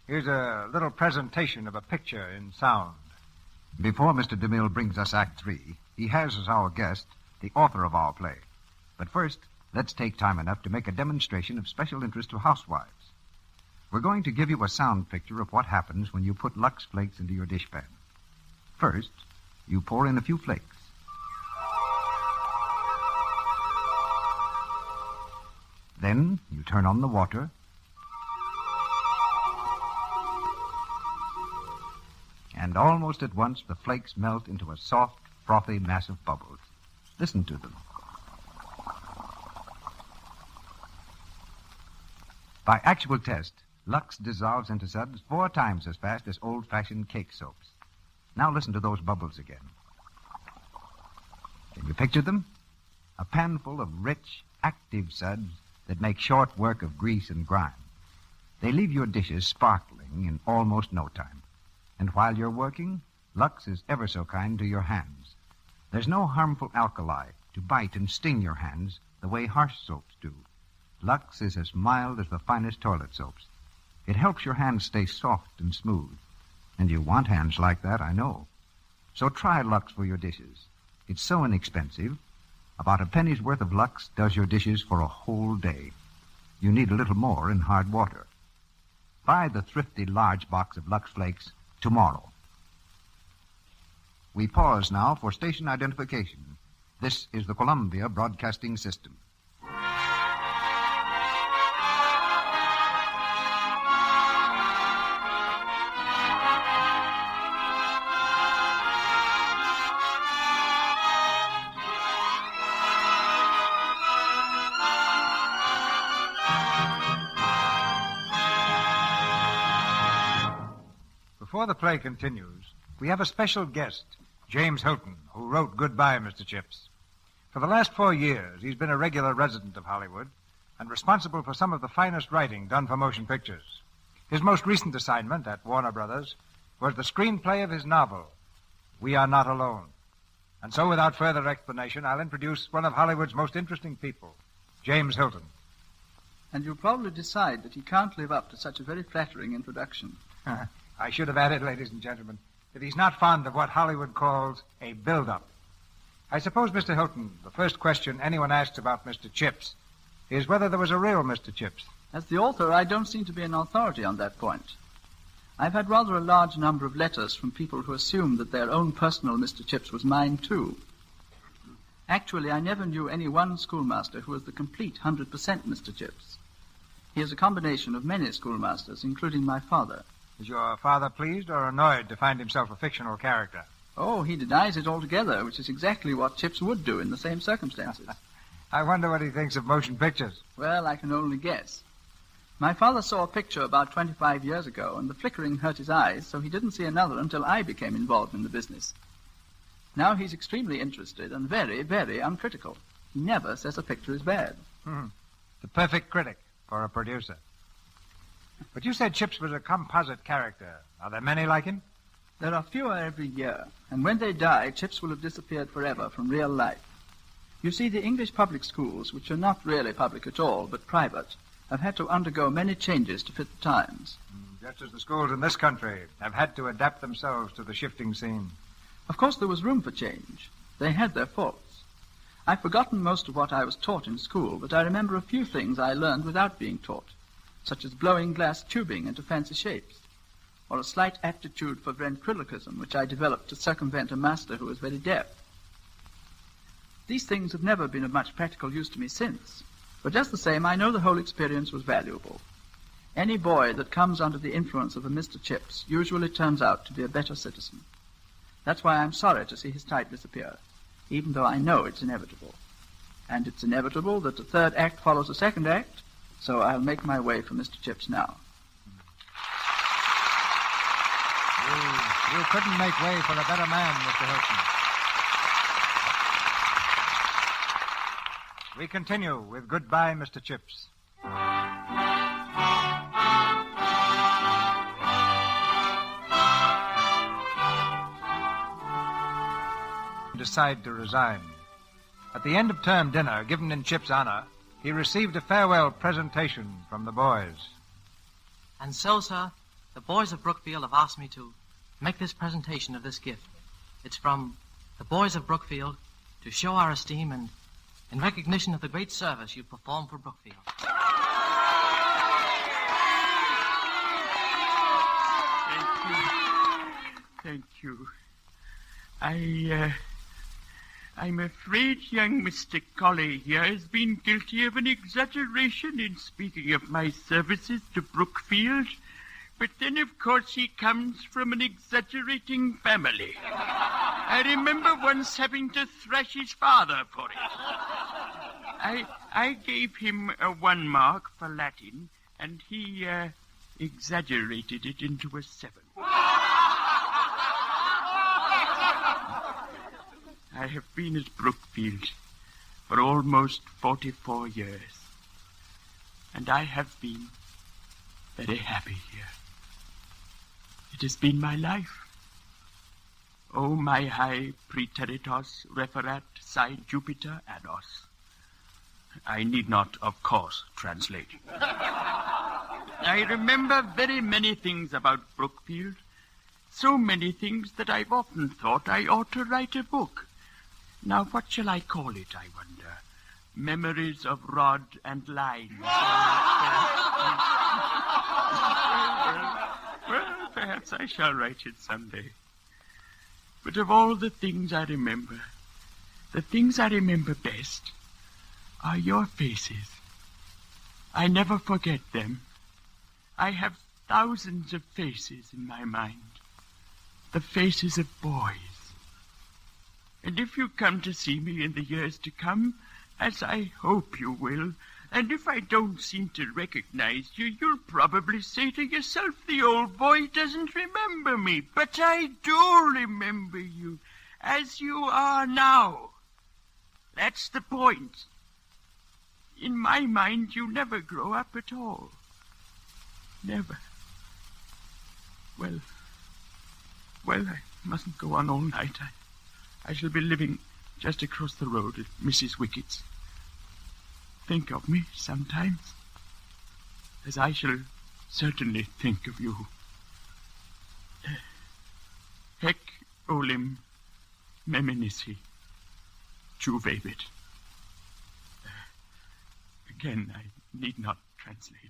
here's a little presentation of a picture in sound. Before Mr. DeMille brings us Act 3, he has as our guest the author of our play. But first, let's take time enough to make a demonstration of special interest to housewives. We're going to give you a sound picture of what happens when you put Lux Flakes into your dishpan. First, you pour in a few flakes. Then you turn on the water. And almost at once, the flakes melt into a soft, frothy mass of bubbles. Listen to them. By actual test, Lux dissolves into suds 4 times as fast as old-fashioned cake soaps. Now listen to those bubbles again. Can you picture them? A panful of rich, active suds that make short work of grease and grime. They leave your dishes sparkling in almost no time. And while you're working, Lux is ever so kind to your hands. There's no harmful alkali to bite and sting your hands the way harsh soaps do. Lux is as mild as the finest toilet soaps. It helps your hands stay soft and smooth. And you want hands like that, I know. So try Lux for your dishes. It's so inexpensive. About a penny's worth of Lux does your dishes for a whole day. You need a little more in hard water. Buy the thrifty large box of Lux Flakes tomorrow. We pause now for station identification. This is the Columbia Broadcasting System. Before the play continues, we have a special guest, James Hilton, who wrote Goodbye, Mr. Chips. For the last 4 years, he's been a regular resident of Hollywood and responsible for some of the finest writing done for motion pictures. His most recent assignment at Warner Brothers was the screenplay of his novel, We Are Not Alone. And so, without further explanation, I'll introduce one of Hollywood's most interesting people, James Hilton. And you'll probably decide that he can't live up to such a very flattering introduction. I should have added, ladies and gentlemen, that he's not fond of what Hollywood calls a build-up. I suppose, Mr. Hilton, the first question anyone asks about Mr. Chips is whether there was a real Mr. Chips. As the author, I don't seem to be an authority on that point. I've had rather a large number of letters from people who assumed that their own personal Mr. Chips was mine, too. Actually, I never knew any one schoolmaster who was the complete 100% Mr. Chips. He is a combination of many schoolmasters, including my father. Is your father pleased or annoyed to find himself a fictional character? Oh, he denies it altogether, which is exactly what Chips would do in the same circumstances. I wonder what he thinks of motion pictures. Well, I can only guess. My father saw a picture about 25 years ago, and the flickering hurt his eyes, so he didn't see another until I became involved in the business. Now he's extremely interested and very, very uncritical. He never says a picture is bad. The perfect critic for a producer. But you said Chips was a composite character. Are there many like him? There are fewer every year, and when they die, Chips will have disappeared forever from real life. You see, the English public schools, which are not really public at all, but private, have had to undergo many changes to fit the times. Just as the schools in this country have had to adapt themselves to the shifting scene. Of course, there was room for change. They had their faults. I've forgotten most of what I was taught in school, but I remember a few things I learned without being taught, such as blowing glass tubing into fancy shapes, or a slight aptitude for ventriloquism, which I developed to circumvent a master who was very deaf. These things have never been of much practical use to me since, but just the same, I know the whole experience was valuable. Any boy that comes under the influence of a Mr. Chips usually turns out to be a better citizen. That's why I'm sorry to see his type disappear, even though I know it's inevitable. And it's inevitable that the third act follows the second act, so I'll make my way for Mr. Chips now. You couldn't make way for a better man, Mr. Hilton. We continue with Goodbye, Mr. Chips. Decide to resign. At the end of term dinner, given in Chip's honor, he received a farewell presentation from the boys. And so, sir, the boys of Brookfield have asked me to make this presentation of this gift. It's from the boys of Brookfield to show our esteem and in recognition of the great service you performed for Brookfield. Thank you. I'm afraid young Mr. Colley here has been guilty of an exaggeration in speaking of my services to Brookfield. But then, of course, he comes from an exaggerating family. I remember once having to thrash his father for it. I gave him a 1 mark for Latin, and he exaggerated it into a 7. I have been at Brookfield for almost 44 years, and I have been very happy here. It has been my life. O my high praeteritos referat si Jupiter ados. I need not, of course, translate. I remember very many things about Brookfield. So many things that I've often thought I ought to write a book. Now, what shall I call it, I wonder? Memories of Rod and Line. Well, perhaps I shall write it someday. But of all the things I remember, the things I remember best are your faces. I never forget them. I have thousands of faces in my mind. The faces of boys. And if you come to see me in the years to come, as I hope you will, and if I don't seem to recognize you, you'll probably say to yourself, the old boy doesn't remember me. But I do remember you, as you are now. That's the point. In my mind, you never grow up at all. Never. Well, I mustn't go on all night. I shall be living just across the road at Mrs. Wickett's. Think of me sometimes, as I shall certainly think of you. Hec olim meminisi juvabit. Again, I need not translate.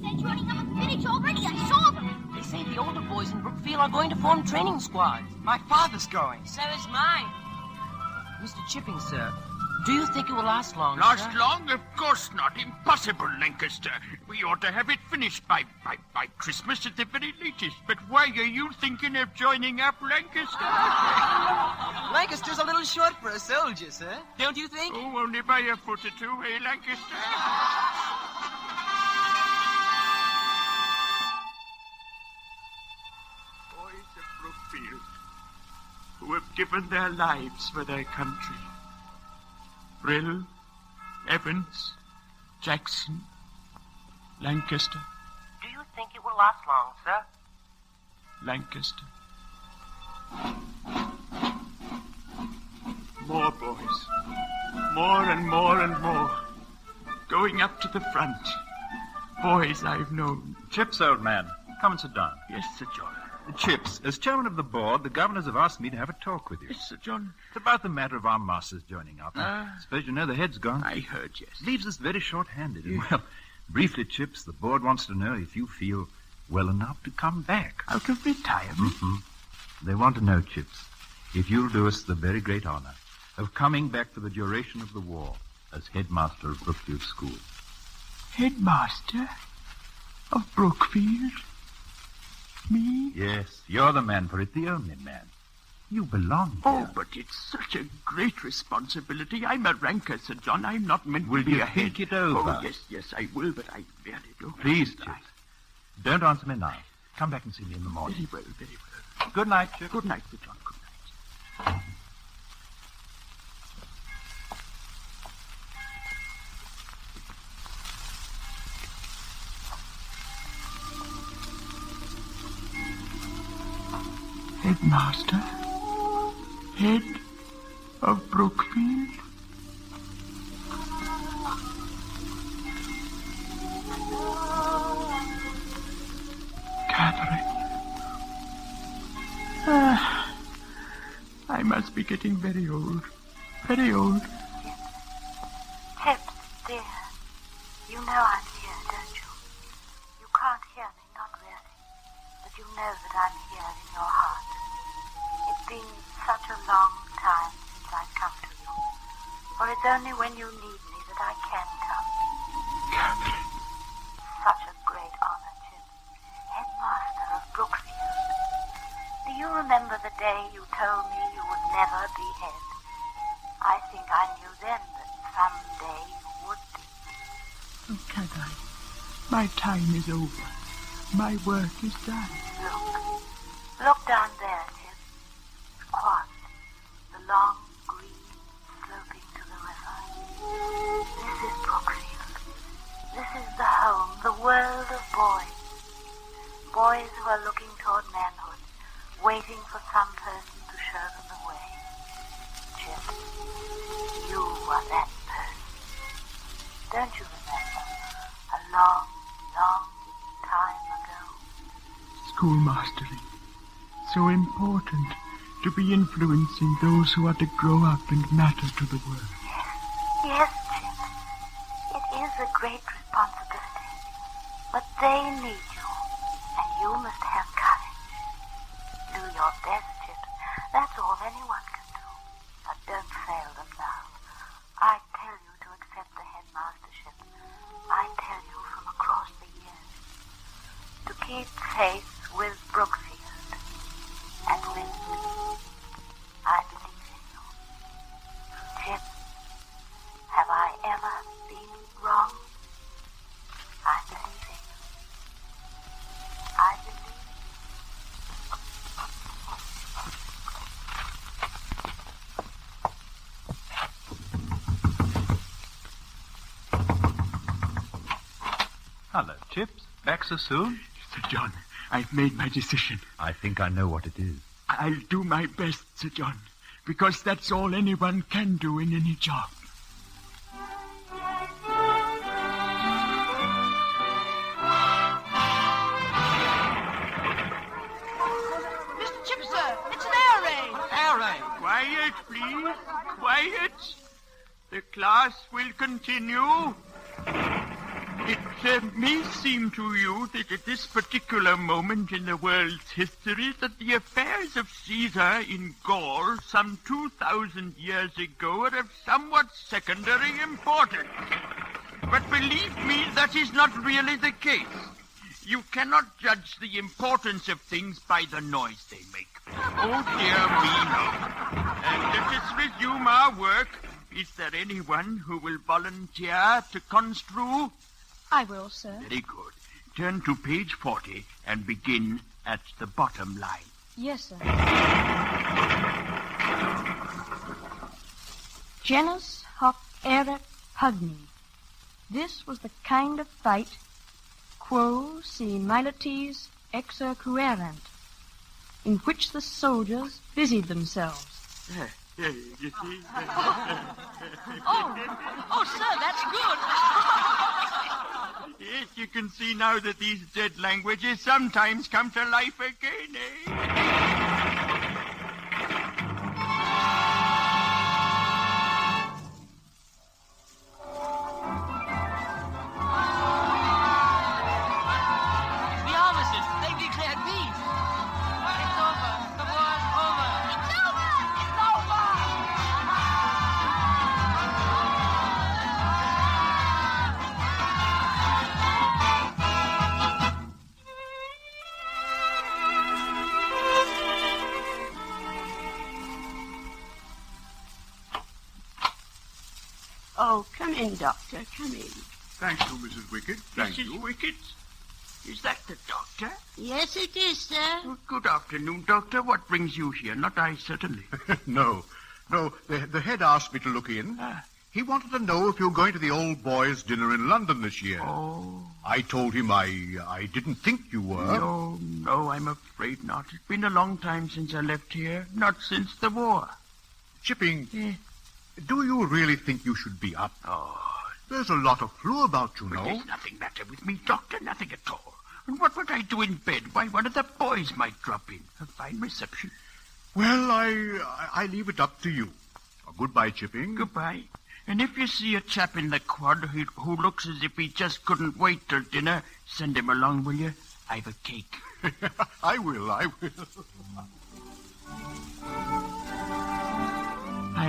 They're joining up at the village already. I saw them. They say the older boys in Brookfield are going to form training squads. My father's going. So is mine. Mr. Chipping, sir, do you think it will last long, Last sir? long? Of course not. Impossible, Lancaster. We ought to have it finished by Christmas at the very latest. But why are you thinking of joining up, Lancaster? Lancaster's a little short for a soldier, sir. Don't you think? Oh, only by a foot or two, eh, Lancaster? Boys of Brookfield, who have given their lives for their country. Brill, Evans, Jackson, Lancaster. Do you think it will last long, sir? Lancaster. More boys. More and more and more. Going up to the front. Boys I've known. Chips, old man, come and sit down. Yes, Sir John. Chips, as chairman of the board, the governors have asked me to have a talk with you. Yes, Sir John. It's about the matter of our masters joining up. I suppose you know the head's gone. I heard, yes. Leaves us very short-handed. And, well, briefly, Chips, the board wants to know if you feel well enough to come back. Out of retirement? Mm-hmm. They want to know, Chips, if you'll do us the very great honor of coming back for the duration of the war as headmaster of Brookfield School. Headmaster of Brookfield? Me? Yes, you're the man for it, the only man. You belong here. Oh, but it's such a great responsibility. I'm a ranker, Sir John. I'm not meant to be you a head. think it over? Oh, yes, I will, but I really don't. Please, Chips. Don't answer me now. Come back and see me in the morning. Very well, very well. Good night, Chips. Good night, Sir John. Good night. Headmaster? Head of Brookfield? I must be getting very old. Very old. Chips, dear. You know I'm here, don't you? You can't hear me, not really. But you know that I'm here in your heart. It's been such a long time since I've come to you. For it's only when you need me that I can come. Catherine. Such a great honor, Chip. Headmaster of Brookfield. Do you remember the day you told me you would never be head? I think I knew then that someday you would be. Oh, can't I? My time is over. My work is done. Look down there, Chip. The quad. The long green sloping to the river. This is Brookfield. This is the home, the world of boys. Boys who are looking toward manhood, waiting for some person to show them the way. Chip, you are that person. Don't you remember? A long, long time ago. Schoolmastering. So important to be influencing those who are to grow up and matter to the world. Yes, Chip. It is a great responsibility. But they need you, and you must have courage. Do your best, Chip. That's all anyone can do. But don't fail them now. I tell you to accept the headmastership. I tell you from across the years. To keep faith with Brookfield. And with me. I believe in you. Chip, have I ever been wrong? I believe in you. I believe. Hello, Chips. Back so soon? Sir John, I've made my decision. I think I know what it is. I'll do my best, Sir John, because that's all anyone can do in any job. Mr. Chip, sir, it's an air raid. Air raid. Quiet, please. Quiet. The class will continue. It may seem to you that at this particular moment in the world's history that the affairs of Caesar in Gaul some 2,000 years ago are of somewhat secondary importance. But believe me, that is not really the case. You cannot judge the importance of things by the noise they make. Oh, dear me, no. And let us resume our work. Is there anyone who will volunteer to construe? I will, sir. Very good. Turn to page 40 and begin at the bottom line. Yes, sir. Genus hoc erat pugni. This was the kind of fight quo si milites exerquerant, in which the soldiers busied themselves. You see? Oh, sir, that's good. Yes, you can see now that these dead languages sometimes come to life again, eh? Oh, come in, Doctor. Come in. Thank you, Mrs. Wickett. Thank you. Mrs. Wickett? Is that the doctor? Yes, it is, sir. Oh, good afternoon, Doctor. What brings you here? Not I, certainly. No. The head asked me to look in. He wanted to know if you were going to the old boys' dinner in London this year. Oh. I told him I didn't think you were. No, I'm afraid not. It's been a long time since I left here. Not since the war. Chipping, do you really think you should be up? Oh. There's a lot of flu about, you know. There's nothing matter with me, Doctor. Nothing at all. And what would I do in bed? Why, one of the boys might drop in. A fine reception. Well, I leave it up to you. Goodbye, Chipping. Goodbye. And if you see a chap in the quad who looks as if he just couldn't wait till dinner, send him along, will you? I've a cake. I will. I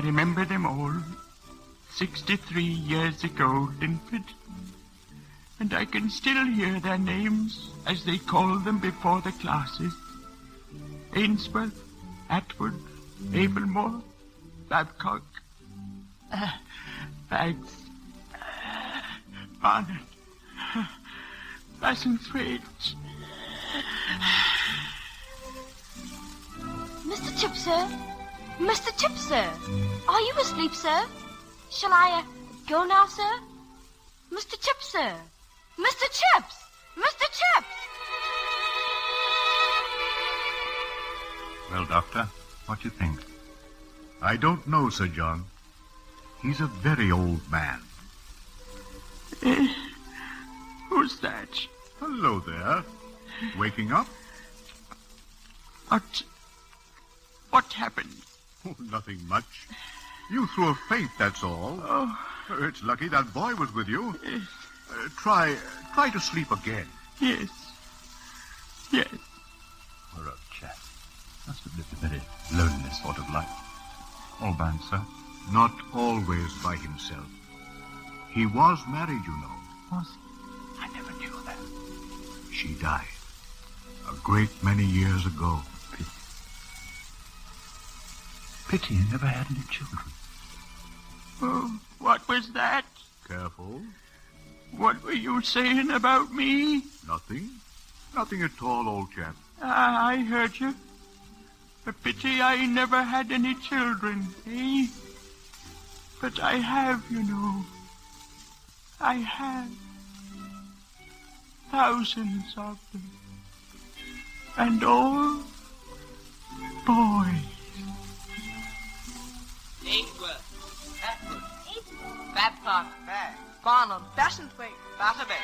remember them all. 63 years ago, Linford. And I can still hear their names as they called them before the classes. Ainsworth, Atwood, Abelmore, Babcock, Bags, Barnett, Bassingthwaites. Mr. Chip, sir. Mr. Chip, sir. Are you asleep, sir? Shall I, go now, sir? Mr. Chip, sir. Mr. Chips! Mr. Chips! Well, Doctor, what do you think? I don't know, Sir John. He's a very old man. Who's that? Hello there. Waking up? What happened? Oh, nothing much. You threw a faint, that's all. Oh. It's lucky that boy was with you. Try to sleep again. Yes. Poor old chap. Must have lived a very lonely sort of life. All by himself? Not always by himself. He was married, you know. Was he? I never knew that. She died a great many years ago. Pity he never had any children. Oh, what was that? Careful. What were you saying about me? Nothing. Nothing at all, old chap. I heard you. A pity I never had any children, eh? But I have, you know. I have. Thousands of them. And all boys. Ainsworth, Atwood, Babcock, Barnum, Bassingthwaites, Batterby,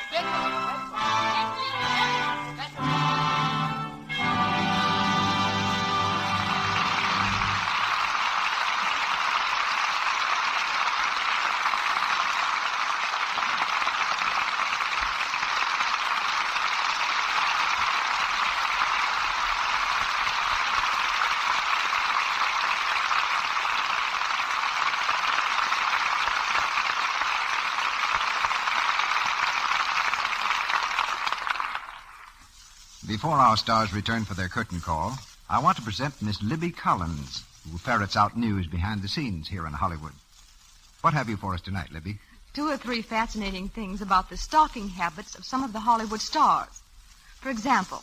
Before our stars return for their curtain call, I want to present Miss Libby Collins, who ferrets out news behind the scenes here in Hollywood. What have you for us tonight, Libby? 2 or 3 fascinating things about the stalking habits of some of the Hollywood stars. For example,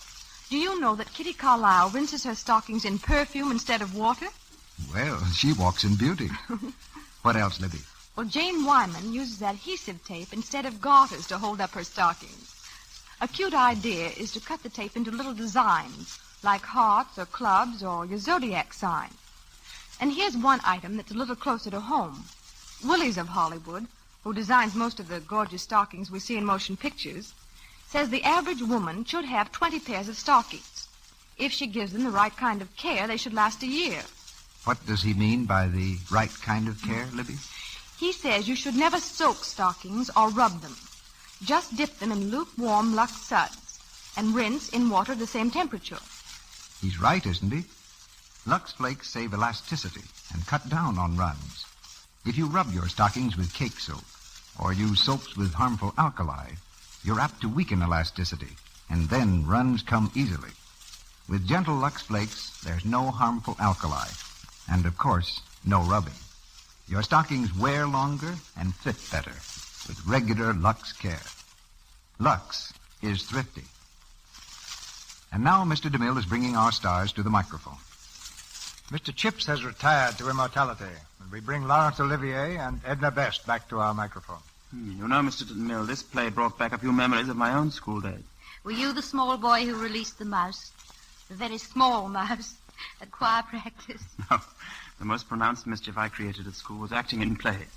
do you know that Kitty Carlisle rinses her stockings in perfume instead of water? Well, she walks in beauty. What else, Libby? Well, Jane Wyman uses adhesive tape instead of garters to hold up her stockings. A cute idea is to cut the tape into little designs, like hearts or clubs or your zodiac sign. And here's one item that's a little closer to home. Willie's of Hollywood, who designs most of the gorgeous stockings we see in motion pictures, says the average woman should have 20 pairs of stockings. If she gives them the right kind of care, they should last a year. What does he mean by the right kind of care, Libby? He says you should never soak stockings or rub them. Just dip them in lukewarm Lux suds and rinse in water the same temperature. He's right, isn't he? Lux Flakes save elasticity and cut down on runs. If you rub your stockings with cake soap or use soaps with harmful alkali, you're apt to weaken elasticity, and then runs come easily. With gentle Lux Flakes, there's no harmful alkali, and of course, no rubbing. Your stockings wear longer and fit better with regular Lux care. Lux is thrifty. And now Mr. DeMille is bringing our stars to the microphone. Mr. Chips has retired to immortality, and we bring Laurence Olivier and Edna Best back to our microphone. You know, Mr. DeMille, this play brought back a few memories of my own school days. Were you the small boy who released the mouse? The very small mouse? At choir practice. No. The most pronounced mischief I created at school was acting in plays.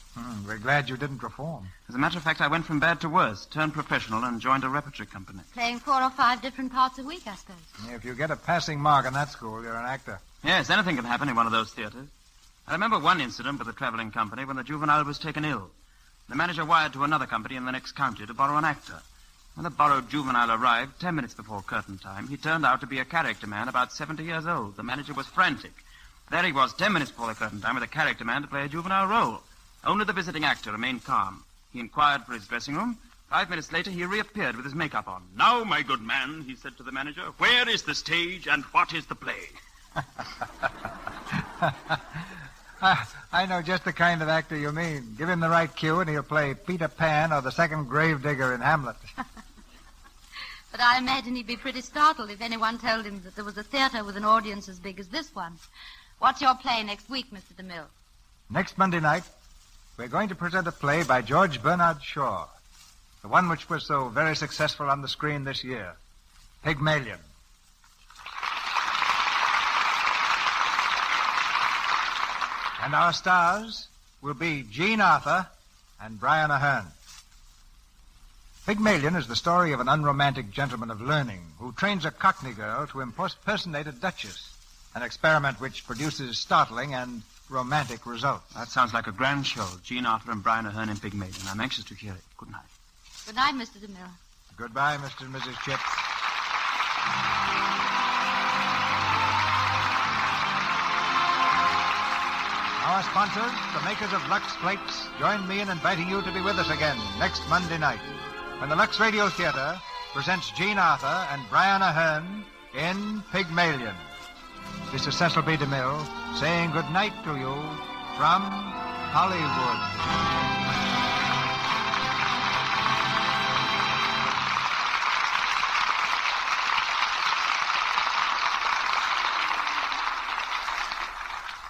We're glad you didn't reform. As a matter of fact, I went from bad to worse, turned professional, and joined a repertory company. Playing 4 or 5 different parts a week, I suppose. If you get a passing mark in that school, you're an actor. Yes, anything can happen in one of those theaters. I remember one incident with a traveling company when the juvenile was taken ill. The manager wired to another company in the next county to borrow an actor. When the borrowed juvenile arrived, 10 minutes before curtain time, he turned out to be a character man about 70 years old. The manager was frantic. There he was, 10 minutes before the curtain time, with a character man to play a juvenile role. Only the visiting actor remained calm. He inquired for his dressing room. 5 minutes later, he reappeared with his makeup on. Now, my good man, he said to the manager, where is the stage and what is the play? I know just the kind of actor you mean. Give him the right cue and he'll play Peter Pan or the second gravedigger in Hamlet. But I imagine he'd be pretty startled if anyone told him that there was a theater with an audience as big as this one. What's your play next week, Mr. DeMille? Next Monday night, we're going to present a play by George Bernard Shaw, the one which was so very successful on the screen this year, Pygmalion. And our stars will be Jean Arthur and Brian Aherne. Pygmalion is the story of an unromantic gentleman of learning who trains a Cockney girl to impersonate a duchess, an experiment which produces startling and romantic results. That sounds like a grand show. Jean Arthur and Brian Aherne in Pygmalion. I'm anxious to hear it. Good night. Good night, Mr. DeMille. Goodbye, Mr. and Mrs. Chips. Our sponsors, the makers of Lux Flakes, join me in inviting you to be with us again next Monday night when the Lux Radio Theater presents Jean Arthur and Brian Aherne in Pygmalion. This is Cecil B. DeMille saying good night to you from Hollywood.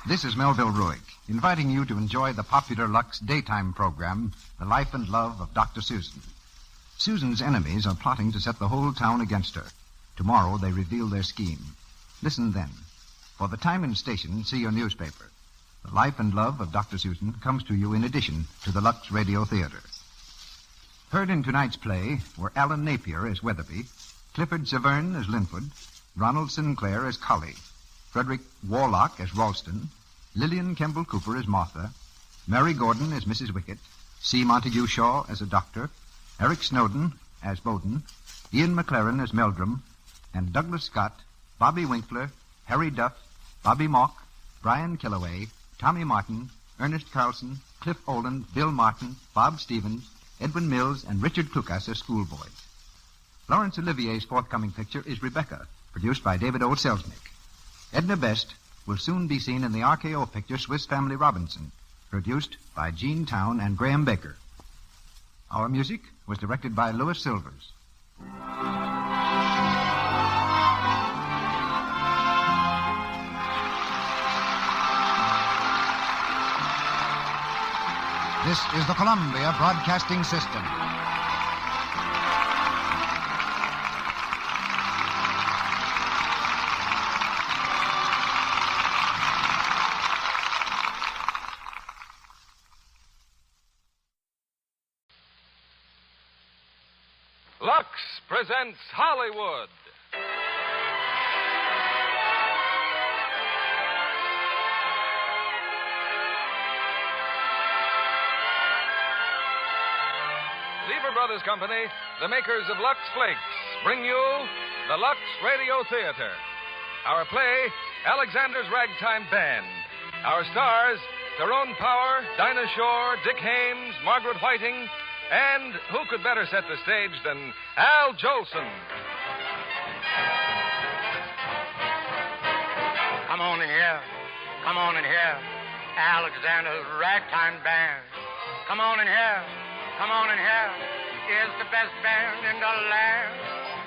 This is Melville Ruick, inviting you to enjoy the popular Lux daytime program, The Life and Love of Dr. Susan. Susan's enemies are plotting to set the whole town against her. Tomorrow they reveal their scheme. Listen then. For the time and station, see your newspaper. The Life and Love of Dr. Susan comes to you in addition to the Lux Radio Theater. Heard in tonight's play were Alan Napier as Weatherby, Clifford Severn as Linford, Ronald Sinclair as Colley, Frederick Warlock as Ralston, Lillian Kemble Cooper as Martha, Mary Gordon as Mrs. Wickett, C. Montague Shaw as a doctor, Eric Snowden as Bowden, Ian McLaren as Meldrum, and Douglas Scott, Bobby Winkler, Harry Duff, Bobby Mock, Brian Killaway, Tommy Martin, Ernest Carlson, Cliff Oland, Bill Martin, Bob Stevens, Edwin Mills, and Richard Klukas as schoolboys. Laurence Olivier's forthcoming picture is Rebecca, produced by David O. Selznick. Edna Best will soon be seen in the RKO picture Swiss Family Robinson, produced by Gene Town and Graham Baker. Our music was directed by Louis Silvers. This is the Columbia Broadcasting System. Lux presents Hollywood. Lever Brothers Company, the makers of Lux Flakes, bring you the Lux Radio Theater. Our play, Alexander's Ragtime Band. Our stars, Tyrone Power, Dinah Shore, Dick Hames, Margaret Whiting, and who could better set the stage than Al Jolson? Come on in here. Come on in here. Alexander's Ragtime Band. Come on in here. Come on in here. It's the best band in the land.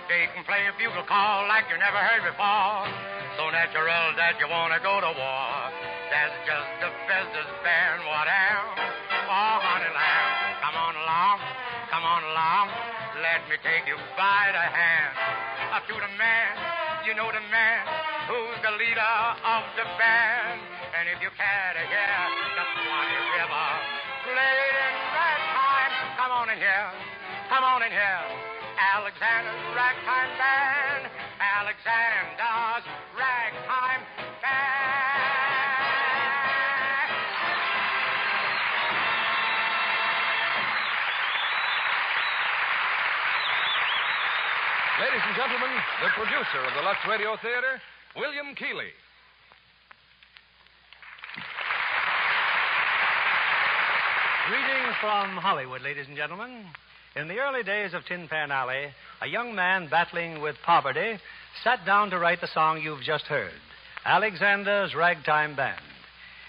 They can play a bugle call like you never heard before. So natural that you want to go to war. That's just the bestest band what am. Oh, honey lamb, come on along. Come on along. Let me take you by the hand. To the man you know the man who's the leader of the band. And if you care to hear the Swanee River played in ragtime, come on in here. Come on in here. Alexander's Ragtime Band. Alexander's Ragtime Band. Ladies and gentlemen, the producer of the Lux Radio Theater, William Keighley. Greetings from Hollywood, ladies and gentlemen. In the early days of Tin Pan Alley, a young man battling with poverty sat down to write the song you've just heard, Alexander's Ragtime Band.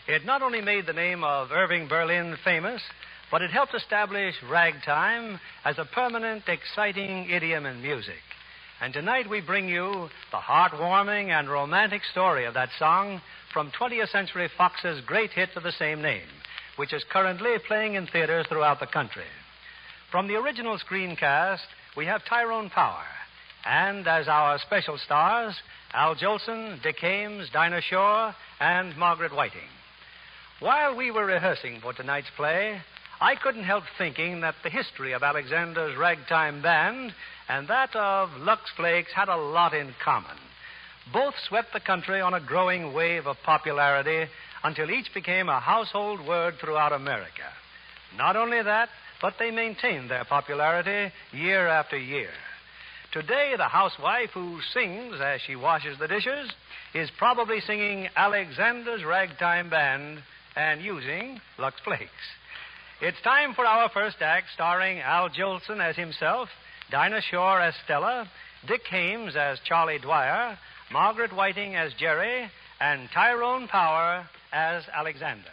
It not only made the name of Irving Berlin famous, but it helped establish ragtime as a permanent, exciting idiom in music. And tonight we bring you the heartwarming and romantic story of that song from 20th Century Fox's great hit of the same name, which is currently playing in theaters throughout the country. From the original screencast, we have Tyrone Power, and as our special stars, Al Jolson, Dick Ames, Dinah Shore, and Margaret Whiting. While we were rehearsing for tonight's play, I couldn't help thinking that the history of Alexander's Ragtime Band and that of Lux Flakes had a lot in common. Both swept the country on a growing wave of popularity until each became a household word throughout America. Not only that, but they maintained their popularity year after year. Today, the housewife who sings as she washes the dishes is probably singing Alexander's Ragtime Band and using Lux Flakes. It's time for our first act, starring Al Jolson as himself, Dinah Shore as Stella, Dick Ames as Charlie Dwyer, Margaret Whiting as Jerry, and Tyrone Power as Alexander.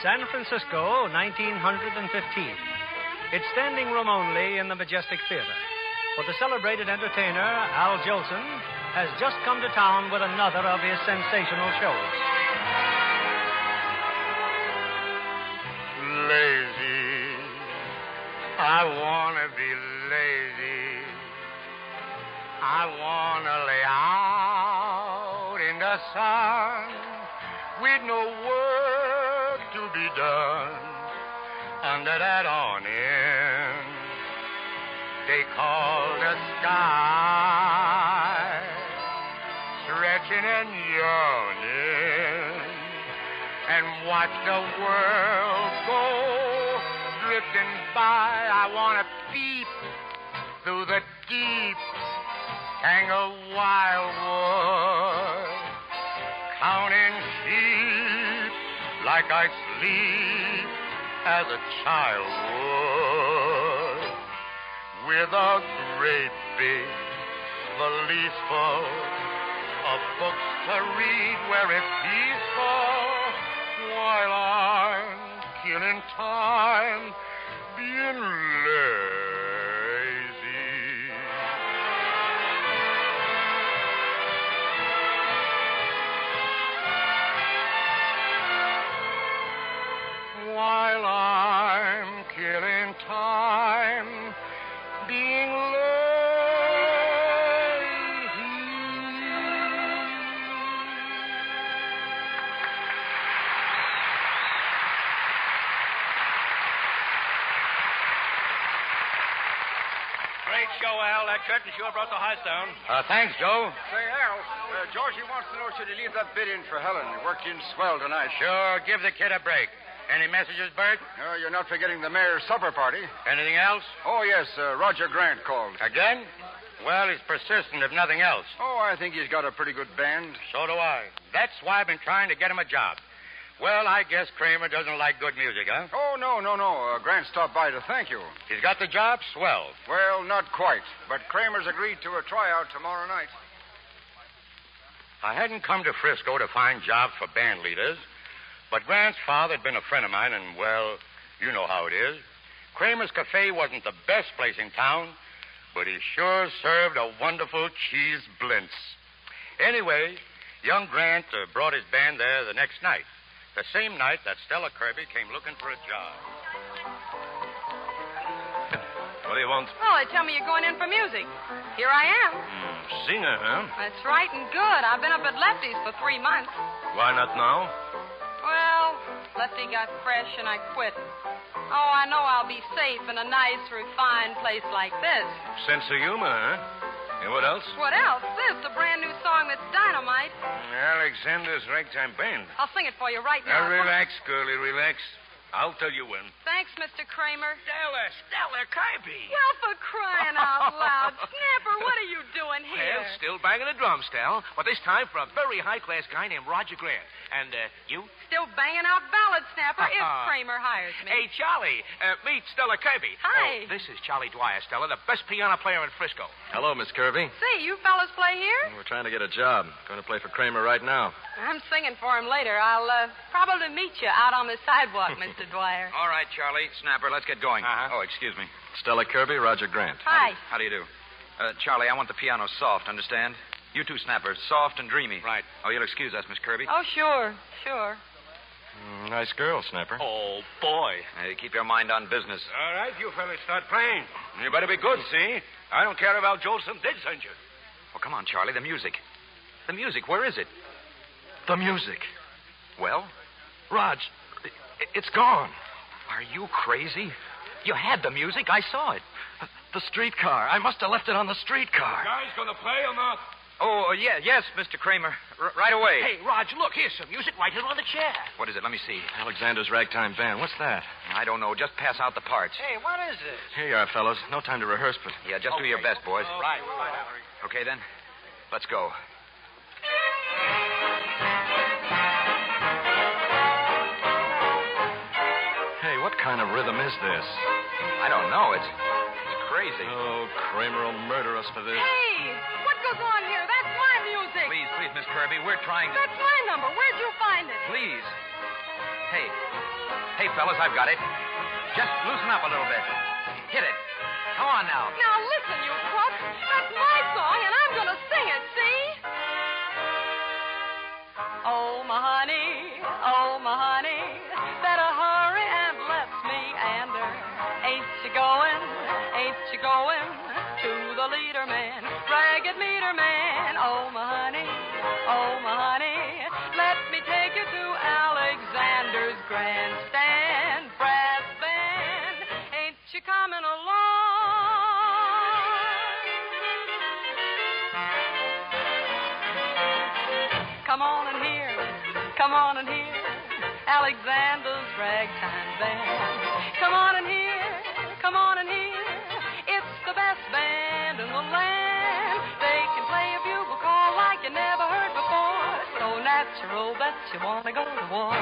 San Francisco, 1915. It's standing room only in the Majestic Theater. For the celebrated entertainer, Al Jolson, has just come to town with another of his sensational shows. Lazy, I want to be lazy. I want to lay out in the sun with no work to be done under that awning they call the sky, stretching and yawning, and watch the world go drifting by. I want to peep through the deep tangled wildwood, counting sheep like I sleep as a child would, with a great big valise full of books to read where it's peaceful, while I'm killing time being lazy. While I'm killing time being lazy. Great show, Al. That curtain sure brought the house down. Thanks, Joe. Say, Al, Georgie wants to know should he leave that bid in for Helen. He worked in swell tonight. Sure, give the kid a break. Any messages, Bert? No, you're not forgetting the mayor's supper party. Anything else? Oh, yes, Roger Grant called. Again? Well, he's persistent, if nothing else. Oh, I think he's got a pretty good band. So do I. That's why I've been trying to get him a job. Well, I guess Kramer doesn't like good music, huh? Oh, no. Grant stopped by to thank you. He's got the job? Swell. Well, not quite. But Kramer's agreed to a tryout tomorrow night. I hadn't come to Frisco to find jobs for band leaders, but Grant's father had been a friend of mine, and, well, you know how it is. Kramer's Cafe wasn't the best place in town, but he sure served a wonderful cheese blintz. Anyway, young Grant brought his band there the next night. The same night that Stella Kirby came looking for a job. What do you want? Oh, they tell me you're going in for music. Here I am. Singer, huh? That's right and good. I've been up at Lefty's for 3 months. Why not now? Well, Lefty got fresh and I quit. Oh, I know I'll be safe in a nice, refined place like this. Sense of humor, huh? And what else? What else? This, the brand new song that's dynamite. Alexander's Ragtime Band. I'll sing it for you right now. Now, relax, girlie, relax. I'll tell you when. Thanks, Mr. Kramer. Stella Kirby. Well, for crying out loud. Snapper, what are you doing here? Well, still banging the drum, Stell. But this time for a very high-class guy named Roger Grant. And, you? Still banging out ballads, Snapper, if Kramer hires me. Hey, Charlie, meet Stella Kirby. Hi. Oh, this is Charlie Dwyer, Stella, the best piano player in Frisco. Hello, Miss Kirby. Say, you fellas play here? We're trying to get a job. Going to play for Kramer right now. I'm singing for him later. I'll probably meet you out on the sidewalk, Mr. Dwyer. All right, Charlie. Snapper, let's get going. Uh-huh. Oh, excuse me. Stella Kirby, Roger Grant. Hi. How do you do? Charlie, I want the piano soft, understand? You too, Snapper. Soft and dreamy. Right. Oh, you'll excuse us, Miss Kirby. Oh, sure. Nice girl, Snapper. Oh, boy. Hey, keep your mind on business. All right, you fellas start playing. You better be good, see? I don't care about Jolson did send you. Oh, come on, Charlie. The music. The music. Where is it? The music. Well? Raj, it's gone. Are you crazy? You had the music. I saw it. The streetcar. I must have left it on the streetcar. Guys going to play or not? Oh, yes, Mr. Kramer. Right away. Hey, Raj, look, here's some music right here on the chair. What is it? Let me see. Alexander's Ragtime Band. What's that? I don't know. Just pass out the parts. Hey, what is this? Here you are, fellows. No time to rehearse, but... Yeah, just do your best, boys. Right. Okay, then. Let's go. Hey, what kind of rhythm is this? I don't know. It's crazy. Oh, Kramer will murder us for this. Hey, what goes on here? That's my music. Please, Miss Kirby, we're trying to... That's my number. Where'd you find it? Please. Hey, fellas, I've got it. Just loosen up a little bit. Hit it. Come on now. Now listen, you crooks. That's my song, and I'm going to sing it, see? Oh, my honey, better hurry and let me ander. Ain't you going to the leader man, ragged meter man? Oh, my honey, let me take you to Alexander's grandstand brass band. Ain't you coming along? Come on and hear Alexander's ragtime band. Come on and hear, it's the best band in the land. They can play a bugle call like you never heard before. So natural that you want to go to war.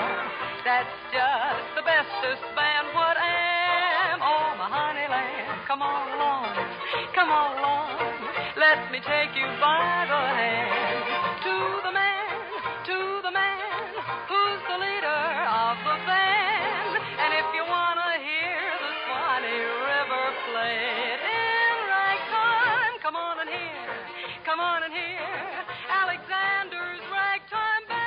That's just the bestest band what am. Oh, my honey lamb, come on along, let me take you by the hand to the man who's the leader of the band. And if you want to hear the Swanee River played in ragtime, come on and hear Alexander's ragtime band.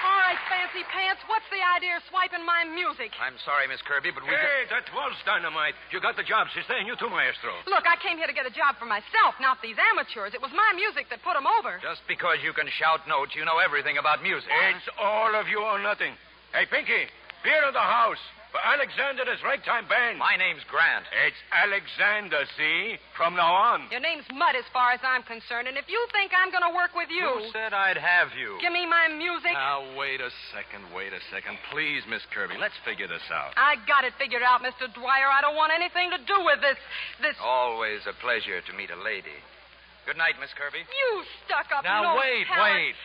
All right, fancy pants, what's the idea of swiping my music? I'm sorry, Miss Kirby, but we... Hey, that was dynamite. You got the job, sister, and you too, maestro. Look, I came here to get a job for myself, not these amateurs. It was my music that put them over. Just because you can shout notes, you know everything about music. It's all of you or nothing. Hey, Pinky, beer in the house for Alexander's Ragtime Band. My name's Grant. It's Alexander, see? From now on. Your name's Mud as far as I'm concerned, and if you think I'm going to work with you... Who said I'd have you? Give me my music. Now, wait a second. Please, Miss Kirby, let's figure this out. I got it figured out, Mr. Dwyer. I don't want anything to do with this... Always a pleasure to meet a lady. Good night, Miss Kirby. You stuck-up, Now, wait. talent.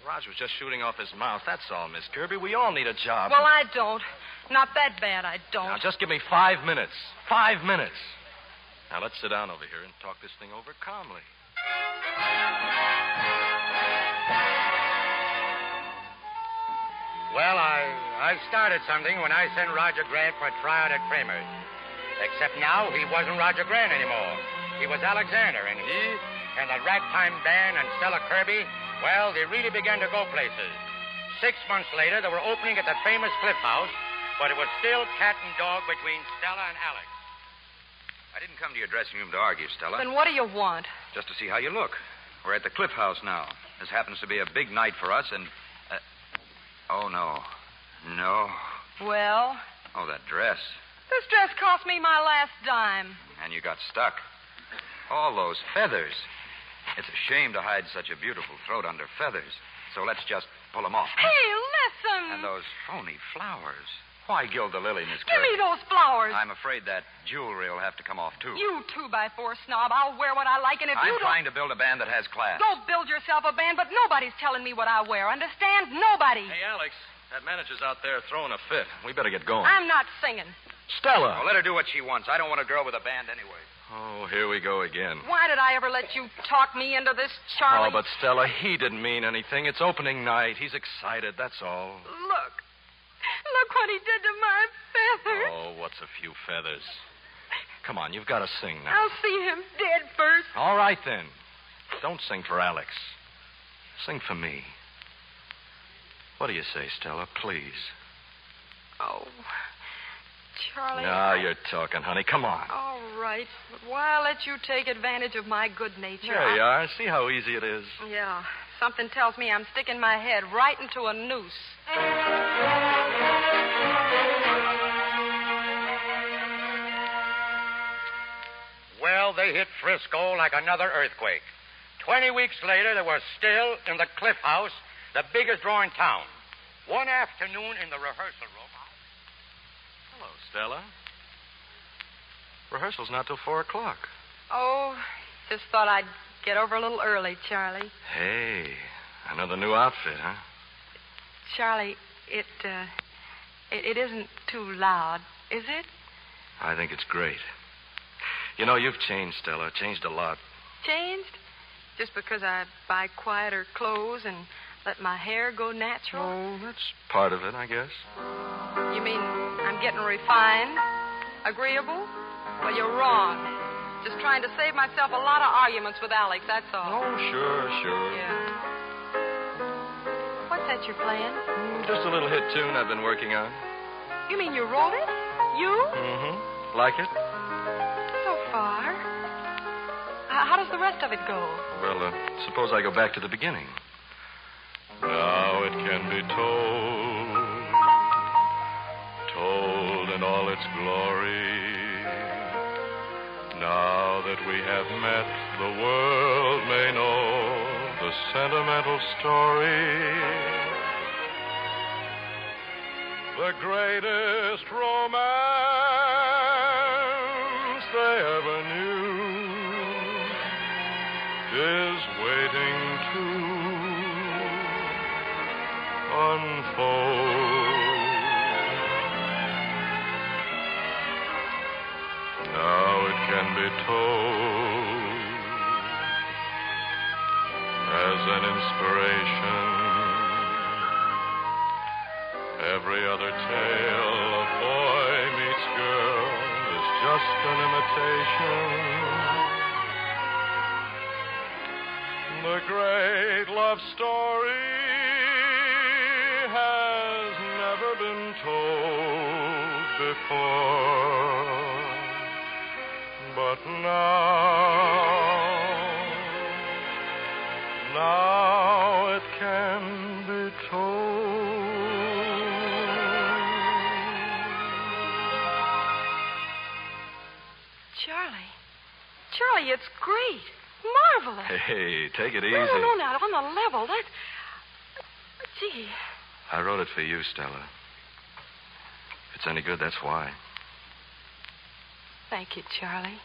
Raj was just shooting off his mouth. That's all, Miss Kirby. We all need a job. Well, I don't. Not that bad, I don't. Now, just give me 5 minutes. 5 minutes. Now, let's sit down over here and talk this thing over calmly. Well, I started something when I sent Roger Grant for a tryout at Kramer's. Except now he wasn't Roger Grant anymore. He was Alexander, and he and the Ragtime Band and Stella Kirby, well, they really began to go places. 6 months later, they were opening at the famous Cliff House, but it was still cat and dog between Stella and Alex. I didn't come to your dressing room to argue, Stella. Then what do you want? Just to see how you look. We're at the Cliff House now. This happens to be a big night for us, and... oh, no. No. Well? Oh, that dress. This dress cost me my last dime. And you got stuck. All those feathers. It's a shame to hide such a beautiful throat under feathers. So let's just pull them off. Hey, listen! And those phony flowers. Why gild the lily, Miss Give Kirby? me those flowers. I'm afraid that jewelry will have to come off, too. You 2x4 snob. I'll wear what I like, and if you I'm don't... trying to build a band that has class. Go build yourself a band, but nobody's telling me what I wear. Understand? Nobody. Hey, Alex, that manager's out there throwing a fit. We better get going. I'm not singing. Stella. Well, let her do what she wants. I don't want a girl with a band anyway. Oh, here we go again. Why did I ever let you talk me into this, Charlie? Oh, but Stella, he didn't mean anything. It's opening night. He's excited, that's all. Look what he did to my feathers. Oh, what's a few feathers? Come on, you've got to sing now. I'll see him dead first. All right, then. Don't sing for Alex. Sing for me. What do you say, Stella? Please. Oh, Charlie. Now you're talking, honey. Come on. All right, but why let you take advantage of my good nature? There you are. See how easy it is. Yeah. Something tells me I'm sticking my head right into a noose. Well, they hit Frisco like another earthquake. 20 weeks later, they were still in the Cliff House, the biggest draw in town. One afternoon in the rehearsal room. Hello, Stella. Rehearsal's not till 4 o'clock. Oh, just thought I'd get over a little early, Charlie. Hey, another new outfit, huh? Charlie, it isn't too loud, is it? I think it's great. You know, you've changed, Stella. Changed a lot. Changed? Just because I buy quieter clothes and let my hair go natural? Oh, that's part of it, I guess. You mean I'm getting refined? Agreeable? Well, you're wrong. Just trying to save myself a lot of arguments with Alex, that's all. Oh, sure. Yeah. What's that you're playing? Just a little hit tune I've been working on. You mean you wrote it? You? Mm-hmm. Like it? So far. How does the rest of it go? Well, suppose I go back to the beginning. Now it can be told in all its glory. Now that we have met, the world may know the sentimental story. The greatest romance they ever knew is waiting to unfold. Now it can be told as an inspiration. Every other tale of boy meets girl is just an imitation. The great love story has never been told before. But now it can be told. Charlie, it's great. Marvelous. Hey, take it easy. No, not on the level. That's... Gee. I wrote it for you, Stella. If it's any good, that's why. Thank you, Charlie.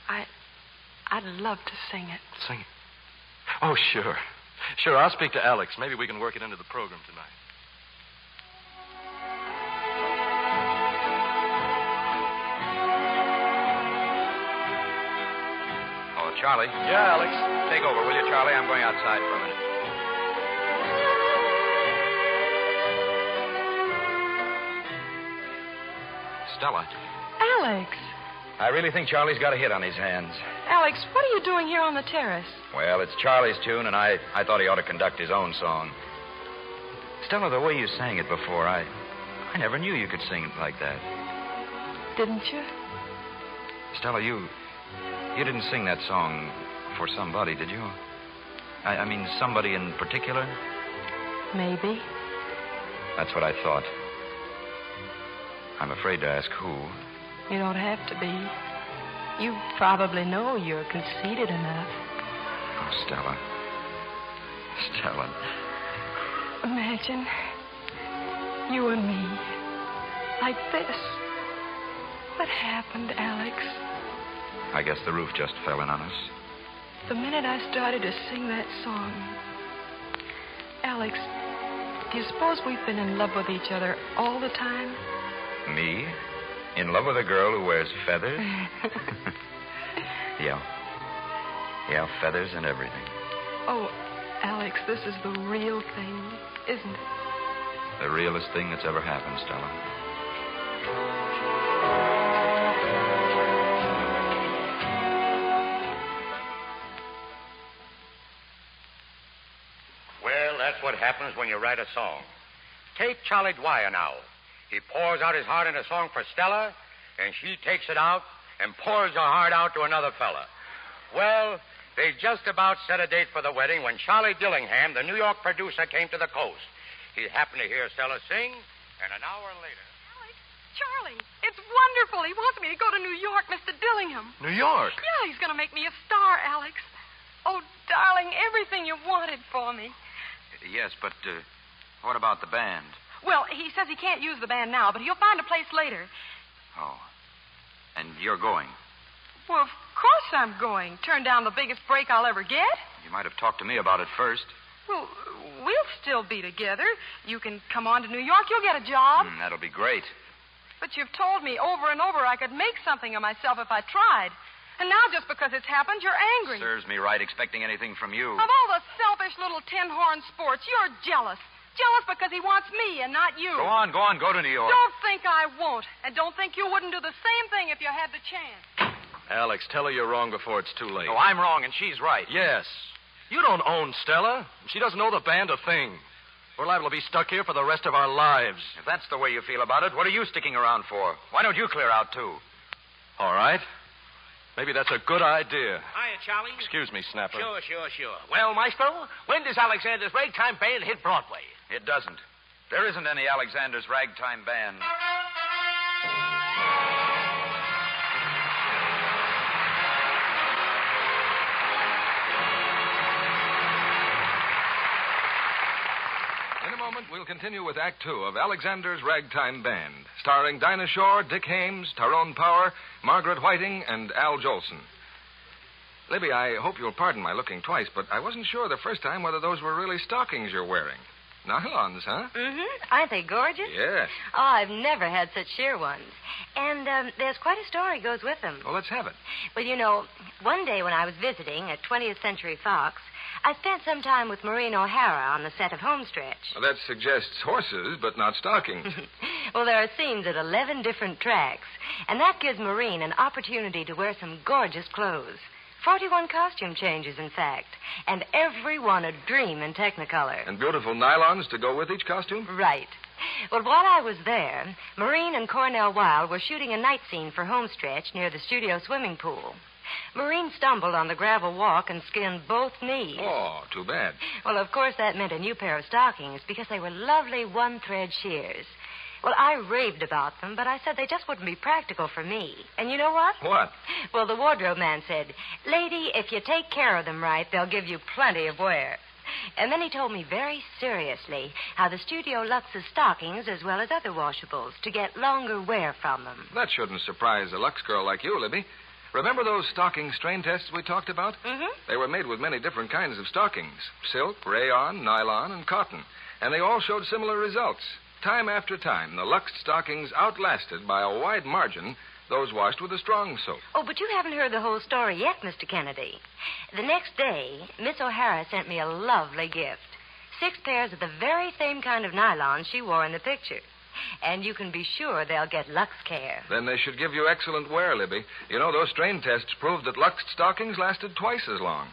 I'd love to sing it. Sing it? Oh, sure. Sure, I'll speak to Alex. Maybe we can work it into the program tonight. Oh, Charlie. Yeah, Alex. Take over, will you, Charlie? I'm going outside for a minute. Stella. Alex. I really think Charlie's got a hit on his hands. Alex, what are you doing here on the terrace? Well, it's Charlie's tune, and I thought he ought to conduct his own song. Stella, the way you sang it before, I never knew you could sing it like that. Didn't you? Stella, you didn't sing that song for somebody, did you? I mean, somebody in particular? Maybe. That's what I thought. I'm afraid to ask who. You don't have to be. You probably know you're conceited enough. Oh, Stella. Stella. Imagine you and me like this. What happened, Alex? I guess the roof just fell in on us. The minute I started to sing that song. Alex, do you suppose we've been in love with each other all the time? Me? In love with a girl who wears feathers? Yeah. Yeah, feathers and everything. Oh, Alex, this is the real thing, isn't it? The realest thing that's ever happened, Stella. Well, that's what happens when you write a song. Take Charlie Dwyer now. He pours out his heart in a song for Stella, and she takes it out and pours her heart out to another fella. Well, they just about set a date for the wedding when Charlie Dillingham, the New York producer, came to the coast. He happened to hear Stella sing, and an hour later... Charlie, it's wonderful. He wants me to go to New York, Mr. Dillingham. New York? Yeah, he's going to make me a star, Alex. Oh, darling, everything you wanted for me. Yes, but what about the band? Well, he says he can't use the band now, but he'll find a place later. Oh. And you're going? Well, of course I'm going. Turn down the biggest break I'll ever get. You might have talked to me about it first. Well, we'll still be together. You can come on to New York. You'll get a job. That'll be great. But you've told me over and over I could make something of myself if I tried. And now, just because it's happened, you're angry. Serves me right expecting anything from you. Of all the selfish little tin-horn sports, you're jealous. Jealous because he wants me and not you. Go on. Go to New York. Don't think I won't. And don't think you wouldn't do the same thing if you had the chance. Alex, tell her you're wrong before it's too late. Oh, I'm wrong and she's right. Yes. You don't own Stella. She doesn't owe the band a thing. We're liable to be stuck here for the rest of our lives. If that's the way you feel about it, what are you sticking around for? Why don't you clear out, too? All right. Maybe that's a good idea. Hiya, Charlie. Excuse me, Snapper. Sure. Well, Maestro, when does Alexander's Ragtime Band hit Broadway? It doesn't. There isn't any Alexander's Ragtime Band. In a moment, we'll continue with Act Two of Alexander's Ragtime Band, starring Dinah Shore, Dick Hames, Tyrone Power, Margaret Whiting, and Al Jolson. Libby, I hope you'll pardon my looking twice, but I wasn't sure the first time whether those were really stockings you're wearing. Nylons, huh? Mm-hmm. Aren't they gorgeous? Yes. Oh, I've never had such sheer ones. And there's quite a story goes with them. Well, let's have it. Well, you know, one day when I was visiting at 20th Century Fox, I spent some time with Maureen O'Hara on the set of Homestretch. Well, that suggests horses, but not stockings. Well, there are scenes at 11 different tracks, and that gives Maureen an opportunity to wear some gorgeous clothes. 41 costume changes, in fact, and every one a dream in Technicolor. And beautiful nylons to go with each costume? Right. Well, while I was there, Maureen and Cornell Wilde were shooting a night scene for Homestretch near the studio swimming pool. Maureen stumbled on the gravel walk and skinned both knees. Oh, too bad. Well, of course, that meant a new pair of stockings because they were lovely one-thread shears. Well, I raved about them, but I said they just wouldn't be practical for me. And you know what? What? Well, the wardrobe man said, "Lady, if you take care of them right, they'll give you plenty of wear." And then he told me very seriously how the studio luxes stockings as well as other washables to get longer wear from them. That shouldn't surprise a Lux girl like you, Libby. Remember those stocking strain tests we talked about? Mm-hmm. They were made with many different kinds of stockings. Silk, rayon, nylon, and cotton. And they all showed similar results. Time after time, the Lux stockings outlasted by a wide margin those washed with a strong soap. Oh, but you haven't heard the whole story yet, Mr. Kennedy. The next day, Miss O'Hara sent me a lovely gift. 6 pairs of the very same kind of nylon she wore in the picture. And you can be sure they'll get Lux Care. Then they should give you excellent wear, Libby. You know, those strain tests proved that Lux stockings lasted twice as long.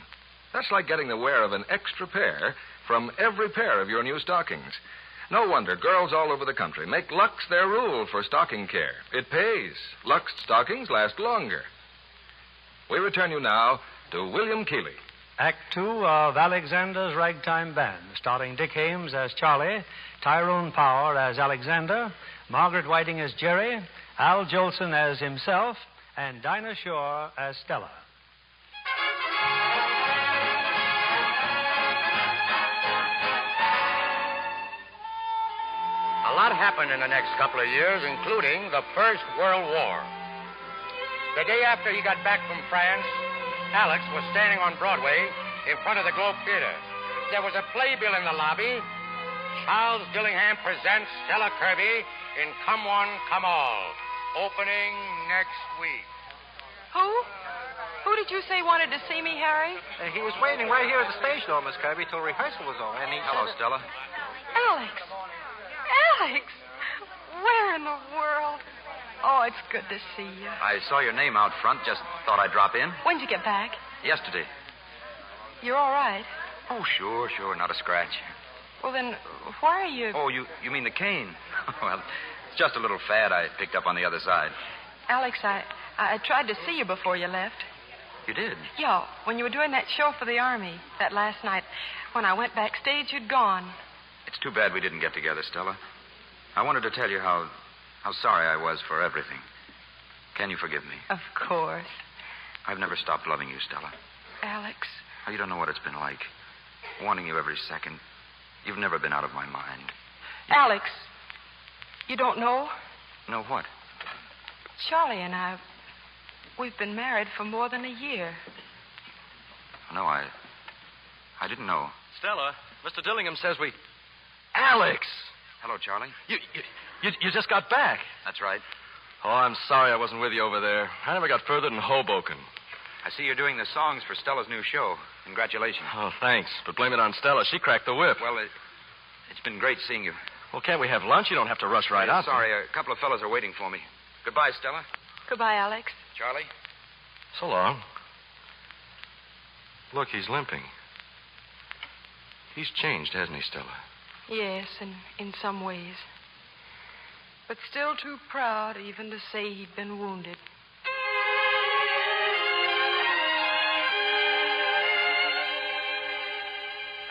That's like getting the wear of an extra pair from every pair of your new stockings. No wonder girls all over the country make Lux their rule for stocking care. It pays. Lux stockings last longer. We return you now to William Keighley. Act 2 of Alexander's Ragtime Band, starring Dick Hames as Charlie, Tyrone Power as Alexander, Margaret Whiting as Jerry, Al Jolson as himself, and Dinah Shore as Stella. A lot happened in the next couple of years, including the First World War. The day after he got back from France, Alex was standing on Broadway in front of the Globe Theater. There was a playbill in the lobby. Charles Dillingham presents Stella Kirby in Come One, Come All, opening next week. Who? Who did you say wanted to see me, Harry? He was waiting right here at the stage door, Miss Kirby, till rehearsal was over. And he Hello, Stella. Alex. Alex! Where in the world? Oh, it's good to see you. I saw your name out front. Just thought I'd drop in. When'd you get back? Yesterday. You're all right. Oh, sure. Not a scratch. Well, then, why are you... Oh, you mean the cane? Well, it's just a little fad I picked up on the other side. Alex, I tried to see you before you left. You did? Yeah, when you were doing that show for the Army that last night. When I went backstage, you'd gone. It's too bad we didn't get together, Stella. I wanted to tell you how sorry I was for everything. Can you forgive me? Of course. I've never stopped loving you, Stella. Alex. Oh, you don't know what it's been like. Wanting you every second. You've never been out of my mind. Alex, you don't know? Know what? Charlie and I, we've been married for more than a year. No, I didn't know. Stella, Mr. Dillingham says we... Alex! Hello, Charlie. You just got back. That's right. Oh, I'm sorry I wasn't with you over there. I never got further than Hoboken. I see you're doing the songs for Stella's new show. Congratulations. Oh, thanks. But blame it on Stella. She cracked the whip. Well, it's been great seeing you. Well, can't we have lunch? You don't have to rush right out. Sorry, a couple of fellas are waiting for me. Goodbye, Stella. Goodbye, Alex. Charlie? So long. Look, he's limping. He's changed, hasn't he, Stella? Yes, in some ways. But still too proud even to say he'd been wounded.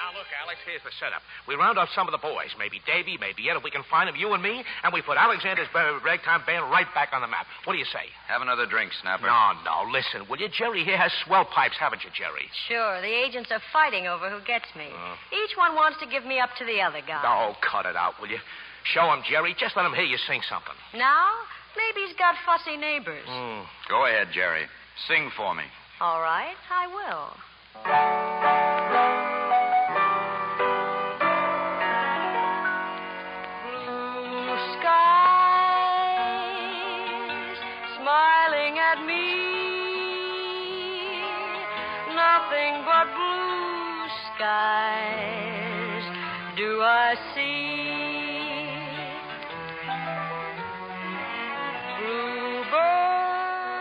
Now, look, Alex, here's the setup. We round up some of the boys, maybe Davy, maybe Ed, if we can find them, you and me, and we put Alexander's Ragtime Band right back on the map. What do you say? Have another drink, Snapper. No, listen, will you? Jerry here has swell pipes, haven't you, Jerry? Sure, the agents are fighting over who gets me. Each one wants to give me up to the other guy. Oh, cut it out, will you? Show him, Jerry. Just let him hear you sing something. Now? Maybe he's got fussy neighbors. Go ahead, Jerry. Sing for me. All right, I will. Blue skies smiling at me. Nothing but blue skies do I see.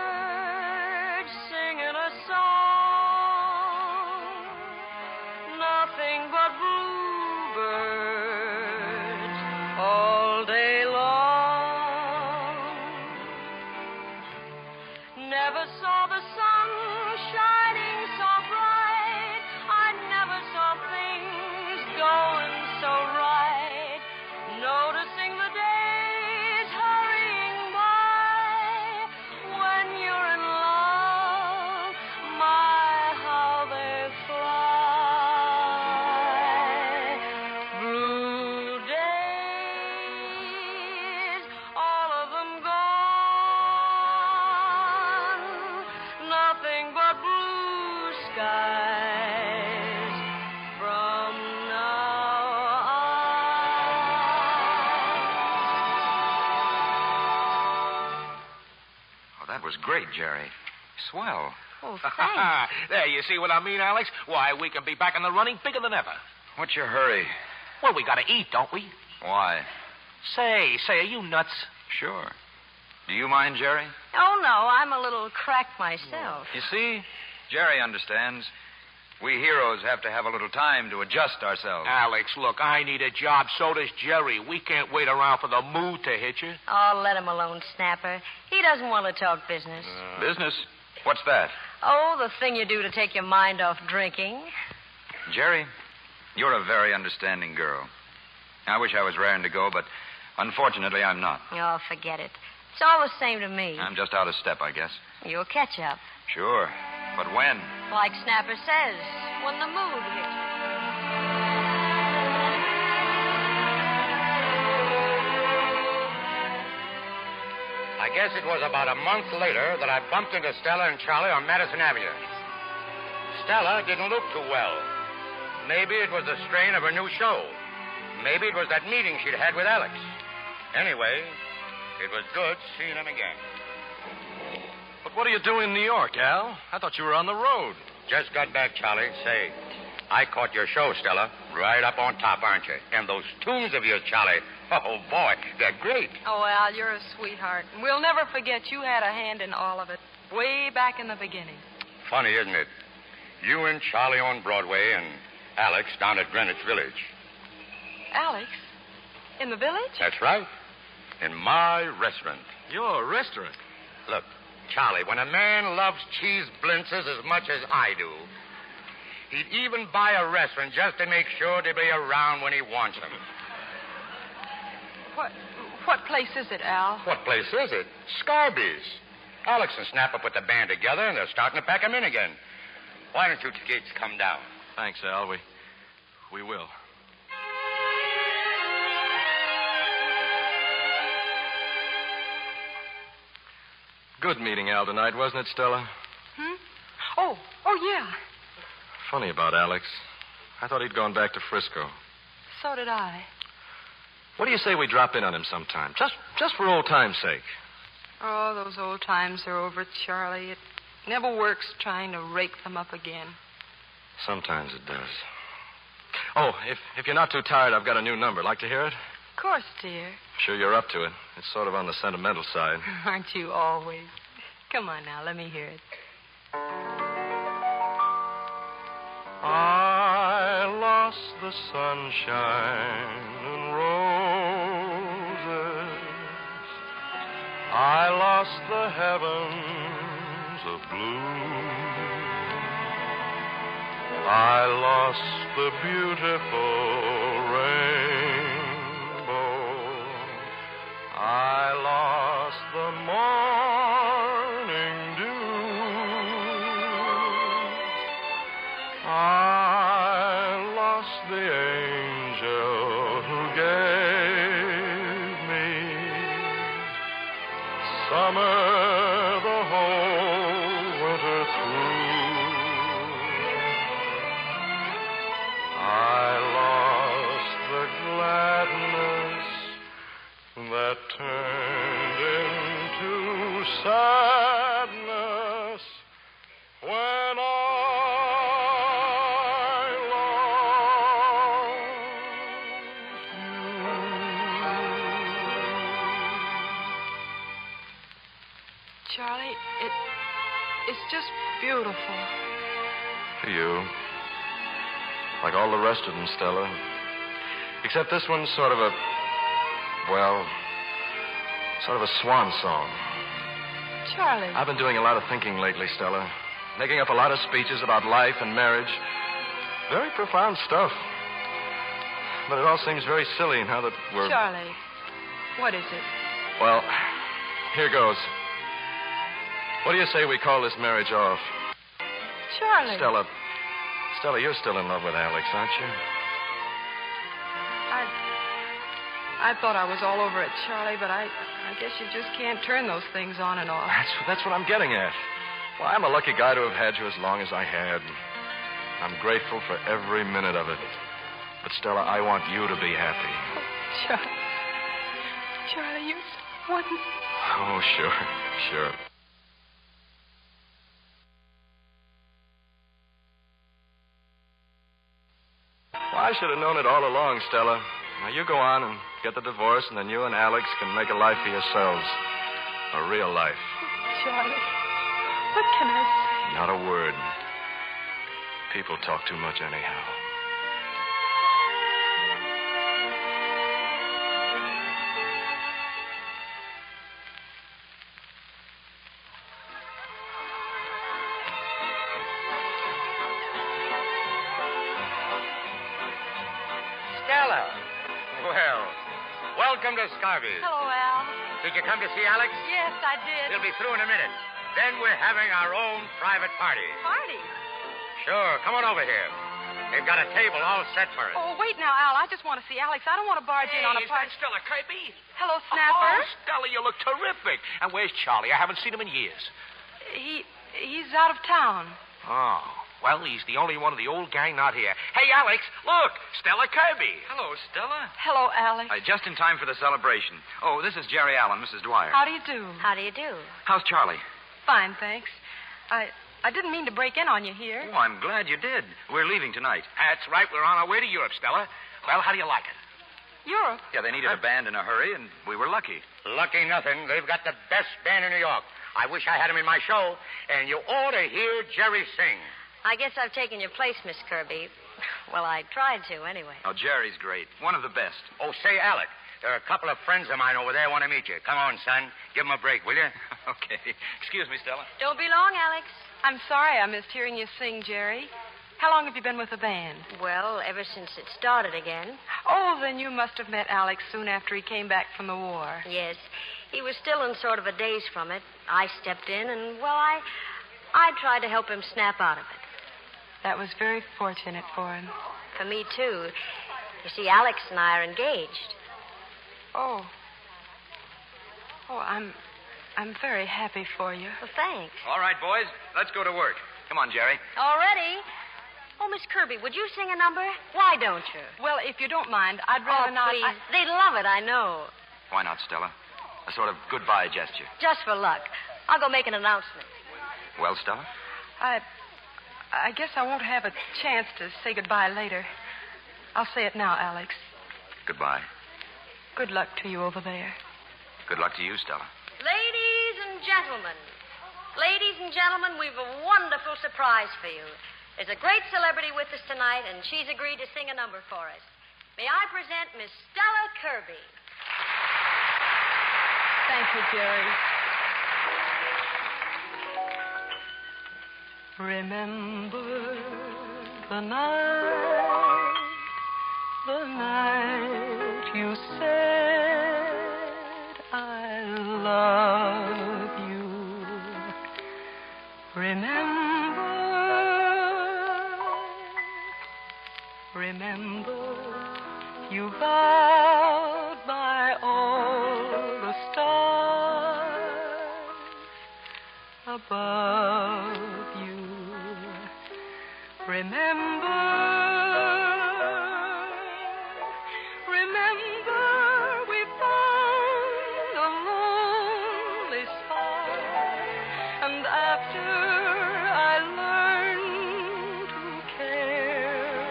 Bluebirds singing a song. Nothing but bluebirds all day long. Never saw the sun shining so bright. I never saw things going so right. Noticing the days hurrying by. When you're in love, my, how they fly. Blue days, all of them gone. Nothing but blue skies from now Oh, that was great, Jerry. Swell. Oh, thanks. There, you see what I mean, Alex? Why, we can be back in the running bigger than ever. What's your hurry? Well, we gotta eat, don't we? Why? Say, are you nuts? Sure. Do you mind, Jerry? Oh, no, I'm a little cracked myself. You see, Jerry understands. We heroes have to have a little time to adjust ourselves. Alex, look, I need a job. So does Jerry. We can't wait around for the mood to hit you. Oh, let him alone, Snapper. He doesn't want to talk business. Business? What's that? Oh, the thing you do to take your mind off drinking. Jerry, you're a very understanding girl. I wish I was raring to go, but unfortunately I'm not. Oh, forget it. It's all the same to me. I'm just out of step, I guess. You'll catch up. Sure. But when? Like Snapper says, when the mood hits. I guess it was about a month later that I bumped into Stella and Charlie on Madison Avenue. Stella didn't look too well. Maybe it was the strain of her new show. Maybe it was that meeting she'd had with Alex. Anyway, it was good seeing him again. But what are you doing in New York, Al? I thought you were on the road. Just got back, Charlie. Say, I caught your show, Stella. Right up on top, aren't you? And those tunes of yours, Charlie. Oh, boy, they're great. Oh, Al, you're a sweetheart. We'll never forget you had a hand in all of it, way back in the beginning. Funny, isn't it? You and Charlie on Broadway and Alex down at Greenwich Village. Alex? In the village? That's right. In my restaurant. Your restaurant? Look, Charlie, when a man loves cheese blintzes as much as I do, he'd even buy a restaurant just to make sure to be around when he wants them. What place is it, Al? What place is it? Scarby's. Alex and Snapper put the band together, and they're starting to pack them in again. Why don't you kids come down? Thanks, Al. We will. Good meeting Al tonight, wasn't it, Stella? Oh, yeah. Funny about Alex. I thought he'd gone back to Frisco. So did I. What do you say we drop in on him sometime? Just for old time's sake. Oh, those old times are over, Charlie. It never works trying to rake them up again. Sometimes it does. Oh, if you're not too tired, I've got a new number. Like to hear it? Of course, dear. Sure you're up to it. It's sort of on the sentimental side. Aren't you always? Come on now, let me hear it. I lost the sunshine and roses. I lost the heavens of blue. I lost the beautiful rainbow. I lost the morning dew. I lost the angel who gave me summer the whole winter through. I lost the gladness that turned into sadness when I lost you. Charlie, it's just beautiful. For you. Like all the rest of them, Stella. Except this one's sort of a swan song. Charlie. I've been doing a lot of thinking lately, Stella. Making up a lot of speeches about life and marriage. Very profound stuff. But it all seems very silly now that we're... Charlie, what is it? Well, here goes. What do you say we call this marriage off? Charlie. Stella, you're still in love with Alex, aren't you? I thought I was all over it, Charlie, but I guess you just can't turn those things on and off. That's what I'm getting at. Well, I'm a lucky guy to have had you as long as I had. I'm grateful for every minute of it. But, Stella, I want you to be happy. Oh, Charlie, you're so wonderful. Oh, sure. Well, I should have known it all along, Stella. Now, you go on and get the divorce, and then you and Alex can make a life for yourselves. A real life. Charlie, what can I say? Not a word. People talk too much anyhow. Stella. Well, welcome to Scarby's. Hello, Al. Did you come to see Alex? Yes, I did. He'll be through in a minute. Then we're having our own private party. Party? Sure, come on over here. They've got a table all set for us. Oh, wait now, Al. I just want to see Alex. I don't want to barge in on a Is party. that Stella Kirby? Hello, Snapper. Oh, Stella, you look terrific. And where's Charlie? I haven't seen him in years. He's out of town. Oh. Well, he's the only one of the old gang not here. Hey, Alex, look. Stella Kirby. Hello, Stella. Hello, Alex. Just in time for the celebration. Oh, this is Jerry Allen, Mrs. Dwyer. How do you do? How do you do? How's Charlie? Fine, thanks. I didn't mean to break in on you here. Oh, I'm glad you did. We're leaving tonight. That's right. We're on our way to Europe, Stella. Well, how do you like it? Europe? Yeah, they needed a band in a hurry, and we were lucky. Lucky nothing. They've got the best band in New York. I wish I had him in my show. And you ought to hear Jerry sing. I guess I've taken your place, Miss Kirby. Well, I tried to, anyway. Oh, Jerry's great. One of the best. Oh, say, Alec, there are a couple of friends of mine over there want to meet you. Come on, son. Give them a break, will you? Okay. Excuse me, Stella. Don't be long, Alex. I'm sorry I missed hearing you sing, Jerry. How long have you been with the band? Well, ever since it started again. Oh, then you must have met Alex soon after he came back from the war. Yes. He was still in sort of a daze from it. I stepped in, and, well, I tried to help him snap out of it. That was very fortunate for him. For me, too. You see, Alex and I are engaged. Oh. Oh, I'm very happy for you. Well, thanks. All right, boys. Let's go to work. Come on, Jerry. Already? Oh, Miss Kirby, would you sing a number? Why don't you? Well, if you don't mind, I'd rather not... Please. They'd love it, I know. Why not, Stella? A sort of goodbye gesture. Just for luck. I'll go make an announcement. Well, Stella? I guess I won't have a chance to say goodbye later. I'll say it now, Alex. Goodbye. Good luck to you over there. Good luck to you, Stella. Ladies and gentlemen, we've a wonderful surprise for you. There's a great celebrity with us tonight, and she's agreed to sing a number for us. May I present Miss Stella Kirby. Thank you, Jerry. Remember the night you said I love you. Remember you vowed by all the stars above you. Remember we found a lonely spot, and after I learned to care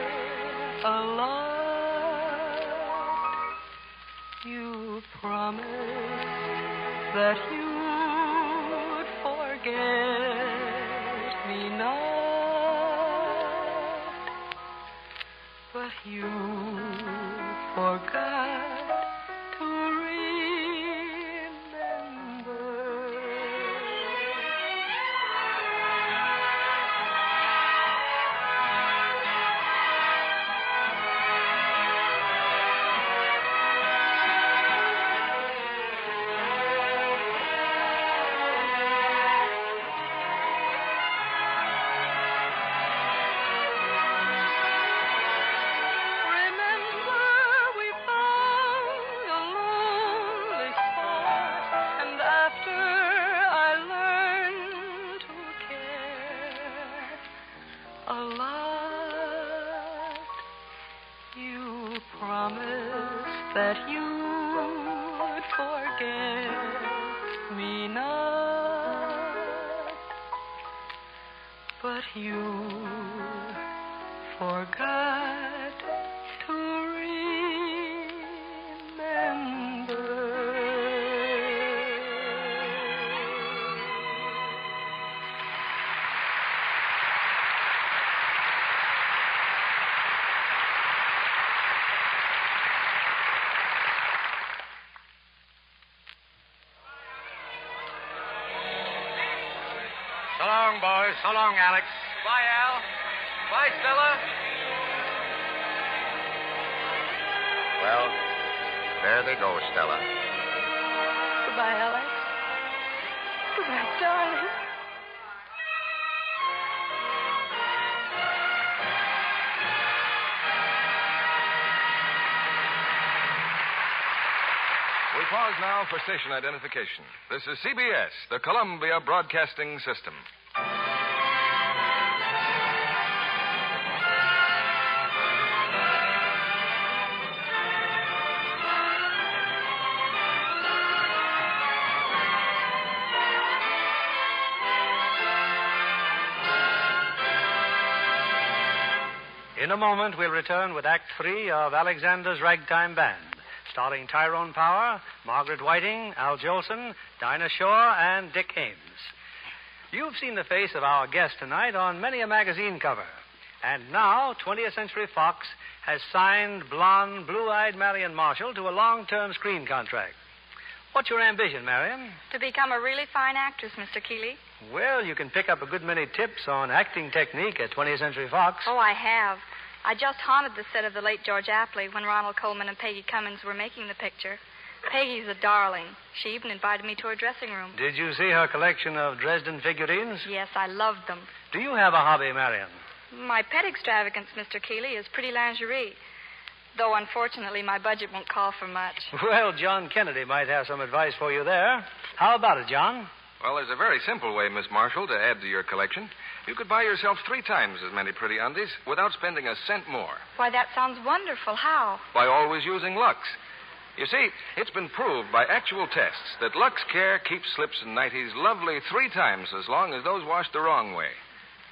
a lot, you promised that you'd forget me not, but you forgot to remember. That you'd forget me not, but you forgot to remember. long, boys. So long, Alex. Bye, Al. Bye, Stella. Well, there they go, Stella. Goodbye, Alex. Goodbye, darling. We pause now for station identification. This is CBS, the Columbia Broadcasting System. In a moment, we'll return with Act 3 of Alexander's Ragtime Band, starring Tyrone Power, Margaret Whiting, Al Jolson, Dinah Shore, and Dick Ames. You've seen the face of our guest tonight on many a magazine cover. And now, 20th Century Fox has signed blonde, blue-eyed Marion Marshall to a long-term screen contract. What's your ambition, Marion? To become a really fine actress, Mr. Keeley. Well, you can pick up a good many tips on acting technique at 20th Century Fox. Oh, I have. I just haunted the set of the late George Apley when Ronald Colman and Peggy Cummins were making the picture. Peggy's a darling. She even invited me to her dressing room. Did you see her collection of Dresden figurines? Yes, I loved them. Do you have a hobby, Marion? My pet extravagance, Mr. Keeley, is pretty lingerie. Though, unfortunately, my budget won't call for much. Well, John Kennedy might have some advice for you there. How about it, John? Well, there's a very simple way, Miss Marshall, to add to your collection. You could buy yourself 3 times as many pretty undies without spending a cent more. Why, that sounds wonderful. How? By always using Lux. You see, it's been proved by actual tests that Lux Care keeps slips and nighties lovely 3 times as long as those washed the wrong way.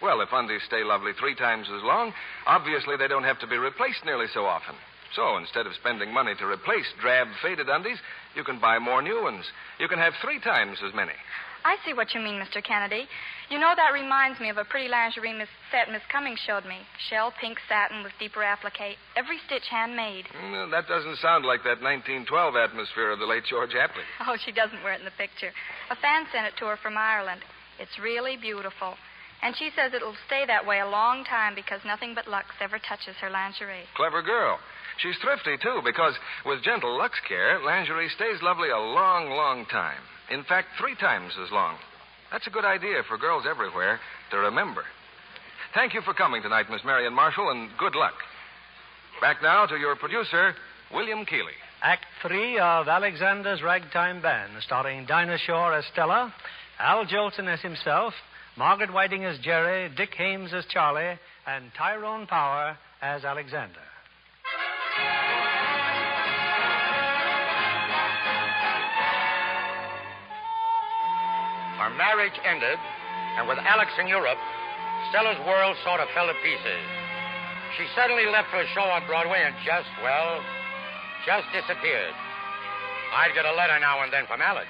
Well, if undies stay lovely 3 times as long, obviously they don't have to be replaced nearly so often. So instead of spending money to replace drab, faded undies, you can buy more new ones. You can have 3 times as many. I see what you mean, Mr. Kennedy. You know, that reminds me of a pretty lingerie set Miss Cummings showed me. Shell pink satin with deeper applique. Every stitch handmade. That doesn't sound like that 1912 atmosphere of the late George Apley. Oh, she doesn't wear it in the picture. A fan sent it to her from Ireland. It's really beautiful. And she says it'll stay that way a long time because nothing but Lux ever touches her lingerie. Clever girl. She's thrifty, too, because with gentle Lux Care, lingerie stays lovely a long, long time. In fact, 3 times as long. That's a good idea for girls everywhere to remember. Thank you for coming tonight, Miss Marion Marshall, and good luck. Back now to your producer, William Keeley. Act 3 of Alexander's Ragtime Band, starring Dinah Shore as Stella, Al Jolson as himself, Margaret Whiting as Jerry, Dick Ames as Charlie, and Tyrone Power as Alexander. Our marriage ended, and with Alex in Europe, Stella's world sort of fell to pieces. She suddenly left for a show on Broadway and just disappeared. I'd get a letter now and then from Alex.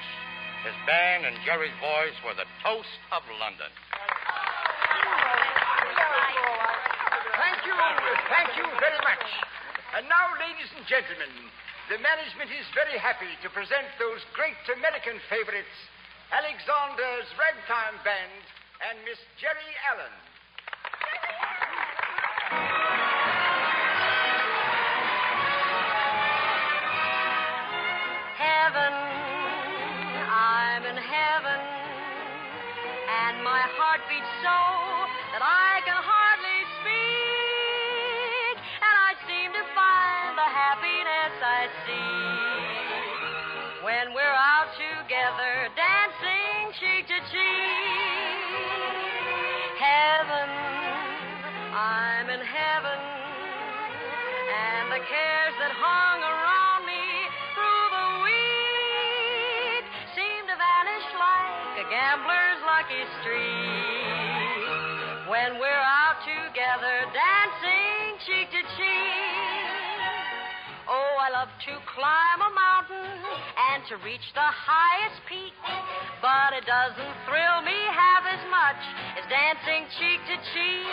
His band and Jerry's voice were the toast of London. Thank you very much. And now, ladies and gentlemen, the management is very happy to present those great American favorites, Alexander's Ragtime Band and Miss Jerry Allen. Heaven, I'm in heaven, and my heart beats so that I can hardly speak, and I seem to find the happiness I see when we're out together dancing cheek to cheek. Heaven, I'm in heaven, and the cares that hung around me through the week seem to vanish like a gambler's lucky streak when we're out together dancing cheek to cheek. Oh, I love to climb a mountain and to reach the highest peak, but it doesn't thrill me half as much as dancing cheek to cheek.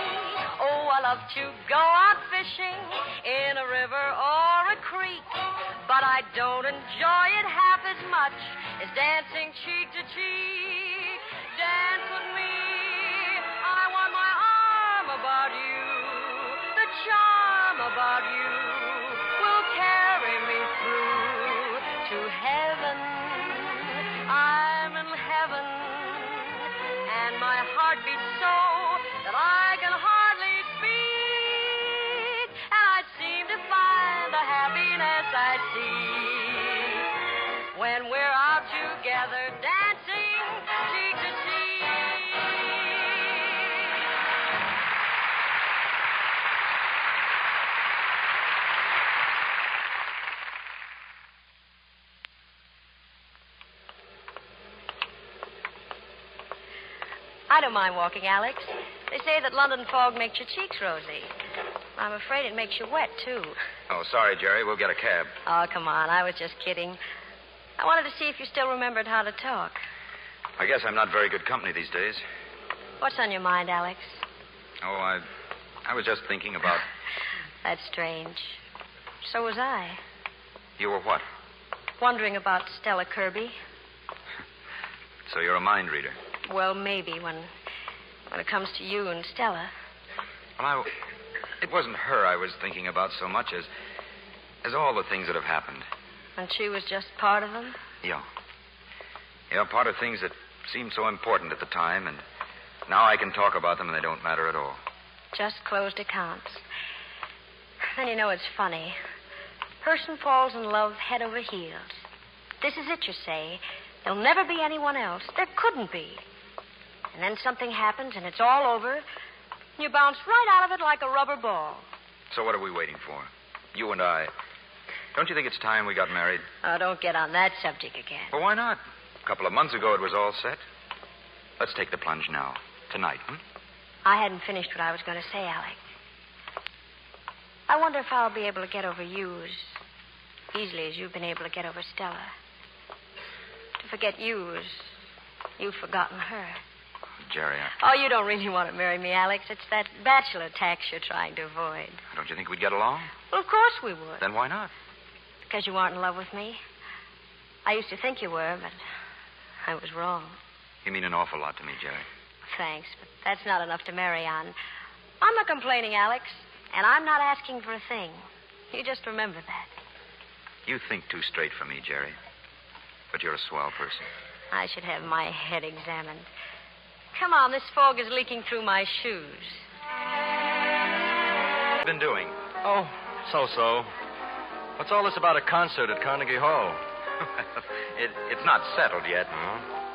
Oh, I love to go out fishing in a river or a creek, but I don't enjoy it half as much as dancing cheek to cheek. Dance with me, about you, the charm about you will carry me through to heaven. I'm in heaven, and my heart beats so that I can hardly speak, and I seem to find the happiness I seek when we're out together dancing cheek to cheek. I don't mind walking, Alex. They say that London fog makes your cheeks rosy. I'm afraid it makes you wet, too. Oh, sorry, Jerry. We'll get a cab. Oh, come on. I was just kidding. I wanted to see if you still remembered how to talk. I guess I'm not very good company these days. What's on your mind, Alex? Oh, I was just thinking about... That's strange. So was I. You were what? Wondering about Stella Kirby. So you're a mind reader. Well, maybe when it comes to you and Stella. Well, it wasn't her I was thinking about so much as all the things that have happened. And she was just part of them? Yeah. Yeah, part of things that seemed so important at the time, and now I can talk about them and they don't matter at all. Just closed accounts. Then you know it's funny. Person falls in love head over heels. This is it, you say. There'll never be anyone else. There couldn't be. And then something happens and it's all over. You bounce right out of it like a rubber ball. So what are we waiting for? You and I. Don't you think it's time we got married? Oh, don't get on that subject again. Well, why not? A couple of months ago it was all set. Let's take the plunge now. Tonight, I hadn't finished what I was going to say, Alec. I wonder if I'll be able to get over you as easily as you've been able to get over Stella. To forget you as you've forgotten her. Jerry, Oh, you don't really want to marry me, Alex. It's that bachelor tax you're trying to avoid. Don't you think we'd get along? Well, of course we would. Then why not? Because you aren't in love with me. I used to think you were, but I was wrong. You mean an awful lot to me, Jerry. Thanks, but that's not enough to marry on. I'm not complaining, Alex, and I'm not asking for a thing. You just remember that. You think too straight for me, Jerry. But you're a swell person. I should have my head examined. Come on, this fog is leaking through my shoes. What have you been doing? Oh, so. What's all this about a concert at Carnegie Hall? It's not settled yet.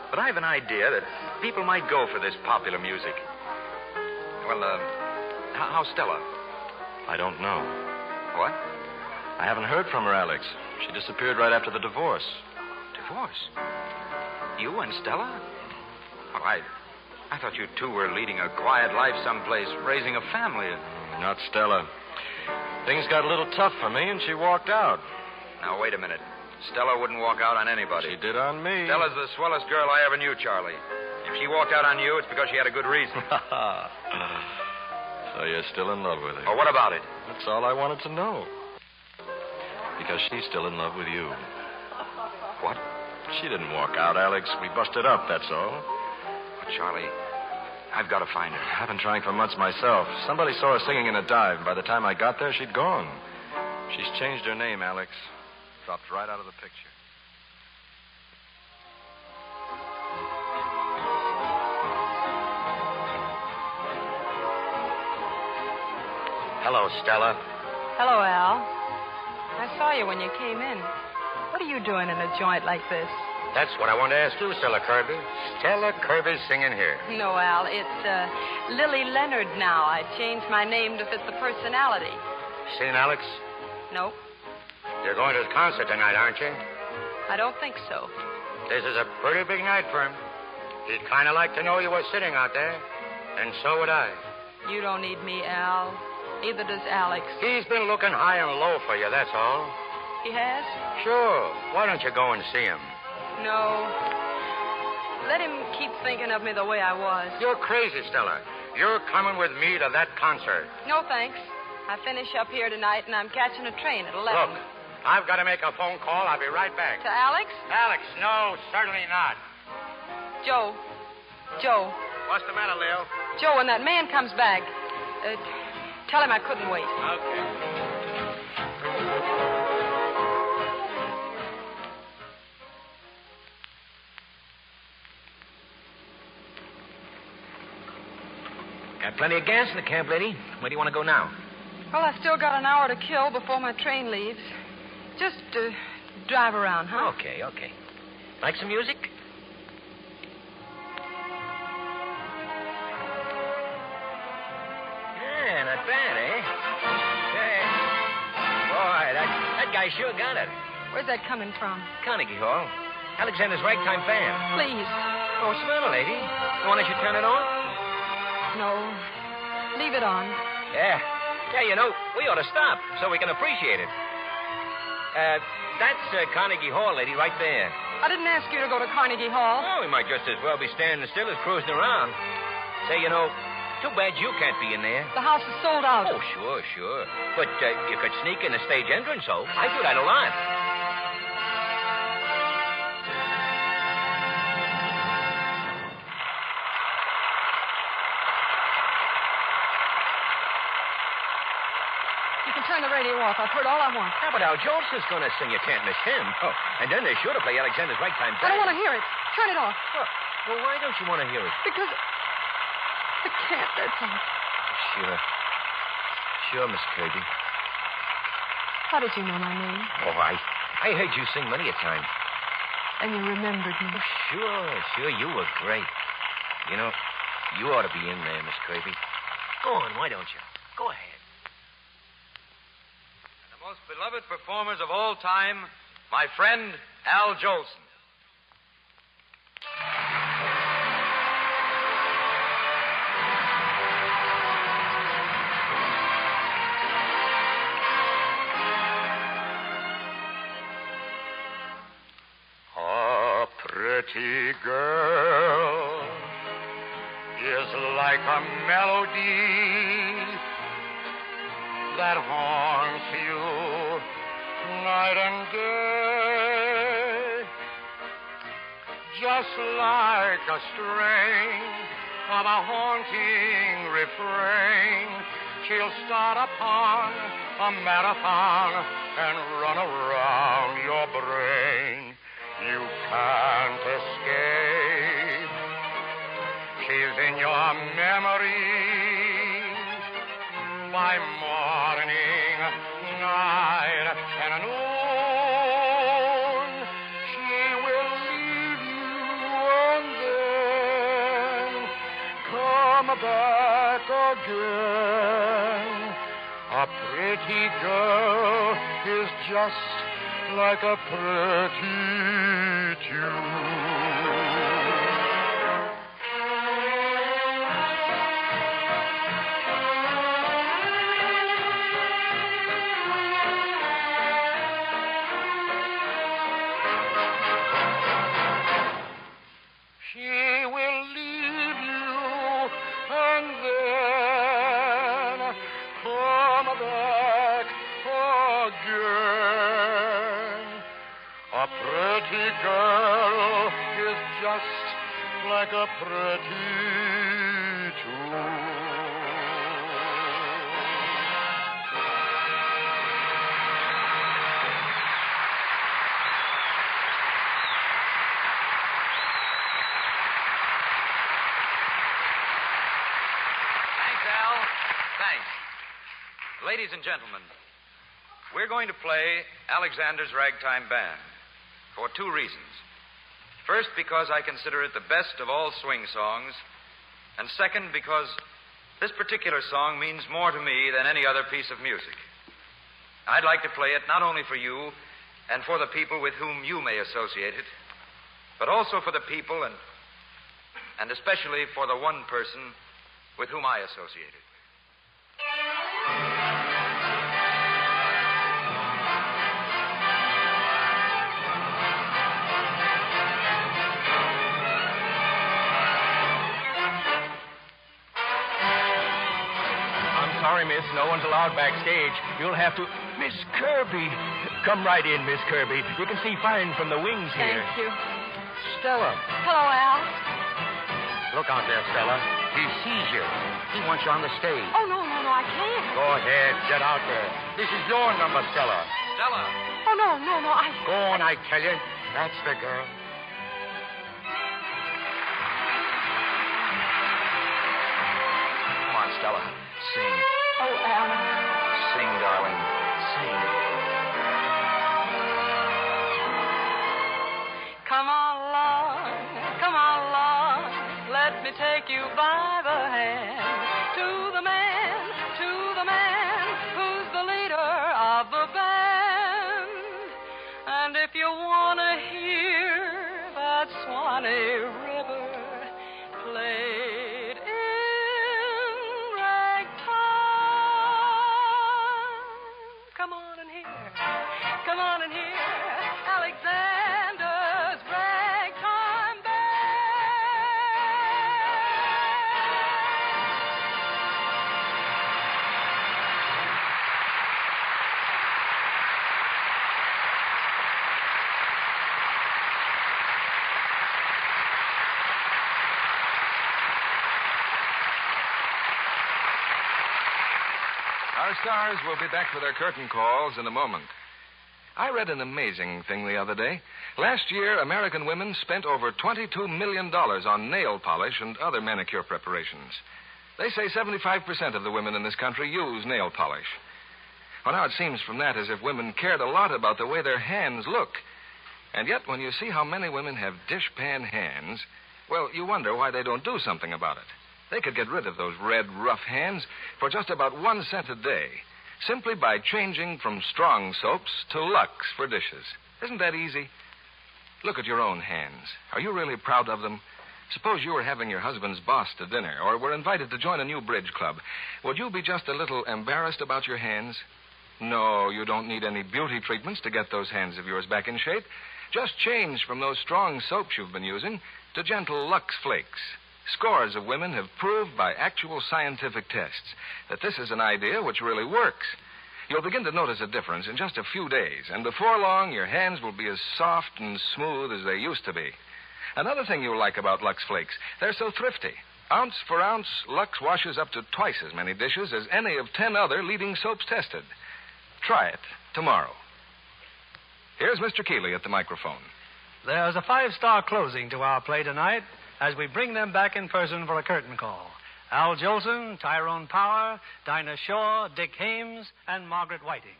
But I have an idea that people might go for this popular music. Well, how's Stella? I don't know. What? I haven't heard from her, Alex. She disappeared right after the divorce. Divorce? You and Stella? Oh, I thought you two were leading a quiet life someplace, raising a family. Not Stella. Things got a little tough for me, and she walked out. Now, wait a minute. Stella wouldn't walk out on anybody. She did on me. Stella's the swellest girl I ever knew, Charlie. If she walked out on you, it's because she had a good reason. So you're still in love with her? Oh, what about it? That's all I wanted to know. Because she's still in love with you. What? She didn't walk out, Alex. We busted up, that's all. But Charlie, I've got to find her. I've been trying for months myself. Somebody saw her singing in a dive, and by the time I got there, she'd gone. She's changed her name, Alex. Dropped right out of the picture. Hello, Stella. Hello, Al. I saw you when you came in. What are you doing in a joint like this? That's what I want to ask you, Stella Kirby. Stella Kirby's singing here. No, Al. It's Lily Leonard now. I changed my name to fit the personality. Seen Alex? Nope. You're going to the concert tonight, aren't you? I don't think so. This is a pretty big night for him. He'd kind of like to know you were sitting out there. And so would I. You don't need me, Al. Neither does Alex. He's been looking high and low for you, that's all. He has? Sure. Why don't you go and see him? No. Let him keep thinking of me the way I was. You're crazy, Stella. You're coming with me to that concert. No, thanks. I finish up here tonight, and I'm catching a train at 11. Look, I've got to make a phone call. I'll be right back. To Alex? Alex, no, certainly not. Joe. What's the matter, Lil? Joe, when that man comes back, Tell him I couldn't wait. Okay. Got plenty of gas in the camp, lady. Where do you want to go now? Well, I still got an hour to kill before my train leaves. Just drive around, huh? Okay. Like some music? Yeah, not bad, eh? Hey. Boy, that guy sure got it. Where's that coming from? Carnegie Hall. Alexander's Ragtime Band. Please. Oh, smell it, lady. You want I should turn it on? No. Leave it on. Yeah, you know, we ought to stop so we can appreciate it. That's Carnegie Hall, lady, right there. I didn't ask you to go to Carnegie Hall. Oh, we might just as well be standing still as cruising around. Say, you know, too bad you can't be in there. The house is sold out. Oh, sure. But you could sneak in the stage entrance, so I do that a lot. You can turn the radio off. I've heard all I want. How about Jolson's going to sing You Can't Miss Him? Oh, and then they're sure to play Alexander's Ragtime Band. I don't want to hear it. Turn it off. Well, why don't you want to hear it? Because I can't, that's all. Sure, Miss Kirby. How did you know my name? Oh, I heard you sing many a time. And you remembered me. Oh, sure, you were great. You know, you ought to be in there, Miss Kirby. Go on, why don't you? Go ahead. The most beloved performers of all time, my friend Al Jolson. A pretty girl is like a melody that haunts you night and day, just like a strain of a haunting refrain. She'll start upon a marathon and run around your brain. You can't escape. She's in your memory by morning, night, and noon. She will leave you and then come back again. A pretty girl is just like a pretty tune. She will leave you and then come back again. A pretty girl is just like a pretty tune. Thanks, Al. Thanks. Ladies and gentlemen, we're going to play Alexander's Ragtime Band for two reasons. First, because I consider it the best of all swing songs, and second, because this particular song means more to me than any other piece of music. I'd like to play it not only for you and for the people with whom you may associate it, but also for the people and especially for the one person with whom I associate it. Sorry, miss. No one's allowed backstage. You'll have to... Miss Kirby. Come right in, Miss Kirby. You can see fine from the wings here. Thank you. Stella. Hello, Al. Look out there, Stella. He sees you. He wants you on the stage. Oh, no. I can't. Go ahead. Get out there. This is your number, Stella. Stella. Oh, no, I... Go on, I tell you. That's the girl. Come on, Stella. Sing. Oh, Alan. Sing, darling. Sing. Come on along, let me take you by the hand to the man who's the leader of the band. And if you want to hear that Swanee River played in ragtime, come on and hear Alexander's ragtime band. Our stars will be back for their curtain calls in a moment. I read an amazing thing the other day. Last year, American women spent over $22 million on nail polish and other manicure preparations. They say 75% of the women in this country use nail polish. Well, now it seems from that as if women cared a lot about the way their hands look. And yet, when you see how many women have dishpan hands, well, you wonder why they don't do something about it. They could get rid of those red, rough hands for just about 1 cent a day, simply by changing from strong soaps to Lux for dishes. Isn't that easy? Look at your own hands. Are you really proud of them? Suppose you were having your husband's boss to dinner or were invited to join a new bridge club. Would you be just a little embarrassed about your hands? No, you don't need any beauty treatments to get those hands of yours back in shape. Just change from those strong soaps you've been using to gentle Lux Flakes. Scores of women have proved by actual scientific tests that this is an idea which really works. You'll begin to notice a difference in just a few days, and before long, your hands will be as soft and smooth as they used to be. Another thing you'll like about Lux Flakes, they're so thrifty. Ounce for ounce, Lux washes up to twice as many dishes as any of 10 other leading soaps tested. Try it tomorrow. Here's Mr. Keeley at the microphone. There's a 5-star closing to our play tonight as we bring them back in person for a curtain call. Al Jolson, Tyrone Power, Dinah Shaw, Dick Hames, and Margaret Whiting.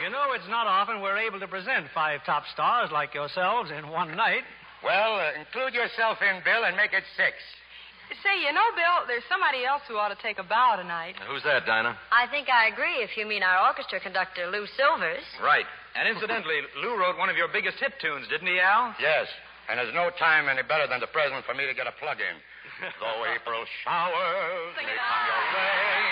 You know, it's not often we're able to present 5 top stars like yourselves in one night. Well, include yourself in, Bill, and make it 6. Say, you know, Bill, there's somebody else who ought to take a bow tonight. Who's that, Dinah? I think I agree if you mean our orchestra conductor, Lou Silvers. Right. And incidentally, Lou wrote one of your biggest hit tunes, didn't he, Al? Yes. And there's no time any better than the present for me to get a plug in. Though April showers may come your way,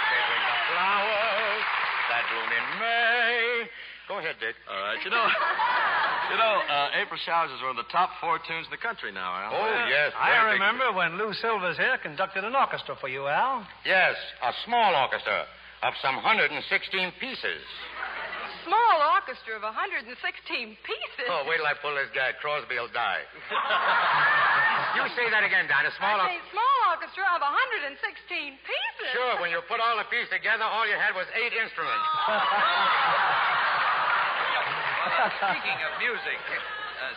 they bring the flowers that bloom in May. Go ahead, Dick. All right. April Showers is one of the top 4 tunes in the country now, Al. Oh, yes. I remember when Lou Silvers here conducted an orchestra for you, Al. Yes, a small orchestra of some 116 pieces. Small orchestra of 116 pieces? Oh, wait till I pull this guy. Crosby will die. You say that again, Dinah. Small orchestra of 116 pieces? Sure, when you put all the pieces together, all you had was 8 instruments.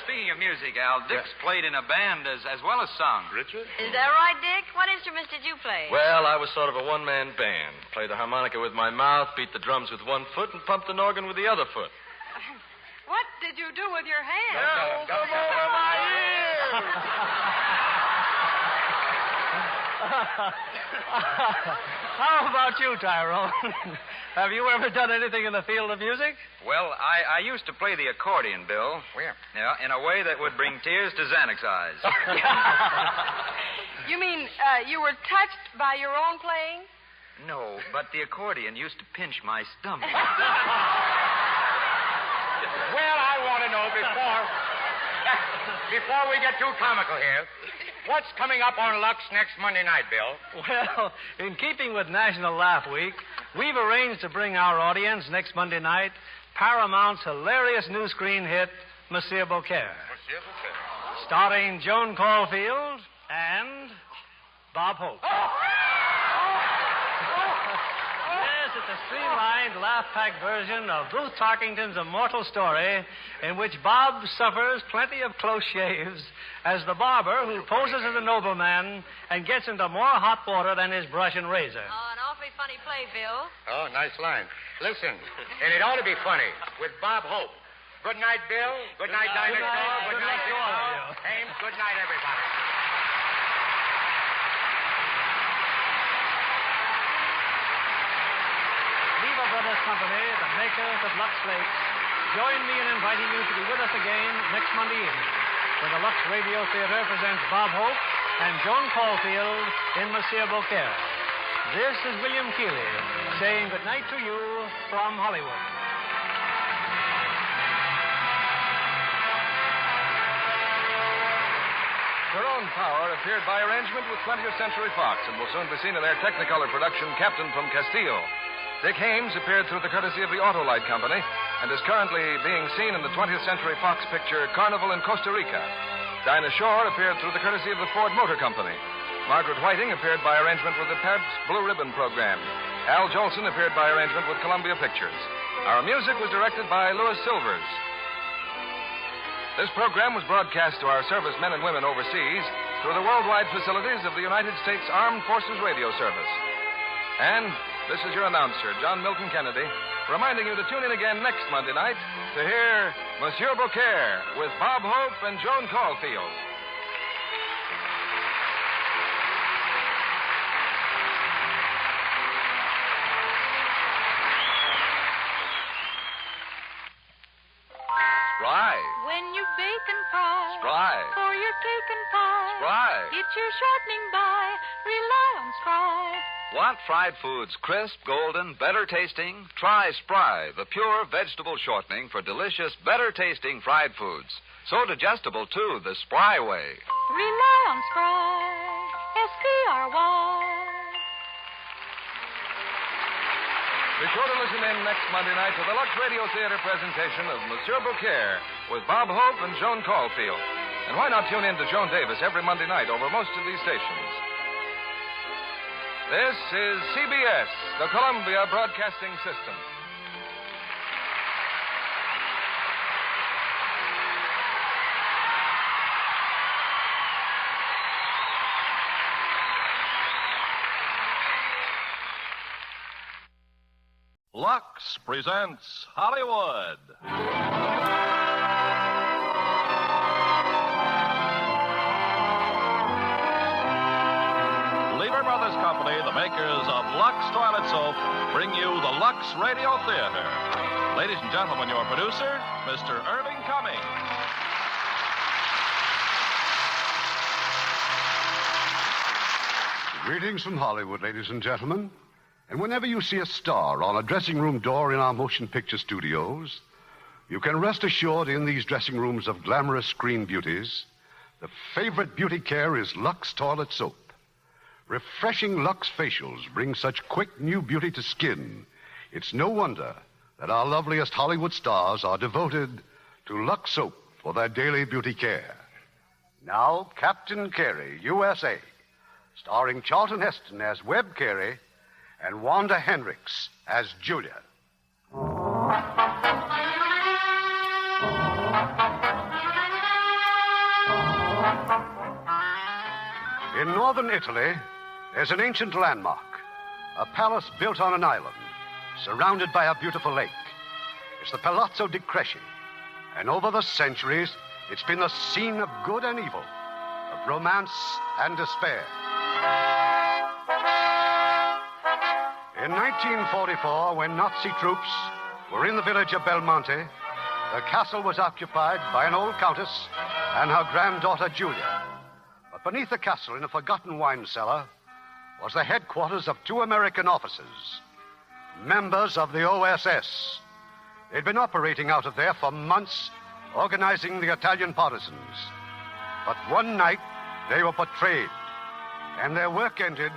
Speaking of music, Al, Dick's played in a band as well as sung. Richard? Is that right, Dick? What instruments did you play? Well, I was sort of a one-man band. Played the harmonica with my mouth, beat the drums with one foot, and pumped an organ with the other foot. What did you do with your hands? Come over my ears! How about you, Tyrone? Have you ever done anything in the field of music? Well, I used to play the accordion, Bill. Where? Yeah, in a way that would bring tears to Xanax's eyes. You mean you were touched by your own playing? No, but the accordion used to pinch my stomach. Well, I want to know before we get too comical here, what's coming up on Lux next Monday night, Bill? Well, in keeping with National Laugh Week, we've arranged to bring our audience next Monday night Paramount's hilarious new screen hit, Monsieur Beaucaire. Monsieur Beaucaire. starring Joan Caulfield and Bob Hope. Yes, it's a streamlined, laugh-packed version of Booth Tarkington's immortal story in which Bob suffers plenty of close shaves as the barber who poses as a nobleman and gets into more hot water than his brush and razor. Oh, an awfully funny play, Bill. Oh, nice line. Listen, and it ought to be funny with Bob Hope. Good night, Bill. Good night, Dinah. Good night, to all of you. Ames, good night, everybody. Libel Brothers Company, the makers of Lux Flakes, join me in inviting you to be with us again next Monday evening, when the Lux Radio Theater presents Bob Hope and Joan Caulfield in Monsieur Beaucaire. This is William Keeley saying good night to you from Hollywood. Their own power appeared by arrangement with 20th Century Fox and will soon be seen in their Technicolor production, Captain from Castile. Dick Hames appeared through the courtesy of the Otto Light Company and is currently being seen in the 20th Century Fox picture Carnival in Costa Rica. Dinah Shore appeared through the courtesy of the Ford Motor Company. Margaret Whiting appeared by arrangement with the Pabst Blue Ribbon program. Al Jolson appeared by arrangement with Columbia Pictures. Our music was directed by Louis Silvers. This program was broadcast to our servicemen and women overseas through the worldwide facilities of the United States Armed Forces Radio Service. And this is your announcer, John Milton Kennedy, reminding you to tune in again next Monday night to hear Monsieur Beaucaire with Bob Hope and Joan Caulfield. Spry. When you bake and fry. Spry. For your cake and pie. Spry. Get your shortening by. Rely on Spry. Want fried foods crisp, golden, better tasting? Try Spry, the pure vegetable shortening for delicious, better tasting fried foods. So digestible, too, the Spry way. Rely on Spry. S-P-R-Y. Be sure to listen in next Monday night to the Lux Radio Theater presentation of Monsieur Beaucaire with Bob Hope and Joan Caulfield. And why not tune in to Joan Davis every Monday night over most of these stations? This is CBS, the Columbia Broadcasting System. Lux presents Hollywood. Libel Brothers Company, the makers of Lux Toilet Soap, bring you the Lux Radio Theater. Ladies and gentlemen, your producer, Mr. Irving Cummings. Greetings from Hollywood, ladies and gentlemen. And whenever you see a star on a dressing room door in our motion picture studios, you can rest assured in these dressing rooms of glamorous screen beauties, the favorite beauty care is Lux Toilet Soap. Refreshing Lux facials bring such quick new beauty to skin. It's no wonder that our loveliest Hollywood stars are devoted to Lux Soap for their daily beauty care. Now, Captain Carey, USA, starring Charlton Heston as Webb Carey and Wanda Hendricks as Julia. In northern Italy, there's an ancient landmark, a palace built on an island, surrounded by a beautiful lake. It's the Palazzo di Cresci, and over the centuries, it's been the scene of good and evil, of romance and despair. In 1944, when Nazi troops were in the village of Belmonte, the castle was occupied by an old countess and her granddaughter Julia. But beneath the castle, in a forgotten wine cellar, was the headquarters of two American officers, members of the OSS. They'd been operating out of there for months, organizing the Italian partisans. But one night, they were betrayed, and their work ended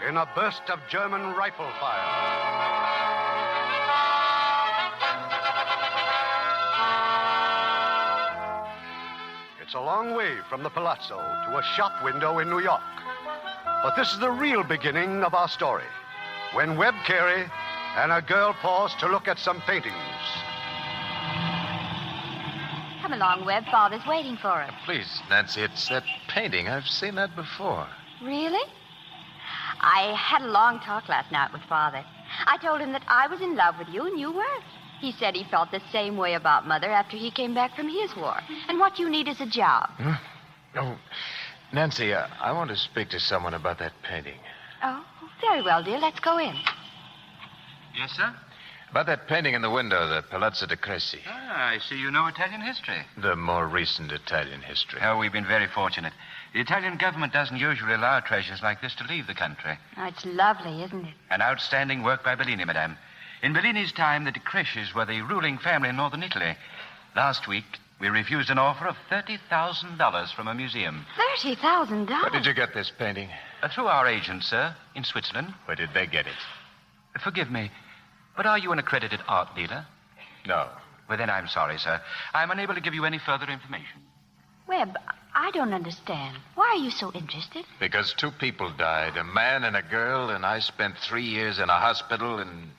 in a burst of German rifle fire. It's a long way from the palazzo to a shop window in New York. But this is the real beginning of our story, when Webb Carey and a girl pause to look at some paintings. Come along, Webb. Father's waiting for us. Please, Nancy, it's that painting. I've seen that before. Really? I had a long talk last night with Father. I told him that I was in love with you and you weren't. He said he felt the same way about Mother after he came back from his war. And what you need is a job. Oh, Nancy, I want to speak to someone about that painting. Oh, very well, dear. Let's go in. Yes, sir? About that painting in the window, the Palazzo de Cressy. Ah, I see you know Italian history. The more recent Italian history. Oh, we've been very fortunate. The Italian government doesn't usually allow treasures like this to leave the country. Oh, it's lovely, isn't it? An outstanding work by Bellini, madame. In Bellini's time, the de Cresces were the ruling family in northern Italy. Last week, we refused an offer of $30,000 from a museum. $30,000? Where did you get this painting? Through our agent, sir, in Switzerland. Where did they get it? Forgive me, but are you an accredited art dealer? No. Well, then I'm sorry, sir. I'm unable to give you any further information. Webb, I don't understand. Why are you so interested? Because two people died, a man and a girl, and I spent 3 years in a hospital, and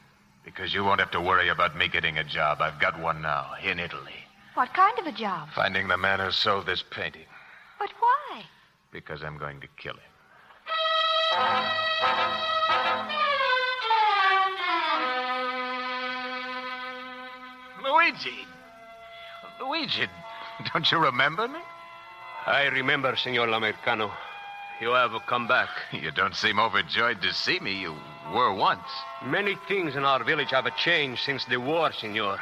because you won't have to worry about me getting a job. I've got one now, in Italy. What kind of a job? Finding the man who sold this painting. But why? Because I'm going to kill him. Luigi, don't you remember me? I remember, Signor L'Americano. You have come back. You don't seem overjoyed to see me. You were once. Many things in our village have changed since the war, Signor.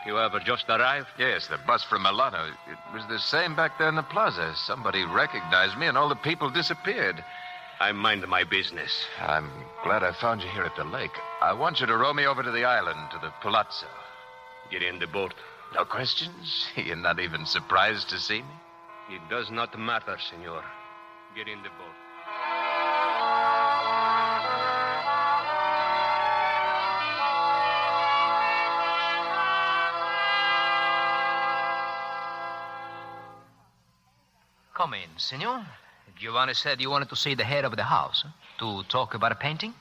You have just arrived? Yes, the bus from Milano. It was the same back there in the plaza. Somebody recognized me, and all the people disappeared. I mind my business. I'm glad I found you here at the lake. I want you to row me over to the island, to the palazzo. Get in the boat. No questions? You're not even surprised to see me? It does not matter, Signor. Get in the boat. Come in, senor. Giovanni said you wanted to see the head of the house, to talk about a painting.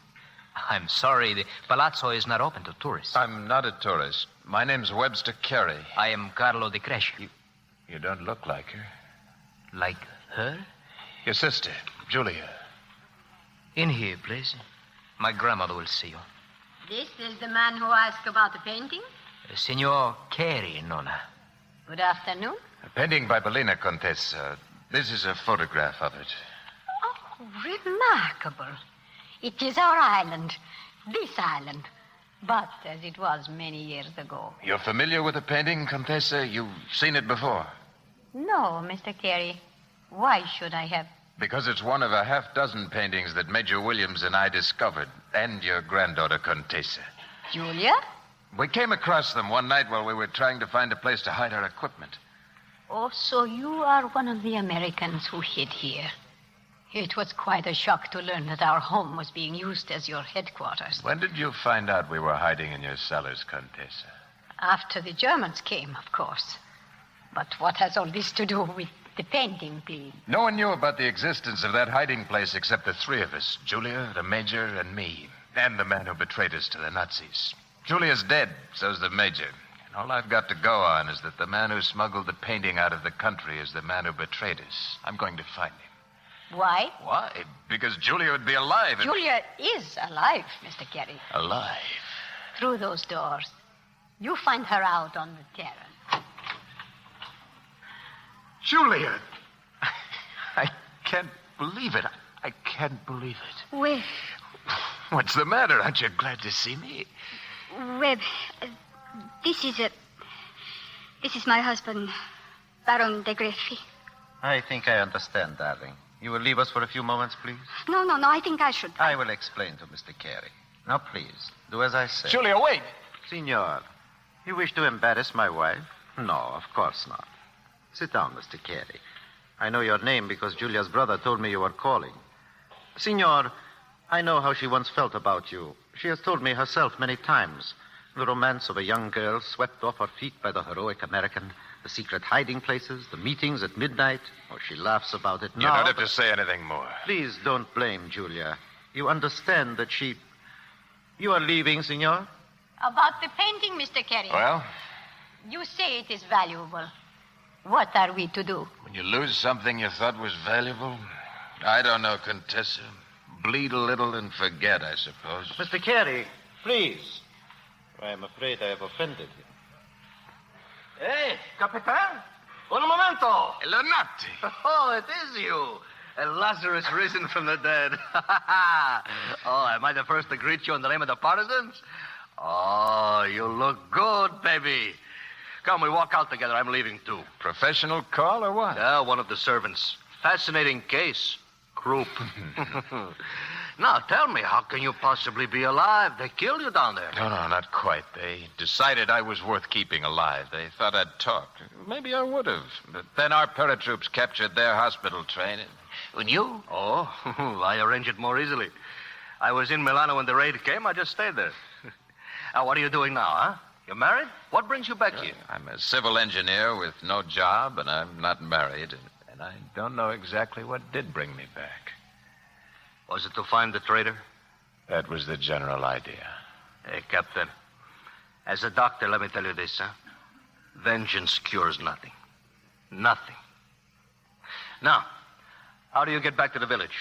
I'm sorry, the palazzo is not open to tourists. I'm not a tourist. My name's Webster Carey. I am Carlo de Cresci. You don't look like her. Like her? Your sister, Julia. In here, please. My grandmother will see you. This is the man who asked about the painting? Signor Carey, Nonna. Good afternoon. A painting by Bellina, Contessa. This is a photograph of it. Oh, remarkable. It is our island. This island. But as it was many years ago. You're familiar with the painting, Contessa? You've seen it before? No, Mr. Carey. Why should I have? Because it's one of a half-dozen paintings that Major Williams and I discovered, and your granddaughter, Contessa. Julia? We came across them one night while we were trying to find a place to hide our equipment. Oh, so you are one of the Americans who hid here. It was quite a shock to learn that our home was being used as your headquarters. When did you find out we were hiding in your cellars, Contessa? After the Germans came, of course. But what has all this to do with the painting, please? No one knew about the existence of that hiding place except the three of us, Julia, the Major, and me, and the man who betrayed us to the Nazis. Julia's dead, so's the Major. And all I've got to go on is that the man who smuggled the painting out of the country is the man who betrayed us. I'm going to find him. Why? Why? Because Julia would be alive. Julia is alive, Mr. Carey. Alive? Through those doors. You find her out on the terrace. Julia! I can't believe it. I can't believe it. Webb. What's the matter? Aren't you glad to see me? Webb, this is my husband, Baron de Greffi. I think I understand, darling. You will leave us for a few moments, please? No, I think I should. I will explain to Mr. Carey. Now, please, do as I say. Julia, wait! Signor, you wish to embarrass my wife? No, of course not. Sit down, Mr. Carey. I know your name because Julia's brother told me you were calling. Signor, I know how she once felt about you. She has told me herself many times. The romance of a young girl swept off her feet by the heroic American, The secret hiding places, the meetings at midnight. Oh, she laughs about it now. You don't have to say anything more. Please don't blame Julia. You understand that she... You are leaving, senor? About the painting, Mr. Carey. Well? You say it is valuable. What are we to do? When you lose something you thought was valuable, I don't know, Contessa. Bleed a little and forget, I suppose. Mr. Carey, please. I am afraid I have offended you. Hey, Capitan. Un momento. Leonati. Oh, it is you. Lazarus risen from the dead. Oh, am I the first to greet you in the name of the partisans? Oh, you look good, baby. Come, we walk out together. I'm leaving, too. Professional call or what? Yeah, one of the servants. Fascinating case. Croup. Now, tell me, how can you possibly be alive? They killed you down there. No, not quite. They decided I was worth keeping alive. They thought I'd talk. Maybe I would have. But then our paratroops captured their hospital train. And you? Oh, I arranged it more easily. I was in Milano when the raid came. I just stayed there. Now, what are you doing now, huh? You married? What brings you back here? I'm a civil engineer with no job, and I'm not married. And I don't know exactly what did bring me back. Was it to find the traitor? That was the general idea. Hey, Captain, as a doctor, let me tell you this, huh? Vengeance cures nothing. Nothing. Now, how do you get back to the village?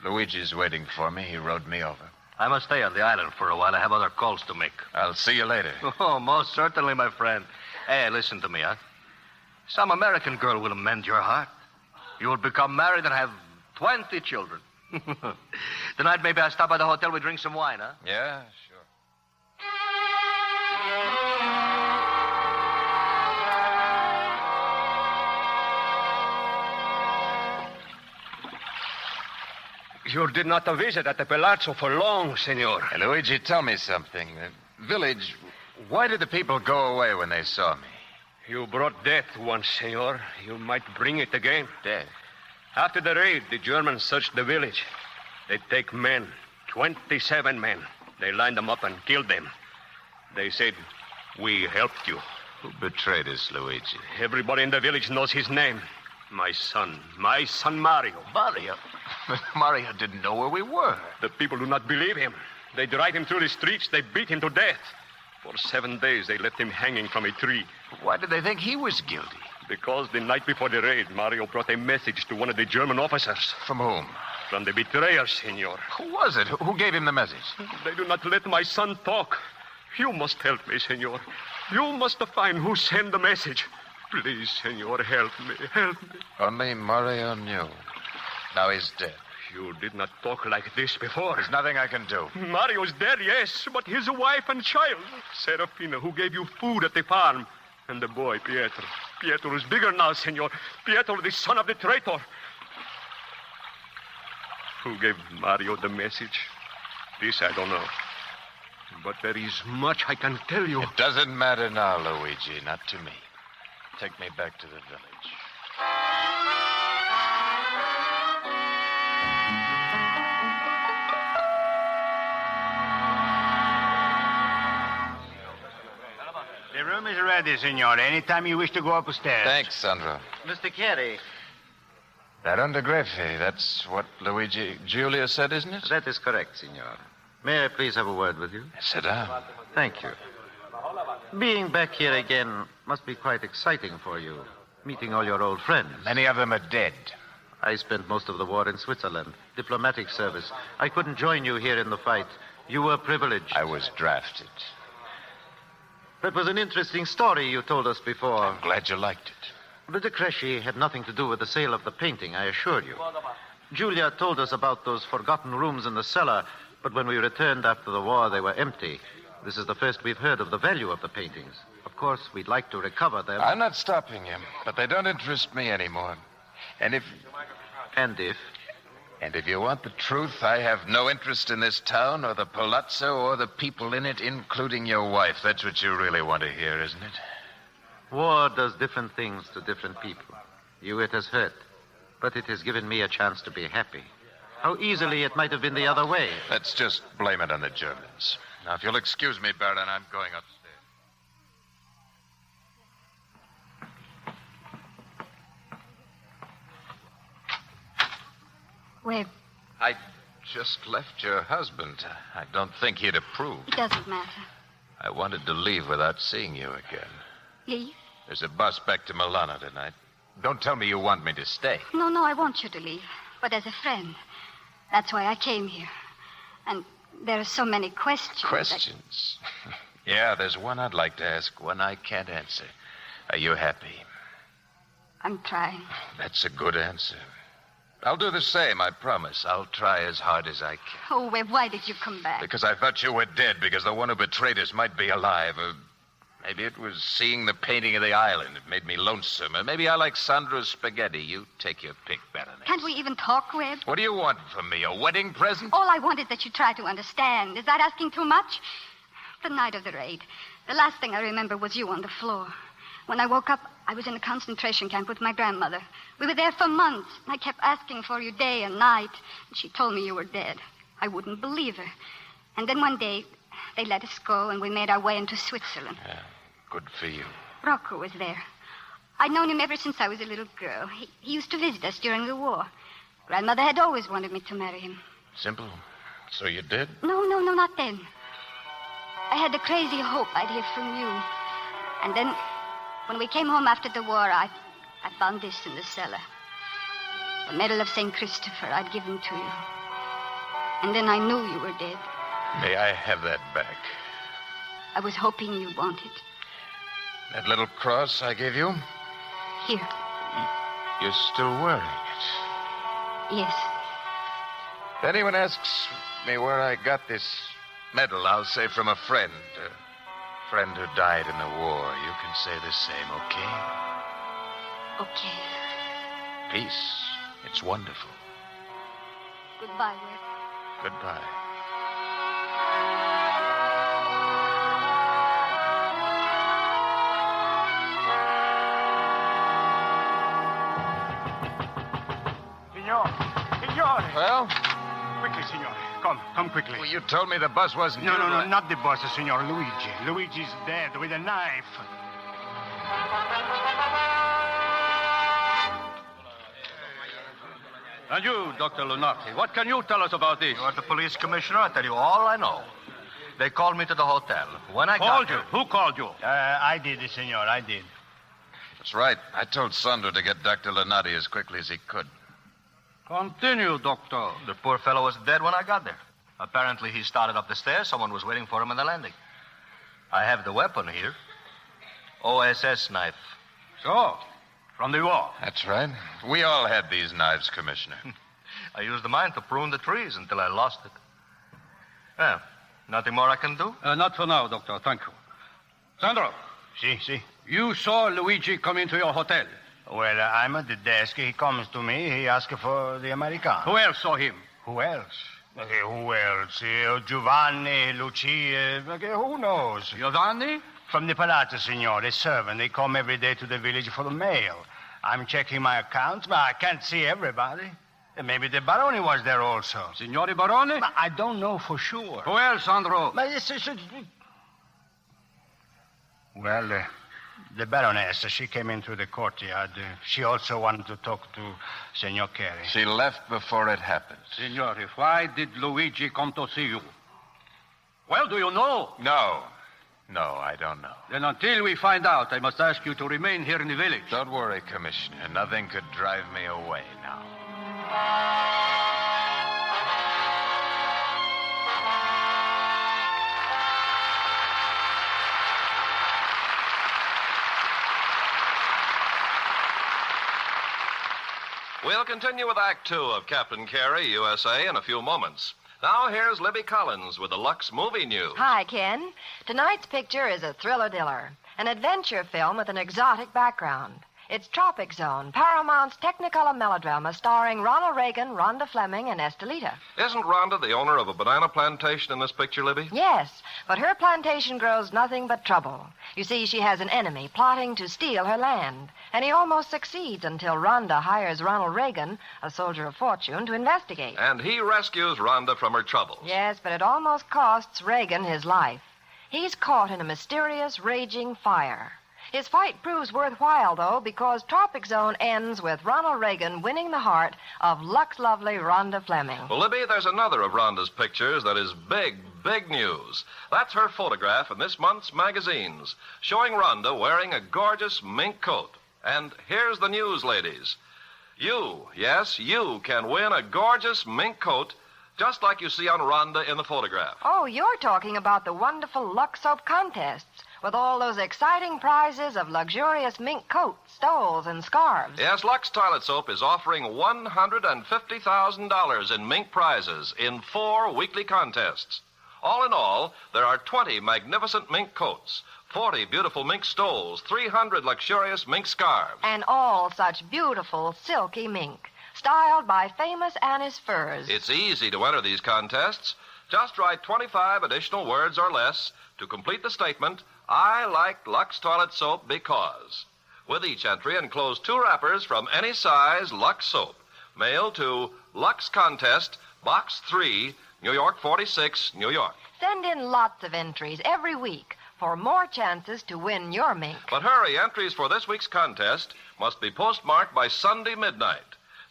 Luigi's waiting for me. He rode me over. I must stay on the island for a while. I have other calls to make. I'll see you later. Oh, most certainly, my friend. Hey, listen to me, huh? Some American girl will mend your heart. You will become married and have 20 children. Tonight, maybe I'll stop by the hotel. We drink some wine, huh? Yeah, sure. You did not visit at the palazzo for long, senor. Hey, Luigi, tell me something. Village, why did the people go away when they saw me? You brought death once, senor. You might bring it again. Death? After the raid, the Germans searched the village. They take men, 27 men. They lined them up and killed them. They said, we helped you. Who betrayed us, Luigi? Everybody in the village knows his name. My son Mario. Mario? But Mario didn't know where we were. The people do not believe him. They drag him through the streets. They beat him to death. For 7 days, they left him hanging from a tree. Why did they think he was guilty? Because the night before the raid, Mario brought a message to one of the German officers. From whom? From the betrayer, senor. Who was it? Who gave him the message? They do not let my son talk. You must help me, senor. You must find who sent the message. Please, senor, help me. Help me. Only Mario knew. Now he's dead. You did not talk like this before. There's nothing I can do. Mario's dead, yes, but his wife and child. Serafina, who gave you food at the farm. And the boy, Pietro. Pietro is bigger now, senor. Pietro, the son of the traitor. Who gave Mario the message? This I don't know. But there is much I can tell you. It doesn't matter now, Luigi. Not to me. Take me back to the village. The room is ready, senor. Anytime you wish to go upstairs. Thanks, Sandro. Mr. Carey. That undergreffe, that's what Luigi Giulia said, isn't it? That is correct, senor. May I please have a word with you? Sit down. Thank you. Being back here again must be quite exciting for you. Meeting all your old friends. Many of them are dead. I spent most of the war in Switzerland. Diplomatic service. I couldn't join you here in the fight. You were privileged. I was drafted. That was an interesting story you told us before. I'm glad you liked it. The Decresci had nothing to do with the sale of the painting, I assure you. Julia told us about those forgotten rooms in the cellar, but when we returned after the war, they were empty. This is the first we've heard of the value of the paintings. Of course, we'd like to recover them. I'm not stopping him, but they don't interest me anymore. And if you want the truth, I have no interest in this town or the palazzo or the people in it, including your wife. That's what you really want to hear, isn't it? War does different things to different people. You it has hurt, but it has given me a chance to be happy. How easily it might have been the other way. Let's just blame it on the Germans. Now, if you'll excuse me, Baron, I'm going upstairs. Webb. I just left your husband. I don't think he'd approve. It doesn't matter. I wanted to leave without seeing you again. Leave? There's a bus back to Milano tonight. Don't tell me you want me to stay. No, I want you to leave. But as a friend. That's why I came here. And there are so many questions. Questions? Yeah, there's one I'd like to ask, one I can't answer. Are you happy? I'm trying. That's a good answer. I'll do the same, I promise. I'll try as hard as I can. Oh, Webb, why did you come back? Because I thought you were dead, because the one who betrayed us might be alive. Or maybe it was seeing the painting of the island. It made me lonesome. Or maybe I like Sandra's spaghetti. You take your pick, Bennett. Can't we even talk, Webb? What do you want from me, a wedding present? All I want is that you try to understand. Is that asking too much? The night of the raid, the last thing I remember was you on the floor. When I woke up, I was in a concentration camp with my grandmother. We were there for months. I kept asking for you day and night. And she told me you were dead. I wouldn't believe her. And then one day, they let us go, and we made our way into Switzerland. Yeah, good for you. Rocco was there. I'd known him ever since I was a little girl. He used to visit us during the war. Grandmother had always wanted me to marry him. Simple. So you did? No, not then. I had the crazy hope I'd hear from you. And then, when we came home after the war, I found this in the cellar. The Medal of St. Christopher I'd given to you. And then I knew you were dead. May I have that back? I was hoping you wanted. That little cross I gave you? Here. You're still wearing it? Yes. If anyone asks me where I got this medal, I'll say from a friend. A friend who died in the war. You can say the same, okay? Okay. Peace. It's wonderful. Goodbye, Webb. Goodbye. Signore. Well? Quickly, signore. Come quickly. Well, you told me the bus wasn't... No, not the bus, signore. Luigi. Luigi's dead with a knife. And you, Dr. Lunati, what can you tell us about this? You are the police commissioner. I'll tell you all I know. They called me to the hotel. When I called got you? there... Who called you? I did, signore. I did. That's right. I told Sandro to get Dr. Lunati as quickly as he could. Continue, Doctor. The poor fellow was dead when I got there. Apparently, he started up the stairs. Someone was waiting for him on the landing. I have the weapon here. OSS knife. So, from the war. That's right. We all had these knives, Commissioner. I used mine to prune the trees until I lost it. Well, nothing more I can do? Not for now, Doctor. Thank you. Sandro. Si. You saw Luigi come into your hotel. Well, I'm at the desk. He comes to me. He asks for the Americano. Who else saw him? Who else? Giovanni, Lucia. Who knows? Giovanni? From the Palazzo, signore. A servant. They come every day to the village for the mail. I'm checking my accounts, but I can't see everybody. Maybe the Barone was there also. Signore Barone? But I don't know for sure. Who else, Sandro? Well, the Baroness, she came in through the courtyard. She also wanted to talk to Signor Carey. She left before it happened. Signore, why did Luigi come to see you? Well, do you know? No, I don't know. Then until we find out, I must ask you to remain here in the village. Don't worry, Commissioner. Nothing could drive me away now. We'll continue with Act Two of Captain Carey, USA, in a few moments. Now, here's Libby Collins with the Lux Movie News. Hi, Ken. Tonight's picture is a thriller-diller, an adventure film with an exotic background. It's Tropic Zone, Paramount's Technicolor melodrama starring Ronald Reagan, Rhonda Fleming, and Estelita. Isn't Rhonda the owner of a banana plantation in this picture, Libby? Yes, but her plantation grows nothing but trouble. You see, she has an enemy plotting to steal her land, and he almost succeeds until Rhonda hires Ronald Reagan, a soldier of fortune, to investigate. And he rescues Rhonda from her troubles. Yes, but it almost costs Reagan his life. He's caught in a mysterious, raging fire. His fight proves worthwhile, though, because Tropic Zone ends with Ronald Reagan winning the heart of Luck's lovely Rhonda Fleming. Well, Libby, there's another of Rhonda's pictures that is big, big news. That's her photograph in this month's magazines, showing Rhonda wearing a gorgeous mink coat. And here's the news, ladies. You, yes, you can win a gorgeous mink coat just like you see on Rhonda in the photograph. Oh, you're talking about the wonderful Lux Soap contests with all those exciting prizes of luxurious mink coats, stoles, and scarves. Yes, Lux Toilet Soap is offering $150,000 in mink prizes in 4 weekly contests. All in all, there are 20 magnificent mink coats, 40 beautiful mink stoles, 300 luxurious mink scarves. And all such beautiful, silky mink, styled by famous Annis furs. It's easy to enter these contests. Just write 25 additional words or less to complete the statement, I like Lux Toilet Soap because. With each entry, enclose 2 wrappers from any size Lux soap. Mailed to Lux Contest, Box 3, New York 46, New York. Send in lots of entries every week for more chances to win your mink. But hurry, entries for this week's contest must be postmarked by Sunday midnight.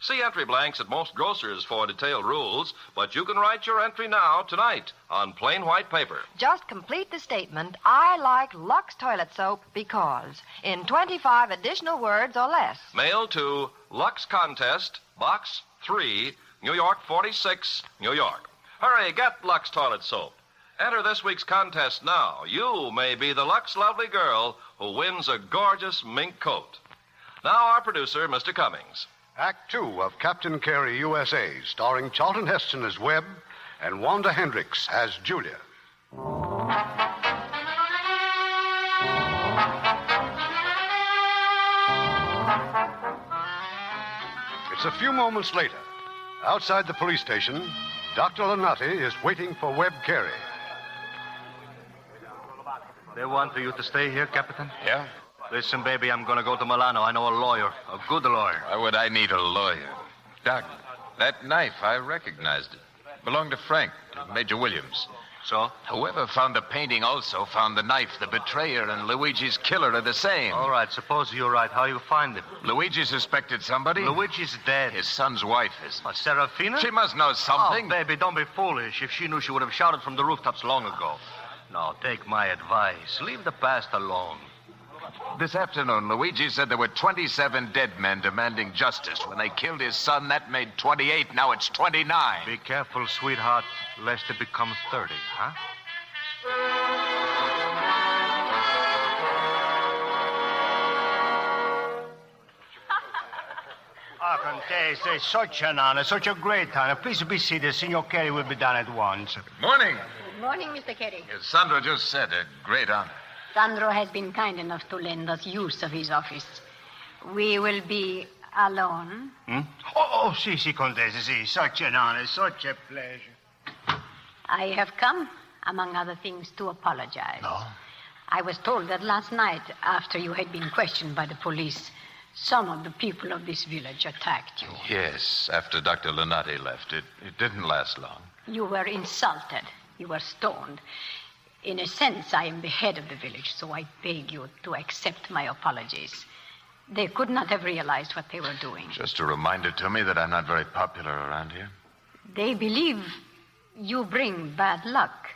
See entry blanks at most grocers for detailed rules, but you can write your entry now, tonight, on plain white paper. Just complete the statement, I like Lux Toilet Soap because, in 25 additional words or less. Mail to Lux Contest, Box 3, New York 46, New York. Hurry, get Lux Toilet Soap. Enter this week's contest now. You may be the Lux lovely girl who wins a gorgeous mink coat. Now our producer, Mr. Cummings. Act 2 of Captain Carey, USA, starring Charlton Heston as Webb and Wanda Hendricks as Julia. It's a few moments later. Outside the police station, Dr. Lunati is waiting for Webb Carey. They want you to stay here, Captain? Yeah? Listen, baby, I'm going to go to Milano. I know a lawyer, a good lawyer. Why would I need a lawyer? Doc, that knife, I recognized it. Belonged to Frank, to Major Williams. So? Whoever found the painting also found the knife. The betrayer and Luigi's killer are the same. All right, suppose you're right. How you find him? Luigi suspected somebody. Luigi's dead. His son's wife is. Serafina? She must know something. Oh, baby, don't be foolish. If she knew, she would have shouted from the rooftops long ago. No, take my advice. Leave the past alone. This afternoon, Luigi said there were 27 dead men demanding justice. When they killed his son, that made 28. Now it's 29. Be careful, sweetheart, lest it become 30, huh? Conte, it's such an honor, such a great honor. Please be seated. Signor Carey will be down at once. Morning. Good morning, Mr. Carey. As Sandro just said, a great honor. Sandro has been kind enough to lend us use of his office. We will be alone. Si, Conte, si. Such an honor, such a pleasure. I have come, among other things, to apologize. No? I was told that last night, after you had been questioned by the police, some of the people of this village attacked you. Yes, after Dr. Lunati left. It didn't last long. You were insulted. You were stoned. In a sense, I am the head of the village, so I beg you to accept my apologies. They could not have realized what they were doing. Just a reminder to me that I'm not very popular around here. They believe you bring bad luck,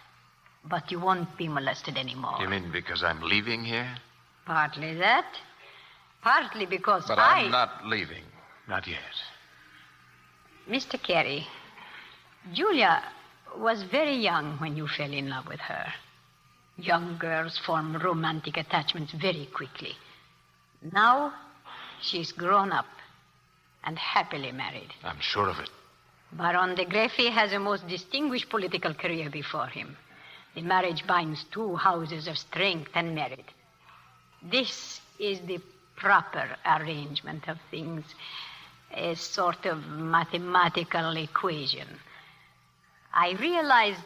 but you won't be molested anymore. You mean because I'm leaving here? Partly that. Partly because But I'm not leaving. Not yet. Mr. Carey, Julia was very young when you fell in love with her. Young girls form romantic attachments very quickly. Now, she's grown up and happily married. I'm sure of it. Baron de Greffy has a most distinguished political career before him. The marriage binds 2 houses of strength and merit. This is the proper arrangement of things, a sort of mathematical equation. I realize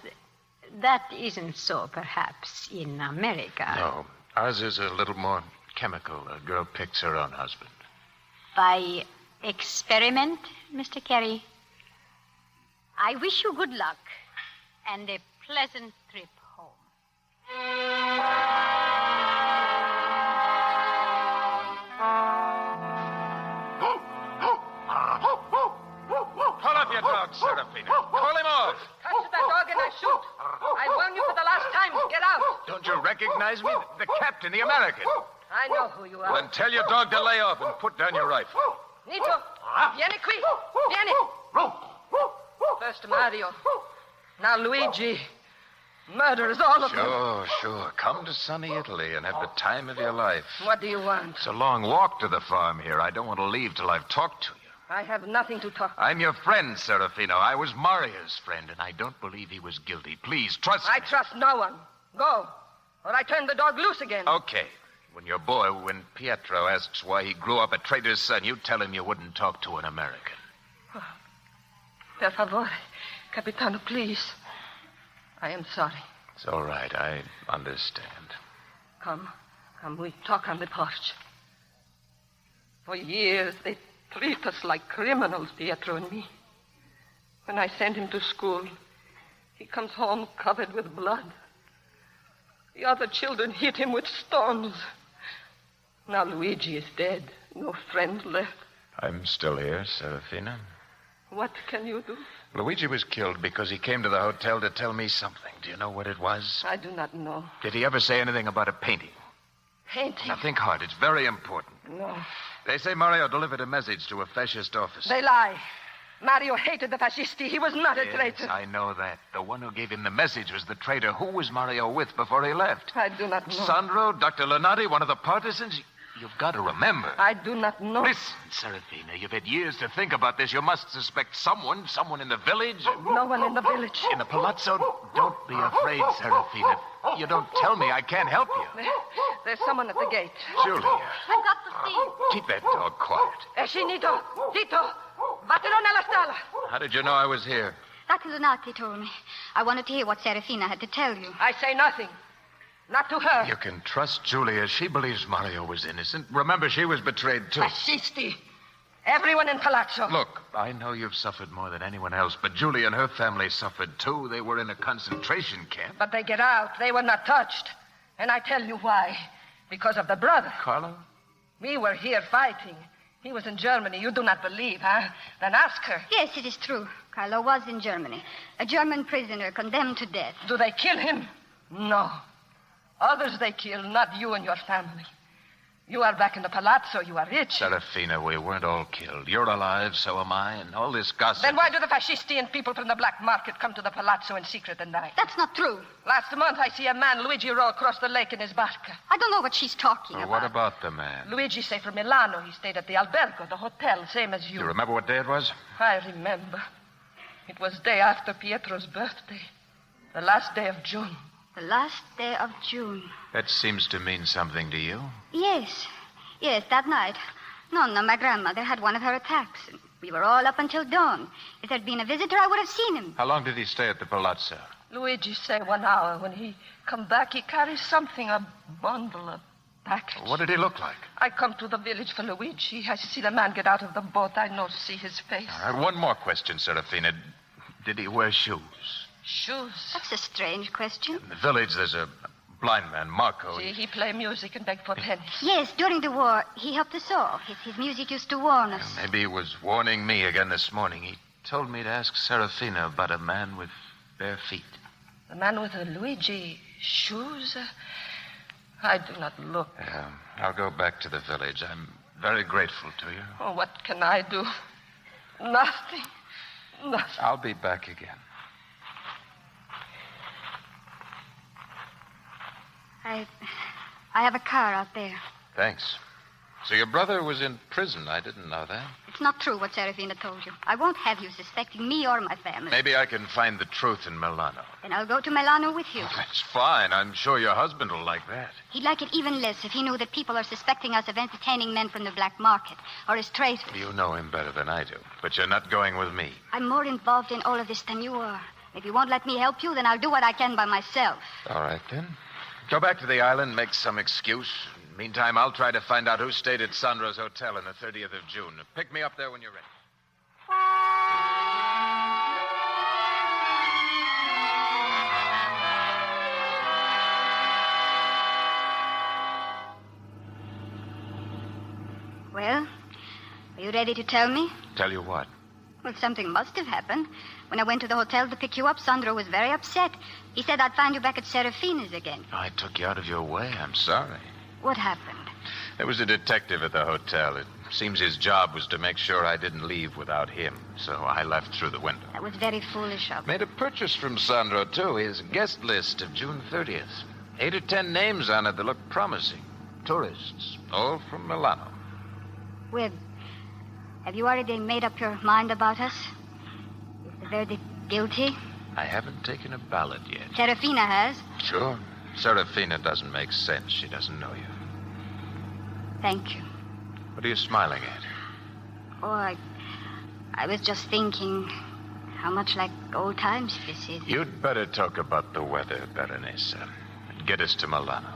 that isn't so, perhaps, in America. No, ours is a little more chemical. A girl picks her own husband. By experiment, Mr. Carey, I wish you good luck and a pleasant trip home. out, Serafina. Call him off. Touch that dog and I shoot. I warn you for the last time. Get out. Don't you recognize me? The captain, the American. I know who you are. Then tell your dog to lay off and put down your rifle. Nito. Vieni qui. Vieni. First Mario. Now Luigi. Murder is all of them. Sure. Come to sunny Italy and have the time of your life. What do you want? It's a long walk to the farm here. I don't want to leave till I've talked to you. I have nothing to talk about. I'm your friend, Serafino. I was Mario's friend, and I don't believe he was guilty. Please, trust me. I trust no one. Go, or I turn the dog loose again. Okay. When Pietro asks why he grew up a trader's son, you tell him you wouldn't talk to an American. Per favore, Capitano, please. I am sorry. It's all right. I understand. Come, we talk on the porch. For years, they treat us like criminals, Pietro and me. When I send him to school, he comes home covered with blood. The other children hit him with stones. Now Luigi is dead. No friend left. I'm still here, Serafina. What can you do? Luigi was killed because he came to the hotel to tell me something. Do you know what it was? I do not know. Did he ever say anything about a painting? Painting? Now think hard. It's very important. No. They say Mario delivered a message to a fascist officer. They lie. Mario hated the fascisti. He was not a traitor. I know that. The one who gave him the message was the traitor. Who was Mario with before he left? I do not know. Sandro, Dr. Lonati, one of the partisans? You've got to remember. I do not know. Listen, Serafina, you've had years to think about this. You must suspect someone in the village. No one in the village. In the palazzo? Don't be afraid, Serafina. You don't tell me, I can't help you. There's someone at the gate. Julia. I've got to see. Keep that dog quiet. Escinito. Tito. Vattelo nella stalla. How did you know I was here? Dr. Lunati told me. I wanted to hear what Serafina had to tell you. I say nothing. Not to her. You can trust Julia. She believes Mario was innocent. Remember, she was betrayed, too. Fascisti. Everyone in Palazzo. Look, I know you've suffered more than anyone else, but Julia and her family suffered, too. They were in a concentration camp. But they get out. They were not touched. And I tell you why. Because of the brother. Carlo? We were here fighting. He was in Germany. You do not believe, huh? Then ask her. Yes, it is true. Carlo was in Germany. A German prisoner condemned to death. Do they kill him? No. Others they kill, not you and your family. You are back in the palazzo. You are rich. Serafina, we weren't all killed. You're alive, so am I, and all this gossip... Then why do the fascisti and people from the black market come to the palazzo in secret at night? That's not true. Last month, I see a man, Luigi, row across the lake in his barca. I don't know what she's talking about. What about the man? Luigi say from Milano. He stayed at the albergo, the hotel, same as you. You remember what day it was? I remember. It was day after Pietro's birthday. The last day of June. The last day of June. That seems to mean something to you. Yes, that night. Nonna, my grandmother, had one of her attacks. We were all up until dawn. If there'd been a visitor, I would have seen him. How long did he stay at the palazzo? Luigi say 1 hour. When he come back, he carries something, a bundle, a package. What did he look like? I come to the village for Luigi. I see the man get out of the boat. I know see his face. All right, one more question, Serafina. Did he wear shoes? Shoes? That's a strange question. In the village, there's a blind man, Marco. See, he play music and beg for pennies. Yes, during the war, he helped us all. His music used to warn us. Maybe he was warning me again this morning. He told me to ask Serafina about a man with bare feet. The man with the Luigi shoes? I do not look. I'll go back to the village. I'm very grateful to you. Oh, what can I do? Nothing. I'll be back again. I have a car out there. Thanks. So your brother was in prison. I didn't know that. It's not true what Serafina told you. I won't have you suspecting me or my family. Maybe I can find the truth in Milano. Then I'll go to Milano with you. Oh, that's fine. I'm sure your husband will like that. He'd like it even less if he knew that people are suspecting us of entertaining men from the black market or as traitors. You know him better than I do, but you're not going with me. I'm more involved in all of this than you are. If you won't let me help you, then I'll do what I can by myself. All right, then. Go back to the island, make some excuse. Meantime, I'll try to find out who stayed at Sandro's hotel on the 30th of June. Pick me up there when you're ready. Well, are you ready to tell me? Tell you what? Well, something must have happened. When I went to the hotel to pick you up, Sandro was very upset. He said I'd find you back at Serafina's again. I took you out of your way. I'm sorry. What happened? There was a detective at the hotel. It seems his job was to make sure I didn't leave without him, so I left through the window. That was very foolish of you. Made a purchase from Sandro, too. His guest list of June 30th. 8 or 10 names on it that look promising. Tourists, all from Milano. Well, have you already made up your mind about us? Is the verdict guilty? I haven't taken a ballot yet. Serafina has. Sure. Serafina doesn't make sense. She doesn't know you. Thank you. What are you smiling at? Oh, I was just thinking how much like old times this is. You'd better talk about the weather, Berenice, and get us to Milano.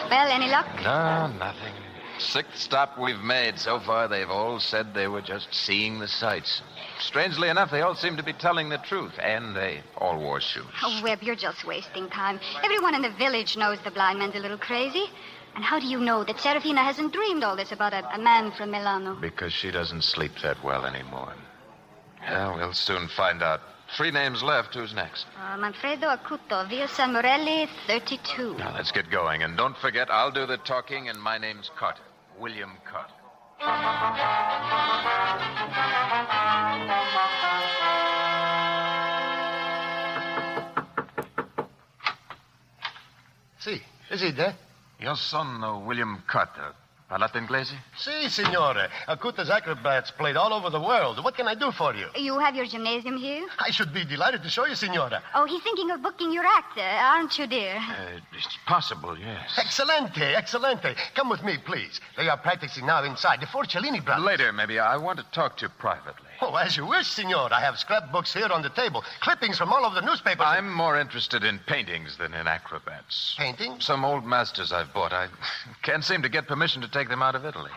Well, any luck? No, nothing. 6th stop we've made. So far, they've all said they were just seeing the sights. Strangely enough, they all seem to be telling the truth, and they all wore shoes. Oh, Webb, you're just wasting time. Everyone in the village knows the blind man's a little crazy. And how do you know that Serafina hasn't dreamed all this about a man from Milano? Because she doesn't sleep that well anymore. Yeah, we'll soon find out. 3 names left. Who's next? Manfredo Acuto, Via San Morelli, 32. Now, let's get going. And don't forget, I'll do the talking, and my name's Carter. William Carter. Si, is he there? Your son, William Carter. Parlate inglese? Si, signore. Acuta's acrobats played all over the world. What can I do for you? You have your gymnasium here? I should be delighted to show you, signora. Oh, he's thinking of booking your act, aren't you, dear? It's possible, yes. Excelente, excelente. Come with me, please. They are practicing now inside. The 4 Cellini brothers. Later, maybe. I want to talk to you privately. Oh, as you wish, signor. I have scrapbooks here on the table. Clippings from all over the newspapers. I'm more interested in paintings than in acrobats. Paintings? Some old masters I've bought. I can't seem to get permission to take them out of Italy.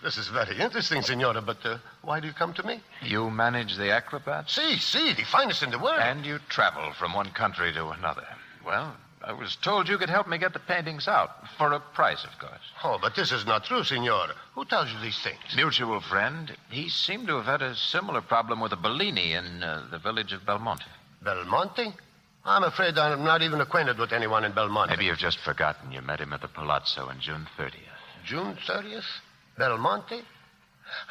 This is very interesting, signora, but why do you come to me? You manage the acrobats? Si, the finest in the world. And you travel from one country to another. Well, I was told you could help me get the paintings out. For a price, of course. Oh, but this is not true, signor. Who tells you these things? Mutual friend. He seemed to have had a similar problem with a Bellini in the village of Belmonte. Belmonte? I'm afraid I'm not even acquainted with anyone in Belmonte. Maybe you've just forgotten you met him at the Palazzo on June 30th. June 30th? Belmonte?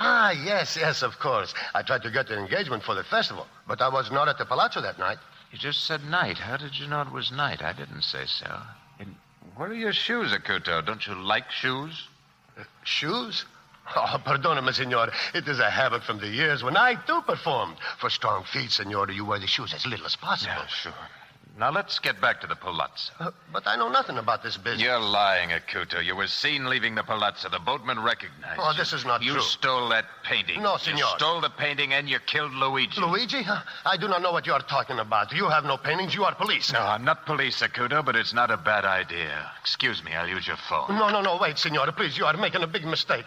Ah, yes, of course. I tried to get an engagement for the festival, but I was not at the Palazzo that night. You just said night. How did you know it was night? I didn't say so. And where are your shoes, Acuto? Don't you like shoes? Shoes? Oh, perdoname, signor. It is a habit from the years when I, too, performed. For strong feet, signor, you wear the shoes as little as possible. Yeah, sure. Now, let's get back to the Palazzo. But I know nothing about this business. You're lying, Acuto. You were seen leaving the Palazzo. The boatman recognized you. Oh, this is not true. You stole that painting. No, signor. You stole the painting and you killed Luigi. Luigi? I do not know what you are talking about. You have no paintings. You are police. No, I'm not police, Acuto, but it's not a bad idea. Excuse me, I'll use your phone. No, wait, signor. Please, you are making a big mistake.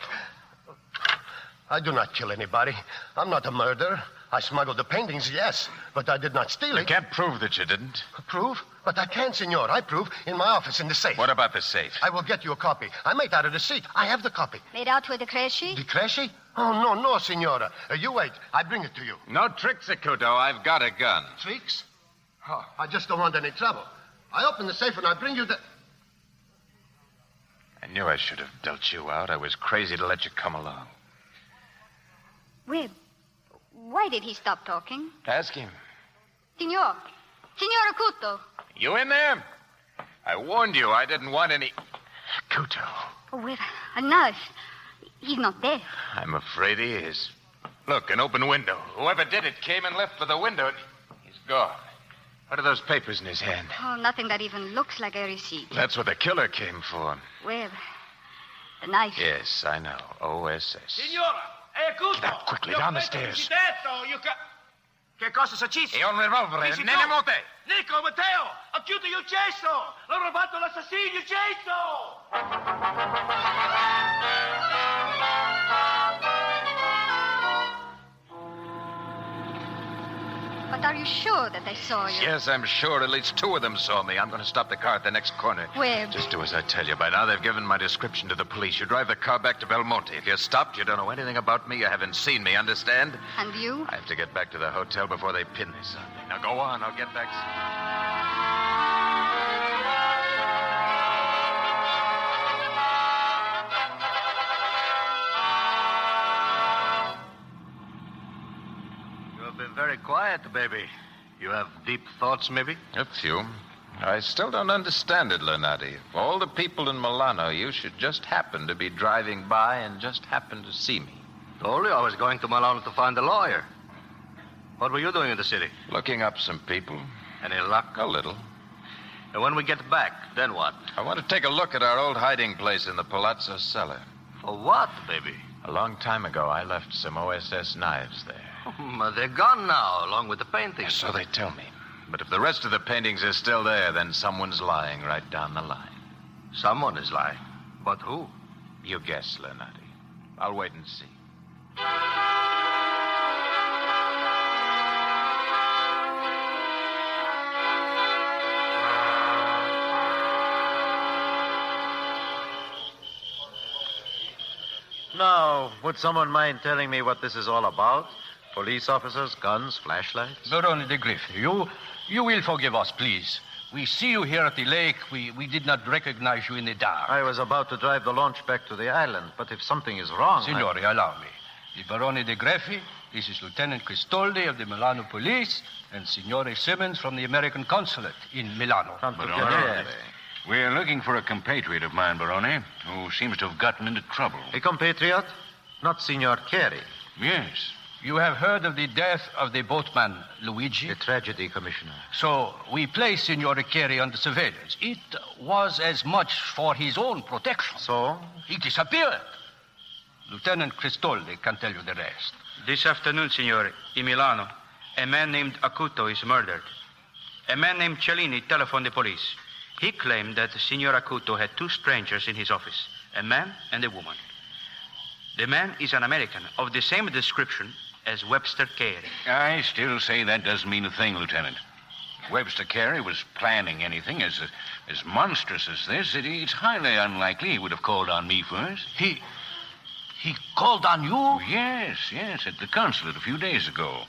I do not kill anybody. I'm not a murderer. I smuggled the paintings, yes, but I did not steal it. You can't prove that you didn't. Prove? But I can, senor. I prove in my office in the safe. What about the safe? I will get you a copy. I made out a receipt. I have the copy. Made out with the Cresci? The Cresci? Oh, no, senora. You wait. I bring it to you. No tricks, Acuto. I've got a gun. Tricks? Oh, I just don't want any trouble. I open the safe and I bring you the... I knew I should have dealt you out. I was crazy to let you come along. Webb, why did he stop talking? Ask him. Signor Acuto. You in there? I warned you I didn't want any... Acuto. Oh, Webb, a knife. He's not dead. I'm afraid he is. Look, an open window. Whoever did it came and left for the window. He's gone. What are those papers in his hand? Oh, nothing that even looks like a receipt. That's what the killer came for. Webb, the knife. Yes, I know. OSS. Signora! Acuto! Now, quickly, down the stairs. Che cosa succede? È un revolvere. Nene Mote. Nico, Matteo! Acchiuto il cesso! L'ho rubato l'assassino, il cesso! But are you sure that they saw you? Yes, I'm sure at least 2 of them saw me. I'm going to stop the car at the next corner. Where? Just do as I tell you. By now, they've given my description to the police. You drive the car back to Belmonte. If you're stopped, you don't know anything about me. You haven't seen me, understand? And you? I have to get back to the hotel before they pin this on me. Now, go on. I'll get back You have been very quiet, baby. You have deep thoughts, maybe? A few. I still don't understand it, Lunati. Of all the people in Milano, you should just happen to be driving by and just happen to see me. Told you I was going to Milano to find a lawyer. What were you doing in the city? Looking up some people. Any luck? A little. And when we get back, then what? I want to take a look at our old hiding place in the Palazzo cellar. For what, baby? A long time ago, I left some OSS knives there. They're gone now, along with the paintings. So they tell me. But if the rest of the paintings are still there, then someone's lying right down the line. Someone is lying. But who? You guess, Lunati. I'll wait and see. Now, would someone mind telling me what this is all about? Police officers, guns, flashlights? Barone de Griffith, you will forgive us, please. We see you here at the lake. We did not recognize you in the dark. I was about to drive the launch back to the island, but if something is wrong... Signore, allow me. The Barone de Griffith, this is Lieutenant Cristoldi of the Milano Police, and Signore Simmons from the American Consulate in Milano. Barone, we're looking for a compatriot of mine, Barone, who seems to have gotten into trouble. A compatriot? Not Signor Carey. Yes. You have heard of the death of the boatman, Luigi? A tragedy, Commissioner. So we placed Signore Carey under surveillance. It was as much for his own protection. So? He disappeared. Lieutenant Cristoldi can tell you the rest. This afternoon, Signore, in Milano, a man named Acuto is murdered. A man named Cellini telephoned the police. He claimed that Signor Acuto had 2 strangers in his office, a man and a woman. The man is an American of the same description as Webster Carey. I still say that doesn't mean a thing, Lieutenant. If Webster Carey was planning anything as monstrous as this, it's highly unlikely he would have called on me first. He called on you? Yes, at the consulate a few days ago.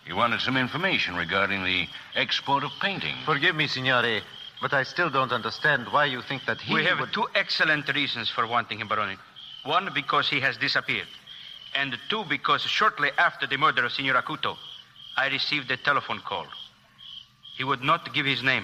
He wanted some information regarding the export of paintings. Forgive me, Signore, but I still don't understand why you think that he We have would... 2 excellent reasons for wanting him, Barone. 1, because he has disappeared. And 2, because shortly after the murder of Signor Acuto, I received a telephone call. He would not give his name,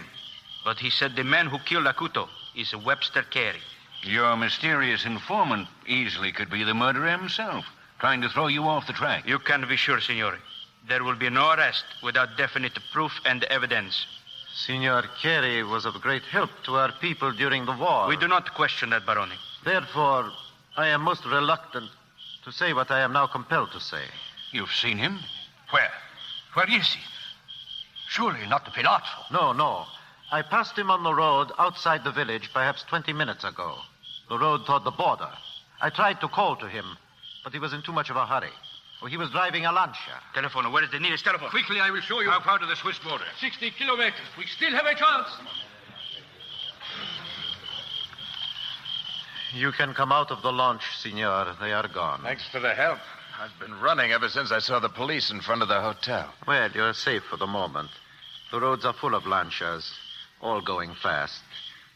but he said the man who killed Acuto is Webster Carey. Your mysterious informant easily could be the murderer himself, trying to throw you off the track. You can be sure, Signore. There will be no arrest without definite proof and evidence. Signor Carey was of great help to our people during the war. We do not question that, Barone. Therefore, I am most reluctant to say what I am now compelled to say. You've seen him? Where? Where is he? Surely not the Palazzo. No. I passed him on the road outside the village perhaps 20 minutes ago. The road toward the border. I tried to call to him, but he was in too much of a hurry. Oh, he was driving a Lancia. Telephone. Where is the nearest telephone? Quickly, I will show you. How far to the Swiss border? 60 kilometers. We still have a chance. You can come out of the launch, Signor. They are gone. Thanks for the help. I've been running ever since I saw the police in front of the hotel. Well, you're safe for the moment. The roads are full of Lancias, all going fast.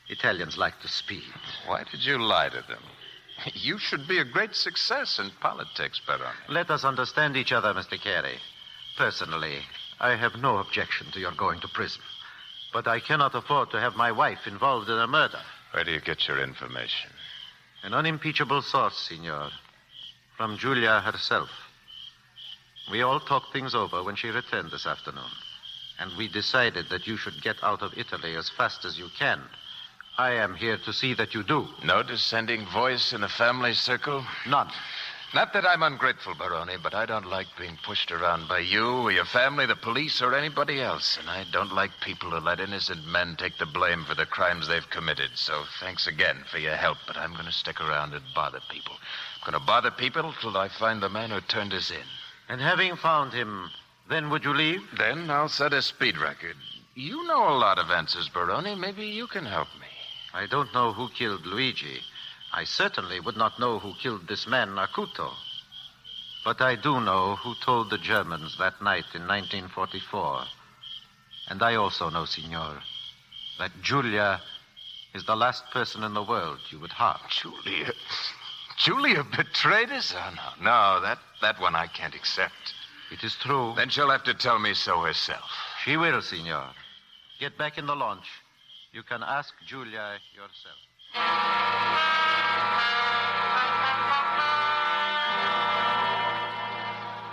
Italians like to speed. Why did you lie to them? You should be a great success in politics, Barone. Let us understand each other, Mr. Carey. Personally, I have no objection to your going to prison. But I cannot afford to have my wife involved in a murder. Where do you get your information? An unimpeachable source, Signor. From Julia herself. We all talked things over when she returned this afternoon. And we decided that you should get out of Italy as fast as you can. I am here to see that you do. No dissenting voice in a family circle? None. Not that I'm ungrateful, Barone, but I don't like being pushed around by you or your family, the police, or anybody else. And I don't like people who let innocent men take the blame for the crimes they've committed. So thanks again for your help, but I'm going to stick around and bother people. I'm going to bother people till I find the man who turned us in. And having found him, Then would you leave? Then I'll set a speed record. You know a lot of answers, Baroni. Maybe you can help me. I don't know who killed Luigi. I certainly would not know who killed this man, Acuto. But I do know who told the Germans that night in 1944. And I also know, Signor, that Julia is the last person in the world you would harm. Julia? Julia betrayed us? Oh, no, that one I can't accept. It is true. Then she'll have to tell me so herself. She will, Signor. Get back in the launch. You can ask Julia yourself.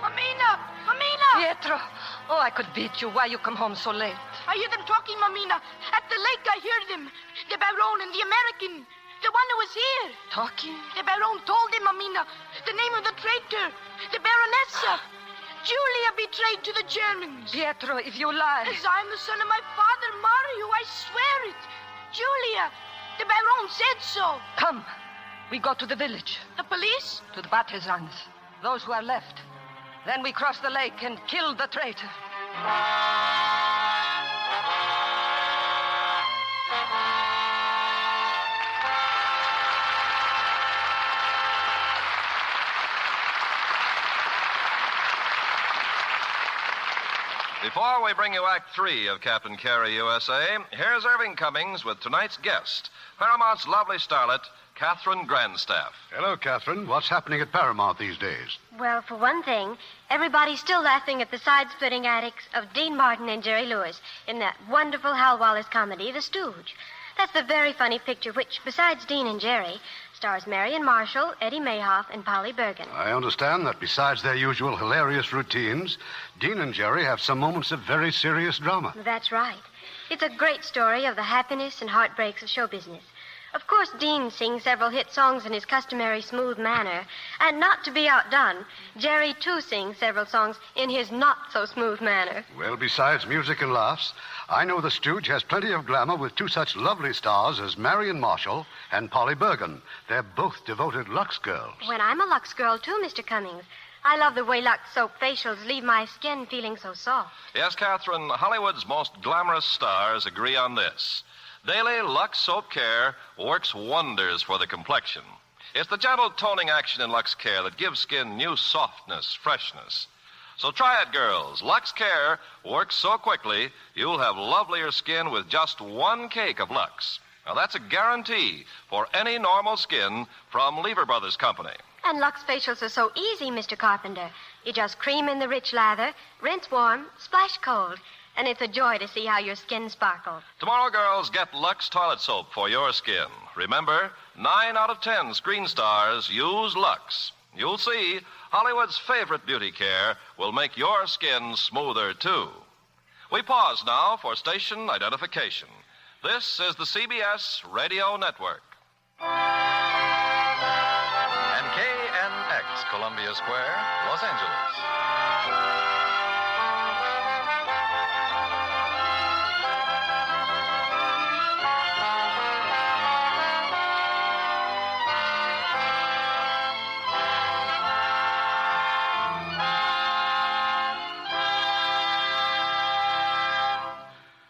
Mamina! Pietro! Oh, I could beat you. Why you come home so late? I hear them talking, Mamina. At the lake, I hear them. The Baron and the American. The one who was here. Talking? The Baron told him, Mamina, the name of the traitor. The Baronessa. Julia betrayed to the Germans. Pietro, if you lie. As I'm the son of my father, Mario, I swear it. Julia, the Baron said so. Come. We go to the village. The police? To the partisans. Those who are left. Then we cross the lake and kill the traitor. Before we bring you Act 3 of Captain Carey, USA, here's Irving Cummings with tonight's guest, Paramount's lovely starlet, Catherine Grandstaff. Hello, Catherine. What's happening at Paramount these days? Well, for one thing, everybody's still laughing at the side-splitting antics of Dean Martin and Jerry Lewis in that wonderful Hal Wallace comedy, The Stooge. That's the very funny picture which, besides Dean and Jerry, stars Marion Marshall, Eddie Mayhoff, and Polly Bergen. I understand that besides their usual hilarious routines, Dean and Jerry have some moments of very serious drama. That's right. It's a great story of the happiness and heartbreaks of show business. Of course, Dean sings several hit songs in his customary smooth manner. And not to be outdone, Jerry, too, sings several songs in his not-so-smooth manner. Well, besides music and laughs, I know the Stooge has plenty of glamour with two such lovely stars as Marion Marshall and Polly Bergen. They're both devoted Lux girls. Well, I'm a Lux girl, too, Mr. Cummings. I love the way Lux soap facials leave my skin feeling so soft. Yes, Catherine, Hollywood's most glamorous stars agree on this. Daily Lux Soap Care works wonders for the complexion. It's the gentle toning action in Lux Care that gives skin new softness, freshness. So try it, girls. Lux Care works so quickly, you'll have lovelier skin with just one cake of Lux. Now, that's a guarantee for any normal skin from Lever Brothers Company. And Lux facials are so easy, Mr. Carpenter. You just cream in the rich lather, rinse warm, splash cold. And it's a joy to see how your skin sparkles. Tomorrow, girls, get Lux toilet soap for your skin. Remember, 9 out of 10 screen stars use Lux. You'll see Hollywood's favorite beauty care will make your skin smoother, too. We pause now for station identification. This is the CBS Radio Network. And KNX, Columbia Square, Los Angeles.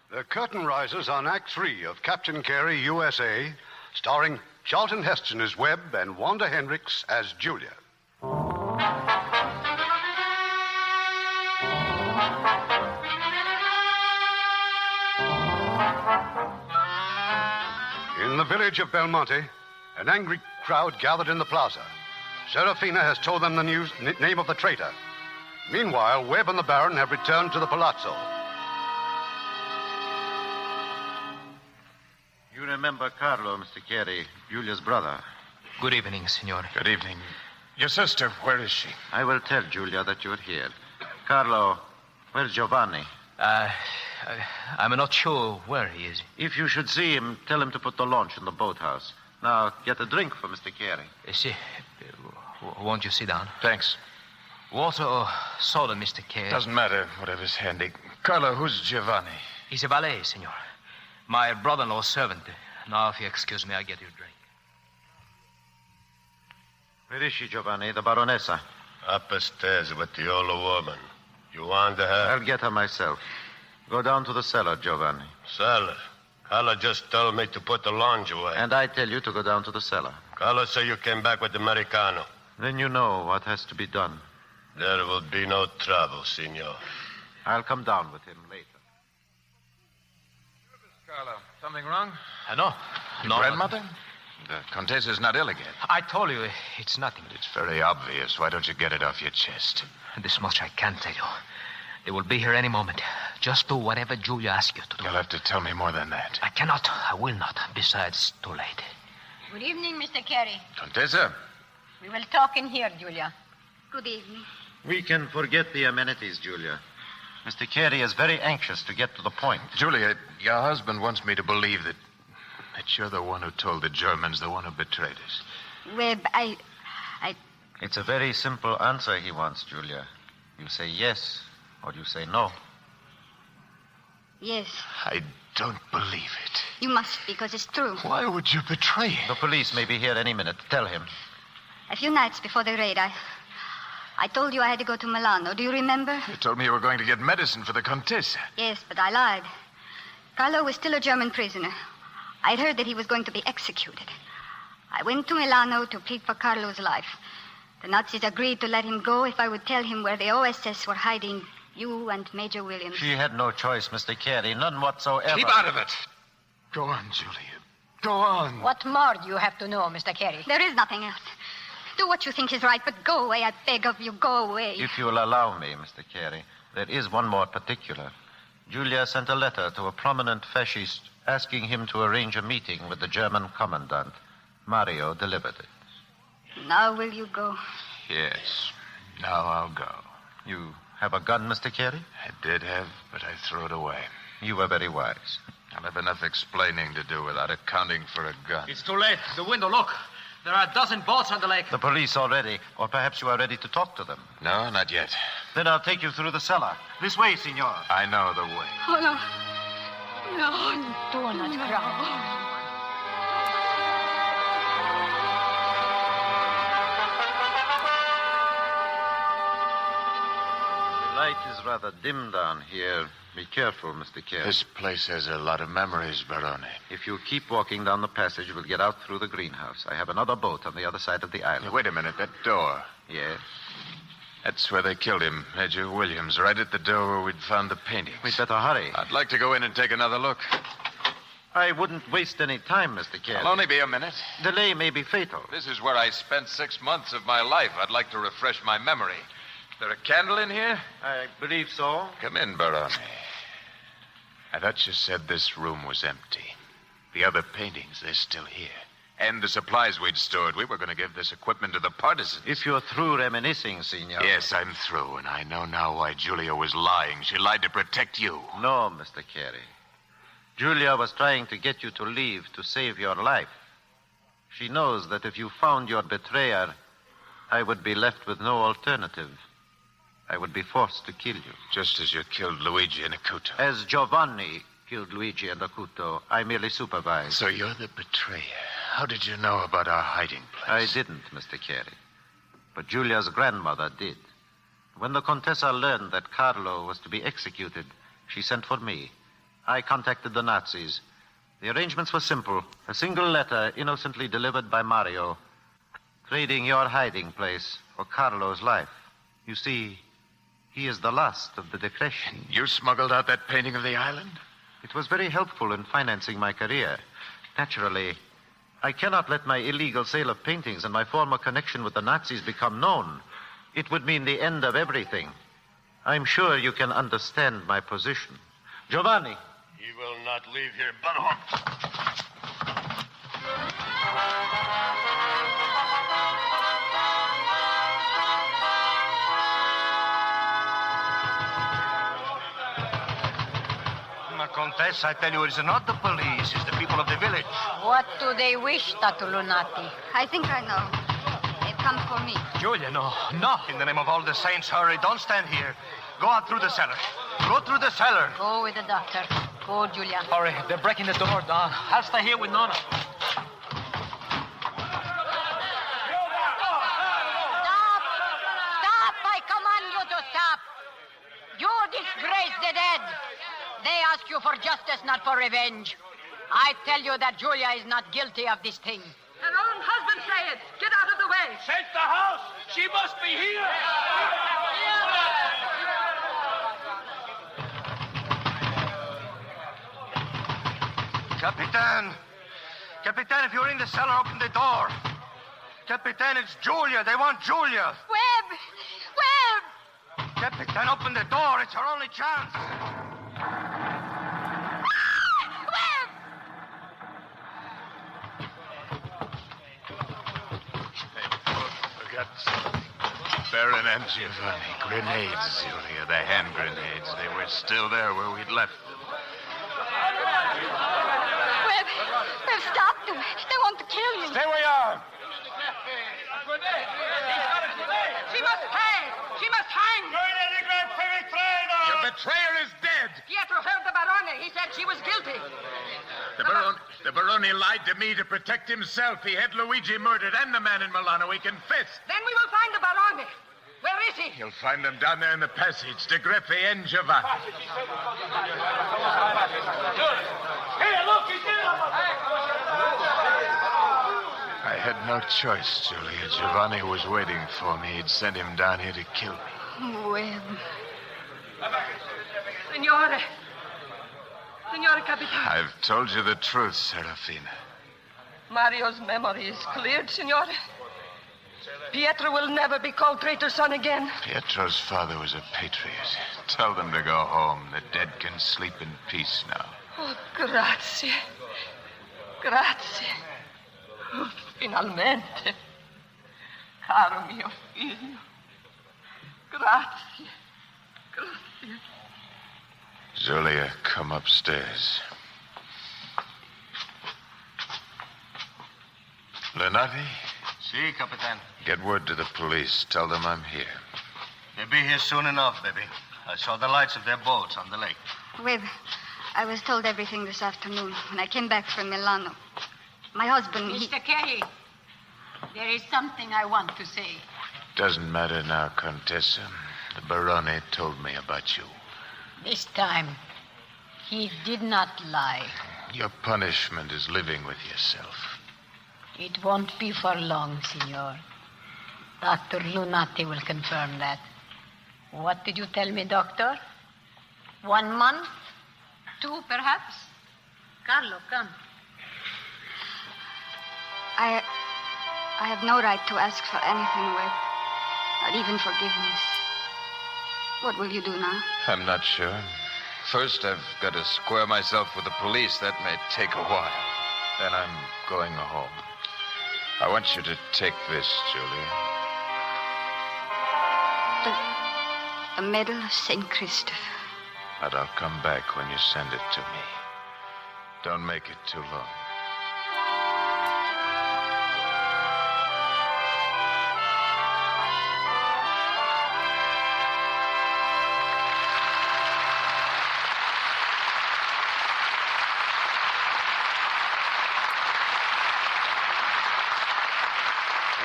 The curtain rises on Act 3 of Captain Carey, USA, starring Charlton Heston as Webb and Wanda Hendricks as Julia. In the village of Belmonte, an angry crowd gathered in the plaza. Serafina has told them the name of the traitor. Meanwhile, Webb and the Baron have returned to the palazzo. You remember Carlo, Mr. Carey, Julia's brother. Good evening, Signore. Good evening. Your sister, where is she? I will tell Julia that you're here. Carlo, where's Giovanni? I'm not sure where he is. If you should see him, tell him to put the launch in the boathouse. Now, get a drink for Mr. Carey. Won't you sit down? Thanks. Water or soda, Mr. Carey? Doesn't matter, whatever's handy. Carlo, who's Giovanni? He's a valet, Signore. My brother-in-law's servant. Now, if you excuse me, I'll get you a drink. Where is she, Giovanni, the Baronessa? Upstairs with the old woman. You want her? I'll get her myself. Go down to the cellar, Giovanni. Cellar? Carla just told me to put the launch away. And I tell you to go down to the cellar. Carla said you came back with the Americano. Then you know what has to be done. There will be no trouble, senor. I'll come down with him later. Carlo, something wrong? No. Your grandmother? The Contessa's not ill again. I told you, it's nothing. It's very obvious. Why don't you get it off your chest? This much I can tell you. They will be here any moment. Just do whatever Julia asks you to do. You'll have to tell me more than that. I cannot. I will not. Besides, too late. Good evening, Mr. Carey. Contessa? We will talk in here, Julia. Good evening. We can forget the amenities, Julia. Mr. Carey is very anxious to get to the point. Julia, your husband wants me to believe that you're the one who told the Germans, the one who betrayed us. Webb, It's a very simple answer he wants, Julia. You say yes, or you say no. Yes. I don't believe it. You must, because it's true. Why would you betray him? The police may be here any minute. Tell him. A few nights before the raid, I told you I had to go to Milano. Do you remember? You told me you were going to get medicine for the Contessa. Yes, but I lied. Carlo was still a German prisoner. I'd heard that he was going to be executed. I went to Milano to plead for Carlo's life. The Nazis agreed to let him go if I would tell him where the OSS were hiding you and Major Williams. She had no choice, Mr. Carey. None whatsoever. Keep out of it. Go on, Julia. Go on. What more do you have to know, Mr. Carey? There is nothing else. Do what you think is right, but go away. I beg of you, go away. If you'll allow me, Mr. Carey, there is one more particular. Julia sent a letter to a prominent fascist asking him to arrange a meeting with the German commandant. Mario delivered it. Now will you go? Yes. Now I'll go. You have a gun, Mr. Carey? I did have, but I threw it away. You were very wise. I'll have enough explaining to do without accounting for a gun. It's too late. The window, look. There are a dozen boats on the lake. The police already. Or perhaps you are ready to talk to them. No, not yet. Then I'll take you through the cellar. This way, senor. I know the way. Oh, no. No. Do not cry. The light is rather dim down here. Be careful, Mr. Carey. This place has a lot of memories, Barone. If you keep walking down the passage, we'll get out through the greenhouse. I have another boat on the other side of the island. Wait a minute. That door. Yes? That's where they killed him, Major Williams, right at the door where we'd found the paintings. We'd better hurry. I'd like to go in and take another look. I wouldn't waste any time, Mr. Carey. It'll only be a minute. Delay may be fatal. This is where I spent 6 months of my life. I'd like to refresh my memory. Is there a candle in here? I believe so. Come in, Barone. I thought you said this room was empty. The other paintings, they're still here. And the supplies we'd stored. We were going to give this equipment to the partisans. If you're through reminiscing, senor. Yes, I'm through, and I know now why Julia was lying. She lied to protect you. No, Mr. Carey. Julia was trying to get you to leave to save your life. She knows that if you found your betrayer, I would be left with no alternative. I would be forced to kill you. Just as you killed Luigi and Acuto. As Giovanni killed Luigi and Acuto, I merely supervised. So you're the betrayer. How did you know about our hiding place? I didn't, Mr. Carey. But Julia's grandmother did. When the Contessa learned that Carlo was to be executed, she sent for me. I contacted the Nazis. The arrangements were simple. A single letter innocently delivered by Mario, trading your hiding place for Carlo's life. You see, he is the last of the depression. You smuggled out that painting of the island? It was very helpful in financing my career. Naturally, I cannot let my illegal sale of paintings and my former connection with the Nazis become known. It would mean the end of everything. I'm sure you can understand my position. Giovanni. He will not leave here, Baron. Countess, I tell you, it's not the police, it's the people of the village. What do they wish, Tato Lunati? I think I know. They've come for me. Julia, no. In the name of all the saints, hurry. Don't stand here. Go out through the cellar. Go through the cellar. Go with the doctor. Go, Julia. Hurry, they're breaking the door, Don. I'll stay here with Nonna. Stop! Stop! I command you to stop! You disgrace the dead. They ask you for justice, not for revenge. I tell you that Julia is not guilty of this thing. Her own husband say it. Get out of the way. Search the house. She must be here. Capitan! Capitan, if you're in the cellar, open the door. Capitan, it's Julia. They want Julia. Webb! Webb! Capitan, open the door. It's our only chance. Webb! Forgot something. Baron and Giovanni. Grenades, Julia. The hand grenades. They were still there where we'd left them. Webb, stop them. They want to kill me. Stay where you are. She must hang. She must hang. Your betrayer is dead. Pietro heard the Barone. He said she was guilty. The Barone lied to me to protect himself. He had Luigi murdered and the man in Milano. He confessed. Then we will find the Barone. Where is he? You'll find them down there in the passage. De Greffi and Giovanni. Here, look, he's there. I had no choice, Julia. Giovanni was waiting for me. He'd sent him down here to kill me. Webb. Signore. Signore Capitano. I've told you the truth, Serafina. Mario's memory is cleared, Signore. Pietro will never be called traitor's son again. Pietro's father was a patriot. Tell them to go home. The dead can sleep in peace now. Oh, grazie. Grazie. Oh, finalmente. Caro mio figlio. Grazie. Grazie. Julia, come upstairs. Lenati? Si, Capitan. Get word to the police. Tell them I'm here. They'll be here soon enough, baby. I saw the lights of their boats on the lake. Webb, I was told everything this afternoon when I came back from Milano. My husband, Mr. Carey, there is something I want to say. Doesn't matter now, Contessa. The Barone told me about you. This time, he did not lie. Your punishment is living with yourself. It won't be for long, Signor. Dr. Lunati will confirm that. What did you tell me, Doctor? 1 month? 2, perhaps? Carlo, come. I have no right to ask for anything, Webb. Not even forgiveness. What will you do now? I'm not sure. First, I've got to square myself with the police. That may take a while. Then I'm going home. I want you to take this, Julia. The Medal of St. Christopher. But I'll come back when you send it to me. Don't make it too long.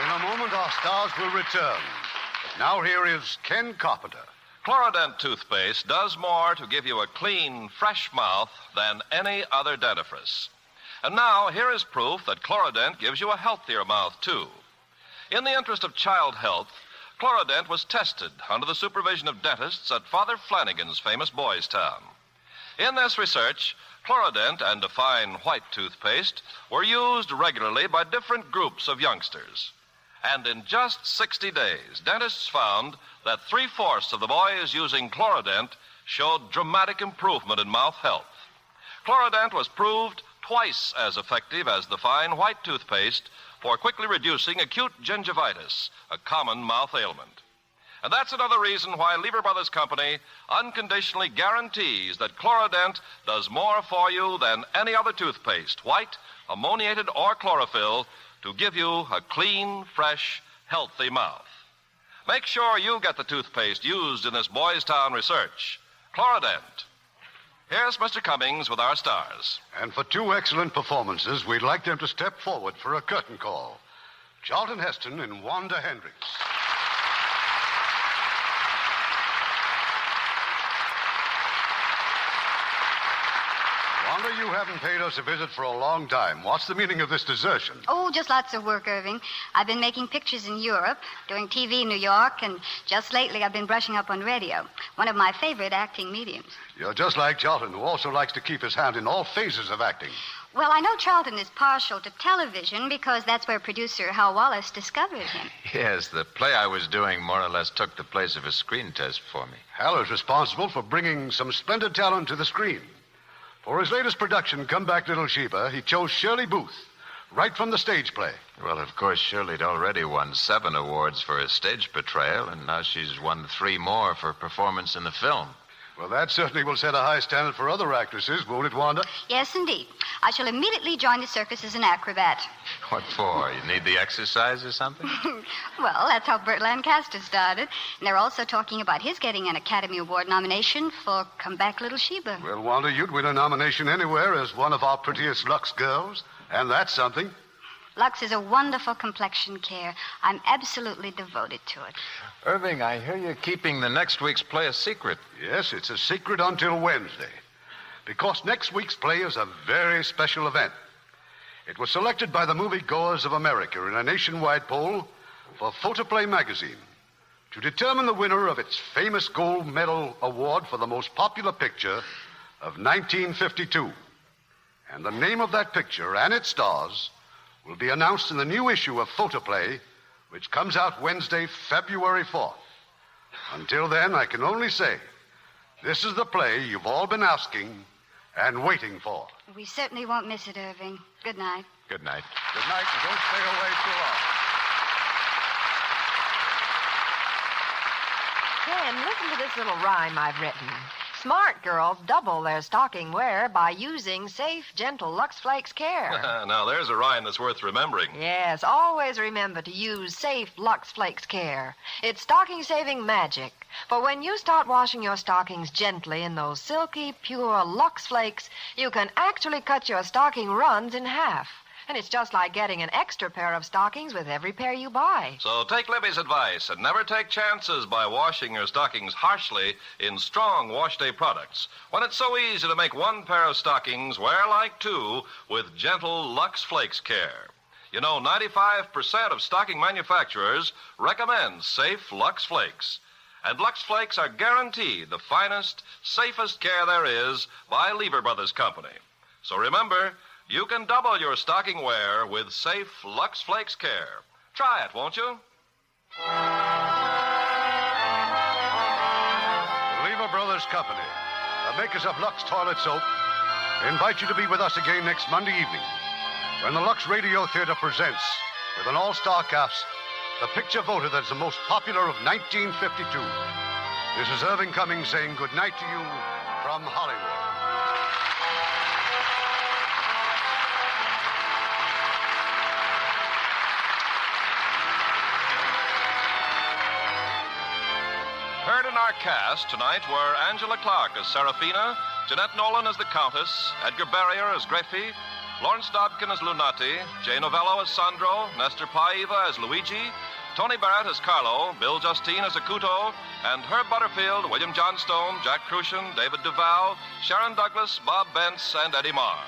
In a moment, our stars will return. But now here is Ken Carpenter. Chlorodent toothpaste does more to give you a clean, fresh mouth than any other dentifrice. And now, here is proof that Chlorodent gives you a healthier mouth, too. In the interest of child health, Chlorodent was tested under the supervision of dentists at Father Flanagan's famous Boys Town. In this research, Chlorodent and a fine white toothpaste were used regularly by different groups of youngsters. And in just 60 days, dentists found that 3/4 of the boys using Chlorodent showed dramatic improvement in mouth health. Chlorodent was proved twice as effective as the fine white toothpaste for quickly reducing acute gingivitis, a common mouth ailment. And that's another reason why Lieber Brothers Company unconditionally guarantees that Chlorodent does more for you than any other toothpaste, white, ammoniated, or chlorophyll, to give you a clean, fresh, healthy mouth. Make sure you get the toothpaste used in this Boys Town research, Chlorodent. Here's Mr. Cummings with our stars. And for 2 excellent performances, we'd like them to step forward for a curtain call. Charlton Heston and Wanda Hendricks. you haven't paid us a visit for a long time. What's the meaning of this desertion? Oh, just lots of work, Irving. I've been making pictures in Europe, doing TV in New York, and just lately I've been brushing up on radio, one of my favorite acting mediums. You're just like Charlton, who also likes to keep his hand in all phases of acting. Well, I know Charlton is partial to television because that's where producer Hal Wallace discovered him. Yes, the play I was doing more or less took the place of a screen test for me. Hal is responsible for bringing some splendid talent to the screen. For his latest production, Come Back, Little Sheba, he chose Shirley Booth, right from the stage play. Well, of course, Shirley'd already won 7 awards for her stage portrayal, and now she's won 3 more for performance in the film. Well, that certainly will set a high standard for other actresses, won't it, Wanda? Yes, indeed. I shall immediately join the circus as an acrobat. What for? You need the exercise or something? Well, that's how Burt Lancaster started. And they're also talking about his getting an Academy Award nomination for Come Back, Little Sheba. Well, Wanda, you'd win a nomination anywhere as one of our prettiest Lux girls, and that's something. Lux is a wonderful complexion care. I'm absolutely devoted to it. Irving, I hear you're keeping the next week's play a secret. Yes, it's a secret until Wednesday. Because next week's play is a very special event. It was selected by the moviegoers of America in a nationwide poll for Photoplay magazine to determine the winner of its famous gold medal award for the most popular picture of 1952. And the name of that picture and its stars will be announced in the new issue of Photoplay, which comes out Wednesday, February 4th. Until then, I can only say, this is the play you've all been asking and waiting for. We certainly won't miss it, Irving. Good night. Good night. Good night, and don't stay away too long. Ken, listen to this little rhyme I've written. Smart girls double their stocking wear by using safe, gentle Lux Flakes care. Now, there's a rhyme that's worth remembering. Yes, always remember to use safe Lux Flakes care. It's stocking-saving magic. For when you start washing your stockings gently in those silky, pure Lux Flakes, you can actually cut your stocking runs in half. And it's just like getting an extra pair of stockings with every pair you buy. So take Libby's advice and never take chances by washing your stockings harshly in strong wash day products, when it's so easy to make one pair of stockings wear like 2 with gentle Lux Flakes care. You know, 95% of stocking manufacturers recommend safe Lux Flakes. And Lux Flakes are guaranteed the finest, safest care there is by Lever Brothers Company. So remember, you can double your stocking wear with safe Lux Flakes care. Try it, won't you? The Lever Brothers Company, the makers of Lux Toilet Soap, invite you to be with us again next Monday evening when the Lux Radio Theater presents, with an all-star cast, the picture voted as the most popular of 1952. This is Irving Cummings saying good night to you from Hollywood. Heard in our cast tonight were Angela Clark as Serafina, Jeanette Nolan as the Countess, Edgar Barrier as Greffy, Lawrence Dobkin as Lunati, Jay Novello as Sandro, Nestor Paiva as Luigi, Tony Barrett as Carlo, Bill Justine as Acuto, and Herb Butterfield, William Johnstone, Jack Crucian, David Duval, Sharon Douglas, Bob Bentz, and Eddie Marr.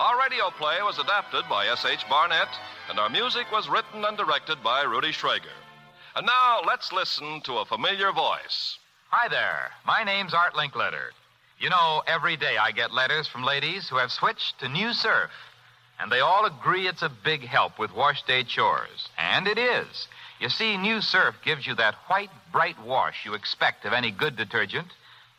Our radio play was adapted by S.H. Barnett, and our music was written and directed by Rudy Schrager. And now, let's listen to a familiar voice. Hi there. My name's Art Linkletter. You know, every day I get letters from ladies who have switched to New Surf. And they all agree it's a big help with wash day chores. And it is. You see, New Surf gives you that white, bright wash you expect of any good detergent,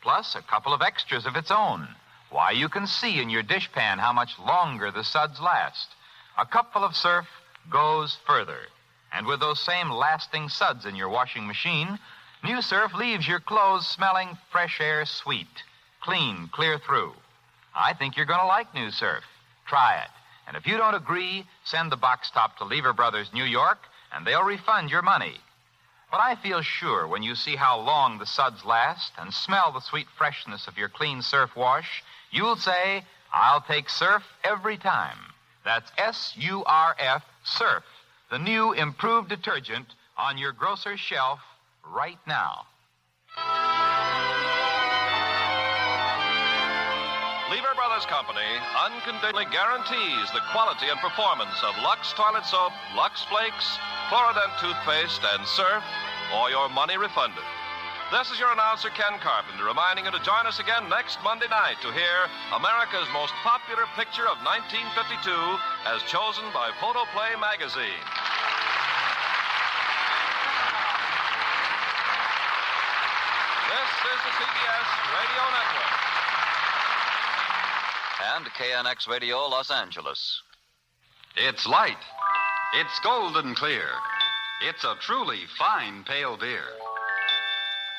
plus a couple of extras of its own. Why, you can see in your dishpan how much longer the suds last. A cupful of Surf goes further. And with those same lasting suds in your washing machine, New Surf leaves your clothes smelling fresh air sweet, clean, clear through. I think you're going to like New Surf. Try it. And if you don't agree, send the box top to Lever Brothers, New York, and they'll refund your money. But I feel sure when you see how long the suds last and smell the sweet freshness of your clean Surf wash, you'll say, I'll take Surf every time. That's S-U-R-F, Surf. The new improved detergent on your grocer's shelf right now. Lever Brothers Company unconditionally guarantees the quality and performance of Lux Toilet Soap, Lux Flakes, Chlorodent Toothpaste, and Surf, or your money refunded. This is your announcer, Ken Carpenter, reminding you to join us again next Monday night to hear America's most popular picture of 1952 as chosen by Photoplay magazine. This is the CBS Radio Network. And KNX Radio Los Angeles. It's light. It's golden clear. It's a truly fine pale beer.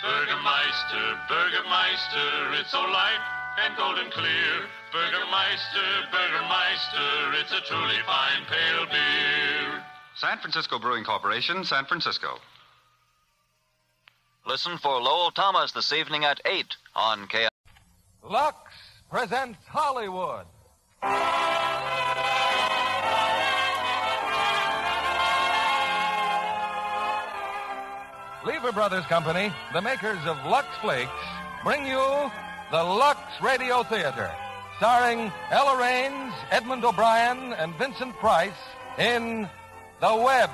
Burgermeister, Burgermeister, it's so light and golden clear. Burgermeister, Burgermeister, it's a truly fine pale beer. San Francisco Brewing Corporation, San Francisco. Listen for Lowell Thomas this evening at 8 on KNX. Lux presents Hollywood. Lever Brothers Company, the makers of Lux Flakes, bring you the Lux Radio Theater, starring Ella Raines, Edmond O'Brien, and Vincent Price in The Web.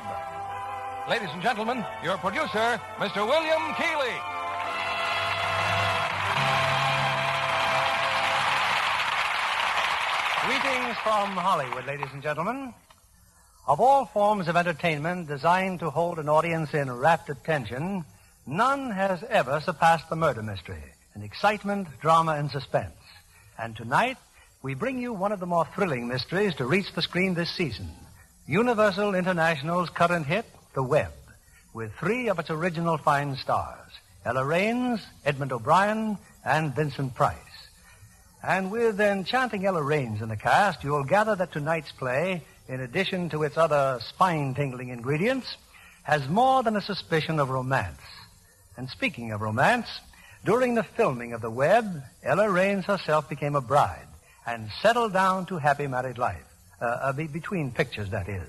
Ladies and gentlemen, your producer, Mr. William Keighley. Greetings from Hollywood, ladies and gentlemen. Of all forms of entertainment designed to hold an audience in rapt attention, none has ever surpassed the murder mystery in excitement, drama, and suspense. And tonight, we bring you one of the more thrilling mysteries to reach the screen this season, Universal International's current hit, The Web, with three of its original fine stars, Ella Raines, Edmond O'Brien, and Vincent Price. And with enchanting Ella Raines in the cast, you'll gather that tonight's play, in addition to its other spine-tingling ingredients, has more than a suspicion of romance. And speaking of romance, during the filming of The Web, Ella Raines herself became a bride and settled down to happy married life. Between pictures, that is.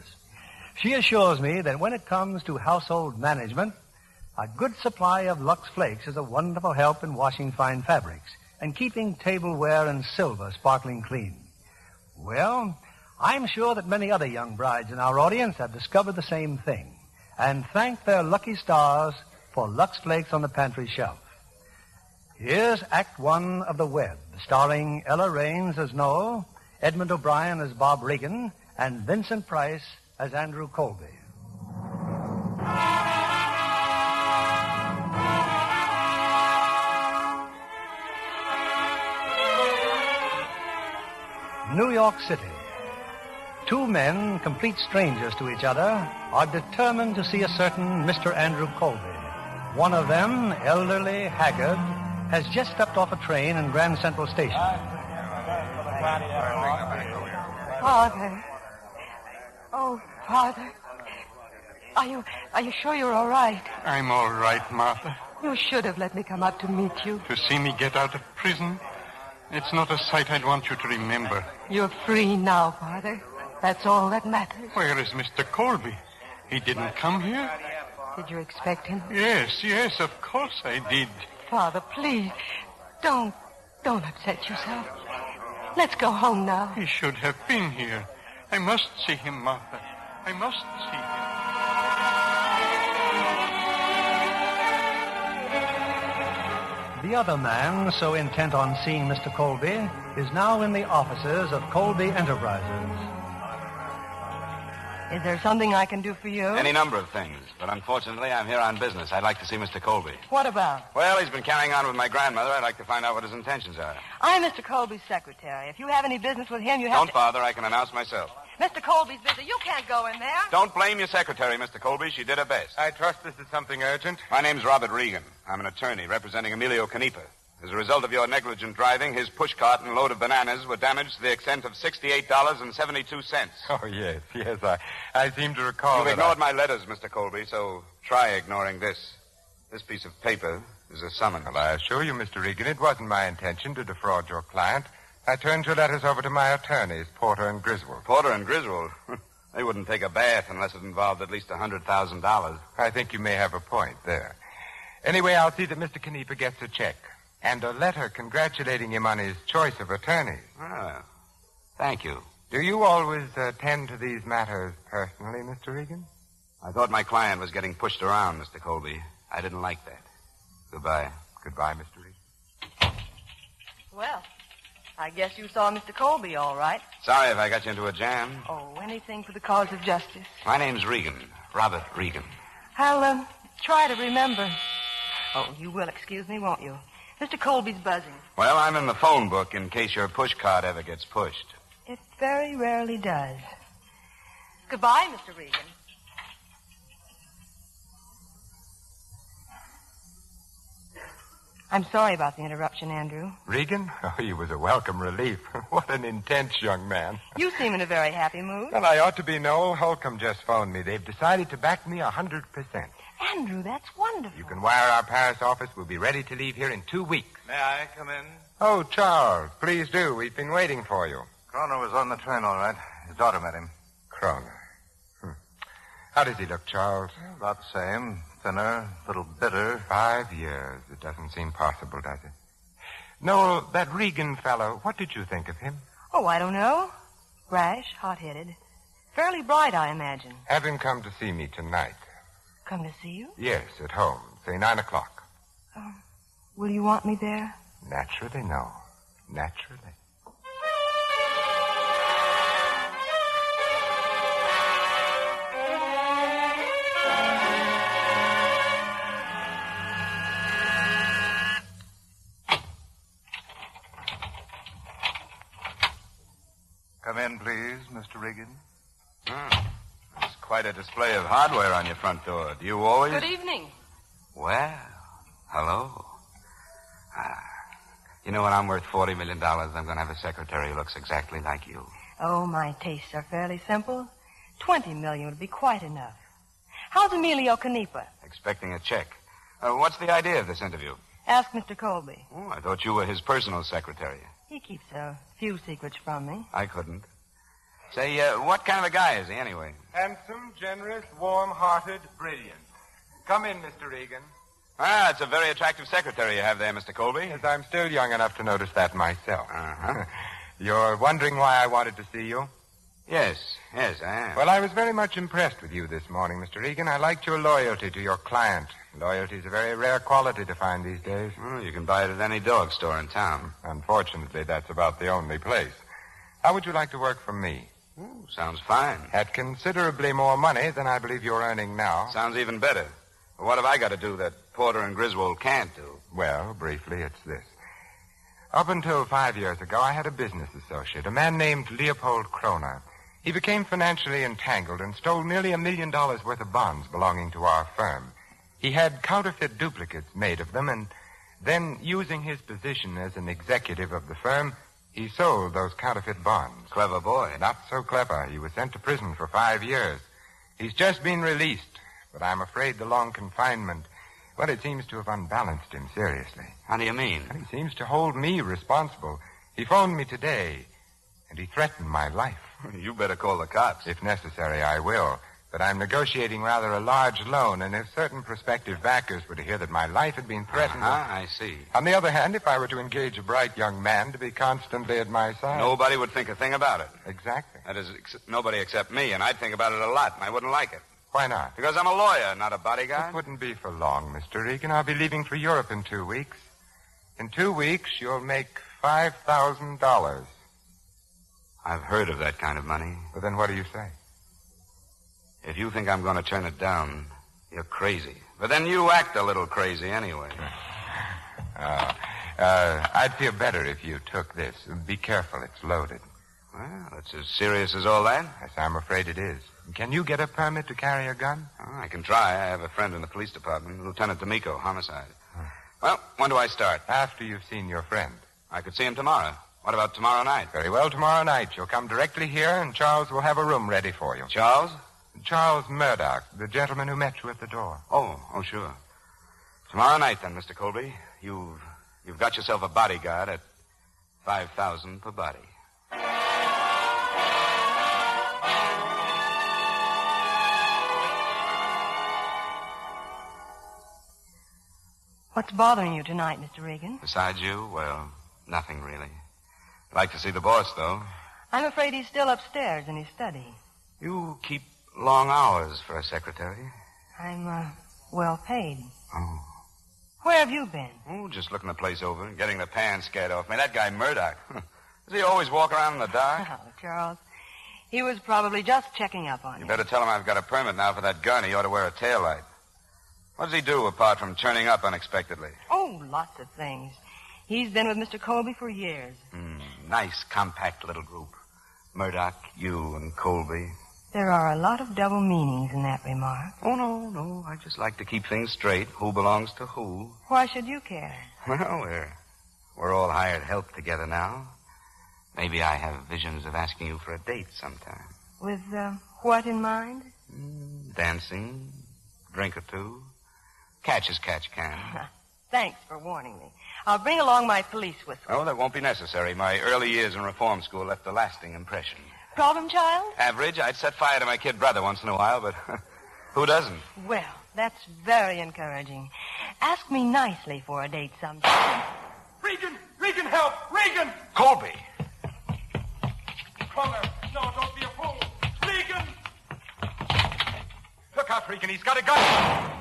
She assures me that when it comes to household management, a good supply of Lux Flakes is a wonderful help in washing fine fabrics and keeping tableware and silver sparkling clean. Well, I'm sure that many other young brides in our audience have discovered the same thing and thank their lucky stars for Lux Flakes on the pantry shelf. Here's Act One of The Web, starring Ella Raines as Noel, Edmond O'Brien as Bob Regan, and Vincent Price as Andrew Colby. New York City. Two men, complete strangers to each other, are determined to see a certain Mr. Andrew Colby. One of them, elderly, haggard, has just stepped off a train in Grand Central Station. Father. Oh, Father. Are you sure you're all right? I'm all right, Martha. You should have let me come up to meet you. To see me get out of prison? It's not a sight I'd want you to remember. You're free now, Father. That's all that matters. Where is Mr. Colby? He didn't come here? Did you expect him? Yes, of course I did. Father, please, don't upset yourself. Let's go home now. He should have been here. I must see him, Martha. I must see him. The other man, so intent on seeing Mr. Colby, is now in the offices of Colby Enterprises. Is there something I can do for you? Any number of things, but unfortunately I'm here on business. I'd like to see Mr. Colby. What about? Well, he's been carrying on with my grandmother. I'd like to find out what his intentions are. I'm Mr. Colby's secretary. If you have any business with him, you have Don't bother. I can announce myself. Mr. Colby's busy. You can't go in there. Don't blame your secretary, Mr. Colby. She did her best. I trust this is something urgent. My name's Robert Regan. I'm an attorney representing Emilio Canepa. As a result of your negligent driving, his pushcart and load of bananas were damaged to the extent of $68.72. Oh, yes. I seem to recall. You've ignored my letters, Mr. Colby, so try ignoring this. This piece of paper is a summons. Well, I assure you, Mr. Regan, it wasn't my intention to defraud your client. I turned your letters over to my attorneys, Porter and Griswold. Porter and Griswold? They wouldn't take a bath unless it involved at least $100,000. I think you may have a point there. Anyway, I'll see that Mr. Canepa gets a check. And a letter congratulating him on his choice of attorneys. Ah, thank you. Do you always attend to these matters personally, Mr. Regan? I thought my client was getting pushed around, Mr. Colby. I didn't like that. Goodbye. Goodbye, Mr. Regan. Well, I guess you saw Mr. Colby all right. Sorry if I got you into a jam. Oh, anything for the cause of justice. My name's Regan. Robert Regan. I'll try to remember. Oh, you will excuse me, won't you? Mr. Colby's buzzing. Well, I'm in the phone book in case your push cart ever gets pushed. It very rarely does. Goodbye, Mr. Regan. I'm sorry about the interruption, Andrew. Regan? Oh, he was a welcome relief. What an intense young man. You seem in a very happy mood. Well, I ought to be. Noel Holcomb just phoned me. They've decided to back me 100%. Andrew, that's wonderful. You can wire our Paris office. We'll be ready to leave here in 2 weeks. May I come in? Oh, Charles, please do. We've been waiting for you. Kroner was on the train, all right. His daughter met him. Kroner. How does he look, Charles? About the same. Thinner, a little bitter. 5 years. It doesn't seem possible, does it? Noel, that Regan fellow, what did you think of him? Oh, I don't know. Rash, hot-headed. Fairly bright, I imagine. Have him come to see me tonight. Come to see you? Yes, at home. Say 9 o'clock. Will you want me there? Naturally, no. Naturally. Come in, please, Mr. Regan. There's quite a display of hardware on your front door. Do you always... Good evening. Well, hello. You know, when I'm worth $40 million, I'm going to have a secretary who looks exactly like you. Oh, my tastes are fairly simple. $20 million would be quite enough. How's Emilio Canepa? Expecting a check. What's the idea of this interview? Ask Mr. Colby. Oh, I thought you were his personal secretary. He keeps a few secrets from me. I couldn't. Say, what kind of a guy is he, anyway? Handsome, generous, warm-hearted, brilliant. Come in, Mr. Regan. Ah, it's a very attractive secretary you have there, Mr. Colby. Yes, I'm still young enough to notice that myself. Uh-huh. You're wondering why I wanted to see you? Yes, I am. Well, I was very much impressed with you this morning, Mr. Regan. I liked your loyalty to your client. Loyalty is a very rare quality to find these days. Well, you can buy it at any dog store in town. Unfortunately, that's about the only place. How would you like to work for me? Ooh, sounds fine. At considerably more money than I believe you're earning now. Sounds even better. But what have I got to do that Porter and Griswold can't do? Well, briefly, it's this. Up until 5 years ago, I had a business associate, a man named Leopold Kroner. He became financially entangled and stole nearly $1 million worth of bonds belonging to our firm. He had counterfeit duplicates made of them, and then, using his position as an executive of the firm, he sold those counterfeit bonds. Clever boy. Not so clever. He was sent to prison for 5 years. He's just been released, but I'm afraid the long confinement, well, it seems to have unbalanced him seriously. How do you mean? And he seems to hold me responsible. He phoned me today, and he threatened my life. You better call the cops. If necessary, I will. But I'm negotiating rather a large loan, and if certain prospective backers were to hear that my life had been threatened... I see. On the other hand, if I were to engage a bright young man to be constantly at my side... Nobody would think a thing about it. Exactly. That is, nobody except me, and I'd think about it a lot, and I wouldn't like it. Why not? Because I'm a lawyer, not a bodyguard. It wouldn't be for long, Mr. Regan. I'll be leaving for Europe in 2 weeks. In 2 weeks, you'll make $5,000. I've heard of that kind of money. But then what do you say? If you think I'm going to turn it down, you're crazy. But then you act a little crazy anyway. I'd feel better if you took this. Be careful, it's loaded. Well, it's as serious as all that? Yes, I'm afraid it is. Can you get a permit to carry a gun? Oh, I can try. I have a friend in the police department, Lieutenant D'Amico, homicide. Well, when do I start? After you've seen your friend. I could see him tomorrow. What about tomorrow night? Very well, tomorrow night. You'll come directly here, and Charles will have a room ready for you. Charles? Charles Murdoch, the gentleman who met you at the door. Oh, sure. Tomorrow night, then, Mr. Colby. You've got yourself a bodyguard at $5,000 per body. What's bothering you tonight, Mr. Regan? Besides you, well, nothing really. I'd like to see the boss, though. I'm afraid he's still upstairs in his study. You keep long hours for a secretary. I'm, well paid. Oh. Where have you been? Oh, just looking the place over, getting the pan scared off me. That guy Murdoch. Does he always walk around in the dark? Oh, Charles. He was probably just checking up on you. You better tell him I've got a permit now for that gun. He ought to wear a taillight. What does he do apart from turning up unexpectedly? Oh, lots of things. He's been with Mr. Colby for years. Nice, compact little group. Murdoch, you, and Colby. There are a lot of double meanings in that remark. Oh, no. I just like to keep things straight. Who belongs to who? Why should you care? Well, we're all hired help together now. Maybe I have visions of asking you for a date sometime. With, what in mind? Dancing, drink or two. Catch as catch can. Thanks for warning me. I'll bring along my police whistle. Oh, that won't be necessary. My early years in reform school left a lasting impression. Problem child? Average. I'd set fire to my kid brother once in a while, but who doesn't? Well, that's very encouraging. Ask me nicely for a date sometime. Regan, help! Regan! Colby! Connor, no, don't be a fool. Regan! Look out, Regan. He's got a gun.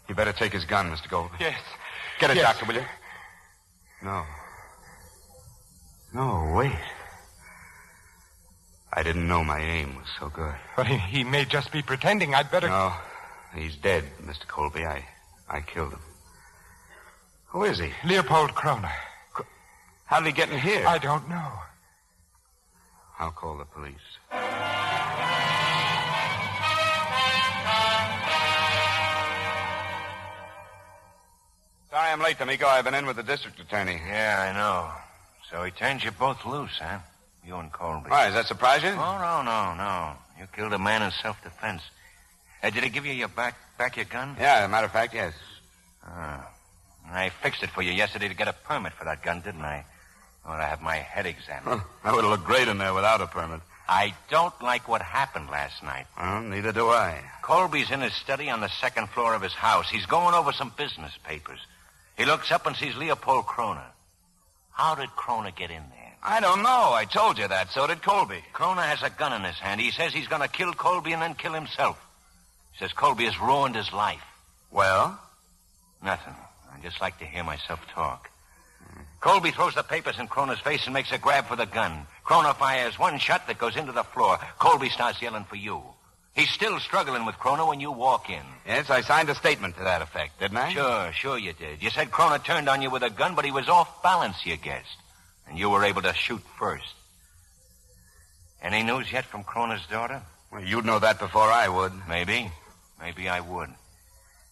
You better take his gun, Mr. Gold. Yes. Get it, Yes. Doctor, will you? No, wait. I didn't know my aim was so good. But he may just be pretending. I'd better... No, he's dead, Mr. Colby. I killed him. Who is he? Leopold Kroner. How did he get in here? I don't know. I'll call the police. Sorry I'm late, D'Amico. I've been in with the district attorney. Yeah, I know. So he turns you both loose, huh? You and Colby. Why, does that surprise you? Oh, no. You killed a man in self-defense. Did he give you back your gun? Yeah, as a matter of fact, yes. I fixed it for you yesterday to get a permit for that gun, didn't I? I want to have my head examined. That would have looked great in there without a permit. I don't like what happened last night. Well, neither do I. Colby's in his study on the second floor of his house. He's going over some business papers. He looks up and sees Leopold Kroner. How did Kroner get in there? I don't know. I told you that. So did Colby. Kroner has a gun in his hand. He says he's going to kill Colby and then kill himself. He says Colby has ruined his life. Well? Nothing. I just like to hear myself talk. Colby throws the papers in Kroner's face and makes a grab for the gun. Kroner fires one shot that goes into the floor. Colby starts yelling for you. He's still struggling with Kroner when you walk in. Yes, I signed a statement to that effect, didn't I? Sure you did. You said Kroner turned on you with a gun, but he was off balance, you guessed. And you were able to shoot first. Any news yet from Kroner's daughter? Well, you'd know that before I would. Maybe I would.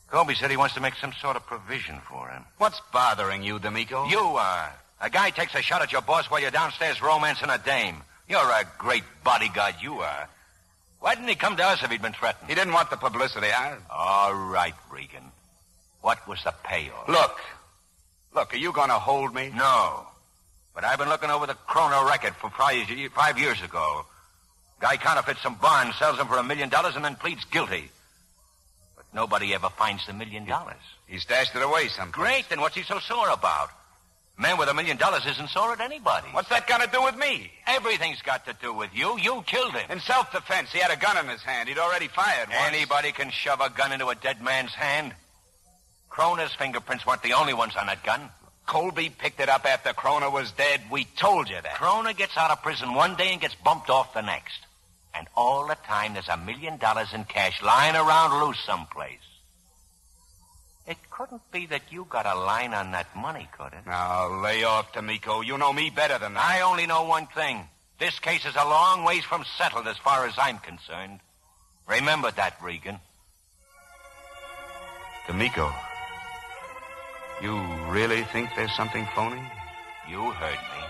Colby said he wants to make some sort of provision for him. What's bothering you, D'Amico? You are. A guy takes a shot at your boss while you're downstairs romancing a dame. You're a great bodyguard, you are. Why didn't he come to us if he'd been threatened? He didn't want the publicity. All right, Regan. What was the payoff? Look, are you going to hold me? No. But I've been looking over the Kroner record from 5 years ago. Guy counterfeits some bonds, sells them for $1 million, and then pleads guilty. But nobody ever finds the $1 million. He stashed it away someplace. Great, then what's he so sore about? A man with $1 million isn't sore at anybody. What's that got to do with me? Everything's got to do with you. You killed him. In self-defense, he had a gun in his hand. He'd already fired once. Anybody can shove a gun into a dead man's hand. Kroner's fingerprints weren't the only ones on that gun. Colby picked it up after Kroner was dead. We told you that. Kroner gets out of prison one day and gets bumped off the next. And all the time there's $1 million in cash lying around loose someplace. It couldn't be that you got a line on that money, could it? Now, lay off, D'Amico. You know me better than that. I only know one thing. This case is a long ways from settled as far as I'm concerned. Remember that, Regan. D'Amico, you really think there's something phony? You heard me.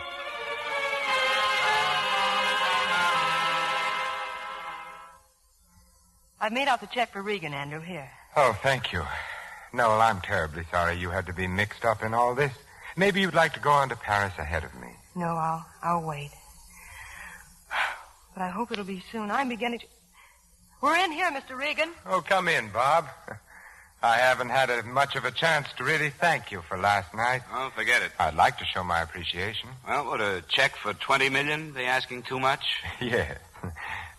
I've made out the check for Regan, Andrew. Here. Oh, thank you. Noel, I'm terribly sorry you had to be mixed up in all this. Maybe you'd like to go on to Paris ahead of me. No, I'll wait. But I hope it'll be soon. I'm beginning to... We're in here, Mr. Regan. Oh, come in, Bob. I haven't had much of a chance to really thank you for last night. Oh, forget it. I'd like to show my appreciation. Well, would a check for $20 million be asking too much? Yes.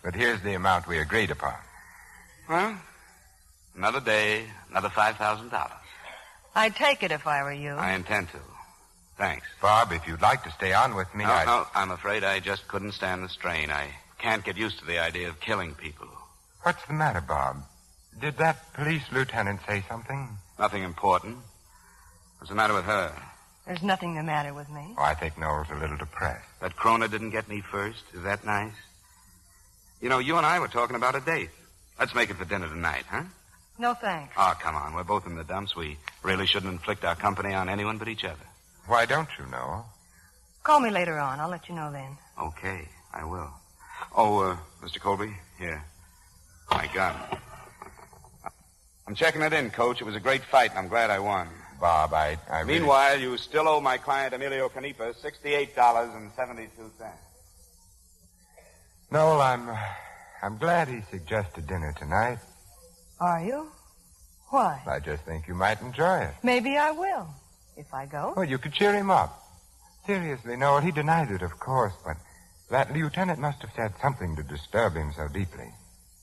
But here's the amount we agreed upon. Well, another day, another $5,000. I'd take it if I were you. I intend to. Thanks. Bob, if you'd like to stay on with me, No, I'm afraid I just couldn't stand the strain. I can't get used to the idea of killing people. What's the matter, Bob? Did that police lieutenant say something? Nothing important. What's the matter with her? There's nothing the matter with me. Oh, I think Noel's a little depressed. That Kroner didn't get me first? Is that nice? You know, you and I were talking about a date. Let's make it for dinner tonight, huh? No, thanks. Oh, come on. We're both in the dumps. We really shouldn't inflict our company on anyone but each other. Why don't you, Noel? Call me later on. I'll let you know then. Okay, I will. Oh, Mr. Colby, here. My gun. I'm checking it in, Coach. It was a great fight, and I'm glad I won. Bob, I really... Meanwhile, you still owe my client, Emilio Canepa, $68.72. Noel, I'm glad he suggested dinner tonight. Are you? Why? I just think you might enjoy it. Maybe I will, if I go. Well, you could cheer him up. Seriously, Noel, he denied it, of course, but that lieutenant must have said something to disturb him so deeply.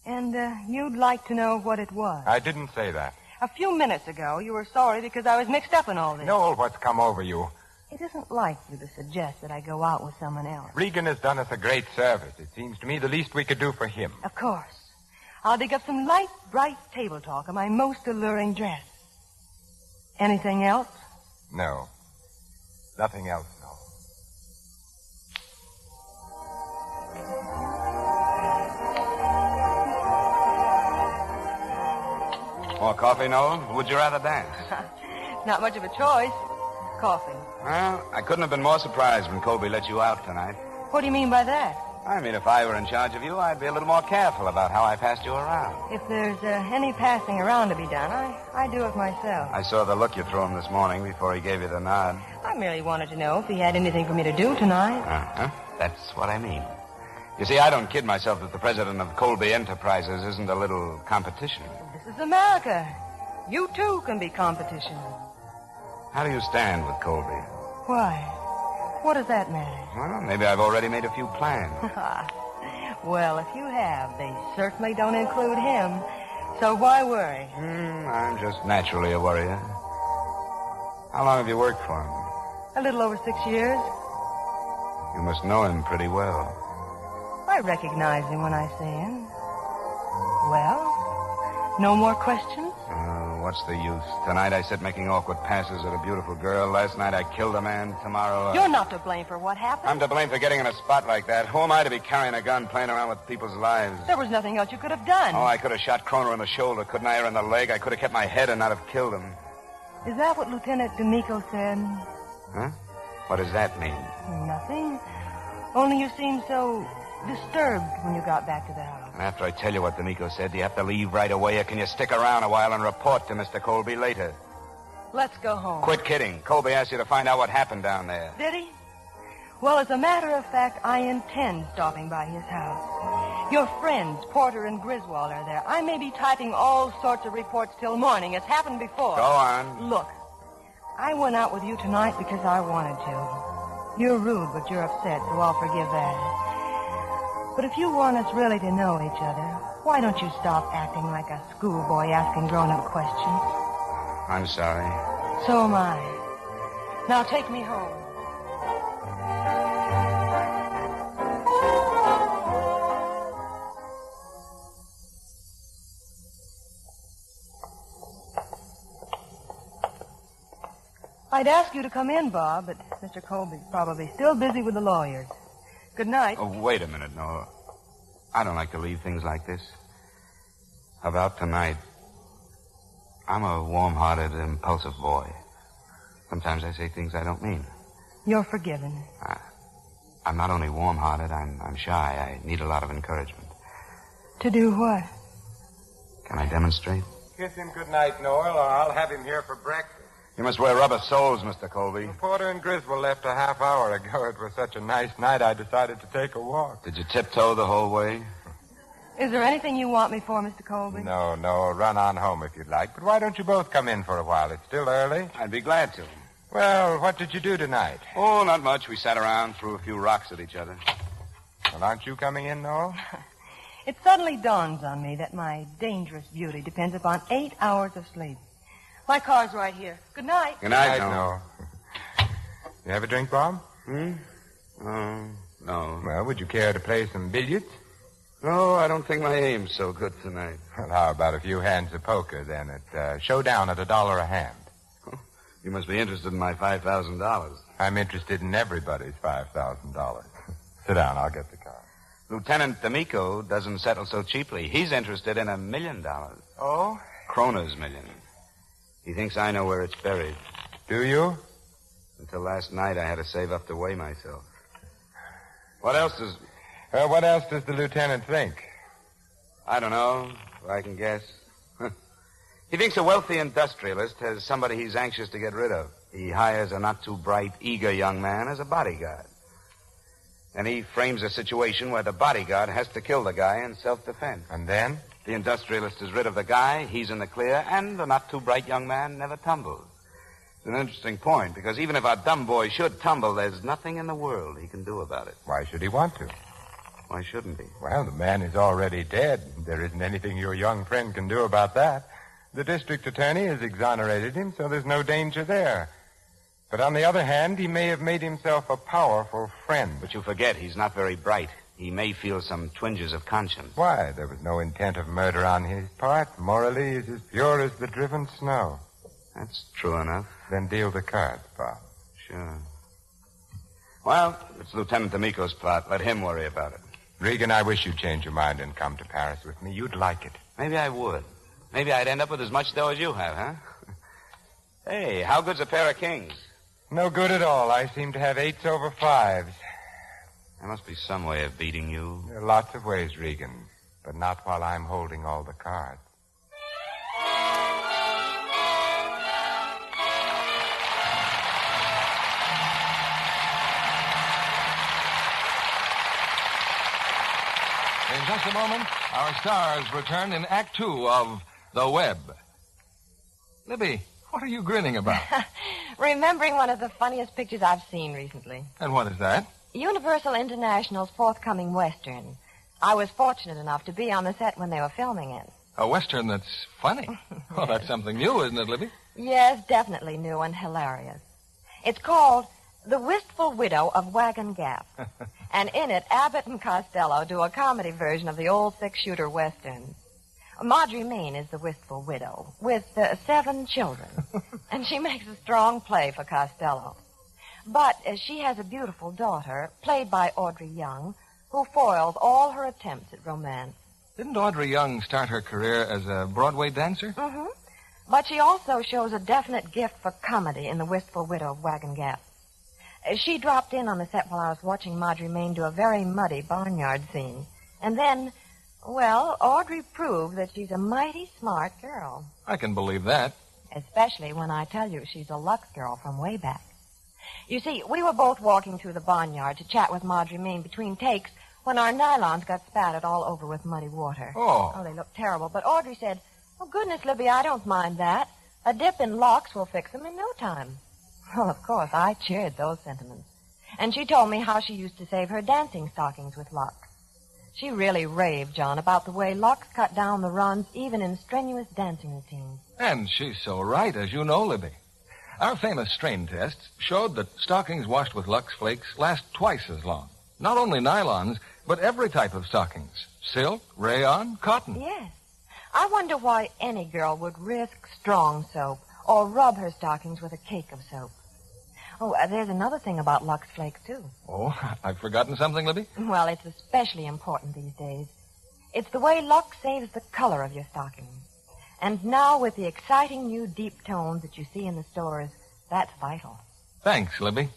And you'd like to know what it was? I didn't say that. A few minutes ago, you were sorry because I was mixed up in all this. Noel, what's come over you? It isn't like you to suggest that I go out with someone else. Regan has done us a great service. It seems to me the least we could do for him. Of course. I'll dig up some light, bright table talk in my most alluring dress. Anything else? No. Nothing else, no. More coffee, Noel? Or would you rather dance? Not much of a choice. Coffee. Well, I couldn't have been more surprised when Colby let you out tonight. What do you mean by that? I mean, if I were in charge of you, I'd be a little more careful about how I passed you around. If there's any passing around to be done, I do it myself. I saw the look you threw him this morning before he gave you the nod. I merely wanted to know if he had anything for me to do tonight. Uh-huh. That's what I mean. You see, I don't kid myself that the president of Colby Enterprises isn't a little competition. This is America. You, too, can be competition. How do you stand with Colby? Why? What does that matter? Well, maybe I've already made a few plans. Well, if you have, they certainly don't include him. So why worry? I'm just naturally a worrier. How long have you worked for him? A little over 6 years. You must know him pretty well. I recognize him when I see him. Well, no more questions? What's the use? Tonight I sit making awkward passes at a beautiful girl. Last night I killed a man. Tomorrow... You're not to blame for what happened. I'm to blame for getting in a spot like that. Who am I to be carrying a gun, playing around with people's lives? There was nothing else you could have done. Oh, I could have shot Kroner in the shoulder, couldn't I, or in the leg? I could have kept my head and not have killed him. Is that what Lieutenant D'Amico said? Huh? What does that mean? Nothing. Only you seemed so disturbed when you got back to the house. And after I tell you what D'Amico said, do you have to leave right away, or can you stick around a while and report to Mr. Colby later? Let's go home. Quit kidding. Colby asked you to find out what happened down there. Did he? Well, as a matter of fact, I intend stopping by his house. Your friends, Porter and Griswold, are there. I may be typing all sorts of reports till morning. It's happened before. Go on. Look, I went out with you tonight because I wanted to. You're rude, but you're upset, so I'll forgive that. But if you want us really to know each other, why don't you stop acting like a schoolboy asking grown-up questions? I'm sorry. So am I. Now take me home. I'd ask you to come in, Bob, but Mr. Colby's probably still busy with the lawyers. Good night. Oh, wait a minute, Noah. I don't like to leave things like this. How about tonight? I'm a warm-hearted, impulsive boy. Sometimes I say things I don't mean. You're forgiven. I'm not only warm-hearted, I'm shy. I need a lot of encouragement. To do what? Can I demonstrate? Kiss him good night, Noel, or I'll have him here for breakfast. You must wear rubber soles, Mr. Colby. Porter and Griswold left a half hour ago. It was such a nice night, I decided to take a walk. Did you tiptoe the whole way? Is there anything you want me for, Mr. Colby? No. Run on home if you'd like. But why don't you both come in for a while? It's still early. I'd be glad to. Well, what did you do tonight? Oh, not much. We sat around, threw a few rocks at each other. Well, aren't you coming in, Noel? It suddenly dawns on me that my dangerous beauty depends upon 8 hours of sleep. My car's right here. Good night. Good night, Noel. You have a drink, Bob? No. Well, would you care to play some billiards? No, I don't think my aim's so good tonight. Well, how about a few hands of poker, then, at showdown at $1 a hand? You must be interested in my $5,000. I'm interested in everybody's $5,000. Sit down, I'll get the car. Lieutenant D'Amico doesn't settle so cheaply. He's interested in $1 million. Oh? Kroner's million. He thinks I know where it's buried. Do you? Until last night, I had to save up to weigh myself. What else does the lieutenant think? I don't know. I can guess. He thinks a wealthy industrialist has somebody he's anxious to get rid of. He hires a not-too-bright, eager young man as a bodyguard. And he frames a situation where the bodyguard has to kill the guy in self-defense. And then? The industrialist is rid of the guy, he's in the clear, and the not-too-bright young man never tumbles. It's an interesting point, because even if our dumb boy should tumble, there's nothing in the world he can do about it. Why should he want to? Why shouldn't he? Well, the man is already dead. There isn't anything your young friend can do about that. The district attorney has exonerated him, so there's no danger there. But on the other hand, he may have made himself a powerful friend. But you forget, he's not very bright. He may feel some twinges of conscience. Why? There was no intent of murder on his part. Morally, he's as pure as the driven snow. That's true enough. Then deal the cards, Bob. Sure. Well, it's Lieutenant D'Amico's plot. Let him worry about it. Regan, I wish you'd change your mind and come to Paris with me. You'd like it. Maybe I would. Maybe I'd end up with as much dough as you have, huh? Hey, how good's a pair of kings? No good at all. I seem to have 8s over 5s. There must be some way of beating you. There are lots of ways, Regan, but not while I'm holding all the cards. In just a moment, our stars return in Act 2 of The Web. Libby, what are you grinning about? Remembering one of the funniest pictures I've seen recently. And what is that? Universal International's forthcoming Western. I was fortunate enough to be on the set when they were filming it. A Western that's funny. Well, that's something new, isn't it, Libby? Yes, definitely new and hilarious. It's called The Wistful Widow of Wagon Gap. And in it, Abbott and Costello do a comedy version of the old six-shooter Western. Marjorie Main is the wistful widow with 7 children. And she makes a strong play for Costello. But she has a beautiful daughter, played by Audrey Young, who foils all her attempts at romance. Didn't Audrey Young start her career as a Broadway dancer? Mm-hmm. But she also shows a definite gift for comedy in The Wistful Widow of Wagon Gap. She dropped in on the set while I was watching Marjorie Main do a very muddy barnyard scene. And then, well, Audrey proved that she's a mighty smart girl. I can believe that. Especially when I tell you she's a Lux girl from way back. You see, we were both walking through the barnyard to chat with Marjorie Main between takes when our nylons got spattered all over with muddy water. Oh, they looked terrible. But Audrey said, "Oh, goodness, Libby, I don't mind that. A dip in Lux will fix them in no time." Well, of course, I cheered those sentiments. And she told me how she used to save her dancing stockings with Lux. She really raved, John, about the way Lux cut down the runs even in strenuous dancing routines. and she's so right, as you know, Libby. Our famous strain tests showed that stockings washed with Lux Flakes last twice as long. Not only nylons, but every type of stockings. Silk, rayon, cotton. Yes. I wonder why any girl would risk strong soap or rub her stockings with a cake of soap. Oh, there's another thing about Lux Flakes, too. Oh, I've forgotten something, Libby? Well, it's especially important these days. It's the way Lux saves the color of your stockings. And now, with the exciting new deep tones that you see in the stores, that's vital. Thanks, Libby.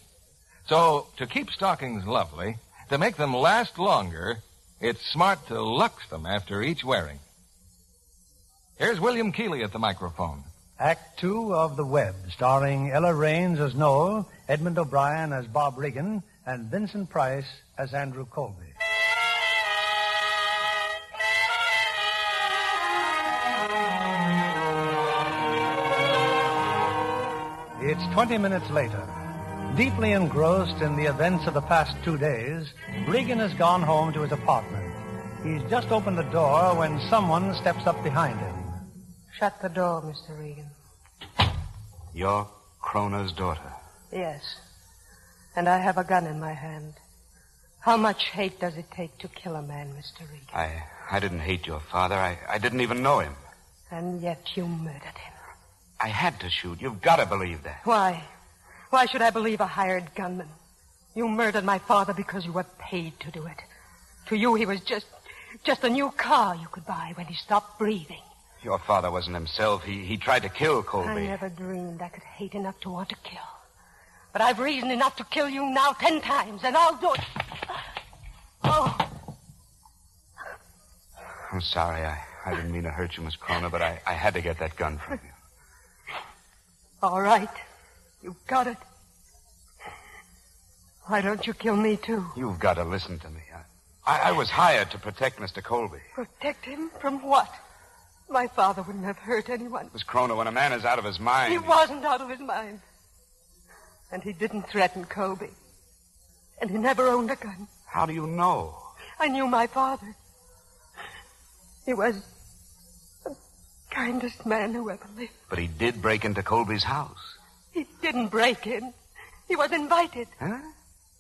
So, to keep stockings lovely, to make them last longer, it's smart to Lux them after each wearing. Here's William Keeley at the microphone. Act 2 of The Web, starring Ella Raines as Noel, Edmond O'Brien as Bob Regan, and Vincent Price as Andrew Colby. It's 20 minutes later. Deeply engrossed in the events of the past 2 days, Regan has gone home to his apartment. He's just opened the door when someone steps up behind him. Shut the door, Mr. Regan. You're Kroner's daughter. Yes. And I have a gun in my hand. How much hate does it take to kill a man, Mr. Regan? I didn't hate your father. I didn't even know him. And yet you murdered him. I had to shoot. You've got to believe that. Why? Why should I believe a hired gunman? You murdered my father because you were paid to do it. To you, he was just a new car you could buy when he stopped breathing. Your father wasn't himself. He tried to kill Colby. I never dreamed I could hate enough to want to kill. But I've reason enough to kill you now 10 times, and I'll do it. Oh. I'm sorry. I didn't mean to hurt you, Miss Kroner, but I had to get that gun from you. All right. You've got it. Why don't you kill me, too? You've got to listen to me. I was hired to protect Mr. Colby. Protect him from what? My father wouldn't have hurt anyone. Miss Kroner, when a man is out of his mind... He wasn't out of his mind. And he didn't threaten Colby. And he never owned a gun. How do you know? I knew my father. He was the kindest man who ever lived. But he did break into Colby's house. He didn't break in. He was invited. Huh?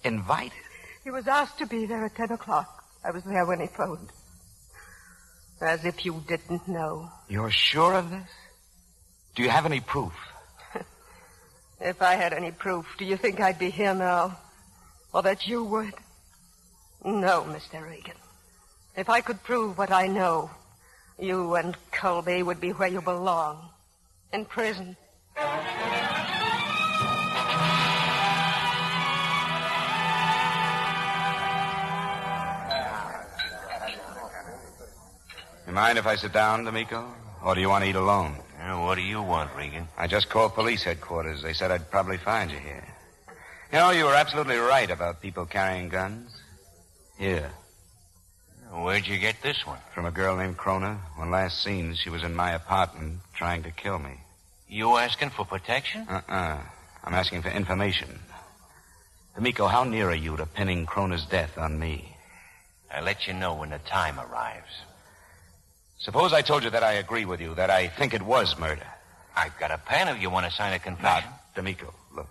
Invited? He was asked to be there at 10 o'clock. I was there when he phoned. As if you didn't know. You're sure of this? Do you have any proof? If I had any proof, do you think I'd be here now? Or that you would? No, Mr. Regan. If I could prove what I know, you and Colby would be where you belong. In prison. You mind if I sit down, D'Amico? Or do you want to eat alone? What do you want, Regan? I just called police headquarters. They said I'd probably find you here. You know, you were absolutely right about people carrying guns. Here. Where'd you get this one? From a girl named Kroner. When last seen, she was in my apartment trying to kill me. You asking for protection? I'm asking for information. D'Amico, how near are you to pinning Kroner's death on me? I'll let you know when the time arrives. Suppose I told you that I agree with you, that I think it was murder. I've got a pen if you want to sign a confession. D'Amico, look.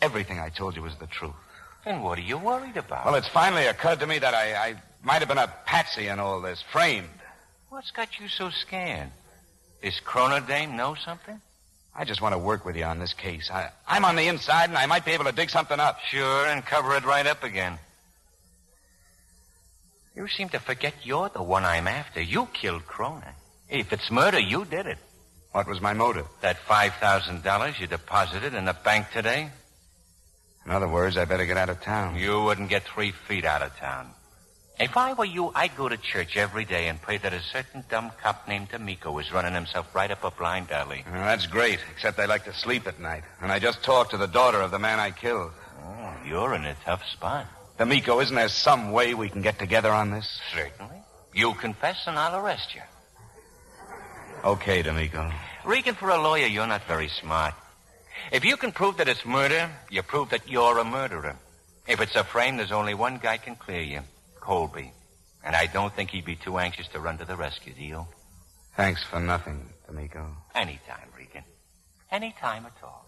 Everything I told you was the truth. Then what are you worried about? Well, it's finally occurred to me that I might have been a patsy in all this, framed. What's got you so scared? This Kroner dame know something? I just want to work with you on this case. I'm on the inside, and I might be able to dig something up. Sure, and cover it right up again. You seem to forget you're the one I'm after. You killed Kroner. If it's murder, you did it. What was my motive? That $5,000 you deposited in the bank today? In other words, I better get out of town. You wouldn't get 3 feet out of town. If I were you, I'd go to church every day and pray that a certain dumb cop named D'Amico is running himself right up a blind alley. Well, that's great, except I like to sleep at night. And I just talked to the daughter of the man I killed. Oh, you're in a tough spot. D'Amico, isn't there some way we can get together on this? Certainly. You confess and I'll arrest you. Okay, D'Amico. Regan, for a lawyer, you're not very smart. If you can prove that it's murder, you prove that you're a murderer. If it's a frame, there's only one guy can clear you, Colby. And I don't think he'd be too anxious to run to the rescue, do you? Thanks for nothing, D'Amico. Anytime, Regan. Anytime at all.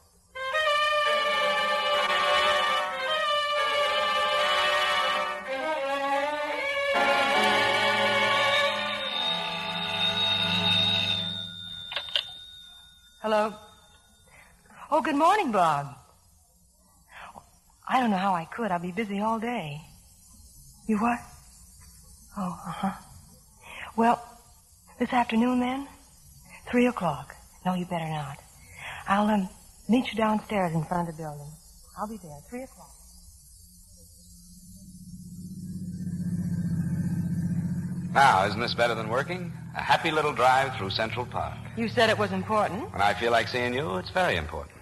Hello. Oh, good morning, Bob. I don't know how I could. I'll be busy all day. You what? Oh, uh-huh. Well, this afternoon, then? 3 o'clock. No, you better not. I'll meet you downstairs in front of the building. I'll be there, 3 o'clock. Now, isn't this better than working? A happy little drive through Central Park. You said it was important. When I feel like seeing you, it's very important.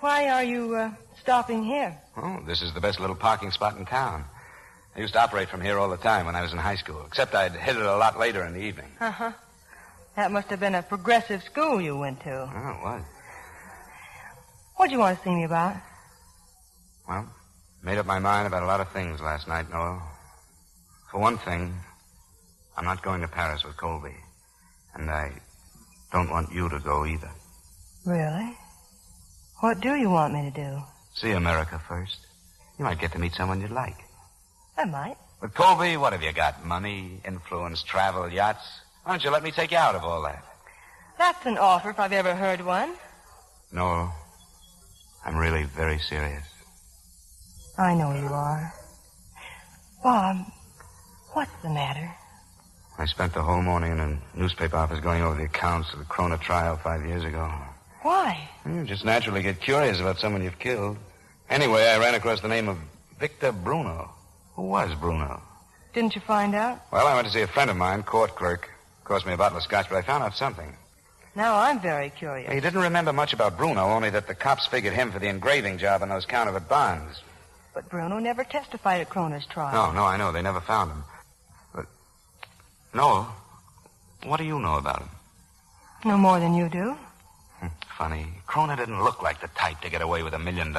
Why are you stopping here? Oh, this is the best little parking spot in town. I used to operate from here all the time when I was in high school, except I'd hit it a lot later in the evening. Uh-huh. That must have been a progressive school you went to. Oh, it was. What'd you want to see me about? Well, made up my mind about a lot of things last night, Noel. For one thing, I'm not going to Paris with Colby. And I don't want you to go either. Really? What do you want me to do? See America first. You might get to meet someone you'd like. I might. With Colby, what have you got? Money, influence, travel, yachts? Why don't you let me take you out of all that? That's an offer if I've ever heard one. No, I'm really very serious. I know you are. Bob, what's the matter? I spent the whole morning in a newspaper office going over the accounts of the Krona trial 5 years ago. Why? You just naturally get curious about someone you've killed. Anyway, I ran across the name of Victor Bruno. Who was Bruno? Didn't you find out? Well, I went to see a friend of mine, court clerk. Cost me a bottle of scotch, but I found out something. Now I'm very curious. He didn't remember much about Bruno, only that the cops figured him for the engraving job on those counterfeit bonds. But Bruno never testified at Kroner's trial. No, I know. They never found him. But, Noel, what do you know about him? No more than you do. Funny. Kroner didn't look like the type to get away with $1 million.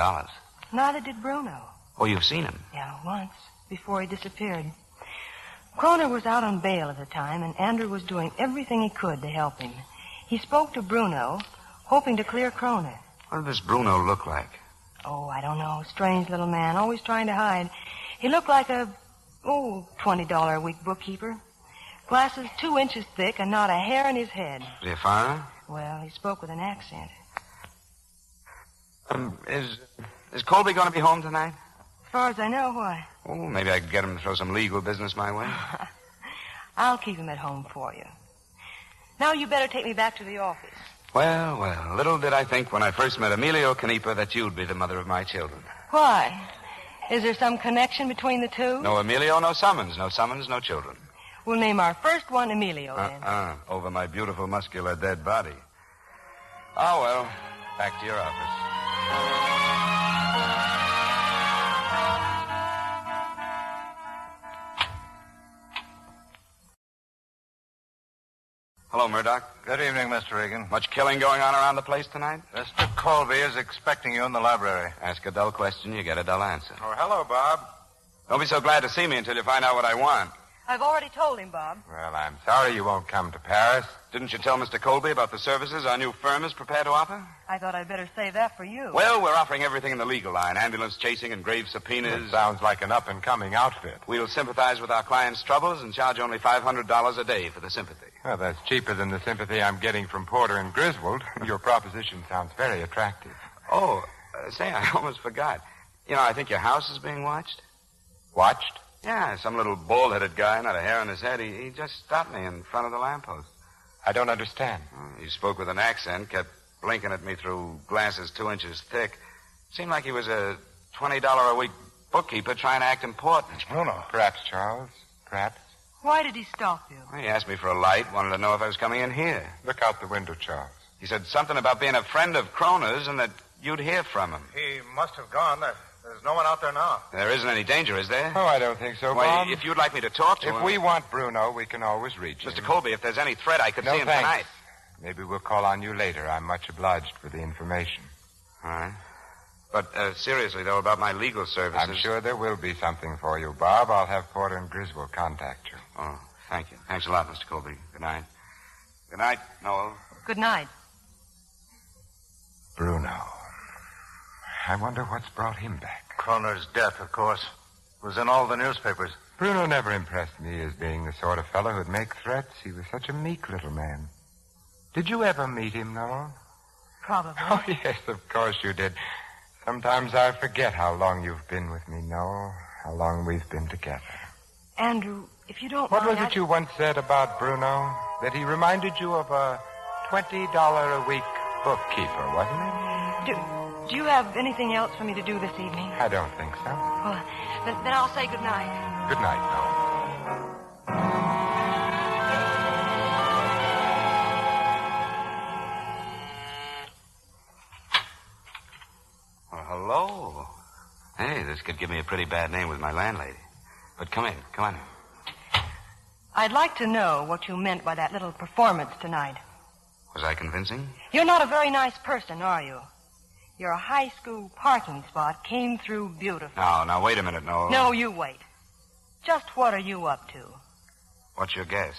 Neither did Bruno. Oh, you've seen him? Yeah, once, before he disappeared. Kroner was out on bail at the time, and Andrew was doing everything he could to help him. He spoke to Bruno, hoping to clear Kroner. What does Bruno look like? Oh, I don't know. Strange little man, always trying to hide. He looked like a, $20 a week bookkeeper. Glasses 2 inches thick and not a hair in his head. Is he a foreigner? Well, he spoke with an accent. Is Colby going to be home tonight? As far as I know, why? Oh, maybe I could get him to throw some legal business my way. I'll keep him at home for you. Now you better take me back to the office. Well, little did I think when I first met Emilio Canepa that you'd be the mother of my children. Why? Is there some connection between the two? No Emilio, no summons. No summons, no children. We'll name our first one Emilio, then. Over my beautiful, muscular, dead body. Oh, well, back to your office. Hello, Murdoch. Good evening, Mr. Regan. Much killing going on around the place tonight? Mr. Colby is expecting you in the library. Ask a dull question, you get a dull answer. Oh, hello, Bob. Don't be so glad to see me until you find out what I want. I've already told him, Bob. Well, I'm sorry you won't come to Paris. Didn't you tell Mr. Colby about the services our new firm is prepared to offer? I thought I'd better save that for you. Well, we're offering everything in the legal line. Ambulance chasing and grave subpoenas. It sounds like an up-and-coming outfit. We'll sympathize with our clients' troubles and charge only $500 a day for the sympathy. Well, that's cheaper than the sympathy I'm getting from Porter and Griswold. Your proposition sounds very attractive. Oh, say, I almost forgot. You know, I think your house is being watched. Watched? Yeah, some little bald-headed guy, not a hair on his head. He just stopped me in front of the lamppost. I don't understand. He spoke with an accent, kept blinking at me through glasses 2 inches thick. Seemed like he was a $20 a week bookkeeper trying to act important. Oh, no. Perhaps, Charles. Perhaps. Why did he stop you? Well, he asked me for a light, wanted to know if I was coming in here. Look out the window, Charles. He said something about being a friend of Kroner's and that you'd hear from him. He must have gone. There's no one out there now. There isn't any danger, is there? Oh, I don't think so, Well, Bob. if you'd like me to talk to him... If we want Bruno, we can always reach him. Mr. Colby, if there's any threat, I could No, see him thanks. tonight. Maybe we'll call on you later. I'm much obliged for the information. All right. But seriously, though, about my legal services... I'm sure there will be something for you, Bob. I'll have Porter and Griswold contact you. Oh, thank you. Thanks a lot, Mr. Colby. Good night. Good night, Noel. Good night. Bruno. I wonder what's brought him back. Kroner's death, of course. Was in all the newspapers. Bruno never impressed me as being the sort of fellow who'd make threats. He was such a meek little man. Did you ever meet him, Noel? Probably. Oh, yes, of course you did. Sometimes I forget how long you've been with me, Noel. How long we've been together. Andrew, if you don't What mind... was it you once said about Bruno? That he reminded you of a $20 a week bookkeeper, wasn't it? Do you have anything else for me to do this evening? I don't think so. Well, then I'll say good night. Good night, Noel. Well, hello. Hey, this could give me a pretty bad name with my landlady. But come in. Come on. I'd like to know what you meant by that little performance tonight. Was I convincing? You're not a very nice person, are you? Your high school parking spot came through beautifully. Now, wait a minute, Noel. No, you wait. Just what are you up to? What's your guess?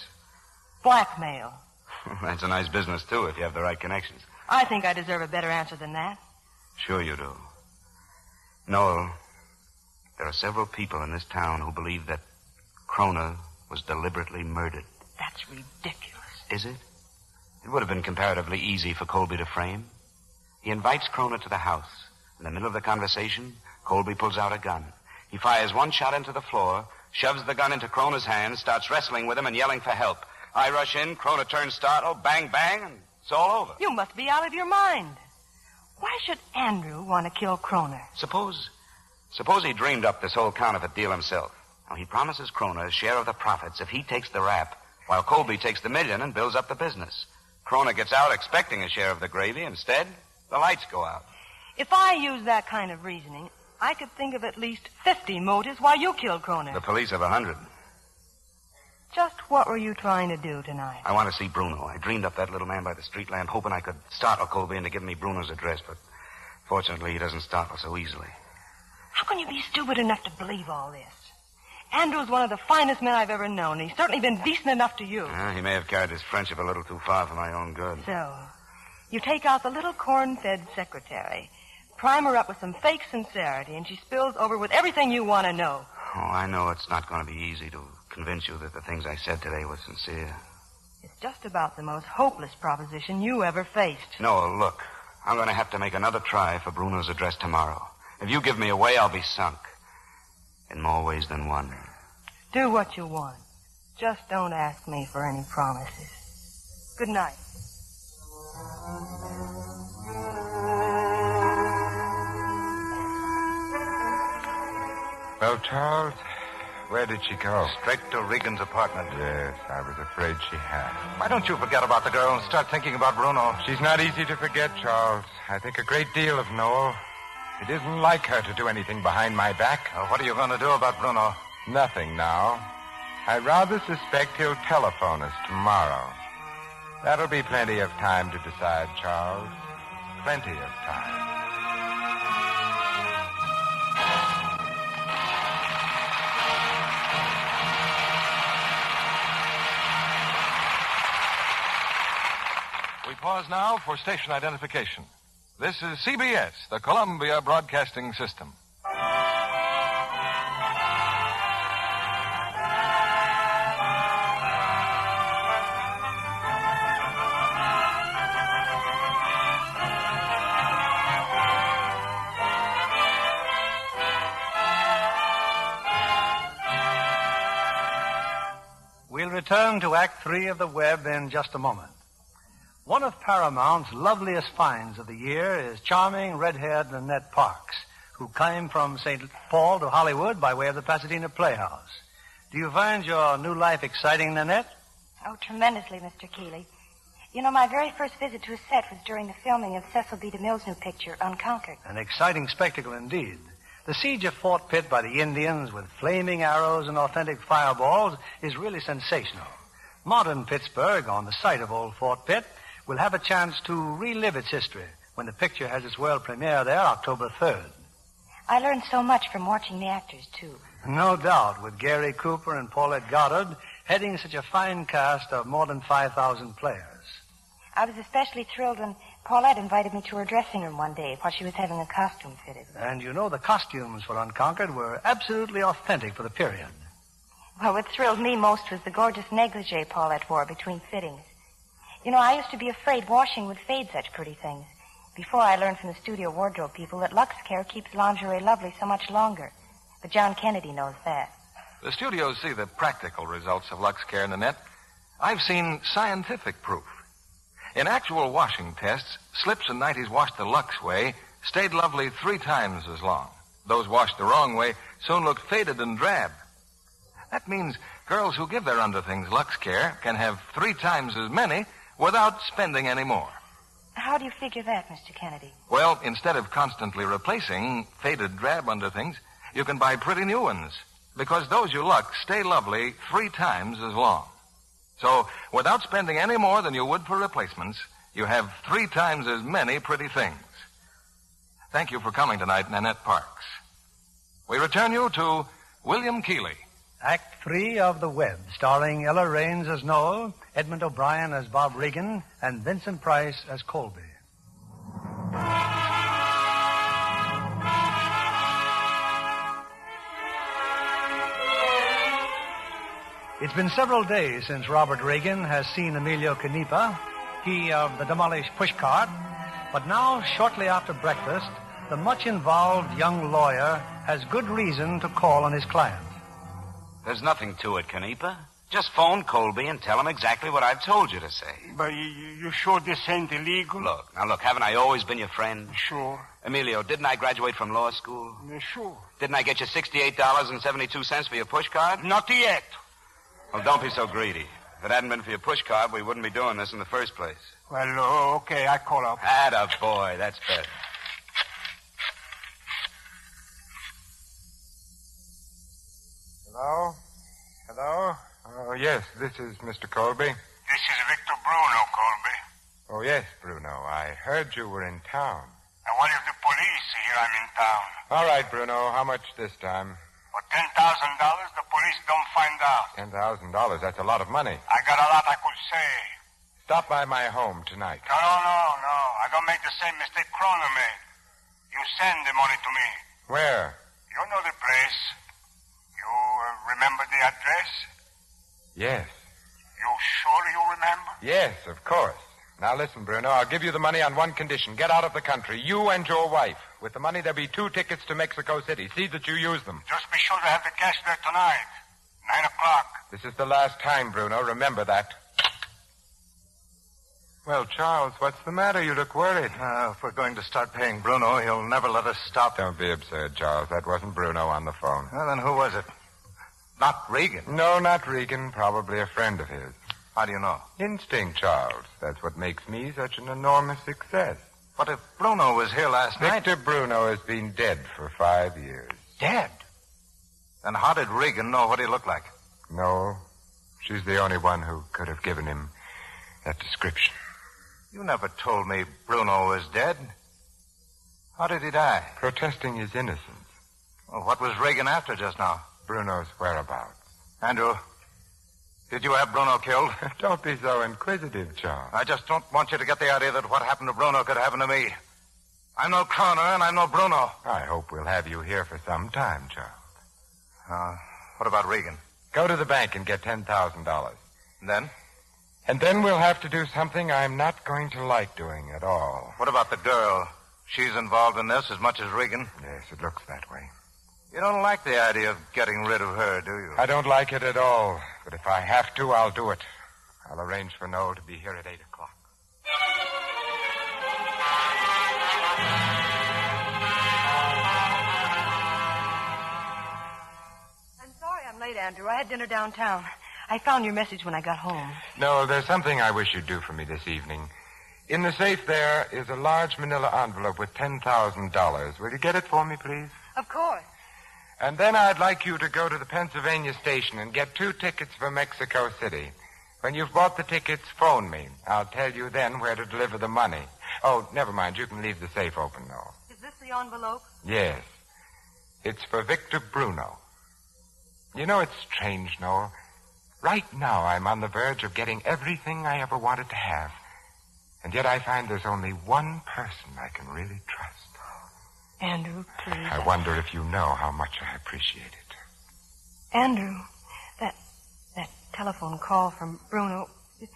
Blackmail. That's a nice business, too, if you have the right connections. I think I deserve a better answer than that. Sure you do. Noel, there are several people in this town who believe that Krona was deliberately murdered. That's ridiculous. Is it? It would have been comparatively easy for Colby to frame. He invites Krona to the house. In the middle of the conversation, Colby pulls out a gun. He fires one shot into the floor, shoves the gun into Krona's hands, starts wrestling with him and yelling for help. I rush in, Krona turns startled, bang, bang, and it's all over. You must be out of your mind. Why should Andrew want to kill Krona? Suppose he dreamed up this whole counterfeit deal himself. Now, he promises Krona a share of the profits if he takes the rap, while Colby takes the $1 million and builds up the business. Krona gets out expecting a share of the gravy. Instead, the lights go out. If I use that kind of reasoning, I could think of at least 50 motives why you killed Krona. The police have 100. Just what were you trying to do tonight? I want to see Bruno. I dreamed up that little man by the street lamp, hoping I could startle Colby into giving me Bruno's address, but fortunately he doesn't startle so easily. How can you be stupid enough to believe all this? Andrew's one of the finest men I've ever known. He's certainly been decent enough to you. He may have carried his friendship a little too far for my own good. So, you take out the little corn-fed secretary, prime her up with some fake sincerity, and she spills over with everything you want to know. Oh, I know it's not going to be easy to convince you that the things I said today were sincere. It's just about the most hopeless proposition you ever faced. No, look, I'm going to have to make another try for Bruno's address tomorrow. If you give me away, I'll be sunk. In more ways than one. Do what you want. Just don't ask me for any promises. Good night. Well, Charles, where did she go? Straight to Regan's apartment. Yes, I was afraid she had. Why don't you forget about the girl and start thinking about Bruno? She's not easy to forget, Charles. I think a great deal of Noel. It isn't like her to do anything behind my back. What are you going to do about Bruno? Nothing now. I rather suspect he'll telephone us tomorrow. That'll be plenty of time to decide, Charles. Plenty of time. We pause now for station identification. This is CBS, the Columbia Broadcasting System. We'll return to Act 3 of The Web in just a moment. One of Paramount's loveliest finds of the year is charming red-haired Nanette Parks, who came from St. Paul to Hollywood by way of the Pasadena Playhouse. Do you find your new life exciting, Nanette? Oh, tremendously, Mr. Keeley. You know, my very first visit to a set was during the filming of Cecil B. DeMille's new picture, Unconquered. An exciting spectacle indeed. The siege of Fort Pitt by the Indians with flaming arrows and authentic fireballs is really sensational. Modern Pittsburgh, on the site of old Fort Pitt, will have a chance to relive its history when the picture has its world premiere there October 3rd. I learned so much from watching the actors, too. No doubt, with Gary Cooper and Paulette Goddard heading such a fine cast of more than 5,000 players. I was especially thrilled when Paulette invited me to her dressing room one day while she was having a costume fitted. And you know the costumes for Unconquered were absolutely authentic for the period. Well, what thrilled me most was the gorgeous negligee Paulette wore between fittings. You know, I used to be afraid washing would fade such pretty things. Before I learned from the studio wardrobe people that Lux Care keeps lingerie lovely so much longer. But John Kennedy knows that. The studios see the practical results of Lux Care, Nanette. I've seen scientific proof. In actual washing tests, slips and nighties washed the Lux way stayed lovely 3 times as long. Those washed the wrong way soon looked faded and drab. That means girls who give their underthings Lux Care can have 3 times as many without spending any more. How do you figure that, Mr. Kennedy? Well, instead of constantly replacing faded, drab underthings, you can buy pretty new ones, because those you Lux stay lovely 3 times as long. So, without spending any more than you would for replacements, you have 3 times as many pretty things. Thank you for coming tonight, Nanette Parks. We return you to William Keighley. Act 3 of The Web, starring Ella Raines as Noel, Edmond O'Brien as Bob Regan, and Vincent Price as Colby. It's been several days since Robert Regan has seen Emilio Canepa, he of the demolished pushcart, but now, shortly after breakfast, the much-involved young lawyer has good reason to call on his client. There's nothing to it, Canepa. Just phone Colby and tell him exactly what I've told you to say. But you sure this ain't illegal? Look, haven't I always been your friend? Sure. Emilio, didn't I graduate from law school? Sure. Didn't I get you $68.72 for your pushcard? Not yet. Well, don't be so greedy. If it hadn't been for your pushcard, we wouldn't be doing this in the first place. Well, okay, I call up. Atta boy, that's better. Hello? Hello? Oh, yes, this is Mr. Colby. This is Victor Bruno, Colby. Oh, yes, Bruno. I heard you were in town. And what if the police hear I'm in town? All right, Bruno. How much this time? For $10,000, the police don't find out. $10,000. That's a lot of money. I got a lot I could say. Stop by my home tonight. No. I don't make the same mistake Kroner made. You send the money to me. Where? You know the place. You remember the address? Yes. You sure you remember? Yes, of course. Now listen, Bruno, I'll give you the money on one condition. Get out of the country, you and your wife. With the money, there'll be 2 tickets to Mexico City. See that you use them. Just be sure to have the cash there tonight. 9 o'clock. This is the last time, Bruno. Remember that. Well, Charles, what's the matter? You look worried. If we're going to start paying Bruno, he'll never let us stop. Don't be absurd, Charles. That wasn't Bruno on the phone. Well, then who was it? Not Regan. No, not Regan. Probably a friend of his. How do you know? Instinct, Charles. That's what makes me such an enormous success. But if Bruno was here last night... Victor Bruno has been dead for 5 years. Dead? Then how did Regan know what he looked like? No. She's the only one who could have given him that description. You never told me Bruno was dead. How did he die? Protesting his innocence. Well, what was Regan after just now? Bruno's whereabouts. Andrew, did you have Bruno killed? Don't be so inquisitive, Charles. I just don't want you to get the idea that what happened to Bruno could happen to me. I'm no Kroner, and I'm no Bruno. I hope we'll have you here for some time, Charles. What about Regan? Go to the bank and get $10,000. Then? And then we'll have to do something I'm not going to like doing at all. What about the girl? She's involved in this as much as Regan? Yes, it looks that way. You don't like the idea of getting rid of her, do you? I don't like it at all. But if I have to, I'll do it. I'll arrange for Noel to be here at 8 o'clock. I'm sorry I'm late, Andrew. I had dinner downtown. I found your message when I got home. Noel, there's something I wish you'd do for me this evening. In the safe there is a large manila envelope with $10,000. Will you get it for me, please? Of course. And then I'd like you to go to the Pennsylvania station and get 2 tickets for Mexico City. When you've bought the tickets, phone me. I'll tell you then where to deliver the money. Oh, never mind. You can leave the safe open, Noel. Is this the envelope? Yes. It's for Victor Bruno. You know, it's strange, Noel. Right now, I'm on the verge of getting everything I ever wanted to have. And yet I find there's only one person I can really trust. Andrew, please. I wonder if you know how much I appreciate it. Andrew, that telephone call from Bruno...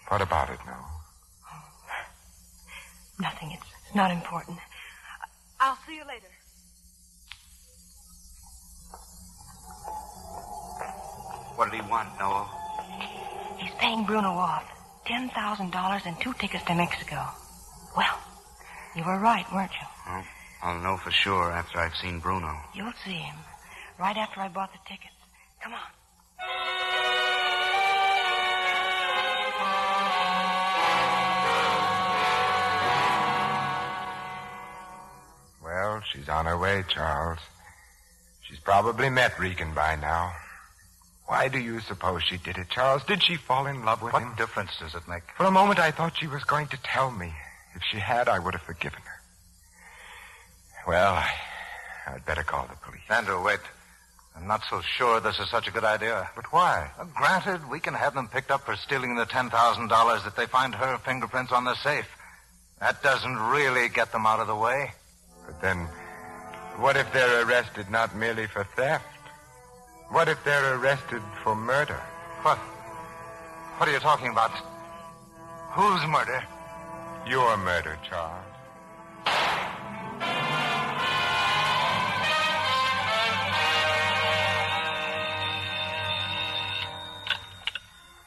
What about it, Noel? Nothing. It's not important. I'll see you later. What did he want, Noel? He's paying Bruno off. $10,000 and 2 tickets to Mexico. Well, you were right, weren't you? Well, I'll know for sure after I've seen Bruno. You'll see him. Right after I bought the tickets. Come on. Well, she's on her way, Charles. She's probably met Regan by now. Why do you suppose she did it, Charles? Did she fall in love with him? What difference does it make? For a moment, I thought she was going to tell me. If she had, I would have forgiven her. Well, I'd better call the police. Andrew, wait. I'm not so sure this is such a good idea. But why? Well, granted, we can have them picked up for stealing the $10,000 if they find her fingerprints on the safe. That doesn't really get them out of the way. But then, what if they're arrested not merely for theft? What if they're arrested for murder? What? What are you talking about? Whose murder? Your murder, Charles.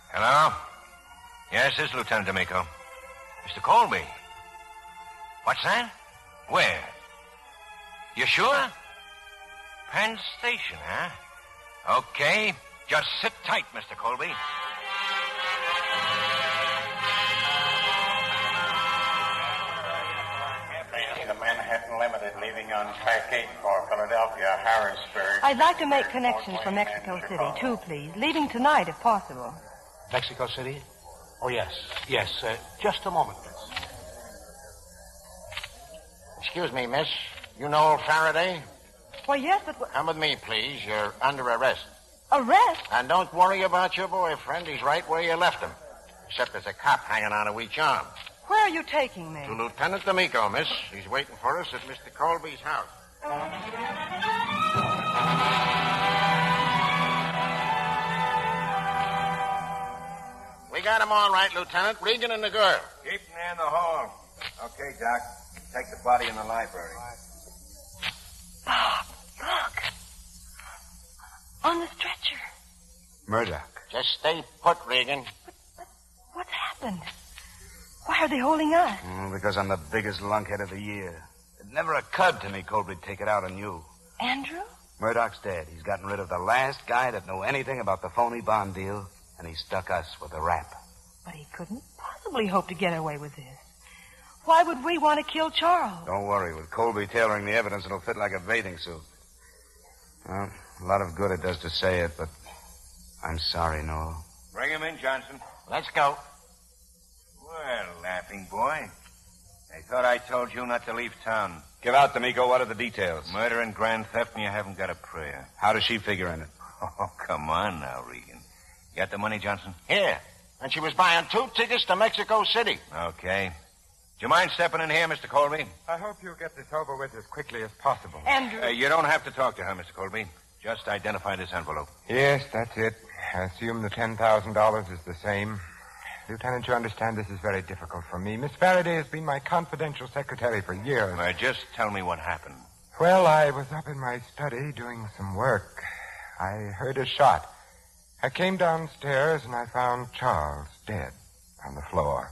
Hello? Yes, this is Lieutenant D'Amico. Mr. Colby. What's that? Where? You sure? Penn Station, huh? Okay. Just sit tight, Mr. Colby. The Manhattan Limited leaving on track 8 for Philadelphia, Harrisburg. I'd like to make connections for Mexico City, too, please. Leaving tonight, if possible. Mexico City? Oh, yes. Yes. Just a moment, please. Excuse me, miss. You know old Faraday? Why, yes, but... Come with me, please. You're under arrest. Arrest? And don't worry about your boyfriend. He's right where you left him. Except there's a cop hanging on to each arm. Where are you taking me? To Lieutenant D'Amico, miss. He's waiting for us at Mr. Colby's house. We got him all right, Lieutenant. Regan and the girl. Keep him there in the hall. Okay, Doc. Take the body in the library. Bob, look. On the stretcher. Murdoch. Just stay put, Regan. What's happened? Why are they holding us? Because I'm the biggest lunkhead of the year. It never occurred to me Colby'd take it out on you. Andrew? Murdoch's dead. He's gotten rid of the last guy that knew anything about the phony bond deal, and he stuck us with a rap. But he couldn't possibly hope to get away with this. Why would we want to kill Charles? Don't worry. With Colby tailoring the evidence, it'll fit like a bathing suit. Well, a lot of good it does to say it, but I'm sorry, Noel. Bring him in, Johnson. Let's go. Well, laughing boy. I thought I told you not to leave town. Give out, D'Amico. What are the details? Murder and grand theft, and you haven't got a prayer. How does she figure in it? Oh, come on now, Regan. You got the money, Johnson? Here. And she was buying 2 tickets to Mexico City. Okay. Do you mind stepping in here, Mr. Colby? I hope you'll get this over with as quickly as possible. Andrew. You don't have to talk to her, Mr. Colby. Just identify this envelope. Yes, that's it. I assume the $10,000 is the same. Lieutenant, you understand this is very difficult for me. Miss Faraday has been my confidential secretary for years. Just tell me what happened. Well, I was up in my study doing some work. I heard a shot. I came downstairs and I found Charles dead on the floor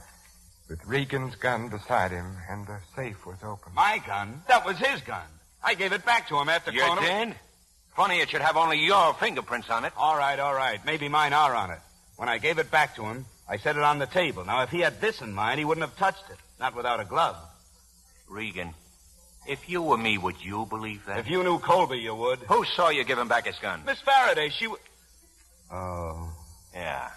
with Regan's gun beside him, and the safe was open. My gun? That was his gun. I gave it back to him after You did? Funny it should have only your fingerprints on it. All right. Maybe mine are on it. When I gave it back to him, I set it on the table. Now, if he had this in mind, he wouldn't have touched it. Not without a glove. Regan, if you were me, would you believe that? If you knew Colby, you would. Who saw you give him back his gun? Miss Faraday, she would... Oh. Yeah.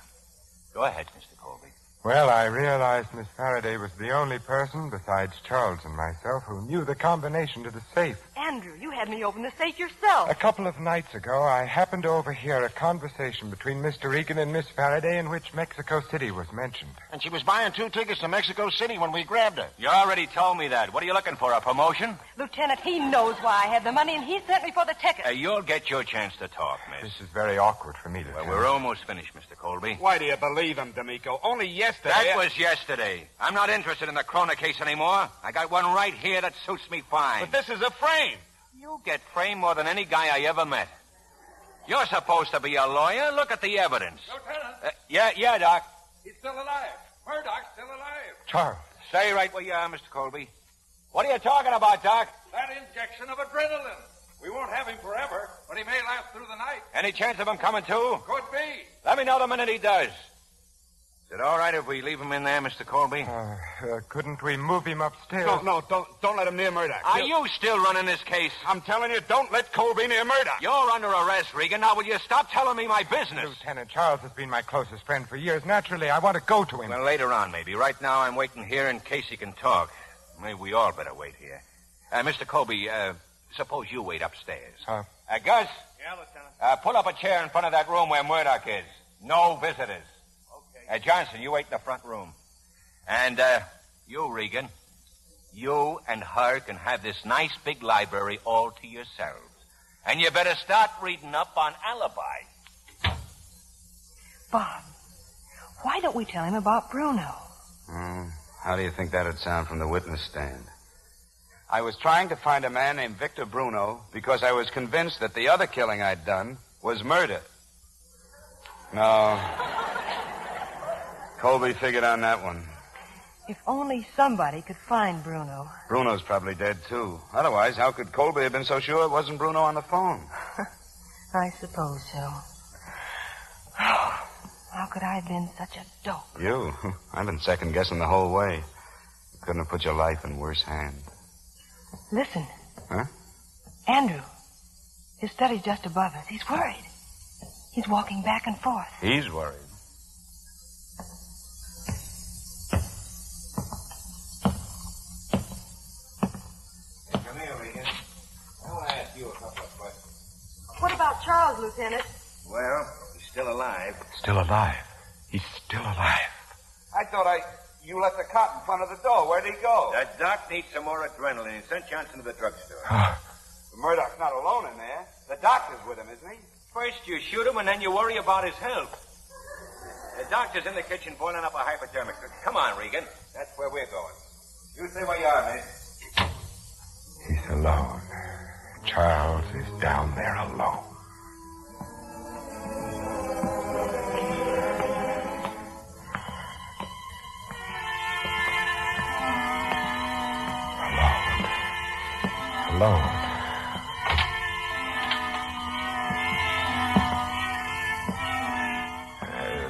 Go ahead, Mr. Colby. Well, I realized Miss Faraday was the only person besides Charles and myself who knew the combination to the safe. Andrew, you had me open the safe yourself. A couple of nights ago, I happened to overhear a conversation between Mr. Regan and Miss Faraday in which Mexico City was mentioned. And she was buying 2 tickets to Mexico City when we grabbed her. You already told me that. What are you looking for, a promotion? Lieutenant, he knows why I had the money, and he sent me for the ticket. You'll get your chance to talk, miss. This is very awkward for me, Lieutenant. Well, we're almost finished, Mr. Colby. Why do you believe him, D'Amico? Only yesterday... That was yesterday. I'm not interested in the Krona case anymore. I got one right here that suits me fine. But this is a frame. You get framed more than any guy I ever met. You're supposed to be a lawyer. Look at the evidence. Lieutenant. Yeah, Doc. He's still alive. Murdoch's still alive. Charles. Stay right where you are, Mr. Colby. What are you talking about, Doc? That injection of adrenaline. We won't have him forever, but he may last through the night. Any chance of him coming to? Could be. Let me know the minute he does. Is it all right if we leave him in there, Mr. Colby? Couldn't we move him upstairs? No, don't let him near Murdoch. Are you still running this case? I'm telling you, don't let Colby near Murdoch. You're under arrest, Regan. Now, will you stop telling me my business? Lieutenant, Charles has been my closest friend for years. Naturally, I want to go to him. Well, later on, maybe. Right now, I'm waiting here in case he can talk. Maybe we all better wait here. Mr. Colby, suppose you wait upstairs. Huh? Gus, Yeah, Lieutenant. pull up a chair in front of that room where Murdoch is. No visitors. Okay. Johnson, you wait in the front room. And, you, Regan, you and her can have this nice big library all to yourselves. And you better start reading up on alibi. Bob, why don't we tell him about Bruno? How do you think that'd sound from the witness stand? I was trying to find a man named Victor Bruno because I was convinced that the other killing I'd done was murder. No. Colby figured on that one. If only somebody could find Bruno. Bruno's probably dead, too. Otherwise, how could Colby have been so sure it wasn't Bruno on the phone? I suppose so. Oh, how could I have been such a dope? You? I've been second-guessing the whole way. You couldn't have put your life in worse hands. Listen. Huh? Andrew. His study's just above us. He's worried. He's walking back and forth. He's worried. Come here, Regan. I want to ask you a couple of questions. What about Charles, Lieutenant? Well, he's still alive. Still alive. He's still alive. I thought you left the cot in front of the door. Where'd he go? The doc needs some more adrenaline. He sent Johnson to the drugstore. Murdoch's not alone in there. The doctor's with him, isn't he? First you shoot him, and then you worry about his health. The doctor's in the kitchen boiling up a hypodermic. Come on, Regan. That's where we're going. You stay where you are, mate. He's alone. Charles is down there alone. Alone.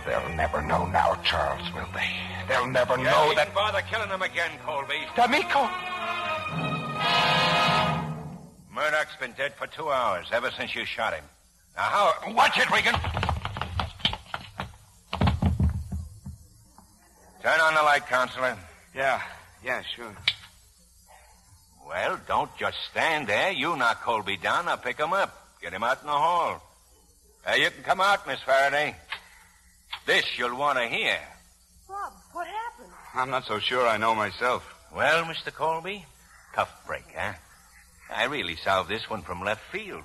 They'll never know now, Charles, will they? They'll never know that... bother killing him again, Colby. D'Amico! Murdoch's been dead for 2 hours, ever since you shot him. Now, how... Watch it, Regan! Turn on the light, Counselor. Yeah, sure. Well, don't just stand there. You knock Colby down, I'll pick him up. Get him out in the hall. You can come out, Miss Faraday. This you'll want to hear. Bob, what happened? I'm not so sure I know myself. Well, Mr. Colby, tough break, huh? I really solved this one from left field.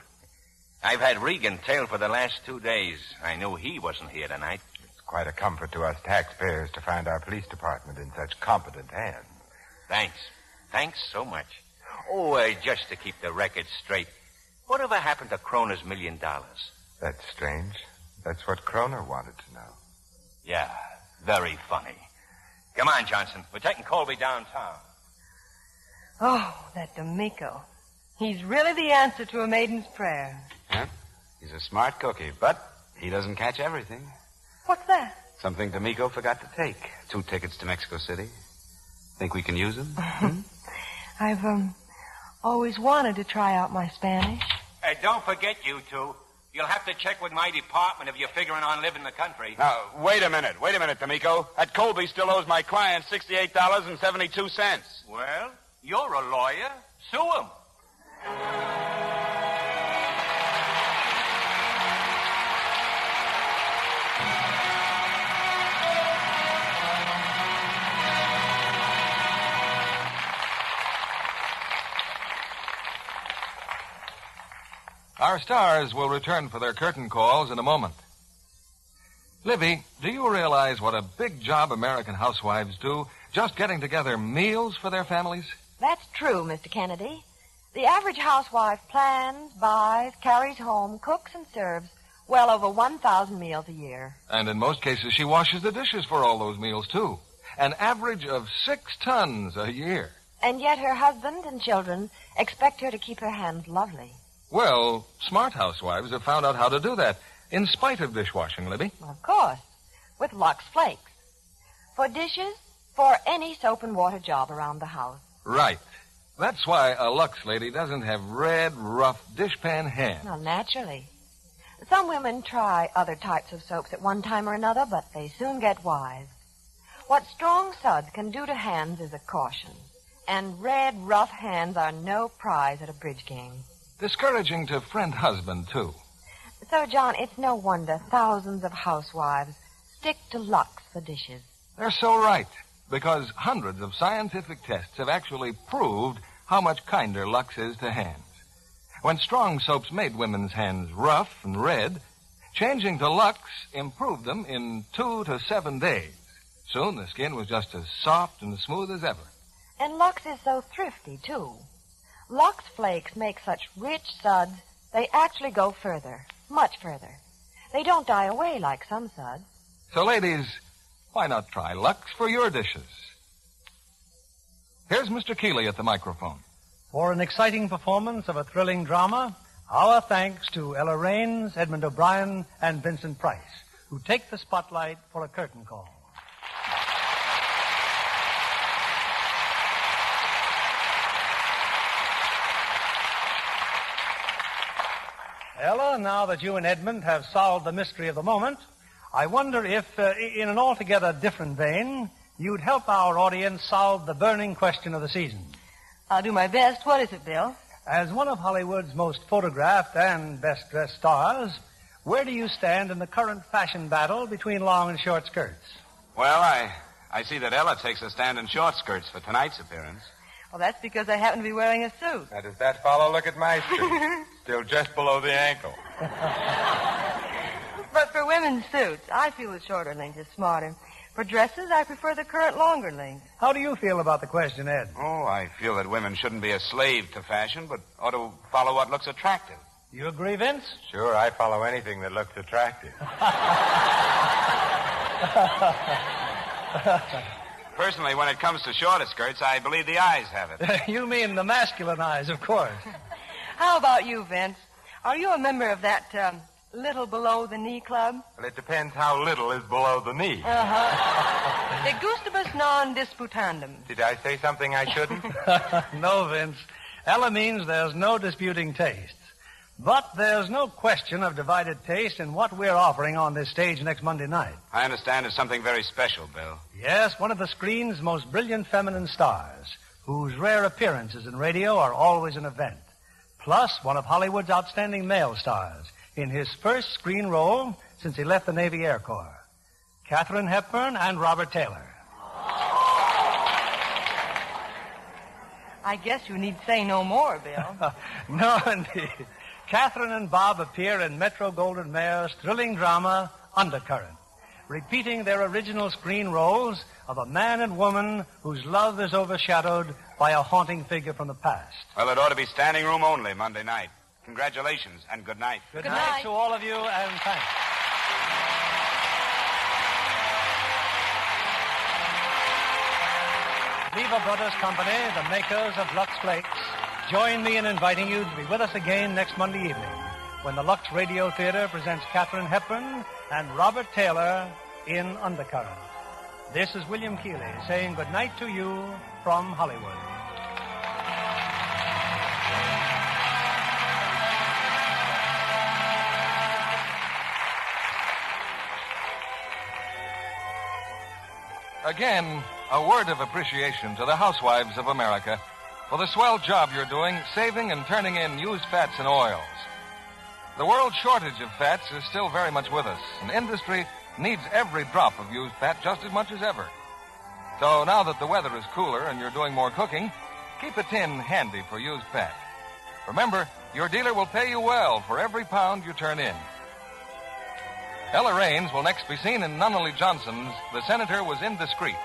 I've had Regan tailed for the last 2 days. I knew he wasn't here tonight. It's quite a comfort to us taxpayers to find our police department in such competent hands. Thanks. Thanks so much. Oh, just to keep the record straight, whatever happened to Kroner's $1 million? That's strange. That's what Kroner wanted to know. Yeah, very funny. Come on, Johnson. We're taking Colby downtown. Oh, that D'Amico. He's really the answer to a maiden's prayer. Yeah, he's a smart cookie, but he doesn't catch everything. What's that? Something D'Amico forgot to take. 2 tickets to Mexico City. Think we can use them? I've, always wanted to try out my Spanish. Don't forget, you two. You'll have to check with my department if you're figuring on living in the country. Now, wait a minute, D'Amico. That Colby still owes my client $68.72. Well, you're a lawyer. Sue him. Our stars will return for their curtain calls in a moment. Libby, do you realize what a big job American housewives do just getting together meals for their families? That's true, Mr. Kennedy. The average housewife plans, buys, carries home, cooks, and serves well over 1,000 meals a year. And in most cases, she washes the dishes for all those meals, too. An average of 6 tons a year. And yet her husband and children expect her to keep her hands lovely. Well, smart housewives have found out how to do that, in spite of dishwashing, Libby. Of course, with Lux Flakes. For dishes, for any soap and water job around the house. Right. That's why a Lux lady doesn't have red, rough dishpan hands. Well, naturally. Some women try other types of soaps at one time or another, but they soon get wise. What strong suds can do to hands is a caution. And red, rough hands are no prize at a bridge game. Discouraging to friend husband, too. So, John, it's no wonder thousands of housewives stick to Lux for dishes. They're so right, because hundreds of scientific tests have actually proved how much kinder Lux is to hands. When strong soaps made women's hands rough and red, changing to Lux improved them in 2 to 7 days. Soon the skin was just as soft and smooth as ever. And Lux is so thrifty, too. Lux flakes make such rich suds, they actually go further, much further. They don't die away like some suds. So, ladies, why not try Lux for your dishes? Here's Mr. Keeley at the microphone. For an exciting performance of a thrilling drama, our thanks to Ella Raines, Edmond O'Brien, and Vincent Price, who take the spotlight for a curtain call. Ella, now that you and Edmond have solved the mystery of the moment, I wonder if, in an altogether different vein, you'd help our audience solve the burning question of the season. I'll do my best. What is it, Bill? As one of Hollywood's most photographed and best-dressed stars, where do you stand in the current fashion battle between long and short skirts? Well, I see that Ella takes a stand in short skirts for tonight's appearance. Well, that's because I happen to be wearing a suit. Now, does that fellow look at my suit? Still just below the ankle. But for women's suits, I feel the shorter length is smarter. For dresses, I prefer the current longer length. How do you feel about the question, Ed? Oh, I feel that women shouldn't be a slave to fashion, but ought to follow what looks attractive. You agree, Vince? Sure, I follow anything that looks attractive. Personally, when it comes to shorter skirts, I believe the eyes have it. You mean the masculine eyes, of course. How about you, Vince? Are you a member of that, little below the knee club? Well, it depends how little is below the knee. Uh-huh. De gustibus non disputandum. Did I say something I shouldn't? No, Vince. Ella means there's no disputing tastes. But there's no question of divided taste in what we're offering on this stage next Monday night. I understand it's something very special, Bill. Yes, one of the screen's most brilliant feminine stars, whose rare appearances in radio are always an event. Plus, one of Hollywood's outstanding male stars, in his first screen role since he left the Navy Air Corps. Katharine Hepburn and Robert Taylor. I guess you need say no more, Bill. No, indeed. Katharine and Bob appear in Metro-Goldwyn-Mayer's thrilling drama, Undercurrent, repeating their original screen roles of a man and woman whose love is overshadowed by a haunting figure from the past. Well, it ought to be standing room only Monday night. Congratulations and good night. Good night to all of you, and thanks. Lever Brothers Company, the makers of Lux Flakes, join me in inviting you to be with us again next Monday evening when the Lux Radio Theater presents Katharine Hepburn and Robert Taylor in Undercurrent. This is William Keeley saying good night to you from Hollywood. Again, a word of appreciation to the housewives of America for the swell job you're doing saving and turning in used fats and oils. The world shortage of fats is still very much with us, and industry needs every drop of used fat just as much as ever. So now that the weather is cooler and you're doing more cooking, keep a tin handy for used fat. Remember, your dealer will pay you well for every pound you turn in. Ella Raines will next be seen in Nunnally Johnson's The Senator Was Indiscreet.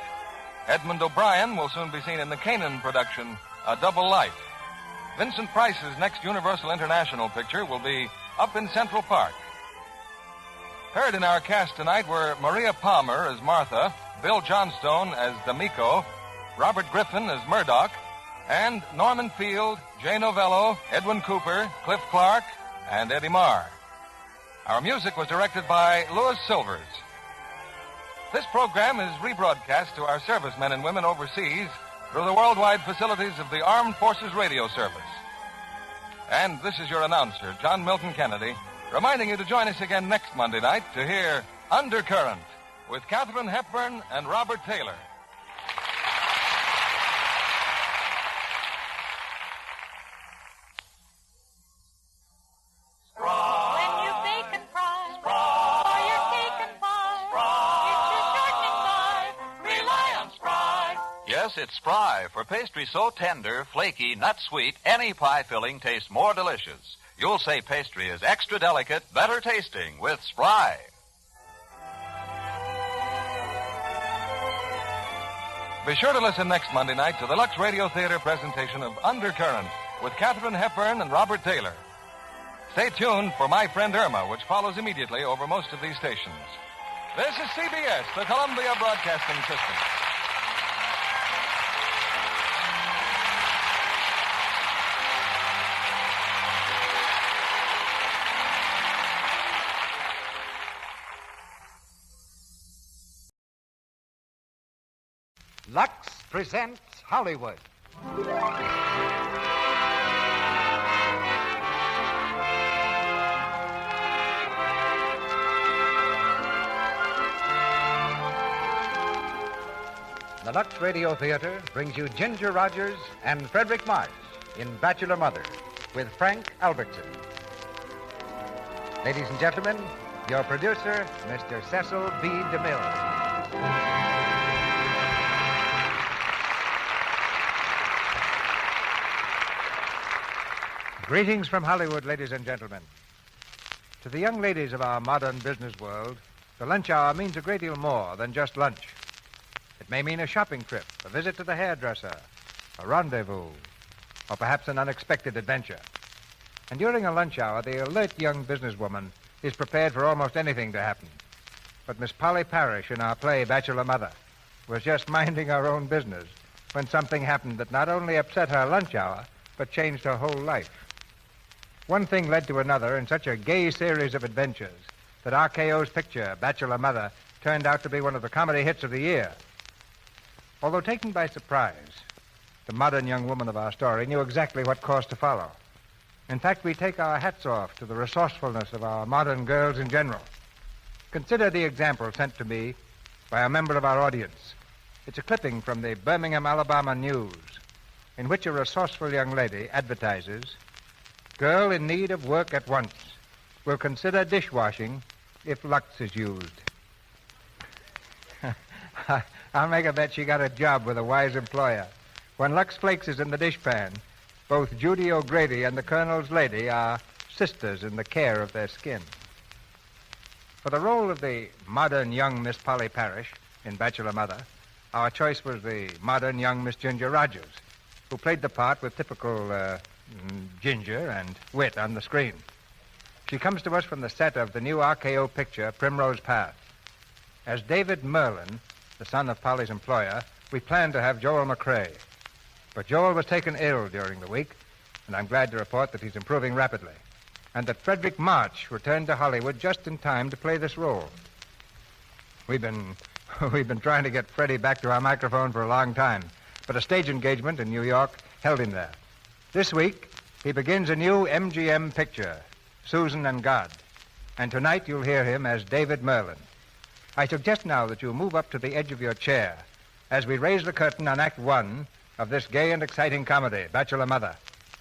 Edmond O'Brien will soon be seen in the Canaan production, A Double Life. Vincent Price's next Universal International picture will be Up in Central Park. Heard in our cast tonight were Maria Palmer as Martha, Bill Johnstone as D'Amico, Robert Griffin as Murdoch, and Norman Field, Jay Novello, Edwin Cooper, Cliff Clark, and Eddie Marr. Our music was directed by Louis Silvers. This program is rebroadcast to our servicemen and women overseas through the worldwide facilities of the Armed Forces Radio Service. And this is your announcer, John Milton Kennedy, reminding you to join us again next Monday night to hear Undercurrent with Katharine Hepburn and Robert Taylor. Yes, it's Spry. For pastry so tender, flaky, nut-sweet, any pie filling tastes more delicious. You'll say pastry is extra delicate, better tasting with Spry. Be sure to listen next Monday night to the Lux Radio Theater presentation of Undercurrent with Katharine Hepburn and Robert Taylor. Stay tuned for My Friend Irma, which follows immediately over most of these stations. This is CBS, the Columbia Broadcasting System. Lux presents Hollywood. The Lux Radio Theater brings you Ginger Rogers and Frederick March in Bachelor Mother with Frank Albertson. Ladies and gentlemen, your producer, Mr. Cecil B. DeMille. Greetings from Hollywood, ladies and gentlemen. To the young ladies of our modern business world, the lunch hour means a great deal more than just lunch. It may mean a shopping trip, a visit to the hairdresser, a rendezvous, or perhaps an unexpected adventure. And during a lunch hour, the alert young businesswoman is prepared for almost anything to happen. But Miss Polly Parrish in our play Bachelor Mother was just minding her own business when something happened that not only upset her lunch hour, but changed her whole life. One thing led to another in such a gay series of adventures that RKO's picture, Bachelor Mother, turned out to be one of the comedy hits of the year. Although taken by surprise, the modern young woman of our story knew exactly what course to follow. In fact, we take our hats off to the resourcefulness of our modern girls in general. Consider the example sent to me by a member of our audience. It's a clipping from the Birmingham, Alabama News, in which a resourceful young lady advertises, "Girl in need of work at once. Will consider dishwashing if Lux is used." I'll make a bet she got a job with a wise employer. When Lux Flakes is in the dishpan, both Judy O'Grady and the Colonel's lady are sisters in the care of their skin. For the role of the modern young Miss Polly Parrish in Bachelor Mother, our choice was the modern young Miss Ginger Rogers, who played the part with typical ginger and wit on the screen. She comes to us from the set of the new RKO picture, Primrose Path. As David Merlin, the son of Polly's employer, we planned to have Joel McCrae. But Joel was taken ill during the week, and I'm glad to report that he's improving rapidly, and that Frederick March returned to Hollywood just in time to play this role. We've been trying to get Freddie back to our microphone for a long time, but a stage engagement in New York held him there. This week, he begins a new MGM picture, Susan and God, and tonight you'll hear him as David Merlin. I suggest now that you move up to the edge of your chair as we raise the curtain on Act One of this gay and exciting comedy, Bachelor Mother,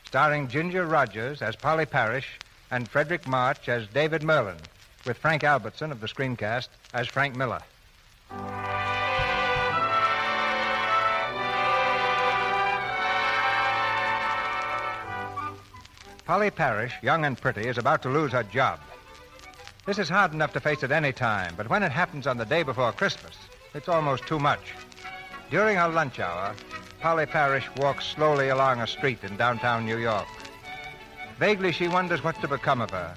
starring Ginger Rogers as Polly Parrish and Frederick March as David Merlin, with Frank Albertson of the screencast as Frank Miller. Polly Parrish, young and pretty, is about to lose her job. This is hard enough to face at any time, but when it happens on the day before Christmas, it's almost too much. During her lunch hour, Polly Parrish walks slowly along a street in downtown New York. Vaguely, she wonders what's to become of her.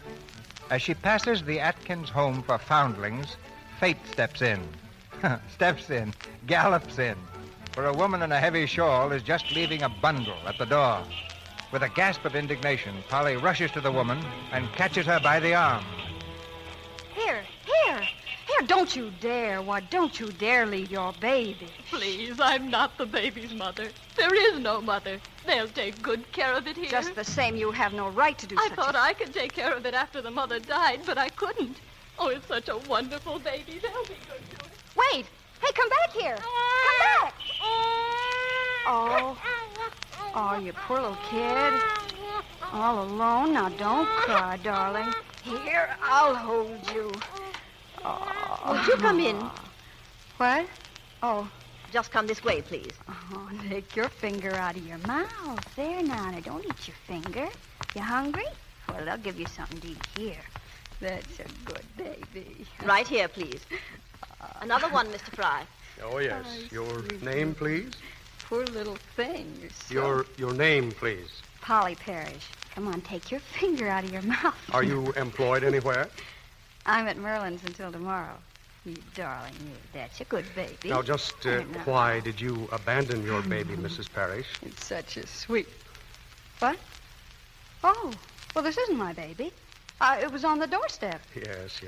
As she passes the Atkins home for foundlings, fate steps in. Gallops in. For a woman in a heavy shawl is just leaving a bundle at the door. With a gasp of indignation, Polly rushes to the woman and catches her by the arm. Here, don't you dare. Why, don't you dare leave your baby. Please, I'm not the baby's mother. There is no mother. They'll take good care of it here. Just the same, you have no right to do I thought I could take care of it after the mother died, but I couldn't. Oh, it's such a wonderful baby. They'll be good to it. Wait! Hey, come back here! Come back! Oh, you poor little kid. All alone? Now, don't cry, darling. Here, I'll hold you. Oh. Won't you come in? What? Oh, Just come this way, please. Oh, take your finger out of your mouth. There now, don't eat your finger. You hungry? Well, I'll give you something to eat here. That's a good baby. Right here, please. Another one, Mr. Fry. Oh, yes. Your name, please? Poor little thing. Your name, please. Polly Parrish. Come on, take your finger out of your mouth. Are you employed anywhere? I'm at Merlin's until tomorrow. You darling, that's a good baby. Now, just why did you abandon your baby, Mrs. Parrish? It's such a sweet... What? Oh, well, this isn't my baby. It was on the doorstep. Yes,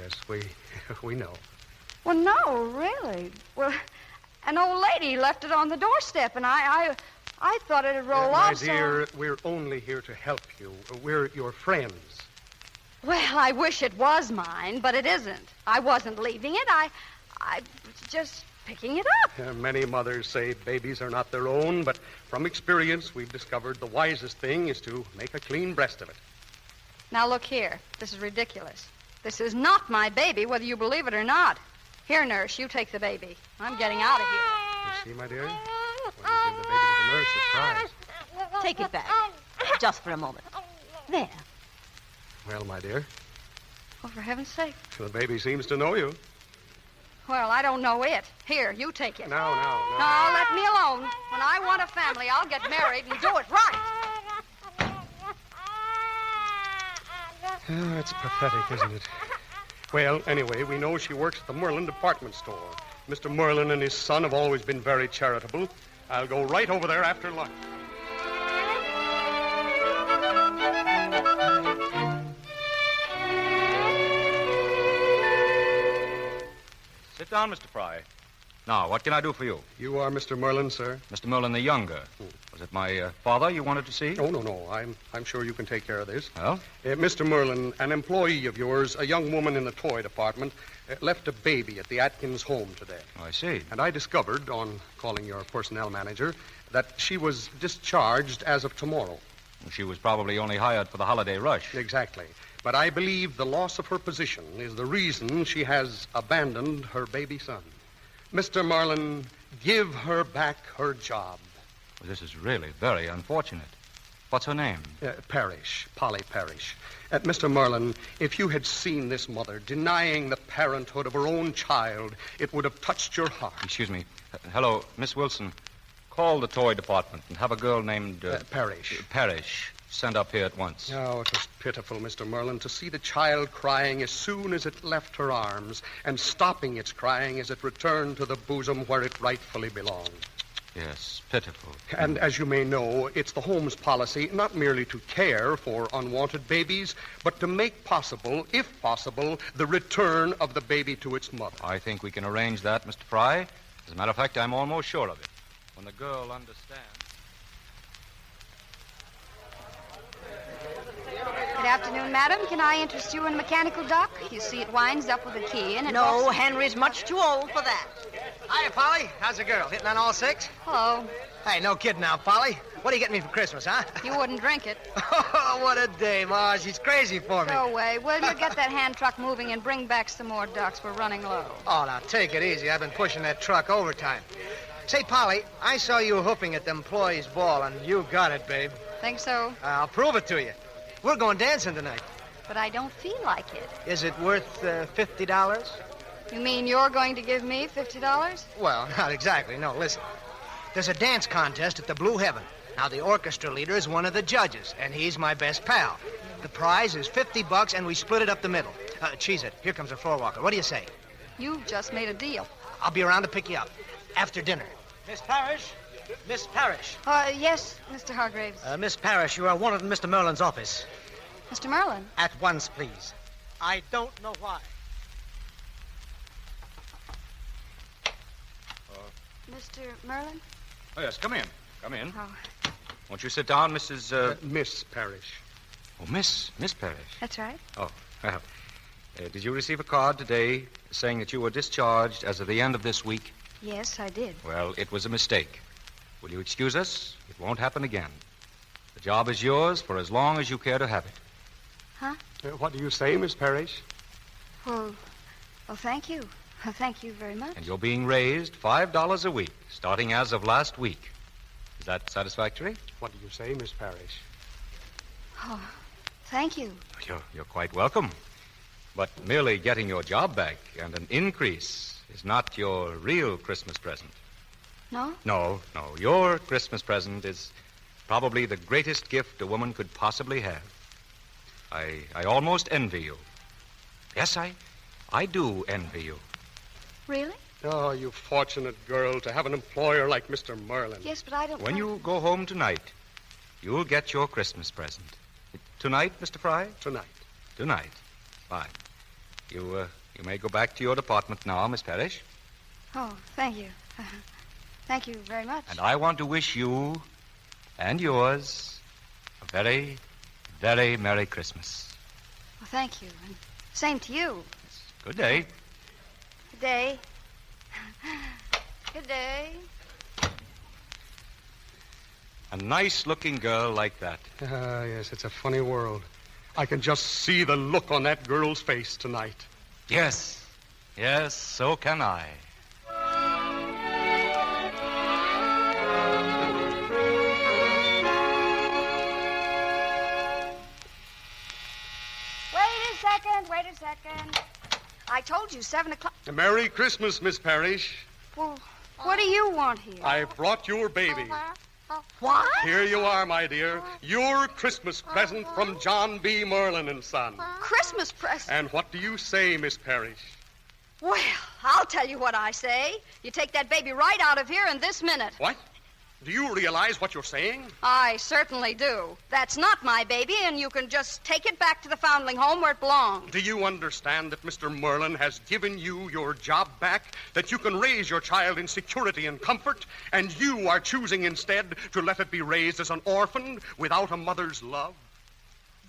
we know. Well, no, really. Well, an old lady left it on the doorstep, and I thought it'd roll off. My dear, we're only here to help you. We're your friends. Well, I wish it was mine, but it isn't. I wasn't leaving it. I was just picking it up. Many mothers say babies are not their own, but from experience, we've discovered the wisest thing is to make a clean breast of it. Now, look here. This is ridiculous. This is not my baby, whether you believe it or not. Here, nurse, you take the baby. I'm getting out of here. You see, my dear? When you give the baby to the nurse, it cries. Take it back. Just for a moment. There. Well, my dear. Oh, for heaven's sake. The baby seems to know you. Well, I don't know it. Here, you take it. No. No, let me alone. When I want a family, I'll get married and do it right. Oh, it's pathetic, isn't it? Well, anyway, we know she works at the Merlin department store. Mr. Merlin and his son have always been very charitable. I'll go right over there after lunch. Sit down, Mr. Fry. Now, what can I do for you? You are Mr. Merlin, sir? Mr. Merlin the younger. Was it my father you wanted to see? Oh, no. I'm sure you can take care of this. Well? Mr. Merlin, an employee of yours, a young woman in the toy department, left a baby at the Atkins home today. I see. And I discovered, on calling your personnel manager, that she was discharged as of tomorrow. She was probably only hired for the holiday rush. Exactly. But I believe the loss of her position is the reason she has abandoned her baby son. Mr. Merlin, give her back her job. Well, this is really very unfortunate. What's her name? Parrish, Polly Parrish. Mr. Merlin, if you had seen this mother denying the parenthood of her own child, it would have touched your heart. Excuse me. Hello, Miss Wilson. Call the toy department and have a girl named... Parrish. Parrish. Sent up here at once. Oh, it was pitiful, Mr. Merlin, to see the child crying as soon as it left her arms and stopping its crying as it returned to the bosom where it rightfully belonged. Yes, pitiful. And as you may know, it's the home's policy not merely to care for unwanted babies, but to make possible, if possible, the return of the baby to its mother. I think we can arrange that, Mr. Fry. As a matter of fact, I'm almost sure of it. When the girl understands... Good afternoon, madam. Can I interest you in a mechanical duck? You see, it winds up with a key in it. No, Henry's much too old for that. Hiya, Polly. How's the girl? Hitting on all six? Hello. Hey, no kidding now, Polly. What are you getting me for Christmas, huh? You wouldn't drink it. Oh, what a day, Ma. She's crazy for me. Go away. Will you get that hand truck moving and bring back some more ducks? We're running low. Oh, now, take it easy. I've been pushing that truck overtime. Say, Polly, I saw you hooping at the employees' ball, and you got it, babe. Think so? I'll prove it to you. We're going dancing tonight. But I don't feel like it. Is it worth $50? You mean you're going to give me $50? Well, not exactly. No, listen. There's a dance contest at the Blue Heaven. Now, the orchestra leader is one of the judges, and he's my best pal. The prize is $50, and we split it up the middle. Cheese it. Here comes a floor walker. What do you say? You've just made a deal. I'll be around to pick you up after dinner. Miss Parrish? Miss Parrish. Yes, Mr. Hargraves. Miss Parrish, you are wanted in Mr. Merlin's office. Mr. Merlin? At once, please. I don't know why. Mr. Merlin? Oh, yes, come in. Come in. Oh. Won't you sit down, Mrs. Miss Parrish. Oh, Miss Parrish. That's right. Oh, well. Did you receive a card today saying that you were discharged as of the end of this week? Yes, I did. Well, it was a mistake. Will you excuse us? It won't happen again. The job is yours for as long as you care to have it. Huh? What do you say, Miss Parrish? Well, thank you. Well, thank you very much. And you're being raised $5 a week, starting as of last week. Is that satisfactory? What do you say, Miss Parrish? Oh, thank you. You're quite welcome. But merely getting your job back and an increase is not your real Christmas present. No? No. Your Christmas present is probably the greatest gift a woman could possibly have. I almost envy you. Yes, I do envy you. Really? Oh, you fortunate girl to have an employer like Mr. Merlin. Yes, but I don't... When you go home tonight, you'll get your Christmas present. Tonight, Mr. Fry? Tonight. Fine. You may go back to your department now, Miss Parrish. Oh, thank you. Thank you very much. And I want to wish you and yours a very, very Merry Christmas. Well, thank you. And same to you. Good day. Good day. Good day. A nice-looking girl like that. Yes, it's a funny world. I can just see the look on that girl's face tonight. Yes, so can I. Wait a second. I told you 7 o'clock. Merry Christmas, Miss Parrish. Well, what do you want here? I brought your baby. What? Here you are, my dear. Your Christmas present from John B. Merlin and Son. Christmas present? And what do you say, Miss Parrish? Well, I'll tell you what I say. You take that baby right out of here in this minute. What? Do you realize what you're saying? I certainly do. That's not my baby, and you can just take it back to the foundling home where it belongs. Do you understand that Mr. Merlin has given you your job back, that you can raise your child in security and comfort, and you are choosing instead to let it be raised as an orphan without a mother's love?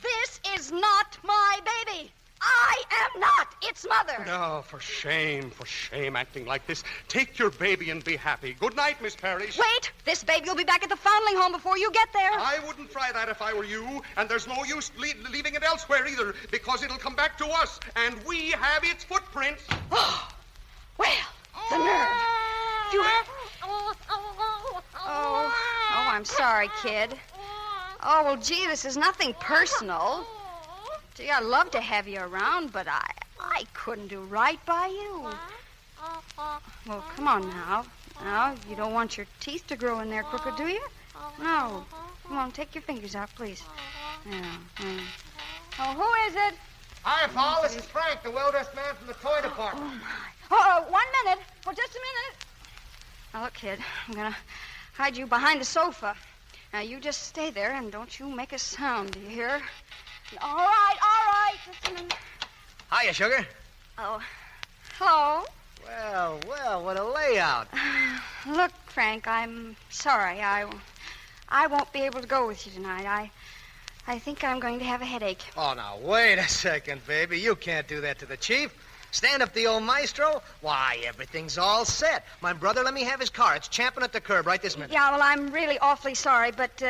This is not my baby. I am not its mother. No, for shame, acting like this. Take your baby and be happy. Good night, Miss Parrish. Wait, this baby will be back at the foundling home before you get there. I wouldn't try that if I were you, and there's no use leaving it elsewhere either, because it'll come back to us, and we have its footprints. Oh, well, the nerve. Oh, I'm sorry, kid. Oh, well, gee, this is nothing personal. Gee, I'd love to have you around, but I couldn't do right by you. Well, come on now. Now, you don't want your teeth to grow in there crooked, do you? No. Come on, take your fingers out, please. Yeah. Oh, who is it? Hi, Paul. This is Frank, the well-dressed man from the toy department. Oh, 1 minute. Well, just a minute. Now, look, kid, I'm going to hide you behind the sofa. Now, you just stay there and don't you make a sound, do you hear? All right. Just a minute. Hiya, sugar. Oh, hello. Well, what a layout. Look, Frank, I'm sorry. I won't be able to go with you tonight. I think I'm going to have a headache. Oh, now, wait a second, baby. You can't do that to the chief. Stand up the old maestro? Why, everything's all set. My brother let me have his car. It's champing at the curb right this minute. Yeah, well, I'm really awfully sorry, but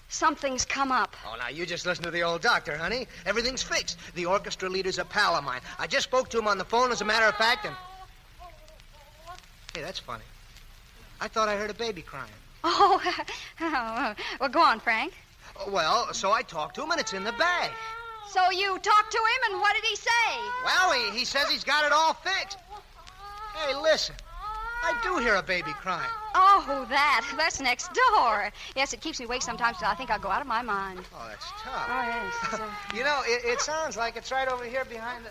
something's come up. Oh, now, you just listen to the old doctor, honey. Everything's fixed. The orchestra leader's a pal of mine. I just spoke to him on the phone, as a matter of fact, and... Hey, that's funny. I thought I heard a baby crying. Oh, well, go on, Frank. Well, so I talked to him, and it's in the bag. So you talked to him, and what did he say? Well, he says he's got it all fixed. Hey, listen. I do hear a baby crying. Oh, that's next door. Yes, it keeps me awake sometimes, so I think I'll go out of my mind. Oh, that's tough. Oh, yes. You know, it sounds like it's right over here behind the...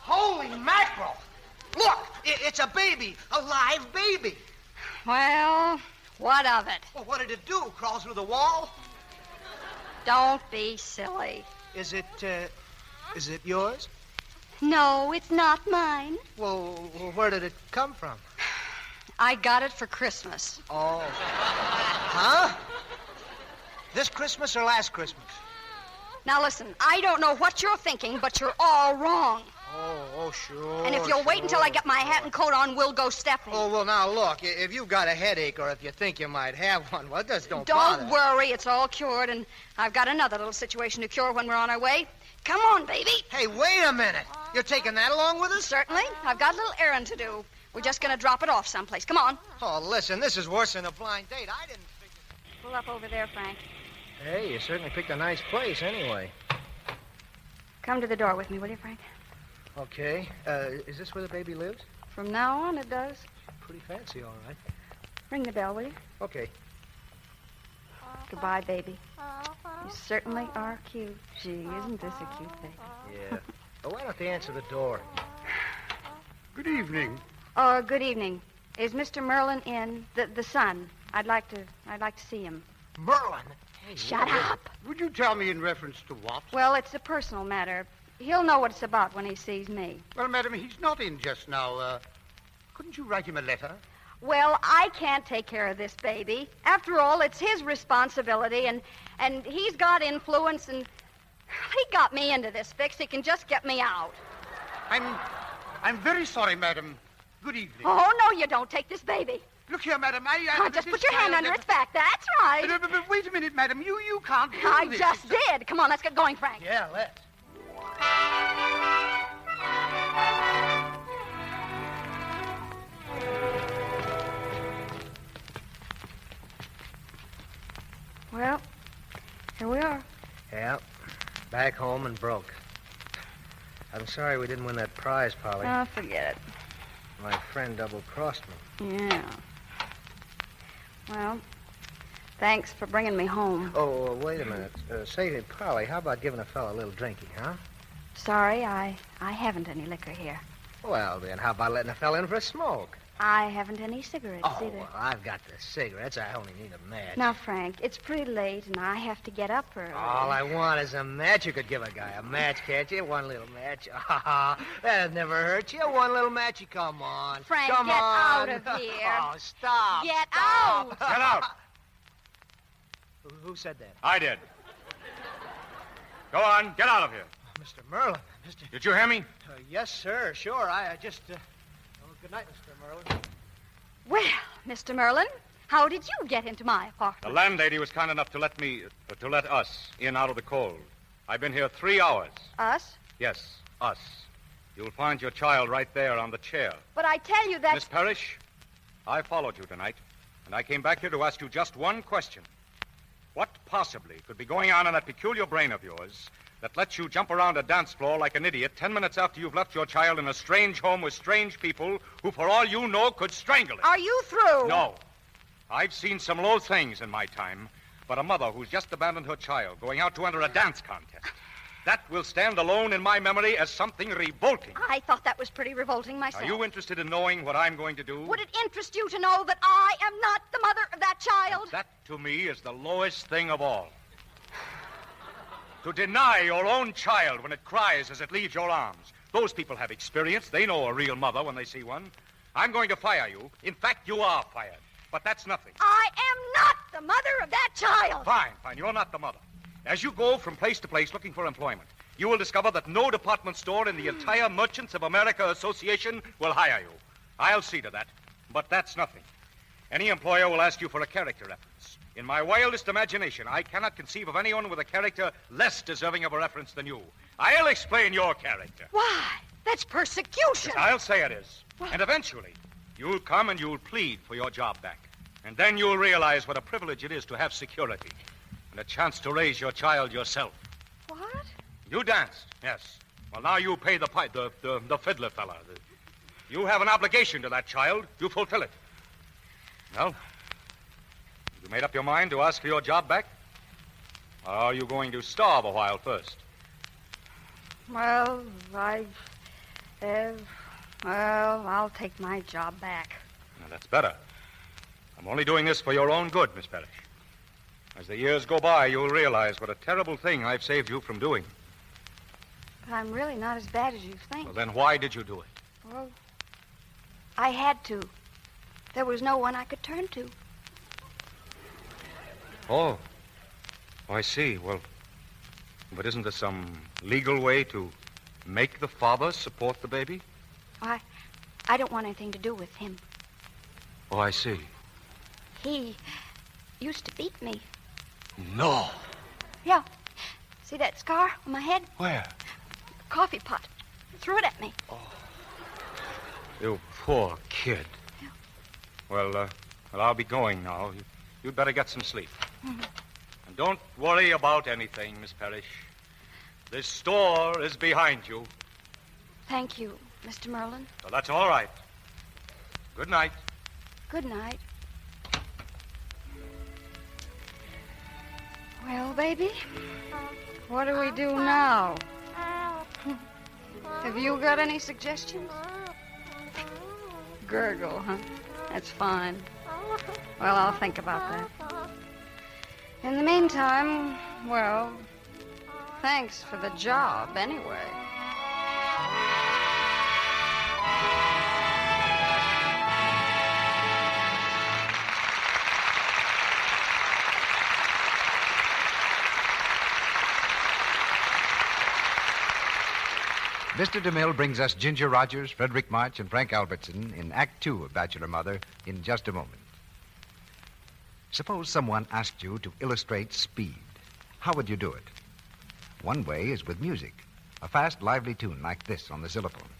Holy mackerel! Look, it's a baby, a live baby. Well, what of it? Well, what did it do? Crawl through the wall? Don't be silly. Is it yours? No, it's not mine. Well, where did it come from? I got it for Christmas. Oh. Huh? This Christmas or last Christmas? Now, listen, I don't know what you're thinking, but you're all wrong. Oh, sure. And if you'll wait until I get my hat and coat on, we'll go stepping. Oh, well, now, look, if you've got a headache or if you think you might have one, well, just don't bother. Don't worry, it's all cured, and I've got another little situation to cure when we're on our way. Come on, baby. Hey, wait a minute. You're taking that along with us? Certainly. I've got a little errand to do. We're just going to drop it off someplace. Come on. Oh, listen, this is worse than a blind date. I didn't figure... Pull up over there, Frank. Hey, you certainly picked a nice place anyway. Come to the door with me, will you, Frank? Okay. Is this where the baby lives? From now on, it does. Pretty fancy, all right. Ring the bell, will you? Okay. Goodbye, baby. You certainly are cute. Gee, isn't this a cute baby? Yeah. Well, why don't they answer the door? Good evening. Oh, good evening. Is Mr. Merlin in? The son. I'd like to see him. Merlin? Hey, shut up. Would you tell me in reference to what? Well, it's a personal matter. He'll know what it's about when he sees me. Well, madam, he's not in just now. Couldn't you write him a letter? Well, I can't take care of this baby. After all, it's his responsibility, and he's got influence, and he got me into this fix. He can just get me out. I'm very sorry, madam. Good evening. Oh, no, you don't. Take this baby. Look here, madam. Just put your hand under its back. That's right. But wait a minute, madam. You can't do I this. just did. Come on, let's get going, Frank. Yeah, let's. Well, here we are. Yeah, back home and broke. I'm sorry we didn't win that prize, Polly. Oh, forget My friend double-crossed me. it. Yeah. Well, thanks for bringing me home. Oh, wait a minute. Say, Polly, how about giving a fellow a little drinking, huh? Sorry, I haven't any liquor here. Well, then, how about letting a fellow in for a smoke? I haven't any cigarettes either. Well, I've got the cigarettes. I only need a match. Now, Frank, it's pretty late, and I have to get up early. All I want is a match. You could give a guy a match, can't you? One little match. That'd never hurt you. One little matchy. Come on. Frank, Come get on. out of here. Oh, stop. Get Stop. out. Get out. Who said that? I did. Go on, get out of here. Mr. Merlin. Did you hear me? Yes, sir. Sure. I just... good night, Mr. Merlin. Well, Mr. Merlin, how did you get into my apartment? The landlady was kind enough to let us in out of the cold. I've been here 3 hours. Us? Yes, us. You'll find your child right there on the chair. But I tell you that... Miss Parrish, I followed you tonight, and I came back here to ask you just one question. What possibly could be going on in that peculiar brain of yours that lets you jump around a dance floor like an idiot 10 minutes after you've left your child in a strange home with strange people who, for all you know, could strangle it? Are you through? No. I've seen some low things in my time, but a mother who's just abandoned her child going out to enter a dance contest, that will stand alone in my memory as something revolting. I thought that was pretty revolting myself. Are you interested in knowing what I'm going to do? Would it interest you to know that I am not the mother of that child? That, to me, is the lowest thing of all. To deny your own child when it cries as it leaves your arms. Those people have experience. They know a real mother when they see one. I'm going to fire you. In fact, you are fired. But that's nothing. I am not the mother of that child. Fine. You're not the mother. As you go from place to place looking for employment, you will discover that no department store in the entire Merchants of America Association will hire you. I'll see to that. But that's nothing. Any employer will ask you for a character reference. In my wildest imagination, I cannot conceive of anyone with a character less deserving of a reference than you. I'll explain your character. Why? That's persecution. Yes, I'll say it is. And eventually, you'll come and you'll plead for your job back. And then you'll realize what a privilege it is to have security and a chance to raise your child yourself. What? You danced, yes. Well, now you pay the fiddler fella. You have an obligation to that child. You fulfill it. Well, you made up your mind to ask for your job back? Or are you going to starve a while first? Well, I'll take my job back. Now, that's better. I'm only doing this for your own good, Miss Parrish. As the years go by, you'll realize what a terrible thing I've saved you from doing. But I'm really not as bad as you think. Well, then why did you do it? Well, I had to. There was no one I could turn to. Oh, I see. Well, but isn't there some legal way to make the father support the baby? I don't want anything to do with him. Oh, I see. He used to beat me. No. Yeah. See that scar on my head? Where? Coffee pot. Threw it at me. You poor kid. Yeah. Well, I'll be going now. You'd better get some sleep. Mhm. And don't worry about anything, Miss Parrish. This store is behind you. Thank you, Mr. Merlin. So that's all right. Good night. Good night. Well, baby, what do we do now? Have you got any suggestions? Gurgle, huh? That's fine. Well, I'll think about that. In the meantime, well, thanks for the job, anyway. Mr. DeMille brings us Ginger Rogers, Frederick March, and Frank Albertson in Act Two of Bachelor Mother in just a moment. Suppose someone asked you to illustrate speed. How would you do it? One way is with music. A fast, lively tune like this on the xylophone.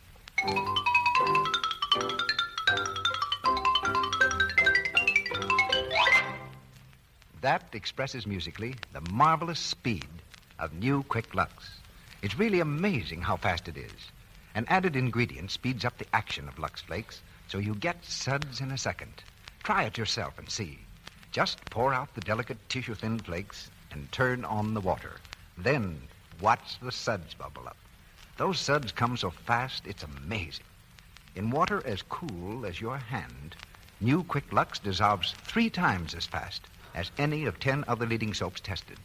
That expresses musically the marvelous speed of new Quick Lux. It's really amazing how fast it is. An added ingredient speeds up the action of Lux Flakes, so you get suds in a second. Try it yourself and see. Just pour out the delicate tissue-thin flakes and turn on the water. Then watch the suds bubble up. Those suds come so fast, it's amazing. In water as cool as your hand, new Quick Lux dissolves 3 times as fast as any of 10 other leading soaps tested.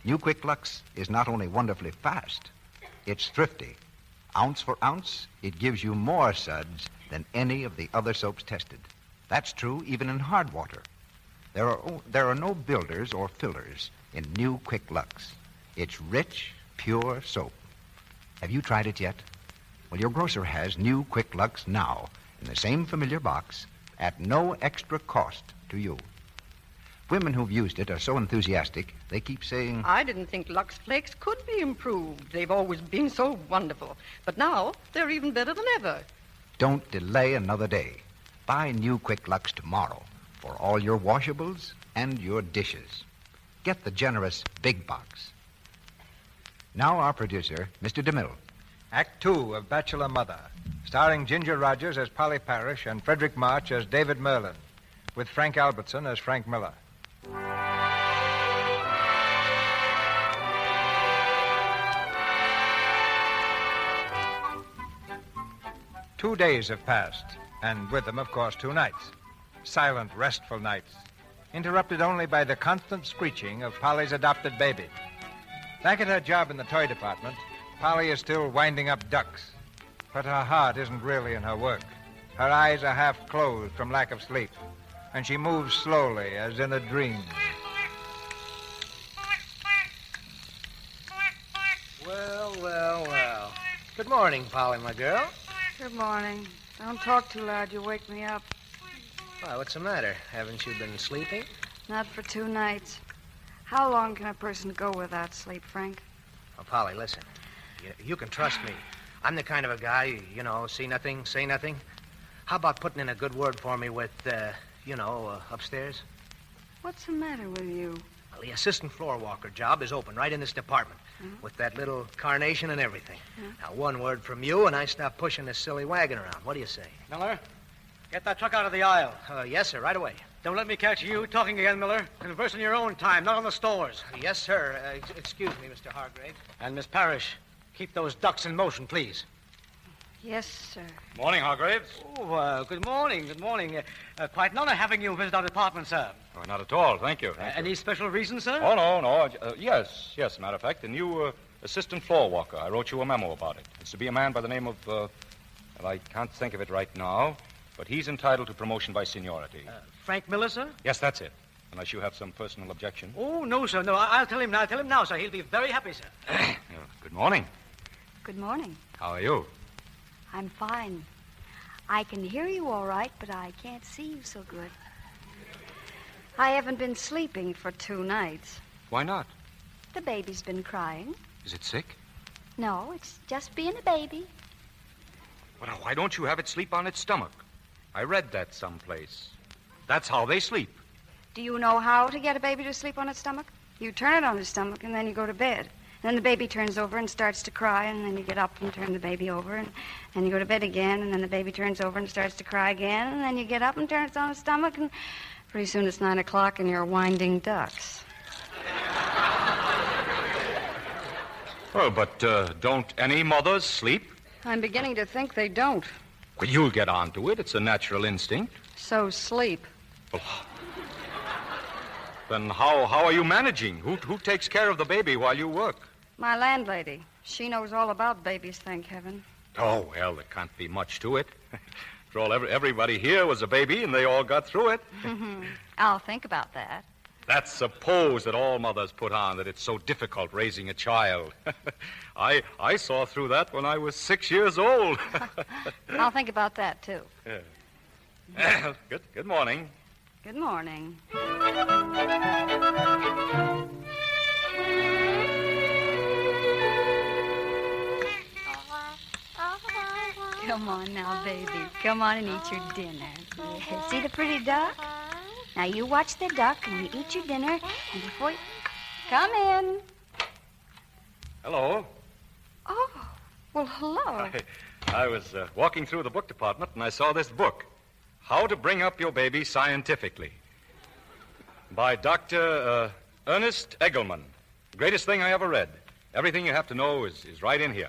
New Quick Lux is not only wonderfully fast, it's thrifty. Ounce for ounce, it gives you more suds than any of the other soaps tested. That's true even in hard water. There are no builders or fillers in new Quick Lux. It's rich, pure soap. Have you tried it yet? Well, your grocer has new Quick Lux now in the same familiar box at no extra cost to you. Women who've used it are so enthusiastic, they keep saying, I didn't think Lux Flakes could be improved. They've always been so wonderful. But now, they're even better than ever. don't delay another day. Buy new Quick Lux tomorrow for all your washables and your dishes. Get the generous big box. Now our producer, Mr. DeMille. Act Two of Bachelor Mother, starring Ginger Rogers as Polly Parrish and Frederick March as David Merlin, with Frank Albertson as Frank Miller. 2 days have passed, and with them, of course, 2 nights. Silent, restful nights, interrupted only by the constant screeching of Polly's adopted baby. Back at her job in the toy department, Polly is still winding up ducks. But her heart isn't really in her work. Her eyes are half closed from lack of sleep, and she moves slowly as in a dream. Well. Good morning, Polly, my girl. Good morning. Don't talk too loud. You'll wake me up. Why, what's the matter? Haven't you been sleeping? Not for 2 nights. How long can a person go without sleep, Frank? Oh, Polly, listen. You can trust me. I'm the kind of a guy, see nothing, say nothing. How about putting in a good word for me with, upstairs? What's the matter with you? Well, the assistant floor walker job is open right in this department, with that little carnation and everything. Now, one word from you, and I stop pushing this silly wagon around. What do you say? Miller, get that truck out of the aisle. Yes, sir, right away. Don't let me catch you talking again, Miller. Converse in your own time, not on the stores. Yes, sir. Excuse me, Mr. Hargrave. And Miss Parrish, keep those ducks in motion, please. Yes, sir. Morning, Hargraves. Oh, good morning, good morning. Quite an honor having you visit our department, sir. Oh, not at all, thank you. Any special reason, sir? Oh, no. Yes. Matter of fact, the new assistant floor walker. I wrote you a memo about it. It's to be a man by the name of, I can't think of it right now, but he's entitled to promotion by seniority. Frank Miller, sir? Yes, that's it. Unless you have some personal objection. Oh, no, sir. No, I'll tell him now, sir. He'll be very happy, sir. Good morning. Good morning. How are you? I'm fine. I can hear you all right, but I can't see you so good. I haven't been sleeping for 2 nights. Why not? The baby's been crying. Is it sick? No, it's just being a baby. Well, now, why don't you have it sleep on its stomach? I read that someplace. That's how they sleep. Do you know how to get a baby to sleep on its stomach? You turn it on its stomach, and then you go to bed. And then the baby turns over and starts to cry, and then you get up and turn the baby over, and then you go to bed again, and then the baby turns over and starts to cry again, and then you get up and turn it on its stomach, and pretty soon it's 9 o'clock, and you're winding ducks. Well, but don't any mothers sleep? I'm beginning to think they don't. Well, you'll get onto it. It's a natural instinct. So sleep. Well, then how are you managing? Who takes care of the baby while you work? My landlady. She knows all about babies, thank heaven. Oh, well, there can't be much to it. After all, everybody here was a baby, and they all got through it. I'll think about that. That's suppose that all mothers put on, that it's so difficult raising a child. I saw through that when I was 6 years old. I'll think about that, too. Yeah. Good morning. Good morning. Come on now, baby. Come on and eat your dinner. Yeah. See the pretty duck? Now you watch the duck and you eat your dinner, and before you... Come in. Hello. Oh, well, hello. I was walking through the book department, and I saw this book, How to Bring Up Your Baby Scientifically, by Dr. Ernest Eggleman. Greatest thing I ever read. Everything you have to know is right in here.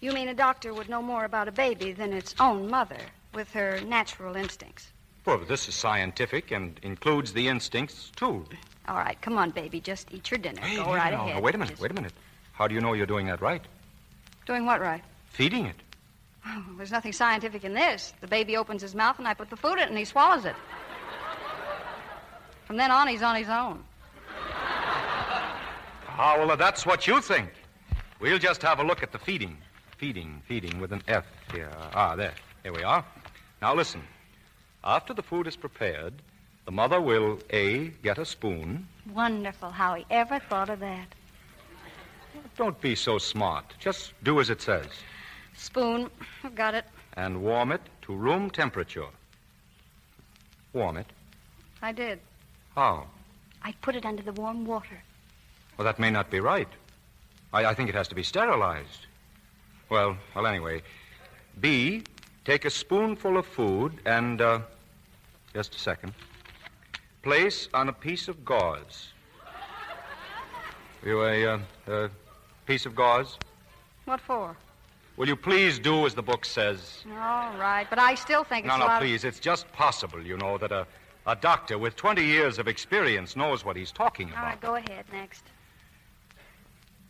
You mean a doctor would know more about a baby than its own mother, with her natural instincts? Well, this is scientific and includes the instincts, too. All right, come on, baby. Just eat your dinner. Go right ahead. No, wait a minute. How do you know you're doing that right? Doing what right? Feeding it. Oh, there's nothing scientific in this. The baby opens his mouth, and I put the food in it, and he swallows it. From then on, he's on his own. Ah, well, that's what you think. We'll just have a look at the feeding. Feeding with an F here. There. Here we are. Now, listen. After the food is prepared, the mother will, A, get a spoon. Wonderful. How he ever thought of that. Don't be so smart. Just do as it says. Spoon. I've got it. And warm it to room temperature. Warm it? I did. How? I put it under the warm water. Well, that may not be right. I think it has to be sterilized. Well, anyway. B, take a spoonful of food and, just a second. Place on a piece of gauze. You a piece of gauze? What for? Will you please do as the book says? All right, but I still think it's No, please. It's just possible, you know, that a doctor with 20 years of experience knows what he's talking about. All right, go ahead. Next.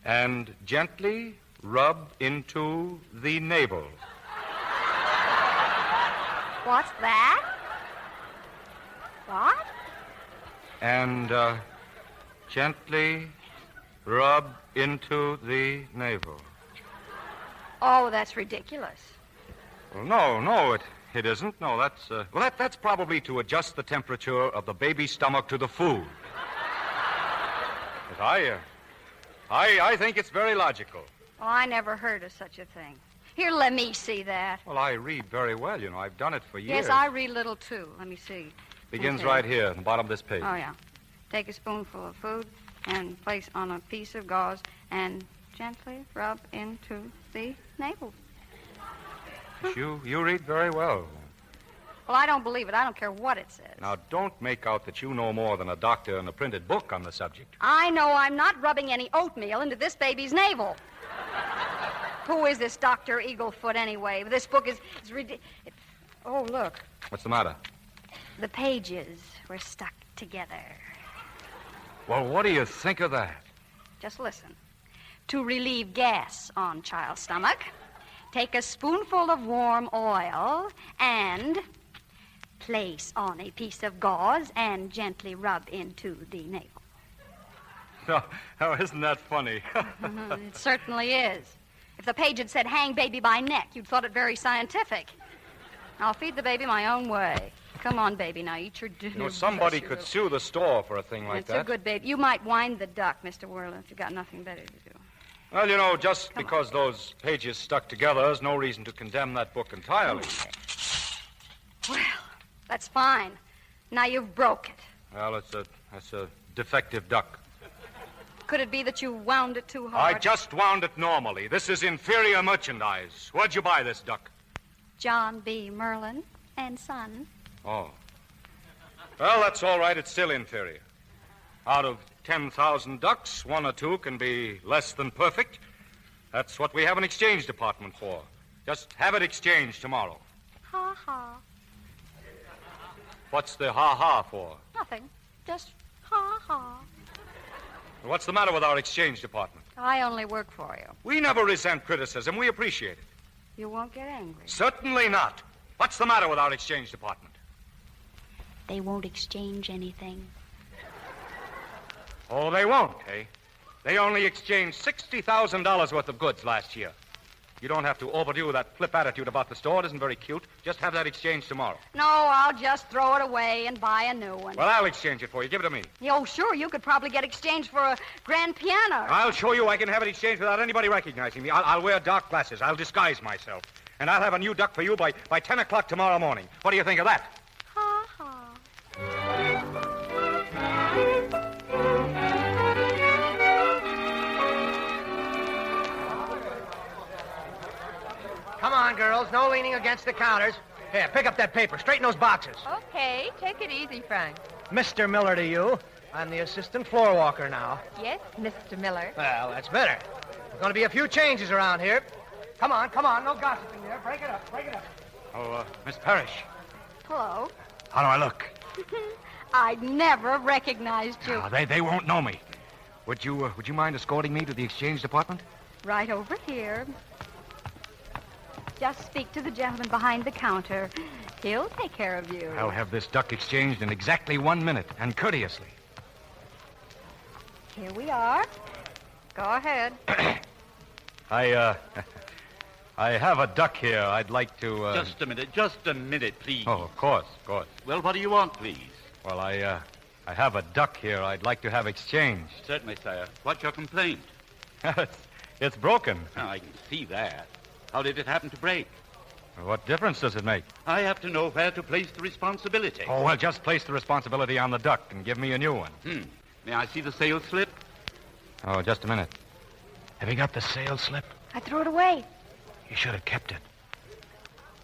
And gently rub into the navel. What's that? What? And gently rub into the navel. Oh, that's ridiculous. Well, no, it isn't. No, that's probably to adjust the temperature of the baby's stomach to the food. But I think it's very logical. Well, I never heard of such a thing. Here, let me see that. Well, I read very well, you know. I've done it for years. Yes, I read little, too. Let me see. Begins Okay. right here, at the bottom of this page. Oh, yeah. Take a spoonful of food and place on a piece of gauze and gently rub into the navel. You read very well. Well, I don't believe it. I don't care what it says. Now, don't make out that you know more than a doctor in a printed book on the subject. I know I'm not rubbing any oatmeal into this baby's navel. Who is this Dr. Eaglefoot, anyway? This book is ridiculous. Oh, look. What's the matter? The pages were stuck together. Well, what do you think of that? Just listen. To relieve gas on child's stomach, take a spoonful of warm oil and place on a piece of gauze and gently rub into the navel. Oh, isn't that funny? It certainly is. If the page had said hang baby by neck, you'd thought it very scientific. I'll feed the baby my own way. Come on, baby, now eat your dinner. You know, somebody could sue the store for a thing like It's that. a good baby. You might wind the duck, Mr. Whirler, if you've got nothing better to do. Well, you know, just because those pages stuck together is no reason to condemn that book entirely. Well, that's fine. Now you've broke it. Well, that's a defective duck. Could it be that you wound it too I hard? just wound it normally. This is inferior merchandise. Where'd you buy this duck? John B. Merlin and Son. Oh. Well, that's all right. It's still inferior. Out of 10,000 ducks, one or two can be less than perfect. That's what we have an exchange department for. Just have it exchanged tomorrow. Ha ha. What's the ha-ha for? Nothing. Just ha ha. What's the matter with our exchange department? I only work for you. We never resent criticism. We appreciate it. You won't get angry. Certainly not. What's the matter with our exchange department? They won't exchange anything. Oh, they won't, eh? They only exchanged $60,000 worth of goods last year. You don't have to overdo that flip attitude about the store. It isn't very cute. Just have that exchange tomorrow. No, I'll just throw it away and buy a new one. Well, I'll exchange it for you. Give it to me. Oh, sure, you could probably get exchanged for a grand piano. I'll show you I can have it exchanged without anybody recognizing me. I'll wear dark glasses. I'll disguise myself. And I'll have a new duck for you by 10 o'clock tomorrow morning. What do you think of that? Ha ha. Come on, girls. No leaning against the counters. Here, pick up that paper. Straighten those boxes. Okay, take it easy, Frank. Mr. Miller to you. I'm the assistant floor walker now. Yes, Mr. Miller. Well, that's better. There's going to be a few changes around here. Come on. No gossiping there. Break it up. Oh, Miss Parrish. Hello. How do I look? I'd never recognized you. Oh, they won't know me. Would you mind escorting me to the exchange department? Right over here. Just speak to the gentleman behind the counter. He'll take care of you. I'll have this duck exchanged in exactly 1 minute, and courteously. Here we are. Go ahead. I have a duck here. I'd like to, Just a minute, please. Oh, of course. Well, what do you want, please? Well, I have a duck here I'd like to have exchanged. Certainly, sire. What's your complaint? It's broken. Oh, I can see that. How did it happen to break? What difference does it make? I have to know where to place the responsibility. Oh, well, just place the responsibility on the duck and give me a new one. May I see the sales slip? Oh, just a minute. Have you got the sales slip? I threw it away. You should have kept it.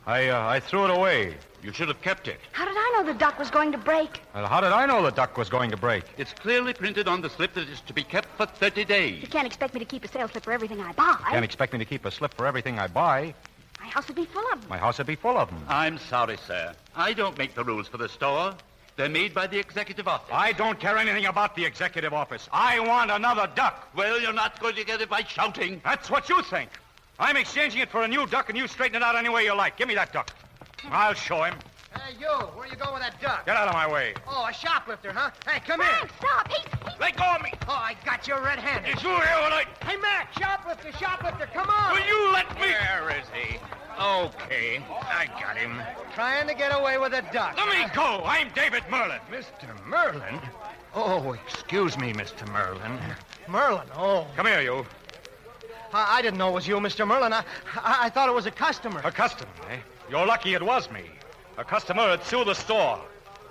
I threw it away. You should have kept it. How did I know the duck was going to break? Well, how did I know the duck was going to break? It's clearly printed on the slip that it's to be kept for 30 days. You can't expect me to keep a sales slip for everything I buy. Can't expect me to keep a slip for everything I buy. My house would be full of them. My house would be full of them. I'm sorry, sir. I don't make the rules for the store. They're made by the executive office. I don't care anything about the executive office. I want another duck. Well, you're not going to get it by shouting. That's what you think. I'm exchanging it for a new duck, and you straighten it out any way you like. Give me that duck. I'll show him. Hey, you. Where you going with that duck? Get out of my way. Oh, a shoplifter, huh? Hey, come Frank, here. stop. He's... Let go of me. Oh, I got you red-handed. Did you hear what I... Hey, Mac, shoplifter, come on. Will you let me... Where is he? Okay, I got him. Trying to get away with a duck. Let me go. I'm David Merlin. Mr. Merlin? Oh, excuse me, Mr. Merlin. Merlin, oh. Come here, you. I didn't know it was you, Mr. Merlin. I thought it was a customer. A customer, eh? You're lucky it was me. A customer would sue the store.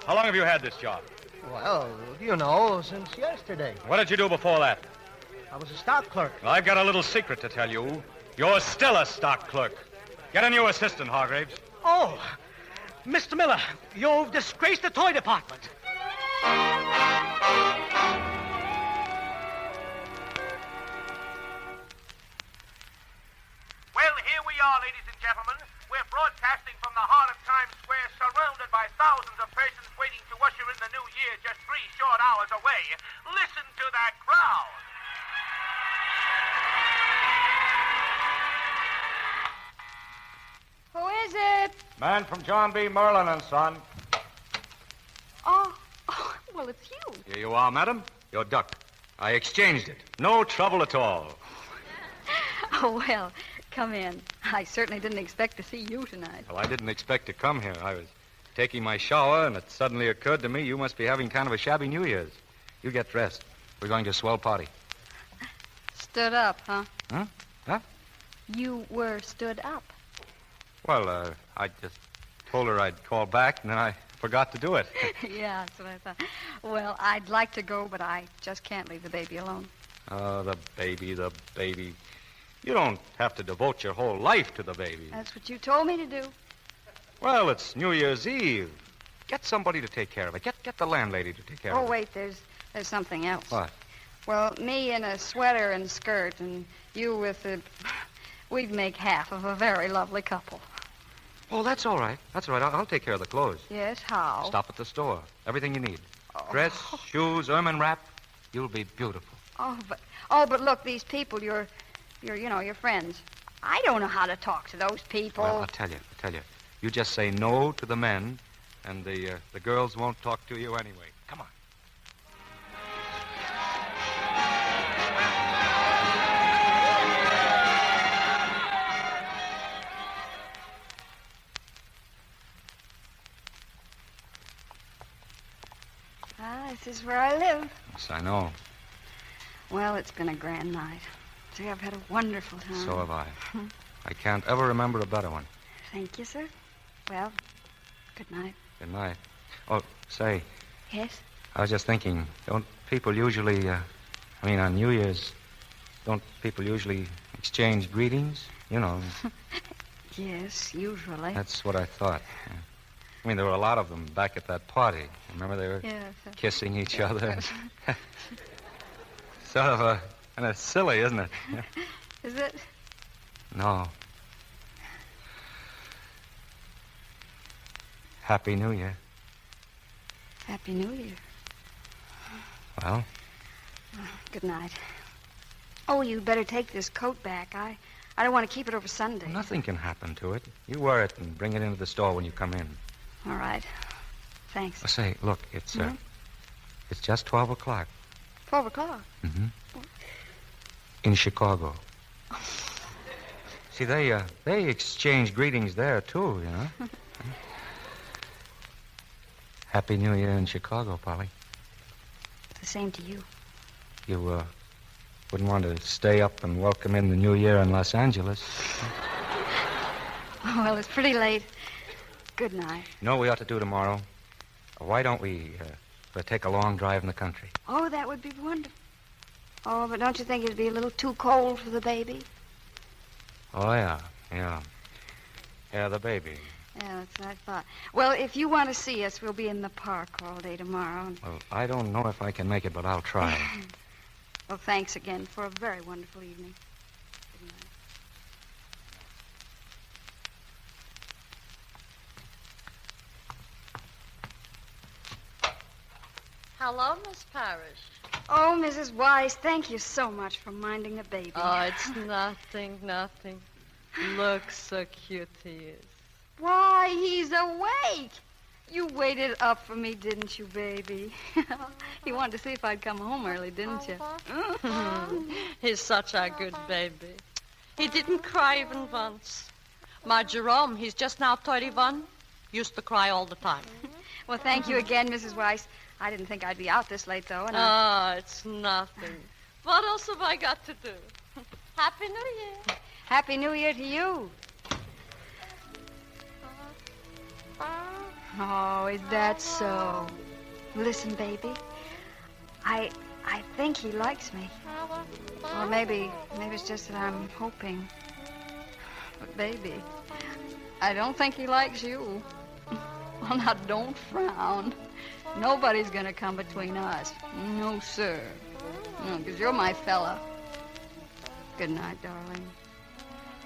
How long have you had this job? Well, you know, since yesterday. What did you do before that? I was a stock clerk. Well, I've got a little secret to tell you. You're still a stock clerk. Get a new assistant, Hargraves. Oh, Mr. Miller, you've disgraced the toy department. Well, here we are, ladies and gentlemen. We're broadcasting from the heart of Times Square, surrounded by thousands of persons waiting to usher in the new year just 3 short hours away. Listen to that crowd. Who is it? Man from John B. Merlin and Son. Oh, well, it's you. Here you are, madam. Your duck. I exchanged it. No trouble at all. Oh, well, come in. I certainly didn't expect to see you tonight. Well, I didn't expect to come here. I was taking my shower, and it suddenly occurred to me you must be having kind of a shabby New Year's. You get dressed. We're going to a swell party. Stood up, huh? Huh? Huh? You were stood up. Well, I just told her I'd call back, and then I forgot to do it. Yeah, that's what I thought. Well, I'd like to go, but I just can't leave the baby alone. Oh, the baby, the baby. You don't have to devote your whole life to the baby. That's what you told me to do. Well, it's New Year's Eve. Get somebody to take care of it. Get the landlady to take care of it. Oh, wait, there's something else. What? Well, me in a sweater and skirt, and you with a... We'd make half of a very lovely couple. Oh, that's all right. That's all right. I'll take care of the clothes. Yes, how? Stop at the store. Everything you need. Dress, shoes, ermine wrap. You'll be beautiful. But look, these people, your friends. I don't know how to talk to those people. Well, I'll tell you. You just say no to the men, and the girls won't talk to you anyway. Come on. This is where I live. Yes, I know. Well, it's been a grand night. See, I've had a wonderful time. So have I. I can't ever remember a better one. Thank you, sir. Well, good night. Good night. Oh, say. Yes? I was just thinking, don't people usually, on New Year's, don't people usually exchange greetings? You know. Yes, usually. That's what I thought. Yeah. I mean, there were a lot of them back at that party. Remember, they were kissing each other. Sort of kind of silly, isn't it? Is it? No. Happy New Year. Happy New Year. Well? Good night. Oh, you better take this coat back. I don't want to keep it over Sunday. Well, nothing can happen to it. You wear it and bring it into the store when you come in. All right. Thanks. Say, look, it's just 12 o'clock. 12 o'clock? Mm-hmm. In Chicago. See, they exchange greetings there, too, you know. Happy New Year in Chicago, Polly. The same to you. You, wouldn't want to stay up and welcome in the New Year in Los Angeles. Oh, well, it's pretty late. Good night. You know what we ought to do tomorrow? Why don't we take a long drive in the country? Oh, that would be wonderful. Oh, but don't you think it'd be a little too cold for the baby? Oh, yeah. Yeah, the baby. Yeah, that's what I thought. Well, if you want to see us, we'll be in the park all day tomorrow. Well, I don't know if I can make it, but I'll try. Well, thanks again for a very wonderful evening. Good night. Hello, Miss Parrish. Oh, Mrs. Wise, thank you so much for minding the baby. Oh, it's nothing. Look so cute he is. Why, he's awake. You waited up for me, didn't you, baby? You wanted to see if I'd come home early, didn't you? He's such a good baby. He didn't cry even once. My Jerome, he's just now 31, used to cry all the time. Well, thank you again, Mrs. Weiss. I didn't think I'd be out this late, though. And it's nothing. What else have I got to do? Happy New Year. Happy New Year to you. Oh, is that so? Listen, baby. I think he likes me. Or maybe it's just that I'm hoping. But, baby, I don't think he likes you. Well, now, don't frown. Nobody's gonna come between us. No, sir. No, because you're my fella. Good night, darling.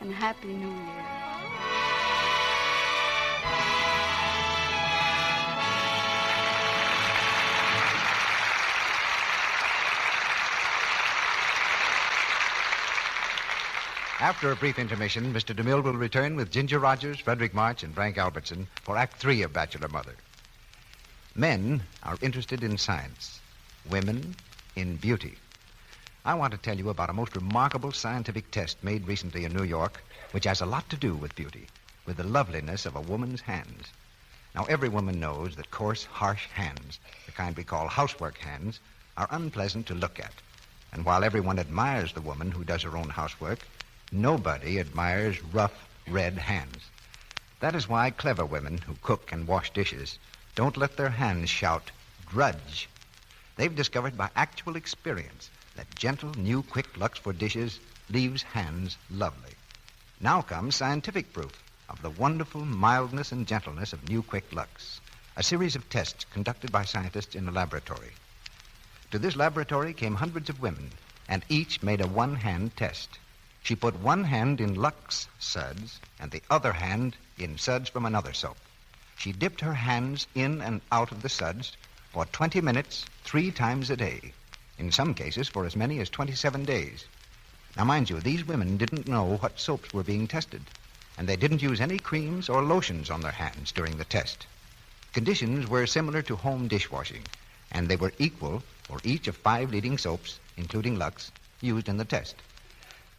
And Happy New Year. After a brief intermission, Mr. DeMille will return with Ginger Rogers, Frederick March, and Frank Albertson for Act 3 of Bachelor Mother. Men are interested in science. Women in beauty. I want to tell you about a most remarkable scientific test made recently in New York, which has a lot to do with beauty, with the loveliness of a woman's hands. Now, every woman knows that coarse, harsh hands, the kind we call housework hands, are unpleasant to look at. And while everyone admires the woman who does her own housework, nobody admires rough, red hands. That is why clever women who cook and wash dishes don't let their hands shout, "Drudge." They've discovered by actual experience that gentle, new, quick Lux for dishes leaves hands lovely. Now comes scientific proof of the wonderful mildness and gentleness of new, quick Lux, a series of tests conducted by scientists in a laboratory. To this laboratory came hundreds of women, and each made a one-hand test. She put one hand in Lux suds and the other hand in suds from another soap. She dipped her hands in and out of the suds for 20 minutes, 3 times a day, in some cases for as many as 27 days. Now, mind you, these women didn't know what soaps were being tested, and they didn't use any creams or lotions on their hands during the test. Conditions were similar to home dishwashing, and they were equal for each of 5 leading soaps, including Lux, used in the test.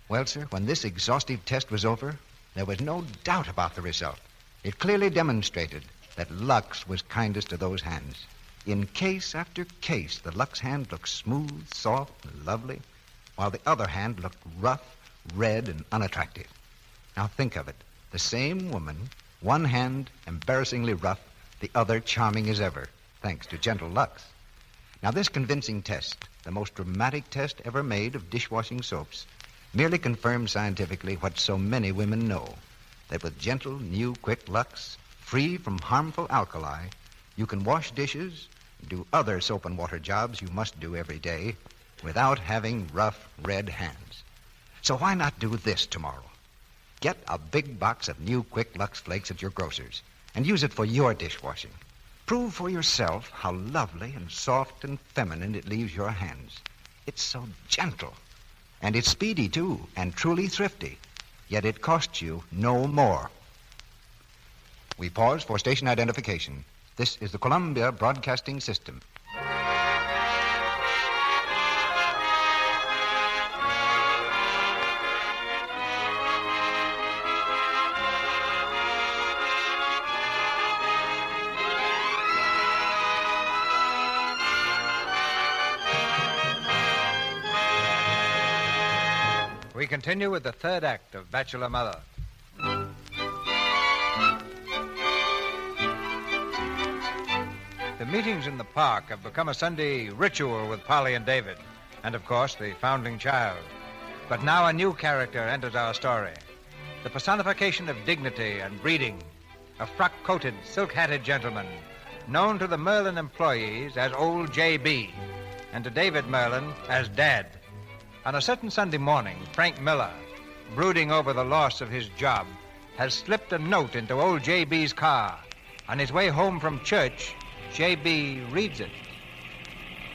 Well, sir, when this exhaustive test was over, there was no doubt about the result. It clearly demonstrated that Lux was kindest to those hands. In case after case, the Lux hand looked smooth, soft, and lovely, while the other hand looked rough, red, and unattractive. Now think of it. The same woman, one hand embarrassingly rough, the other charming as ever, thanks to gentle Lux. Now this convincing test, the most dramatic test ever made of dishwashing soaps, merely confirms scientifically what so many women know, that with gentle, new, quick Lux, free from harmful alkali, you can wash dishes and do other soap and water jobs you must do every day without having rough, red hands. So why not do this tomorrow? Get a big box of new Quick Lux Flakes at your grocer's and use it for your dishwashing. Prove for yourself how lovely and soft and feminine it leaves your hands. It's so gentle. And it's speedy, too, and truly thrifty. Yet it costs you no more. We pause for station identification. This is the Columbia Broadcasting System. We continue with the third act of Bachelor Mother. The meetings in the park have become a Sunday ritual with Polly and David, and, of course, the foundling child. But now a new character enters our story, the personification of dignity and breeding, a frock-coated, silk-hatted gentleman, known to the Merlin employees as Old J.B., and to David Merlin as Dad. On a certain Sunday morning, Frank Miller, brooding over the loss of his job, has slipped a note into old J.B.'s car. On his way home from church, J.B. reads it.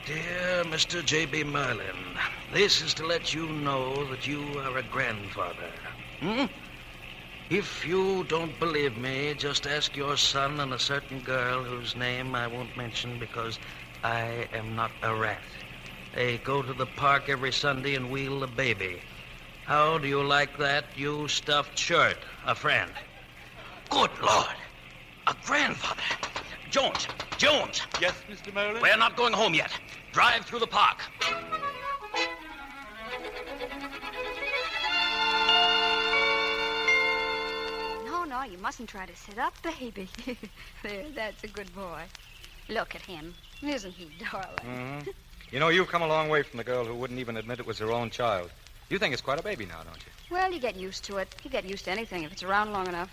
Dear Mr. J.B. Merlin, this is to let you know that you are a grandfather. If you don't believe me, just ask your son and a certain girl whose name I won't mention because I am not a rat. They go to the park every Sunday and wheel the baby. How do you like that, you stuffed shirt, a friend? Good Lord, a grandfather. Jones. Yes, Mr. Merlin? We're not going home yet. Drive through the park. No, you mustn't try to sit up, baby. There, that's a good boy. Look at him. Isn't he darling? Mm-hmm. You know, you've come a long way from the girl who wouldn't even admit it was her own child. You think it's quite a baby now, don't you? Well, you get used to it. You get used to anything if it's around long enough.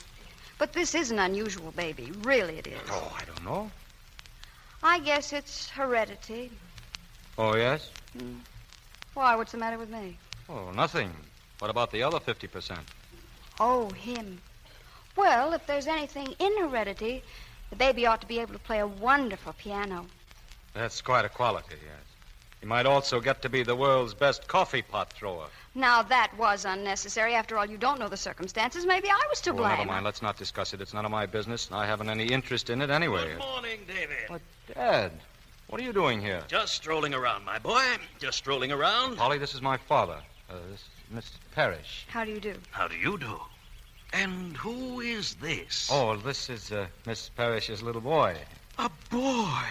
But this is an unusual baby. Really it is. Oh, I don't know. I guess it's heredity. Oh, yes? Why, what's the matter with me? Oh, nothing. What about the other 50%? Oh, him. Well, if there's anything in heredity, the baby ought to be able to play a wonderful piano. That's quite a quality, yes. He might also get to be the world's best coffee pot thrower. Now, that was unnecessary. After all, you don't know the circumstances. Maybe I was to blame. Never mind. Let's not discuss it. It's none of my business, and I haven't any interest in it anyway. Good morning, David. What, Dad? What are you doing here? Just strolling around, my boy. Just strolling around. Polly, this is my father. This is Miss Parrish. How do you do? How do you do? And who is this? Oh, this is Miss Parrish's little boy. A boy.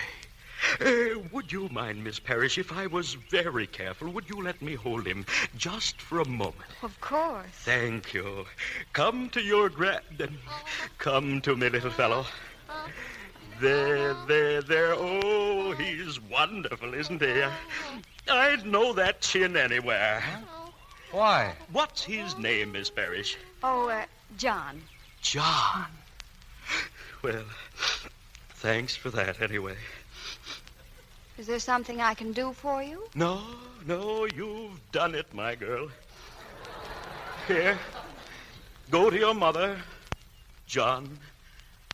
Would you mind, Miss Parrish, if I was very careful, would you let me hold him just for a moment? Of course. Thank you. Come to your Come to me, little fellow. There. Oh, he's wonderful, isn't he? I'd know that chin anywhere. Why? What's his name, Miss Parrish? Oh, John. John. Well, thanks for that, anyway. Is there something I can do for you? No, you've done it, my girl. Here, go to your mother, John.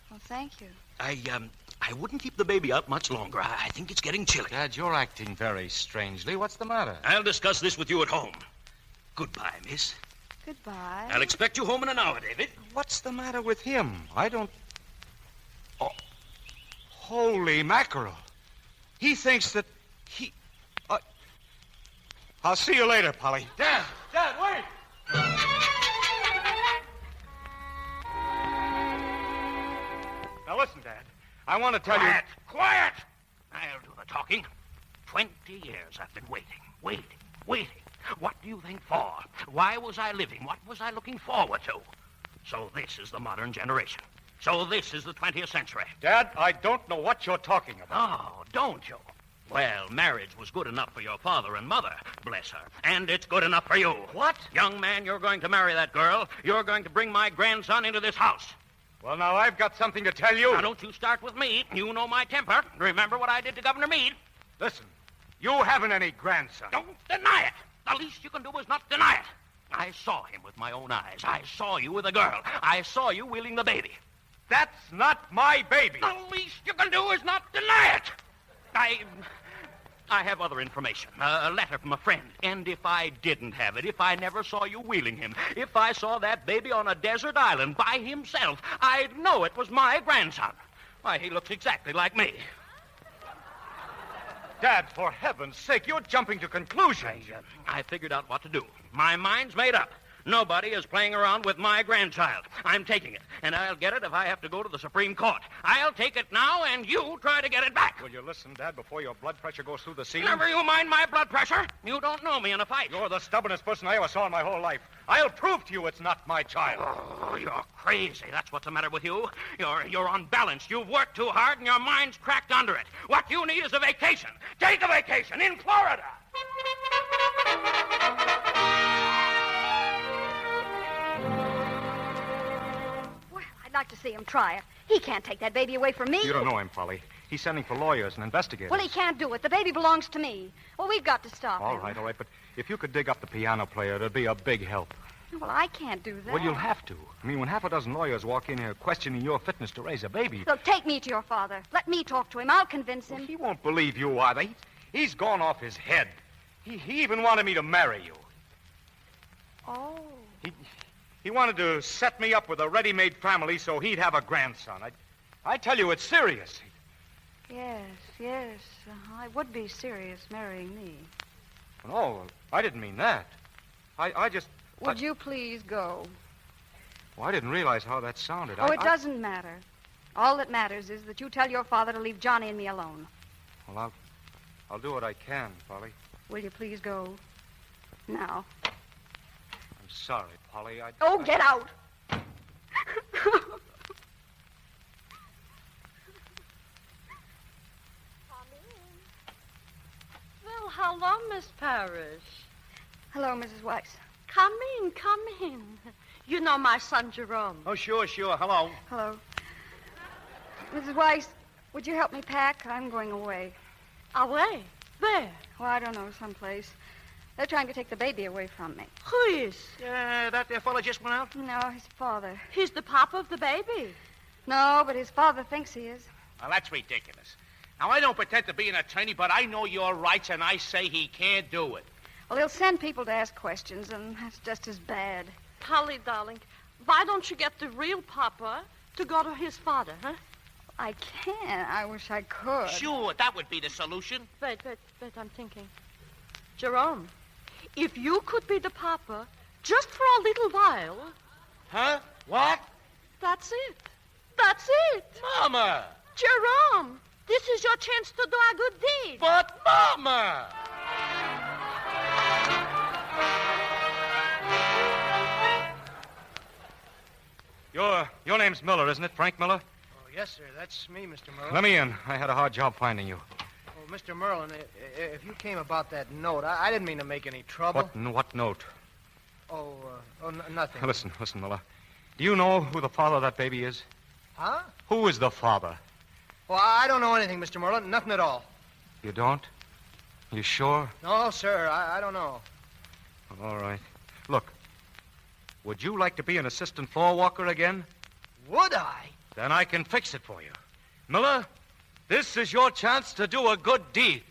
Well, thank you. I wouldn't keep the baby out much longer. I think it's getting chilly. Dad, you're acting very strangely. What's the matter? I'll discuss this with you at home. Goodbye, miss. Goodbye. I'll expect you home in an hour, David. What's the matter with him? I don't... Oh, holy mackerel. He thinks that he... I'll see you later, Polly. Dad, wait! Now listen, Dad. I want to tell you... Quiet! I'll do the talking. 20 years I've been waiting. What do you think for? Why was I living? What was I looking forward to? So this is the modern generation. So this is the 20th century. Dad, I don't know what you're talking about. Oh, don't you? Well, marriage was good enough for your father and mother, bless her. And it's good enough for you. What? Young man, you're going to marry that girl. You're going to bring my grandson into this house. Well, now, I've got something to tell you. Now, don't you start with me. You know my temper. Remember what I did to Governor Meade? Listen, you haven't any grandson. Don't deny it. The least you can do is not deny it. I saw him with my own eyes. I saw you with a girl. I saw you wheeling the baby. That's not my baby. The least you can do is not deny it. I have other information. A letter from a friend. And if I didn't have it, if I never saw you wheeling him, if I saw that baby on a desert island by himself, I'd know it was my grandson. Why, he looks exactly like me. Dad, for heaven's sake, you're jumping to conclusions. I figured out what to do. My mind's made up. Nobody is playing around with my grandchild. I'm taking it, and I'll get it if I have to go to the Supreme Court. I'll take it now, and you try to get it back. Will you listen, Dad, before your blood pressure goes through the ceiling? Never you mind my blood pressure. You don't know me in a fight. You're the stubbornest person I ever saw in my whole life. I'll prove to you it's not my child. Oh, you're crazy. That's what's the matter with you. You're unbalanced. You've worked too hard, and your mind's cracked under it. What you need is a vacation. Take a vacation in Florida. I'd like to see him try it. He can't take that baby away from me. You don't know him, Polly. He's sending for lawyers and investigators. Well, he can't do it. The baby belongs to me. Well, we've got to stop him. All right. But if you could dig up the piano player, it'd be a big help. Well, I can't do that. Well, you'll have to. I mean, when half a dozen lawyers walk in here questioning your fitness to raise a baby... Look, take me to your father. Let me talk to him. I'll convince him. Well, he won't believe you either. He's gone off his head. He even wanted me to marry you. Oh. He wanted to set me up with a ready-made family so he'd have a grandson. I tell you, it's serious. Yes. I would be serious marrying me. No, I didn't mean that. I just... Would you please go? Well, I didn't realize how that sounded. It doesn't matter. All that matters is that you tell your father to leave Johnny and me alone. Well, I'll do what I can, Polly. Will you please go now? I'm sorry, Polly. Get out! Well, hello, Miss Parrish. Hello, Mrs. Weiss. Come in. You know my son, Jerome. Oh, sure. Hello. Hello. Mrs. Weiss, would you help me pack? I'm going away. Away? Where? Well, I don't know, someplace. They're trying to take the baby away from me. Who is? That there fella just went out? No, his father. He's the papa of the baby. No, but his father thinks he is. Well, that's ridiculous. Now, I don't pretend to be an attorney, but I know your rights, and I say he can't do it. Well, he'll send people to ask questions, and that's just as bad. Polly, darling, why don't you get the real papa to go to his father, huh? I can't. I wish I could. Sure, that would be the solution. Wait, I'm thinking. Jerome, if you could be the papa just for a little while... Huh? What? That's it. Mama! Jerome, This is your chance to do a good deed. But, Mama! Your name's Miller, isn't it, Frank Miller? Oh, yes, sir. That's me, Mr. Merlin. Let me in. I had a hard job finding you. Oh, Mr. Merlin, if you came about that note, I didn't mean to make any trouble. What note? Nothing. Listen, Miller. Do you know who the father of that baby is? Huh? Who is the father? Well, I don't know anything, Mr. Merlin. Nothing at all. You don't? You sure? No, sir. I don't know. All right. Look, would you like to be an assistant floor walker again? Would I? Then I can fix it for you. Miller, this is your chance to do a good deed.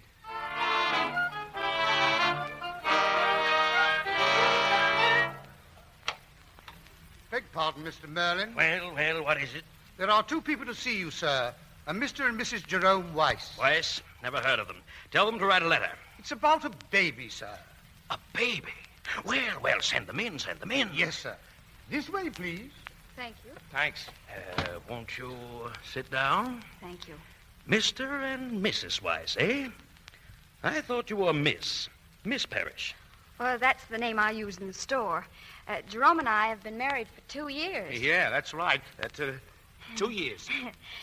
Beg pardon, Mr. Merlin. Well, what is it? There are two people to see you, sir. A Mr. and Mrs. Jerome Weiss. Weiss? Never heard of them. Tell them to write a letter. It's about a baby, sir. A baby? Well, send them in. Yes, sir. This way, please. Thank you. Thanks. Won't you sit down? Thank you. Mr. and Mrs. Weiss, eh? I thought you were Miss Parrish. Well, that's the name I use in the store. Jerome and I have been married for 2 years. Yeah, that's right. That's 2 years.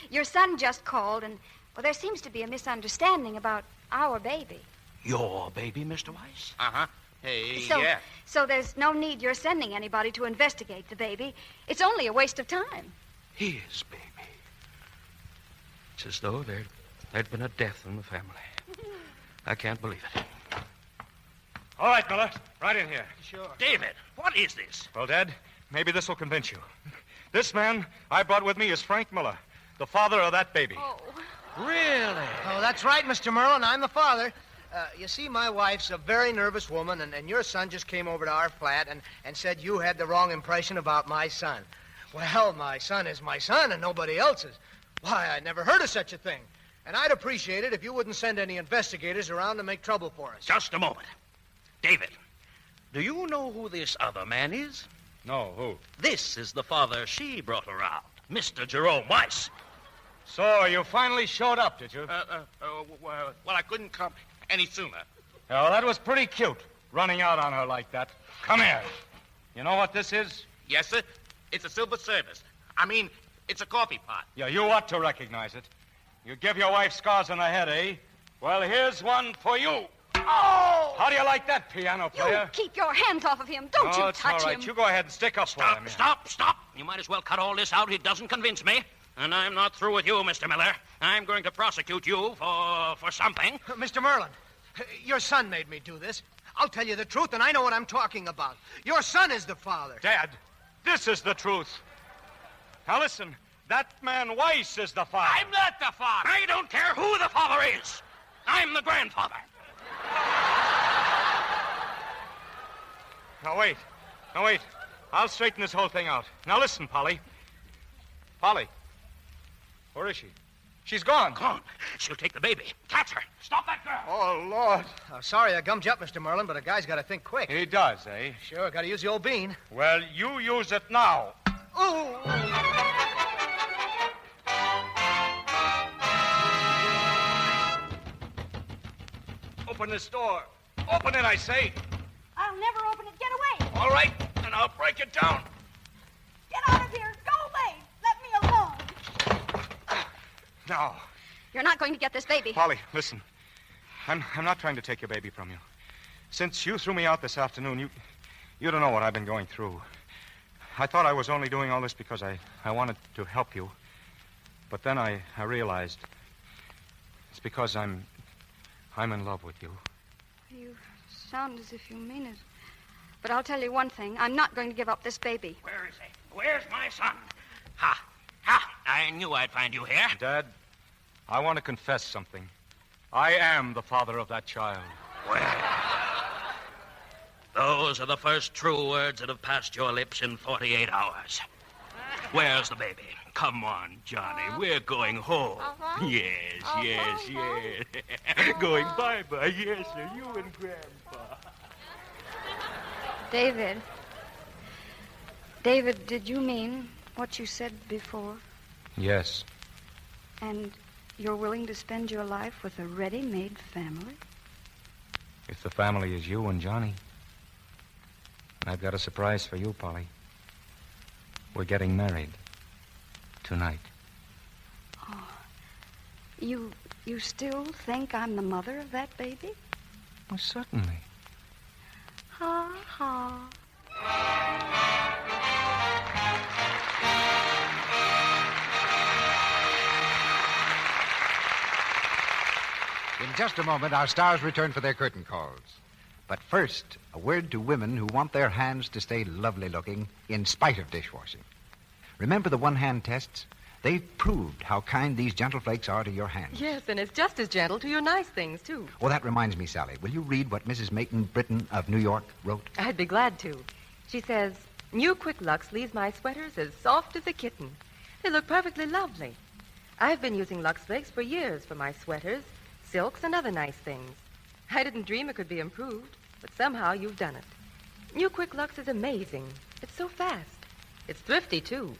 Your son just called, and, well, there seems to be a misunderstanding about our baby. Your baby, Mr. Weiss? Uh-huh. Hey, So, yeah. so there's no need you're sending anybody to investigate the baby. It's only a waste of time. His baby. It's as though there'd been a death in the family. I can't believe it. All right, Miller. Right in here. Sure. David, what is this? Well, Dad, maybe this will convince you. This man I brought with me is Frank Miller, the father of that baby. Oh. Really? Oh, that's right, Mr. Merlin. I'm the father. You see, my wife's a very nervous woman, and your son just came over to our flat and said you had the wrong impression about my son. Well, my son is my son and nobody else's. Why, I never heard of such a thing. And I'd appreciate it if you wouldn't send any investigators around to make trouble for us. Just a moment. David, do you know who this other man is? No, who? This is the father she brought around, Mr. Jerome Weiss. So you finally showed up, did you? Well, I couldn't come any sooner. Well, that was pretty cute, running out on her like that. Come here. You know what this is? Yes, sir. It's a silver service. I mean, it's a coffee pot. Yeah, you ought to recognize it. You give your wife scars on the head, eh? Well, here's one for you. Oh! How do you like that, piano player? You keep your hands off of him. Don't you it's touch all right. him. You go ahead and stick up for him. Stop. You might as well cut all this out. It doesn't convince me. And I'm not through with you, Mr. Miller. I'm going to prosecute you for something. Mr. Merlin, your son made me do this. I'll tell you the truth, and I know what I'm talking about. Your son is the father. Dad, this is the truth. Now listen, that man Weiss is the father. I'm not the father. I don't care who the father is. I'm the grandfather. Now, wait. I'll straighten this whole thing out. Now, listen, Polly. Polly. Where is she? She's gone. Gone. She'll take the baby. Catch her. Stop that girl. Oh, Lord. Sorry I gummed you up, Mr. Merlin, but a guy's got to think quick. He does, eh? Sure, got to use the old bean. Well, you use it now. Ooh! Open this door. Open it, I say. I'll never open it. Get away. All right, and I'll break it down. Get out of here. Go away. Let me alone. Now. You're not going to get this baby. Polly, listen. I'm not trying to take your baby from you. Since you threw me out this afternoon, you don't know what I've been going through. I thought I was only doing all this because I wanted to help you. But then I realized it's because I'm in love with you. You sound as if you mean it. But I'll tell you one thing. I'm not going to give up this baby. Where is he? Where's my son? Ha! I knew I'd find you here. Dad, I want to confess something. I am the father of that child. Well, those are the first true words that have passed your lips in 48 hours. Where's the baby? Come on, Johnny. We're going home. Yes. Going bye-bye. Yes, sir. You and Grandpa. David, did you mean what you said before? Yes. And You're willing to spend your life with a ready-made family? If the family is you and Johnny. I've got a surprise for you, Polly. We're getting married. Tonight. Oh. You still think I'm the mother of that baby? Well, certainly. Ha ha. In just a moment, our stars return for their curtain calls. But first, a word to women who want their hands to stay lovely-looking in spite of dishwashing. Remember the one-hand tests? They've proved how kind these gentle flakes are to your hands. Yes, and it's just as gentle to your nice things, too. Oh, that reminds me, Sally. Will you read what Mrs. Mayton Britton of New York wrote? I'd be glad to. She says, New Quick Lux leaves my sweaters as soft as a kitten. They look perfectly lovely. I've been using Lux Flakes for years for my sweaters, silks, and other nice things. I didn't dream it could be improved, but somehow you've done it. New Quick Lux is amazing. It's so fast. It's thrifty, too.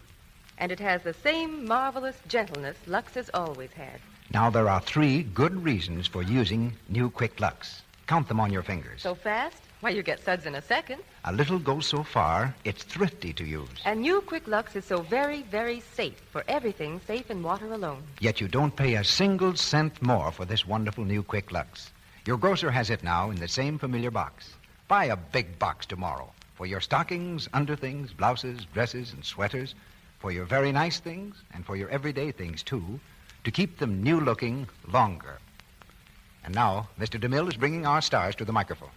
And it has the same marvelous gentleness Lux has always had. Now, there are 3 good reasons for using New Quick Lux. Count them on your fingers. So fast? Why, you get suds in a second. A little goes so far, it's thrifty to use. And New Quick Lux is so very, very safe for everything safe in water alone. Yet you don't pay a single cent more for this wonderful New Quick Lux. Your grocer has it now in the same familiar box. Buy a big box tomorrow for your stockings, underthings, blouses, dresses, and sweaters, for your very nice things and for your everyday things, too, to keep them new-looking longer. And now, Mr. DeMille is bringing our stars to the microphone.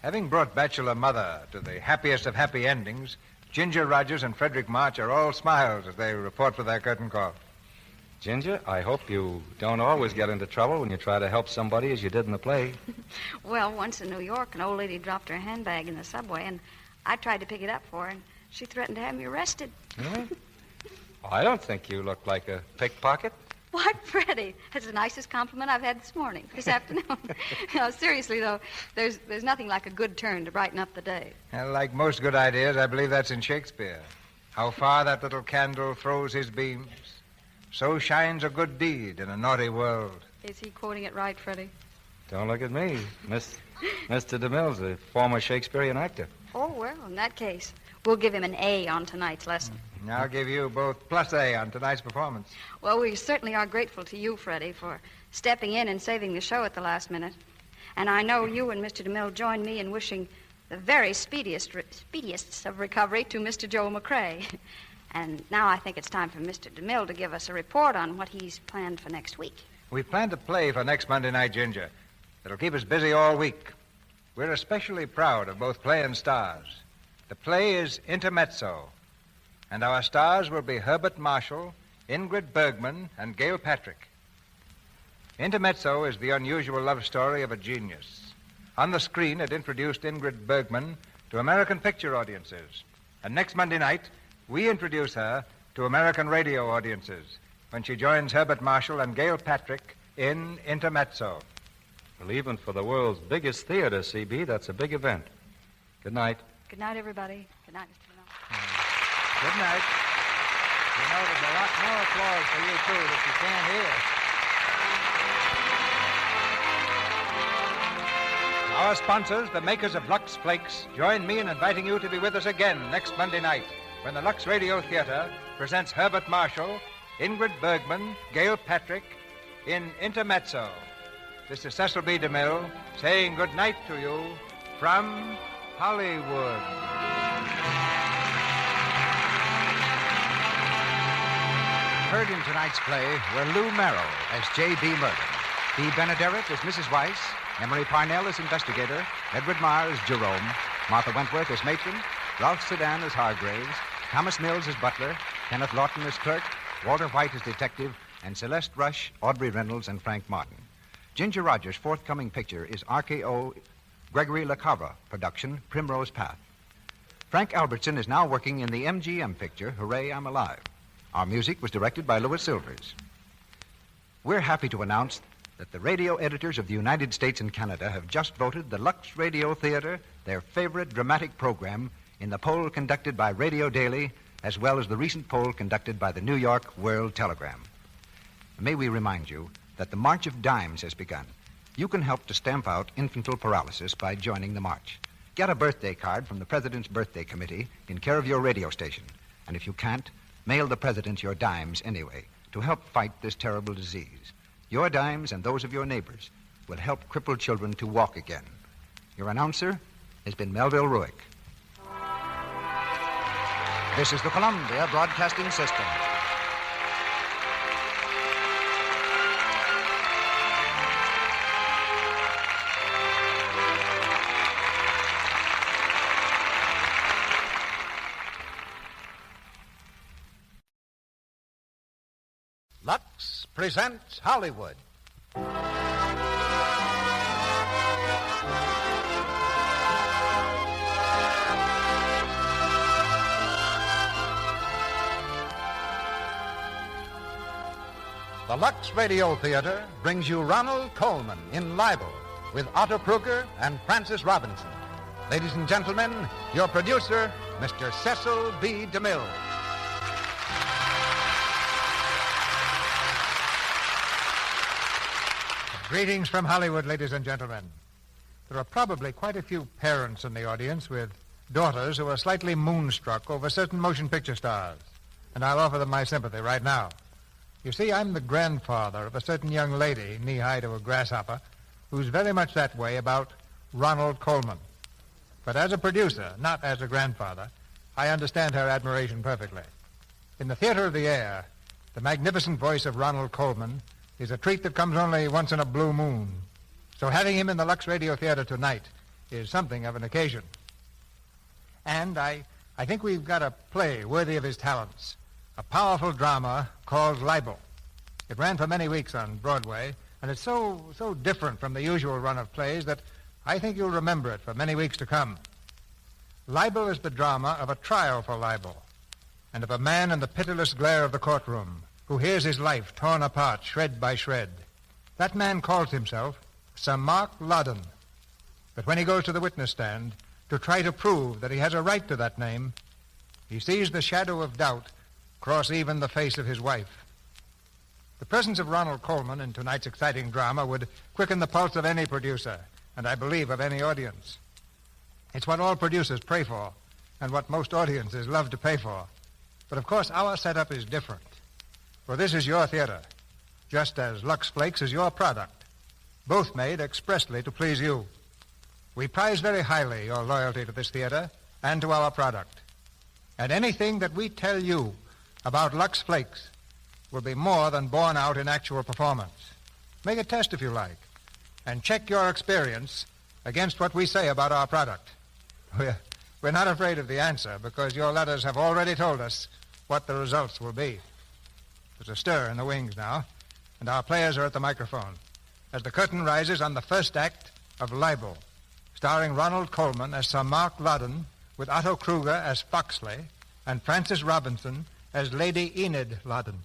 Having brought Bachelor Mother to the happiest of happy endings, Ginger Rogers and Frederick March are all smiles as they report for their curtain call. Ginger, I hope you don't always get into trouble when you try to help somebody as you did in the play. Well, once in New York, an old lady dropped her handbag in the subway, and I tried to pick it up for her, and she threatened to have me arrested. Really? I don't think you look like a pickpocket. Why, Freddie, that's the nicest compliment I've had this afternoon. No, seriously, though, there's nothing like a good turn to brighten up the day. And like most good ideas, I believe that's in Shakespeare. How far that little candle throws his beams, so shines a good deed in a naughty world. Is he quoting it right, Freddie? Don't look at me. Mr. DeMille's a former Shakespearean actor. Oh, well, in that case, we'll give him an A on tonight's lesson. I'll give you both plus A on tonight's performance. Well, we certainly are grateful to you, Freddie, for stepping in and saving the show at the last minute. And I know you and Mr. DeMille join me in wishing the very speediest of recovery to Mr. Joel McCrae. And now I think it's time for Mr. DeMille to give us a report on what he's planned for next week. We've planned a play for next Monday night, Ginger. It'll keep us busy all week. We're especially proud of both play and stars. The play is Intermezzo, and our stars will be Herbert Marshall, Ingrid Bergman, and Gail Patrick. Intermezzo is the unusual love story of a genius. On the screen, it introduced Ingrid Bergman to American picture audiences. And next Monday night, we introduce her to American radio audiences when she joins Herbert Marshall and Gail Patrick in Intermezzo. Well, even for the world's biggest theater, CB, that's a big event. Good night. Good night, everybody. Good night, Mr. DeMille. Good night. You know, there's a lot more applause for you, too, that you can't hear. Our sponsors, the makers of Lux Flakes, join me in inviting you to be with us again next Monday night when the Lux Radio Theater presents Herbert Marshall, Ingrid Bergman, Gail Patrick in Intermezzo. This is Cecil B. DeMille saying good night to you from Hollywood. Heard in tonight's play were Lou Merrill as J.B. Murden, Dee Benaderet as Mrs. Weiss, Emery Parnell as investigator, Edward Marr as Jerome, Martha Wentworth as matron, Ralph Sedan as Hargraves, Thomas Mills as butler, Kenneth Lawton as clerk, Walter White as detective, and Celeste Rush, Audrey Reynolds, and Frank Martin. Ginger Rogers' forthcoming picture is RKO Gregory LaCava production, Primrose Path. Frank Albertson is now working in the MGM picture, Hooray, I'm Alive. Our music was directed by Louis Silvers. We're happy to announce that the radio editors of the United States and Canada have just voted the Lux Radio Theater their favorite dramatic program in the poll conducted by Radio Daily, as well as the recent poll conducted by the New York World Telegram. May we remind you that the March of Dimes has begun. You can help to stamp out infantile paralysis by joining the march. Get a birthday card from the President's Birthday Committee in care of your radio station. And if you can't, mail the President your dimes anyway to help fight this terrible disease. Your dimes and those of your neighbors will help crippled children to walk again. Your announcer has been Melville Ruick. This is the Columbia Broadcasting System. Lux presents Hollywood. The Lux Radio Theater brings you Ronald Colman in Libel with Otto Kruger and Francis Robinson. Ladies and gentlemen, your producer, Mr. Cecil B. DeMille. Greetings from Hollywood, ladies and gentlemen. There are probably quite a few parents in the audience with daughters who are slightly moonstruck over certain motion picture stars, and I'll offer them my sympathy right now. You see, I'm the grandfather of a certain young lady, knee-high to a grasshopper, who's very much that way about Ronald Colman. But as a producer, not as a grandfather, I understand her admiration perfectly. In the theater of the air, the magnificent voice of Ronald Colman is a treat that comes only once in a blue moon. So having him in the Lux Radio Theater tonight is something of an occasion. And I think we've got a play worthy of his talents, a powerful drama called Libel. It ran for many weeks on Broadway, and it's so different from the usual run of plays that I think you'll remember it for many weeks to come. Libel is the drama of a trial for libel, and of a man in the pitiless glare of the courtroom who hears his life torn apart shred by shred. That man calls himself Sir Mark Loudon. But when he goes to the witness stand to try to prove that he has a right to that name, he sees the shadow of doubt cross even the face of his wife. The presence of Ronald Colman in tonight's exciting drama would quicken the pulse of any producer, and I believe of any audience. It's what all producers pray for, and what most audiences love to pay for. But of course, our setup is different. For this is your theater, just as Lux Flakes is your product, both made expressly to please you. We prize very highly your loyalty to this theater and to our product. And anything that we tell you about Lux Flakes will be more than borne out in actual performance. Make a test if you like, and check your experience against what we say about our product. We're not afraid of the answer, because your letters have already told us what the results will be. There's a stir in the wings now, and our players are at the microphone as the curtain rises on the first act of Libel, starring Ronald Colman as Sir Mark Loudon, with Otto Kruger as Foxley, and Francis Robinson as Lady Enid Loudon.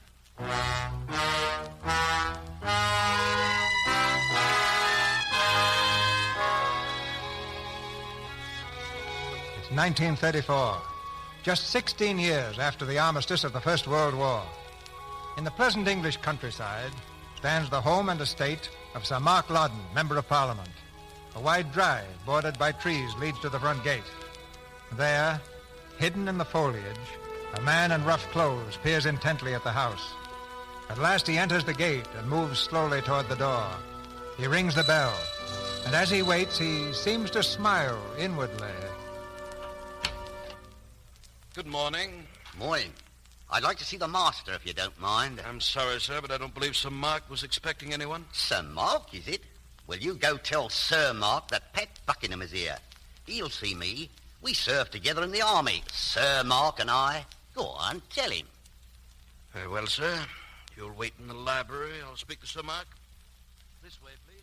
It's 1934, just 16 years after the armistice of the First World War. In the pleasant English countryside stands the home and estate of Sir Mark Loudon, Member of Parliament. A wide drive bordered by trees leads to the front gate. There, hidden in the foliage, a man in rough clothes peers intently at the house. At last he enters the gate and moves slowly toward the door. He rings the bell, and as he waits, he seems to smile inwardly. Good morning. Morning. I'd like to see the master, if you don't mind. I'm sorry, sir, but I don't believe Sir Mark was expecting anyone. Sir Mark, is it? Well, you go tell Sir Mark that Pat Buckingham is here. He'll see me. We served together in the army, Sir Mark and I. Go on, tell him. Very well, sir. You'll wait in the library. I'll speak to Sir Mark. This way, please.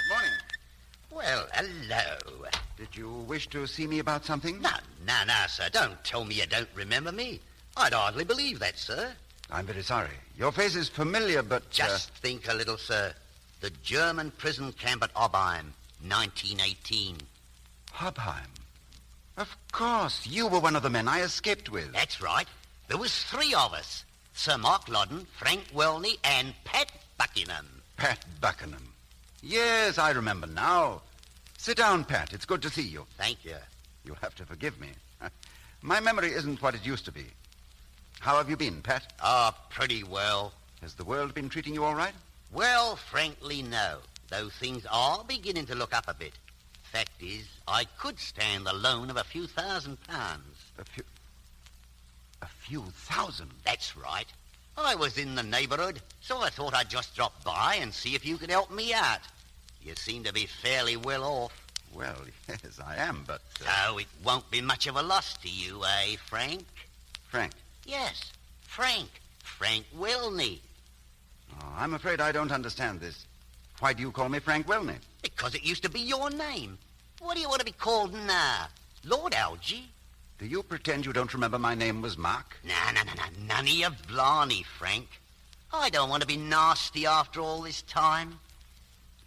Good morning. Well, hello. Did you wish to see me about something? No, sir. Don't tell me you don't remember me. I'd hardly believe that, sir. I'm very sorry. Your face is familiar, but... Just think a little, sir. The German prison camp at Obheim, 1918. Obheim? Of course. You were one of the men I escaped with. That's right. There was 3 of us. Sir Mark Loddon, Frank Welney, and Pat Buckingham. Pat Buckingham. Yes, I remember now. Sit down, Pat. It's good to see you. Thank you. You'll have to forgive me. My memory isn't what it used to be. How have you been, Pat? Pretty well. Has the world been treating you all right? Well, frankly, no. Though things are beginning to look up a bit. Fact is, I could stand the loan of a few £1,000. A few thousand? That's right. I was in the neighborhood, so I thought I'd just drop by and see if you could help me out. You seem to be fairly well off. Well, yes, I am, but... So it won't be much of a loss to you, eh, Frank? Frank? Yes, Frank. Frank Welney. Oh, I'm afraid I don't understand this. Why do you call me Frank Welney? Because it used to be your name. What do you want to be called now? Lord Algie? Do you pretend you don't remember my name was Mark? Nah, none of your blarney, Frank. I don't want to be nasty after all this time.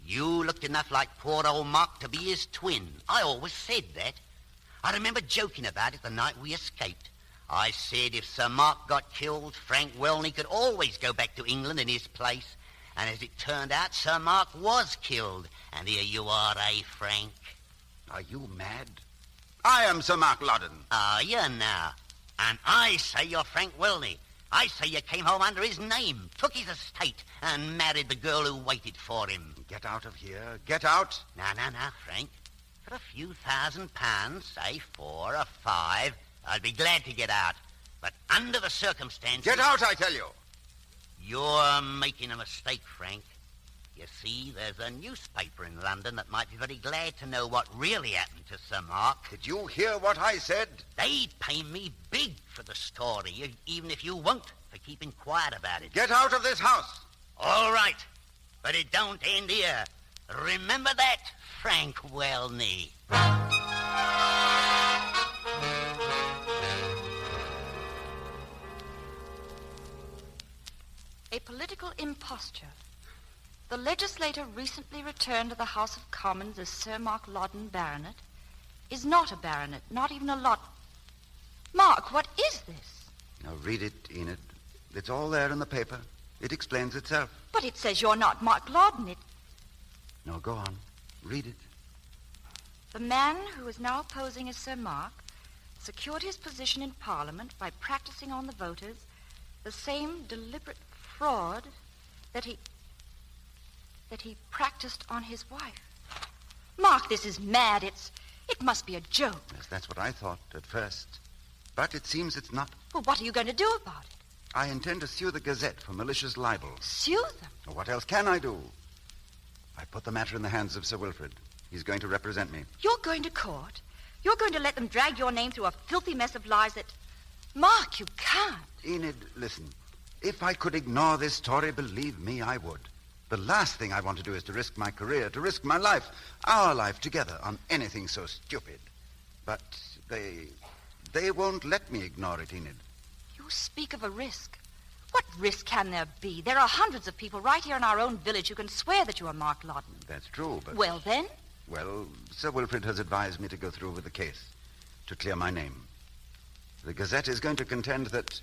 You looked enough like poor old Mark to be his twin. I always said that. I remember joking about it the night we escaped. I said if Sir Mark got killed, Frank Welney could always go back to England in his place. And as it turned out, Sir Mark was killed. And here you are, eh, Frank? Are you mad? I am Sir Mark Loddon. Are you now? And I say you're Frank Welney. I say you came home under his name, took his estate, and married the girl who waited for him. Get out of here. Get out. Now, Frank. For a few £1,000, say 4 or 5, I'd be glad to get out. But under the circumstances... Get out, I tell you. You're making a mistake, Frank. You see, there's a newspaper in London that might be very glad to know what really happened to Sir Mark. Did you hear what I said? They'd pay me big for the story, even if you won't, for keeping quiet about it. Get out of this house. All right, but it don't end here. Remember that, Frank Welney. A political imposture. The legislator recently returned to the House of Commons as Sir Mark Loddon, Baronet, is not a baronet, not even a lot. Mark, what is this? Now read it, Enid. It's all there in the paper. It explains itself. But it says you're not Mark Loddon. No, go on. Read it. The man who is now posing as Sir Mark secured his position in Parliament by practicing on the voters the same deliberate fraud that he practiced on his wife. Mark, this is mad. It must be a joke. Yes, that's what I thought at first. But it seems it's not. Well, what are you going to do about it? I intend to sue the Gazette for malicious libel. Sue them? Well, what else can I do? I put the matter in the hands of Sir Wilfrid. He's going to represent me. You're going to court? You're going to let them drag your name through a filthy mess of lies that... Mark, you can't. Enid, listen. If I could ignore this story, believe me, I would. The last thing I want to do is to risk my career, to risk my life, our life together, on anything so stupid. But they won't let me ignore it, Enid. You speak of a risk. What risk can there be? There are hundreds of people right here in our own village who can swear that you are Mark Loddon. That's true, but... Well, then? Well, Sir Wilfrid has advised me to go through with the case, to clear my name. The Gazette is going to contend that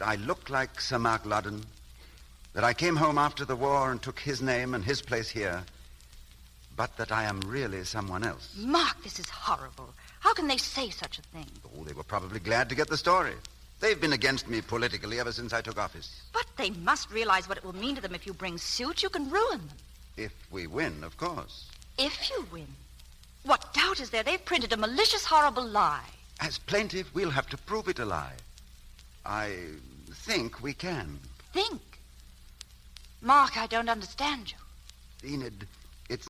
I look like Sir Mark Loddon, that I came home after the war and took his name and his place here, but that I am really someone else. Mark, this is horrible. How can they say such a thing? Oh, they were probably glad to get the story. They've been against me politically ever since I took office. But they must realize what it will mean to them if you bring suit. You can ruin them. If we win, of course. If you win? What doubt is there? They've printed a malicious, horrible lie. As plaintiff, we'll have to prove it a lie. I think we can. Think? Mark, I don't understand you. Enid,